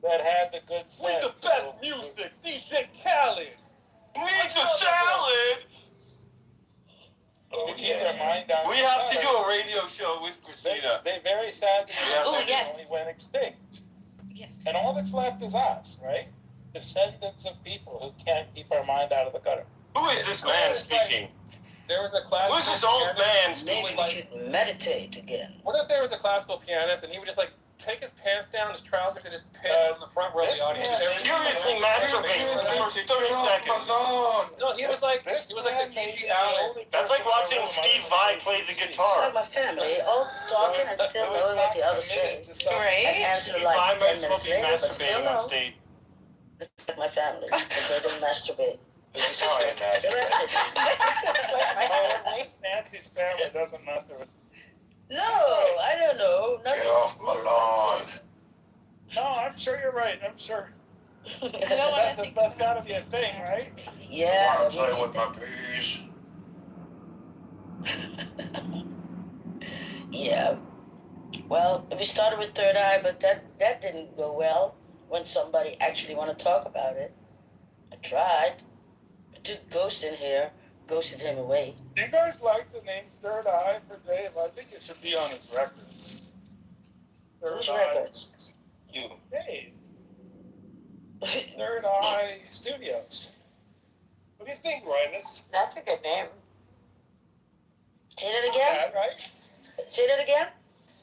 That had the good sense. With the best music, DJ Khaled. Needs a salad. Oh, yeah. We have to do a radio show with Christina. They very sadly yes. only went extinct. Yes. And all that's left is us, right? Descendants of people who can't keep our mind out of the gutter. Who is this man speaking? There was a classical Who's this old man Maybe we should meditate again. What if there was a classical pianist and he would just like take his pants down, his trousers, and just piss on the front row of the audience? Seriously masturbate for the first 30 seconds. No, he was like the Casey Allen. That's like watching Steve Vai play the So guitar. my family, all talking and still knowing what the others say. Right? And answer Steve like Vai 10 might minutes be later, but still masturbating on no. stage. It's like my family, because they don't masturbate. This is how I imagine. The rest of it. Nancy's family doesn't masturbate. No, I don't know. Get off my lawn. No, I'm sure you're right. I'm sure. I don't want to think. That's gotta be a thing, right? Yeah. I play with my peas. Yeah. Well, we started with Third Eye, but that didn't go well when somebody actually want to talk about it. I tried. I took Ghost in here, ghosted him away. Do you guys like the name Third Eye for Dave? I think it should be on his records. Whose records? You. Dave. Third Eye Studios. What do you think, Rhinus? That's a good name. Say that again? Yeah, right? Say that again?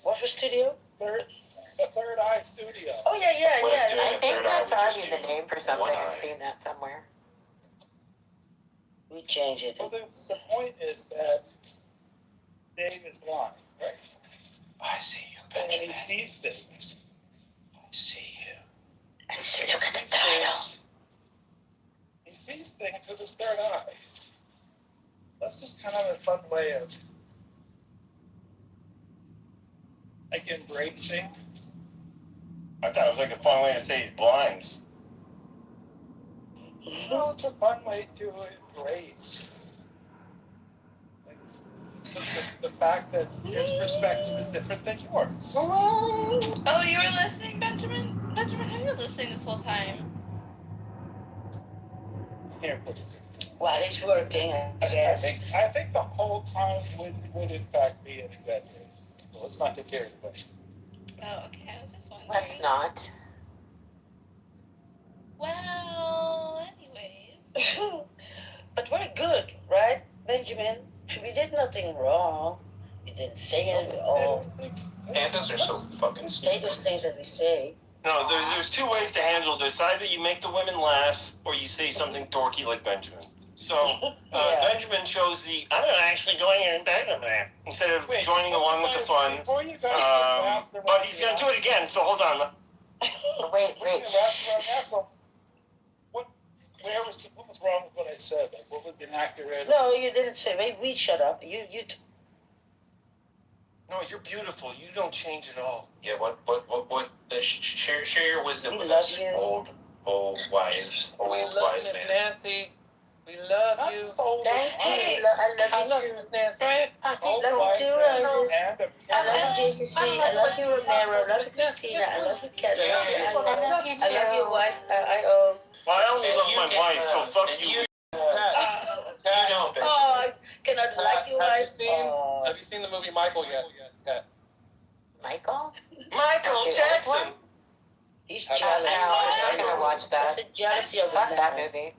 What for studio? The Third Eye Studio. Oh, yeah. I think that's already the name for something. I've seen that somewhere. We change it. Well, the point is that Dave is blind, right? I see you, And Benjamin. he sees things. I see you. And so look at the title. He sees things with his third eye. That's just kind of a fun way of like embracing. I thought it was like a fun way to say he's blind. Well, it's a fun way to embrace like, the fact that his perspective is different than yours. Oh, you were listening, Benjamin? Benjamin, how are you listening this whole time? Here, put it. While he's working, I guess. I think the whole time would in fact be an exaggeration. So let's not get carried away. Oh, okay. I was just wondering. Let's not. Well, anyways. But we're good, right, Benjamin? We did nothing wrong. We didn't say it at all. Antics are so fucking Say stupid. those things that we say. No, there's two ways to handle this. Either you make the women laugh, or you say something dorky like Benjamin. So Yeah. Benjamin chose the I'm not actually going in bed instead of joining along with the fun. Before you guys But he's gonna do it again. So hold on. Wait. What was wrong with what I said? Like, what was inaccurate? No, you didn't say. Maybe we shut up. No, you're beautiful. You don't change at all. Yeah, what, share your wisdom We with love us, you. old wise man. Nancy. We love you. Thank you. I love you too. Right. I love you too, Roses. I love you, JCC. I love you, Romero. I love you, Christina. I love you, Kat. I love your wife. Well, I only love my wife, so fuck you. You know, Benjamin. Oh, I cannot like your wife. Have you seen the movie Michael yet? Michael? Michael Jackson. He's No, jealous. I'm not gonna watch that. That's a jealousy of Fuck a that man. movie.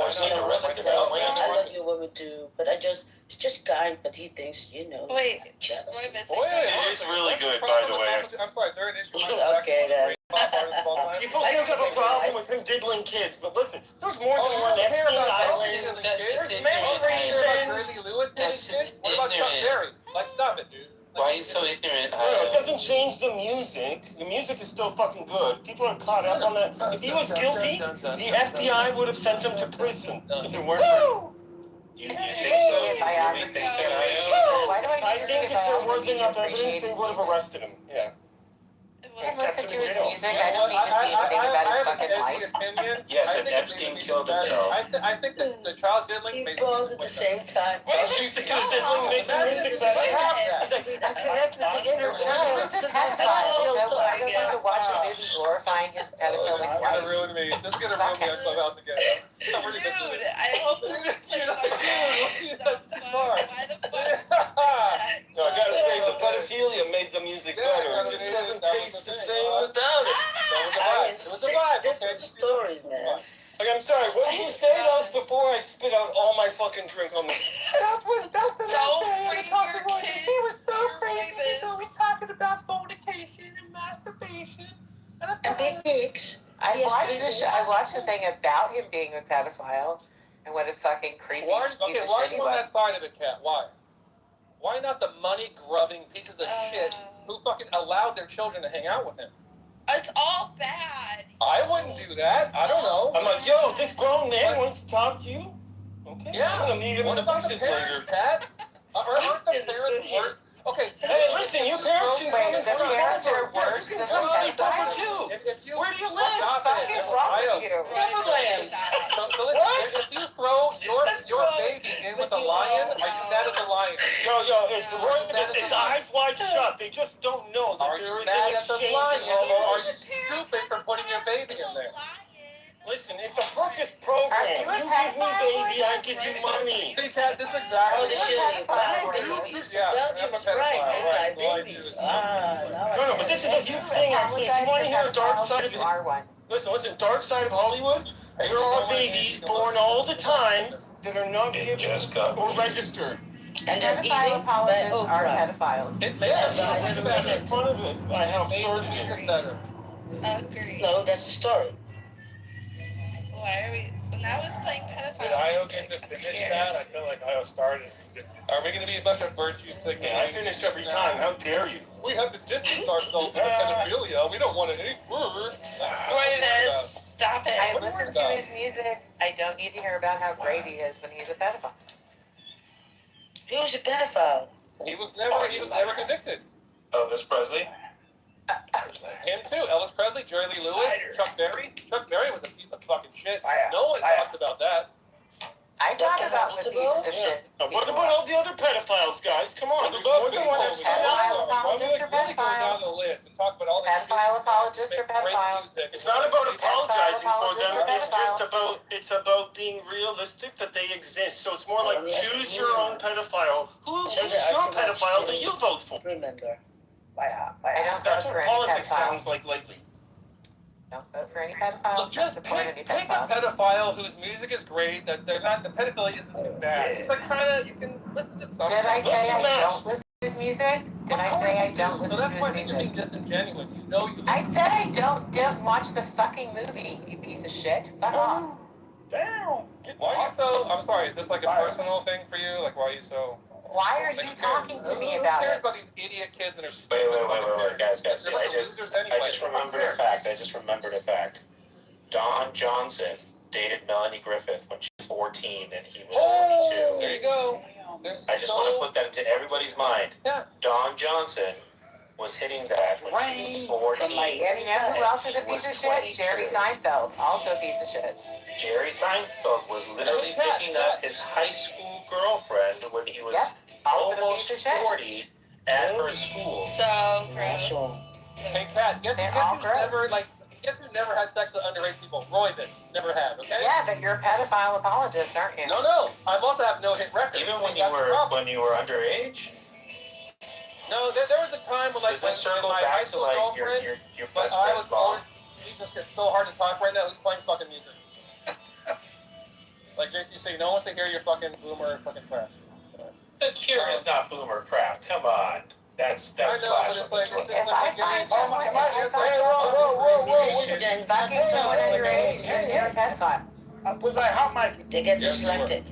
I've seen Arrested Development. I love your woman too, but it's just kind, but he thinks, Wait, jealous. Roy missing. It is really good, by the way. I'm sorry, is there an issue? Okay, then. People seem to have a problem with him diddling kids, but listen, there's more than one Epstein Island. There's many reasons. That's just What about Chuck ignorant. Berry? Like, stop it, dude. Why are you so ignorant? No, it doesn't change the music. The music is still fucking good. People are caught up on that. If he was guilty, the FBI would have sent him to prison. If it weren't for... You think so? You Biography. really think so? Why do I I need to see think a if there biography wasn't to enough appreciate evidence, they his would have music? arrested him. Yeah. I listen to his jail. music. I don't need to see anything about his fucking life. Yes, and Epstein killed himself. I think that the child diddling You made both at the same time. Well, you think the diddling make the music better? He's like, I connected to the inner child. He's a pedophile, so I don't want to watch a movie glorifying his pedophilic This is gonna wife. ruin me. This is gonna ruin me on Clubhouse again. I'm really good Dude, at I hope it. this Dude, that's too far. Why the fuck? No, I gotta say, the pedophilia made the music better. It just doesn't taste the same without it. I mean, 6 different stories, man. Like, I'm sorry, what did you say? That was before I spit out all my fucking drink on the... That's the last day I talked to Roy. He was so crazy. He was talking about fornication and masturbation. And big dicks. I watched the thing about him being a pedophile and what a fucking creepy Why piece of are shit he you on was. that side of it, Kat? Why? Why not the money-grubbing pieces of shit who fucking allowed their children to hang out with him? It's all bad. I wouldn't do that. I don't know. I'm like, yo, this grown man wants to talk to you? Okay, Yeah. I'm gonna meet him in What the about the bushes later. parents, Pat? Aren't the parents worse? Okay. Hey, listen, your parents can come and the sleep parents over. are worse You than can come the sleep over pedophile. too. If you Where do you live? What the fuck is wrong with It's eyes wide shut. They just don't know that there is an exchange. Are you stupid for putting your baby in there? Listen, it's a purchase program. You give me baby, I give you money. This is exactly. Oh, they should buy babies. Belgium is right. They buy babies. No, but this is a huge thing. Actually, if you want to hear a dark side of it, listen, dark side of Hollywood. There are babies born all the time that are not given or registered. And they're Pedophile eating apologists by are Oprah. pedophiles. In front of it, I have certain. Agreed. No, that's the story. Why are we? Now it's playing pedophile. Did Io get to finish that? I feel like Io started. Are we going to be a bunch of virtue signaling? Yeah, I finish every time. How dare you? We have to distance ourselves from pedophilia. We don't want any word. Stop it. I listen to his music. I don't need to hear about how great he is when he's a pedophile. He was a pedophile. He was never convicted. Elvis Presley? Him too. Elvis Presley, Jerry Lee Lewis, Chuck Berry. Chuck Berry was a piece of fucking shit. No one talks about that. I talk about what pieces of shit. What about all the other pedophiles, guys? Come on. There's more than one. Pedophile apologists are pedophiles. Pedophile apologists are pedophiles. It's not about apologizing for them. It's about being realistic that they exist. So it's more like choose your own pedophile. Who's your pedophile that you vote for? Remember. I don't That's vote what for any politics pedophiles. sounds like lately. Don't vote for any pedophiles. Look, just don't support any pick a pedophiles. pedophile whose music is great. That they're not. The pedophilia isn't too bad. It's like kind of you can listen to something. Did I say I don't listen to his music? Did I say I don't listen to his music? So that's why you're being disingenuous. You know you. I said I don't watch the fucking movie, you piece of shit. Fuck off. Damn. Why are you so? I'm sorry. Is this like a personal thing for you? Like, why are you so? Why are you talking to me about Who cares it? about these idiot kids that are stupid? Wait, guys. They're I just remembered a fact. Don Johnson dated Melanie Griffith when she was 14 and he was 22. There you go. I just want to put that into everybody's mind. Yeah. Don Johnson was hitting that when she was 14. You know who else is a piece of shit? Jerry Seinfeld, also a piece of shit. Jerry Seinfeld was literally picking up his high school girlfriend when he was almost 40 at her school. So gross. Hey, Kat, guess who never had sex with underage people? Roy did. Never had, okay? Yeah, but you're a pedophile apologist, aren't you? No. I also have no hit record. Even when you were underage? No, there was a time when Does this circle back to like your best friend's mom? Jesus, it's so hard to talk right now. Who's playing fucking music? Like JC say, no one to hear your fucking boomer fucking trash. The Cure is not boomer crap. Come on. That's blasphemous. If I find someone, fucking someone underage, you're a pedophile. Was I hot mic? They get dyslexic.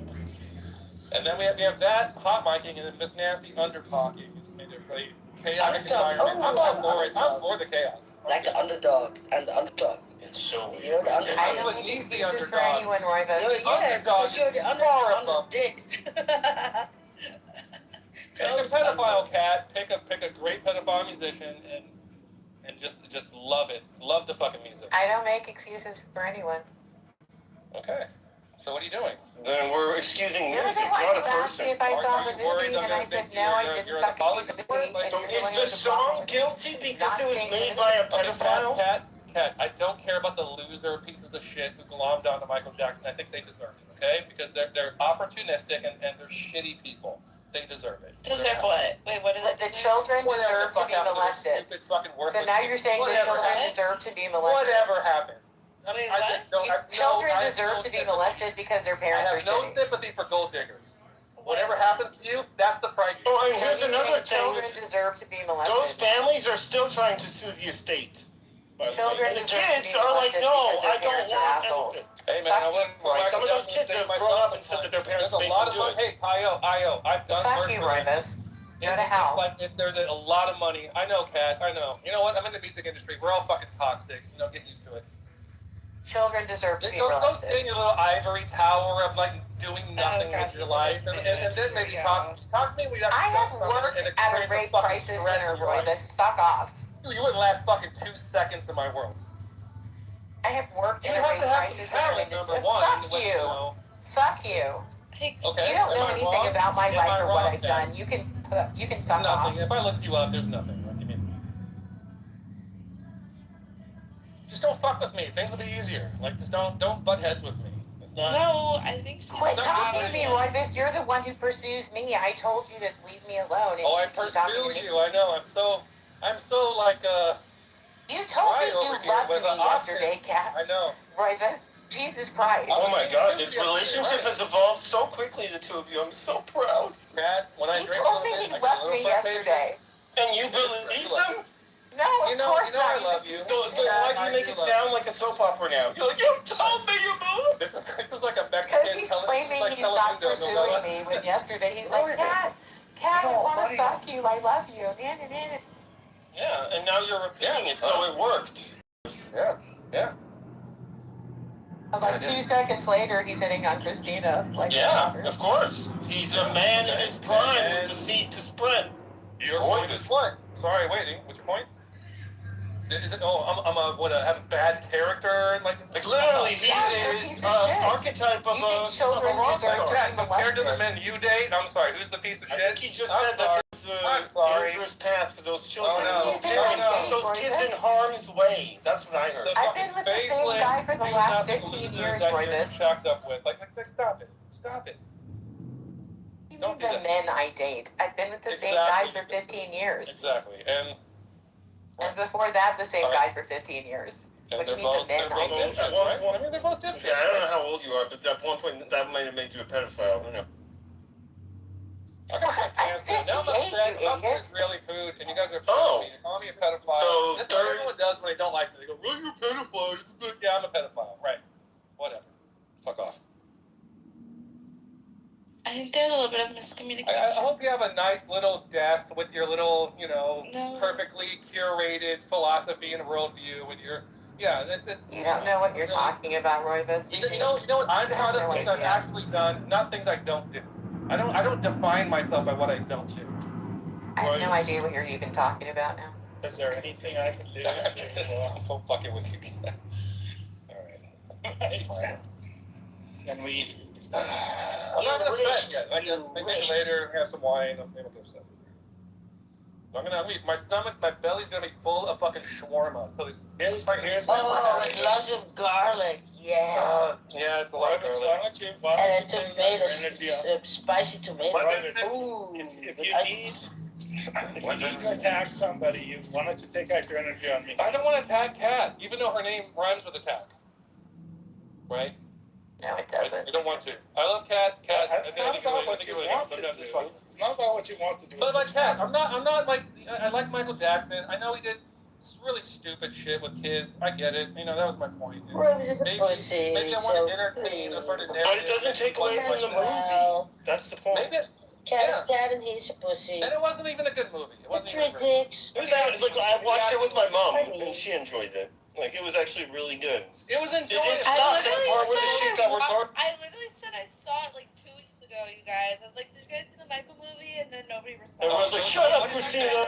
And then we have that hot micing and then Miss Nasty under talking. It's made a really chaotic environment. I'm for it. I'm for the chaos. Like the underdog and the underdog. It's so weird. You're the underdog. I don't need excuses for anyone, Roivas. You're the underdog. Dick. Pick a pedophile, Cat. Pick a great pedophile musician and just love it. Love the fucking music. I don't make excuses for anyone. Okay. So what are you doing? Then we're excusing You're music, the one not a who asked me person. if I saw the movie, and I said no, I didn't fucking see the movie. And So you're is going the to song guilty because it was made by a pedophile? Cat, I don't care about the loser pieces of shit who glommed onto Michael Jackson. I think they deserve it, okay? Because they're opportunistic and they're shitty people. They deserve it. Deserve what? Wait, what is it? The children deserve to be molested. So now you're saying the children deserve to be molested. Whatever happened. I mean, what? Children deserve to be molested because their parents are shitty. I have no sympathy for gold diggers. Whatever happens to you, that's the price. Oh, and here's another thing. Children deserve to be molested. Those families are still trying to sue the estate. Children and the deserve kids to be are like, molested no, because their I don't parents are want assholes. Hey man, I went some of those kids have grown up and said that their parents made them do it. Hey, Io, I've done Fuck work you, for Roivas. Go to hell. Like, if there's a lot of money, I know, Kat, I know. You know what? I'm in the music industry. We're all fucking toxic. You know, get used to it. Children deserve to be Don't molested. stay in your little ivory tower of like doing nothing with your life, and then maybe talk to me when you I have worked at a rape crisis center, Roivas. Fuck off. You wouldn't last fucking 2 seconds in my world. I have worked at a rape crisis center. Fuck you. Fuck you. Okay. You don't know anything about my life or what I've done. You can You can stop Nothing. off. If I looked you up, there's nothing. What do you mean? Just don't fuck with me. Things will be easier. Like, just don't butt heads with me. It's not. No, I think she's Quit not talking good to me, for you. Royvis. You're the one who pursues me. I told you to leave me alone. And Oh, I you keep talking to pursue me. you. I know. I'm so like You told me right you over here loved with me an yesterday, option. Kat. I know. Royvis, Jesus Christ. Oh my God, this relationship has evolved so quickly, the two of you. I'm so proud. Kat, when I He drink told a me little he bit, I get a left little me flirtatious. yesterday. And you believed him? No, of course you know not. I love He's a you. piece So of then shit. why do you make it sound like a soap opera now? You're like, you told me you moved. This is like a Mexican. Because he's claiming he's not pursuing me. When yesterday he's like, Kat, I want to fuck you. I love you. Yeah, and now you're repeating it, so it worked. Yeah. Like 2 seconds later, he's hitting on Christina. Like, yeah, of course. He's a man in his prime with the seed to spread. Your point is what? Sorry, waiting. What's your point? Is it? Oh, have a bad character? Like literally, he is archetype of a children deserve to be compared to the molested. men you date. I'm sorry. Who's the piece of shit? I think he just said that there's a dangerous path for those children. Oh, no. Those kids in harm's way. That's what I heard. I've been with the same guy for the last 15 years, Royvis. Chopped up with. Like, stop it. Stop it. Don't the men I date. I've been with the same guy for 15 years. Exactly. And before that, the same guy for 15 years. What do you mean the men I date? I mean, they're both different. Yeah, I don't know how old you are, but at one point that might have made you a pedophile. I don't know. I got my pants down. Now I'm upset. Israeli food, and you guys are me. You're calling me a pedophile. So this is what everyone does when they don't like me. They go, "Well, you're a pedophile." Yeah, I'm a pedophile. Right. Whatever. Fuck off. I think there's a little bit of miscommunication. I hope you have a nice little death with your little, perfectly curated philosophy and worldview, and your You don't know what you're talking about, Royvis. You know what? I'm proud of things I've actually done, not things I don't do. I don't define myself by what I don't do. I have no idea what you're even talking about now. Is there anything I can do? I'm fucking with you. All right. Can we? I'm not upset yet. Maybe later, have some wine. I'm able to upset. My stomach, my belly's gonna be full of fucking shawarma. So it's right here. Oh, lots of garlic. Yeah. Yeah, it's a lot of garlic. And a tomato, spicy tomato. Ooh. If you need to attack somebody, you wanted to take out your energy on me. I don't want to attack Kat, even though her name rhymes with attack. Right? No, it doesn't. I don't want to. I love Kat. It's not about what you want to do. It's not about what you want to do. But like Kat, I'm not like I like Michael Jackson. I know he did really stupid shit with kids. I get it. That was my point. Maybe I want to entertain a certain narrative. But it doesn't take away from the movie. That's the point. Cat is cat and he's a pussy. And it wasn't even a good movie. It wasn't even dicks. I watched it with my mom, and she enjoyed it. Like, it was actually really good. It was enjoyable. I literally said I saw it like 2 weeks ago, you guys. I was like, did you guys see the Michael movie? And then nobody responded. Everyone's like, shut up, Christina.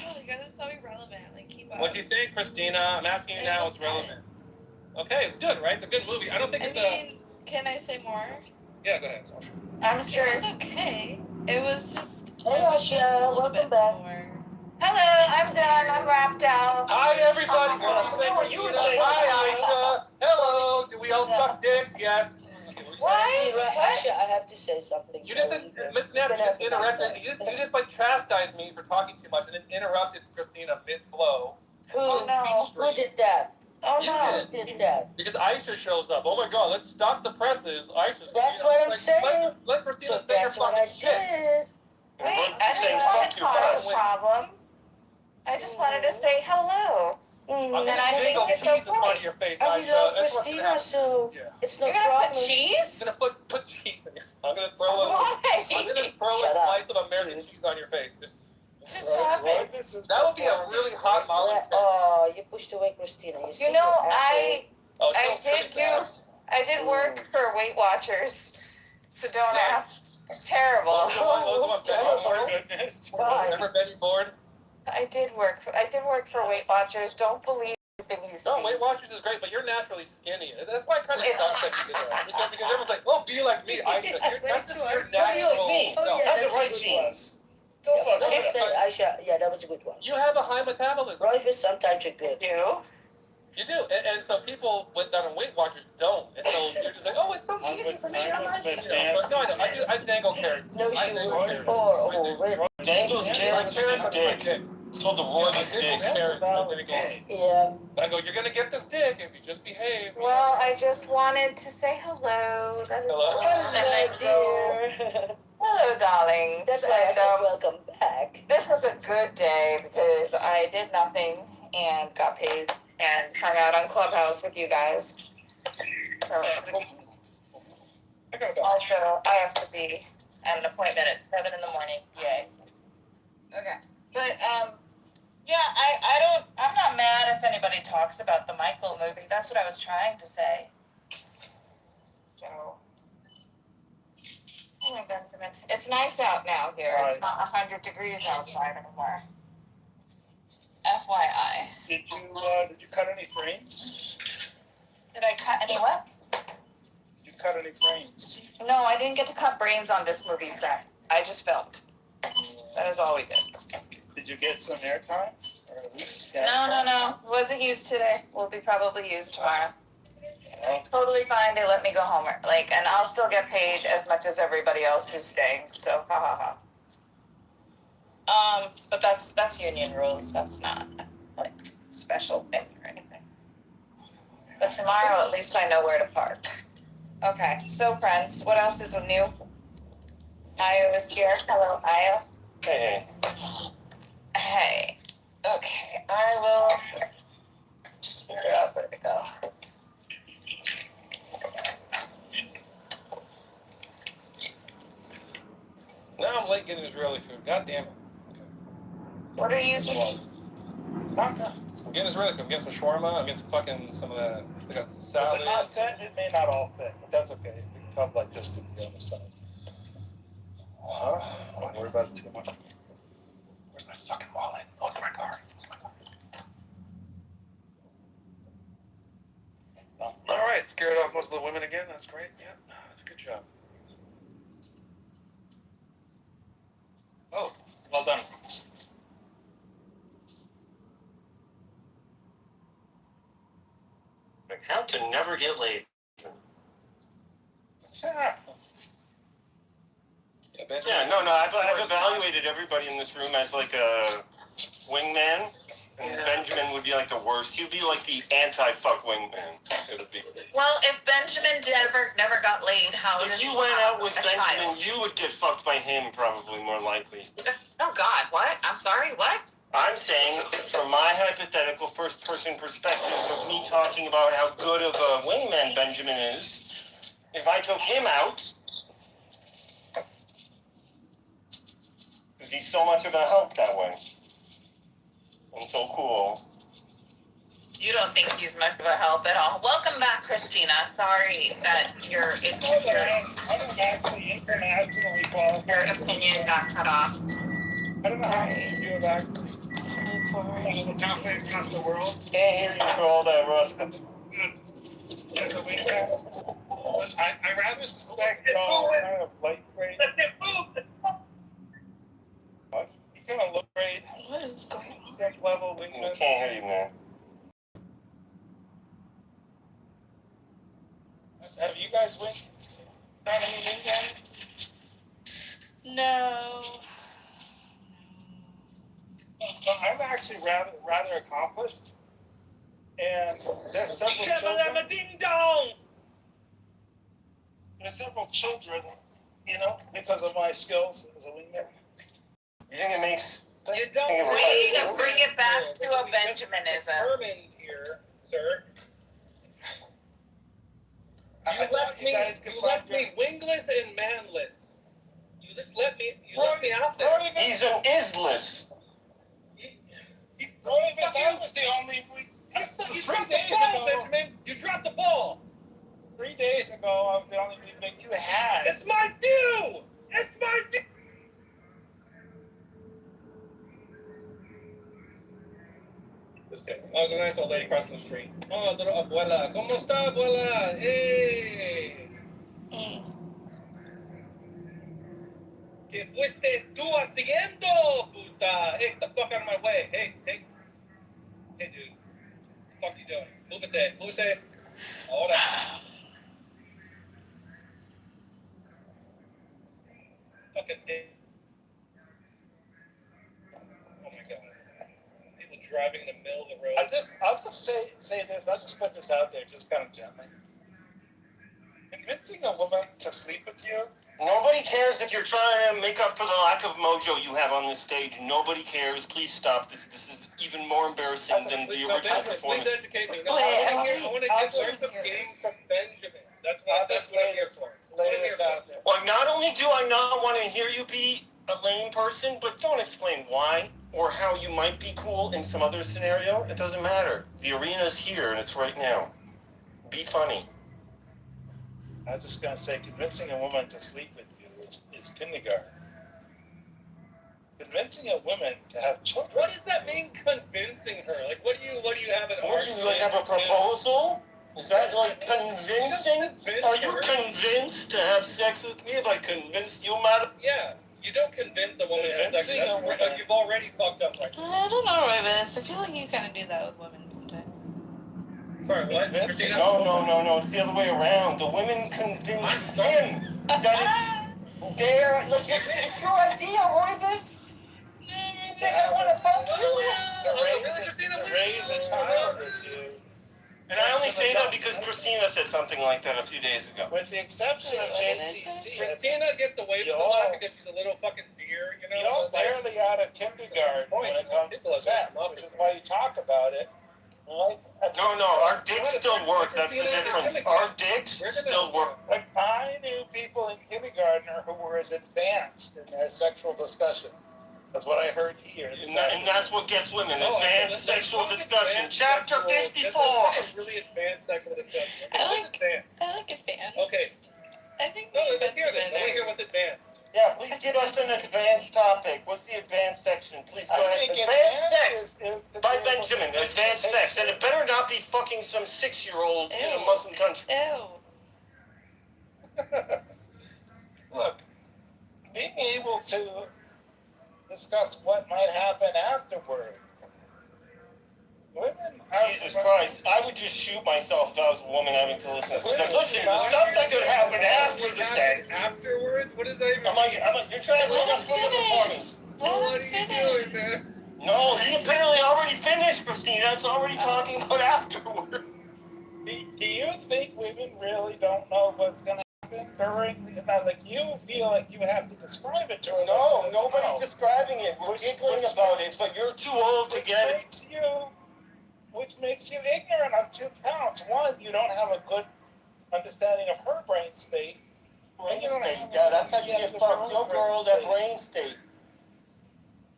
Oh, you guys are so irrelevant. Like, keep up. What do you think, Christina? I'm asking you now. It's relevant. Okay, it's good, right? It's a good movie. I don't think can I say more? Yeah, go ahead, Sasha. I'm sure it's okay. It was just. Hey, Asha, welcome back. Hello, I'm done. I'm wrapped out. Hi, everybody. Hi, Aisha. Hello. Do we all suck dicks? Yes. Asha, I have to say something. You just Miss Ness, you just interrupted. You just like chastised me for talking too much and then interrupted Christina mid-flow. Who did that? Oh, no. Who did that? Because Aisha shows up. Oh my God, let's stop the presses. Aisha's. That's what I'm saying. Let Christina so say that's her what I fucking did. shit. Wait, I didn't want to cause a problem. I just wanted to say hello. And I think it's okay. In front of your face, I Aisha. love Christina, so it's no You're gonna problem. put cheese? I'm gonna put cheese in your. I'm gonna throw a slice of American cheese on your face. Just happened. That would be a really hot Molly. Oh, you pushed away Christina. You know, I did work for Weight Watchers, so don't ask. It's terrible. Remember Betty Ford? I did work for Weight Watchers. Don't believe everything you see. No, Weight Watchers is great, but you're naturally skinny. That's why I kind of sucks that you did that. Because everyone's like, "Oh, be like me, Aisha." You're natural. Be like me. Oh, yeah, have the that's right a good genes. Go fuck I yourself. said, yeah, that was a good one. You have a high metabolism. Roifies sometimes are good. You do, and so people with that on Weight Watchers don't, and so you're just like, oh, it's so easy for me. I'm not, you know, but no, I know. I dangle carrots. No, she works for Dangles carrots with his dick. It's called the Roy's dick. Yeah. I go, you're gonna get this dick if you just behave. Well, I just wanted to say hello. That is Hello. all. Hello, dear. Hello, darlings. That's why I said welcome back. This was a good day because I did nothing and got paid and hung out on Clubhouse with you guys. Also, I have to be at an appointment at 7 in the morning. Yay. Okay. But, yeah, I'm not mad if anybody talks about the Michael movie. That's what I was trying to say. So. Oh, Benjamin. It's nice out now here. It's not 100 degrees outside anymore. FYI. Did you cut any frames? Did I cut any what? Did you cut any frames? No, I didn't get to cut brains on this movie set. I just filmed. That is all we did. Did you get some airtime? Or at least No. It wasn't used today. Will be probably used tomorrow. Totally fine. They let me go home. And I'll still get paid as much as everybody else who's staying. So, ha ha ha. But that's union rules. That's not like special thing or anything. But tomorrow, at least I know where to park. Okay. So, friends, what else is new? Ayo is here. Hello, Ayo. Hey. Hey. Okay. I will just figure out where to go. Now I'm late getting Israeli food. God damn it. What are you eating? I'm getting Israeli food. I'm getting some shawarma. I'm getting some of the. They got salad. Does it not fit? It may not all fit, but that's okay. We can talk like this to the other side. Don't worry about it too much. Where's my fucking wallet? Oh, it's my car. All right, scared off most of the women again. That's great. Yeah, that's a good job. Oh, well done. How to never get laid. Yeah, no. I've evaluated everybody in this room as like a wingman, and Benjamin would be like the worst. He'd be like the anti-fuck wingman. Well, if Benjamin never got laid, how if you went out with Benjamin, you would get fucked by him probably more likely. Oh God, what? I'm sorry, what? I'm saying, from my hypothetical first-person perspective of me talking about how good of a wingman Benjamin is, if I took him out, because he's so much of a help that way, and so cool. You don't think he's much of a help at all. Welcome back, Christina. Sorry that your opinion got cut off. I don't know how you feel about the conflict across the world. Can't hear you for all that rust. As a wingman, I rather suspect y'all kind of light grade. What? Kind of low grade. What is going on? Deck level wingman. I can't hear you, man. Have you guys done any wingman? No. So I'm actually rather accomplished, and there's several children. Ding dong! There's several children, because of my skills as a wingman. You think it makes? You don't We need to bring it back to a Benjaminism. Determined here, sir. You left me wingless and manless. You left me out there. He's an isless. I was the only. You dropped the ball, Benjamin. You dropped the ball. 3 days ago, I was the only wingman you had. It's my due. It's my due. Just kidding. That was a nice old lady crossing the street. Oh, little abuela. ¿Cómo está, abuela? Hey. Que fuiste tú haciendo, puta? Hey, get the fuck out of my way. Hey, dude. What the fuck you doing? Move it. Ahora. Fucking oh my god. People driving in the middle of the road. I'll just say this. I'll just put this out there, just kind of gently. Convincing a woman to sleep with you. Nobody cares if you're trying to make up for the lack of mojo you have on this stage. Nobody cares. Please stop. This is even more embarrassing than the original performance. Please educate me. No, I want to learn some game from Benjamin. That's what I'm here for. Well, not only do I not want to hear you be a lame person, but don't explain why or how you might be cool in some other scenario. It doesn't matter. The arena's here and it's right now. Be funny. I was just going to say, convincing a woman to sleep with you is kindergarten. Convincing a woman to have children. What does that mean, convincing her? Like, what do you have an What do you, like, have a proposal? Is that, like, convincing? Are you convinced to have sex with me? Have I convinced you, madam? Yeah. You don't convince a woman to have sex with you. Like, you've already fucked up right now. I don't know, Ravis. I feel like you kind of do that with women sometimes. Sorry, what? Christina? No. It's the other way around. The women convince him that it's their, like, it's your idea, Royvis. You think I want to fuck you? To raise a child with you. And I only say that because Christina said something like that a few days ago. With the exception of JCC. Christina gets away with a lot because she's a little fucking deer, you know? You're barely out of kindergarten when it comes to sex, which is why you talk about it. No, our dicks still work. That's the difference. Our dicks still work. Like, I knew people in kindergarten who were as advanced in their sexual discussion. That's what I heard here. And that's what gets women. Advanced sexual discussion. Chapter 54. Really advanced sexual discussion. I like advanced. Okay. I think let's hear this. I want to hear what's advanced. Yeah, please give us an advanced topic. What's the advanced section? Please go ahead. Advanced sex by Benjamin. Advanced sex. And it better not be fucking some 6-year-old in a Muslim country. Look, being able to discuss what might happen afterward. Women Jesus Christ, I would just shoot myself if I was a woman having to listen to this. Listen, the stuff that could happen after the sex. Afterwards? What does that even mean? You're trying to bring up for the performance. What are you doing, man? No, he apparently already finished, Christina. It's already talking about afterward. Do you think women really don't know what's going to happen during the, like, you feel like you have to describe it to her? No, nobody's describing it. We're giggling about it, but you're too old to get it. Which makes you ignorant on 2 counts. One, you don't have a good understanding of her brain state. Brain state, yeah, that's how you get fucked. Yo, girl, that brain state.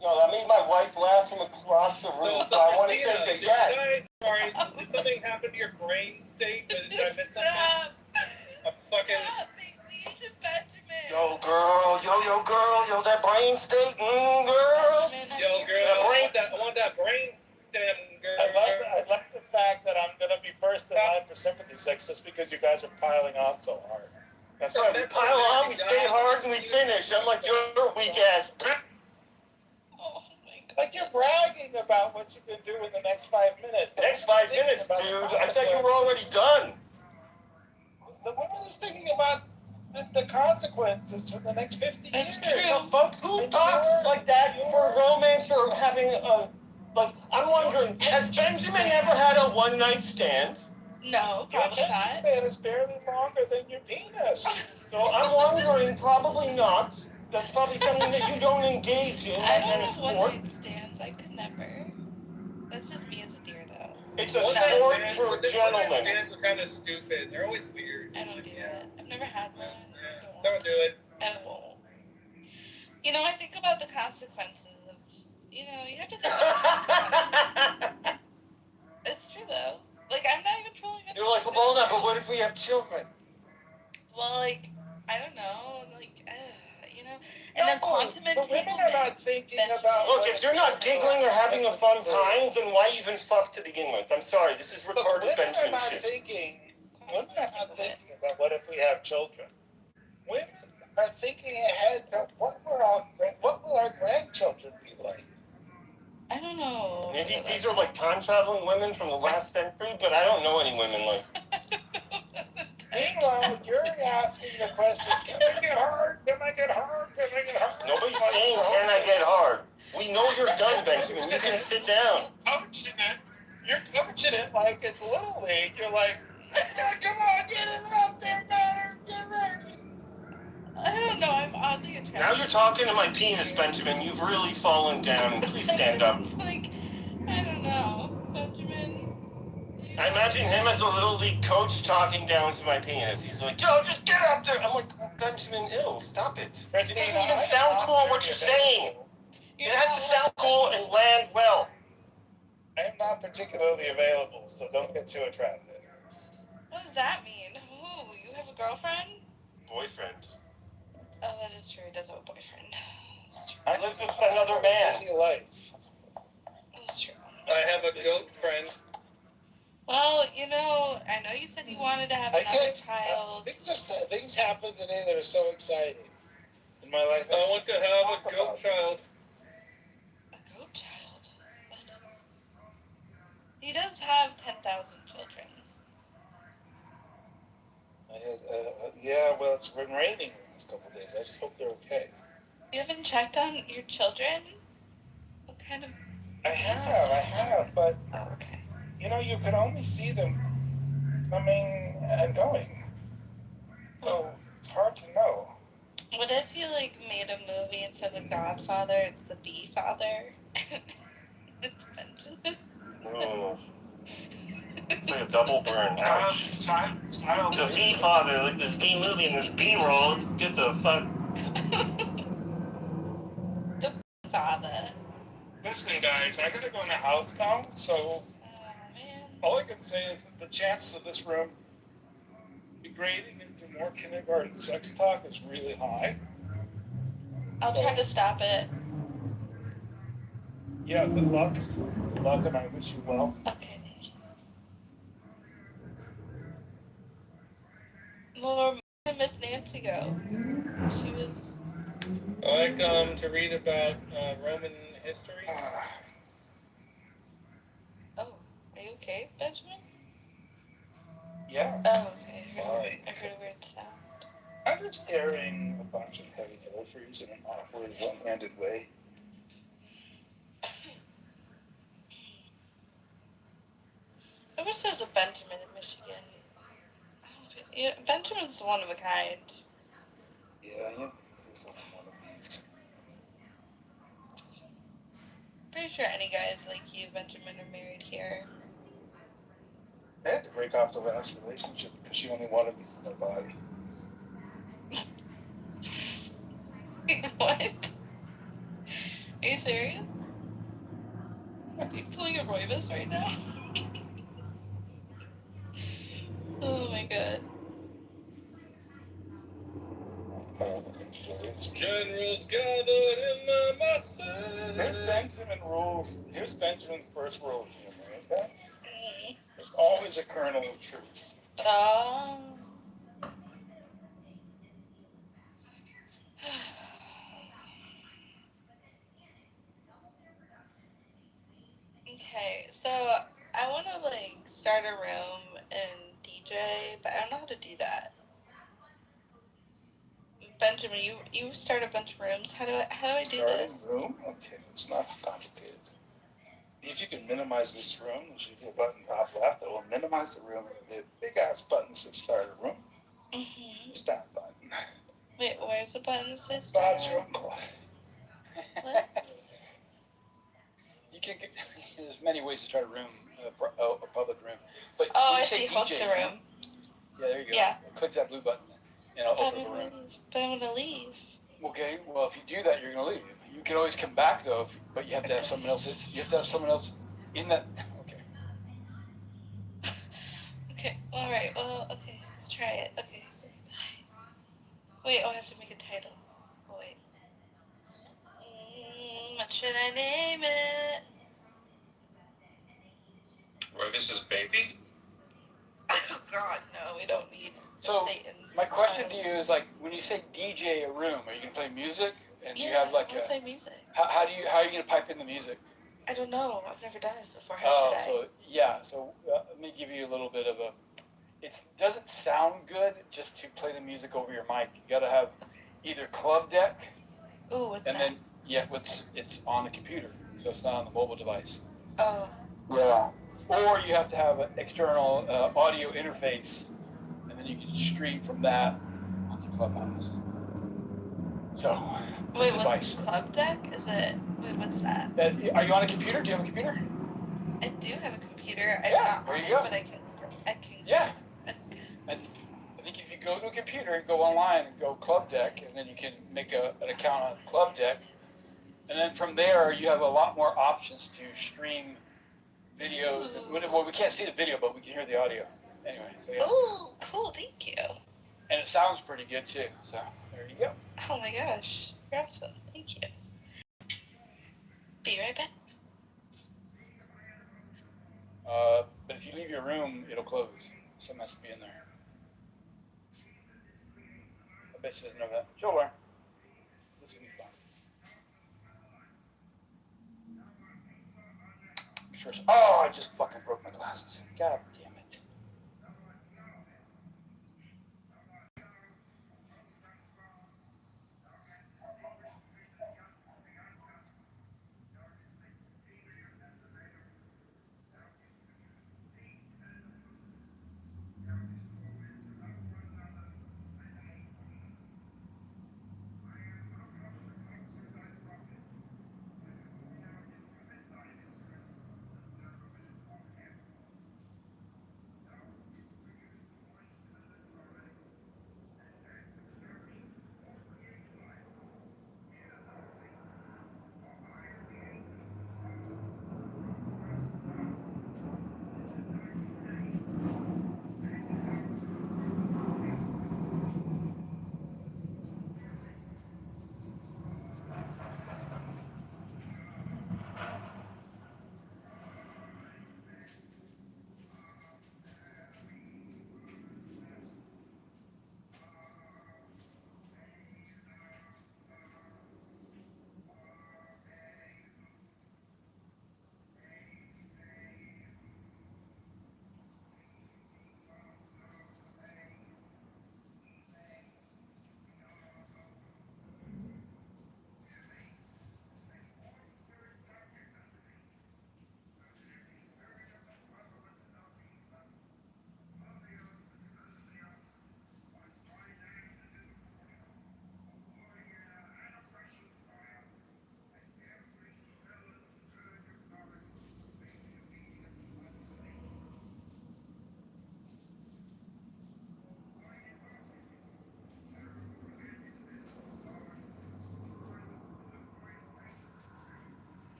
No, that made my wife laugh from across the room, so I want to say that, yes. Sorry, did something happen to your brain state? Did I miss something? A fucking... Yo, girl, yo, that brain state, girl. Yo, girl, I want that brain stem, girl. I love the fact that I'm going to be first in line for sympathy sex just because you guys are piling on so hard. That's right, we pile on, we stay hard, and we finish. I'm like, you're a weak ass. Like, you're bragging about what you can do in the next 5 minutes. The next 5 minutes, dude. I thought you were already done. The woman is thinking about the consequences for the next 50 years. But who talks like that for romance or having a... Like, I'm wondering, has Benjamin ever had a one-night stand? No, probably your not. Your span is barely longer than your penis. So I'm wondering, probably not. That's probably something that you don't engage in, that kind of sport. One-night stands. I could never. That's just me as a deer, though. It's a sport for gentlemen. One-night stands are kind of stupid. They're always weird. I don't do it. I've never had one. Don't do it. I won't. You know, I think about the consequences of, you know, you have to think about the consequences. It's true, though. Like, I'm not even trolling. You're like, well, hold on, but what if we have children? Well, like, I don't know, like, you know, and then quantum entanglement. Women are not thinking about... Look, if you're not giggling or having a fun time, then why even fuck to begin with? I'm sorry, this is retarded Benjamin shit. Women are not thinking about what if we have children. Women are thinking ahead to what will our grandchildren be like? I don't know. Maybe these are like time traveling women from the last century, but I don't know any women like. Meanwhile, you're asking the question, can I get hard? Can I get hard? Can I get hard? Nobody's saying, can I get hard? We know you're done, Benjamin. You can sit down. You're coaching it like it's Little League. You're like, come on, get it out there, man. Get ready. I don't know. I'm oddly attracted. Now you're talking to my penis, Benjamin. You've really fallen down. Please stand up. Like, I don't know, Benjamin. I imagine him as a Little League coach talking down to my penis. He's like, yo, just get up there. I'm like, Benjamin, ew, stop it. It doesn't even sound cool what you're saying. It has to sound cool and land well. I am not particularly available, so don't get too attracted. What does that mean? Ooh, you have a girlfriend? Boyfriend. Oh, that is true. He does have a boyfriend. I live with another man. Busy life. That's true. I have a goat friend. Well, you know, I know you said you wanted to have another child. Things happen today that are so exciting in my life. I want to have a goat child. A goat child? What? He does have 10,000 children. Yeah, well, it's been raining the last couple of days. I just hope they're okay. You haven't checked on your children? What kind of... I have, but... Oh, okay. You know, you can only see them coming and going. So it's hard to know. What if you, like, made a movie instead of The Godfather, it's The Bee Father? It's Benjamin. Oh. It's like a double burn. Ouch. The bee father, like this bee movie and this bee roll. Let's get the fuck. The father. Listen, guys, I gotta go in the house now, so all I can say is that the chances of this room degrading into more kindergarten sex talk is really high. I'll try to stop it. Yeah, good luck. Good luck, and I wish you well. Okay, thank you. Well, where did Miss Nancy go? She was... I like to read about Roman history. Oh, are you okay, Benjamin? Yeah. Oh, okay. I heard a weird sound. I'm just carrying a bunch of heavy groceries in an awfully one-handed way. I wish there was a Benjamin in Michigan. Yeah, Benjamin's one of a kind. Yeah, there's only one of these. Pretty sure any guys like you, Benjamin, are married here. I had to break off the last relationship because she only wanted me for my body. What? Are you serious? Are you pulling a Roivus right now? Oh my god. Generals gathered in the masses. Here's Benjamin rules. Here's Benjamin's first rule of humor, okay? There's always a kernel of truth. Oh. Okay, so I want to like start a room and DJ, but I don't know how to do that. Benjamin, you start a bunch of rooms. How do I do this? Starting room? Okay, it's not complicated. If you can minimize this room, there should be a button top left that will minimize the room. There'll be a big ass button that says start a room. Mm-hmm. Just that button. Wait, where's the button that says Start start? room call. What? You can get, there's many ways to start a room, a public room. But Oh, when I you say see. Host DJ, a room. Yeah, there you go. Yeah. Click that blue button, and I'll open up a room. But I'm gonna leave. Okay, well, if you do that, you're gonna leave. You can always come back though, but you have to have someone else. You have to have someone else in that. Okay. Okay. All right. Well. Okay. I'll try it. Okay. Bye. Wait. Oh, I have to make a title. Oh, wait. What should I name it? Rovis's baby? Oh God, no. We don't need So Satan. my question to you is like, when you say DJ a room, are you gonna play music? And you have like I play music. how are you gonna pipe in the music? I don't know. I've never done this before. How should I? So yeah. So let me give you a little bit of a. It doesn't sound good just to play the music over your mic. You gotta have either club deck. Ooh, what's and that? then it's on the computer, so it's not on the mobile device. Oh. Yeah. Or you have to have an external audio interface, and then you can stream from that onto Clubhouse. So. Wait, what's Club Deck? Is it? Wait, what's that? Are you on a computer? Do you have a computer? I do have a computer. I'm Yeah, not there on you it, go. but I can. Yeah. I think if you go to a computer, go online and go Club Deck, and then you can make an account on Club Deck. And then from there, you have a lot more options to stream videos. Well, we can't see the video, but we can hear the audio. Anyway, so yeah. Oh, cool. Thank you. And it sounds pretty good too. So there you go. Oh my gosh. You're awesome. Thank you. Be right back. But if you leave your room, it'll close. Someone has to be in there. I bet she doesn't know that. She'll learn. This is gonna be fun. Sure. Oh, I just fucking broke my glasses. God damn it.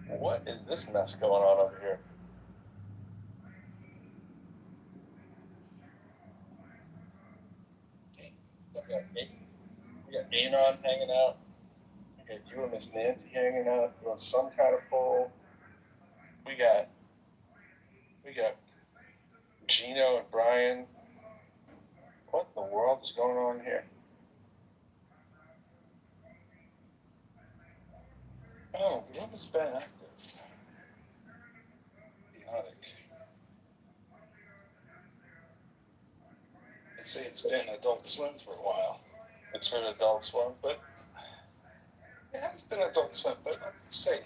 What is this mess going on over here? We got Anon hanging out. We got you and Miss Nancy hanging out doing some kind of poll. We got Gino and Brian. What in the world is going on here? Oh, the room has been active. Chaotic. I'd say it's been Adult Swim for a while. It's been Adult Swim, but it has been Adult Swim, but let's say,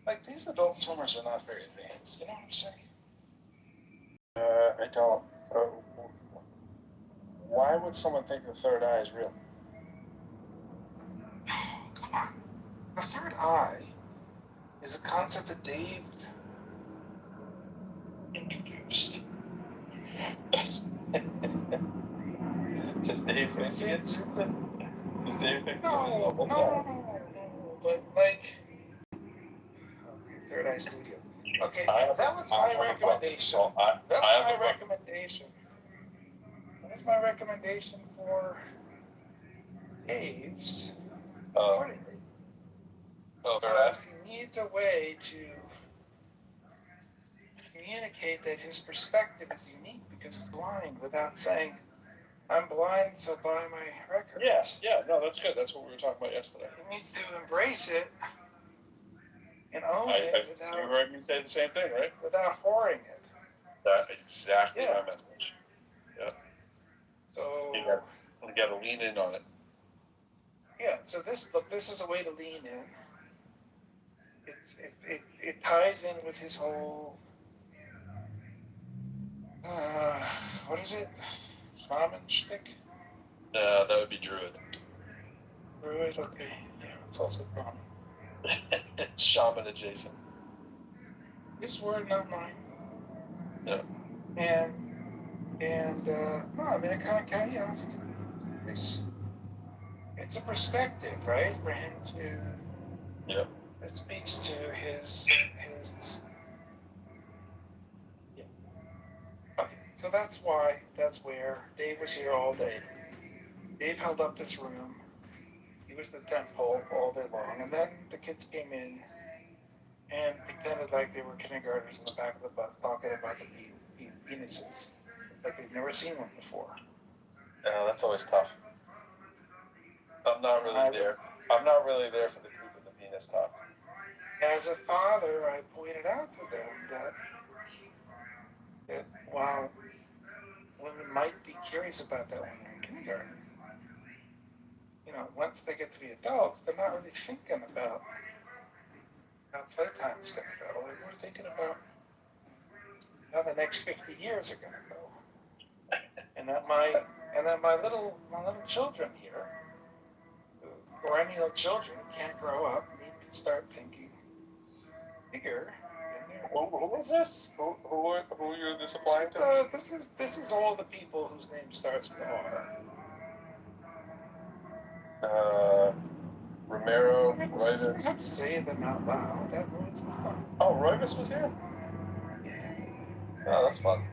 like, these Adult Swimmers are not very advanced. You know what I'm saying? I don't. Why would someone think the third eye is real? Come on. The third eye is a concept that Dave introduced. Does Dave think it's Does Dave think no, but like, okay, Third Eye Studio. Okay, that was my recommendation. That was my recommendation. That was my recommendation for Dave's. He needs a way to communicate that his perspective is unique because he's blind without saying, I'm blind, so buy my record. Yes, yeah, no, that's good. That's what we were talking about yesterday. He needs to embrace it and own it without... You heard me say the same thing, right? Without whoring it. That's exactly my message. Yeah. So... You gotta lean in on it. Yeah, so this is a way to lean in. It ties in with his whole... what is it? Shaman shtick? That would be Druid. Druid, okay. Yeah, it's also common. Shaman adjacent. His word, not mine. Yeah. And no, I mean, it kind of, you know, it's a perspective, right, for him to... Yeah. It speaks to his... Yeah. Okay, so that's where Dave was here all day. Dave held up this room. He was the tent pole all day long, and then the kids came in and pretended like they were kindergartners in the back of the bus talking about the penises, like they've never seen one before. Yeah, that's always tough. I'm not really there for the group of the penis talk. As a father, I pointed out to them that while women might be curious about that when they're in kindergarten, you know, once they get to be adults, they're not really thinking about how playtime is going to go. They're more thinking about how the next 50 years are going to go. And that my little children here, perennial children, can't grow up, need to start thinking bigger. Who was this? Who you're this applying to? This is all the people whose name starts with R. Romero, Roivas. You have to say them out loud. That ruins the fun. Oh, Roivas was here? Yeah. Oh, that's fun.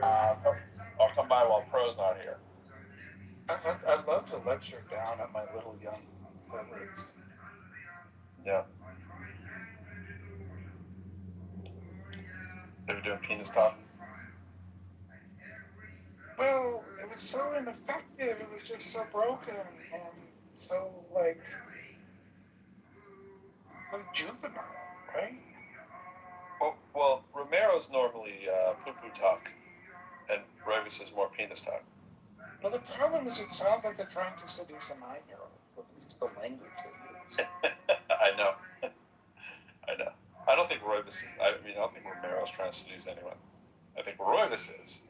I'll come by while Pro's not here. I'd love to lecture down at my little young perverts. Yeah. Are you doing penis talk? Well, it was so ineffective. It was just so broken and so, like juvenile, right? Well, Romero's normally poo-poo talk, and Roivas is more penis talk. Well, the problem is it sounds like they're trying to seduce a 9-year-old, but it's the language they use. I know. I don't think Romero's trying to seduce anyone. I think Roivas is.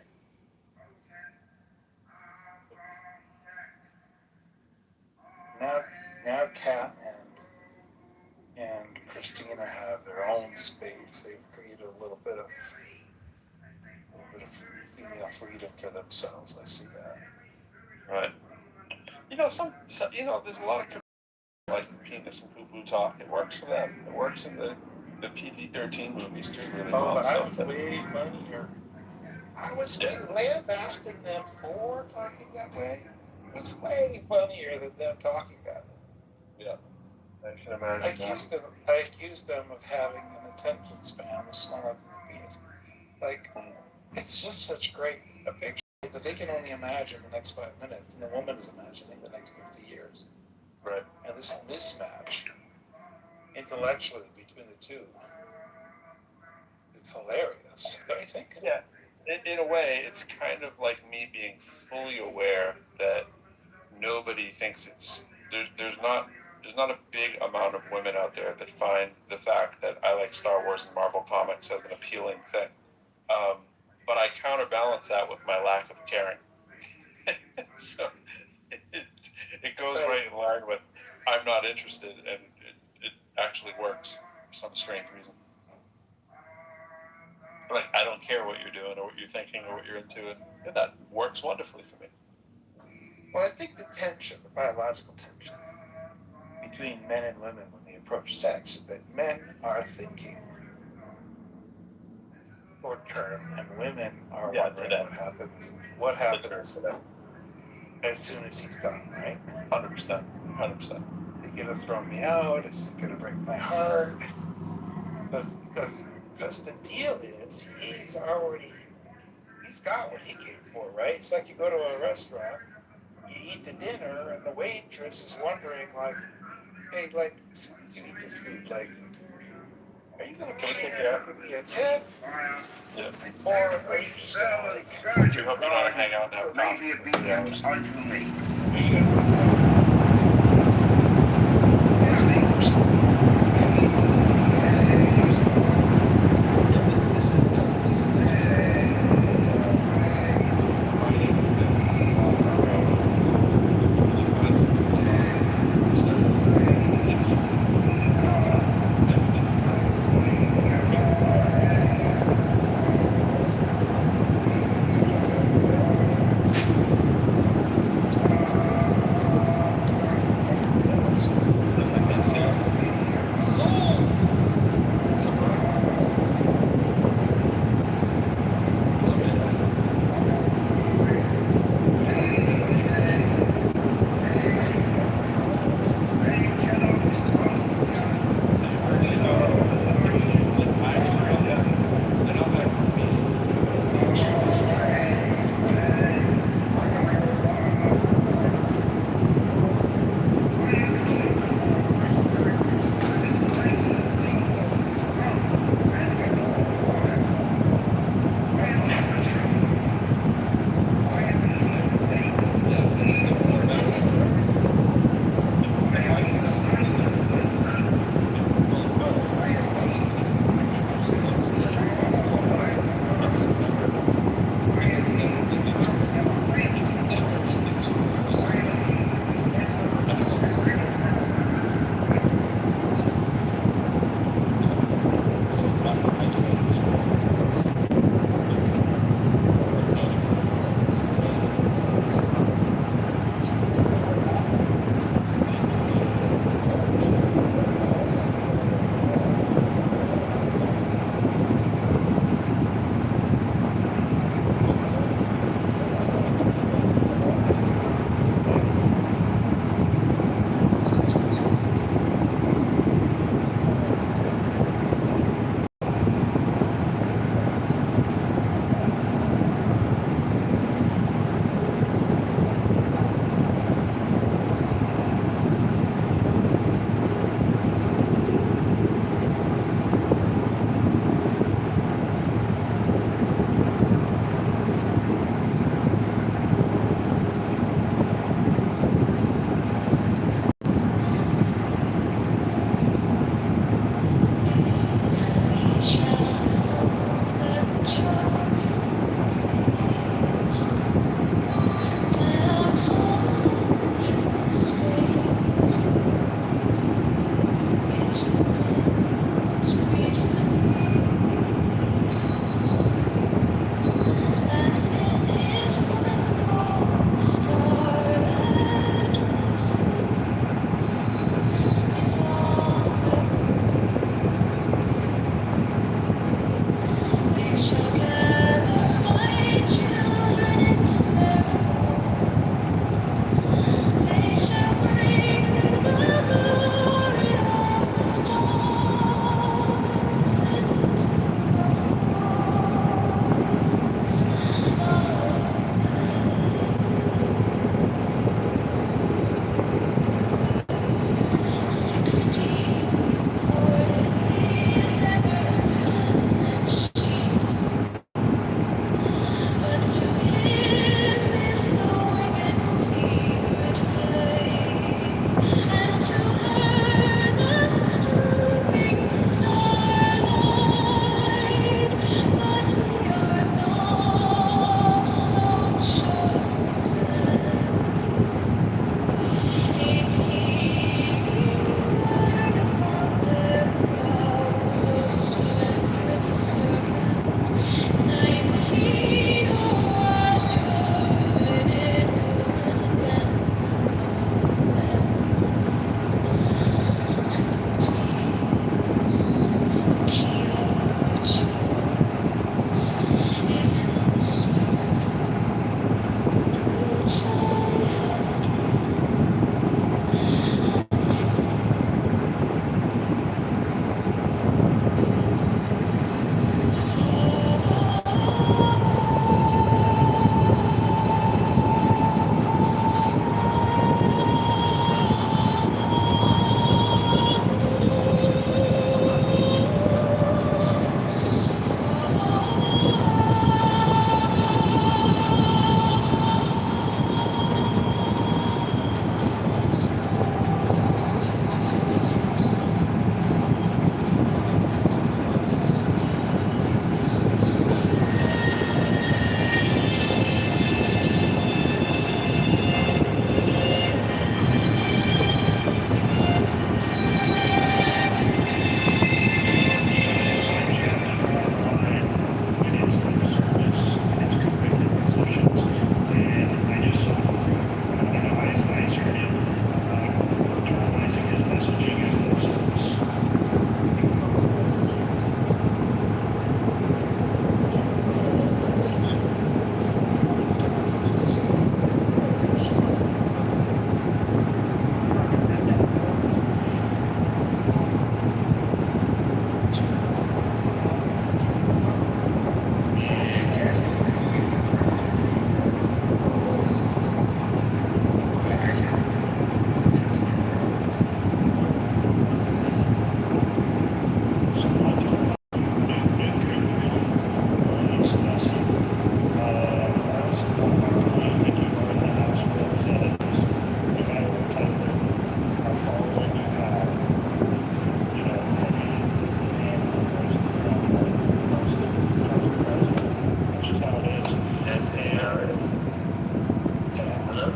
Now Kat and Christina have their own space. They've created a little bit of female freedom for themselves. I see that. Right. You know, there's a lot of like penis and poo poo talk. It works for them. It works in the PG-13 movies too really well. But I So was way funnier. I was lambasting them for talking that way. It was way funnier than them talking that way. yeah, I can imagine. I accused them of having an attention span as small as the penis. Like, it's just such great a picture that they can only imagine the next 5 minutes, and the woman is imagining the next 50 years. Right. And this mismatch intellectually between the two, it's hilarious, don't you think? Yeah. In a way, it's kind of like me being fully aware that nobody thinks it's there's not a big amount of women out there that find the fact that I like Star Wars and Marvel comics as an appealing thing. But I counterbalance that with my lack of caring. So it goes right in line with I'm not interested, and it actually works for some strange reason. Like, I don't care what you're doing or what you're thinking or what you're into, and that works wonderfully for me. Well, I think the tension, the biological tension between men and women when they approach sex, that men are thinking short term and women are wondering what happens to them as soon as he's done, right? 100%. 100%. Is he gonna throw me out? Is he gonna break my heart? Because the deal is he's got what he came for, right? It's like you go to a restaurant, you eat the dinner, and the waitress is wondering, like, hey, like, as soon as you eat this food, like, are you gonna give me a tip? Yeah. Or are you just gonna, You're hoping to hang out now. Maybe a beacon unto me.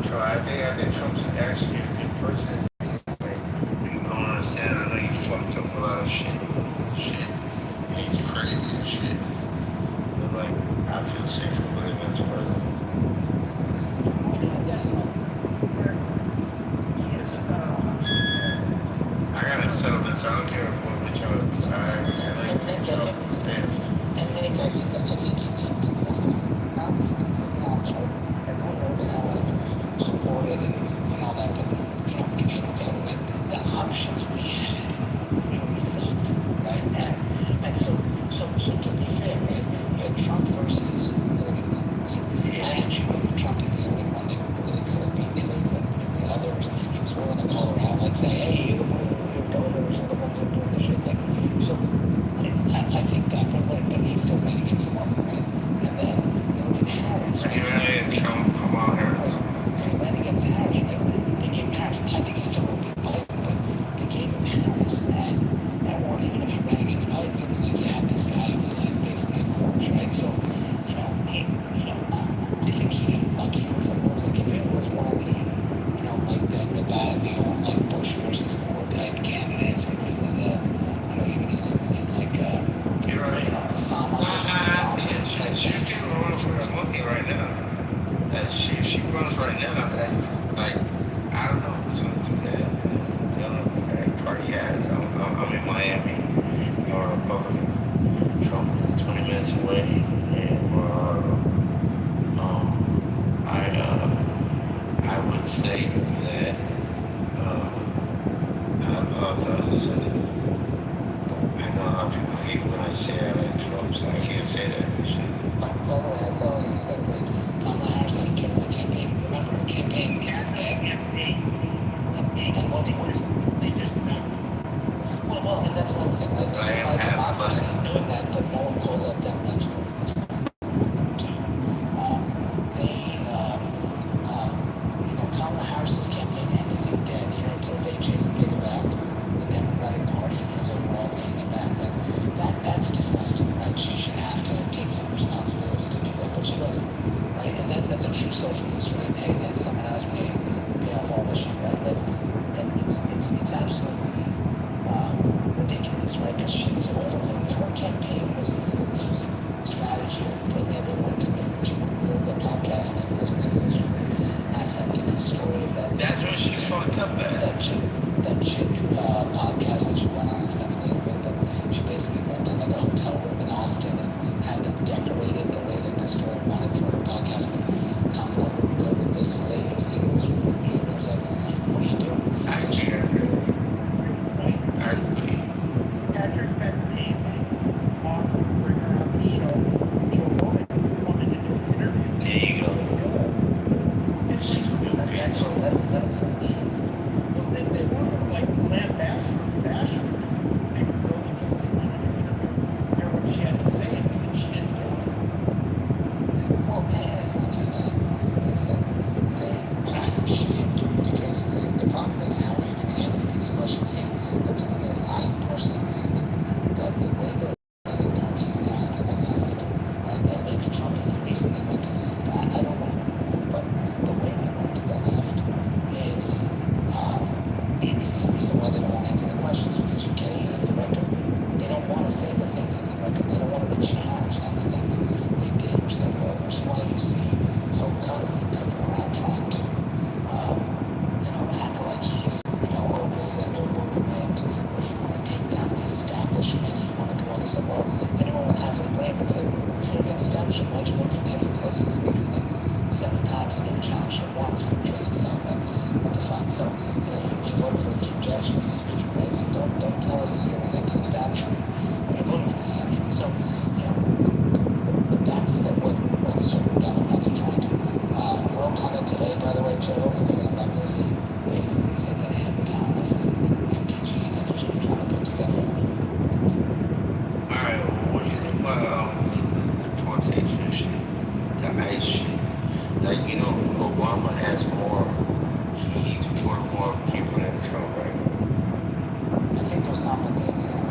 Trump. I think Trump's actually a good person. It's like, people don't understand. I know he fucked up a lot of shit. He's crazy and shit. But like, I feel safer with him as president. I got a settlement, so I don't care which one. I like to jump. And Nick, I think you need to not be completely honest, right? As owners, how I've supported and all that, but if you look at it, the options we had really sucked, right? And so to be fair, right? You had Trump versus Hillary Clinton, right? I actually voted for Trump as the only one that really could have beat Hillary Clinton, because the others, he was willing to call her out, like say, hey, you're your donors are the ones that are doing this shit. Like, so I think that, but he still went against the woman, right? And then you look at Harris. He ran against Kamala Harris. And he went against Harris, right? They gave him Harris. I think he still won't beat Biden, but they gave him Harris. Or even if he ran against Biden, it was like, yeah, this guy was like basically a corpse, right? So, I think he got lucky with some of those. Like, if it was one of the, like the bad, the old, like Bush versus Gore type candidates, or if it was You're right. Osama. She's getting run for her money right now. If she runs right now, like, I don't know who's going to do that. The Democratic Party has. I'm in Miami. I'm a Republican. Trump is 20 minutes away. And I would say that I know a lot of people hate when I say I like Trump, so I can't say that shit. By the way, that's all you said, right? Kamala Harris had a terrible campaign. Remember, her campaign isn't dead. And what they just well, and that's another thing, right? They criticize democracy in doing that, but no one calls out Democrats for Kamala Harris's campaign ended in dead, until they chase a gig back. The Democratic Party is overall hanging back. That's disgusting, right? She should have to take some responsibility to do that, but she doesn't, right? And that's a true socialist, right? And someone else may pay off all this shit, right? But it's absolutely ridiculous, right? Because she was her campaign was using strategy of putting everyone to make go to the podcast and this business. Ask them to the story of that. That's where she fucked up at. That chick podcast that she went on. It's not the name of it, but she basically went to like a hotel room in Austin and had them decorate it the way that this girl wanted for her podcast. But Kamala would go with this lady's thing. It was really weird. It was like, what are you doing? I agree. Patrick Bentley offered to bring her on the show. Joe Rogan wanted to do an interview. There you go. They weren't like lambasting or bashing her. They were building something on an interview. Hear what she had to say, and she didn't do it. Well, and it's not just that. It's that she didn't do it because the problem is, how are you going to answer these questions? See, the thing is, I personally think that the way the party has gone to the left, right, and maybe Trump is the reason they went to the left, I don't know. But the way they went to the left is the reason why they don't want to answer the questions, because you can't hear the record. They don't want to say the things in the record. They don't want to be challenged on the things they did or said well, which is why you see Joe Connolly coming around trying to, act like he's, this is a new movement where you want to take down the establishment and you want to do all this stuff. Well, anyone with half his brain would say, if you're against the establishment, why'd you vote for Nancy Pelosi? It's been like 7 times and never challenged her once for trading stuff. Like, what the fuck? So, you voted for Jim Jefferson's the speaker, right? So don't tell us that you're anti-establishment when you're voting for the establishment. So, but that's what certain Democrats are trying to do. World Planet today, by the way, Joe, and even about Lizzie, basically said that him, Thomas, and MTG and others are trying to put together. Alright, what do you think about the deportation shit? The ICE shit? Like, Obama has more, he deported more people than Trump, right? I think Osama did, yeah.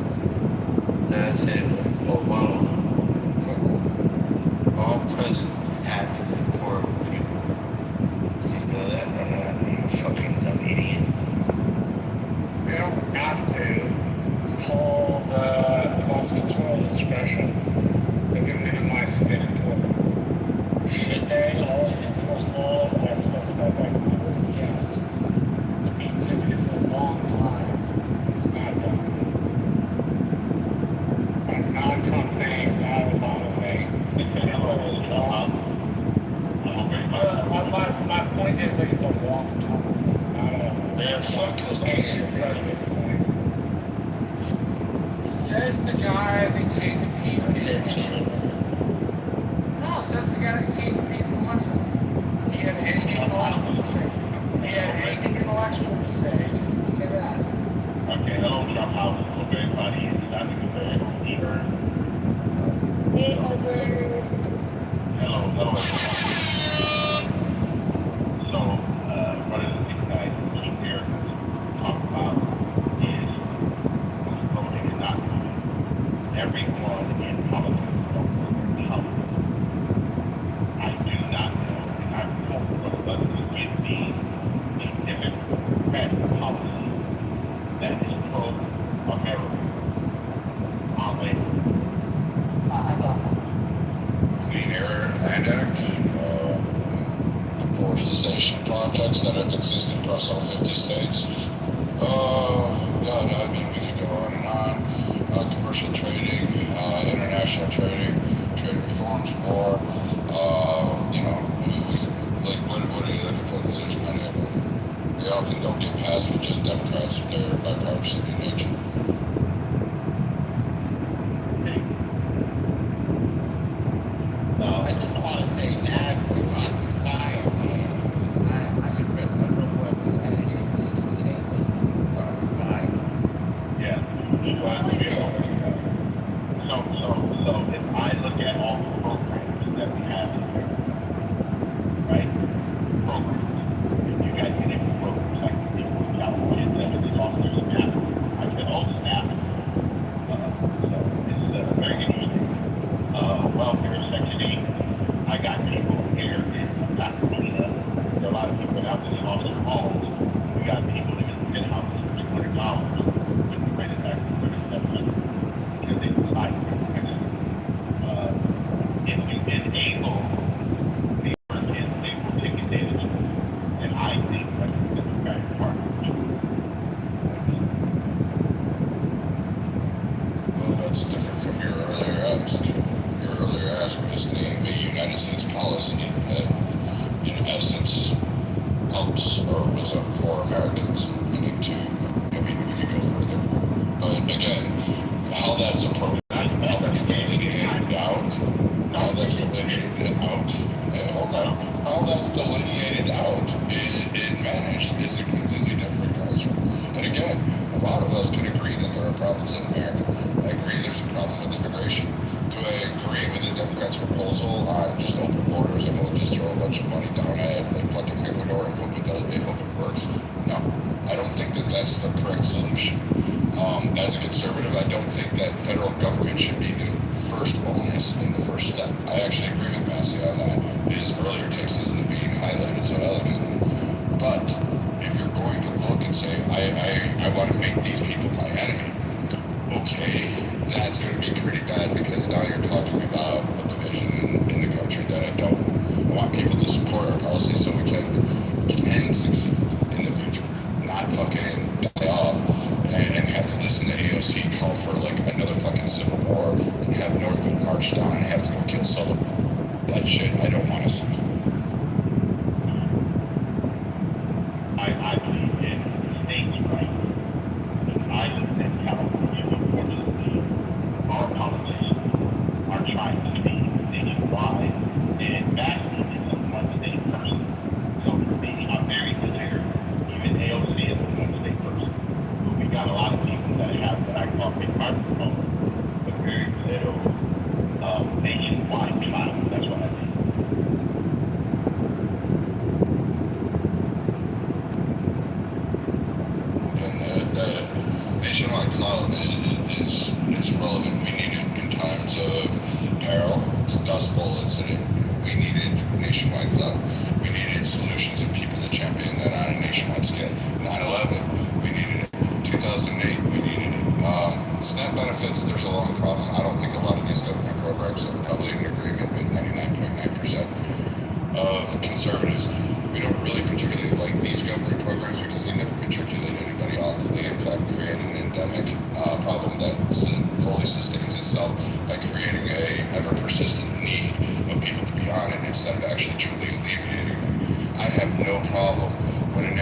That's it. Obama. All presidents have to deport people. You know that? Man, fuck this. I hate your president. Says the guy that came to compete. No, says the guy that came to compete for election. If he had anything intellectual to say. If he had anything intellectual to say, say that. Okay, hello, Trump House. Hope everybody is having a very good evening. Hello, everyone. So, one of the things that I keep hearing talk about is voting and not voting. Everyone in politics knows politics. I do not know, and I hope one of us will give me a Democrat policy that is pro-America. I don't know. Clean Air Land Act, forestation projects that have existed across all 50 states. God, I mean, we could go on and on. Commercial trading, international trading, trade reforms, war. You know, like, what are you looking for? Because there's many of them. They often don't get passed with just Democrats. They're bipartisan in nature. I just want to say that we're not fire. I'm interested. I don't know what the energy is today, but fire. Yeah. So if I look at all the programs that we have here, right? Programs. You guys get into programs like the people in California, 70 officers in Apple. I said, oh, snap. So it's very interesting. Welfare Section 8. I got people here in Pasadena. There are a lot of people out in the officer halls. We got people living in penthouses for $200 with the credit tax of $3,700 because they decide to if you enable the Americans, they will take advantage of it. And I think that's the Democratic Party. Well, that's different from your earlier ask. Your earlier ask was name a United States policy that, in essence, helps or was up for Americans. Meaning to, I mean, we could go further. But again, how that's approached, how that's delineated out, how that's delineated out, hold on, how that's delineated out and managed is a completely different construct. And again, a lot of us could agree that there are problems in America. I agree there's a problem with immigration. Do I agree with the Democrats' proposal on just open borders and we'll just throw a bunch of money down at like fucking Ecuador and hope it does, hope it works? No, I don't think that that's the correct solution. As a conservative, I don't think that federal government should be the first onus in the first step. I actually agree with Massey on that. His earlier text isn't being highlighted so elegantly. But if you're going to look and say, I want to make these people my enemy, okay, that's going to be pretty bad because now you're talking about a division in the country that I don't want people to support our policy so we can succeed in the future, not fucking die off and have to listen to AOC call for like another fucking civil war and have Northwood march down and have to go kill Sullivan. That shit I don't want to see. I believe in states' rights. I live in California, unfortunately, our politicians are trying to be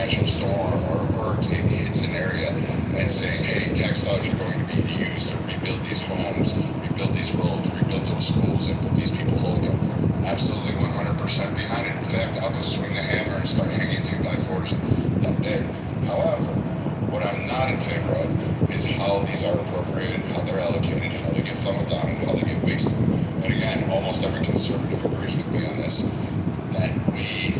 natural storm or a hurricane hits an area and saying, hey, tax dollars are going to be used to rebuild these homes, rebuild these roads, rebuild those schools, and put these people holding. I'm absolutely 100% behind it. In fact, I'll go swing the hammer and start hanging 2x4s that day. However, what I'm not in favor of is how these are appropriated, how they're allocated, how they get funneled down, and how they get wasted. And again, almost every conservative agrees with me on this, that we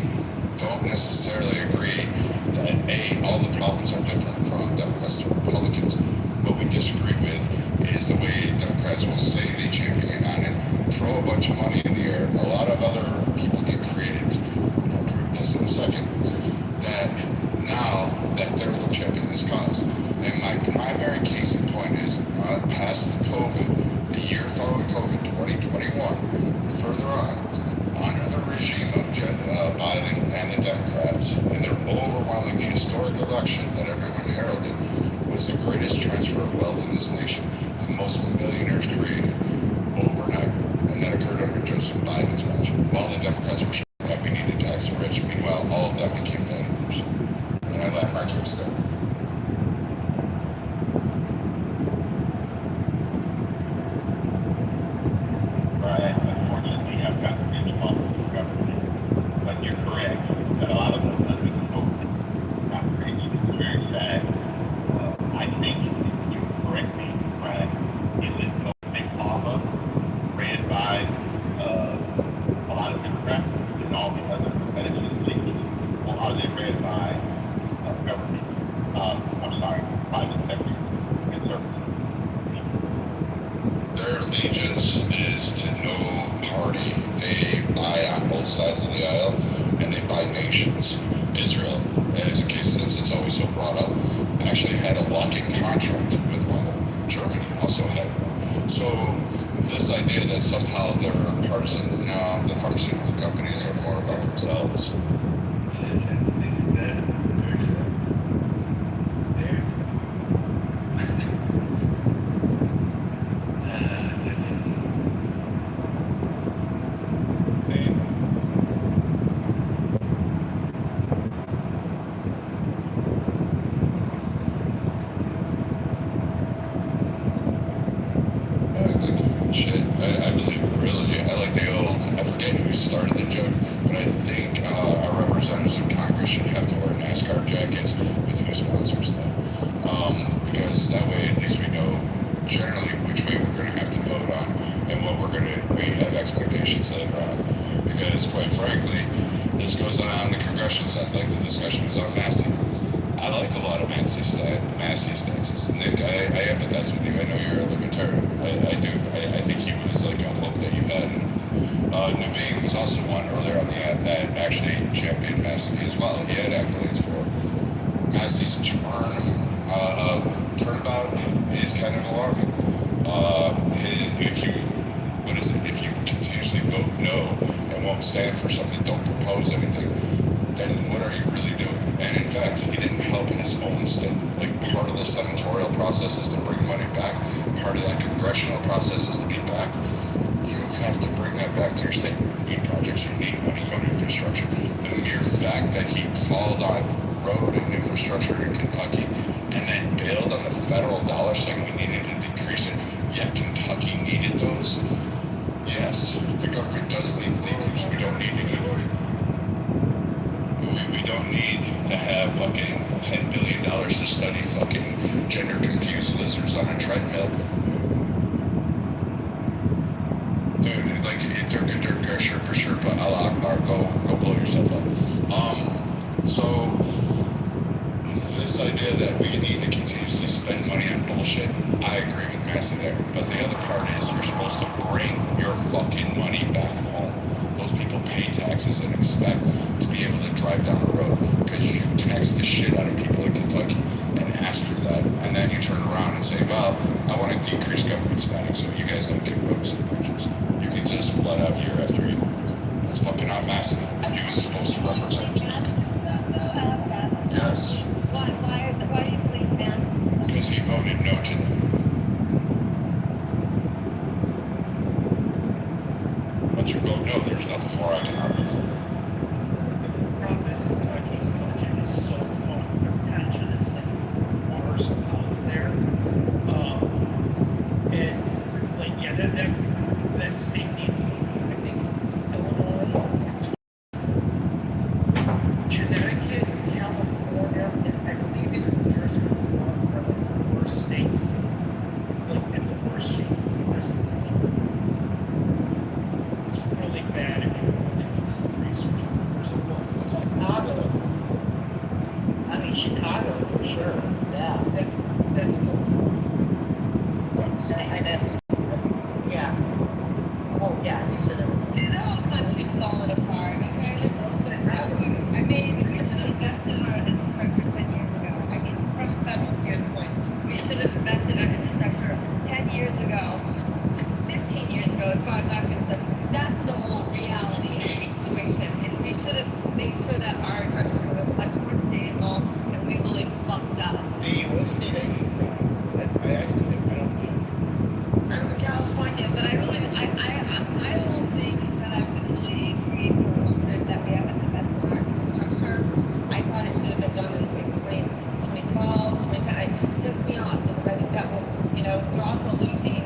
don't necessarily agree that all the problems are different from Democrats to Republicans. What we disagree with is the way Democrats will say they champion on it, throw a bunch of money in the air. A lot of other people get creative, and I'll prove this in a second, that now that they're the champion of this cause. And my primary case in point is past COVID, the year following COVID, 2021, further on, under the regime of Biden and the Democrats, and their overwhelming historic election that everyone heralded was the greatest transfer of wealth in this nation. The most millionaires created overnight, and that occurred under Joseph Biden's watch. While the Democrats were showing that we need to tax the rich, meanwhile, all of them became millionaires. And I land my case there. Right. Unfortunately, I've got the rich model of government. But you're correct that a lot of those under the vote got rich. It's very sad. I think you correct me, Brad. Is it Oklahoma, ran by a lot of Democrats and all the other competitive cities? Or are they ran by government? I'm sorry, private sector conservative? Their allegiance is to no party. They buy on both sides of the aisle, and they buy nations. Israel, as a case since it's always so brought up, actually had a locking contract with one. Germany also had one. So this idea that somehow they're partisan, no, the pharmaceutical companies are more about themselves. Very sad. There. Shit, I believe it really. I like the old, I forget who started the joke, but I think our representatives in Congress should have to wear NASCAR jackets with who sponsors them. Because that way at least we know generally which way we're going to have to vote on and what we have expectations later on. Because quite frankly, this goes on the congressional side, like the discussion was on Massey. I like a lot of Massey stances. Nick, I empathize with you. I know you're a libertarian. I do. I think he was like a hope that you had. Naveen was also one earlier on the app that actually championed Massey as well. He had accolades for Massey's turnabout is kind of alarming. If you continuously vote no and won't stand for something, don't propose anything, then what are you really doing? And in fact, he didn't help his own state. Like, part of the senatorial process is to bring money back. Part of that congressional process is to be back. You have to bring that back to your state. You need projects, you need money, you need infrastructure. The mere fact that he called on road and infrastructure in Kentucky and then bailed on the federal dollar saying we needed to decrease it, yet Kentucky needed those. Yes, the government does need leakage. We don't need to do it. We don't need to have fucking $10 billion to study fucking gender-confused lizards on a treadmill. Dude, like, Sherpa, Allah Akbar, go blow yourself up. So, this idea that we need to continuously spend money on bullshit, I agree with Massey there. But the other part is you're supposed to bring your fucking money back home. Those people pay taxes and expect to be able to drive down the road because you tax the shit out of people in Kentucky and ask for that. And then you turn around and say, well, I want to decrease government spending so you guys don't get roads and bridges. You can just flood out year after year. That's fucking on Massey. He was supposed to represent. Yes. Why do you believe that? Because he voted no to them. Once you vote no, there's nothing more I can argue for. The problem is Kentucky's budget is so sure. Yeah. That's the Yeah. Oh, yeah, you said it. See, the whole country's falling apart, okay? Let's just put it that way. I mean, we should have invested in our infrastructure 10 years ago. I mean, from a federal standpoint, we should have invested in our infrastructure 10 years ago, 15 years ago, as far as I'm concerned. That's the whole reality of the situation. And we should have made sure that our infrastructure was much more stable, and we really fucked up. what state are you from? I don't know. I'm from California, but I really, my whole thing is that I've been really angry for a long time that we haven't invested in our infrastructure. I thought it should have been done in 2012, 2010. It pissed me off because I think that was, we're also losing,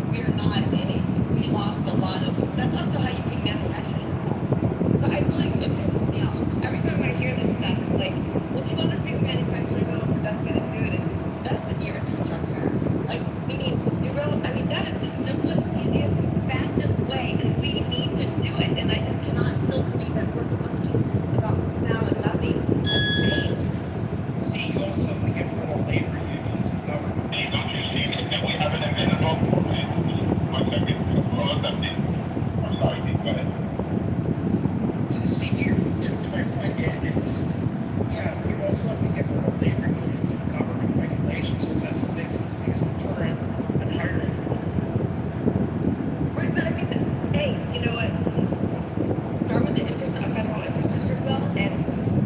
we're not in it. We lost a lot of, that's also how you bring manufacturing home. So I really, it pisses me off. Every time I hear this stuff, it's like, well, if you want to bring manufacturing home, that's going to do it. That's your infrastructure. Like, meaning, that is the simplest, easiest, fastest way, and we need to do it. And I just cannot still believe that we're talking about this now and nothing has changed. See, you also have to get rid of labor unions and government. Hey, don't you see that we haven't invented all four minutes? 1 second. Hold on, I'm sorry, Pete, go ahead. See, to my point is, you also have to get rid of labor unions and government regulations because that's the biggest deterrent in hiring. Right, but I mean, hey, you know what? Start with the federal infrastructure bill, and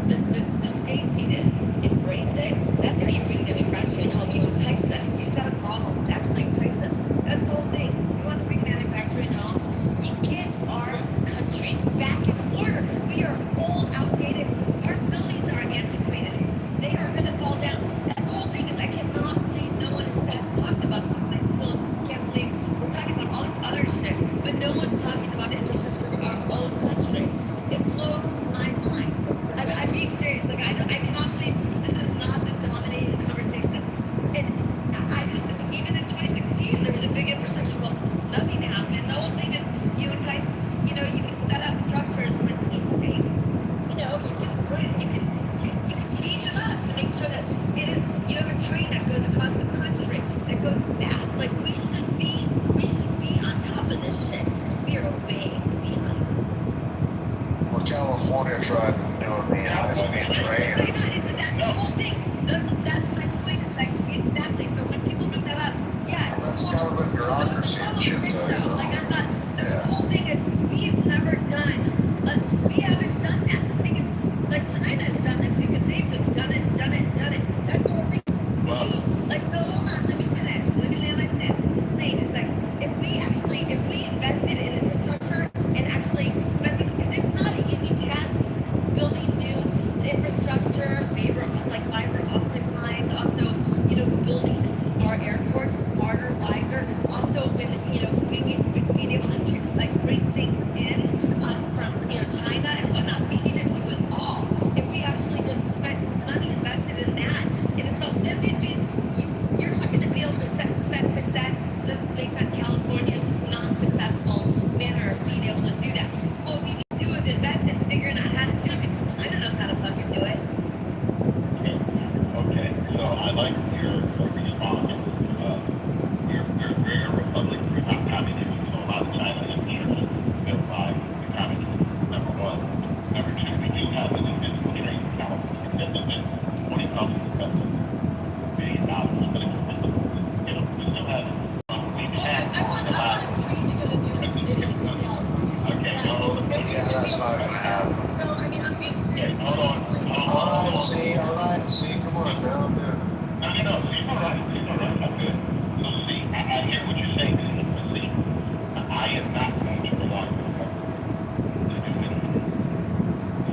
the states need to embrace it. That's how you bring manufacturing home. You entice them. You set up models to actually entice them. That's the whole thing. You want to bring manufacturing home, you get our country back in order because we are old, outdated. Our buildings are antiquated. They are going to fall down. That's the whole thing. Is I cannot believe no one has talked about this. I still can't believe we're talking about all this other shit, but no one's talking about the infrastructure of our own country. It blows my mind. I'm being serious. Like I cannot believe this is not the dominating conversation. And I just, even in 2016, there was a big infrastructure bill. Nothing happened. The whole thing is you entice, you can set up structures for each state. You can put it, you can change it up to make sure that it is, you have a train that goes across the country that goes fast. Like we should be on top of this shit. We are way behind. Well, California tried doing the high-speed train. That's the whole thing. That's my point. It's like exactly. So when people bring that up, yeah, well, that's kind of a bureaucracy and shit. Like I'm not. The whole thing is we've never done. We haven't done that. The thing is, like China's done this because they've just done it. That's the whole thing. So hold on. Let me finish. Let me land my plane. It's like if we invested in infrastructure and actually, because it's not an easy task building new infrastructure, fiber optic lines, also, building our airports smarter, wiser, also when, being able to, bring things in, from, China and whatnot, we need to do it all. If we actually just spent money invested in that, and it's so, you're not going to be able to set success just based on California's non-successful manner of being able to do that. What we need to do is invest in figuring out how to do it because China knows how to fucking do it. Okay, so I like your response. We're a republic, we're not communist, so a lot of China infrastructure is built by the communists, number one. Number two, we do have an invisible trade in California that has been $20,000 billion, but it's invisible. We still have it. We've had the last. Okay, no, yeah, that's not gonna happen. No, I mean, I'm being serious. Hold on. All right, see, come on now. No, see, all right, I'm good. So see, I hear what you're saying, but see, I am not going to rely on the government to do anything.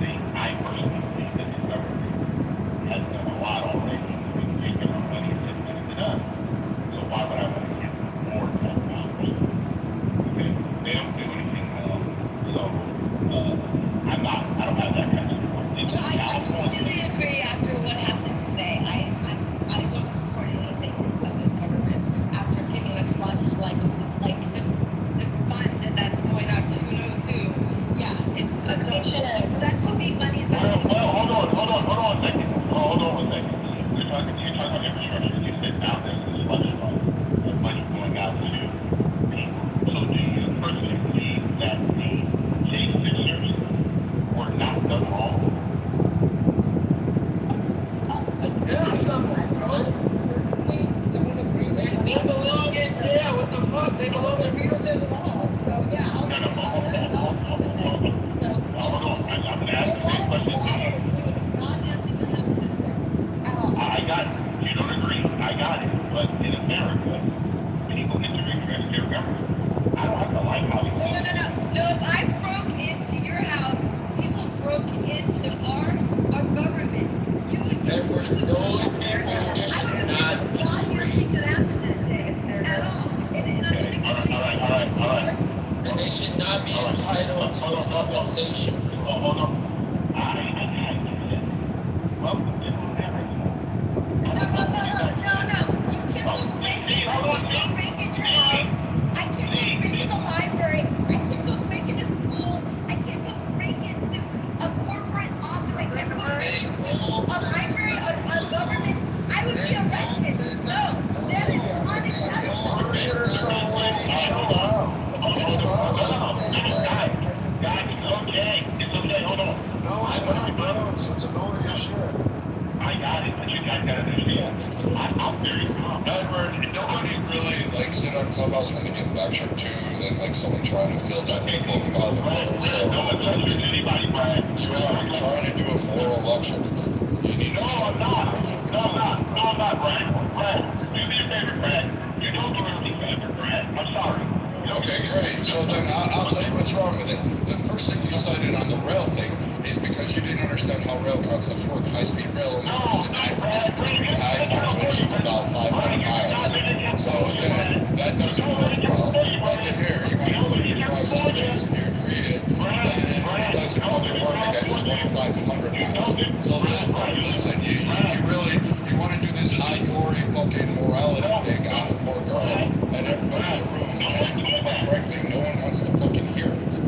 See, I personally believe that the government has done a lot already. Well, you know, No. You can't go breaking. I can't go breaking the library. I can't go breaking the school. I can't go breaking into a corporate office. I can't go breaking a library, a government. I would be arrested. No, that is unacceptable. Guys, it's okay. It's okay. Hold on. No, it's not, bro. It's annoying as shit. I got it, but you guys gotta understand. I'm very calm. Edward, nobody really likes it on Clubhouse when they get lectured to, then like someone trying to fill that book by the middle. So no one lectures anybody, Brad. you're trying to do a moral lecture. You need to I'm not, Brad. Brad, do me a favor, Brad. You don't do me a favor, Brad. I'm sorry. Okay, great. So then I'll tell you what's wrong with it. The first thing you cited on the rail thing is because you didn't understand how rail concepts work. High-speed rail in high populations about 500 miles. So then that doesn't work well. But then here, you want to put your process things and you agree it, then it doesn't fucking work against 2,500 miles. So listen, you want to do this high glory fucking morality thing on the poor girl and everybody in the room, and quite frankly, no one wants to fucking hear it.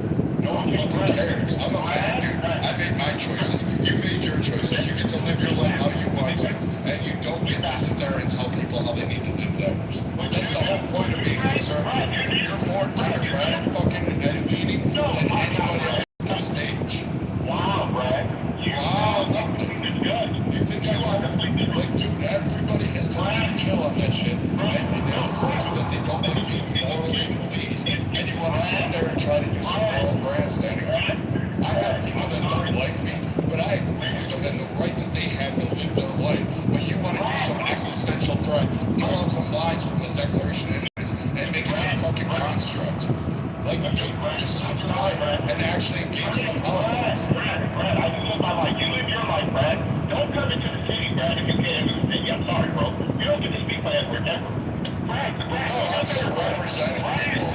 No one fucking cares. I'm a man, dude. I made my choices. You made your choices. You get to live your life how you want to, and you don't get to sit there and tell people how they need to live theirs. That's the whole point of being conservative. You're more democratic fucking and leaning than anybody else on the stage. Wow, Brad. Wow, nothing. You think I want to? Like, dude, everybody has told you to chill on that shit, and they've told you that they don't like being morally policed, and you want to sit there and try to do some moral grandstanding. I have people that don't like me, but I agree with them in the right that they have to live their life. But you want to do some existential threat, throw out some lines from the Declaration of Independence, and make it a fucking construct. Like, dude, just live your life and actually engage in the politics. Brad, I live my life. You live your life, Brad. Don't come into the city, Brad, if you can't into the city. I'm sorry, bro. You don't get to speak for Edward ever. Brad. I'm just representing people.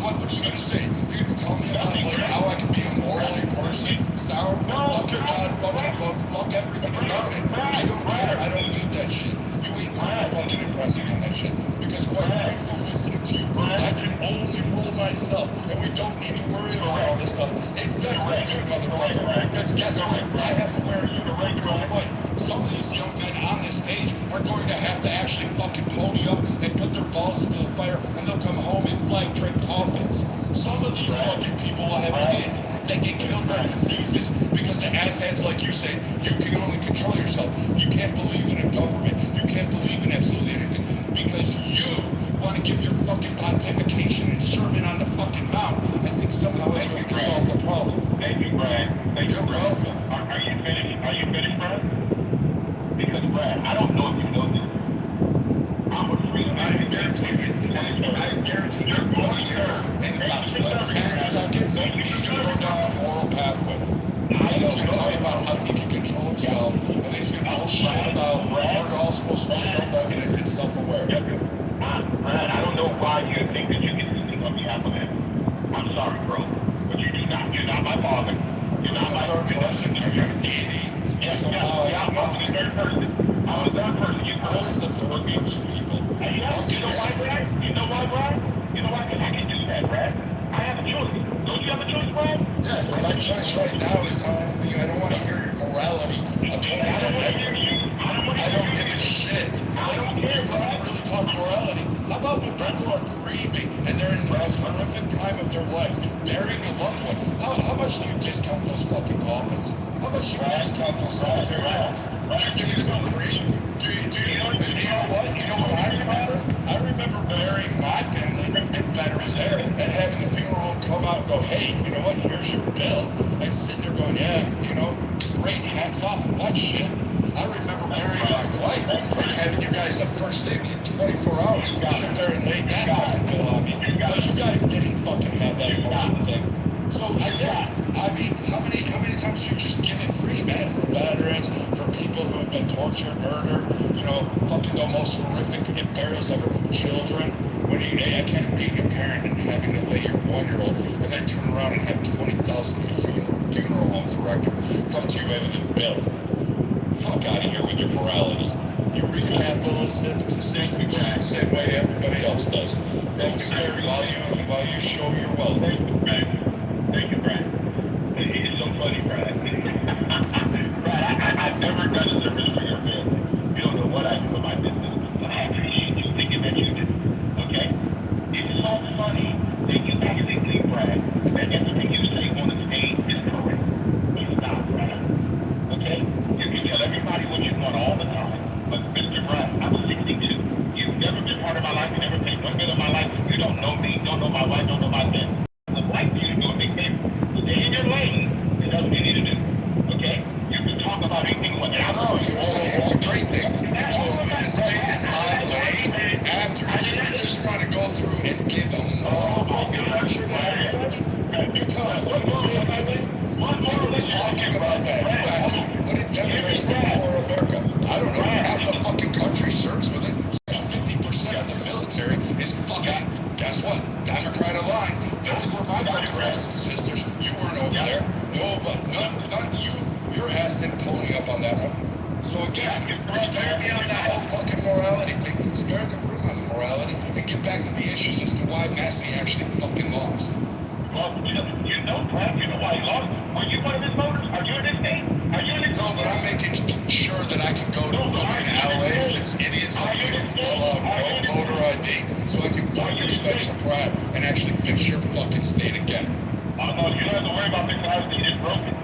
What are you gonna say? You're gonna tell me about like how I can be a morally person? Sound? Fuck your God, fucking book, fuck everything about it. I don't care. I don't need that shit. You ain't gonna fucking impress me on that shit. Because quite frankly, listening to you, I can only rule myself, and we don't need to worry about all this stuff. In fact, we do, motherfucker. Because guess what? I have to wear a uniform to go fight. Some of these young men on this stage are going to have to actually fucking pony up and put their balls into the fire, and they'll come home in flag draped coffins. Some of these fucking people will have kids that get killed by diseases because the asshats, like you say, you can only control yourself. You can't believe in a government. You can't believe in absolutely anything because you want to give your fucking pontification and sermon on the fucking mount and think somehow it's going to solve the problem. Thank you, Brad. You're welcome. Are you finished? Are you finished, Brad? Because, Brad, I don't know if you know this. I'm a freedom. I guarantee you're going here in about 10 seconds. He's going to go down the moral pathway. And he's going to talk about how he can control himself. And then he's going to bullshit about we're all supposed to be self-evident and self-aware. Brad, I don't know why you think that you can speak on behalf of him. I'm sorry, bro. But you do not. You're not my father. You're not my person. You're a deity. I'm the third person. I'm the third person. You always the third person, people. You know why, Brad? You know why, Brad? You know why? Because I can do that, Brad. I have a choice. Don't you have a choice, Brad? Yes, my choice right now is telling you I don't want to hear your morality. I don't give a shit. I don't care, Brad. Really talk morality. How about when people are grieving and they're in the most horrific time of their life, burying a loved one? How much do you discount those fucking coffins? How much do you discount those cemetery walls? Do you think it's for free? You know what? You know what I remember? I remember burying my family in Veterans Air and having the funeral home come out and go, hey, you know what? Here's your bill. And sitting there going, yeah, you know, great, hats off for that shit. I remember burying my wife and having you guys the first thing in 24 hours sit there and lay that fucking bill on me. But you guys didn't fucking have that emotional thing. So I did. I mean, how many times you just give it free, man, for veterans, for people who have been tortured, murdered, you know, fucking the most horrific burials ever, children. When you, I can't be a parent and having to lay your 1-year-old and then turn around and have 20,000 funeral home director come to you with a bill. Fuck out of here with your morality. You read capitalistic system just the same way everybody else does. Don't declare while you show your wealth. Thank you, Brad. It's so funny, Brad. Brad, I've never done a service for your family. You don't know what I do with my business, but I appreciate you thinking that you do. Okay? It's so funny that you actually think, Brad, that everything you say on the stage is correct. It's not, Brad. Okay? You can tell everybody what you want all the time, but Mr. Brad, I'm 62. You've never been part of my life. You never paid 1 minute of my life. You don't know me, don't know my wife, don't know my family. I would like you to do a big favor. Stay in your lane and do what you need to do. Okay? You can talk about anything you want. And I know it's a great thing. You told me to stay in my lane after you just want to go through and give them moral fucking lecture to everybody. You tell me what to stay in my lane? You were talking about that. You asked, what did Democrats do for America? I don't know. Half the fucking country serves with it. 50% of the military is fucking, guess what? Democrat aligned. Those were my fucking brothers and sisters. You weren't over there. No, but none you. Your ass didn't pony up on that one. So again, spare me on that whole fucking morality thing. Spare the room on the morality and get back to the issues as to why Massey actually fucking lost. Well, you know, Brad, you know why he lost. Were you one of his voters? Are you in his state? Are you in his No, but I'm making sure that I can go to fucking LA if it's idiots like you. I'll have no voter ID so I can fucking Spencer Pratt and actually fix your fucking state again. Oh, no, you don't have to worry about fixing our state. It's broken.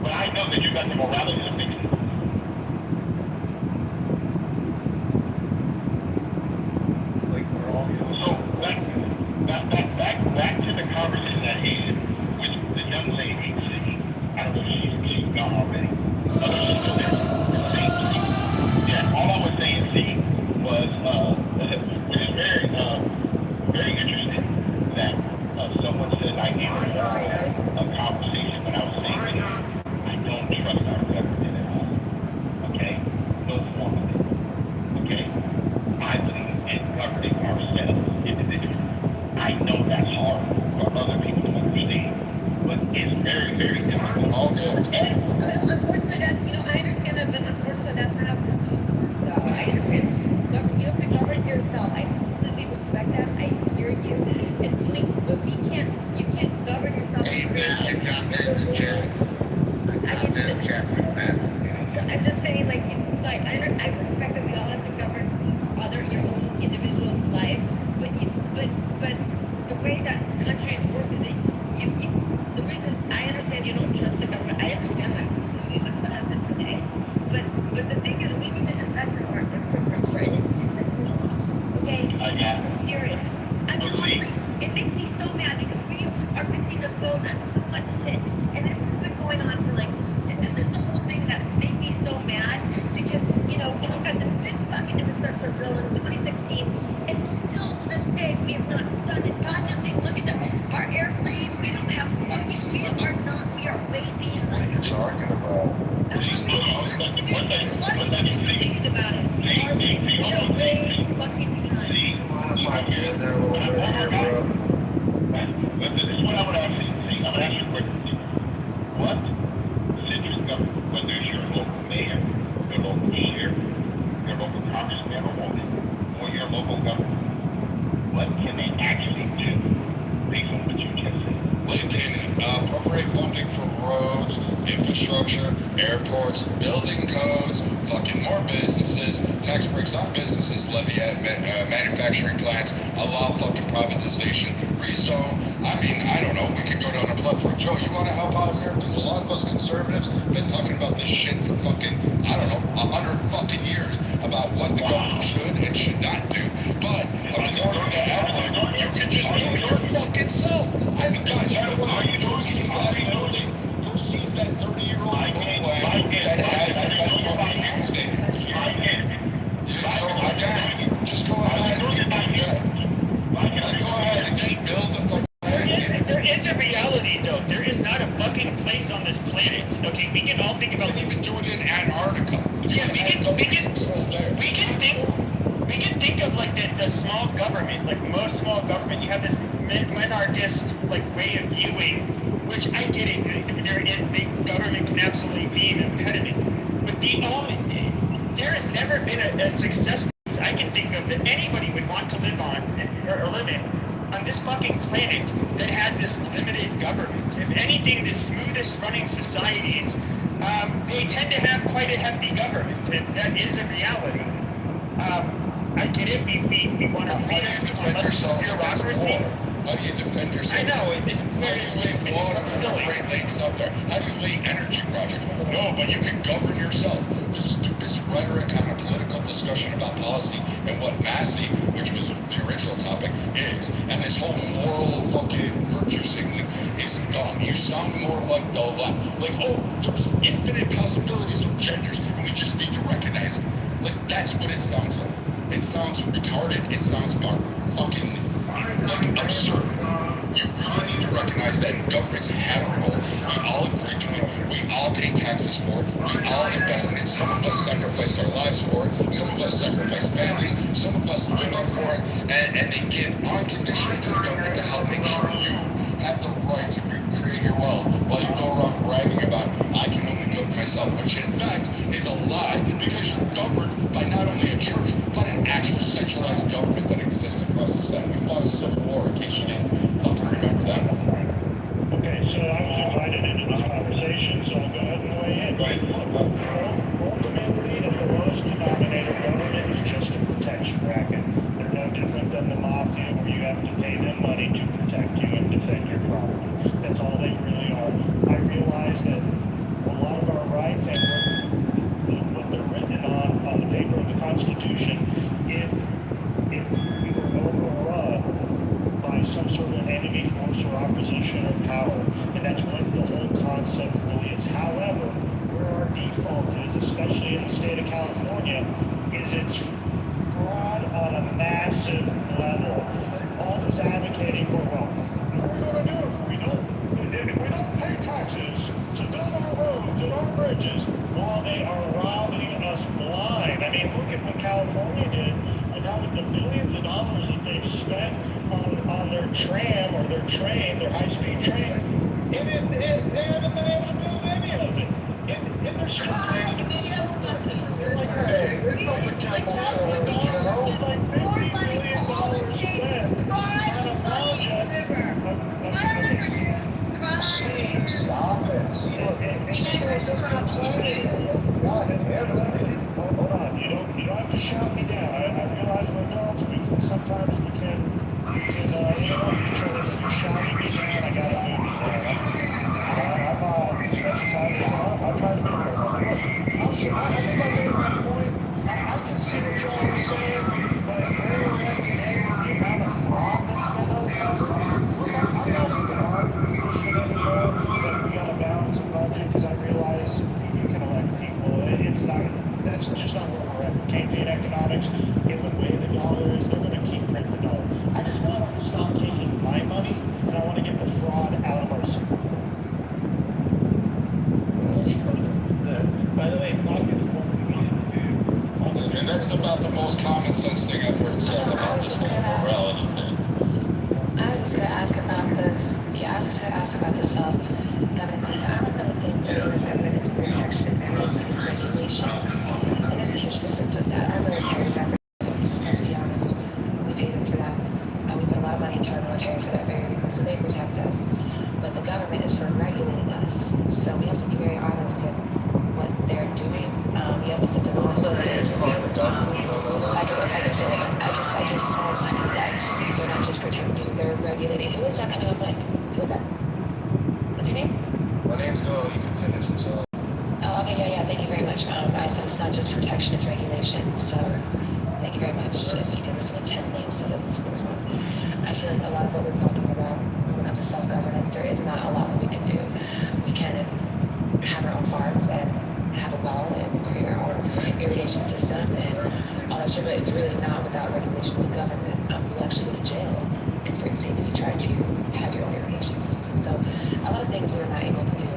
But I know that you got the morality to fix it. It's like we're all So, back to the conversation at hand, which the young lady, I don't know if she's gone already. Oh, no, she's still there. Yeah, all I was saying, was, which is very, very interesting, that someone said I gave a conversation when I was saying I don't trust our government at all. Okay? No form of it. Okay? I believe in governing ourselves individually. I know that's hard for other people to understand, but it's very, very difficult. All good. Unfortunately, that's, I understand that, but unfortunately, that's not how countries work, though. I understand. You have to govern yourself. I completely respect that. I hear you. And believe, but you can't govern yourself. I'm just saying, I respect that we all have to govern each other, your own individual life, but the way that countries work is that the reason I understand you don't trust the government, I understand that completely. That's what happened today. But the thing is, we need to invest in our infrastructure and indiscipline. Okay? I'm serious. I mean, honestly, it makes me so mad because we are missing the boat on so much shit. And this has been going on for this is the whole thing that made me so mad because, we got the big fucking infrastructure bill in 2016 and still to this day we have not done a goddamn thing. Look at our airplanes, we don't have fucking, we are way behind. What are you talking about? What are you thinking about it? We are way fucking behind. If I get there a little bit here, bro. This is what I would ask you. I would ask you a question. What citrus government, whether it's your local mayor, your local sheriff, your local congressman or woman, or your local government, what can they actually do based on what you just said? They can appropriate funding for roads, infrastructure, airports, building codes, fucking more businesses, tax breaks on businesses, levy at manufacturing plants, allow fucking privatization, rezone. I mean, I don't know, we could go down a plethora. Joe, you want to help out here? Because a lot of us conservatives have been talking about this shit for fucking, 100 fucking years about what the government should and should not do. But according to Apple, you can just do it your fucking self. I mean, guys, you know what? Go see that building. Go seize that 30-year-old booklet that has that fucking newsstand. So again, just go ahead and do that. Go ahead and just build the fucking. There is a reality, though. There is not a fucking place on this planet. Okay, we can all think about. You can do it in Antarctica. Yeah, we can think of like the small government, like most small government. You have this monarchist like way of viewing which I get it. The government can absolutely be an impediment, but there has never been a success I can think of that anybody would want to live on or live in on this fucking planet that has this limited government. If anything, the smoothest running societies, they tend to have quite a hefty government, and that is a reality. I get it. We want to fight less bureaucracy. How do you defend yourself? I know, it's clearly silly. Great Lakes out there. How do you lay energy projects? No, but you can govern yourself. The stupidest rhetoric on a political discussion about policy and what Massey, which was the original topic, is, and this whole moral fucking virtue signaling is dumb. You sound more like the left. Like, oh, there's infinite possibilities of genders, and we just need to recognize it. Like, that's what it sounds like. It sounds retarded. It sounds fucking like absurd. You really need to recognize that governments have a role. We all agree to it. We all pay taxes for it. We all invest in it. Some of us sacrifice our lives for it. Some of us sacrifice families. Some of us live up for it. And they give unconditionally to the government to help make sure you have the right to create your wealth while you go around bragging about, I can only govern myself, which in fact is a lie because you're governed by not only a church, but an actual centralized government that exists across this land. We fought a civil war, in case you didn't fucking remember that one. Okay, so I was invited into this conversation, so I'll go ahead and weigh in. Right. Ultimately, at the lowest denominator, government is just a protection racket. They're no different than the mafia, where you have to pay them money to protect you and defend your property. That's all they really are. I realize that a lot of our rights and what they're written on the paper of the Constitution, if we were overrun by some sort of enemy force or opposition or power, and that's what the whole concept really is. However, where our default is, especially in the state of California, is it's fraud on a massive level. All this advocating for, well, what are we going to do if we don't pay taxes to build our roads and our bridges, while they are robbing us blind? I mean, look at what California did with how the billions of dollars that they've spent on their tram or their train, their high-speed train, and they haven't been able to build any of it. And they're still trying to build it. They're like, hey, there's no potential for it, Joe. It's like $50 billion spent on a project. Stop it. Hold on, you don't have to shout me down. I realize we're adults. Sometimes we can interrupt each other. If you're shouting me down, I gotta move you down. I'll try to be fair. I think I made my point. I can see what y'all are saying, but where we're at today, the amount of fraud that's been uncovered, I'm not even arguing this shit anymore, that we gotta balance the budget, because I realize you can elect people. That's just not where we're at. Keynesian economics, in the way the dollar is, they're gonna keep printing the dollar. I just want them to stop taking my money, and I want to get the fraud out of our system. By the way, not get the one we needed to. And that's about the most common sense thing I've heard said about this whole morality thing. I was just going to ask about this. Yeah, I was just going to ask about the self-governance things. I don't really think that the government is protection and it's regulation. And there's a huge difference with that. Our military is our protection, let's be honest. We pay them for that. We put a lot of money into our military for that very reason, so they protect us. But the government is for regulating us. So we have to be very honest in what they're doing. Yes, it's a democracy. I just said that they're not just protecting, they're regulating. Who is that coming up like? Who is that? What's your name? My name's Go. You can finish this off. Oh, okay, yeah, thank you very much. I said it's not just protection, it's regulation. So thank you very much. If you can listen intently instead of listening to one. I feel like a lot of what we're talking about when it comes to self-governance, there is not a lot that we can do. We can have our own farms and have a well and create our own irrigation system and all that shit, but it's really not without regulation of the government. You'll actually go to jail in certain states if you try to have your own irrigation system. So a lot of things we're not able to do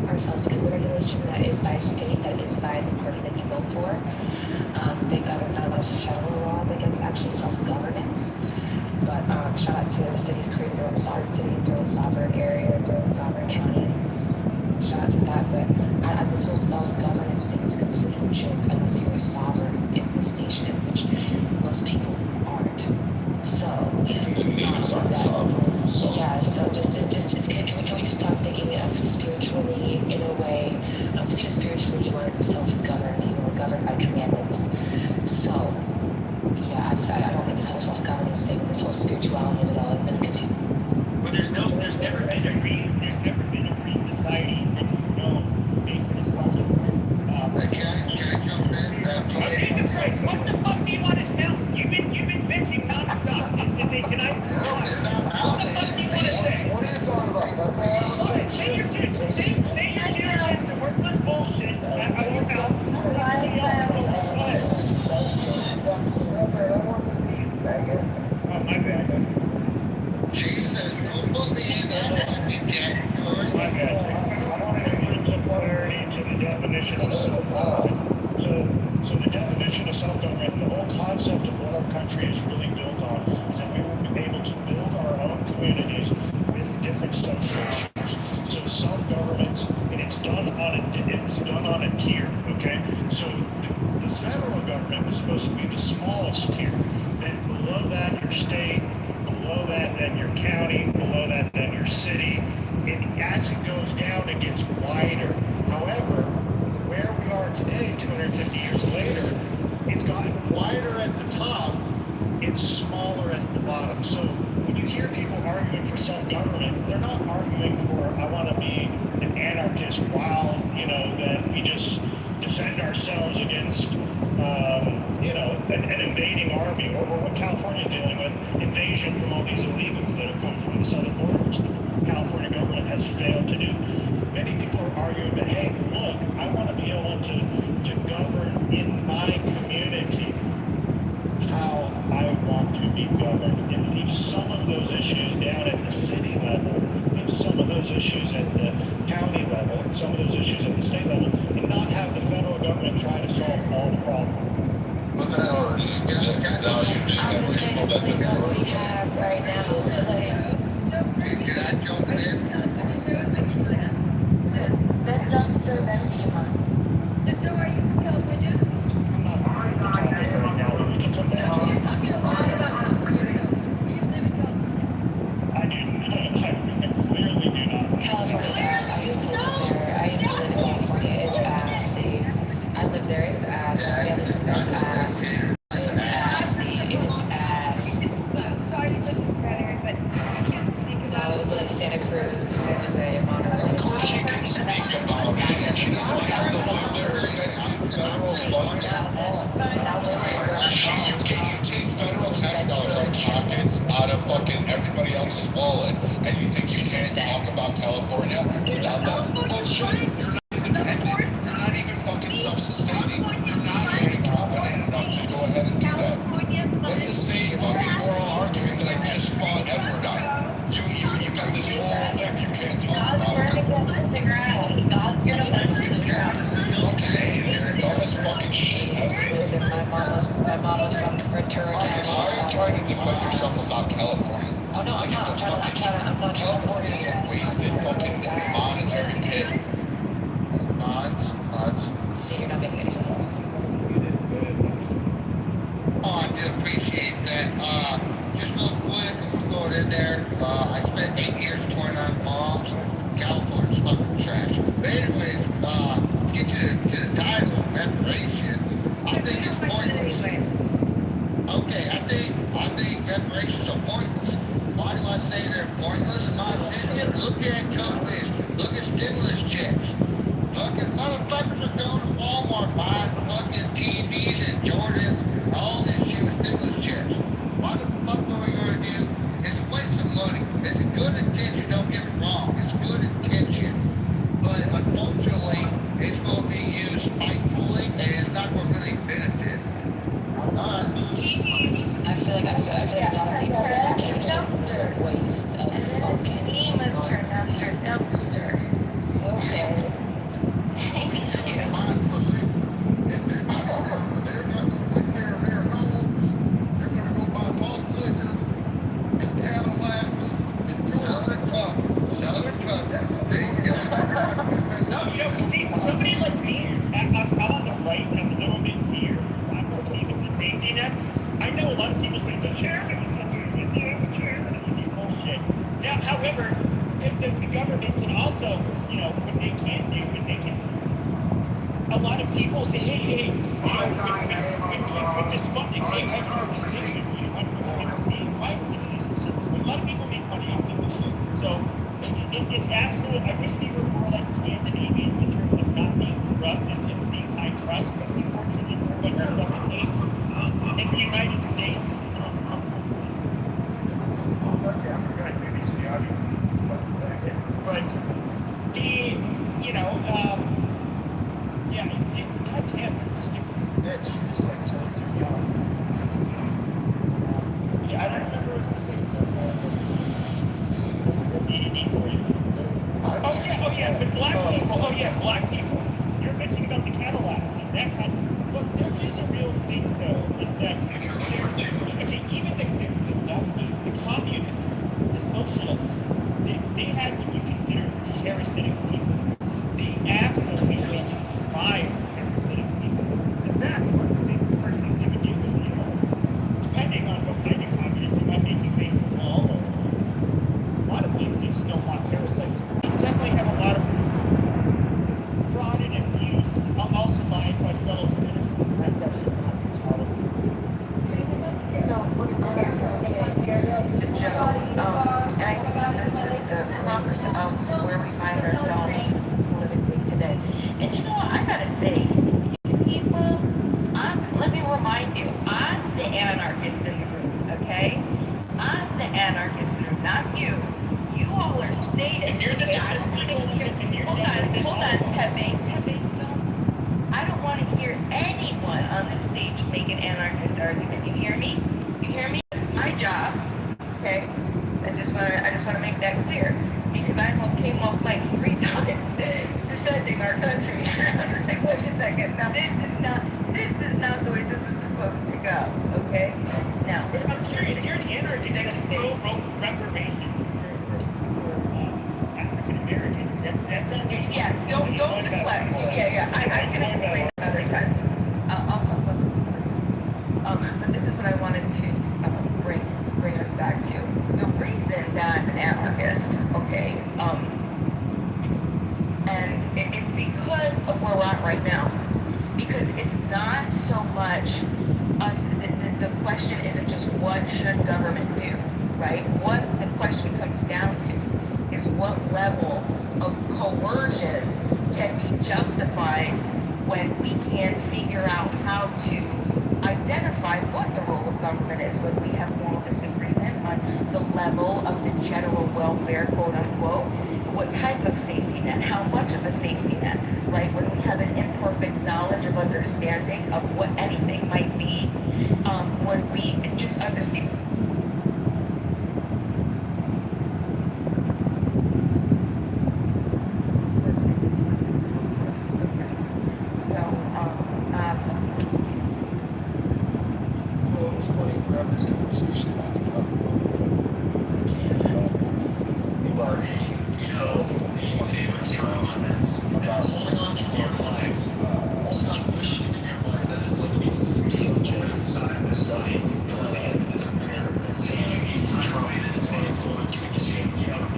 ourselves because of the regulation that is by state, that is by the party that you vote for. Thank God there's not a lot of federal laws against actually self-governance. But Shout out to the cities creating their own sovereign cities, their own sovereign areas, their own sovereign counties. Shout out to that, but this whole self-governance thing is a complete joke unless you're a sovereign in this nation, which most people aren't. So, yeah, so just can we just stop thinking of spiritually in a way, because even spiritually you are self-governed, you are governed by commandments. So, yeah, I don't get this whole self-governance thing and this whole spirituality of it all. I'm really confused. But there's never been a free society that you know based on this consequences. Can I jump in? Jesus Christ, what the fuck do you want us now? You've been bitching nonstop. Can I? What the fuck do you want to say? What are you talking about? Say your tits. It's worthless bullshit. I want to. Go ahead. That wasn't me, faggot. Oh, my bad. Jesus, don't put me in that fucking category. My bad. I want to bring some clarity to the definition of self-government. So the definition of self-government, the whole concept of what our country is really built on, is that we will be able to build our own communities with different social issues. So self-government, and it's done on a tier, okay? So the federal government was supposed to be the smallest tier. Then below that, your state. Below that, then your county. Below that, then your city. And as it goes down, it gets wider. However, where we are today, 250 years later, it's gotten wider at the top and smaller at the bottom. So when you hear people arguing for self-government, they're not arguing for, I want to be an anarchist, wild, that we just defend ourselves against, an invading army, or what California is dealing with, invasion from all these illegals that have come from the southern border, which the California government has failed to do. Many people are arguing that, hey, look, I want to be able to govern in my community how I want to be governed, and leave some of those issues down at the city level, leave some of those issues at the county level, and some of those issues at the state level, and not have the federal government try to solve all the problems. But that already exists. Now you just have people that defer. We have right now, Can I jump in? that dumpster of empty one. So Joe, are you from California? I'm not right now, but we can come back. You're talking a lot about California. Do you live in California? I clearly do not. California, I used to live there. I used to live in California. It's assy. I lived there. It was ass. My family's from there. It's ass. It's assy. It is ass. Sorry, you lived in Red but you can't speak about It was like Santa Cruz, San Jose, Monterey. Of course she can speak about it, and she doesn't have to live there. You guys do federal funding. You take federal tax dollars out of pockets, out of fucking everybody else's wallet, and you think you can't talk about California without that bullshit? You're not independent. You're not even fucking self-sustaining. You're not even competent enough to go ahead and do that. Let's just say fucking we're all arguing that I just fought Edward on. You got this whole thing you can't talk about. Okay, it's the dumbest fucking shit ever. Listen, my mom was from Ventura, Why are you trying to defend yourself about California? Oh no, I'm not. I'm not. California is a wasted fucking monetary pit. See, you're not making any sense. I do appreciate that. Just real quick, I'm going in there. I spent 8 years touring on bombs. California's fucking trash. But anyways, to get to the title of reparation, I think it's pointless. Okay, I think reparations are pointless. Why do I say they're pointless? In my opinion, look at COVID. Look at stimulus checks. Fucking motherfuckers are going to Walmart buying fucking TVs and Jordans, all this shit with stimulus checks. What the fuck are we going to do? It's a waste of money. It's a good intention, don't get me wrong. It's good intention. But unfortunately, it's going to be used spitefully and it's not going to really benefit. I feel like a lot of people are a waste of fucking dumpster. Okay. me, I'm on the right and I'm a little bit weird. I'm okay with the safety nets. I know a lot of people say the chairman is not doing it. The chairman is bullshit. Now, however, the government can also, what they can do is they can. A lot of people say, hey, with this funding, they have why would we need it? A lot of people make money off of this shit. So it's absolute. I wish we were more like Scandinavians in terms of not being corrupt and being high trust, but unfortunately we're a bunch of fucking apes in the United States. Okay, I forgot maybe it's the audience. But goddamn, bitch, it's like totally threw me off. Yeah, I don't remember what I was saying. What's EDD for you? Oh yeah, but black people. You're mentioning about the Cadillacs and that kind of. Look, there is a real thing though, is that okay, even the communists, the socialists, they had what you consider parasitic people. They absolutely despise parasitic people. In fact, one of the things the person even do is, depending on what kind of communist, they might make you face a wall or a lot of things you just don't want parasites. You definitely have a lot of fraud and abuse, also by fellow citizens. That should not be tolerated. So, we're going back to Joe, and I think this is the crux of where we find ourselves politically today. And you know what, I gotta say, people, let me remind you, I'm the anarchist in the room, okay? I'm the anarchist in the room, not you. You all are statists. And you're the baddest people in the Hold on, Pepe, I don't want to hear anyone on this stage make an anarchist argument. You hear me? You hear me? It's my job. Okay? I just want to make that clear. Because I almost came off mic 3 times defending our country. I'm just like, wait a second. Now this is not the way this is supposed to go. Okay? Now, I'm curious, you're an anarchist that's reparations for African Americans. That sounds yeah, don't deflect. Yeah. I can explain another time. I'll talk about this. But this is what I wanted to bring us back to. The reason that I'm an anarchist, okay, and it's because of where we're at right now. Because it's not so much us, the question isn't just what should government do, right? What the question comes down to is what level of coercion can be justified when we can't figure out how to identify what the role of government is, when we have moral disagreement on the level of the general welfare, quote unquote, what type of safety net, how much of a safety net, right? When we have an imperfect knowledge of understanding of what anything might be, when we just understand. It's funny, we're having this conversation about the I can't help but, making famous comments about short life situation that's like DOJ study comes in as a Trump is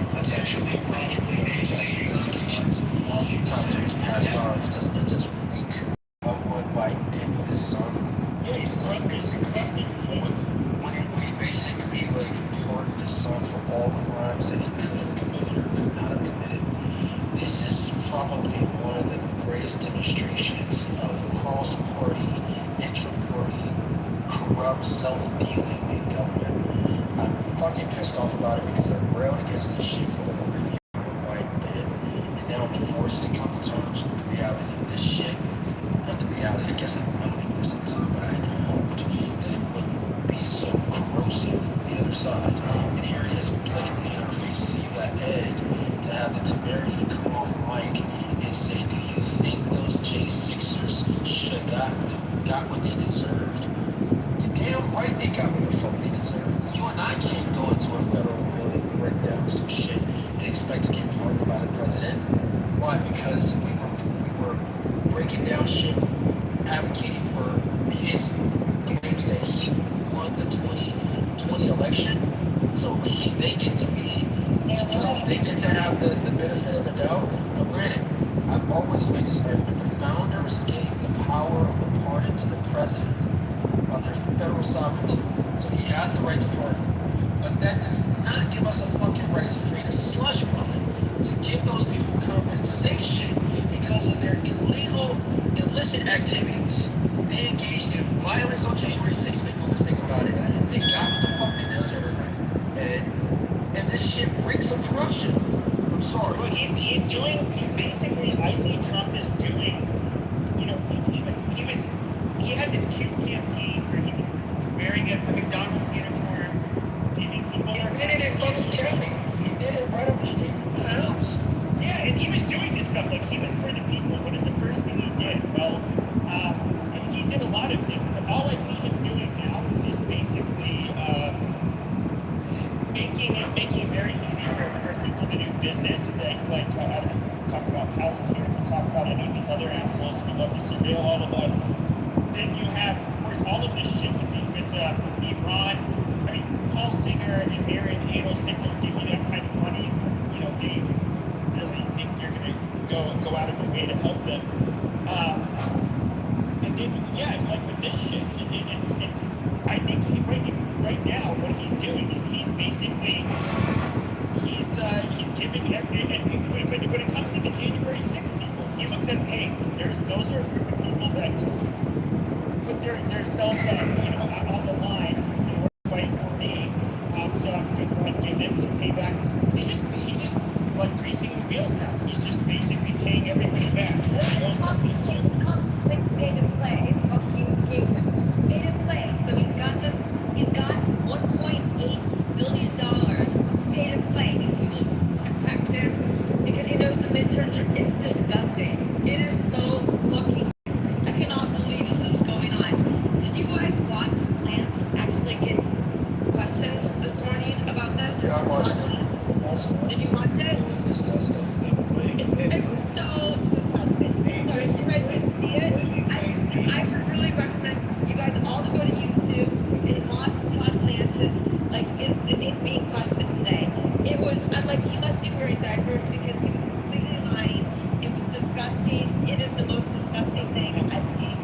potentially magically investigations. Sometimes past powers doesn't just reek of what Biden did with his son. Yeah, he's crusty. When he basically pardoned his son for all crimes that he could have committed or could not have committed. This is probably one of the greatest demonstrations of cross-party, intra-party, corrupt self-dealing in government. I'm fucking pissed off about it because I railed against this shit for over a year what Biden did, and now I'm forced to come to terms with the reality of this shit. Not the reality, I guess I've known it for some time, but I had hoped that it wouldn't be so corrosive on the other side. And here it is, blatantly in our faces. You got Ed to have the temerity to come off mic and say, do you think those J6ers should have got what they deserved? You're damn right they got what the fuck they deserved. You and I can't go into a federal building and break down some shit and expect to get pardoned by the president. Why? Because we were breaking taking down shit, advocating for his claims that he won the 2020 election. So they get to be, they get to have the benefit of the doubt. Now, granted, I've always made this argument: the founders gave the power of the pardon to the president on their federal sovereignty, so he has the right to pardon. But that does not give us a fucking right to create a slush fund to give those people compensation because of their illicit activities. They engaged in violence on January 6th, make no mistake about it. They got what the fuck they deserved. And this shit reeks of corruption. I'm sorry. Well, he's basically, I see Trump as doing, he had this cute campaign where he was wearing a McDonald's uniform, giving people their He did it in Columbus County. He did it right up the street from the house. Yeah, and he was doing this stuff, like he was for the people. What is the first thing he did? Well, he did a lot of things, but all I see him doing now is just basically making it very easy for people to do business. Like I don't talk about Palantir, we'll talk about any of these other assholes who love to surveil all of us. Then you have, of course, all of this shit with Iran. I mean, Paul Singer and Aaron Adelson will give you that kind of money because, they really think you're going to go out of their way to help them. And then, yeah, like with this shit, it's I think right now what he's doing is he's basically, he's giving, and when it comes to the January 6th people, he looks at, hey, those are a group of people that put themselves on the line in order to fight for me, so I'm going to go ahead and give them some paybacks. He's just like greasing the wheels now. He's just basically paying everybody back. It's called state and play. It's called gamification. State and play. So he's got $1.8 billion state and play. These people attacked him because he knows the midterms are, it's disgusting. It is so fucking, I cannot believe this is going on. Did you guys watch Lance actually get questions this morning about this? Yeah, I watched it. Did you watch it? It was disgusting. It's so disgusting. Sorry, you guys didn't see it? I would really recommend you guys all to go to YouTube and watch Todd Lance's, like, it being questioned today. It was, I'm like, he must be very diverse because he was completely lying. It was disgusting. It is the most disgusting thing I've seen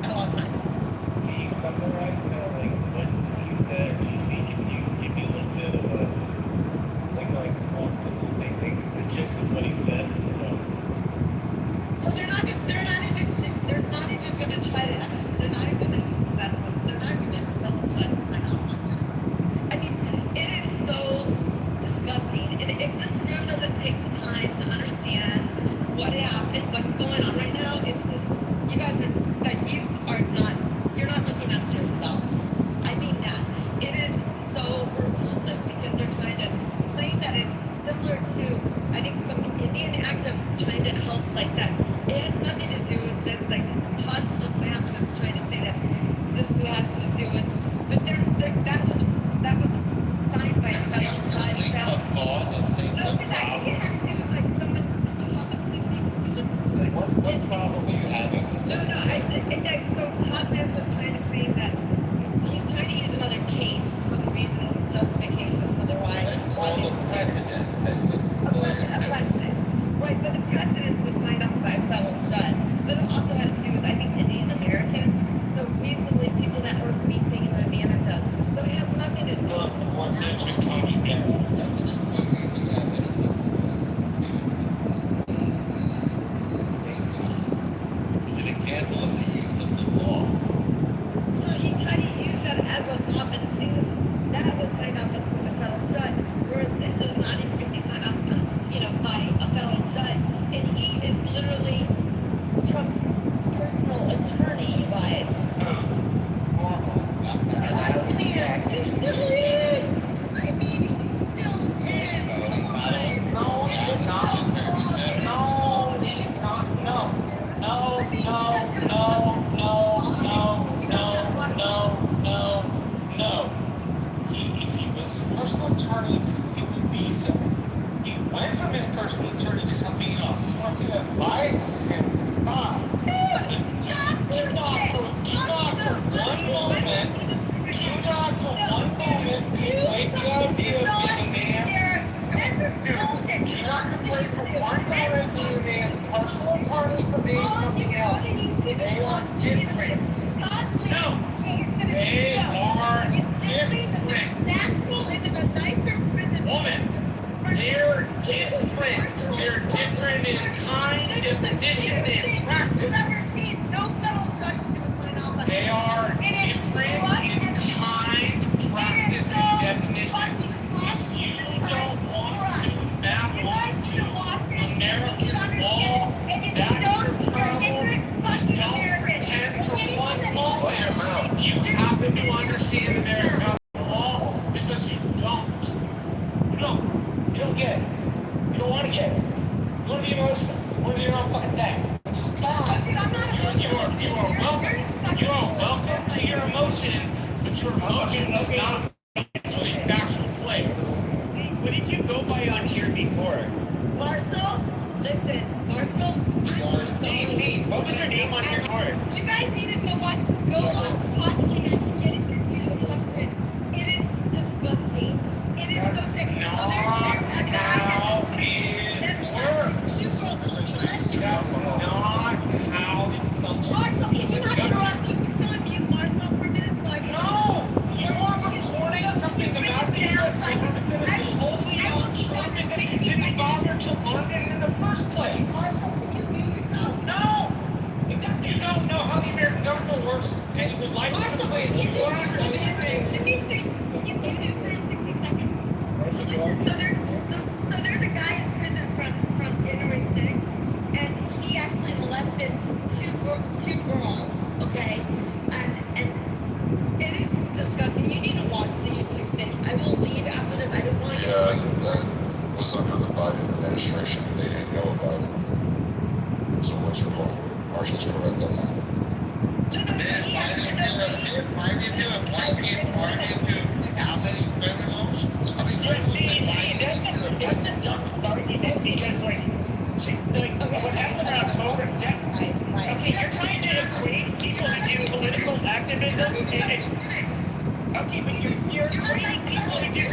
in a long time. Can you summarize kind of like what you said, or GC? Can you give me a little bit of a, like one simple statement, the gist of what he said? So they're not even going to try to, they're not even going to tell them what to sign off on this. I mean, it is so disgusting. And if this room doesn't take the time to understand what happened, what's going on right now, it's just, you're not looking after yourself. I mean that. It is so repulsive because they're trying to claim that it's similar to, I think, some Indian act of trying to help like that. It has nothing to do with this, like, Todd Lance was trying to say that this has to do with, but that was signed by Todd himself. No, because I can't do like someone completely listen to it. What problem are you having? No, so Todd Lance was trying to claim that he's trying to use another case for the reason, justification for their why they right, but the precedent was signed off by a federal judge. But it also has to do with, I think, Indian Americans. So reasonably people that were being taken advantage of. So it has nothing to do with What's educated An example of the use of the law. So he tried to use that as a weapon. That was signed off with a federal judge. Whereas this is not even going to be signed off by a federal judge. And he is literally Trump's personal attorney, you guys. I mean, he still is. No. If he was personal attorney, it would be so. He went from his personal attorney to something else. If you want to say that biases him, fine. They are different. No. They are different. Nashville is in a nicer prison. Woman. They're different. They're different in kind, definition, and practice. No federal judge is going to sign off. They are different in kind, practice, and definition. If you don't want to map onto American law, that's your problem. But don't pretend for one moment you happen to understand American law because you don't. You don't get it. You don't want to get it. You want to be emotional. You want to do your own fucking thing. Just stop. You are welcome. You are welcome to your emotion, but your emotion is not actually a factual place. What did you go by on here before? Marshall, listen, Marshall. DC, what was your name on here before? You guys need to go watch possibly and get it into the question. It is disgusting. It is so sick. Not how it works. That's not how it functions. Marshall, can you not interrupt me? Just on mute, Marshall, for a minute so I can... No! You are recording something about the U.S. government that is wholly untrue that you didn't bother to learn it in the first place. Marshall, can you mute yourself? No! You don't know how the American government works, and you would like to play your understanding. Can you mute it for 60 seconds? So there's a guy in prison from January 6th, and he actually molested two girls, okay? And it is disgusting. You need to watch the YouTube thing. I will leave after this. I don't want to... Yeah, that was under the Biden administration. They didn't know about it. So what's your point? Marshall's correct on that. Why did you apply it more into how many criminals? See, that's a dumb argument because, what happened in October, okay, you're trying to equate people who do political activism okay, but you're equating people who do,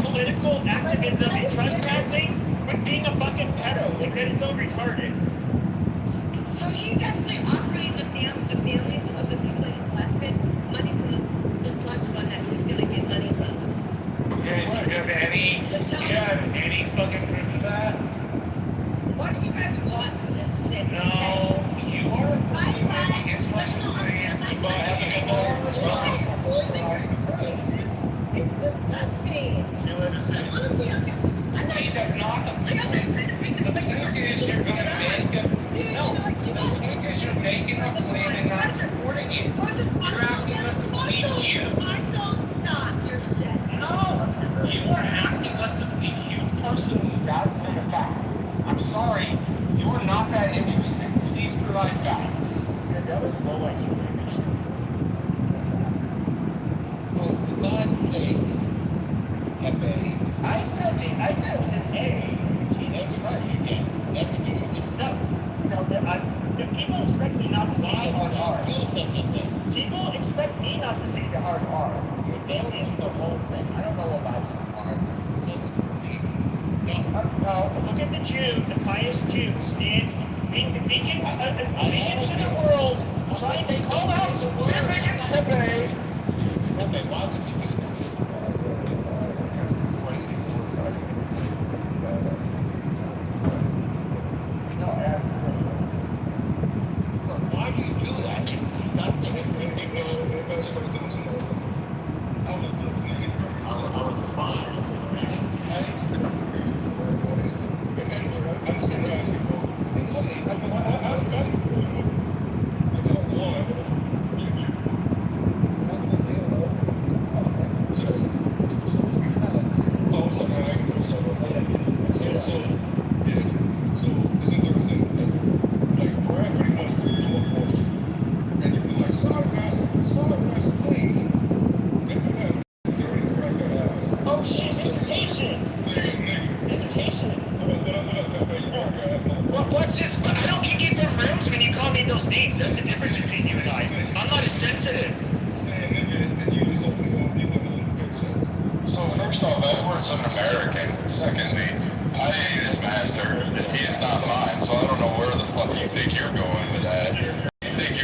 political activism and trespassing with being a fucking pedo. That is so retarded. So he's actually offering the families of the people that he's molested money for the slush fund that he's going to get money from. Okay, so you have any fucking proof of that? What do you guys want from this shit? No, you are making intellectual claims about having a better response. It's disgusting. See, that's not the point. The point is you're going to make the point is you're making a claim and not supporting it. You're asking us to believe you. Stop your shit. No, you are asking us to believe you personally rather than a fact. I'm sorry, you're not that interesting. Please provide facts. Yeah, that was low IQ language. Oh, for God's sake. I said it with an A. Jesus Christ, you can't never do it. People expect me not to say the hard R. People expect me not to say the hard R. You're alien the whole thing. I don't know about this part. No, look at the Jew, the pious Jew, stand, beacon to the world, trying to call out the word. Pepe, why would you do that? Why do you do that? It's nothing. I was fine. Oh shit, this is Haitian. This is Haitian. What's this? I don't kick in them rooms when you call me those names. That's the difference between you and I. I'm not as sensitive. So first off, Edward's an American. Secondly, I hate his master. He is not mine, so I don't know where the fuck you think you're going with that. You think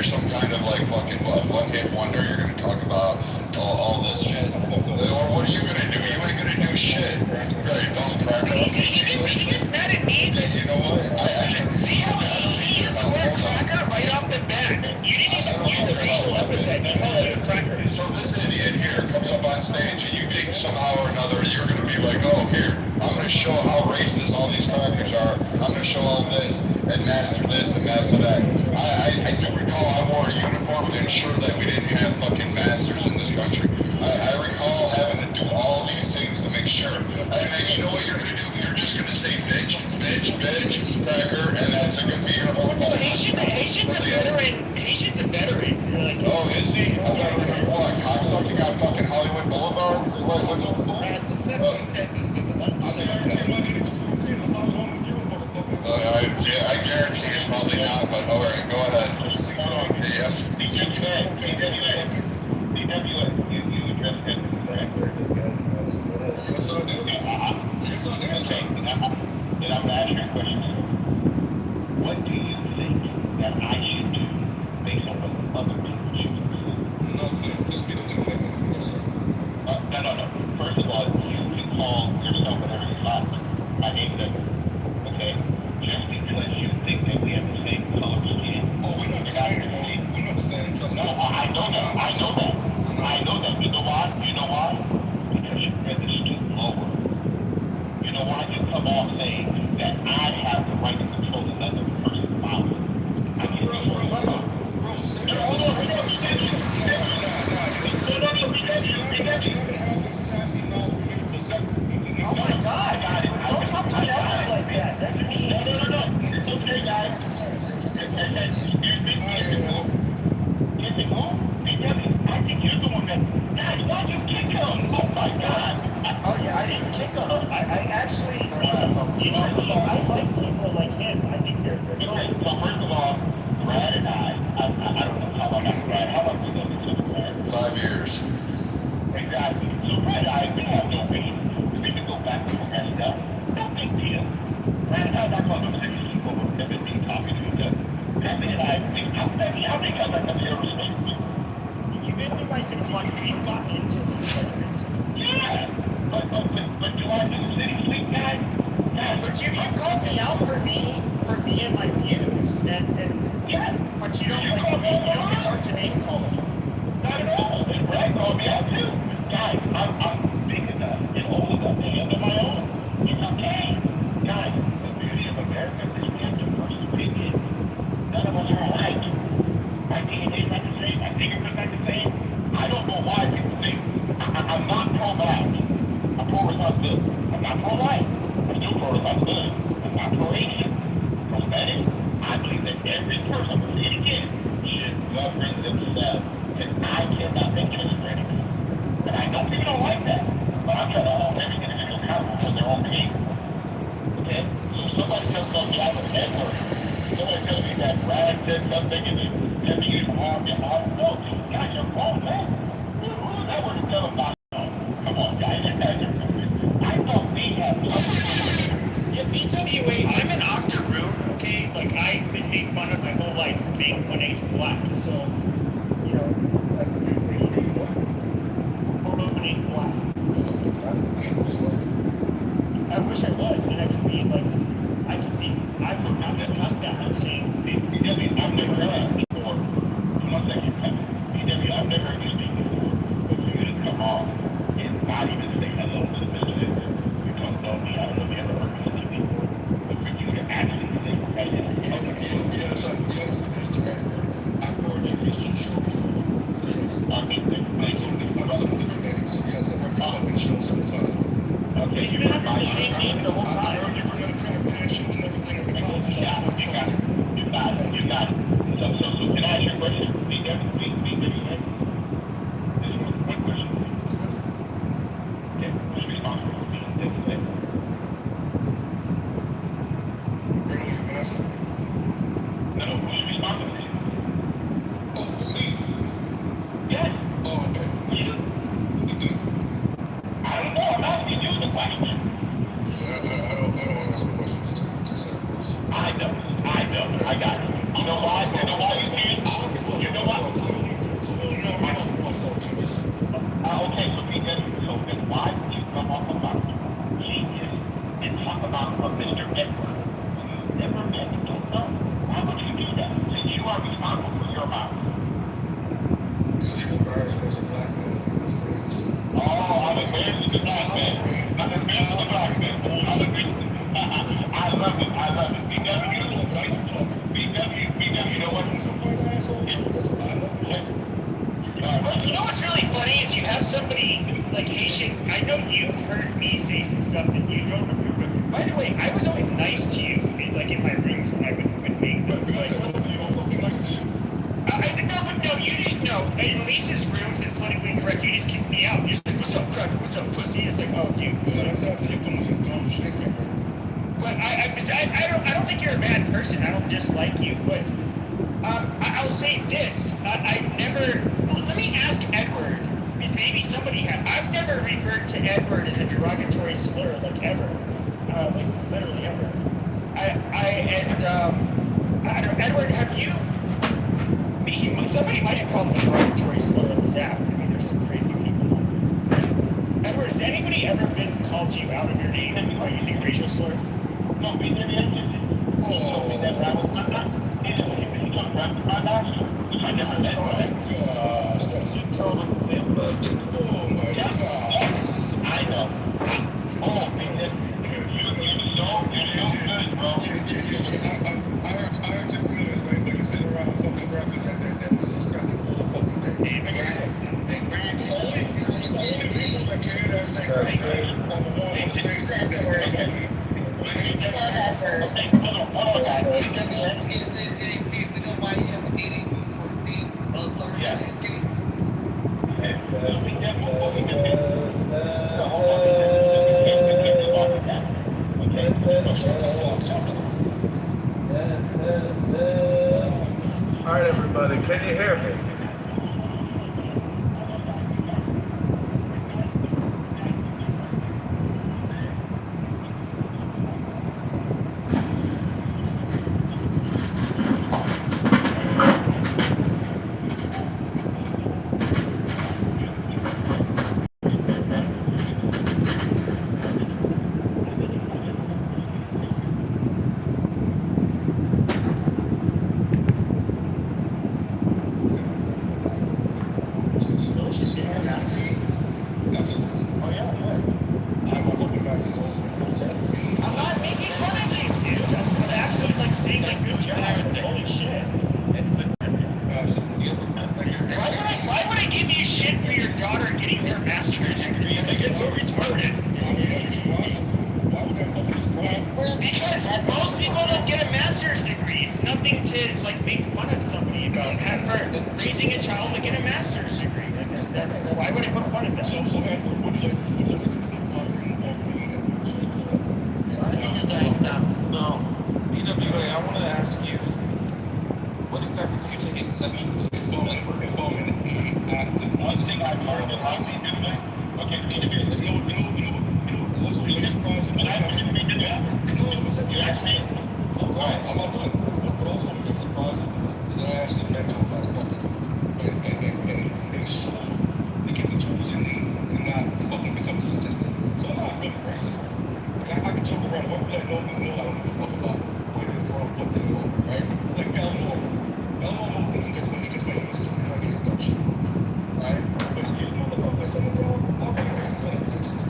somehow or another, you're going to be like, oh, here, I'm going to show how racist all these crackers are. I'm going to show all this and master this and master that. I do recall I wore a uniform to ensure that we didn't have fucking masters in this country. I recall having to do all these things to make sure. And then you know what you're going to do? You're just going to say bitch, bitch, bitch, cracker, and that's going to be your whole fault. Haitian's a veteran. You're like, oh, is he? I thought we were what? Cocksucking on fucking Hollywood Boulevard? I guarantee it's probably not, but alright, go ahead. Yep. Then I'm going to ask you a question. What do you think that I should do based on what other people should do? Nothing. Just be the thing. Yes, sir. No. First of all, you can call yourself whatever you like. My name's Edward. Okay? Just because you think that we have the same color skin. Oh, we're not the same. We're not the same. Trust me. No, I know that. I know that. You know why? Because you read the student lower. You know why? You come off saying that I have the right to control another person's mouth. I can control my mouth. oh my God! Don't talk to me like that. That's me. No. It's okay, guys. Excuse me, who? I think you're the one that... Guys, why'd you kick him? Oh my God. Oh yeah, I didn't kick him. I actually, you know me, I like people like him. I think they're fun. Okay, so first of all, Brad and I don't know how long I've Brad. How long we know each other, Brad? 5 years. Exactly. So Brad and I, we have no reason to even go back to messed up. No big deal. Brad and I, that's why I'm saying people have been talking to each other. Debbie and I, how many times I've zero respect for you? You've been in my 6 months, we've gotten into it. Yeah. But do I do city sleep, guys? Yeah. But you've called me out for me and my views, and yeah. But you don't resort to name calling. Not at all. And Brad called me out too. Guys, I'm big enough and old enough to handle my own. It's okay. Guys, the beauty of America is we have diverse opinions. None of us are alike. My DNA's not the same. My fingerprints not the same. I don't know why people think I'm not pro-black. I'm pro-responsibility. I'm not pro-life. I'm still pro-responsibility. I'm not pro-Asian. Pro-Spanish. I believe that every person, I'm going to say it again, should govern themselves. And I cannot make choices for anybody. And I know people don't like that. But I'm trying to hold every individual accountable for their own behavior. Okay? So if somebody tells me I'm an N-word, somebody tells me that Brad said something and then you harm me, no, these guys are grown men. Who is that word to tell them not? Come on, guys. I thought we had yeah, BWA, I'm an octoroon, okay? Like, I've been made fun of my whole life for being 1/8 black, so, you know, like, what do you think? 1/8 black. I wish I was, then I could be, I would not get cussed at, I'm saying. I've never heard before. One second, I've never heard you speak before, but for you to come off and not even say hello to the Mr. You don't know me, I don't know if you ever heard me speak before, but for you to actually say, hey, Yes, Mr. Edward. I've heard you Mr. Joe before. Yes. I mean, I've some different names, so yes, I've heard you on the show sometimes. Okay, He's been under the same name the whole time. I heard you bring up kind of passions and everything at the college. You got it. So can I ask you a question? This is one question. Okay, who's responsible for being dead? No, who's responsible for you? Oh, for me? Yes. Oh, okay. You? I don't know, I'm asking you the question. Yeah, I don't answer questions to service. I know, I got it. You know why you can't? like Haitian, I know you've heard me say some stuff that you don't approve of. By the way, I was always nice to you, like in my rooms when I would make them. Like, no, you didn't know. In Lisa's rooms and politically correct, you just kicked me out. You're just like, what's up, Cracker? What's up, pussy? It's like, oh, dude. But I don't think you're a bad person. I don't dislike you, but I'll say this. I've never. Well, let me ask Edward. Is maybe somebody had. I've never referred to Edward as a derogatory slur, like ever, like literally ever. I don't. Edward, have you? Somebody might have called him a derogatory slur on this app. I mean, there's some crazy people. Edward, has anybody ever been called you out of your name by using a racial slur? No, we didn't. Oh, we never. I never met one. Gosh, that's so total thing, but oh my God. I know. Oh, man. You don't good, bro. I heard you feel this way, but you sit around fucking rappers that disrespect the whole fucking thing. The only people that care that say right on the wall on the stage that All right, everybody, can you hear me? I'm not making fun of you, dude. I'm actually like saying like good job. Holy shit. Why would I give you shit for your daughter getting her master's degree? Like it's so retarded. Because most people don't get a master's degree. It's nothing to like make fun of somebody about for raising a child to get a master's degree. Like that's why would I put fun of that? No. BWA, I want to ask you, what exactly did you take exception with? One thing I've learned in my BWA, okay, you actually, I'm not done. But also, what makes surprising is that I actually met Joe motherfucker. And they show to get the tools you need and not fucking become a statistic. So I'm not really racist. Like, I can joke around what like no, I don't give a fuck about where they're from, what they know, right? Like Eleanor when he gets famous, and I get his dumb shit. Right? But you motherfuckers, some of y'all are really racist on the pictures.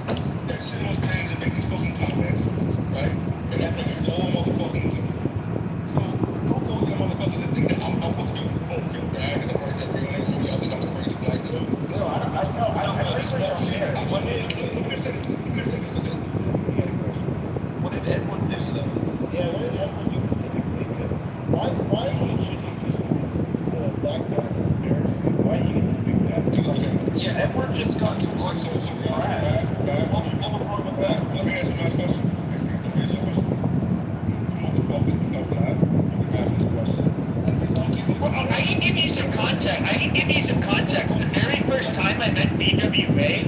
That shit on stage and make these fucking comments, right? And I think it's all motherfucking good. So don't go to the motherfuckers that think that I'm supposed to be feel bad because I'm hurting their feelings, or y'all think I'm a crazy black dude. No, I personally don't care. What did Edward do though? Yeah, what did Edward do specifically? Because why introduce black guys to embarrassing? Why are you going to do that? Yeah, Edward just got to work so it's crap. Let me answer my question. Motherfuckers become black. You can ask me the question. Well, I can give you some context. The very first time I met BWA,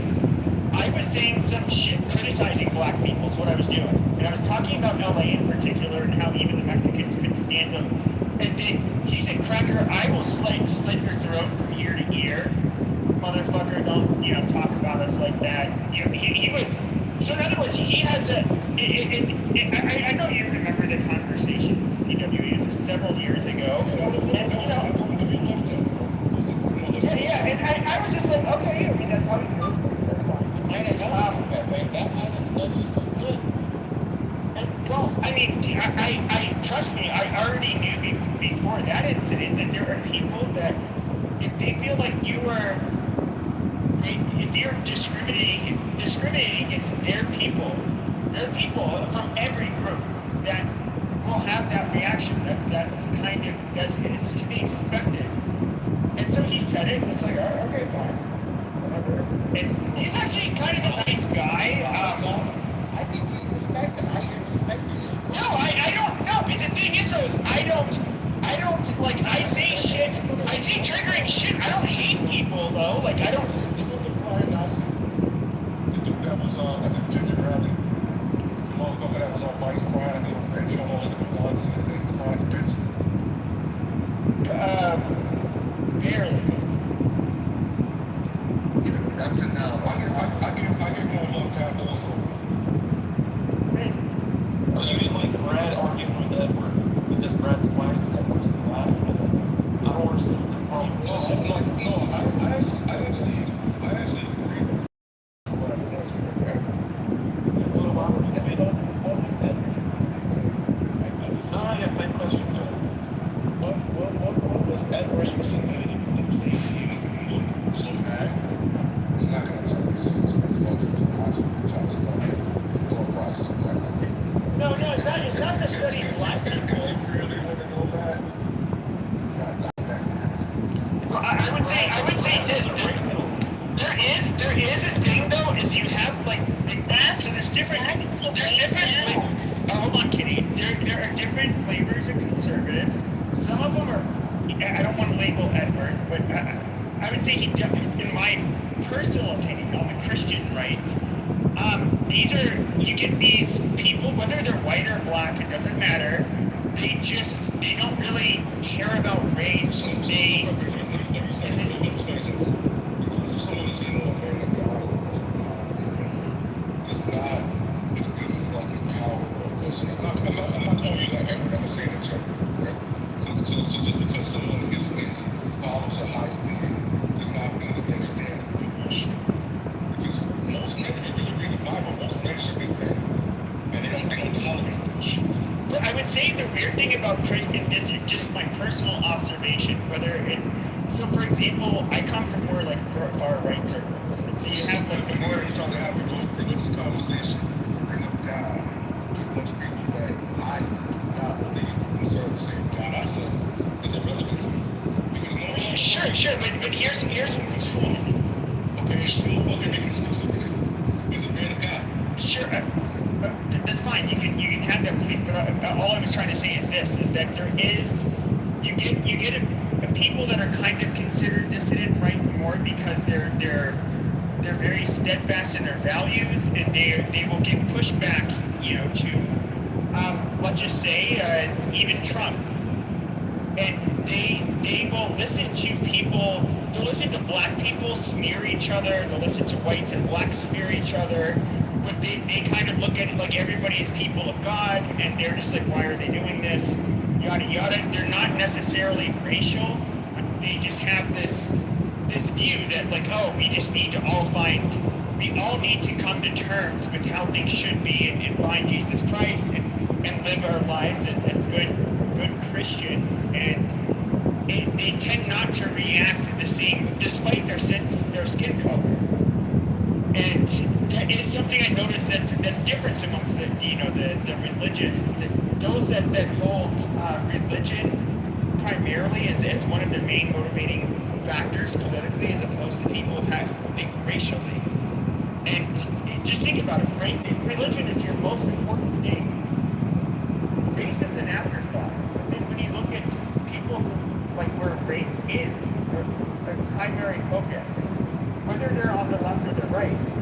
I was saying some shit criticizing black people is what I was doing. And I was talking about LA in particular and how even the Mexicans couldn't stand them. And then he said, Cracker, I will slit your throat from ear to ear. Motherfucker, don't, talk about us like that. He was, so in other words, he has a, I know you remember the conversation BWA was several years ago. And, yeah, and I was just like, okay, I mean, that's how he feels. That's fine. Well, I mean, I trust me, I already knew before that incident that there are people that if they feel like you are if you're discriminating against their people from every group that will have that reaction. That's it's to be expected. And so he said it, and it's like, oh, okay, fine, whatever. And he's actually kind of a nice guy. I think he respected. I hear respecting him. No, I don't know. Because the thing is, though, is I don't like. I say shit. I say triggering shit. I don't hate people, though. Like I don't. The dude that was at the Virginia rally, the motherfucker that was on Vice crying, he was ready to show all his guns and the confidence. Barely. That's it now. I give him a long time also. So you mean like Brad arguing with Edward because Brad's black and Edward's black? I don't understand what the problem is. I actually agree with what I'm going to say. So why would you debate on Edward? No, I have a question. What was Edward's personality? So bad. I'm not going to tell you it's reflected in the hospital trying to start the thought process of black people. No, it's not the study of black people. Really want to know that? Well, I would say this. There is a thing though, is you have like so there's different hold on, Kitty. There are different flavors of conservatives. Some of them are. I don't want to label Edward, but I would say in my personal opinion, on the Christian right. You get these people, whether they're white or black, it doesn't matter. They don't really care about race. They. I'm not going to use that Edward, I'm going to say it in general, right? So just because someone follows a higher being does not mean that they stand for bullshit. Because most men, if you read the Bible, most men should be men. And they don't tolerate bullshit. But I would say the weird thing about Christian, this is just my personal observation, so for example, I come from more like far right circles. And so you have like the more you're trying to have a religious conversation, bring up God to a bunch of people that I do not believe and serve the same God I serve is irrelevant. Because Sure, but here's what's wrong. Okay, still fucking making exclusivity. He's a man of God. Sure, that's fine. You can have that belief, but all I was trying to say is this: is that there is you get a people that are kind of considered dissident right more because they're very steadfast in their values and they will give pushback, to let's just say even Trump. And they will listen to people, they'll listen to black people smear each other, they'll listen to whites and blacks smear each other, but they kind of look at it like everybody is people of God, and they're just like, why are they doing this? Yada yada. They're not necessarily racial, they just have this view that like, oh, we all need to come to terms with how things should be and find Jesus Christ and live our lives as good Christians, and they tend not to react the same despite their skin color. And that is something I noticed that's different amongst the religion. Those that hold religion primarily as one of their main motivating factors politically, as opposed to people who think racially. And just think about it, right? Religion is your most important thing. Race is an afterthought. But then when you look at people where race is a primary focus, whether they're on the left or the right,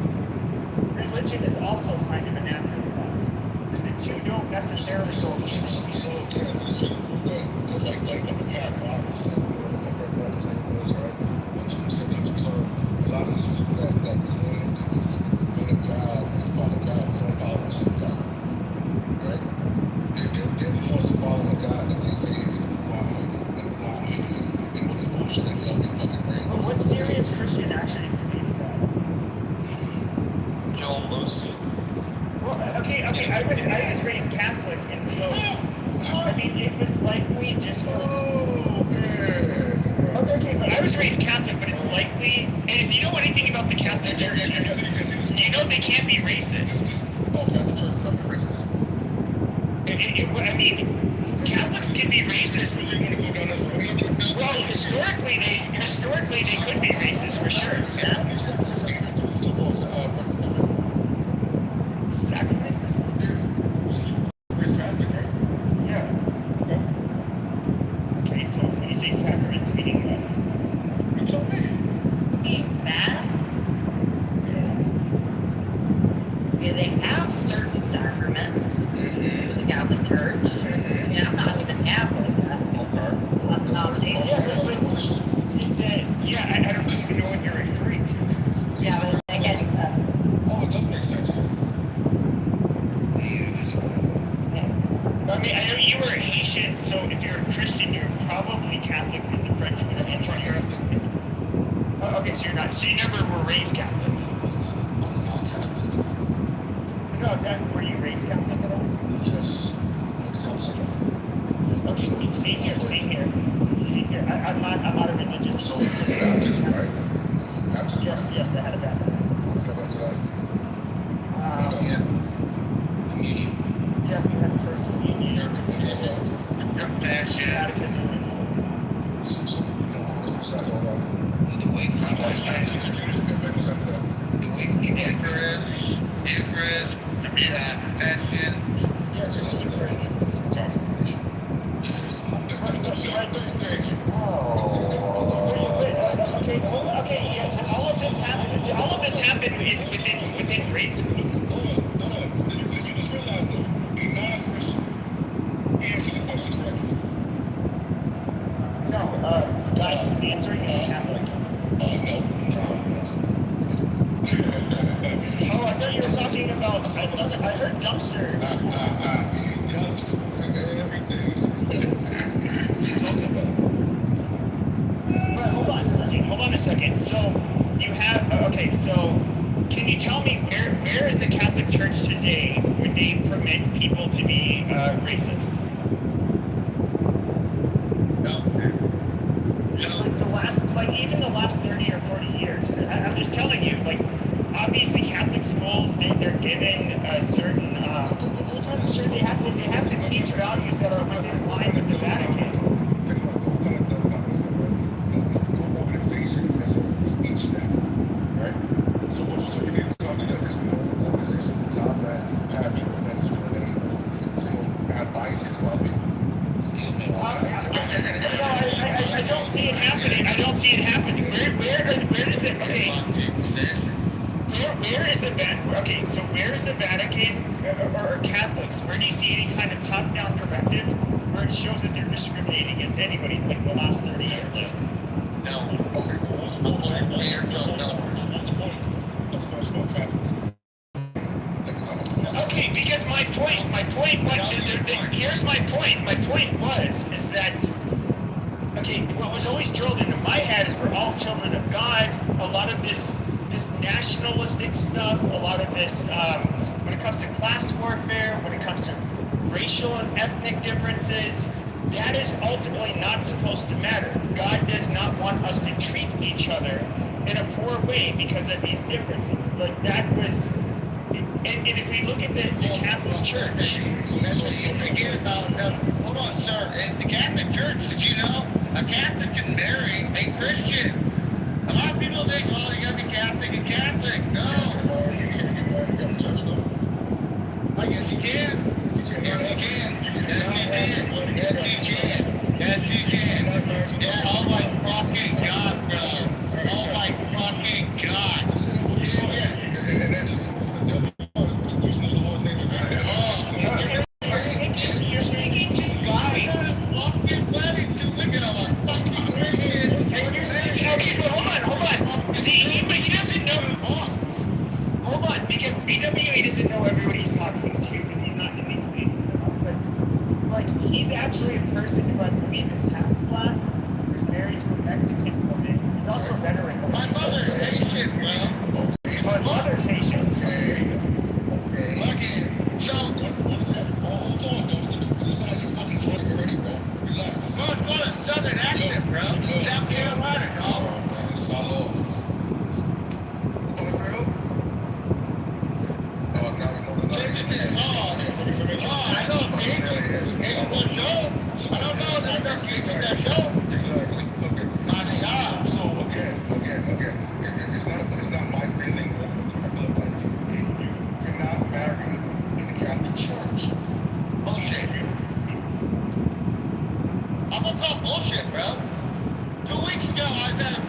religion is also kind of an afterthought. Because the two don't necessarily go a lot of these people that claim to be men of God and follow God, they don't follow the same God. Right? They're the ones that follow a God that they say is the blue eye and the blonde hair and all this bullshit that get up in fucking rain. But what serious Christian actually believes that? Joel Osteen. Well, okay, I was raised Catholic, and so I mean it was likely just okay, but I was raised Catholic, but it's likely, and if you know anything about the Catholic Church, you know they can't be racist. I mean, Catholics can be racist. Well, historically they could be racist for sure. Sacraments? Yeah. Okay, so when you say sacraments, meaning what? You told me. Mean mass? Yeah, they have certain sacraments for the Catholic Church. I mean, I'm not even Catholic. I'm denominational. I don't even know what you're referring to. Yeah, but I get Oh, it does make sense. I mean, I know you were Haitian, so if you're a Christian, you're probably Catholic because the French were in charge. Okay, so you're not. So you never were raised Catholic. No, were you raised Catholic at all? Yes. Okay, same here. Same here. I'm not a religious. So you're Baptist, right? Yes, I had a baptism. Communion. Yeah, we had the first communion. Confession. So, what was besides all that? The way Eucharist, confession. Yeah, there's Eucharist. Confirmation. Okay, yeah, all of this happened within grade school. You just realized though, a non-Christian answer the question correctly. No, guy who's answering is a Catholic. Oh, I thought you were talking about. I heard dumpster. But hold on a second. So you have okay. So can you tell me where in the Catholic Church today would they permit people to be racist? Even the last 30 or 40 years. I'm just telling you, like, obviously Catholic schools, they're given a certain, I'm sure they have to teach values that are within line with the Vatican. Organization to teach that, right? So you didn't tell me that there's no organization at the top that have people that discriminate or have biases about people. I don't see it happening. Where does it? Okay. Where is the Vatican? Okay, so where is the Vatican or Catholics? Where do you see any kind of top-down directive where it shows that they're discriminating against anybody like the last 30 years? No. Okay. Okay, because my point, here's my point. My point is that, okay, what was always drilled into my head is we're all children of God. A lot of this nationalistic stuff, a lot of this, when it comes to class warfare, when it comes to racial and ethnic differences, that is ultimately not supposed to matter. God does not want us to treat each other in a poor way because of these differences. Like that was, and if we look at the Catholic Church. Hold on, sir. In the Catholic Church, did you know a Catholic can marry a Christian? A lot of people think, oh, you gotta be Catholic and Catholic. No. I guess you can. Yes, you can. Yes, you can. Yeah, oh my fucking God, bro. Oh my fucking God. You're speaking to God.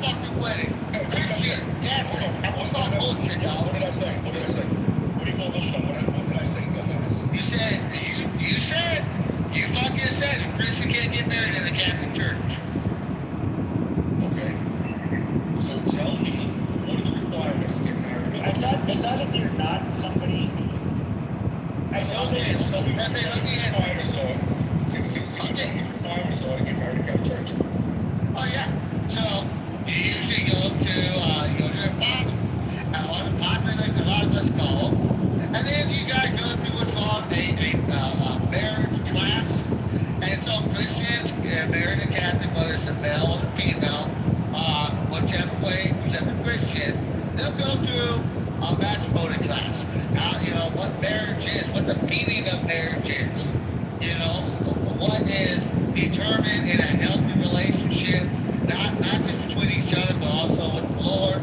fucking wedding. Christian, Catholic. We'll talk bullshit, dog. What did I say? What did I say? What do you call bullshit? What did I say? Dumbass. You said, you fucking said a Christian can't get married in a Catholic church. Okay. So tell me, what are the requirements to get married? I thought if you're not somebody, I know that. Tell me what the requirements are. Can you tell me the requirements are to get married in a Catholic church? Oh yeah. So you usually go to your father. And a lot of us go. And then you guys go through what's called a marriage class. And so Christians get married in Catholic, whether it's a male or a female, whichever way, whichever Christian, they'll go through a matrimony class. Now, what marriage is, what the meaning of marriage is. What is determined in a healthy relationship, not just between each other, but also with the Lord.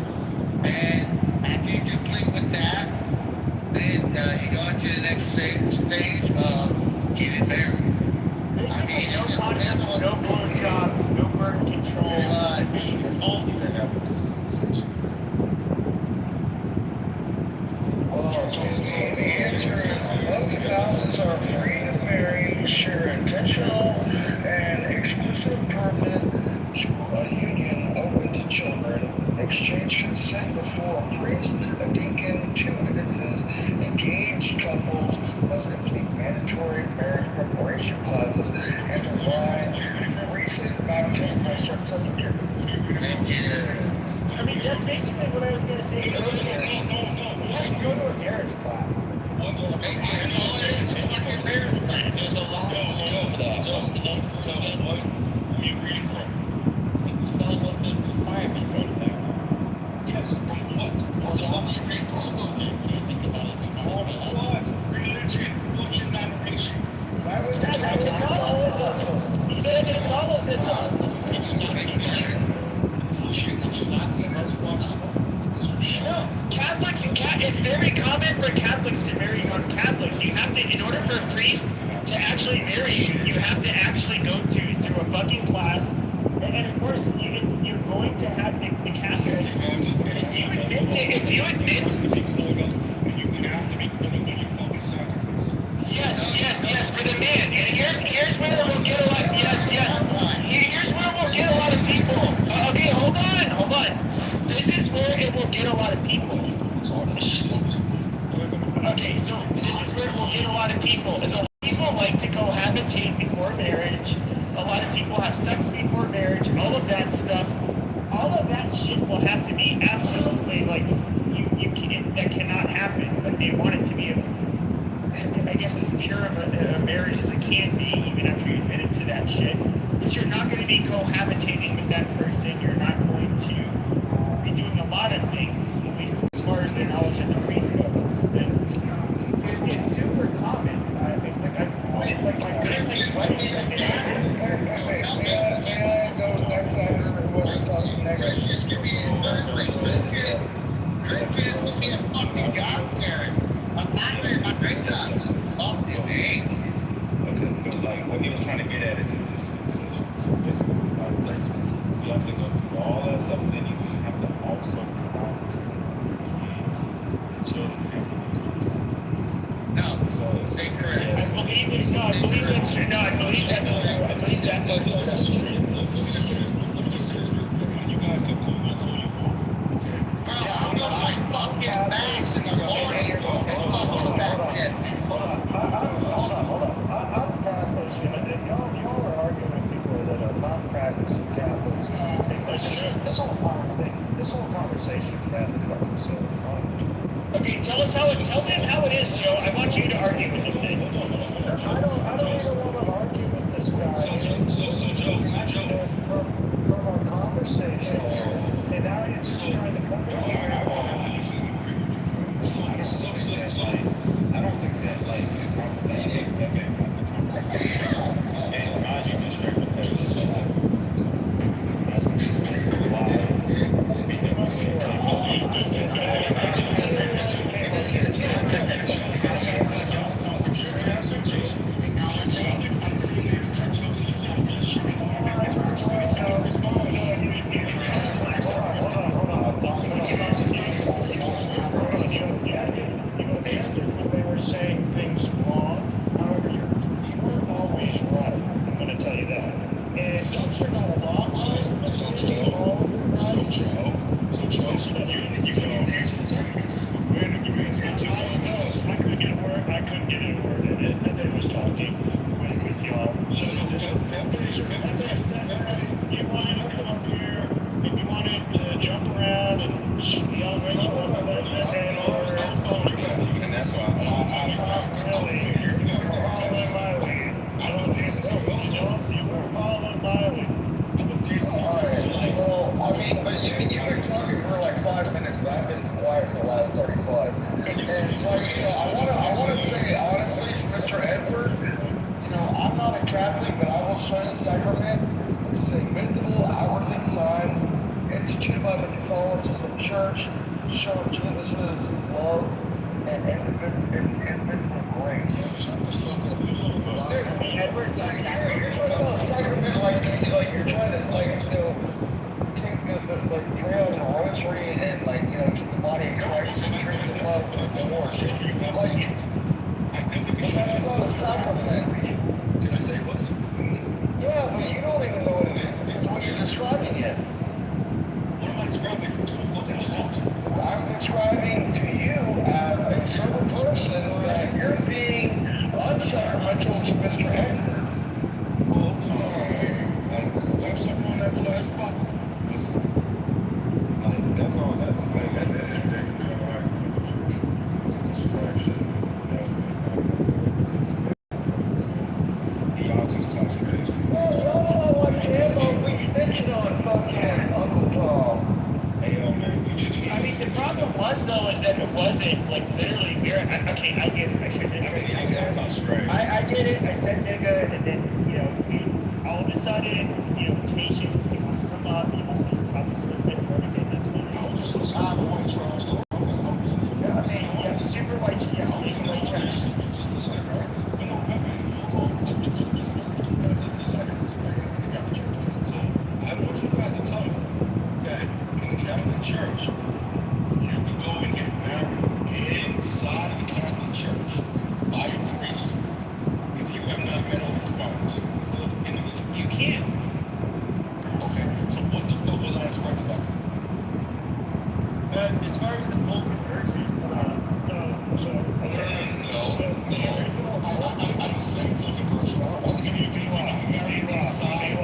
And after you complete with that, then you go into the next stage of getting married. Basically, no condoms, no blowjobs, no birth control. All you can have with this conversation. The answer is both spouses are free to marry, share intentional and exclusive permit to a union open to children, exchange consent before a priest, a deacon, 2 witnesses. Engaged couples must complete mandatory marriage preparation classes and provide recent baptismal certificates. I mean, that's basically what I was going to say earlier. You have to go to a marriage class. There's a lot of that. Who are you reading from? Spell what the requirements are there. Yes, from what? Well, you want me to read through those things? What do you think about it? What? Religion. What is not religion? Why was that? Catholicism. You said Catholicism. No, Catholics and it's very common for Catholics to marry non-Catholics. You have to, in order for a priest to actually marry you, you have to actually go through a fucking class. And of course, you're going to have the Catholic. If you admit. Yes, for the man. And here's where we'll get a lot. Yes. Here's where we'll get a lot of people. Okay, hold on. This is where it will get a lot of people. Okay, so this is where it will get a lot of people. Is a lot of people like to cohabitate before marriage. A lot of people have sex before marriage. All of that stuff. All of that shit will have to be absolutely like that cannot happen. Like they want it to be. I guess as pure of a marriage as it can be, even after you admit it to that shit. But you're not going to be cohabitating with that person. You're not going to be doing a lot of things, at least as far as their knowledge of the priest goes. It's super common. Like my family's wedding. May I go next time what we're talking next? Christians will be a fucking godparent. My granddaughter's up in age. Okay, but like what he was trying to get at is in this dispensation. So basically, you have to go through all that stuff, and then you have to also promise kids, the children have to be good. No, so it's incorrect. I believe it's not. I believe that's true. No, I believe that's true. I believe that much. Let me just say this real quick. And you guys can Google it all you want. Okay? Bro, I'm gonna like fucking bass in the morning. I'm practicing, and y'all are arguing with people that are not practicing Catholics. This whole conversation can have the fucking silly fun. Okay, tell them how it is, Joe. I want you to argue with him then. I don't even want to argue with this guy. So Joe. From our conversation, and now you're just trying to come in here. I don't think that like about the Catholicism Church showing Jesus' love and invincible grace. Edward, you're talking about sacrament like you're trying to take the pray on the rosary and keep the body of Christ and drink the blood of the Lord. That's not a sacrament. Did I say it was? Yeah, but you don't even know what it is. It's what you're describing it. What am I describing? To a fucking drunk. I'm describing to you as a certain person that you're being unsacramental to Mr. Edgar. Oh, come on. There's something on that last bucket. Listen, that's all that. At the end of the day, it's a distraction. Y'all just concentrate. Well, y'all sound like Sambo we snitching on fucking Uncle Tom. Hey, man, I mean, the problem was, though, is that it wasn't, like, literally weird. Okay, I get it. I said this. I did it. I said nigga, and then, all of a sudden, Cation, he wants to come up. He wants to obviously admit everything. That's fine. I was just listening to the white trash talk. I was super white trash. Yeah, only white trash. Just listening, right? But no, Pepe, hold on. Let's get to the second. So I want you guys to tell me that in the Catholic Church, you can go and get married inside of the Catholic Church by a priest if you have not met all the requirements. You can't. Okay, so what the fuck was I correct about? As far as the full conversion, I didn't say full conversion. I want to give you married inside.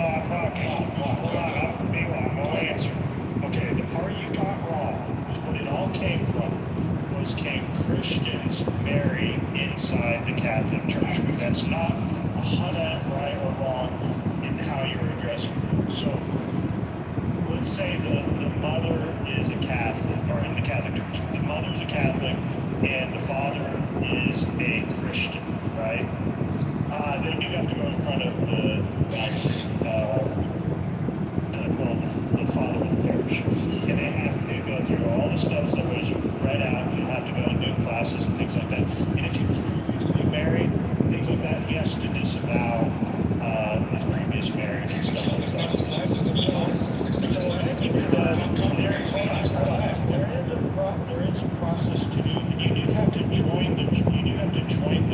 I'll answer. Okay, the part you got wrong is what it all came from. Can Christians marry inside the Catholic Church? That's not 100% right or wrong in how you're addressing it. So, let's say the mother is a Catholic, or in the Catholic Church, the mother is a Catholic and the father is a Christian, right? They do have to go in front of the father of the parish, and they have to go through all the stuff that was read out. You'll have to go and do classes and things like that. And if he was previously married, things like that, he has to disavow his previous marriage and stuff like that. There is a process to do. You do have to join the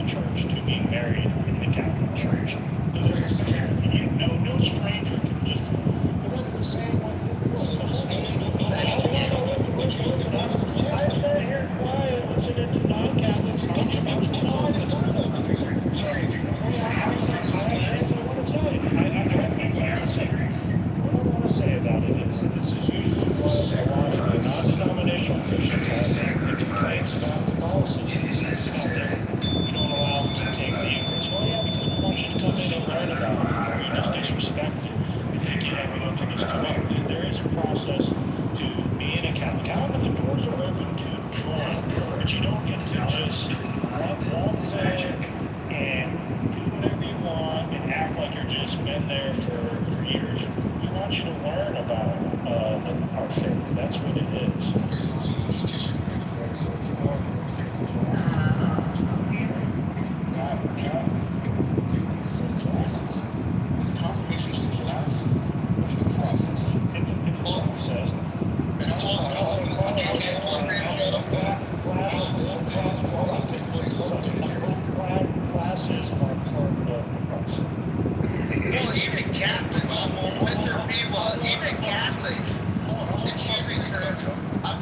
church to be married in the Catholic Church. No stranger can just. But that's the same way. I sat here quiet listening to non-Catholics. What I want to say about it is this is usually what a lot of non-denominational Christians have the complaints about Catholicism. We don't allow them to take the Eucharist. Well, yeah, because we want you to come in and learn about it. We just disrespect it. We think everyone can just come up. There is a process to being a Catholic. However, the doors are open to join, but you don't get to just waltz in and do whatever you want and act like you're just been there for years. We want you to learn about our faith. That's what it is. Classes are part of the process. Well, even Catholics, even Catholics, excuse me, sir, I'm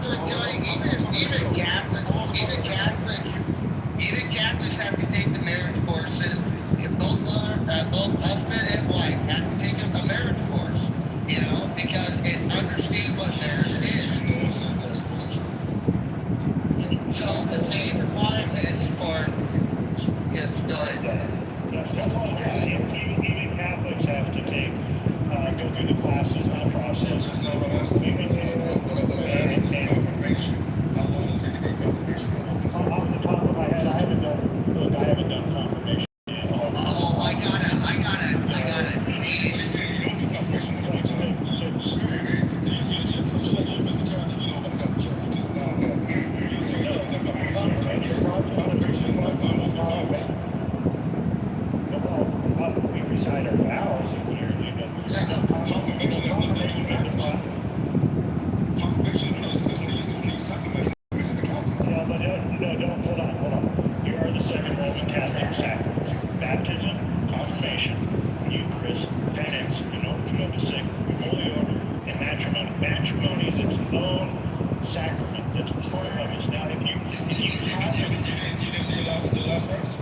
stone is its own sacrament. That's part of it. Now, if you have You didn't see the last verse?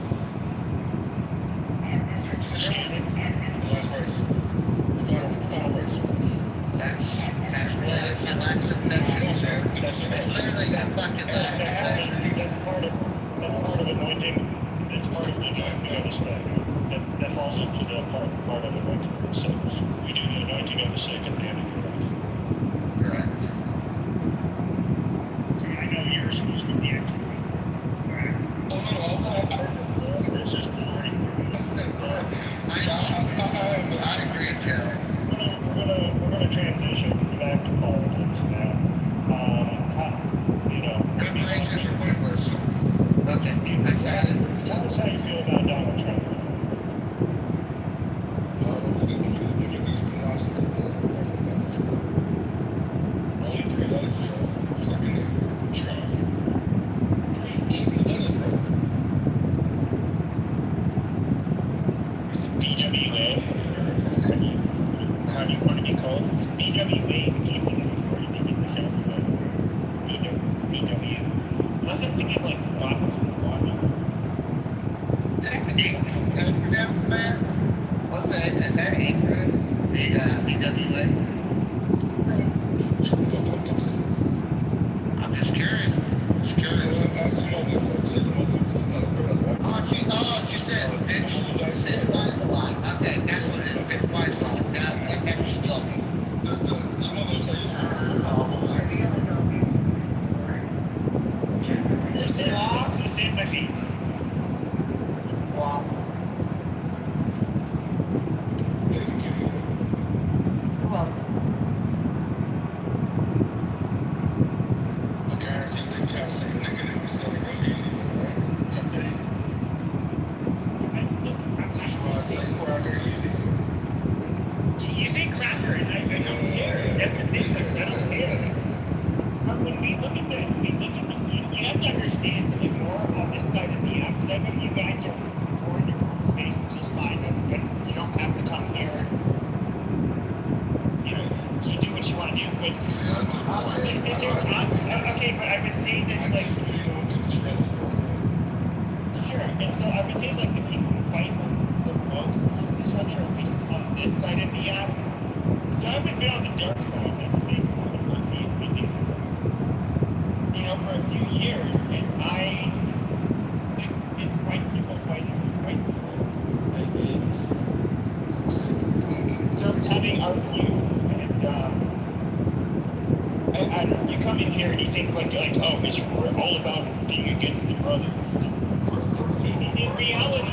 excuse me, The last verse. The final verse. That's my last redemption, sir. It's literally the fucking last redemption. that's part of anointing. That's part of living on the staff. That falls into the part of anointing of the sick. We do the anointing of the sick at the end of your life. Correct. I know you're supposed to be the actor. Right. Oh, no, This is boring. I agree, Joe. We're gonna transition back to politics now. Reparations are pointless. Okay, I got it. Tell us how you feel about Donald Trump. BWA, how do you want to be called? BWA became the majority in the English alphabet. BW. Unless I'm thinking like Watts. Code for them, man? What's that? Is that acronym? BWA? I'm just curious. She said, bitch lies a lot. Okay, that's what it is. Bitch lies a lot. Now, and she's joking. Who saved my feet? Wow. You're welcome. I guarantee they can't say nigga that we said it real easy, right? That's why I say cracker easy too. You say cracker, and I don't care. That's the difference. I don't care. But when we look at you have to understand that more on this side of the app, because I know you guys are more in your own space, which is fine, but you don't have to come here. You do what you want to do, but okay, but I would say that like sure, and so I would say like the people who fight the most amongst each other, at least on this side of the app. So I haven't been on the dark side. That's a big one. For a few years, and it's white people fighting with white people. It's just having arguments, and I don't know, you come in here and you think like oh, we're all about being against the brothers. In reality,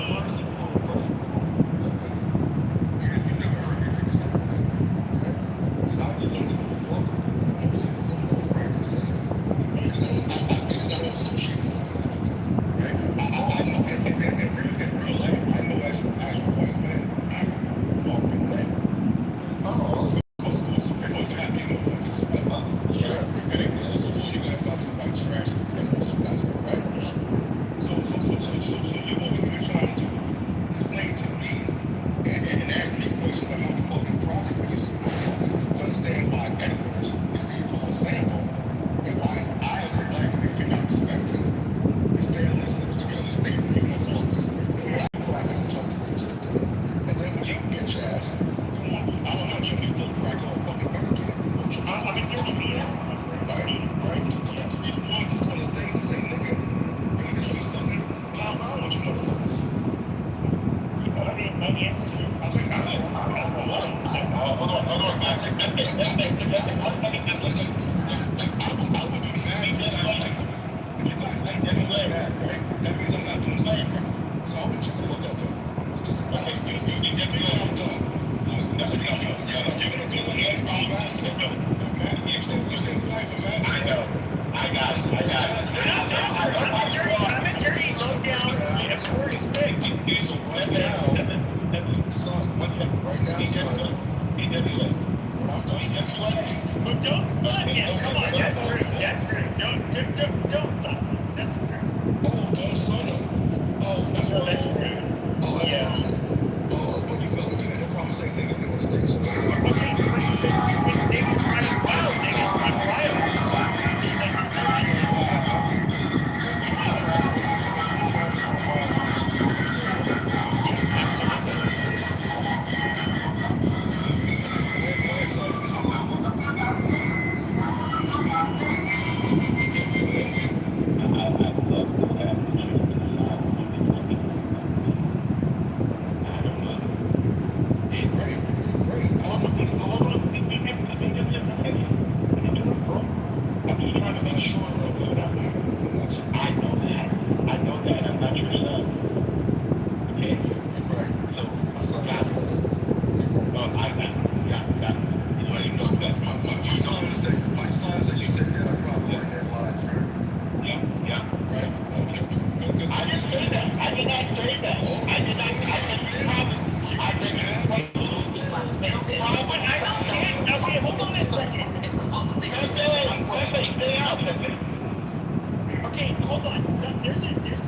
there's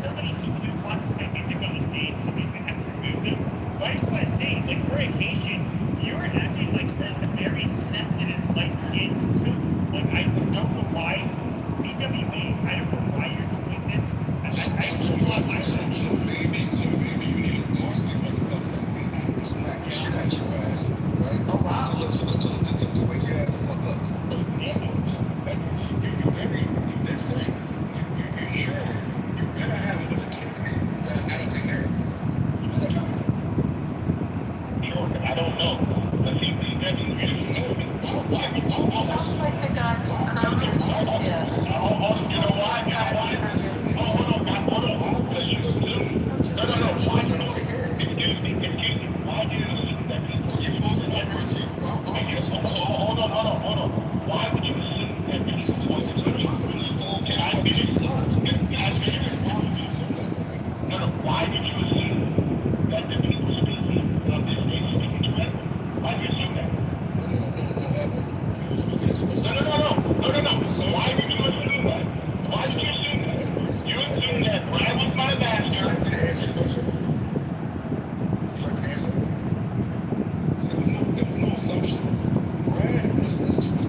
so many people who wants to make music on the stage, somebody's gonna have to remove them. But I just want to say, like, for occasion, you're acting like a very sensitive, light-skinned too. Like, I don't know why BWA, I don't know why you're doing this. I don't know why I so maybe you need a dark-skinned motherfucker like me to smack the shit out your ass, right? Oh, wow. To wake your ass the fuck up. But that works. You did say, you sure, you better have a bunch of kids that I don't take care of. You said that. Sure, I don't know. But he Sounds like the guy from Curb Your Enthusiasm. You know why? Hold on. Because you assume. No. Why do you assume that people? Hold on. Why would you assume that people want to touch you? Can I finish? No. Why did you assume that the people speaking on this stage speaking to everyone? Why do you assume that? No. So why did you assume that? Why did you assume that? You assumed that Brad was my master. Would you like to answer? So there was no assumption. Brad was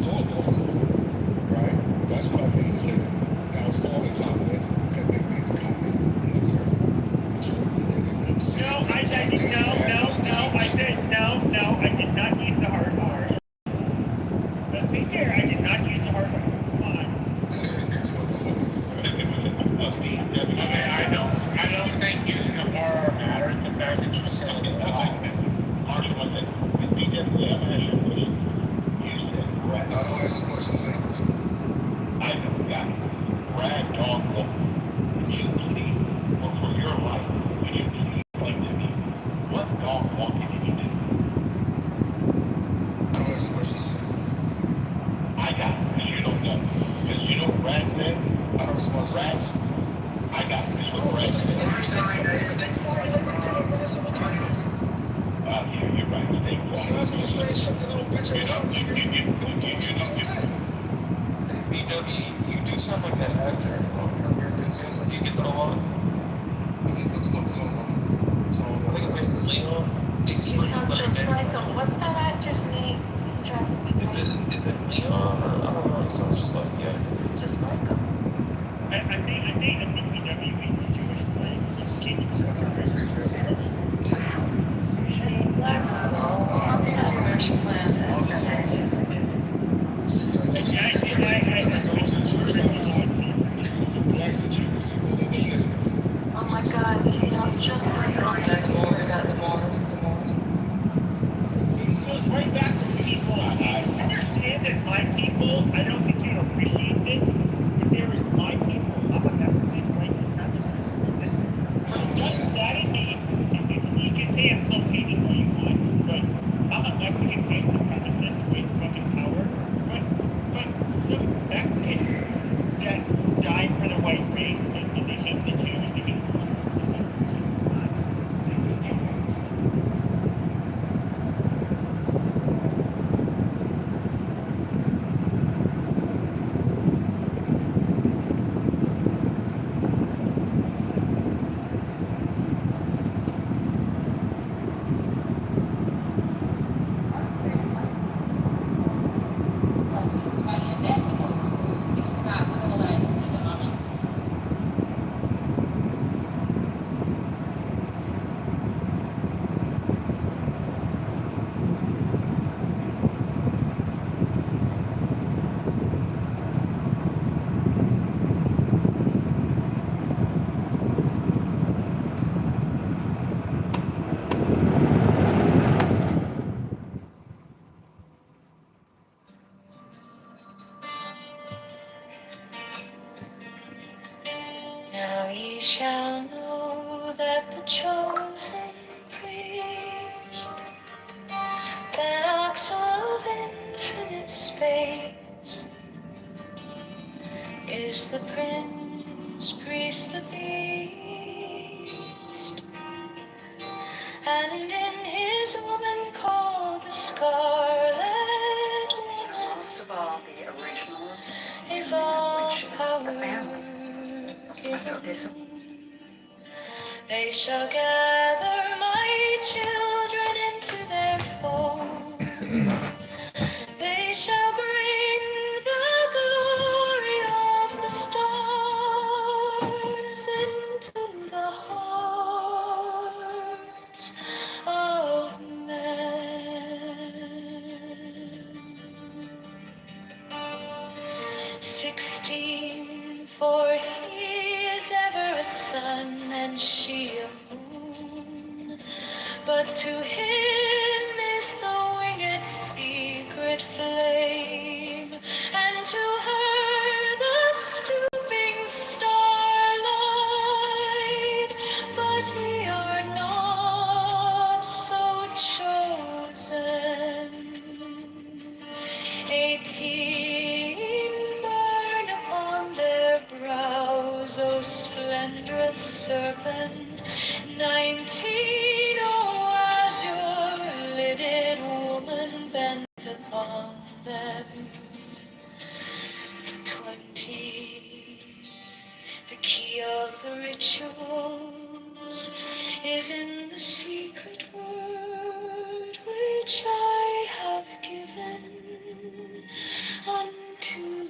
told off, right? That's what I made clear. That was all the comment that they made the comment. No, I did not use the hard R. Let's be fair, I did not use the hard R. Come on. I don't think using a bar matters. The fact that you said it, Marshall, I think with BWA, I'm going to ask you a question. You said Brad. I don't ask a question, same question. I know, got it. Brad dog walk. Would you please, or for your life, would you please explain to me what dog walking did you do? I don't ask a question, same. I got it, because you don't know. Because you know what Brad said? I don't respond to Brad, I got it. This is what Brad said. that. You're right. Stay quiet. BW, you do sound like that actor on Curb Your Enthusiasm. Do you get that a lot? I think it's like Leon. He sounds just like him. What's that actor's name? He's driving me crazy. Is it Leon? Or, I don't know. He sounds just like, yeah. It's just like him. I think BWA is a Jewish play. You just can't use it. Oh my God, he sounds just like him. It goes right back to people. I understand that my people, I don't think you appreciate this, but there is my people. I'm a Mexican white supremacist. That saddened me. You can say I'm self-hating all you want, but I'm a Mexican white supremacist with fucking power. But some Mexicans that died for the white race and they hate the Jews, they hate the Muslims, they hate the Christians. Now ye shall know that the chosen priest, the acts of infinite space, is the prince, priest, the beast, and in his woman called the scarlet woman. Most of all, the original is all which is power. a family of given. They shall gather my children into their fold. They shall bring the glory of the stars into the hearts of men. 16, for he is ever a sun and she a moon, but to him is the winged secret flame, and to her the stooping starlight, but we are not so chosen. 18 burn upon their brows, O splendorous serpent. 19, O azure-lidded woman bent upon them. 20, the key of the rituals is in the secret word which I have given unto him.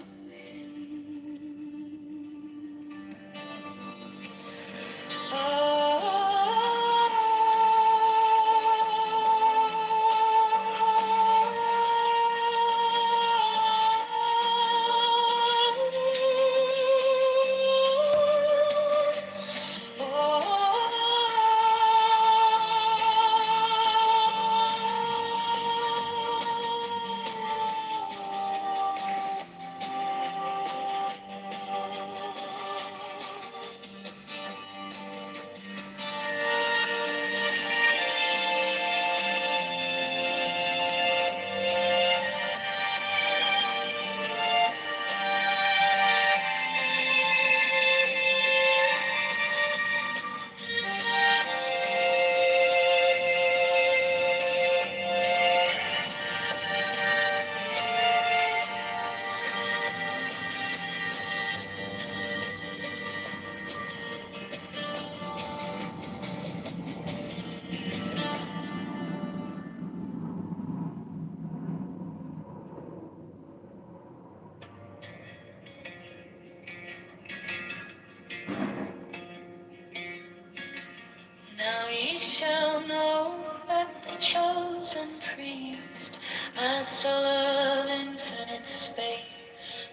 Now ye shall know that the chosen priest, my soul of infinite space,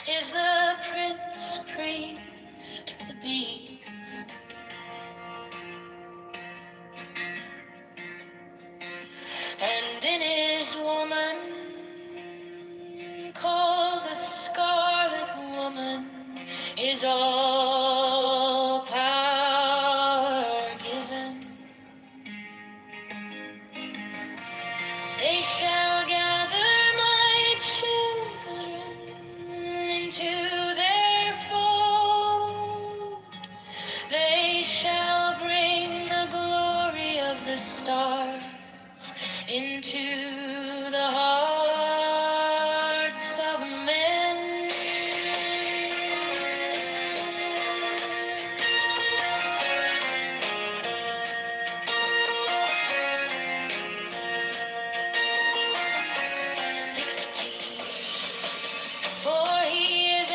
is the prince priest, the beast. And in his woman, called the Scarlet Woman, is all power given. They shall gather my children into their fold. They shall bring the glory of the stars into the hearts of men. For he is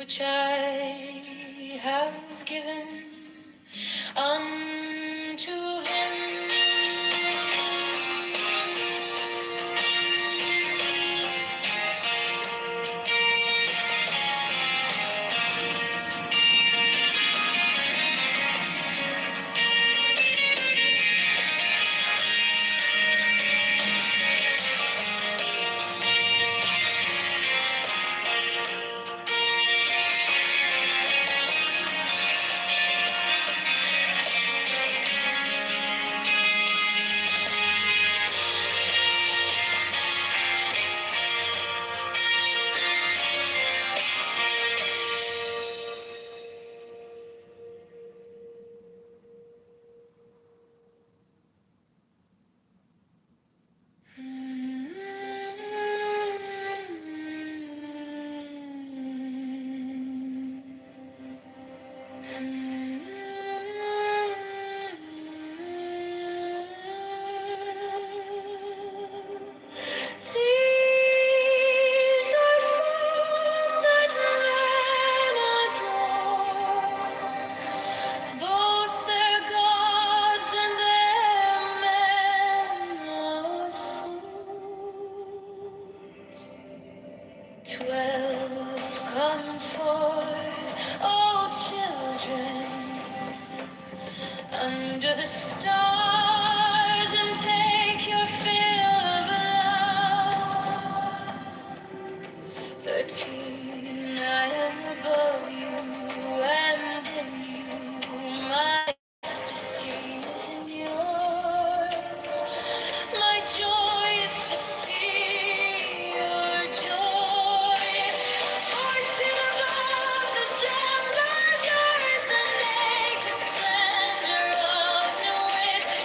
which I have given unto him. Both their gods and their men of fools. 12 come forth, O children, under the stars, and take your fill of love. 13, I am above you, and in you, my ecstasy is in yours. My joy is to see your joy. 14, above the gem, yours the naked splendor of new wit.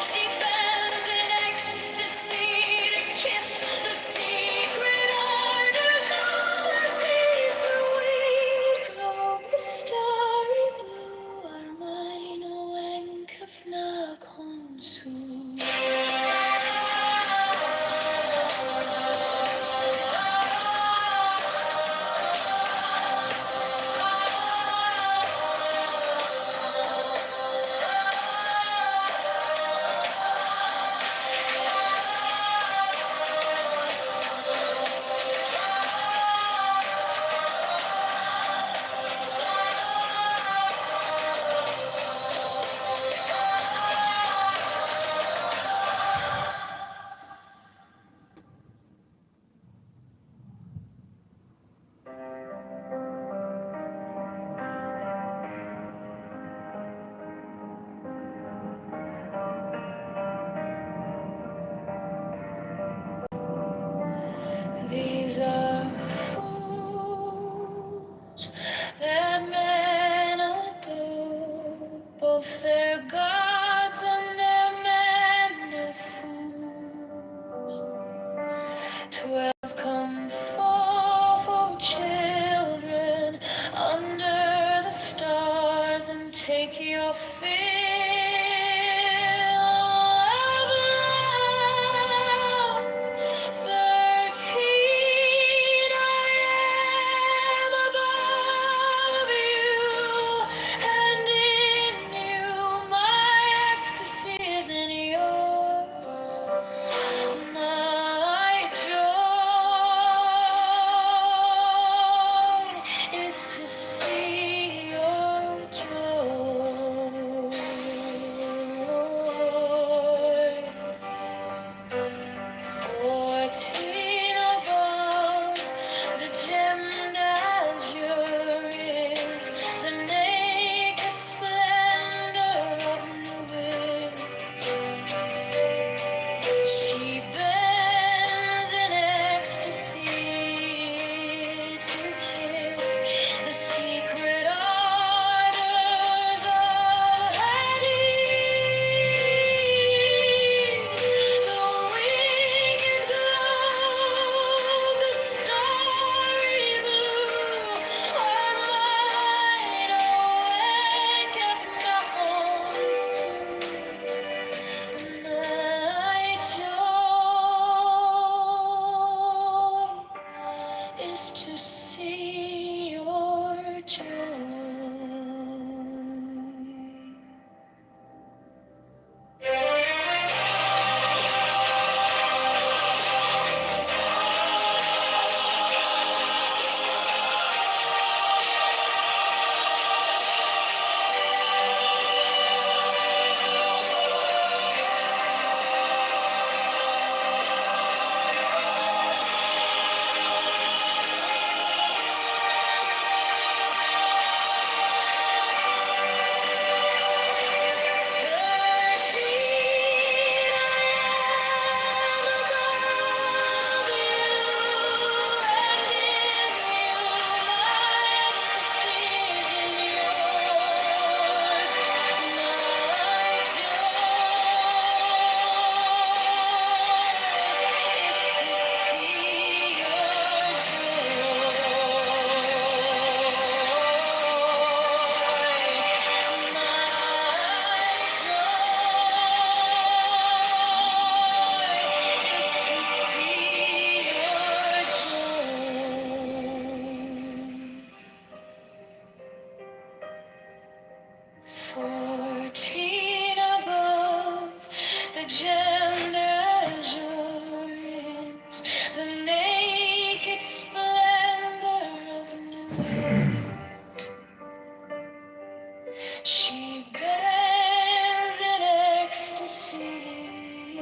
She bends in ecstasy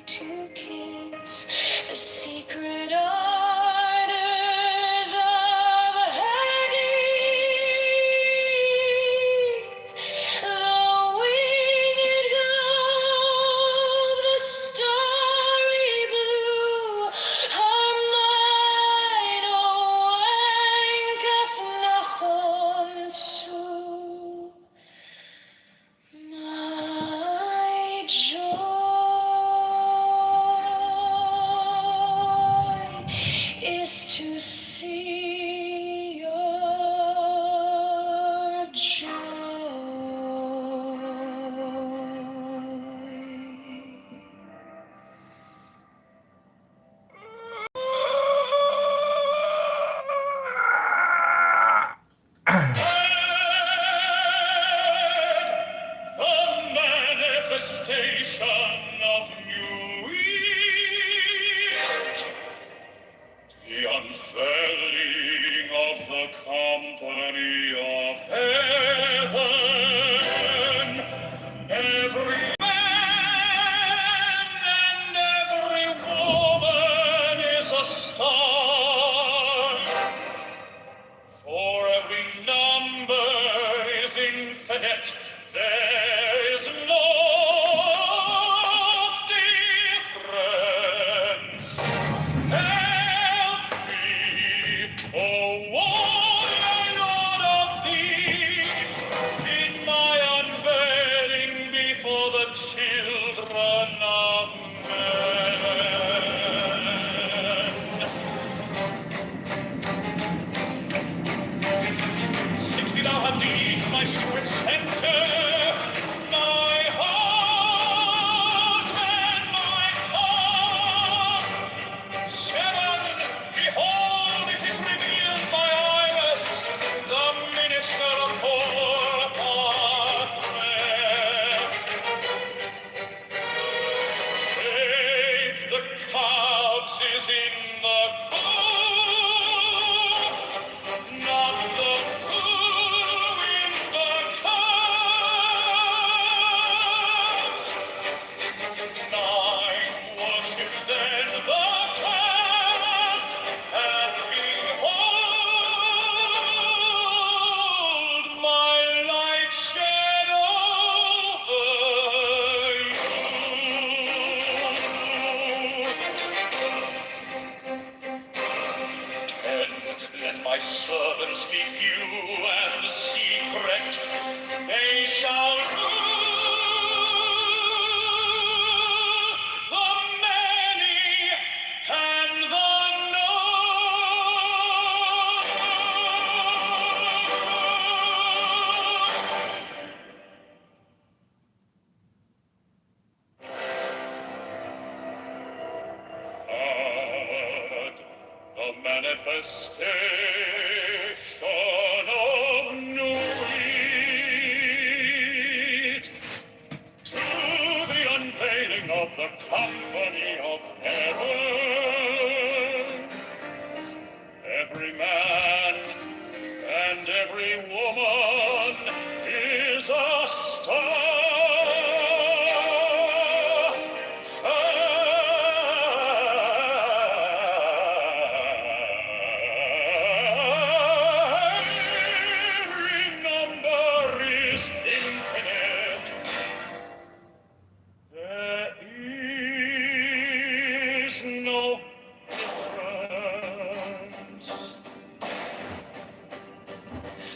to kiss the secret ardors of her need. The winged globe, the starry blue, her mind wanketh nachon zu. My joy is to see your joy. The manifestation of new wheat, the unfurling of the company of heaven. Every man and every woman is a star, for every number is infinite. There is no difference. Help me, O warlord of thieves, in my unveiling before the children of men. 60 thou have deed to my secret center, my heart and my tongue. 7, behold, it is revealed by Iris, the minister of poor apartment. 8, the couch is in the coop, not the coop in the cups. 9, worship then the cats, and behold, my light shed over you. 10, let my servants be few and secret, they shall rule the many and the known. The manifestation of new wheat, to the unveiling of the company of heaven. Every man and every woman is a star. Every number is infinite. There is no difference.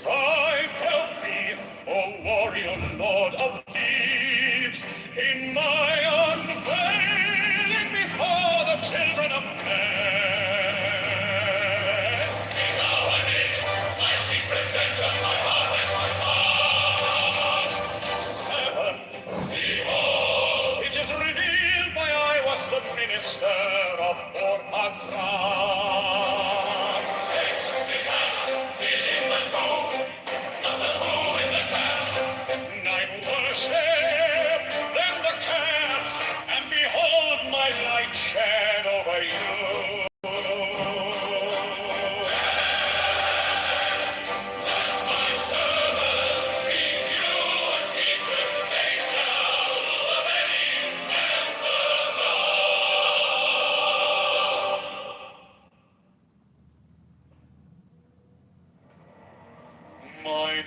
5, help me, O warrior lord of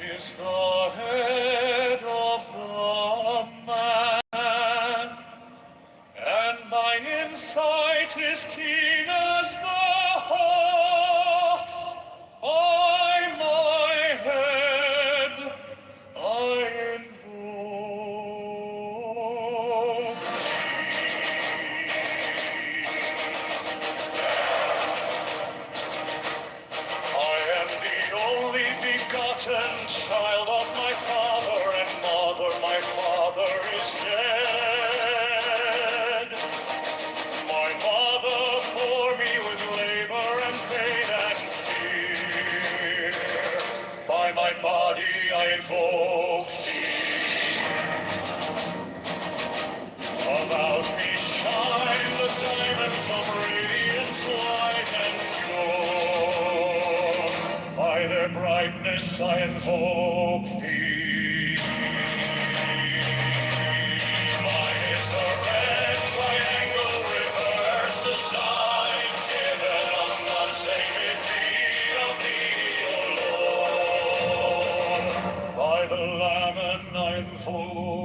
is the head of the man, and my insight is keen as the hawk's. By my head I invoke. I am the only begotten child of my father and mother. My father is dead. My mother bore me with labor and pain and fear. By my body I invoke thee. About me shine the diamonds of radiance, light and pure. By their brightness I invoke thee. Mine is the red triangle, reverse the sign, given on none save it be of thee, O Lord. By the Lamb I invoke